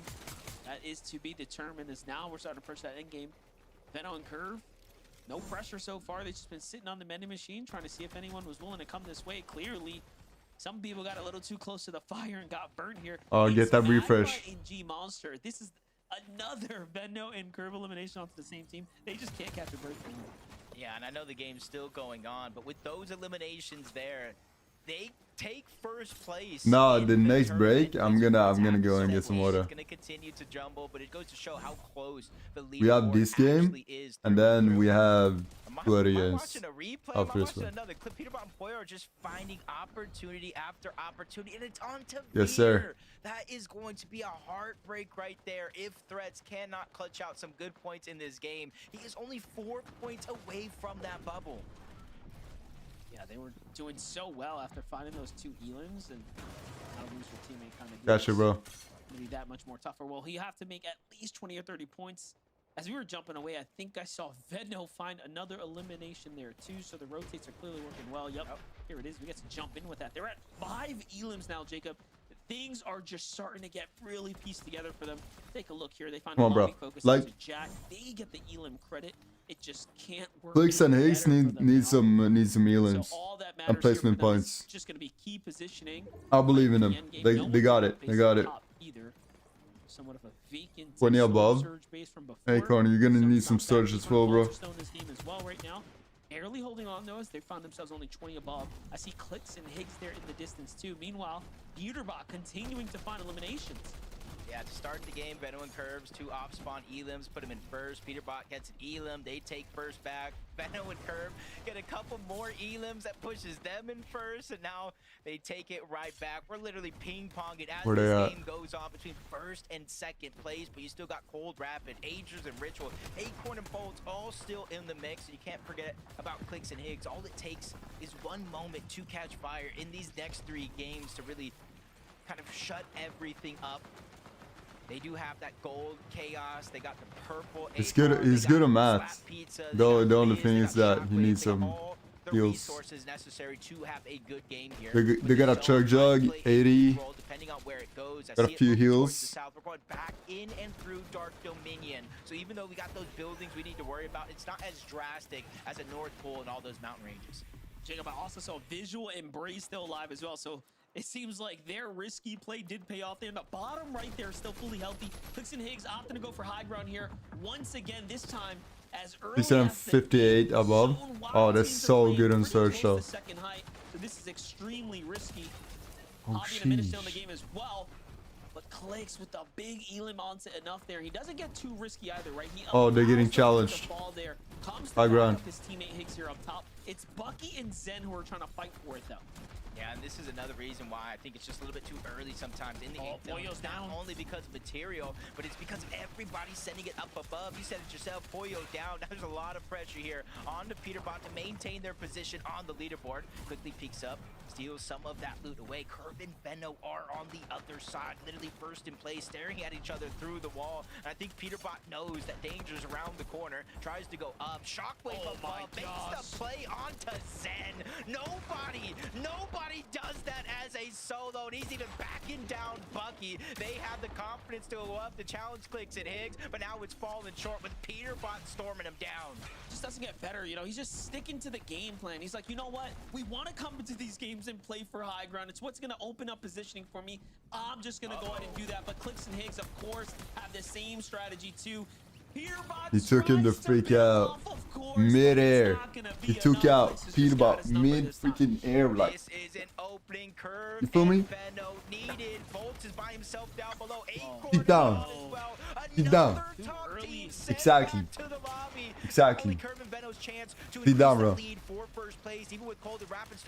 that is to be determined, as now we're starting to push that end game. Venno and Curve, no pressure so far. They've just been sitting on the vending machine trying to see if anyone was willing to come this way. Clearly, some people got a little too close to the fire and got burnt here. Oh, get that Magma refresh. and G Monster. This is another Venno and Curve elimination onto the same team. They just can't catch a break from them. Yeah, and I know the game's still going on, but with those eliminations there, they take first place. No, in the next tournament. break, I'm gonna go and get some water. It's gonna continue to jumble, but it goes to show how close the leaderboard We have this game, actually is. and then we have two other Am I games watching a replay? after Am I this watching one. another clip? Peterbot and Boyo are just finding opportunity after opportunity, and it's on to Yes, sir. Veer. That is going to be a heartbreak right there if Threats cannot clutch out some good points in this game. He is only 4 points away from that bubble. Yeah, they were doing so well after finding those two elims, and now lose your teammate kind of Gotcha, bro. Maybe that much more tougher. Well, you have to make at least 20 or 30 points. As we were jumping away, I think I saw Venno find another elimination there too, so the rotates are clearly working well. Yep, here it is. We get to jump in with that. They're at 5 elims now, Jacob. Things are just starting to get really pieced together for them. Take a look here. They find Come a on, bro. lobby focus Like- into Jack. They get the elim credit. It just can't work. Clicks any and Higgs better for need them need now. some elims So all that matters and here placement for them is points. just going to be key positioning. I believe in The them. end game. They No they got one's it. They facing got it. top either. Somewhat of a vacant 20 storm above. surge base from before. Hey, Corner, you're gonna need some Not bad. storage as well, bro. Stone this game as well right now. Barely holding on to us. They found themselves only 20 above. I see Clicks and Higgs there in the distance too. Meanwhile, Peterbot continuing to find eliminations. Yeah, to start the game, Venno and Curves, 2 off-spawn elims, put him in first. Peterbot gets an elim, they take first back. Venno and Curve get a couple more elims that pushes them in first, and now they take it right back. We're literally ping-ponging as Where they this at? game goes on between first and second place, but you still got Cold Rapid, Agers and Ritual, Acorn and Bolts all still in the mix, and you can't forget about Clicks and Higgs. All it takes is one moment to catch fire in these next 3 games to really kind of shut everything up. They do have that gold chaos. They got the purple. He's Acorn, good. they He's got good at the math. slap pizza, they The got only Riz, thing they is got that he Shockwaves, needs they got some all the heals. resources necessary to have a good game here. They got a chug jug, 80. Roll, depending on where it goes. I Got a see it few moving towards heals. the south. We're going back in and through Dark Dominion. So even though we got those buildings we need to worry about, it's not as drastic as a North Pole and all those mountain ranges. Jacob, I also saw Visual and Bray still alive as well, so it seems like their risky play did pay off there. In the bottom right there, still fully healthy. Clicks and Higgs opting to go for high ground here. Once again, this time, as early He's at as the 58 above. zone, Oh, Wild that's teams are so playing good on pretty search close though. to second height, so this is extremely risky. Oh, Hobby and a minute still in the sheesh. game as well. But Clicks with the big elim onto enough there. He doesn't get too risky either, right? He Oh, they're getting allows them to challenged. fall there. Comes to High back ground. up his teammate Higgs here up top. It's Bucky and Zen who are trying to fight for it though. Yeah, and this is another reason why I think it's just a little bit too early sometimes in the game. Pollo's Not down. only because of material, but it's because of everybody sending it up above. You said it yourself, Pollo down. There's a lot of pressure here on the Peterbot to maintain their position on the leaderboard. Quickly peeks up, steals some of that loot away. Curve and Venno are on the other side, literally first in place, staring at each other through the wall. And I think Peterbot knows that danger's around the corner, tries to go up. Shockwave above, makes the play onto Zen. Nobody does that as a solo, and he's even backing down Bucky. They have the confidence to go up, the challenge Clicks at Higgs, but now it's falling short with Peterbot storming him down. Just doesn't get better, you know, he's just sticking to the game plan. He's like, you know what? We want to come into these games and play for high ground. It's what's going to open up positioning for me. I'm just going to go ahead and do that. But Clicks and Higgs, of course, have the same strategy too. He took him the freak out mid-air. He took out Peanut mid freaking air, like. This is an opening curve. You feel me? Benno needed. Volts is by himself down below. He's down. He's down. Exactly. Exactly. He's down, bro.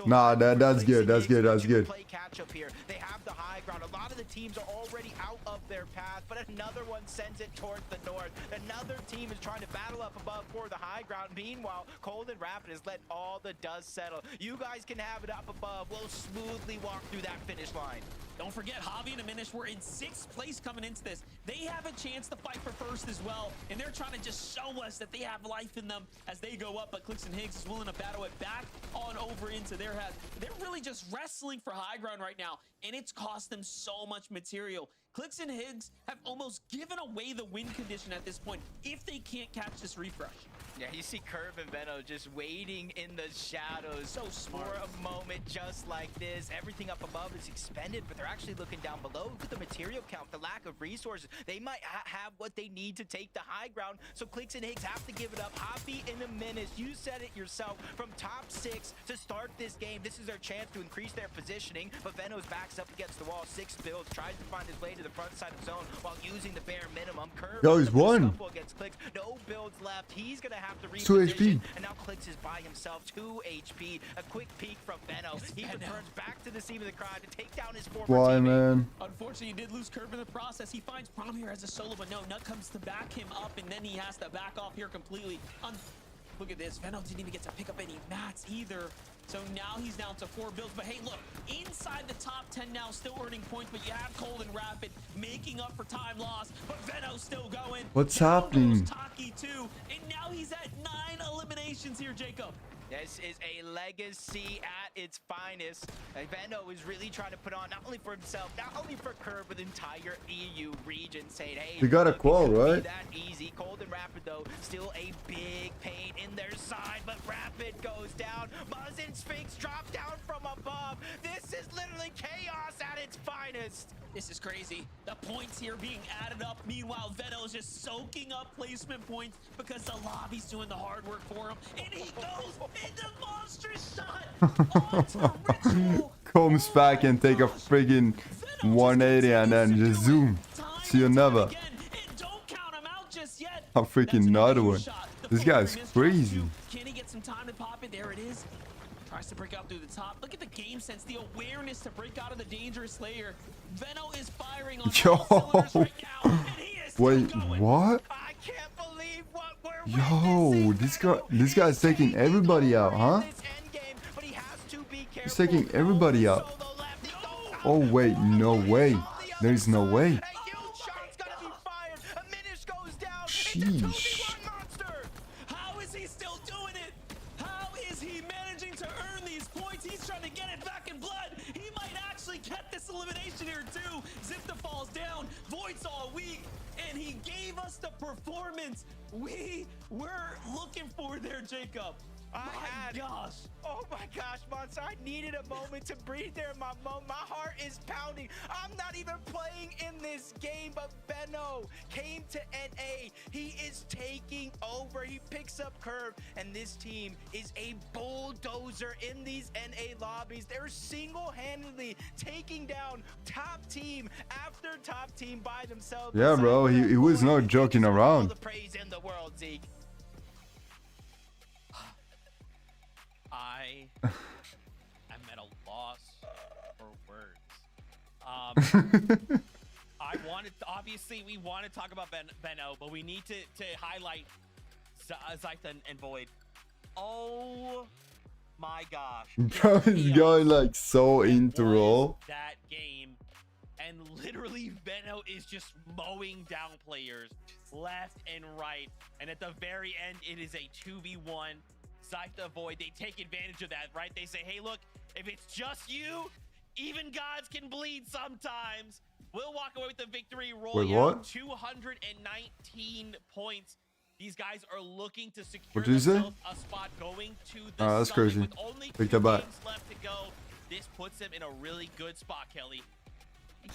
Nah, that's good. That's good. That's good. Play catch up here. They have the high ground. A lot of the teams are already out of their path, but another one sends it towards the north. Another team is trying to battle up above for the high ground. Meanwhile, Cold and Rapid has let all the dust settle. You guys can have it up above. We'll smoothly walk through that finish line. Don't forget, Javi and Aminish were in 6th place coming into this. They have a chance to fight for first as well, and they're trying to just show us that they have life in them as they go up, but Clicks and Higgs is willing to battle it back on over into their head. They're really just wrestling for high ground right now, and it's cost them so much material. Clicks and Higgs have almost given away the win condition at this point if they can't catch this refresh. Yeah, you see Curve and Benno just waiting in the shadows so smart. For a moment just like this. Everything up above is expended, but they're actually looking down below. Look at the material count, the lack of resources. They might have what they need to take the high ground, so Clicks and Higgs have to give it up. Hoppy in a minute. You said it yourself. From top 6 to start this game, this is their chance to increase their positioning, but Benno's backs up against the wall. 6 builds, tries to find his way to the front side of zone while using the bare minimum. Curve yo, he's won. Against Clicks. No builds left. He's gonna have to 2 HP. and now Clicks is by himself. 2 HP. A quick peek from Benno. He returns back to the scene of the crowd to take down his former Why, teammate. man? Unfortunately, he did lose Curve in the process. He finds Prom here as a solo, but no, Nut comes to back him up, and then he has to back off here completely. Look at this. Venno didn't even get to pick up any mats either. So now he's down to 4 builds. But hey, look, inside the top 10 now, still earning points, but you have Cold and Rapid making up for time lost. But Venno's still going. What's happening? Taki too, and now he's at 9 eliminations here, Jacob. This is a legacy at its finest. Venno is really trying to put on, not only for himself, not only for Curve, but the entire EU region, saying, hey, You got a quote, right? that easy. Cold and Rapid, though, still a big pain in their side, but Rapid goes down. Muzz and Sphinx drop down from above. This is literally chaos at its finest. This is crazy. The points here being added up. Meanwhile, Venno is just soaking up placement points because the lobby's doing the hard work for him. And he goes into monstrous shot onto Ritual. Comes back and take a friggin' 180 and then just zoom. See you never. A freaking another one. This guy's crazy. Can he get some time to pop it? There it is. Tries to break out through the top. Look at the game sense, the awareness to break out of the dangerous layer. Venno is firing on all cylinders right now, and he is Wait, what? I can't believe what we're Yo, this guy's taking everybody out, huh? He's taking everybody out. Oh wait, no way. There's no way. Sheesh. How is he still doing it? How is he managing to earn these points? He's trying to get it back in blood. He might actually get this elimination here too. Zipta falls down. Void's all weak, and he gave us the performance we were looking for there, Jacob. Oh my gosh, Monster, I needed a moment to breathe there. My heart is pounding. I'm not even playing in this game, but Venno came to NA. He is taking over. He picks up Curve, and this team is a bulldozer in these NA lobbies. They're single-handedly taking down top team after top team by themselves. Yeah, bro, he was not joking around. All the praise in the world, Zeke. I am at a loss for words. Obviously, we want to talk about Benno, but we need to highlight Zytha and Void. Oh my gosh. Bro, this guy like so into roll. That game, and literally Benno is just mowing down players left and right, and at the very end, it is a 2v1. Zytha Void, they take advantage of that, right? They say, hey, look, if it's just you, even gods can bleed sometimes. We'll walk away with the victory. Wait, what? 219 points. These guys are looking to secure What did you say? a spot going to the Oh, that's summit crazy. with only Take 2 that back. games left to go. This puts them in a really good spot, Kelly.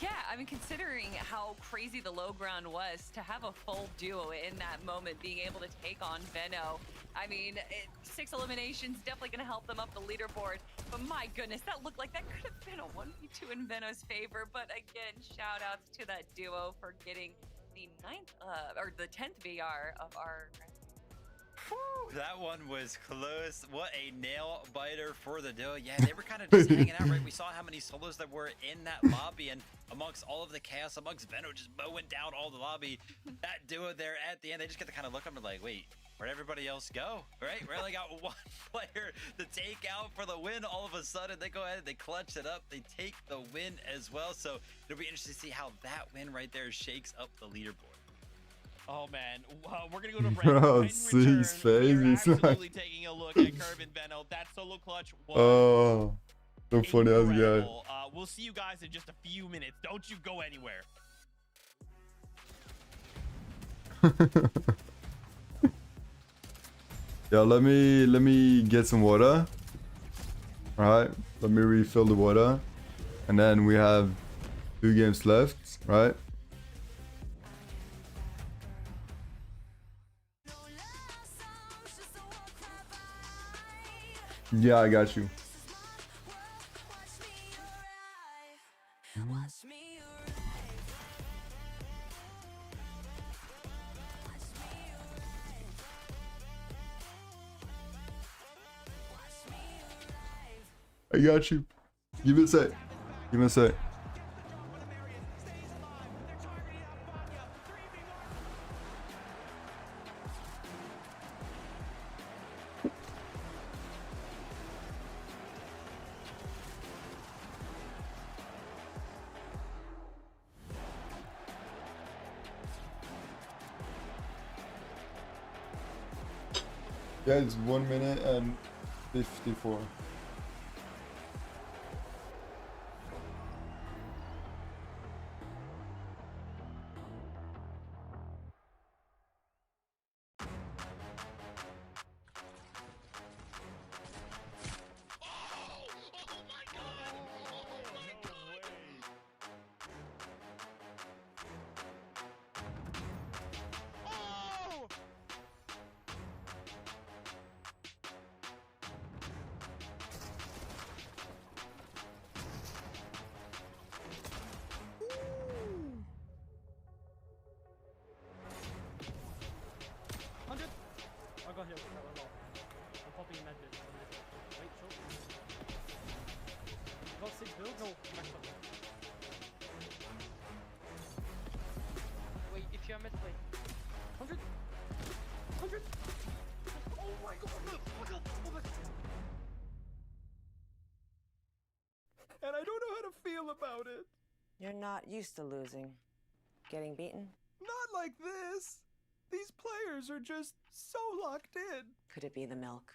Yeah, I mean, considering how crazy the low ground was, to have a full duo in that moment, being able to take on Veno, I mean, 6 eliminations definitely going to help them up the leaderboard. But my goodness, that looked like that could have been a 1v2 in Veno's favor. But again, shout outs to that duo for getting the 10th VR of our. That one was close. What a nail biter for the duo. Yeah, they were kind of just hanging out, right? We saw how many solos there were in that lobby, and amongst all of the chaos, amongst Veno just mowing down all the lobby, that duo there at the end, they just get to kind of look up and like, wait, where'd everybody else go? Right? We only got one player to take out for the win. All of a sudden, they go ahead, they clutch it up, they take the win as well. So it'll be interesting to see how that win right there shakes up the leaderboard. Oh man, we're gonna go to break. Bro, see his face. He's like, Absolutely taking a look at Curve and Veno. That solo clutch was oh, so funny ass guy. incredible. We'll see you guys in just a few minutes. Don't you go anywhere. Yeah, let me get some water. All right, let me refill the water, and then we have 2 games left, right? Yeah, I got you. I got you. Give it a sec. Give me a sec. Yeah, it's 1 minute and 54. I got here. I'm popping med bit. Wait, short. Got 6 builds? No, max up. Wait, if you're mid, wait. 100! 100! Oh my god! Oh my god! Oh my god! And I don't know how to feel about it. You're not used to losing. Getting beaten? Not like this. These players are just so locked in. Could it be the milk?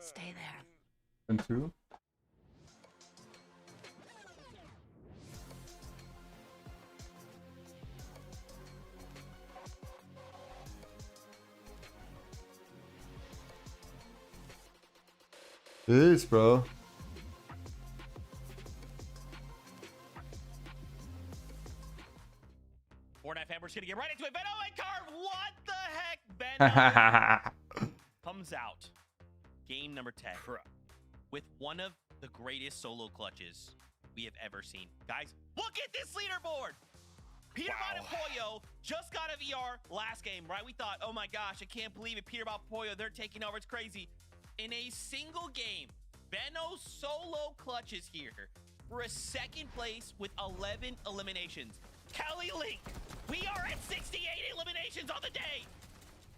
Stay there. And 2. It is, bro. Fortnite fan, we're just gonna get right into it. Veno and Carve, what the heck? Veno comes out. Game number 10. With one of the greatest solo clutches we have ever seen. Guys, look at this leaderboard. Peter Bot and Pollo just got a VR last game, right? We thought, oh my gosh, I can't believe it. Peter Bot, Pollo, they're taking over. It's crazy. In a single game, Veno solo clutches here for a 2nd place with 11 eliminations. Kelly Link, we are at 68 eliminations on the day.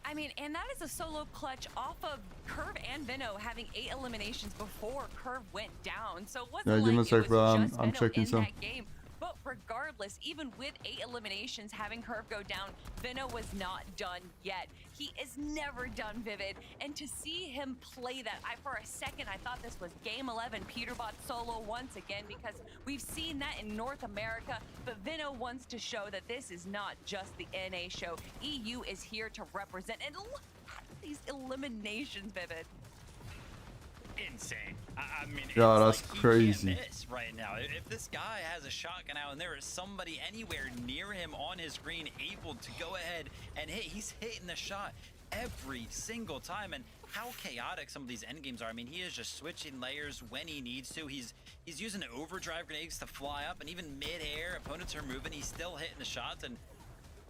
I mean, and that is a solo clutch off of Curve and Veno having 8 eliminations before Curve went down. So it wasn't Yeah, give me a like sec, it was bro. just I'm Veno checking in some. that game. But regardless, even with 8 eliminations, having Curve go down, Veno was not done yet. He is never done, Vivid. And to see him play that, for a second, I thought this was Game 11 Peterbot solo once again, because we've seen that in North America, but Veno wants to show that this is not just the NA show. EU is here to represent, and look at these eliminations, Vivid. Insane. I mean, Yeah, it's that's like crazy. He can't miss right now. If this guy has a shotgun out and there is somebody anywhere near him on his screen able to go ahead and hit, he's hitting the shot every single time. And how chaotic some of these end games are. I mean, he is just switching layers when he needs to. He's using overdrive grenades to fly up, and even mid-air, opponents are moving, he's still hitting the shots. And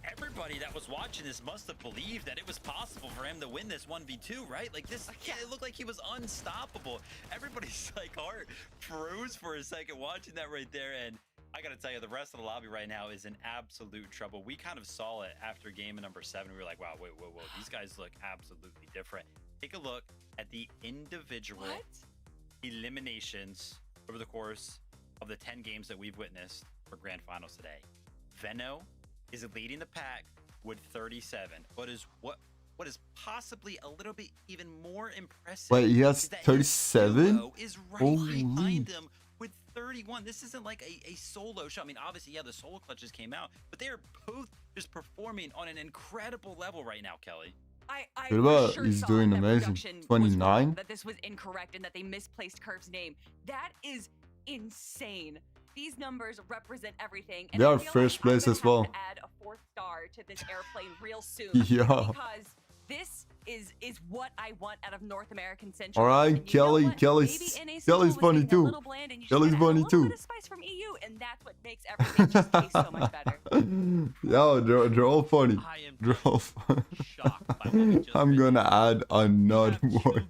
everybody that was watching this must have believed that it was possible for him to win this 1v2, right? Like this, it looked like he was unstoppable. Everybody's like heart froze for a second watching that right there. And I gotta tell you, the rest of the lobby right now is in absolute trouble. We kind of saw it after game number 7. We were like, wow, whoa, these guys look absolutely different. Take a look at the individual eliminations over the course of the 10 games that we've witnessed for grand finals today. Veno is leading the pack with 37, but is what is possibly a little bit even more impressive. Wait, he has is that his 37? duo is right Holy. behind him with 31. This isn't like a solo show. I mean, obviously, yeah, the solo clutches came out, but they are both just performing on an incredible level right now, Kelly. I What about for sure he's saw doing that amazing? production was 29? wrong, that this was incorrect and that they misplaced Curve's name. That is insane. These numbers represent everything. And They I are feel first like I'm place gonna as have well. to add a 4th star to this airplane real soon. Yeah. Because this is what I want out of North American Central. All right, And you know Kelly. what? Kelly's Maybe NA Central was funny getting a too. little bland and you just Kelly's gotta add a funny little too. bit of spice from EU, and that's what makes everything just taste so much better. Yo, they're all funny. They're all funny. I'm gonna add another one.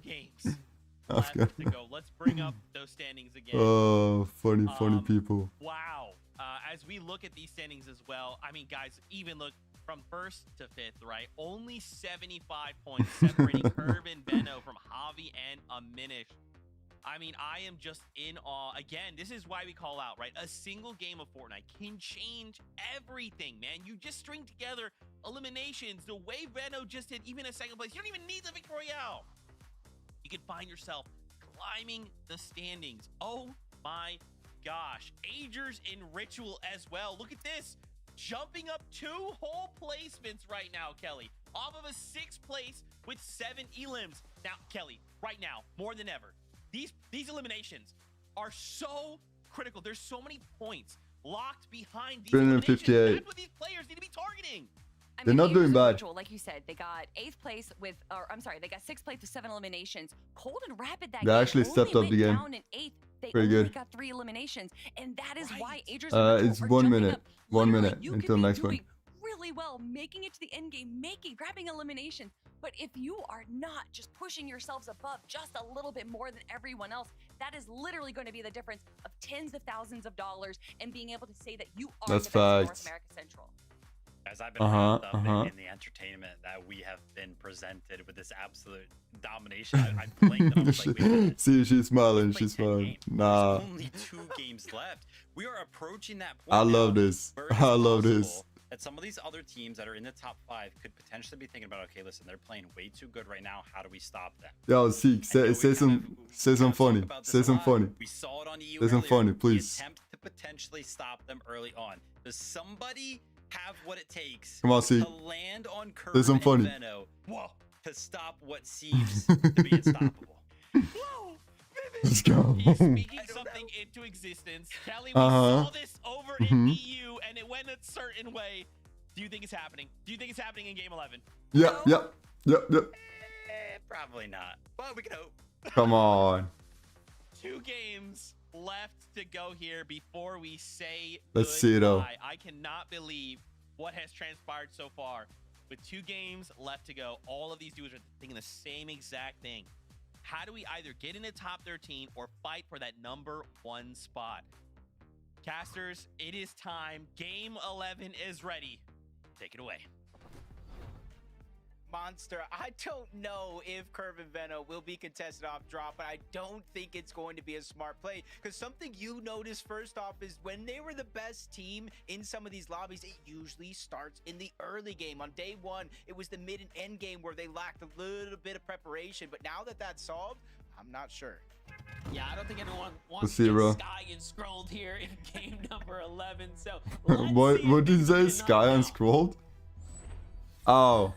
Left to go. Let's bring up those standings again. Oh, funny people. Wow. As we look at these standings as well, I mean, guys, even look from 1st to 5th, right? Only 75 points separating Curve and Veno from Javi and Aminish. I mean, I am just in awe. Again, this is why we call out, right? A single game of Fortnite can change everything, man. You just string together eliminations the way Veno just did, even in 2nd place. You don't even need the Victory Royale. You can find yourself climbing the standings. Oh my gosh. Agers in Ritual as well. Look at this. Jumping up 2 whole placements right now, Kelly. Off of a 6th place with 7 elims. Now, Kelly, right now, more than ever, these eliminations are so critical. There's so many points locked behind these eliminations. 358. That's what these players need to be targeting. I They're mean, not Agers doing in bad. Ritual, like you said, they got 8th place with, or I'm sorry, they got 6th place with 7 eliminations. Cold and Rapid that They game actually stepped up only the went game. down in 8th. They Pretty only good. got 3 eliminations, and that is why Agers in Ritual It's are 1 jumping minute. up. 1 Literally, minute you until could be next one. doing really well, making it to the end game, grabbing eliminations. But if you are not just pushing yourselves above just a little bit more than everyone else, that is literally going to be the difference of tens of thousands of dollars and being able to say that you are That's the best in North facts. America Central. As I've been wrapped up in the entertainment that we have been presented with this absolute domination, I blinked and I was like, wait a minute. See, she's smiling. Played She's 10 smiling. games. Nah, There's only 2 games left. We are approaching that point. I love now this. where it is I love this. possible that some of these other teams that are in the top 5 could potentially be thinking about, okay, listen, they're playing way too good right now. How do we stop them? Yo, Seek, say some funny. Say some funny. We saw it on EU Say some earlier. funny, The please. attempt to potentially stop them early on. Does somebody have what it takes Come on, Seek. to land on Curve Say some and funny. Veno to stop what seems to be unstoppable? Let's go. He's speaking something into existence. Kelly, we saw this over in EU, and it went a certain way. Do you think it's happening? Do you think it's happening in Game 11? Yep. Probably not, but we can hope. Come on. 2 games left to go here before we say Let's see, though. goodbye. I cannot believe what has transpired so far. With 2 games left to go, all of these dudes are thinking the same exact thing. How do we either get in the top 13 or fight for that number 1 spot? Casters, it is time. Game 11 is ready. Take it away. Monster, I don't know if Curve and Veno will be contested off drop, but I don't think it's going to be a smart play, because something you notice first off is when they were the best team in some of these lobbies, it usually starts in the early game. On day one, it was the mid and end game where they lacked a little bit of preparation, but now that that's solved, I'm not sure. Yeah, I don't think anyone wants see, to bro. get Sky and Scrolled here in game number 11. So What did you say? Sky unscrolled? Oh.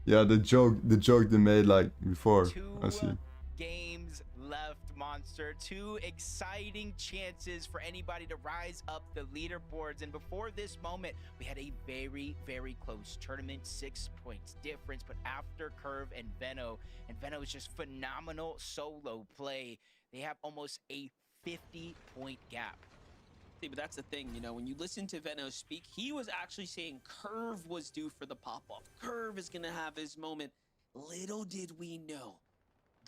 Yeah, the joke they made like before. I see. Games left, Monster. 2 exciting chances for anybody to rise up the leaderboards. And before this moment, we had a very, very close tournament, 6 points difference. But after Curve and Veno is just phenomenal solo play, they have almost a 50-point gap. See, but that's the thing, you know, when you listen to Veno speak, he was actually saying Curve was due for the pop-off. Curve is going to have his moment. Little did we know.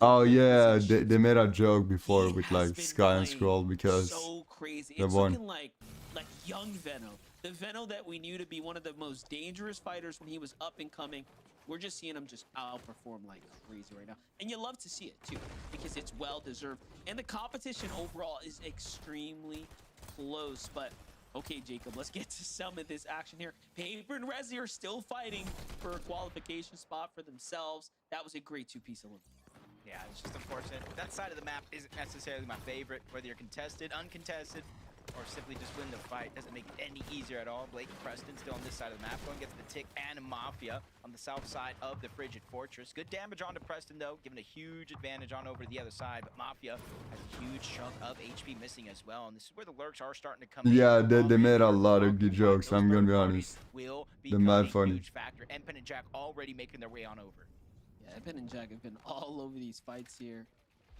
Oh yeah, they made a joke before with like Sky and Scroll because So crazy. they It's won. looking like young Veno. The Veno that we knew to be one of the most dangerous fighters when he was up and coming. We're just seeing him just outperform like crazy right now. And you love to see it too, because it's well-deserved. And the competition overall is extremely close. But okay, Jacob, let's get to some of this action here. Paper and Resi are still fighting for a qualification spot for themselves. That was a great two-piece elimination. Yeah, it's just unfortunate. That side of the map isn't necessarily my favorite. Whether you're contested, uncontested, or simply just win the fight doesn't make it any easier at all. Blake and Preston still on this side of the map. Going gets the Tick and Mafia on the south side of the Frigid Fortress. Good damage onto Preston, though, giving a huge advantage on over to the other side. But Mafia has a huge chunk of HP missing as well. And this is where the lurks are starting to come in. Yeah, they made a lot of good jokes. I'm gonna be honest. Will They're become mad a funny. huge factor. Empen and Jack already making their way on over. Yeah, Empen and Jack have been all over these fights here.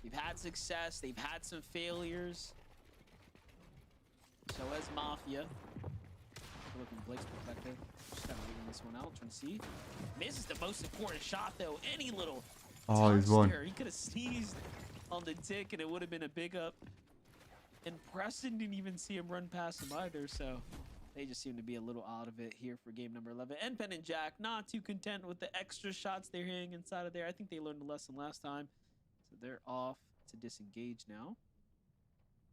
They've had success. They've had some failures. So has Mafia. Look from Blake's perspective. Just kind of leaving this one out, trying to see. Misses the most important shot, though. Any little Oh, he's won. touch there, he could have sneezed on the Tick, and it would have been a big up. And Preston didn't even see him run past him either, so they just seem to be a little out of it here for game number 11. And Pen and Jack not too content with the extra shots they're hitting inside of there. I think they learned a lesson last time, so they're off to disengage now.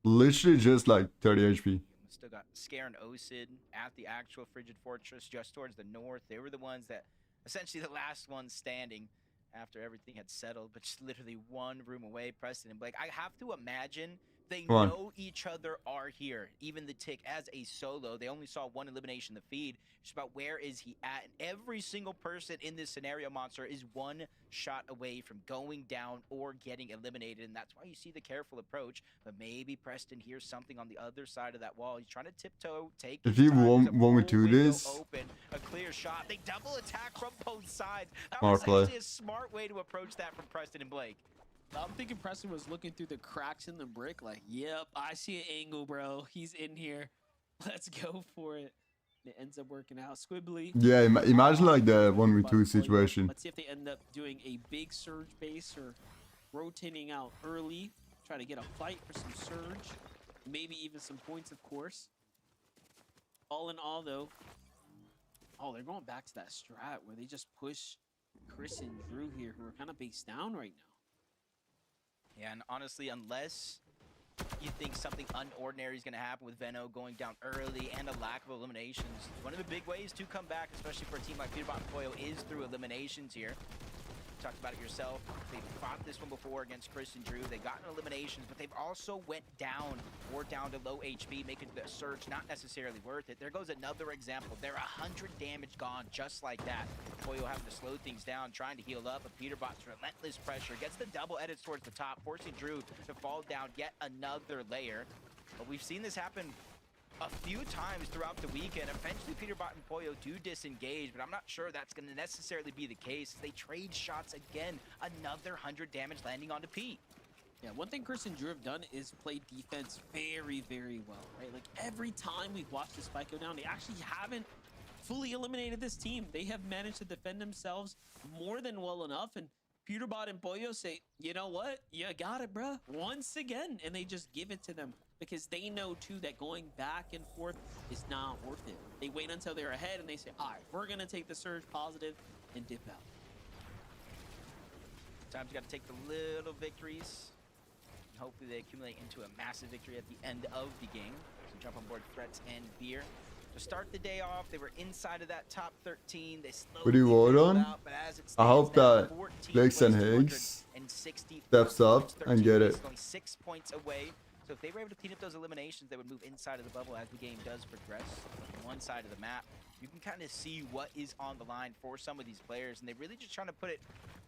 Literally just like 30 HP. Still got Scare and Osid at the actual Frigid Fortress just towards the north. They were the ones that, essentially the last ones standing after everything had settled, but just literally one room away. Preston and Blake, I have to imagine they know each other are here. Even the Tick as a solo, they only saw one elimination in the feed. Just about where is he at? And every single person in this scenario, Monster, is one shot away from going down or getting eliminated. And that's why you see the careful approach. But maybe Preston hears something on the other side of that wall. He's trying to tiptoe, take If his he time. There's a want me full to do window this, open, a clear shot. They double attack from both sides. That Smart was play. actually a smart way to approach that from Preston and Blake. I'm thinking Preston was looking through the cracks in the brick like, yep, I see an angle, bro. He's in here. Let's go for it. It ends up working out. Squibbly. Yeah, imagine like the 1v2 situation. Let's see if they end up doing a big surge base or rotating out early. Try to get a fight for some surge. Maybe even some points, of course. All in all, though. Oh, they're going back to that strat where they just push Chris and Drew here, who are kind of based down right now. Yeah, and honestly, unless you think something unordinary is going to happen with Veno going down early and a lack of eliminations, one of the big ways to come back, especially for a team like Peterbot and Koyo, is through eliminations here. You talked about it yourself. They've fought this one before against Chris and Drew. They've gotten eliminations, but they've also went down or down to low HP, making the surge not necessarily worth it. There goes another example. They're 100 damage gone just like that. Koyo having to slow things down, trying to heal up, but Peterbot's relentless pressure gets the double edits towards the top, forcing Drew to fall down yet another layer. But we've seen this happen a few times throughout the weekend. Eventually, Peterbot and Koyo do disengage, but I'm not sure that's going to necessarily be the case. They trade shots again. Another 100 damage landing onto Pete. Yeah, one thing Chris and Drew have done is play defense very, very well, right? Like, every time we've watched this fight go down, they actually haven't fully eliminated this team. They have managed to defend themselves more than well enough, and Peterbot and Pollo say, you know what? You got it, bruh. Once again, and they just give it to them because they know, too, that going back and forth is not worth it. They wait until they're ahead, and they say, all right, we're going to take the surge positive and dip out. Sometimes you got to take the little victories. And hopefully they accumulate into a massive victory at the end of the game. So jump on board threats and beer. To start the day off, they were inside of that top 13. They What do you vote on? I hope that Flakes and Higgs steps up and get it. Only 6 points away. So if they were able to clean up those eliminations, they would move inside of the bubble as the game does progress. On one side of the map, you can kind of see what is on the line for some of these players, and they're really just trying to put it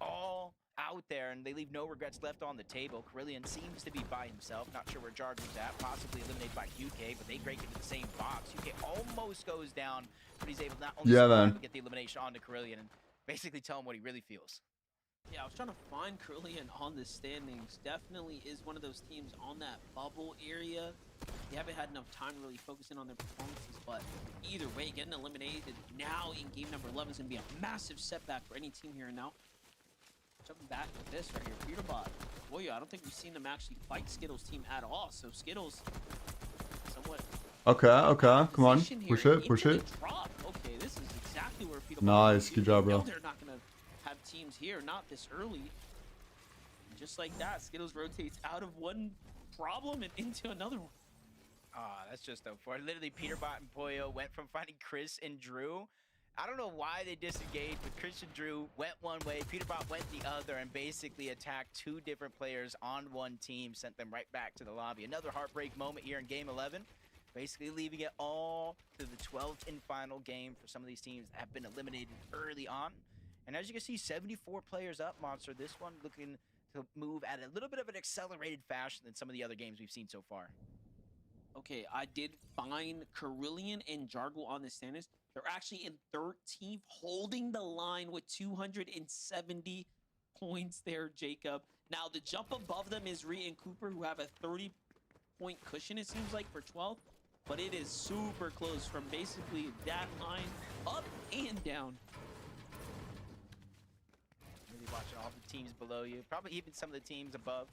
all out there, and they leave no regrets left on the table. Carillion seems to be by himself. Not sure where Jargo's at. Possibly eliminated by QK, but they break into the same box. QK almost goes down, but he's able to not only survive, but get the elimination onto Carillion and basically tell him what he really feels. Yeah, I was trying to find Carillion on the standings. Definitely is one of those teams on that bubble area. They haven't had enough time to really focus in on their performances, but either way, getting eliminated now in game number 11 is going to be a massive setback for any team here. And now, jumping back to this right here, Peterbot. Boy, I don't think we've seen them actually fight Skittles' team at all. So Skittles, somewhat. Okay, come on, push it. Drop. Okay, this is exactly where Peterbot. Nice, good job, bro. They're not going to have teams here, not this early. Just like that, Skittles rotates out of one problem and into another one. Ah, that's just unfortunate. Literally, Peterbot and Poyo went from finding Chris and Drew. I don't know why they disengaged, but Chris and Drew went one way, Peterbot went the other, and basically attacked two different players on one team, sent them right back to the lobby. Another heartbreak moment here in game 11, basically leaving it all to the 12th and final game for some of these teams that have been eliminated early on. And as you can see, 74 players up, Monster. This one looking to move at a little bit of an accelerated fashion than some of the other games we've seen so far. Okay, I did find Carillion and Jargo on the standings. They're actually in 13th, holding the line with 270 points there, Jacob. Now, the jump above them is Rhea and Cooper, who have a 30-point cushion, it seems like, for 12th. But it is super close from basically that line up and down. Really watching all the teams below you. Probably even some of the teams above.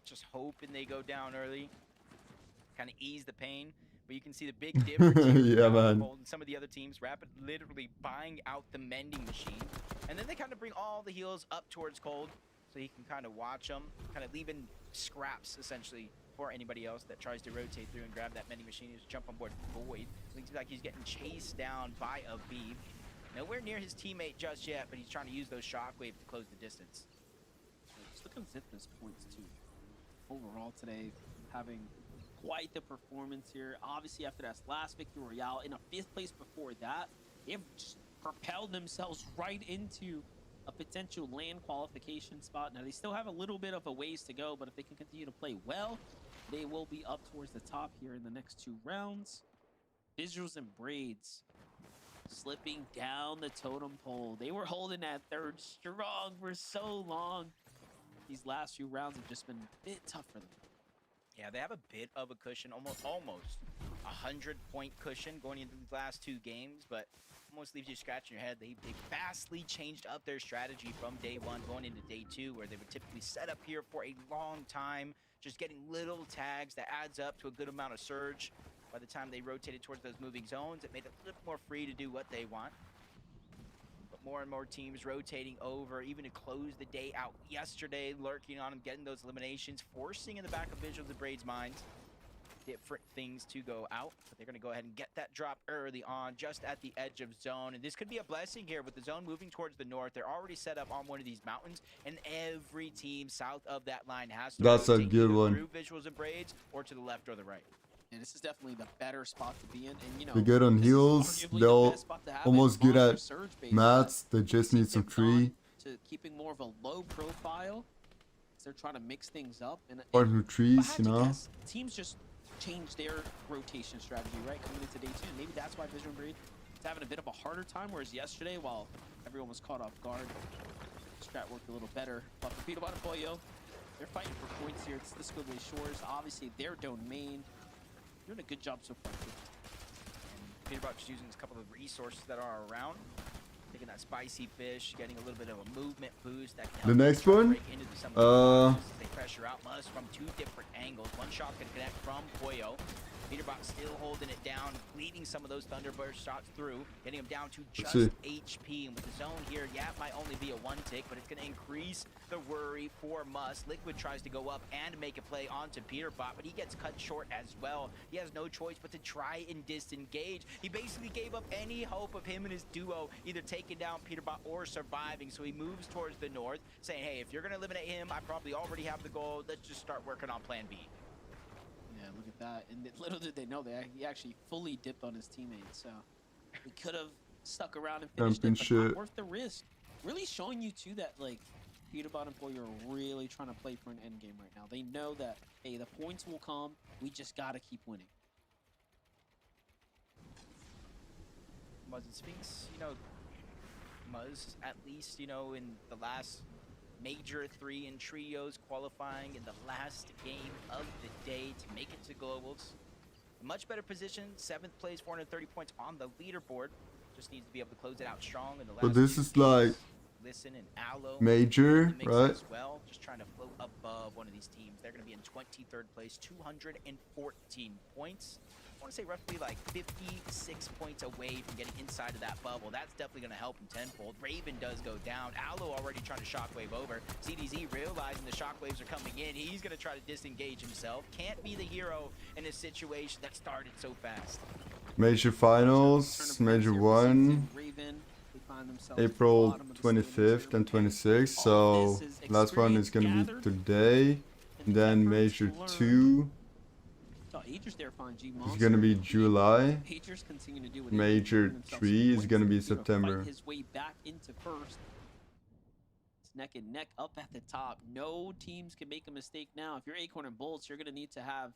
Just hoping they go down early. Kind of ease the pain. But you can see the big difference yeah, man. And some of the other teams literally buying out the mending machine. And then they kind of bring all the heals up towards Cold so he can kind of watch them, kind of leaving scraps essentially for anybody else that tries to rotate through and grab that mending machine. He's jump on board Void. Looks like he's getting chased down by a Beeb. Nowhere near his teammate just yet, but he's trying to use those shockwaves to close the distance. Just look at Zipness points too. Overall today, having quite the performance here. Obviously, after that last victory royale, in a 5th place before that, they've just propelled themselves right into a potential land qualification spot. Now, they still have a little bit of a ways to go, but if they can continue to play well, they will be up towards the top here in the next 2 rounds. Visuals and Braids slipping down the totem pole. They were holding that 3rd strong for so long. These last few rounds have just been a bit tough for them. Yeah, they have a bit of a cushion, almost 100-point cushion going into these last 2 games, but almost leaves you scratching your head. They vastly changed up their strategy from day 1 going into day 2, where they would typically set up here for a long time, just getting little tags that adds up to a good amount of surge. By the time they rotated towards those moving zones, it made it a little more free to do what they want. But more and more teams rotating over, even to close the day out yesterday, lurking on them, getting those eliminations, forcing in the back of Visuals and Braids' minds different things to go out. But they're going to go ahead and get that drop early on, just at the edge of zone. And this could be a blessing here with the zone moving towards the north. They're already set up on one of these mountains, and every team south of that line has to That's a rotate good either one. through Visuals and Braids or to the left or the right. And this is definitely the better spot to be in. And, you know, They get on heals, they'll almost get at mats, they just need some tree. To keeping more of a low profile. They're trying to mix things up. And Or some trees, you know? Teams just changed their rotation strategy, right? Coming into day 2. And maybe that's why Vision Breed is having a bit of a harder time. Whereas yesterday, while everyone was caught off guard, strat worked a little better. But for Peterbot and Pollo, they're fighting for points here. It's the Squiggly Shores. Obviously, their domain. Doing a good job so far. Peterbot just using a couple of resources that are around. Taking that spicy fish, getting a little bit of a movement boost. That can help The next one? break into some of the boxes as they pressure out Must from 2 different angles. One shot can connect from Pollo. Peterbot still holding it down, leading some of those Thunderburst shots through, getting him down to Let's just see. HP. And with the zone here, yeah, it might only be a 1 tick, but it's going to increase the worry for Must. Liquid tries to go up and make a play onto Peterbot, but he gets cut short as well. He has no choice but to try and disengage. He basically gave up any hope of him and his duo either taking down Peterbot or surviving, so he moves towards the north, saying, hey, if you're going to eliminate him, I probably already have the goal. Let's just start working on plan B. Yeah, look at that. And little did they know that he actually fully dipped on his teammates, so he could have stuck around and finished it, but not worth the risk. Really showing you too that like Peterbot and Employer are really trying to play for an end game right now. They know that, hey, the points will come. We just got to keep winning. Muzz and Sphinx, you know, Muzz at least, you know, in the last major 3 in trios qualifying in the last game of the day to make it to globals. A much better position, 7th place, 430 points on the leaderboard. Just needs to be able to close it out strong in the last. So this is like Listen and Aloe major, right? As well, just trying to float above one of these teams. They're going to be in 23rd place, 214 points. I want to say roughly like 56 points away from getting inside of that bubble. That's definitely going to help him tenfold. Raven does go down. Aloe already trying to shockwave over. CDZ realizing the shockwaves are coming in. He's going to try to disengage himself. Can't be the hero in a situation that started so fast. Major finals, major 1, April 25th and 26th. So last one is gonna be today. Then major 2 is gonna be July. Major 3 is gonna be September. His way back into first. It's neck and neck up at the top. No teams can make a mistake now. If you're Acorn and Bolts, you're gonna need to have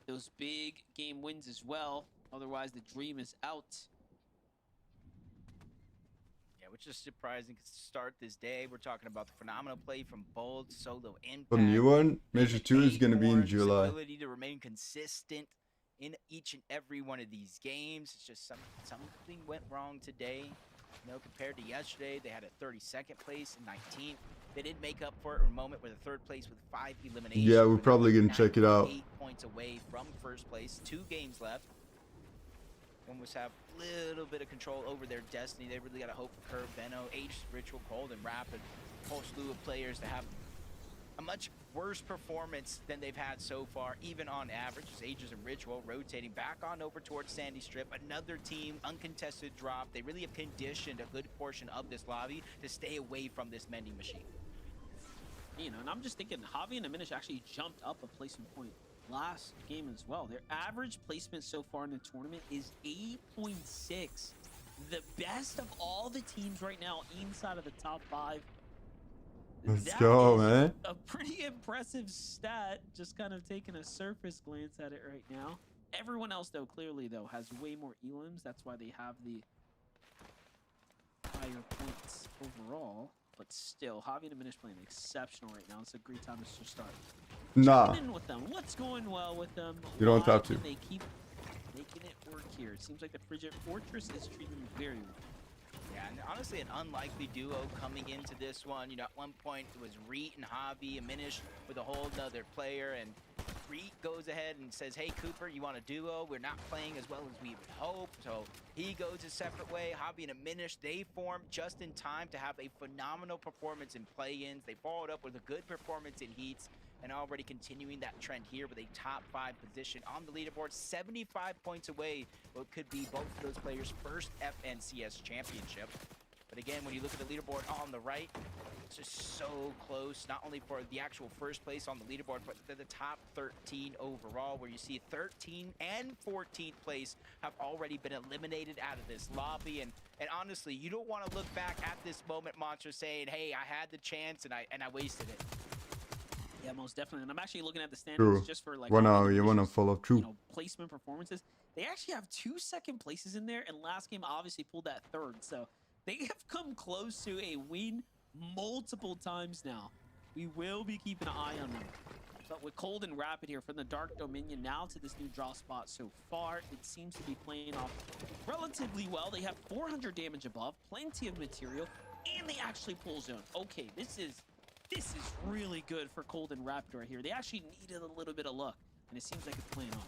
those big game wins as well. Otherwise, the dream is out. Yeah, which is surprising to start this day. We're talking about the phenomenal play from Bold, Solo, Impact. The new one, major 2 is gonna be in July. Ability to remain consistent in each and every one of these games. It's just something went wrong today. You know, compared to yesterday, they had a 32nd place and 19th. They did make up for it in a moment with a 3rd place with 5 eliminations. Yeah, we're probably gonna check it out. 8 points away from first place. 2 games left. Almost have a little bit of control over their destiny. They really got to hope for Curve, Benno, H, Ritual, Cold, and Rapid. A whole slew of players to have a much worse performance than they've had so far, even on average. As Ages and Ritual rotating back on over towards Sandy Strip. Another team, uncontested drop. They really have conditioned a good portion of this lobby to stay away from this mending machine. You know, and I'm just thinking, Javi and Diminish actually jumped up a placement point last game as well. Their average placement so far in the tournament is 8.6. The best of all the teams right now inside of the top 5. Let's go, man. A pretty impressive stat, just kind of taking a surface glance at it right now. Everyone else, though, clearly, though, has way more elims. That's why they have the higher points overall. But still, Javi and Diminish playing exceptional right now. It's a great time to start. Nah. Checking in with them. What's going well with them? You don't have to. They keep making it work here. It seems like the Frigid Fortress is treating them very well. Yeah, and honestly, an unlikely duo coming into this one. You know, at one point it was Reet and Javi, Diminish with a whole nother player, and Reet goes ahead and says, hey, Cooper, you want a duo? We're not playing as well as we would hope. So he goes a separate way. Javi and Diminish, they form just in time to have a phenomenal performance in play-ins. They followed up with a good performance in heats, and already continuing that trend here with a top 5 position on the leaderboard, 75 points away. What could be both of those players' first FNCS championship. But again, when you look at the leaderboard on the right, it's just so close, not only for the actual first place on the leaderboard, but the top 13 overall, where you see 13 and 14th place have already been eliminated out of this lobby. And honestly, you don't want to look back at this moment, Monster, saying, hey, I had the chance and I wasted it. Yeah, most definitely. And I'm actually looking at the standings just for like you wanna follow through. You know, placement performances. They actually have 2 second places in there, and last game obviously pulled that 3rd. So they have come close to a win multiple times now. We will be keeping an eye on them. But with Cold and Rapid here from the Dark Dominion now to this new draw spot so far, it seems to be playing off relatively well. They have 400 damage above, plenty of material, and they actually pull zone. Okay, this is really good for Cold and Rapid right here. They actually needed a little bit of luck, and it seems like it's playing off.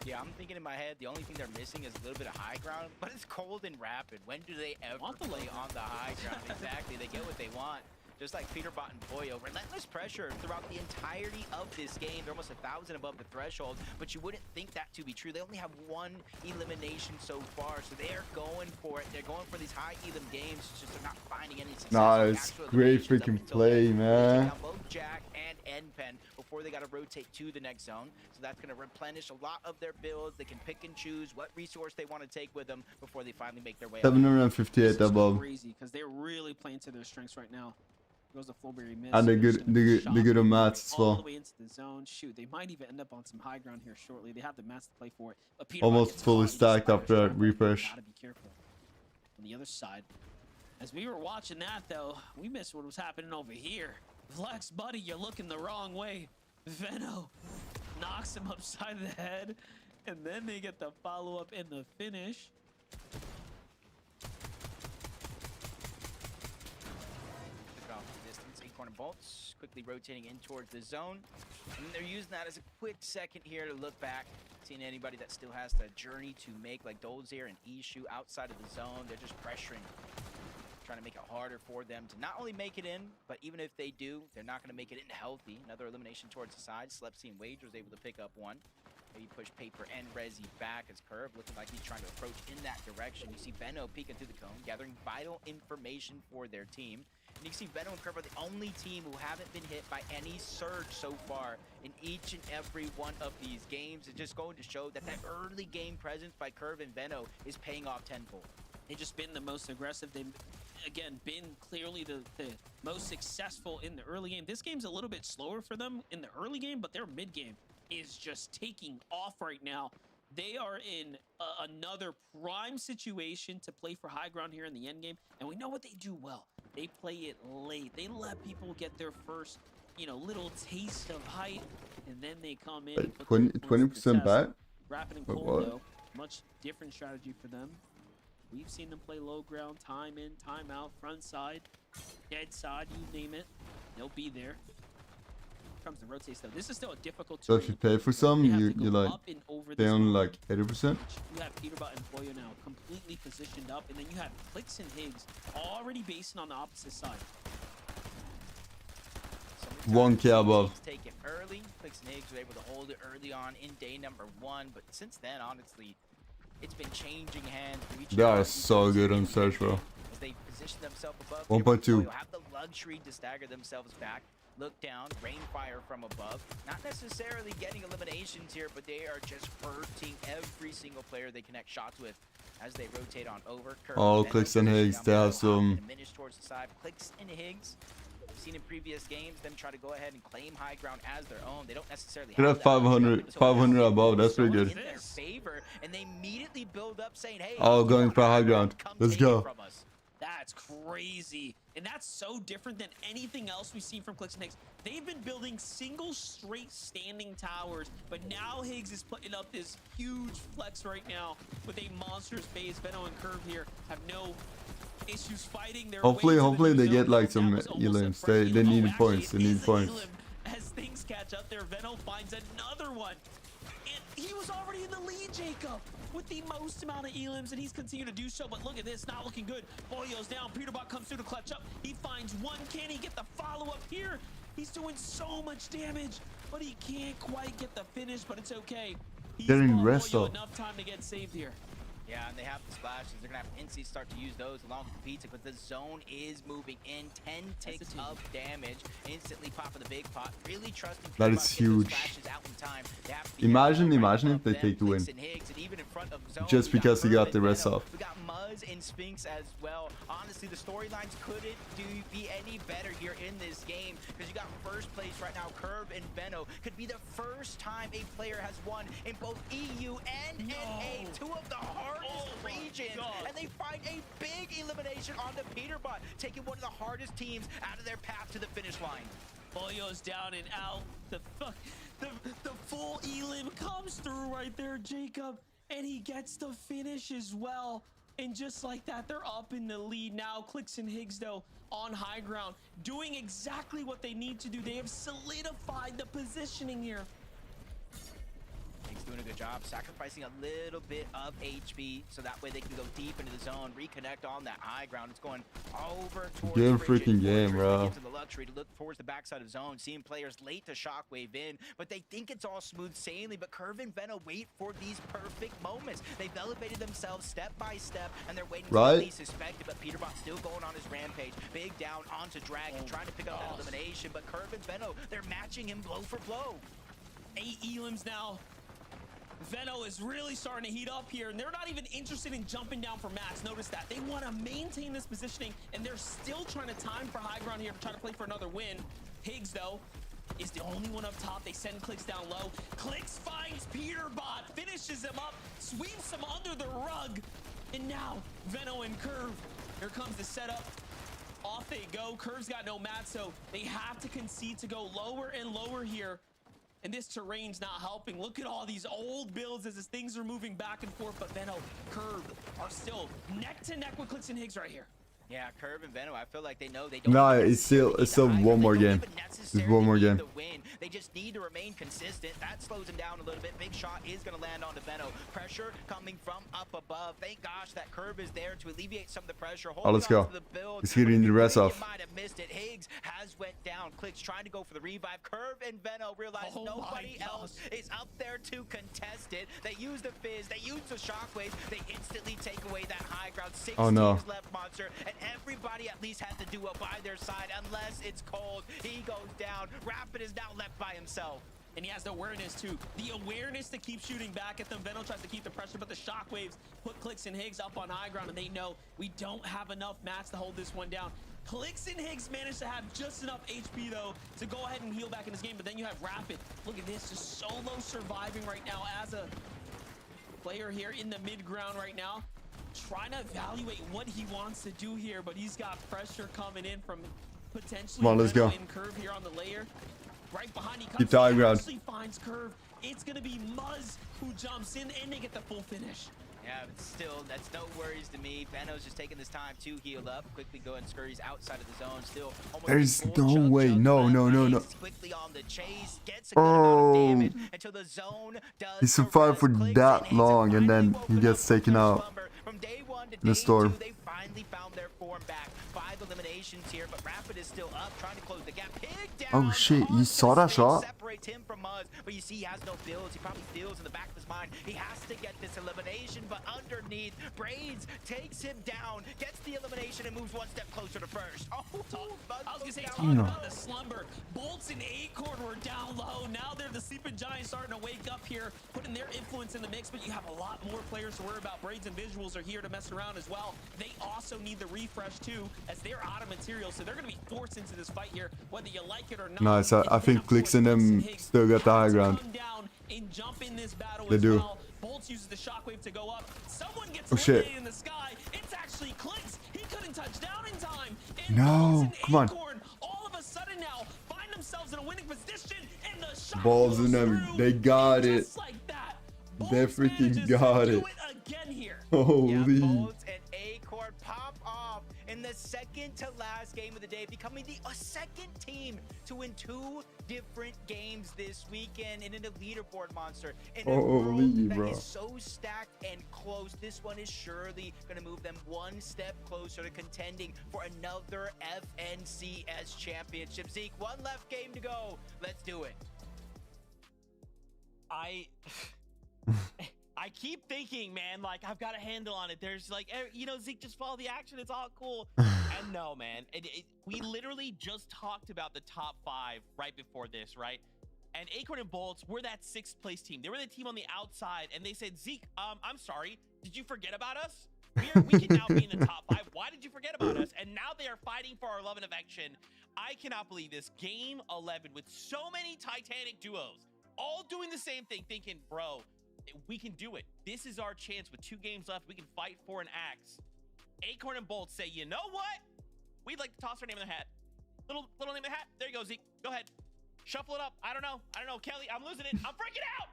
Yeah, I'm thinking in my head, the only thing they're missing is a little bit of high ground, but it's cold and rapid. When do they ever play on the high ground? Exactly, they get what they want. Just like Peterbot and Boyo, relentless pressure throughout the entirety of this game. They're almost 1,000 above the threshold, but you wouldn't think that to be true. They only have one elimination so far, so they are going for it. They're going for these high elim games. It's just they're not finding any success. Nice, great freaking play, man. Both Jack and Npen before they got to rotate to the next zone. So that's going to replenish a lot of their builds. They can pick and choose what resource they want to take with them before they finally make their way out. 758 above. Crazy because they're really playing to their strengths right now. Goes the Flowberry miss. And they're good on mats as all well. the way into the zone. Shoot, they might even end up on some high ground here shortly. They have the mats to play for it. But Peter Almost fully stacked after that refresh. Gotta be careful. On the other side, as we were watching that though, we missed what was happening over here. Flex, buddy, you're looking the wrong way. Veno knocks him upside the head, and then they get the follow up in the finish. Corner bolts quickly rotating in towards the zone, and they're using that as a quick second here to look back, seeing anybody that still has the journey to make, like Dolzir and Ishu outside of the zone. They're just pressuring, trying to make it harder for them to not only make it in, but even if they do, they're not going to make it in healthy. Another elimination towards the side. Slepsy and Wage was able to pick up one. Maybe push Paper and Rezi back as Curve looking like he's trying to approach in that direction. You see Benno peeking through the cone, gathering vital information for their team. And you can see Benno and Curve are the only team who haven't been hit by any surge so far in each and every one of these games. It's just going to show that that early game presence by Curve and Benno is paying off tenfold. They've just been the most aggressive. They've, again, been clearly the most successful in the early game. This game's a little bit slower for them in the early game, but their mid game is just taking off right now. They are in another prime situation to play for high ground here in the end game, and we know what they do well. They play it late. They let people get their first, you know, little taste of height, and then they come in. 20% back? Rapid and Wait, cold, what? though. Much different strategy for them. We've seen them play low ground, time in, time out, front side, dead side, you name it. They'll be there. Comes to rotates though. This is still a difficult So if you pay for some, you like pay on like 80%. You have Peterbot and Boyo now completely positioned up, and then you have Clicks and Higgs already basing on the opposite side. 1K above. Take it early. Clicks and Higgs were able to hold it early on in day number 1, but since then, honestly, it's been changing hands. They are so good on search, bro. As they position themselves above, 1.2. have the luxury to stagger themselves back. Look down, rainfire from above. Not necessarily getting eliminations here, but they are just hurting every single player they connect shots with as they rotate on over. Oh, Clicks and Higgs, they have some. Towards the side. Clicks and Higgs. We've seen in previous games them try to go ahead and claim high ground as their own. They don't necessarily They have 500 above. That's pretty good. in their favor, and they immediately build up saying, hey, Oh, going for high ground. Let's go. That's crazy. And that's so different than anything else we've seen from Clicks and Higgs. They've been building single straight standing towers, but now Higgs is putting up this huge flex right now with a monstrous base. Benno and Curve here have no issues fighting their Hopefully they get like some elims. They need points. They need points. As things catch up there, Venno finds another one. And he was already in the lead, Jacob, with the most amount of elims, and he's continued to do so. But look at this, not looking good. Boyo's down. Peterbot comes through to clutch up. He finds one. Can he get the follow-up here? He's doing so much damage, but he can't quite get the finish, but it's okay. He's Getting bought rest Boyo up. enough time to get saved here. Yeah, and they have the splashes. They're going to have NC start to use those along with the pizza, but the zone is moving in. 10 ticks of damage. Instantly popping the big pot. Really trusting That is huge. Imagine if they take the win. Just because he got the rest off. We got Muzz and Sphinx as well. Honestly, the storylines couldn't be any better here in this game because you got first place right now. Curve and Benno could be the first time a player has won in both EU and NA, two of the hardest regions, and they find a big elimination on the Peterbot, taking one of the hardest teams out of their path to the finish line. Boyo's down and out. The full elim comes through right there, Jacob, and he gets the finish as well. And just like that, they're up in the lead now. Clicks and Higgs, though, on high ground, doing exactly what they need to do. They have solidified the positioning here. Higgs doing a good job, sacrificing a little bit of HP so that way they can go deep into the zone, reconnect on that high ground. It's going over towards Game Frigid. freaking game, bro. Gives them the luxury to look towards the backside of zone, seeing players late to shockwave in, but they think it's all smooth sailing. But Curve and Veno wait for these perfect moments. They've elevated themselves step by step, and they're waiting to be suspected. But Peterbot's still going on his rampage. Big down onto Dragon, trying to pick up that elimination. But Curve and Veno, they're matching him blow for blow. 8 elims now. Veno is really starting to heat up here, and they're not even interested in jumping down for Max. Notice that. They want to maintain this positioning, and they're still trying to time for high ground here to try to play for another win. Higgs, though, is the only one up top. They send Clicks down low. Clicks finds Peterbot, finishes him up, sweeps him under the rug, and now Veno and Curve. Here comes the setup. Off they go. Curve's got no mat, so they have to concede to go lower and lower here. And this terrain's not helping. Look at all these old builds as things are moving back and forth. But Veno, Curve are still neck to neck with Clicks and Higgs right here. Yeah, Curve and Veno, I feel like they know they don't. No, it's still one more game. It's one more game. They just need to remain consistent. That slows them down a little bit. Big shot is going to land onto Veno. Pressure coming from up above. Thank gosh that Curve is there to alleviate some of the pressure. Oh, let's go. He's hitting the rest off. You might have missed it. Higgs has went down. Clicks trying to go for the revive. Curve and Veno realize nobody else is up there to contest it. They use the fizz. They use the shockwave. They instantly take away that high ground. 6 teams left, Monster. And everybody at least has to do it by their side unless it's cold. He goes down. Rapid is now left by himself. And he has the awareness too. The awareness to keep shooting back at them. Veno tries to keep the pressure, but the shockwaves put Clicks and Higgs up on high ground, and they know we don't have enough mats to hold this one down. Clicks and Higgs managed to have just enough HP though to go ahead and heal back in this game, but then you have Rapid. Look at this, just solo surviving right now as a player here in the mid ground right now. Trying to evaluate what he wants to do here, but he's got pressure coming in from potentially Come on, let's go. Curve here on the layer. Right behind, he Keep comes the high in, ground. actually finds Curve. It's gonna be Muzz who jumps in, and they get the full finish. Yeah, but still, that's no worries to me. Veno's just taking this time to heal up. Quickly go and scurries outside of the zone. Still almost There's no way. No. quickly on the chase, gets a good amount of damage until the zone does. He survived for that long, and then he gets taken out From day 1 to in the day storm. 2, they finally found their form back. 5 eliminations here, but Rapid is still up, trying to close the gap. Pig down. Oh shit, you saw that shot? Separates him from Muzz, but you see he has no builds. He probably feels in the back of his mind he has to get this elimination, but underneath, Braids takes him down, gets the elimination, and moves 1 step closer to first. Oh, I was gonna say, talking about the slumber. Bolts and Acorn were down low. Now they're the sleeping giants starting to wake up here, putting their influence in the mix, but you have a lot more players to worry about. Braids and Visuals are here to mess around as well. They also need the refresh too, as they're out of material, so they're gonna be forced into this fight here, whether you like it or not. Nice. I think Clicks and them still got the high ground. And jump in this battle They as do. well. Bolts uses the shockwave to go up. Someone gets Oh, shit. eliminated in the sky. It's actually Clicks. He couldn't touch down in time. And No, come on. Acorn, all of a sudden now find themselves in a winning position, and the shot Balls goes in them. through. They got it. Just like that, They freaking got it. again here. Holy. Bolts and Acorn pop off in the second to last game of the day, becoming the second team to win 2 different games this weekend in a leaderboard, Monster. In a Holy, world that bro. is so stacked and close, this one is surely going to move them 1 step closer to contending for another FNCS championship. Zeke, 1 left game to go. Let's do it. I keep thinking, man, like I've got a handle on it. There's like, you know, Zeke, just follow the action. It's all cool. And no, man, we literally just talked about the top 5 right before this, right? And Acorn and Bolts were that 6th place team. They were the team on the outside, and they said, Zeke, I'm sorry. Did you forget about us? We can now be in the top 5. Why did you forget about us? And now they are fighting for our love and affection. I cannot believe this. Game 11 with so many Titanic duos, all doing the same thing, thinking, bro, we can do it. This is our chance with 2 games left. We can fight for an axe. Acorn and Bolt say, you know what? We'd like to toss our name in the hat. Little name in the hat. There you go, Zeke. Go ahead. Shuffle it up. I don't know. Kelly, I'm losing it. I'm freaking out.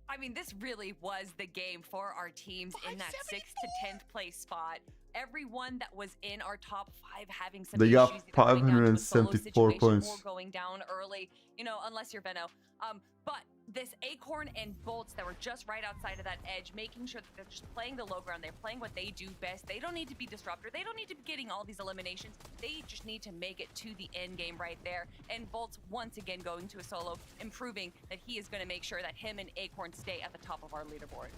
I mean, this really was the game for our teams in that 6th to 10th place spot. everyone that was in our top 5 having some They issues, got either coming down to a solo 574 situation points. or going down early, you know, unless you're Venno. But this Acorn and Bolts that were just right outside of that edge, making sure that they're just playing the low ground, they're playing what they do best. They don't need to be disruptor. They don't need to be getting all these eliminations. They just need to make it to the end game right there. And Bolts once again going to a solo, improving that he is going to make sure that him and Acorn stay at the top of our leaderboard.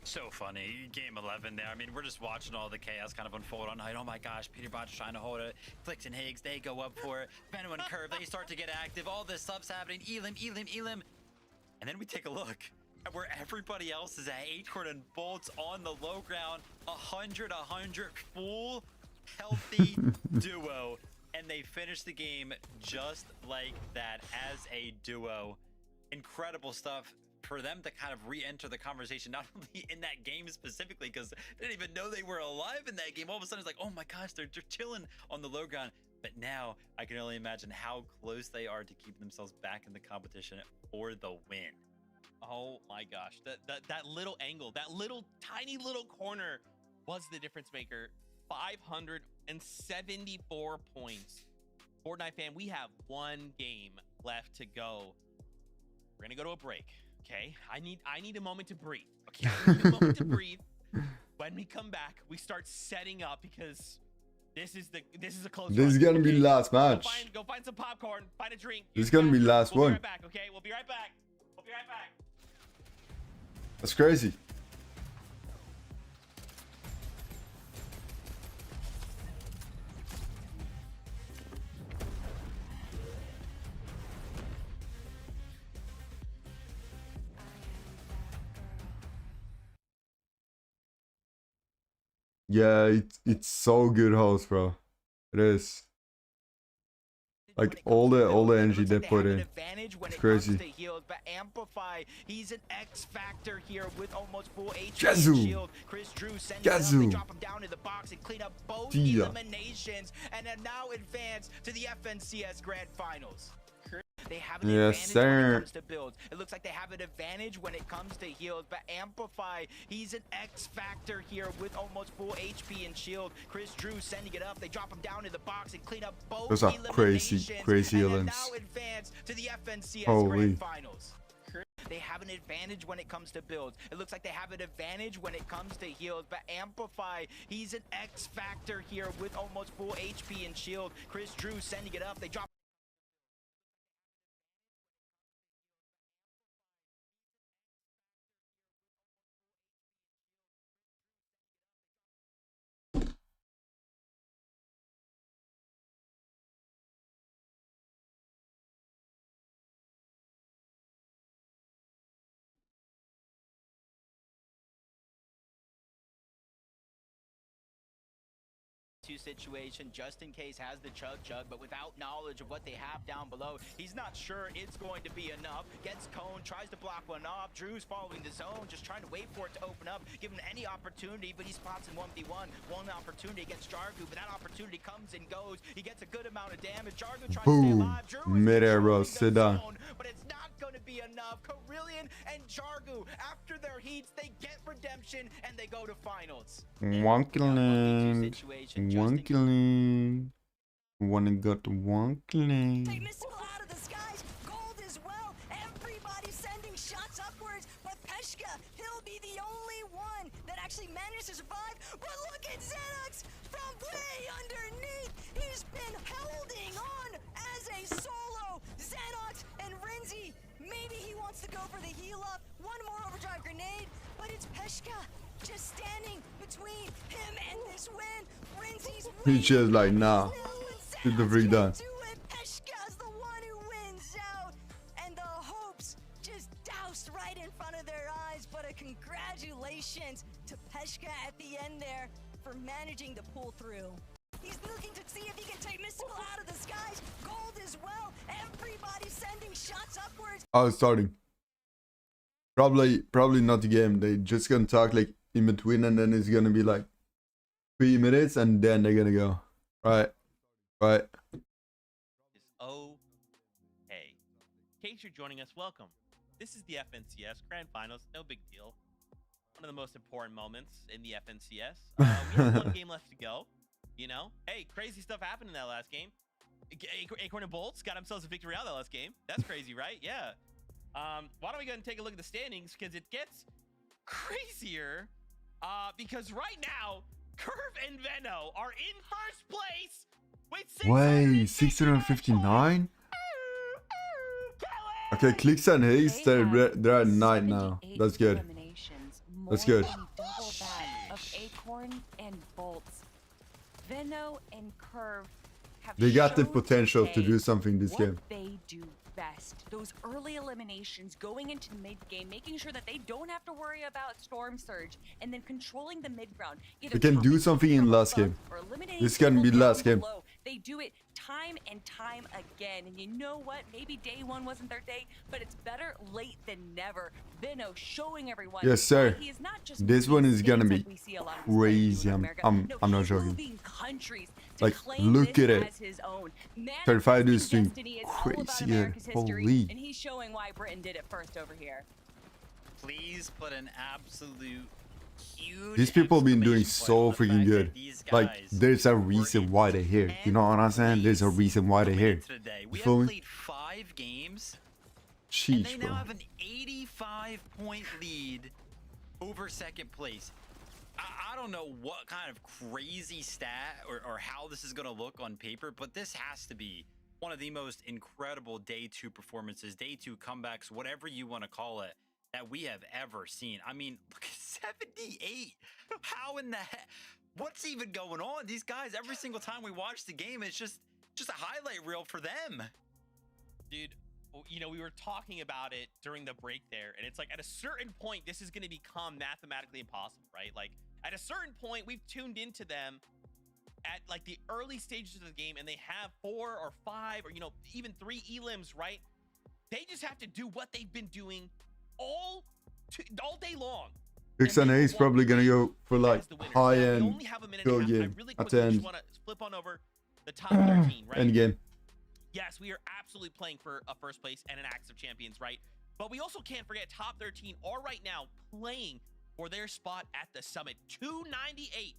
So funny. Game 11 there. I mean, we're just watching all the chaos kind of unfold on height. Oh my gosh, Peter Bot's trying to hold it. Flicks and Higgs, they go up for it. Venno and Curve, they start to get active. All this stuff's happening. Elim. And then we take a look at where everybody else is at. Acorn and Bolts on the low ground. 100, full healthy duo. And they finish the game just like that as a duo. Incredible stuff for them to kind of re-enter the conversation, not only in that game specifically, because they didn't even know they were alive in that game. All of a sudden, it's like, oh my gosh, they're chilling on the low ground. But now I can only imagine how close they are to keep themselves back in the competition for the win. Oh my gosh, that little angle, that little tiny little corner was the difference maker. 574 points. Fortnite fan, we have one game left to go. We're gonna go to a break. Okay, I need a moment to breathe. Okay, I need a moment to breathe. When we come back, we start setting up because this is a close. This is gonna be the last match. Go find some popcorn, find a drink. This is gonna be the last We'll one. be right back. Okay, we'll be right back. We'll be right back. That's crazy. Yeah, it's so good host, bro. It is. Like all the energy they put in. It's crazy. But Amplify, he's an X factor here with almost full HP Gazoo. shield. Chris Drew sending Gazoo. it up, they drop him down in the box and clean up both eliminations, and have now advanced to the FNCS Grand Finals. They have an Yes, advantage when it sir. comes to builds. It looks like they have an advantage when it comes to heals, but Amplify, he's an X factor here with almost full HP and shield. Chris Drew sending it up, they drop him down in the box and clean up both Those are eliminations, crazy and have events. now advanced to the FNCS Holy. Grand Finals. They have an advantage when it comes to builds. It looks like they have an advantage when it comes to heals, but Amplify, he's an X factor here with almost full HP and shield. Chris Drew sending it up, they drop. Situation just in case has the chug, but without knowledge of what they have down below, he's not sure it's going to be enough. Gets cone, tries to block one off. Drew's following the zone, just trying to wait for it to open up, give him any opportunity, but he spots in 1v1. One opportunity against Jargu, but that opportunity comes and goes. He gets a good amount of damage. Jargu tries to stay Boom. alive. Drew is Mid-air, bro. controlling the Sit down. zone, but it's not going to be enough. Carillion and Jargu, after their heats, they get redemption and they go to finals. One killing. One killing. Wanna go to one killing. Take Mystical out of the skies. Gold as well. Everybody sending shots upwards. But Peshka, he'll be the only one that actually managed to survive. But look at Xenox from way underneath. He's been holding on as a solo. Xenox and Renzi. Maybe he wants to go for the heal up. One more overdrive grenade. But it's Peshka just standing between him and this win. Renzi's He's just like, nah. Get the freak done. Peshka's the one who wins out, and the hopes just doused right in front of their eyes. But a congratulations to Peshka at the end there for managing to pull through. He's looking to see if he can take Mystical out of the skies. Gold as well. Everybody sending shots upwards. Oh, it's starting. Probably not the game. They just gonna talk like in between, and then it's gonna be like 3 minutes, and then they're gonna go. Right. Okay. In case you're joining us, welcome. This is the FNCS Grand Finals. No big deal. one of the most important moments in the FNCS. We have one game left to go. You know, hey, crazy stuff happened in that last game. Acorn and Bolts got themselves a victory out of that last game. That's crazy, right? Yeah. Why don't we go ahead and take a look at the standings, because it gets crazier. Because right now, Curve and Veno are in first place with 659. Okay, Clicks and Haste, they're at 9 now. That's good. That's good. Double that of Acorn and Bolts. Veno and Curve have They got the shown potential to today do something this what game. they do best. Those early eliminations, going into the mid game, making sure that they don't have to worry about Storm Surge, and then controlling the mid ground. They can do something in last game. This can be last game. They do it time and time again. And you know what? Maybe day one wasn't their day, but it's better late than never. Veno showing everyone. Yes, sir. He is not just This one is gonna moving be states like we see a lot of these crazy. players do in I'm America. No, not he's joking. moving countries to Like, claim look this at it. as his own. 35 is doing Destiny is all about crazy. America's history, Holy. and he's showing why Britain did it first over here. Please put an absolute huge These people been doing exclamation so point on the freaking fact good. that these Like, guys there's a reason why they're here. You know what I'm saying? There's a reason why they're here. today. You We feel have me? played 5 games, and Sheesh, they bro. now have an 85-point lead over second place. I don't know what kind of crazy stat or how this is going to look on paper, but this has to be one of the most incredible day 2 performances, day 2 comebacks, whatever you want to call it, that we have ever seen. I mean, look at 78. How in the heck? What's even going on? These guys, every single time we watch the game, it's just a highlight reel for them. Dude, you know, we were talking about it during the break there, and it's like at a certain point, this is going to become mathematically impossible, right? Like at a certain point, we've tuned into them at like the early stages of the game, and they have 4 or 5 or, you know, even 3 elims, right? They just have to do what they've been doing all day long. Clicks and Haste probably gonna go for like high end kill I game really at quickly the just end. want to flip on over the top 13, right? End game. Yes, we are absolutely playing for a first place and an Axe of Champions, right? But we also can't forget top 13 are right now playing for their spot at the summit. 298.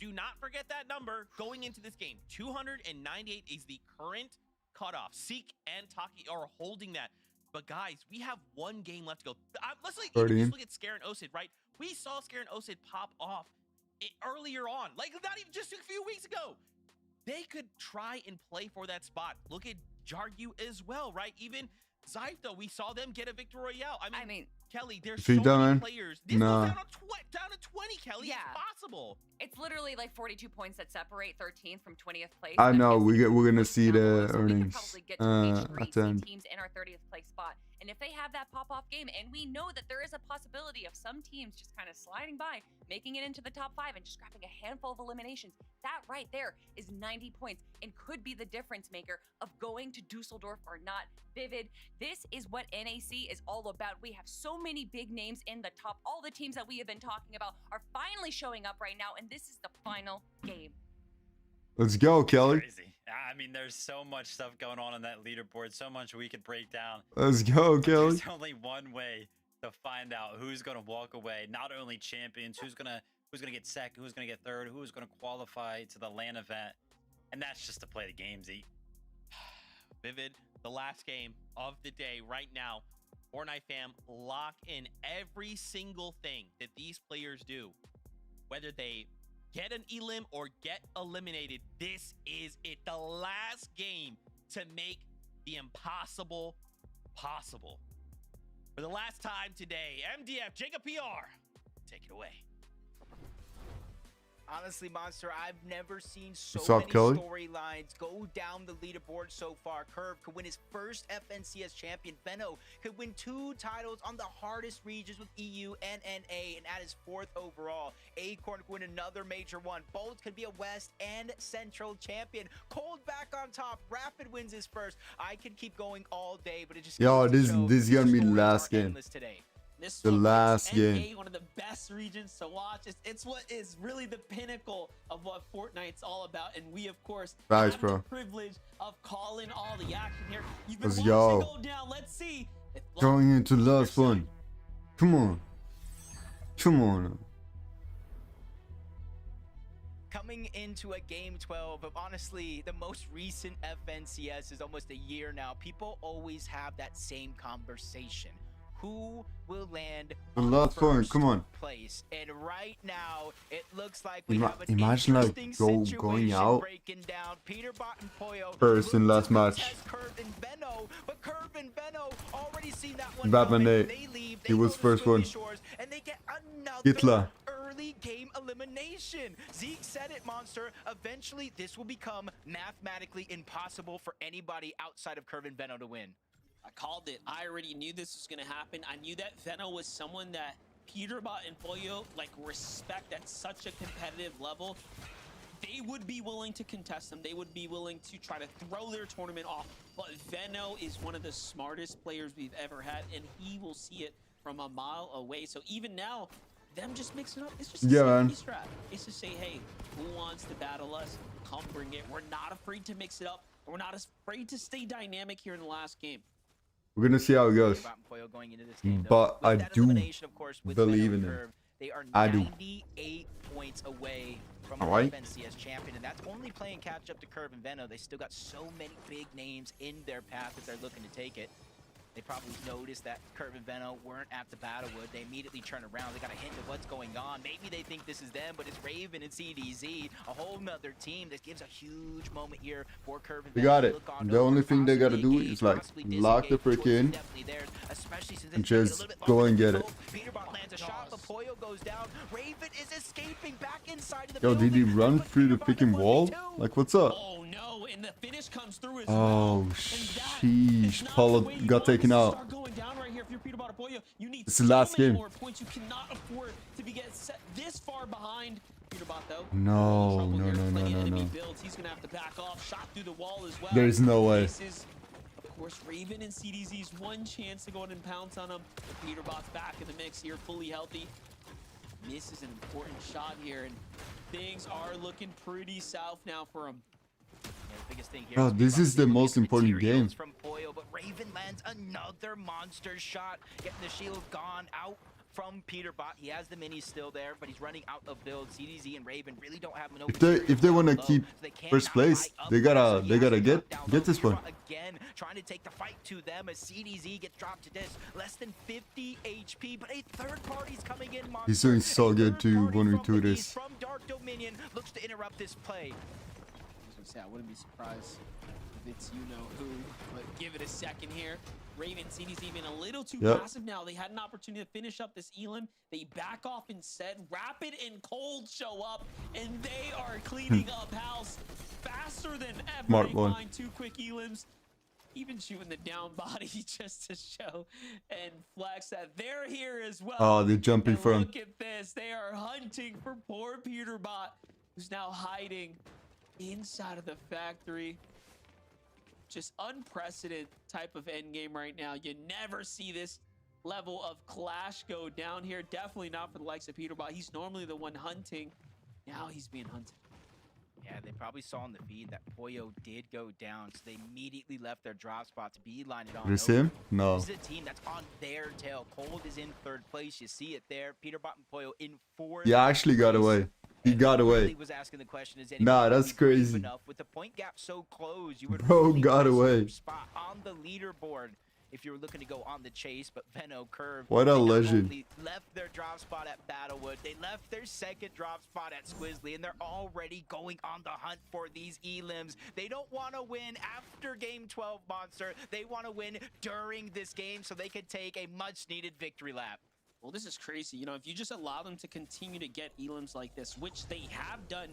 Do not forget that number going into this game. 298 is the current cutoff. Seek and Taki are holding that. But guys, we have one game left to go. Let's even just look at Scare and Osid, right? We saw Scare and Osid pop off earlier on, like not even just a few weeks ago. They could try and play for that spot. Look at Jargu as well, right? Even Zypho, we saw them get a victory royale. I mean Kelly, there's so many players. This goes down to 20, Kelly. Yeah. It's possible. It's literally like 42 points that separate 13th from 20th place. I know we're gonna see the earnings Get to at the end. teams in our 30th place spot. And if they have that pop-off game, and we know that there is a possibility of some teams just kind of sliding by, making it into the top 5 and just grabbing a handful of eliminations, that right there is 90 points and could be the difference maker of going to Dusseldorf or not. Vivid, this is what NAC is all about. We have so many big names in the top. All the teams that we have been talking about are finally showing up right now, and this is the final game. Let's go, Kelly. Crazy. I mean, there's so much stuff going on that leaderboard, so much we could break down. Let's go, Kelly. There's only one way to find out who's gonna walk away. Not only champions, who's gonna get second, who's gonna get third, who's gonna qualify to the LAN event, and that's just to play the games. Vivid, the last game of the day right now. Fortnite fam, lock in every single thing that these players do, whether they get an elim or get eliminated. This is it. The last game to make the impossible possible. For the last time today, MDF, Jacob PR, take it away. Honestly, Monster, I've never seen so What's up, many Kelly? storylines go down the leaderboard so far. Curve could win his first FNCS champion. Veno could win 2 titles on the hardest regions with EU and NA and add his 4th overall. Acorn could win another major one. Bolt could be a West and Central champion. Cold back on top. Rapid wins his first. I could keep going all day, but it just Yo, goes to this show is gonna be the stories last are game. endless today. This The one last makes game. NA one of the best regions to watch. It's what is really the pinnacle of what Fortnite's all about, and we of course Facts, have bro. the privilege of calling all the action here. You've been Let's watching go. go down. Let's see. Going into last one. Come on. Come on. Coming into a game 12 of honestly the most recent FNCS is almost a year now. People always have that same conversation. Who will land The on last point, first come on. place? And right now, it looks like we have an Imagine like interesting going situation out breaking down. Peterbot and Poyo first in look last to match. contest Curve and Venno, but Curve and Venno already seen that one Batman coming. Day. They leave, He was first one. Shores, and they get another Hitler. early game elimination. Zeke said it, Monster. Eventually, this will become mathematically impossible for anybody outside of Curve and Venno to win. I called it. I already knew this was going to happen. I knew that Venno was someone that Peterbot and Pollo like respect at such a competitive level. They would be willing to contest them. They would be willing to try to throw their tournament off. But Venno is one of the smartest players we've ever had, and he will see it from a mile away. So even now, them just mixing up, it's just a safety strat. It's to say, hey, who wants to battle us? Come bring it. We're not afraid to mix it up. And we're not afraid to stay dynamic here in the last game. We're gonna see how it goes. But I do believe in him. They are I do. 98 points away from All the right. FNCS champion, and that's only playing catch up to Curve and Venno. They still got so many big names in their path that they're looking to take it. They probably noticed that Curve and Venno weren't at the Battlewood. They immediately turn around. They got a hint of what's going on. Maybe they think this is them, but it's Raven and CDZ, a whole nother team. This gives a huge moment here for Curve and Venno. They got it. Look on The over, only thing they gotta possibly do engage, is like possibly lock the disengage. frick Choice is in definitely theirs, especially since and it's taking a just little bit go longer and to get go. it. Peterbot lands a shot, but Poyo goes down. Raven is escaping back inside of the Yo, building. did he run through the freaking wall? Like, what's up? Oh no, and the finish comes through as Oh, sheesh. Paulo got taken out. going down right here if you're Peterbot or Pollo. You need It's the last many game. more points. You cannot afford to be get set this far behind. Peterbot though. No, no, no, no, no, Enemy no. builds. He's gonna have to back off. Shot through the wall as well. There is no way. This is, of course, Raven and CDZ's one chance to go ahead and pounce on him. But Peterbot's back in the mix here, fully healthy. Misses an important shot here, and things are looking pretty south now for him. The biggest thing here Bro, this is the most important game. from Poyo, but Raven lands another monster shot, getting the shield gone out from Peterbot. He has the minis still there, but he's running out of build. CDZ and Raven really don't have an If they want to keep first place, they gotta get this one. Again, trying to take the fight to them as CDZ gets dropped to this. Less than 50 HP, but a third party's coming in. He's doing so good to 1v2 this. From Dark Dominion looks to interrupt this play. I wouldn't be surprised if it's you-know-who, but give it a second here. Raven CD's even a little too passive now. They had an opportunity to finish up this Elim. They back off instead. Rapid and Cold show up, and they are cleaning up house faster than ever. Smart They one. find 2 quick Elims. Even shooting the down body just to show and flex that they're here as well. Oh, they're jumping And from. look at this. They are hunting for poor Peterbot, who's now hiding inside of the factory. Just unprecedented type of end game right now. You never see this level of clash go down here. Definitely not for the likes of Peterbot. He's normally the one hunting. Now he's being hunted. Yeah, they probably saw in the feed that Poyo did go down, so they immediately left their drop spot to beeline it on. Is him? over. No. This is a team that's on their tail. Cold is in 3rd place. You see it there. Peterbot and Poyo in 4th. He actually got away. He got away. Was asking the question, is Nah, anyone that's brave crazy. enough? With the point gap so close, you would Bro really got place away. your spot on the leaderboard if you were looking to go on the chase, but Venno Curve. What a they not legend. only left their drop spot at Battlewood, they left their 2nd drop spot at Squizzly, and they're already going on the hunt for these Elims. They don't want to win after Game 12, Monster. They want to win during this game so they can take a much-needed victory lap. Well, this is crazy. You know, if you just allow them to continue to get Elims like this, which they have done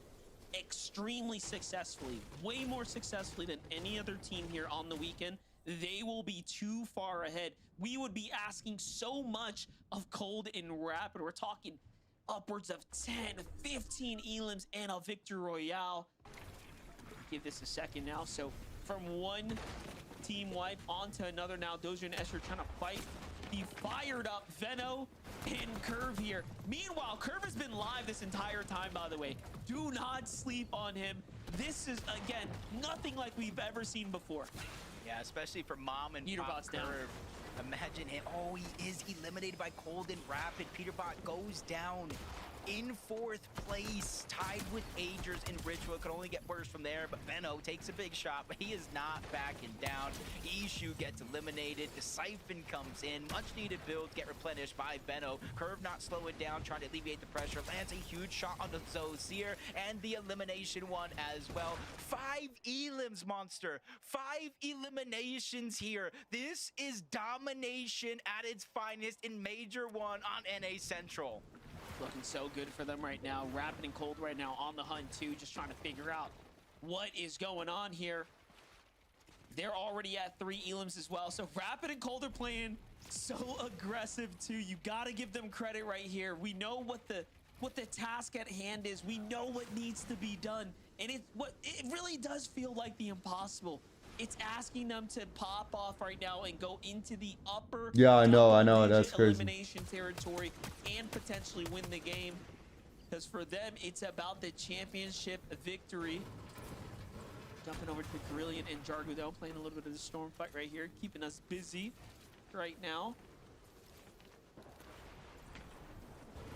extremely successfully, way more successfully than any other team here on the weekend, they will be too far ahead. We would be asking so much of Cold and Rapid. We're talking upwards of 10, 15 Elims and a Victory Royale. Give this a second now. So from one team wipe onto another now, Dozier and Escher trying to fight the fired up Venno and Curve here. Meanwhile, Curve has been live this entire time, by the way. Do not sleep on him. This is, again, nothing like we've ever seen before. Yeah, especially for Mom and Peterbot's Pop down. Curve. Imagine him. Oh, he is eliminated by Cold and Rapid. Peterbot goes down in 4th place, tied with Agers and Ritual. Could only get worse from there, but Benno takes a big shot, but he is not backing down. Ishu gets eliminated. The Siphon comes in. Much needed builds get replenished by Benno. Curve not slowing down, trying to alleviate the pressure. Lands a huge shot on the Zosier, and the elimination one as well. 5 elims, Monster. 5 eliminations here. This is domination at its finest in Major 1 on NA Central. Looking so good for them right now. Rapid and Cold right now on the hunt too, just trying to figure out what is going on here. They're already at 3 elims as well. So Rapid and Cold are playing so aggressive too. You gotta give them credit right here. We know what the task at hand is. We know what needs to be done. And it really does feel like the impossible. It's asking them to pop off right now and go into the upper Yeah, I know, that's crazy. elimination territory and potentially win the game. Because for them, it's about the championship victory. Jumping over to Brilliant and Jargo though, playing a little bit of the storm fight right here, keeping us busy right now.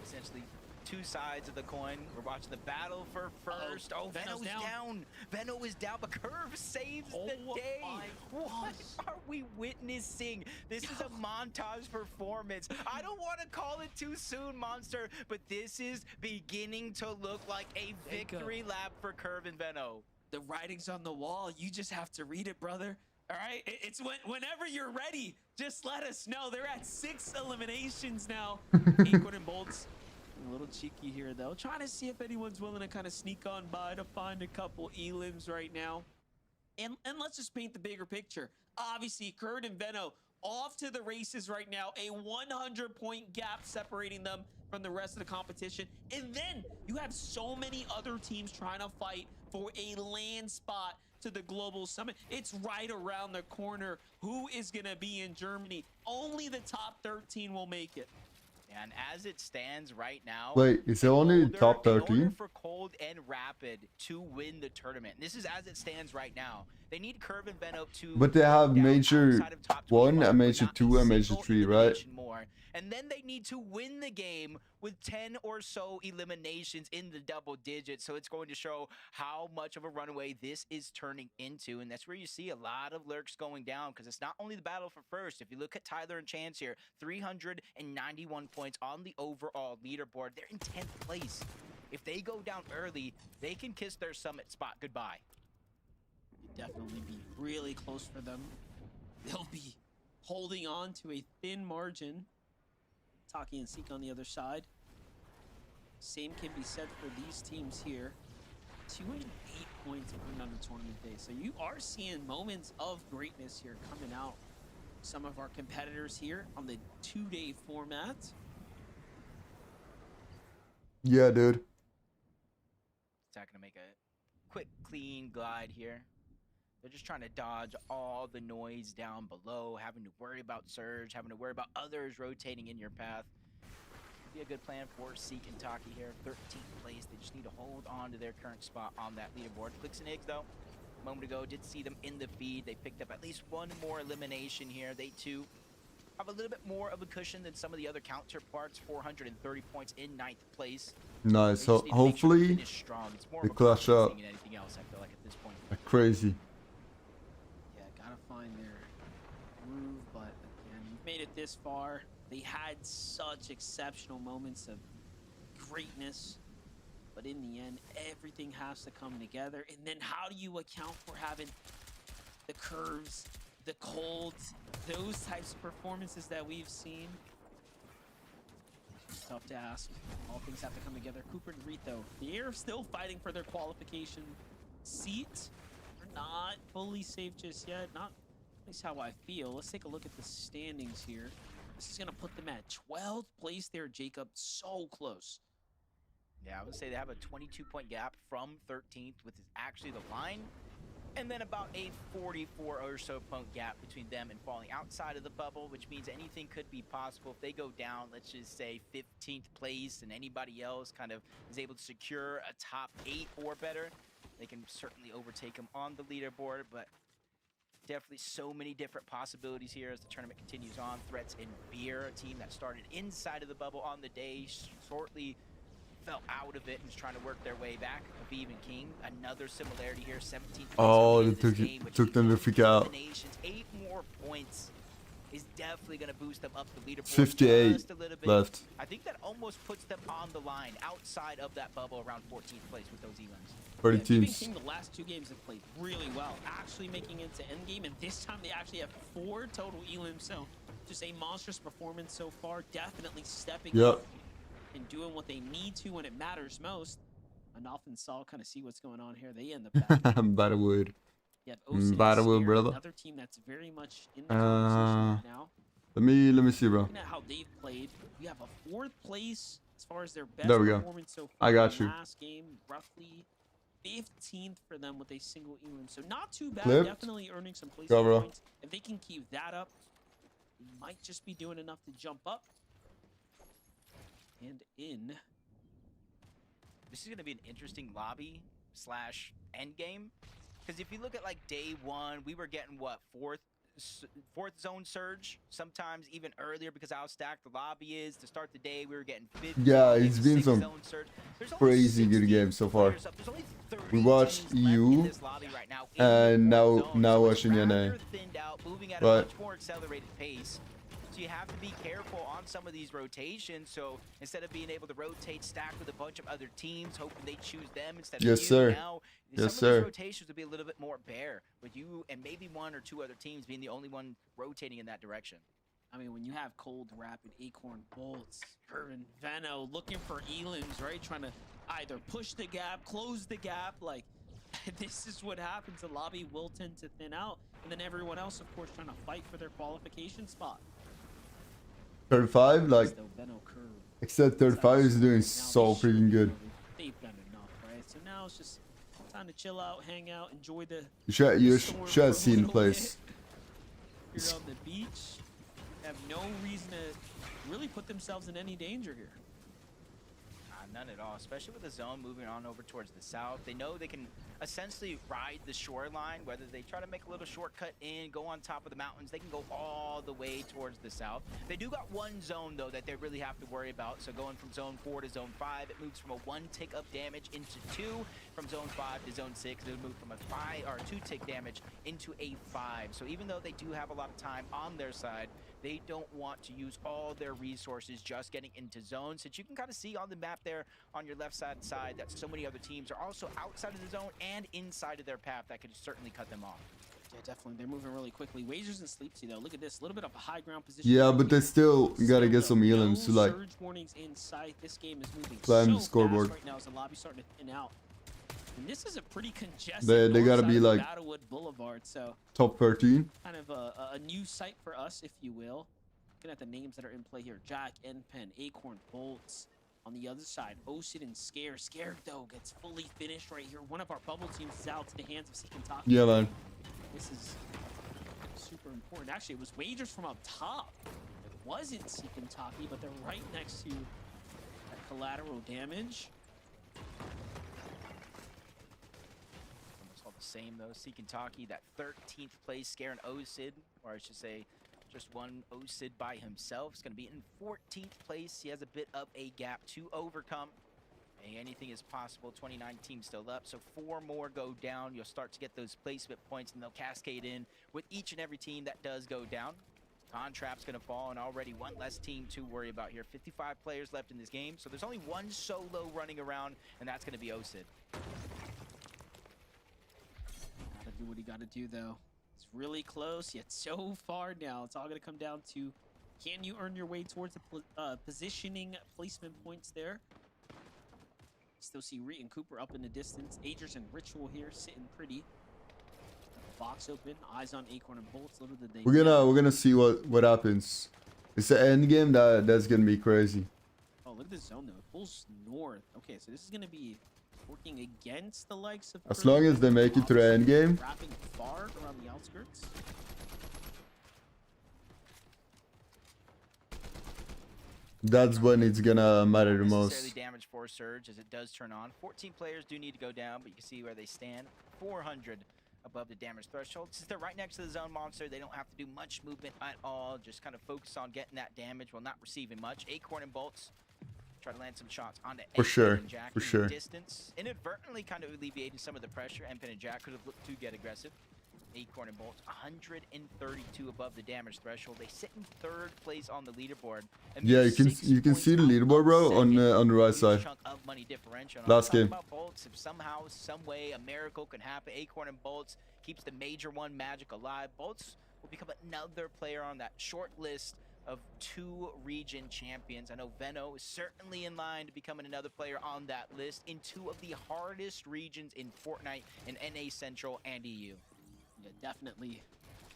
Essentially 2 sides of the coin. We're watching the battle for first. Oh, Venno's down. Venno is down, but Curve saves the day. What are we witnessing? This is a montage performance. I don't want to call it too soon, Monster, but this is beginning to look like a victory lap for Curve and Venno. The writing's on the wall. You just have to read it, brother. All right? It's whenever you're ready, just let us know. They're at 6 eliminations now. Acorn and Bolts. A little cheeky here though, trying to see if anyone's willing to kind of sneak on by to find a couple elims right now. And let's just paint the bigger picture. Obviously, Kurt and Venno off to the races right now. A 100-point gap separating them from the rest of the competition. And then you have so many other teams trying to fight for a land spot to the global summit. It's right around the corner. Who is going to be in Germany? Only the top 13 will make it. And as it stands right now, Wait, is it only top in order 13? for Cold and Rapid to win the tournament, this is as it stands right now. They need Curve and Venno to. But they have major 1 and major 2 and major 3, right? More. And then they need to win the game with 10 or so eliminations in the double digits. So it's going to show how much of a runaway this is turning into. And that's where you see a lot of lurks going down, because it's not only the battle for first. If you look at Tyler and Chance here, 391 points on the overall leaderboard. They're in 10th place. If they go down early, they can kiss their summit spot goodbye. Definitely be really close for them. They'll be holding on to a thin margin. Taki and Seek on the other side. Same can be said for these teams here. 208 points earned on the tournament day. So you are seeing moments of greatness here coming out. Some of our competitors here on the 2-day format. Yeah, dude. Zach gonna make a quick, clean glide here. They're just trying to dodge all the noise down below, having to worry about Surge, having to worry about others rotating in your path. Be a good plan for Seek and Taki here. 13th place. They just need to hold on to their current spot on that leaderboard. Clicks and Eggs, though, a moment ago, did see them in the feed. They picked up at least 1 more elimination here. They, too, have a little bit more of a cushion than some of the other counterparts. 430 points in 9th place. Nice. So hopefully they clutch up than anything else, I feel like, at this point. like crazy. Yeah, gotta find their groove, but again, you've made it this far. They had such exceptional moments of greatness, but in the end, everything has to come together. And then how do you account for having the curves, the colds, those types of performances that we've seen? It's tough to ask. All things have to come together. Cooper and Rito, they're still fighting for their qualification seat. They're not fully safe just yet. Not at least how I feel. Let's take a look at the standings here. This is going to put them at 12th place there, Jacob. So close. Yeah, I would say they have a 22-point gap from 13th, which is actually the line. And then about a 44 or so point gap between them and falling outside of the bubble, which means anything could be possible. If they go down, let's just say 15th place, and anybody else kind of is able to secure a top 8 or better, they can certainly overtake them on the leaderboard. But Definitely so many different possibilities here as the tournament continues on. Threats in Beer, a team that started inside of the bubble on the day, shortly fell out of it and was trying to work their way back. Aviv and King, another similarity here, 17 points. Oh, early it into took, this game, it which took them to freak out. eliminations, 8 more points is definitely going to boost them up the leaderboard 58 just a little bit. left. I think that almost puts them on the line outside of that bubble around 14th place with those elims. 30 Aviv teams. King, the last 2 games have played really well, actually making it to endgame, and this time they actually have 4 total elims, so just a monstrous performance so far. Definitely stepping up and doing what they need to when it matters most. And often Saul kind of see what's going on here. They end the back. Battlewood. You have Battlewood, brother. another team that's very much in the conversation right now. Let me see, bro. Looking at how they've played, we have a 4th place as far as their best There we go. performance so far. I got in you. Last game, roughly 15th for them with a single elim. So not too bad. Clipped. Definitely earning some placement Go, bro. points. If they can keep that up, they might just be doing enough to jump up and in. This is going to be an interesting lobby / end game. Because if you look at like day 1, we were getting what, fourth zone surge, sometimes even earlier because how stacked the lobby is. To start the day, we were getting 5th. Yeah, it's been some zone surge. crazy good games so far. We watched EU and now watching NA. Moving at But a much more accelerated pace. So you have to be careful on some of these rotations. So instead of being able to rotate, stack with a bunch of other teams, hoping they choose them instead of Yes, you. sir. Now, Yes, some of sir. these rotations would be a little bit more bare, with you and maybe 1 or 2 other teams being the only one rotating in that direction. I mean, when you have Cold, Rapid, Acorn, Bolts, Irvin, Veno looking for elims, right? Trying to either push the gap, close the gap, like this is what happens. The lobby will tend to thin out, and then everyone else, of course, trying to fight for their qualification spot. 35, like, Still, Veno curve. except 35 is doing so freaking good. They've done enough, right? So now it's just time to chill out, hang out, enjoy the. You storm should for a have seen the little place. bit. Here on the beach, have no reason to really put themselves in any danger here. None at all, especially with the zone moving on over towards the south. They know they can essentially ride the shoreline, whether they try to make a little shortcut in, go on top of the mountains, they can go all the way towards the south. They do got 1 zone, though, that they really have to worry about. So going from zone 4 to zone 5, it moves from a 1 tick of damage into 2. From zone 5 to zone 6, it move from a 2 tick damage into a 5. So even though they do have a lot of time on their side, they don't want to use all their resources just getting into zones. Since you can kind of see on the map there on your left side that so many other teams are also outside of the zone and inside of their path that could certainly cut them off. Yeah, definitely. They're moving really quickly. Wagers and Sleepsy, though. Look at this. A little bit of a high ground position. Yeah, but they still gotta get some elims to like surge warnings in sight. This game is moving climb so the scoreboard. fast right now as the lobby's starting to thin out. And this is a pretty congested They north gotta side be of like Battlewood Boulevard, so top 13. kind of a new site for us, if you will. Looking at the names that are in play here: Jack, N-Pen, Acorn, Bolts. On the other side, Osid and Scare. Scare, though, gets fully finished right here. One of our bubble teams is out to the hands of Sikentaki. Yeah, man. This is super important. Actually, it was Wagers from up top. It wasn't Sikentaki, but they're right next to that collateral damage. Almost all the same, though. Sikentaki, that 13th place, Scare and Osid, or I should say, just one Osid by himself. Is going to be in 14th place. He has a bit of a gap to overcome. Hey, anything is possible. 29 teams still up, so 4 more go down. You'll start to get those placement points, and they'll cascade in with each and every team that does go down. Contrapt's going to fall, and already 1 less team to worry about here. 55 players left in this game, so there's only 1 solo running around, and that's going to be Osid. Gotta do what he gotta do, though. It's really close, yet so far now. It's all going to come down to, can you earn your way towards the positioning placement points there? Still see Reet and Cooper up in the distance. Agers and Ritual here sitting pretty. Box open, eyes on Acorn and Bolts. Little did they We're gonna see what happens. It's the end game that's gonna be crazy. Oh, look at this zone though. It pulls north. Okay, so this is gonna be working against the likes of As long as they make it to the end game. Wrapping far around the outskirts. That's when it's gonna matter the most. Necessarily damage for Surge as it does turn on. 14 players do need to go down, but you can see where they stand. 400 above the damage threshold. Since they're right next to the zone monster, they don't have to do much movement at all. Just kind of focus on getting that damage while not receiving much. Acorn and Bolts try to land some shots onto For sure, and Jack for in sure. the distance, inadvertently kind of alleviating some of the pressure. Empen and Jack could have looked to get aggressive. Acorn and Bolts 132 above the damage threshold. They sit in 3rd place on the leaderboard. And Yeah, you can see the leaderboard, bro, on the right side. chunk of money differential. Last game. About Bolts, if somehow, some way, a miracle can happen, Acorn and Bolts keeps the Major 1 magic alive. Bolts will become another player on that short list of 2 region champions. I know Veno is certainly in line to becoming another player on that list in 2 of the hardest regions in Fortnite, in NA Central and EU. Yeah, definitely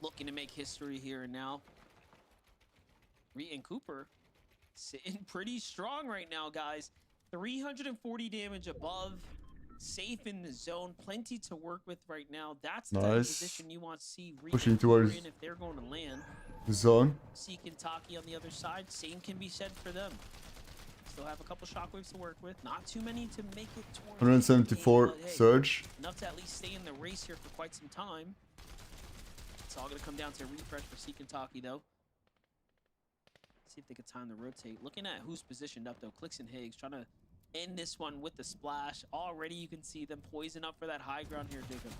looking to make history here and now. Reed and Cooper sitting pretty strong right now, guys. 340 damage above, safe in the zone, plenty to work with right now. That's the type of Nice. position you want to see Reed Pushing and Cooper towards in if they're going to land. Zone. See Kentucky on the other side, same can be said for them. Still have a couple shockwaves to work with. Not too many to make it towards 174 the game, but, hey, surge. enough to at least stay in the race here for quite some time. It's all going to come down to a refresh for Kentucky, though. See if they could time to rotate. Looking at who's positioned up, though. Clicks and Higgs trying to end this one with the splash. Already you can see them poison up for that high ground here, Jacob.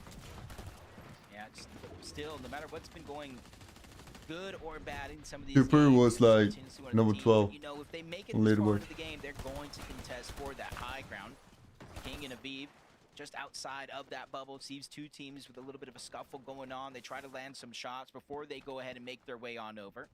Yeah, just still, no matter what's been going good or bad in some of these Cooper games, was like number 12 you know, if they make it on this far leaderboard. into the game, they're going to contest for that high ground. King and Aviv just outside of that bubble, sees 2 teams with a little bit of a scuffle going on. They try to land some shots before they go ahead and make their way on over.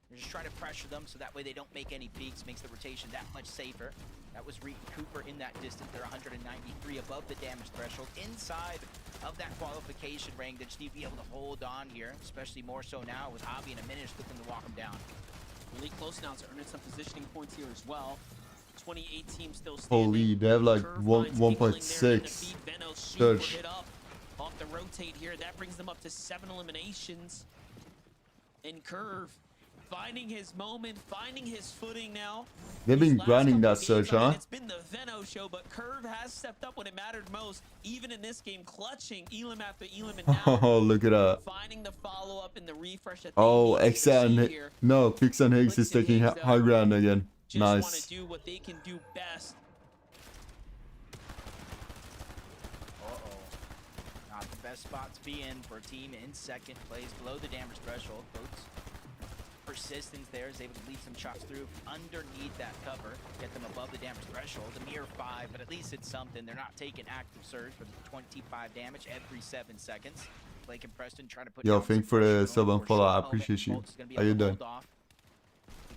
They're just trying to pressure them so that way they don't make any peaks, makes the rotation that much safer. That was Reed and Cooper in that distance. They're 193 above the damage threshold, inside of that qualification ring. They just need to be able to hold on here, especially more so now with Avi in a minute looking to walk them down. Really close now to earning some positioning points here as well. 28 teams still standing. Holy, they have like Curve 1.6 Veno super surge. hit up off the rotate here. That brings them up to 7 eliminations. And Curve finding his moment, finding his footing now. They've been grinding that Games, surge, I mean, huh? it's been the Veno show, but Curve has stepped up when it mattered most. Even in this game, clutching Elim after Elim, and now Oh, look at that. finding the follow-up in the refresh that Oh, they need to see Xan. here. No, Pix and Higgs is taking high ground again. Just want to Nice. do what they can do best. Not the best spot to be in for a team in 2nd place, below the damage threshold. Boats persistence there is able to lead some shots through underneath that cover, get them above the damage threshold. A mere 5, but at least it's something. They're not taking active surge for the 25 damage every 7 seconds. Blake and Preston trying to put Yo, down thank some for the pressure sub going and for a follow. short I moment. appreciate you. Bolt's gonna be How able you to doing? hold off.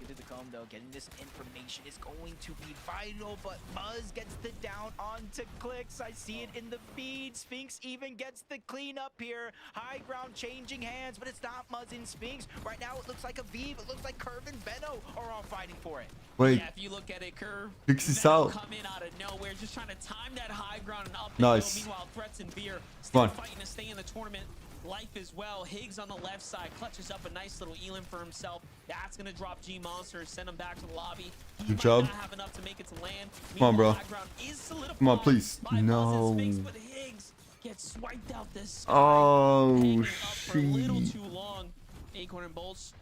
Through the comb though, getting this information is going to be vital, but Muzz gets the down onto Clicks. I see it in the feed. Sphinx even gets the clean up here. High ground changing hands, but it's not Muzz and Sphinx. Right now it looks like Aviv, it looks like Curve and Veno are all fighting for it. Wait. Yeah, if you look at it, Curve, Pix is Veno out. come in out of nowhere, just trying to time that high ground and up Nice. they go. Meanwhile, Threats and Beer Come still on. fighting to stay in the tournament life as well. Higgs on the left side clutches up a nice little Elim for himself. That's gonna drop G Monster, send him back to the lobby. He Good might job. not have enough to make it to land. Come on, bro. Meanwhile, high ground is solidified Come on, please. by Muzz and No. Sphinx, but Higgs gets swiped out this sky. Oh, Hanging up for a little shit. too long. Acorn and Bolts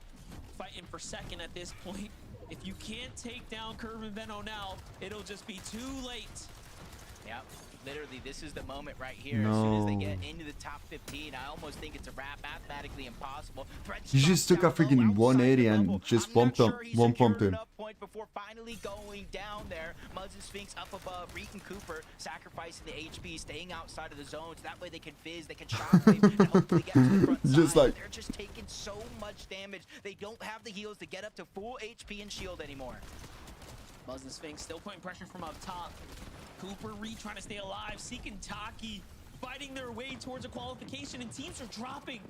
fighting for 2nd at this point. If you can't take down Curve and Veno now, it'll just be too late. Yep. Literally, this is the moment right here. As soon as they No. get into the top 15, I almost think it's a wrap, mathematically impossible. Threats He just took a freaking 180 and just bumped him. One pumped him. point before finally going down there. Muzz and Sphinx up above. Reed and Cooper sacrificing the HP, staying outside of the zones. That way they can fizz, they can shockwave, and hopefully get to the front Just side. like- They're just taking so much damage. They don't have the heals to get up to full HP and shield anymore. Muzz and Sphinx still putting pressure from up top. Cooper, Reed trying to stay alive. Seeking Taki, fighting their way towards a qualification, and teams are dropping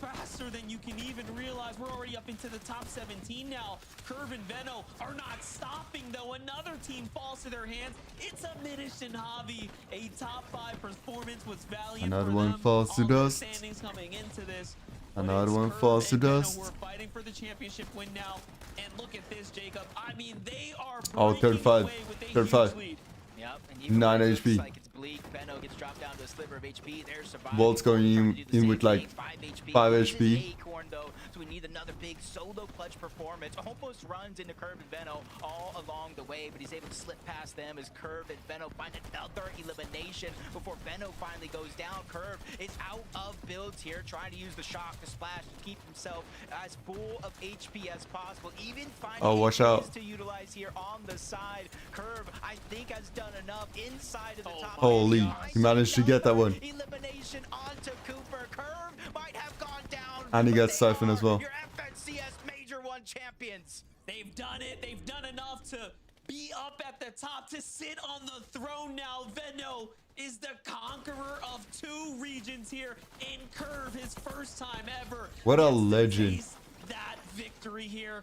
faster than you can even realize. We're already up into the top 17 now. Curve and Veno are not stopping, though. Another team falls to their hands. It's a Minish and Javi. A top 5 performance was valiant Another for one them. falls to All the dust. standings coming into this. But Another it's one Curve falls to and Veno dust. who are fighting for the championship win now. And look at this, Jacob. I mean, they are Oh, breaking 35. away with a huge 35. lead. Yep, and even 9 though it HP. looks like it's bleak, Benno gets dropped down to a sliver of HP. There's surviving. Volt's going in with like 5 HP. Acorn though, so we need another big solo clutch performance. Almost runs into Curve and Benno all along the way, but he's able to slip past them as Curve and Benno find another elimination before Benno finally goes down. Curve is out of builds here, trying to use the shock to splash to keep himself as full of HP as possible. Even finding watch out. to utilize here on the side. Curve, I think, has done enough inside of the top. Holy, he managed to get that one. Elimination onto Cooper. Curve might have gone down. And he got Siphon as well. Your FNCS Major 1 champions. They've done it. They've done enough to be up at the top, to sit on the throne now. Venno is the conqueror of 2 regions here in Curve, his first time ever. What a gets to legend. taste that victory here.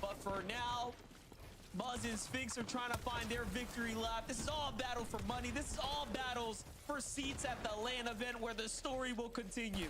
But for now, Muzz and Sphinx are trying to find their victory lap. This is all a battle for money. This is all battles for seats at the LAN event where the story will continue.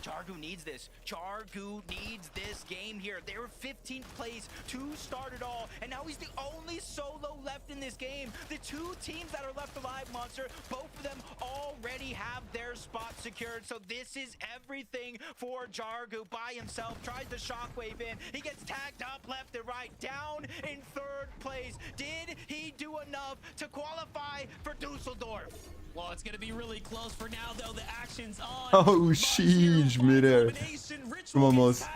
Jargu needs this. Jargu needs this game here. They were 15th place to start it all, and now he's the only solo left in this game. The 2 teams that are left alive, Monster, both of them already have their spot secured. So this is everything for Jargu by himself. Tries the shockwave in. He gets tagged up left and right. Down in 3rd place. Did he do enough to qualify for Dusseldorf? Well, it's going to be really close for now, though. The action's on. Oh, sheesh, midair. Come on, Moz.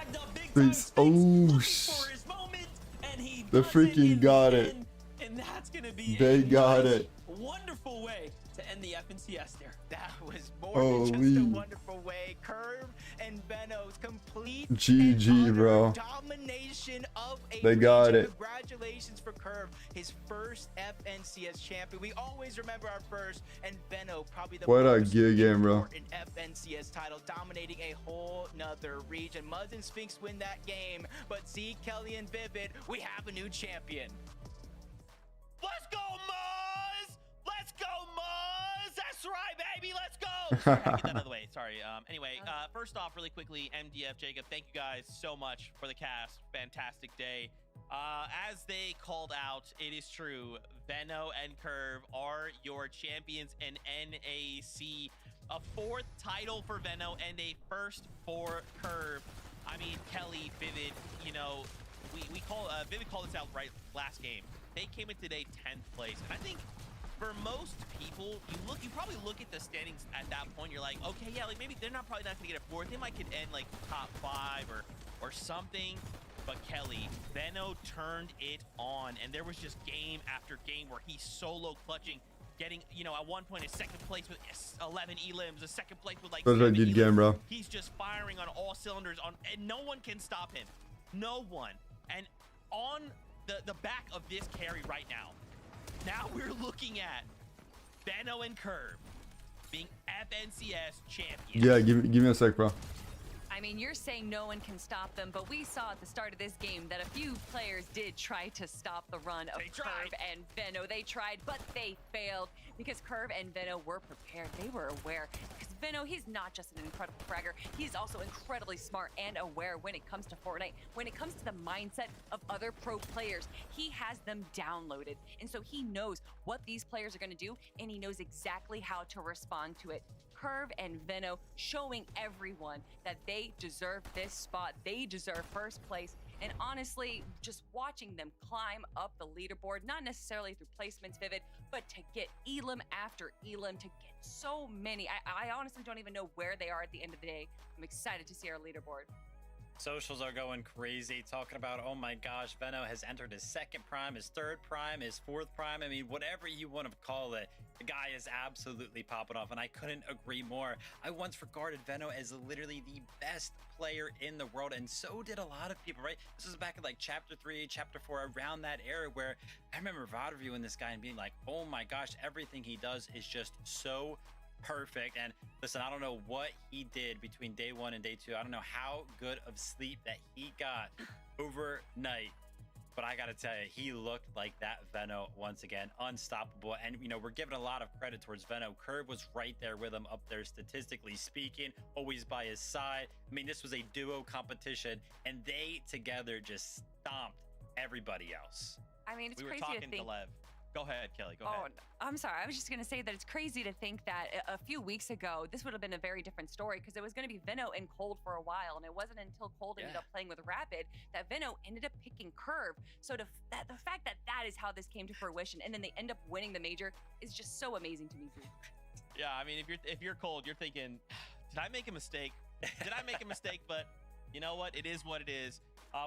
Please. Oh, they freaking got it. And that's going to be They got it. Wonderful way to end the FNCS there. That was more than just a wonderful way. Curve and Venno's complete GG, bro. domination of a They got region. it. Congratulations for Curve, his first FNCS champion. We always remember our first, and Venno probably the What a most good game, bro. important FNCS title, dominating a whole nother region. Muzz and Sphinx win that game, but Z, Kelly, and Vivid, we have a new champion. Let's go, Muzz! Let's go, Muzz! That's right, baby. Let's go. Sorry, I had to get that out of the way. Sorry. Anyway, first off, really quickly, MDF, Jacob, thank you guys so much for the cast. Fantastic day. As they called out, it is true. Venno and Curve are your champions in NAC. A 4th title for Venno and a 1st for Curve. I mean, Kelly, Vivid, you know, we call Vivid called this out right last game. They came in today 10th place, and I think for most people, you probably look at the standings at that point. You're like, okay, yeah, like maybe they're probably not gonna get a 4th. They might could end like top 5 or something. But Kelly, Venno turned it on, and there was just game after game where he's solo clutching, getting, you know, at one point a 2nd place with 11 elims, a 2nd place with like. That was a good game, bro. He's just firing on all cylinders, and no one can stop him. No one. And on the back of this carry right now we're looking at Venno and Curve being FNCS champions. Yeah, give me a sec, bro. I mean, you're saying no one can stop them, but we saw at the start of this game that a few players did try to stop the run of Curve and Venno. They tried, but they failed because Curve and Venno were prepared. They were aware. Because Venno, he's not just an incredible fragger. He's also incredibly smart and aware when it comes to Fortnite. When it comes to the mindset of other pro players, he has them downloaded. And so he knows what these players are going to do, and he knows exactly how to respond to it. Curve and Venno showing everyone that they deserve this spot. They deserve 1st place. And honestly, just watching them climb up the leaderboard, not necessarily through placements, Vivid, but to get elim after elim, to get so many. I honestly don't even know where they are at the end of the day. I'm excited to see our leaderboard. Socials are going crazy, talking about, oh my gosh, Venno has entered his 2nd prime, his 3rd prime, his 4th prime. I mean, whatever you want to call it, the guy is absolutely popping off, and I couldn't agree more. I once regarded Venno as literally the best player in the world, and so did a lot of people, right? This was back in like chapter 3, chapter 4, around that era, where I remember VOD reviewing this guy and being like, oh my gosh, everything he does is just so perfect. And listen, I don't know what he did between day 1 and day 2. I don't know how good of sleep that he got overnight, but I gotta tell you, he looked like that Venno once again, unstoppable. And you know, we're giving a lot of credit towards Venno. Curve was right there with him, up there statistically speaking, always by his side. I mean, this was a duo competition, and they together just stomped everybody else. I mean, it's we were crazy talking to think. to Lev. Go ahead, Kelly. Go Oh, ahead. I'm sorry. I was just going to say that it's crazy to think that a few weeks ago, this would have been a very different story because it was going to be Veno and Cold for a while. And it wasn't until Cold ended up playing with Rapid that Veno ended up picking Curve. So the fact that that is how this came to fruition and then they end up winning the major is just so amazing to me, too. Yeah, I mean, if you're Cold, you're thinking, did I make a mistake? Did I make a mistake? But you know what? It is what it is.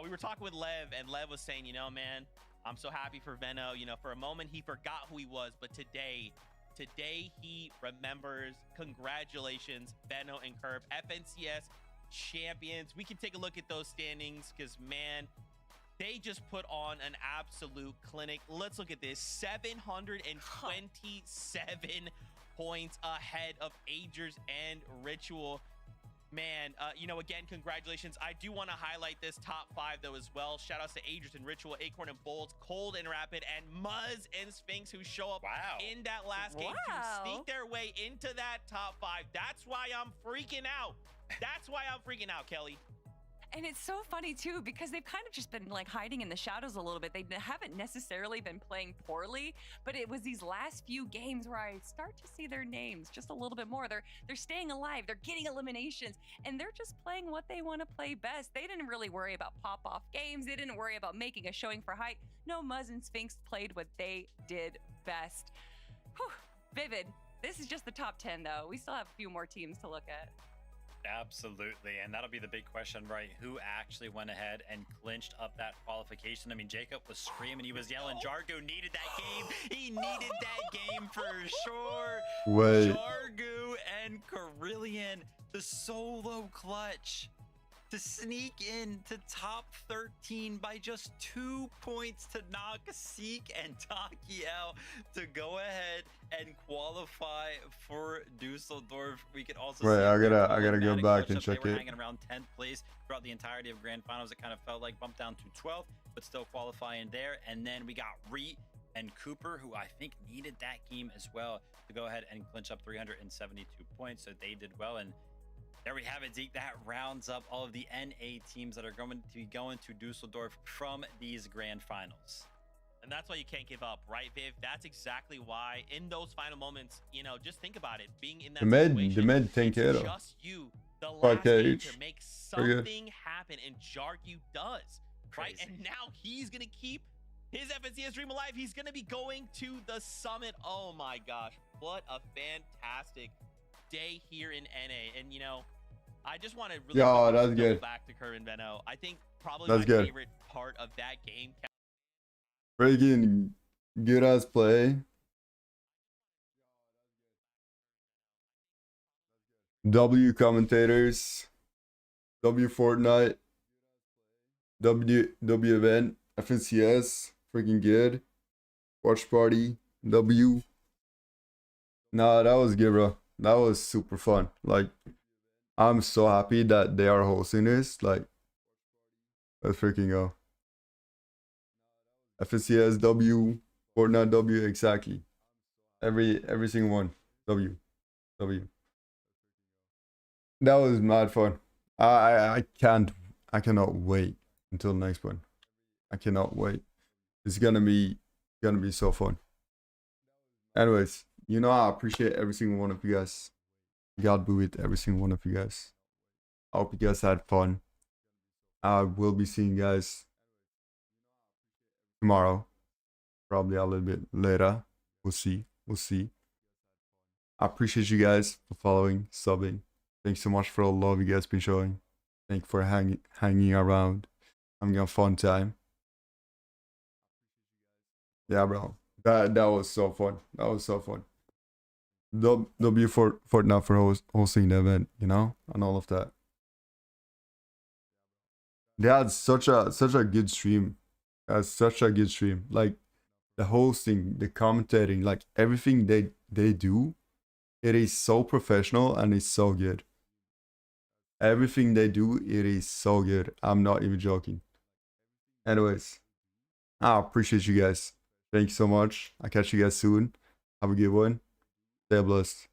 We were talking with Lev, and Lev was saying, you know, man, I'm so happy for Veno. You know, for a moment, he forgot who he was. But today he remembers. Congratulations, Veno and Curve, FNCS champions. We can take a look at those standings because, man, they just put on an absolute clinic. Let's look at this. 727 points ahead of Agers and Ritual. Man, you know, again, congratulations. I do want to highlight this top 5, though, as well. Shout outs to Agers and Ritual, Acorn and Bolts, Cold and Rapid, and Muzz and Sphinx, who show up in that last game to sneak their way into that top 5. That's why I'm freaking out. That's why I'm freaking out, Kelly. And it's so funny, too, because they've kind of just been like hiding in the shadows a little bit. They haven't necessarily been playing poorly, but it was these last few games where I start to see their names just a little bit more. They're staying alive. They're getting eliminations, and they're just playing what they want to play best. They didn't really worry about pop-off games. They didn't worry about making a showing for height. No, Muzz and Sphinx played what they did best. Whew, Vivid. This is just the top 10, though. We still have a few more teams to look at. Absolutely, and that'll be the big question, right? Who actually went ahead and clinched up that qualification? I mean, Jacob was screaming, he was yelling, Jargo needed that game. He needed that game for sure. Wait. Jargo and Carillion, the solo clutch to sneak into top 13 by just 2 points to knock Seek and Takiel to go ahead and qualify for Dusseldorf. We could also Wait, see I gotta go back and check they were it. hanging around 10th place throughout the entirety of Grand Finals. It kind of felt like bumped down to 12th, but still qualifying there. And then we got Reet and Cooper, who I think needed that game as well to go ahead and clinch up 372 points. So they did well. And there we have it, Zeke. That rounds up all of the NA teams that are going to be going to Dusseldorf from these Grand Finals. And that's why you can't give up, right, Viv? That's exactly why in those final moments, you know, just think about it. Being in that The med situation, 10K it's though. just you, the last game, each. to make Pretty good. something happen, and Jargu does, right? And now he's going to keep his FNCS dream alive. He's going to be going to the summit. Oh my gosh, what a fantastic day here in NA. And, you know, I just want to really that's double good. back to Kerr and Veno. I think probably That's my good. favorite part of that game. Freaking good ass play. W commentators, W Fortnite, W event, FNCS, freaking good. Watch party, W. Nah, that was good, bro. That was super fun. Like, I'm so happy that they are hosting this. Like, let's freaking go. FNCS W, Fortnite W, exactly. Every single one. W. That was mad fun. I cannot wait until the next one. I cannot wait. It's gonna be so fun. Anyways, you know, I appreciate every single one of you guys. God be with every single one of you guys. I hope you guys had fun. I will be seeing you guys tomorrow, probably a little bit later. We'll see. I appreciate you guys for following, subbing. Thanks so much for all the love you guys been showing. Thank you for hanging around, having a fun time. Yeah, bro, that was so fun. W for Fortnite for hosting the event, you know, and all of that. They had such a good stream. Such a good stream. Like, the hosting, the commentating, like everything they do, it is so professional and it's so good. Everything they do, it is so good. I'm not even joking. Anyways, I appreciate you guys. Thank you so much. I'll catch you guys soon. Have a good one. Stay blessed.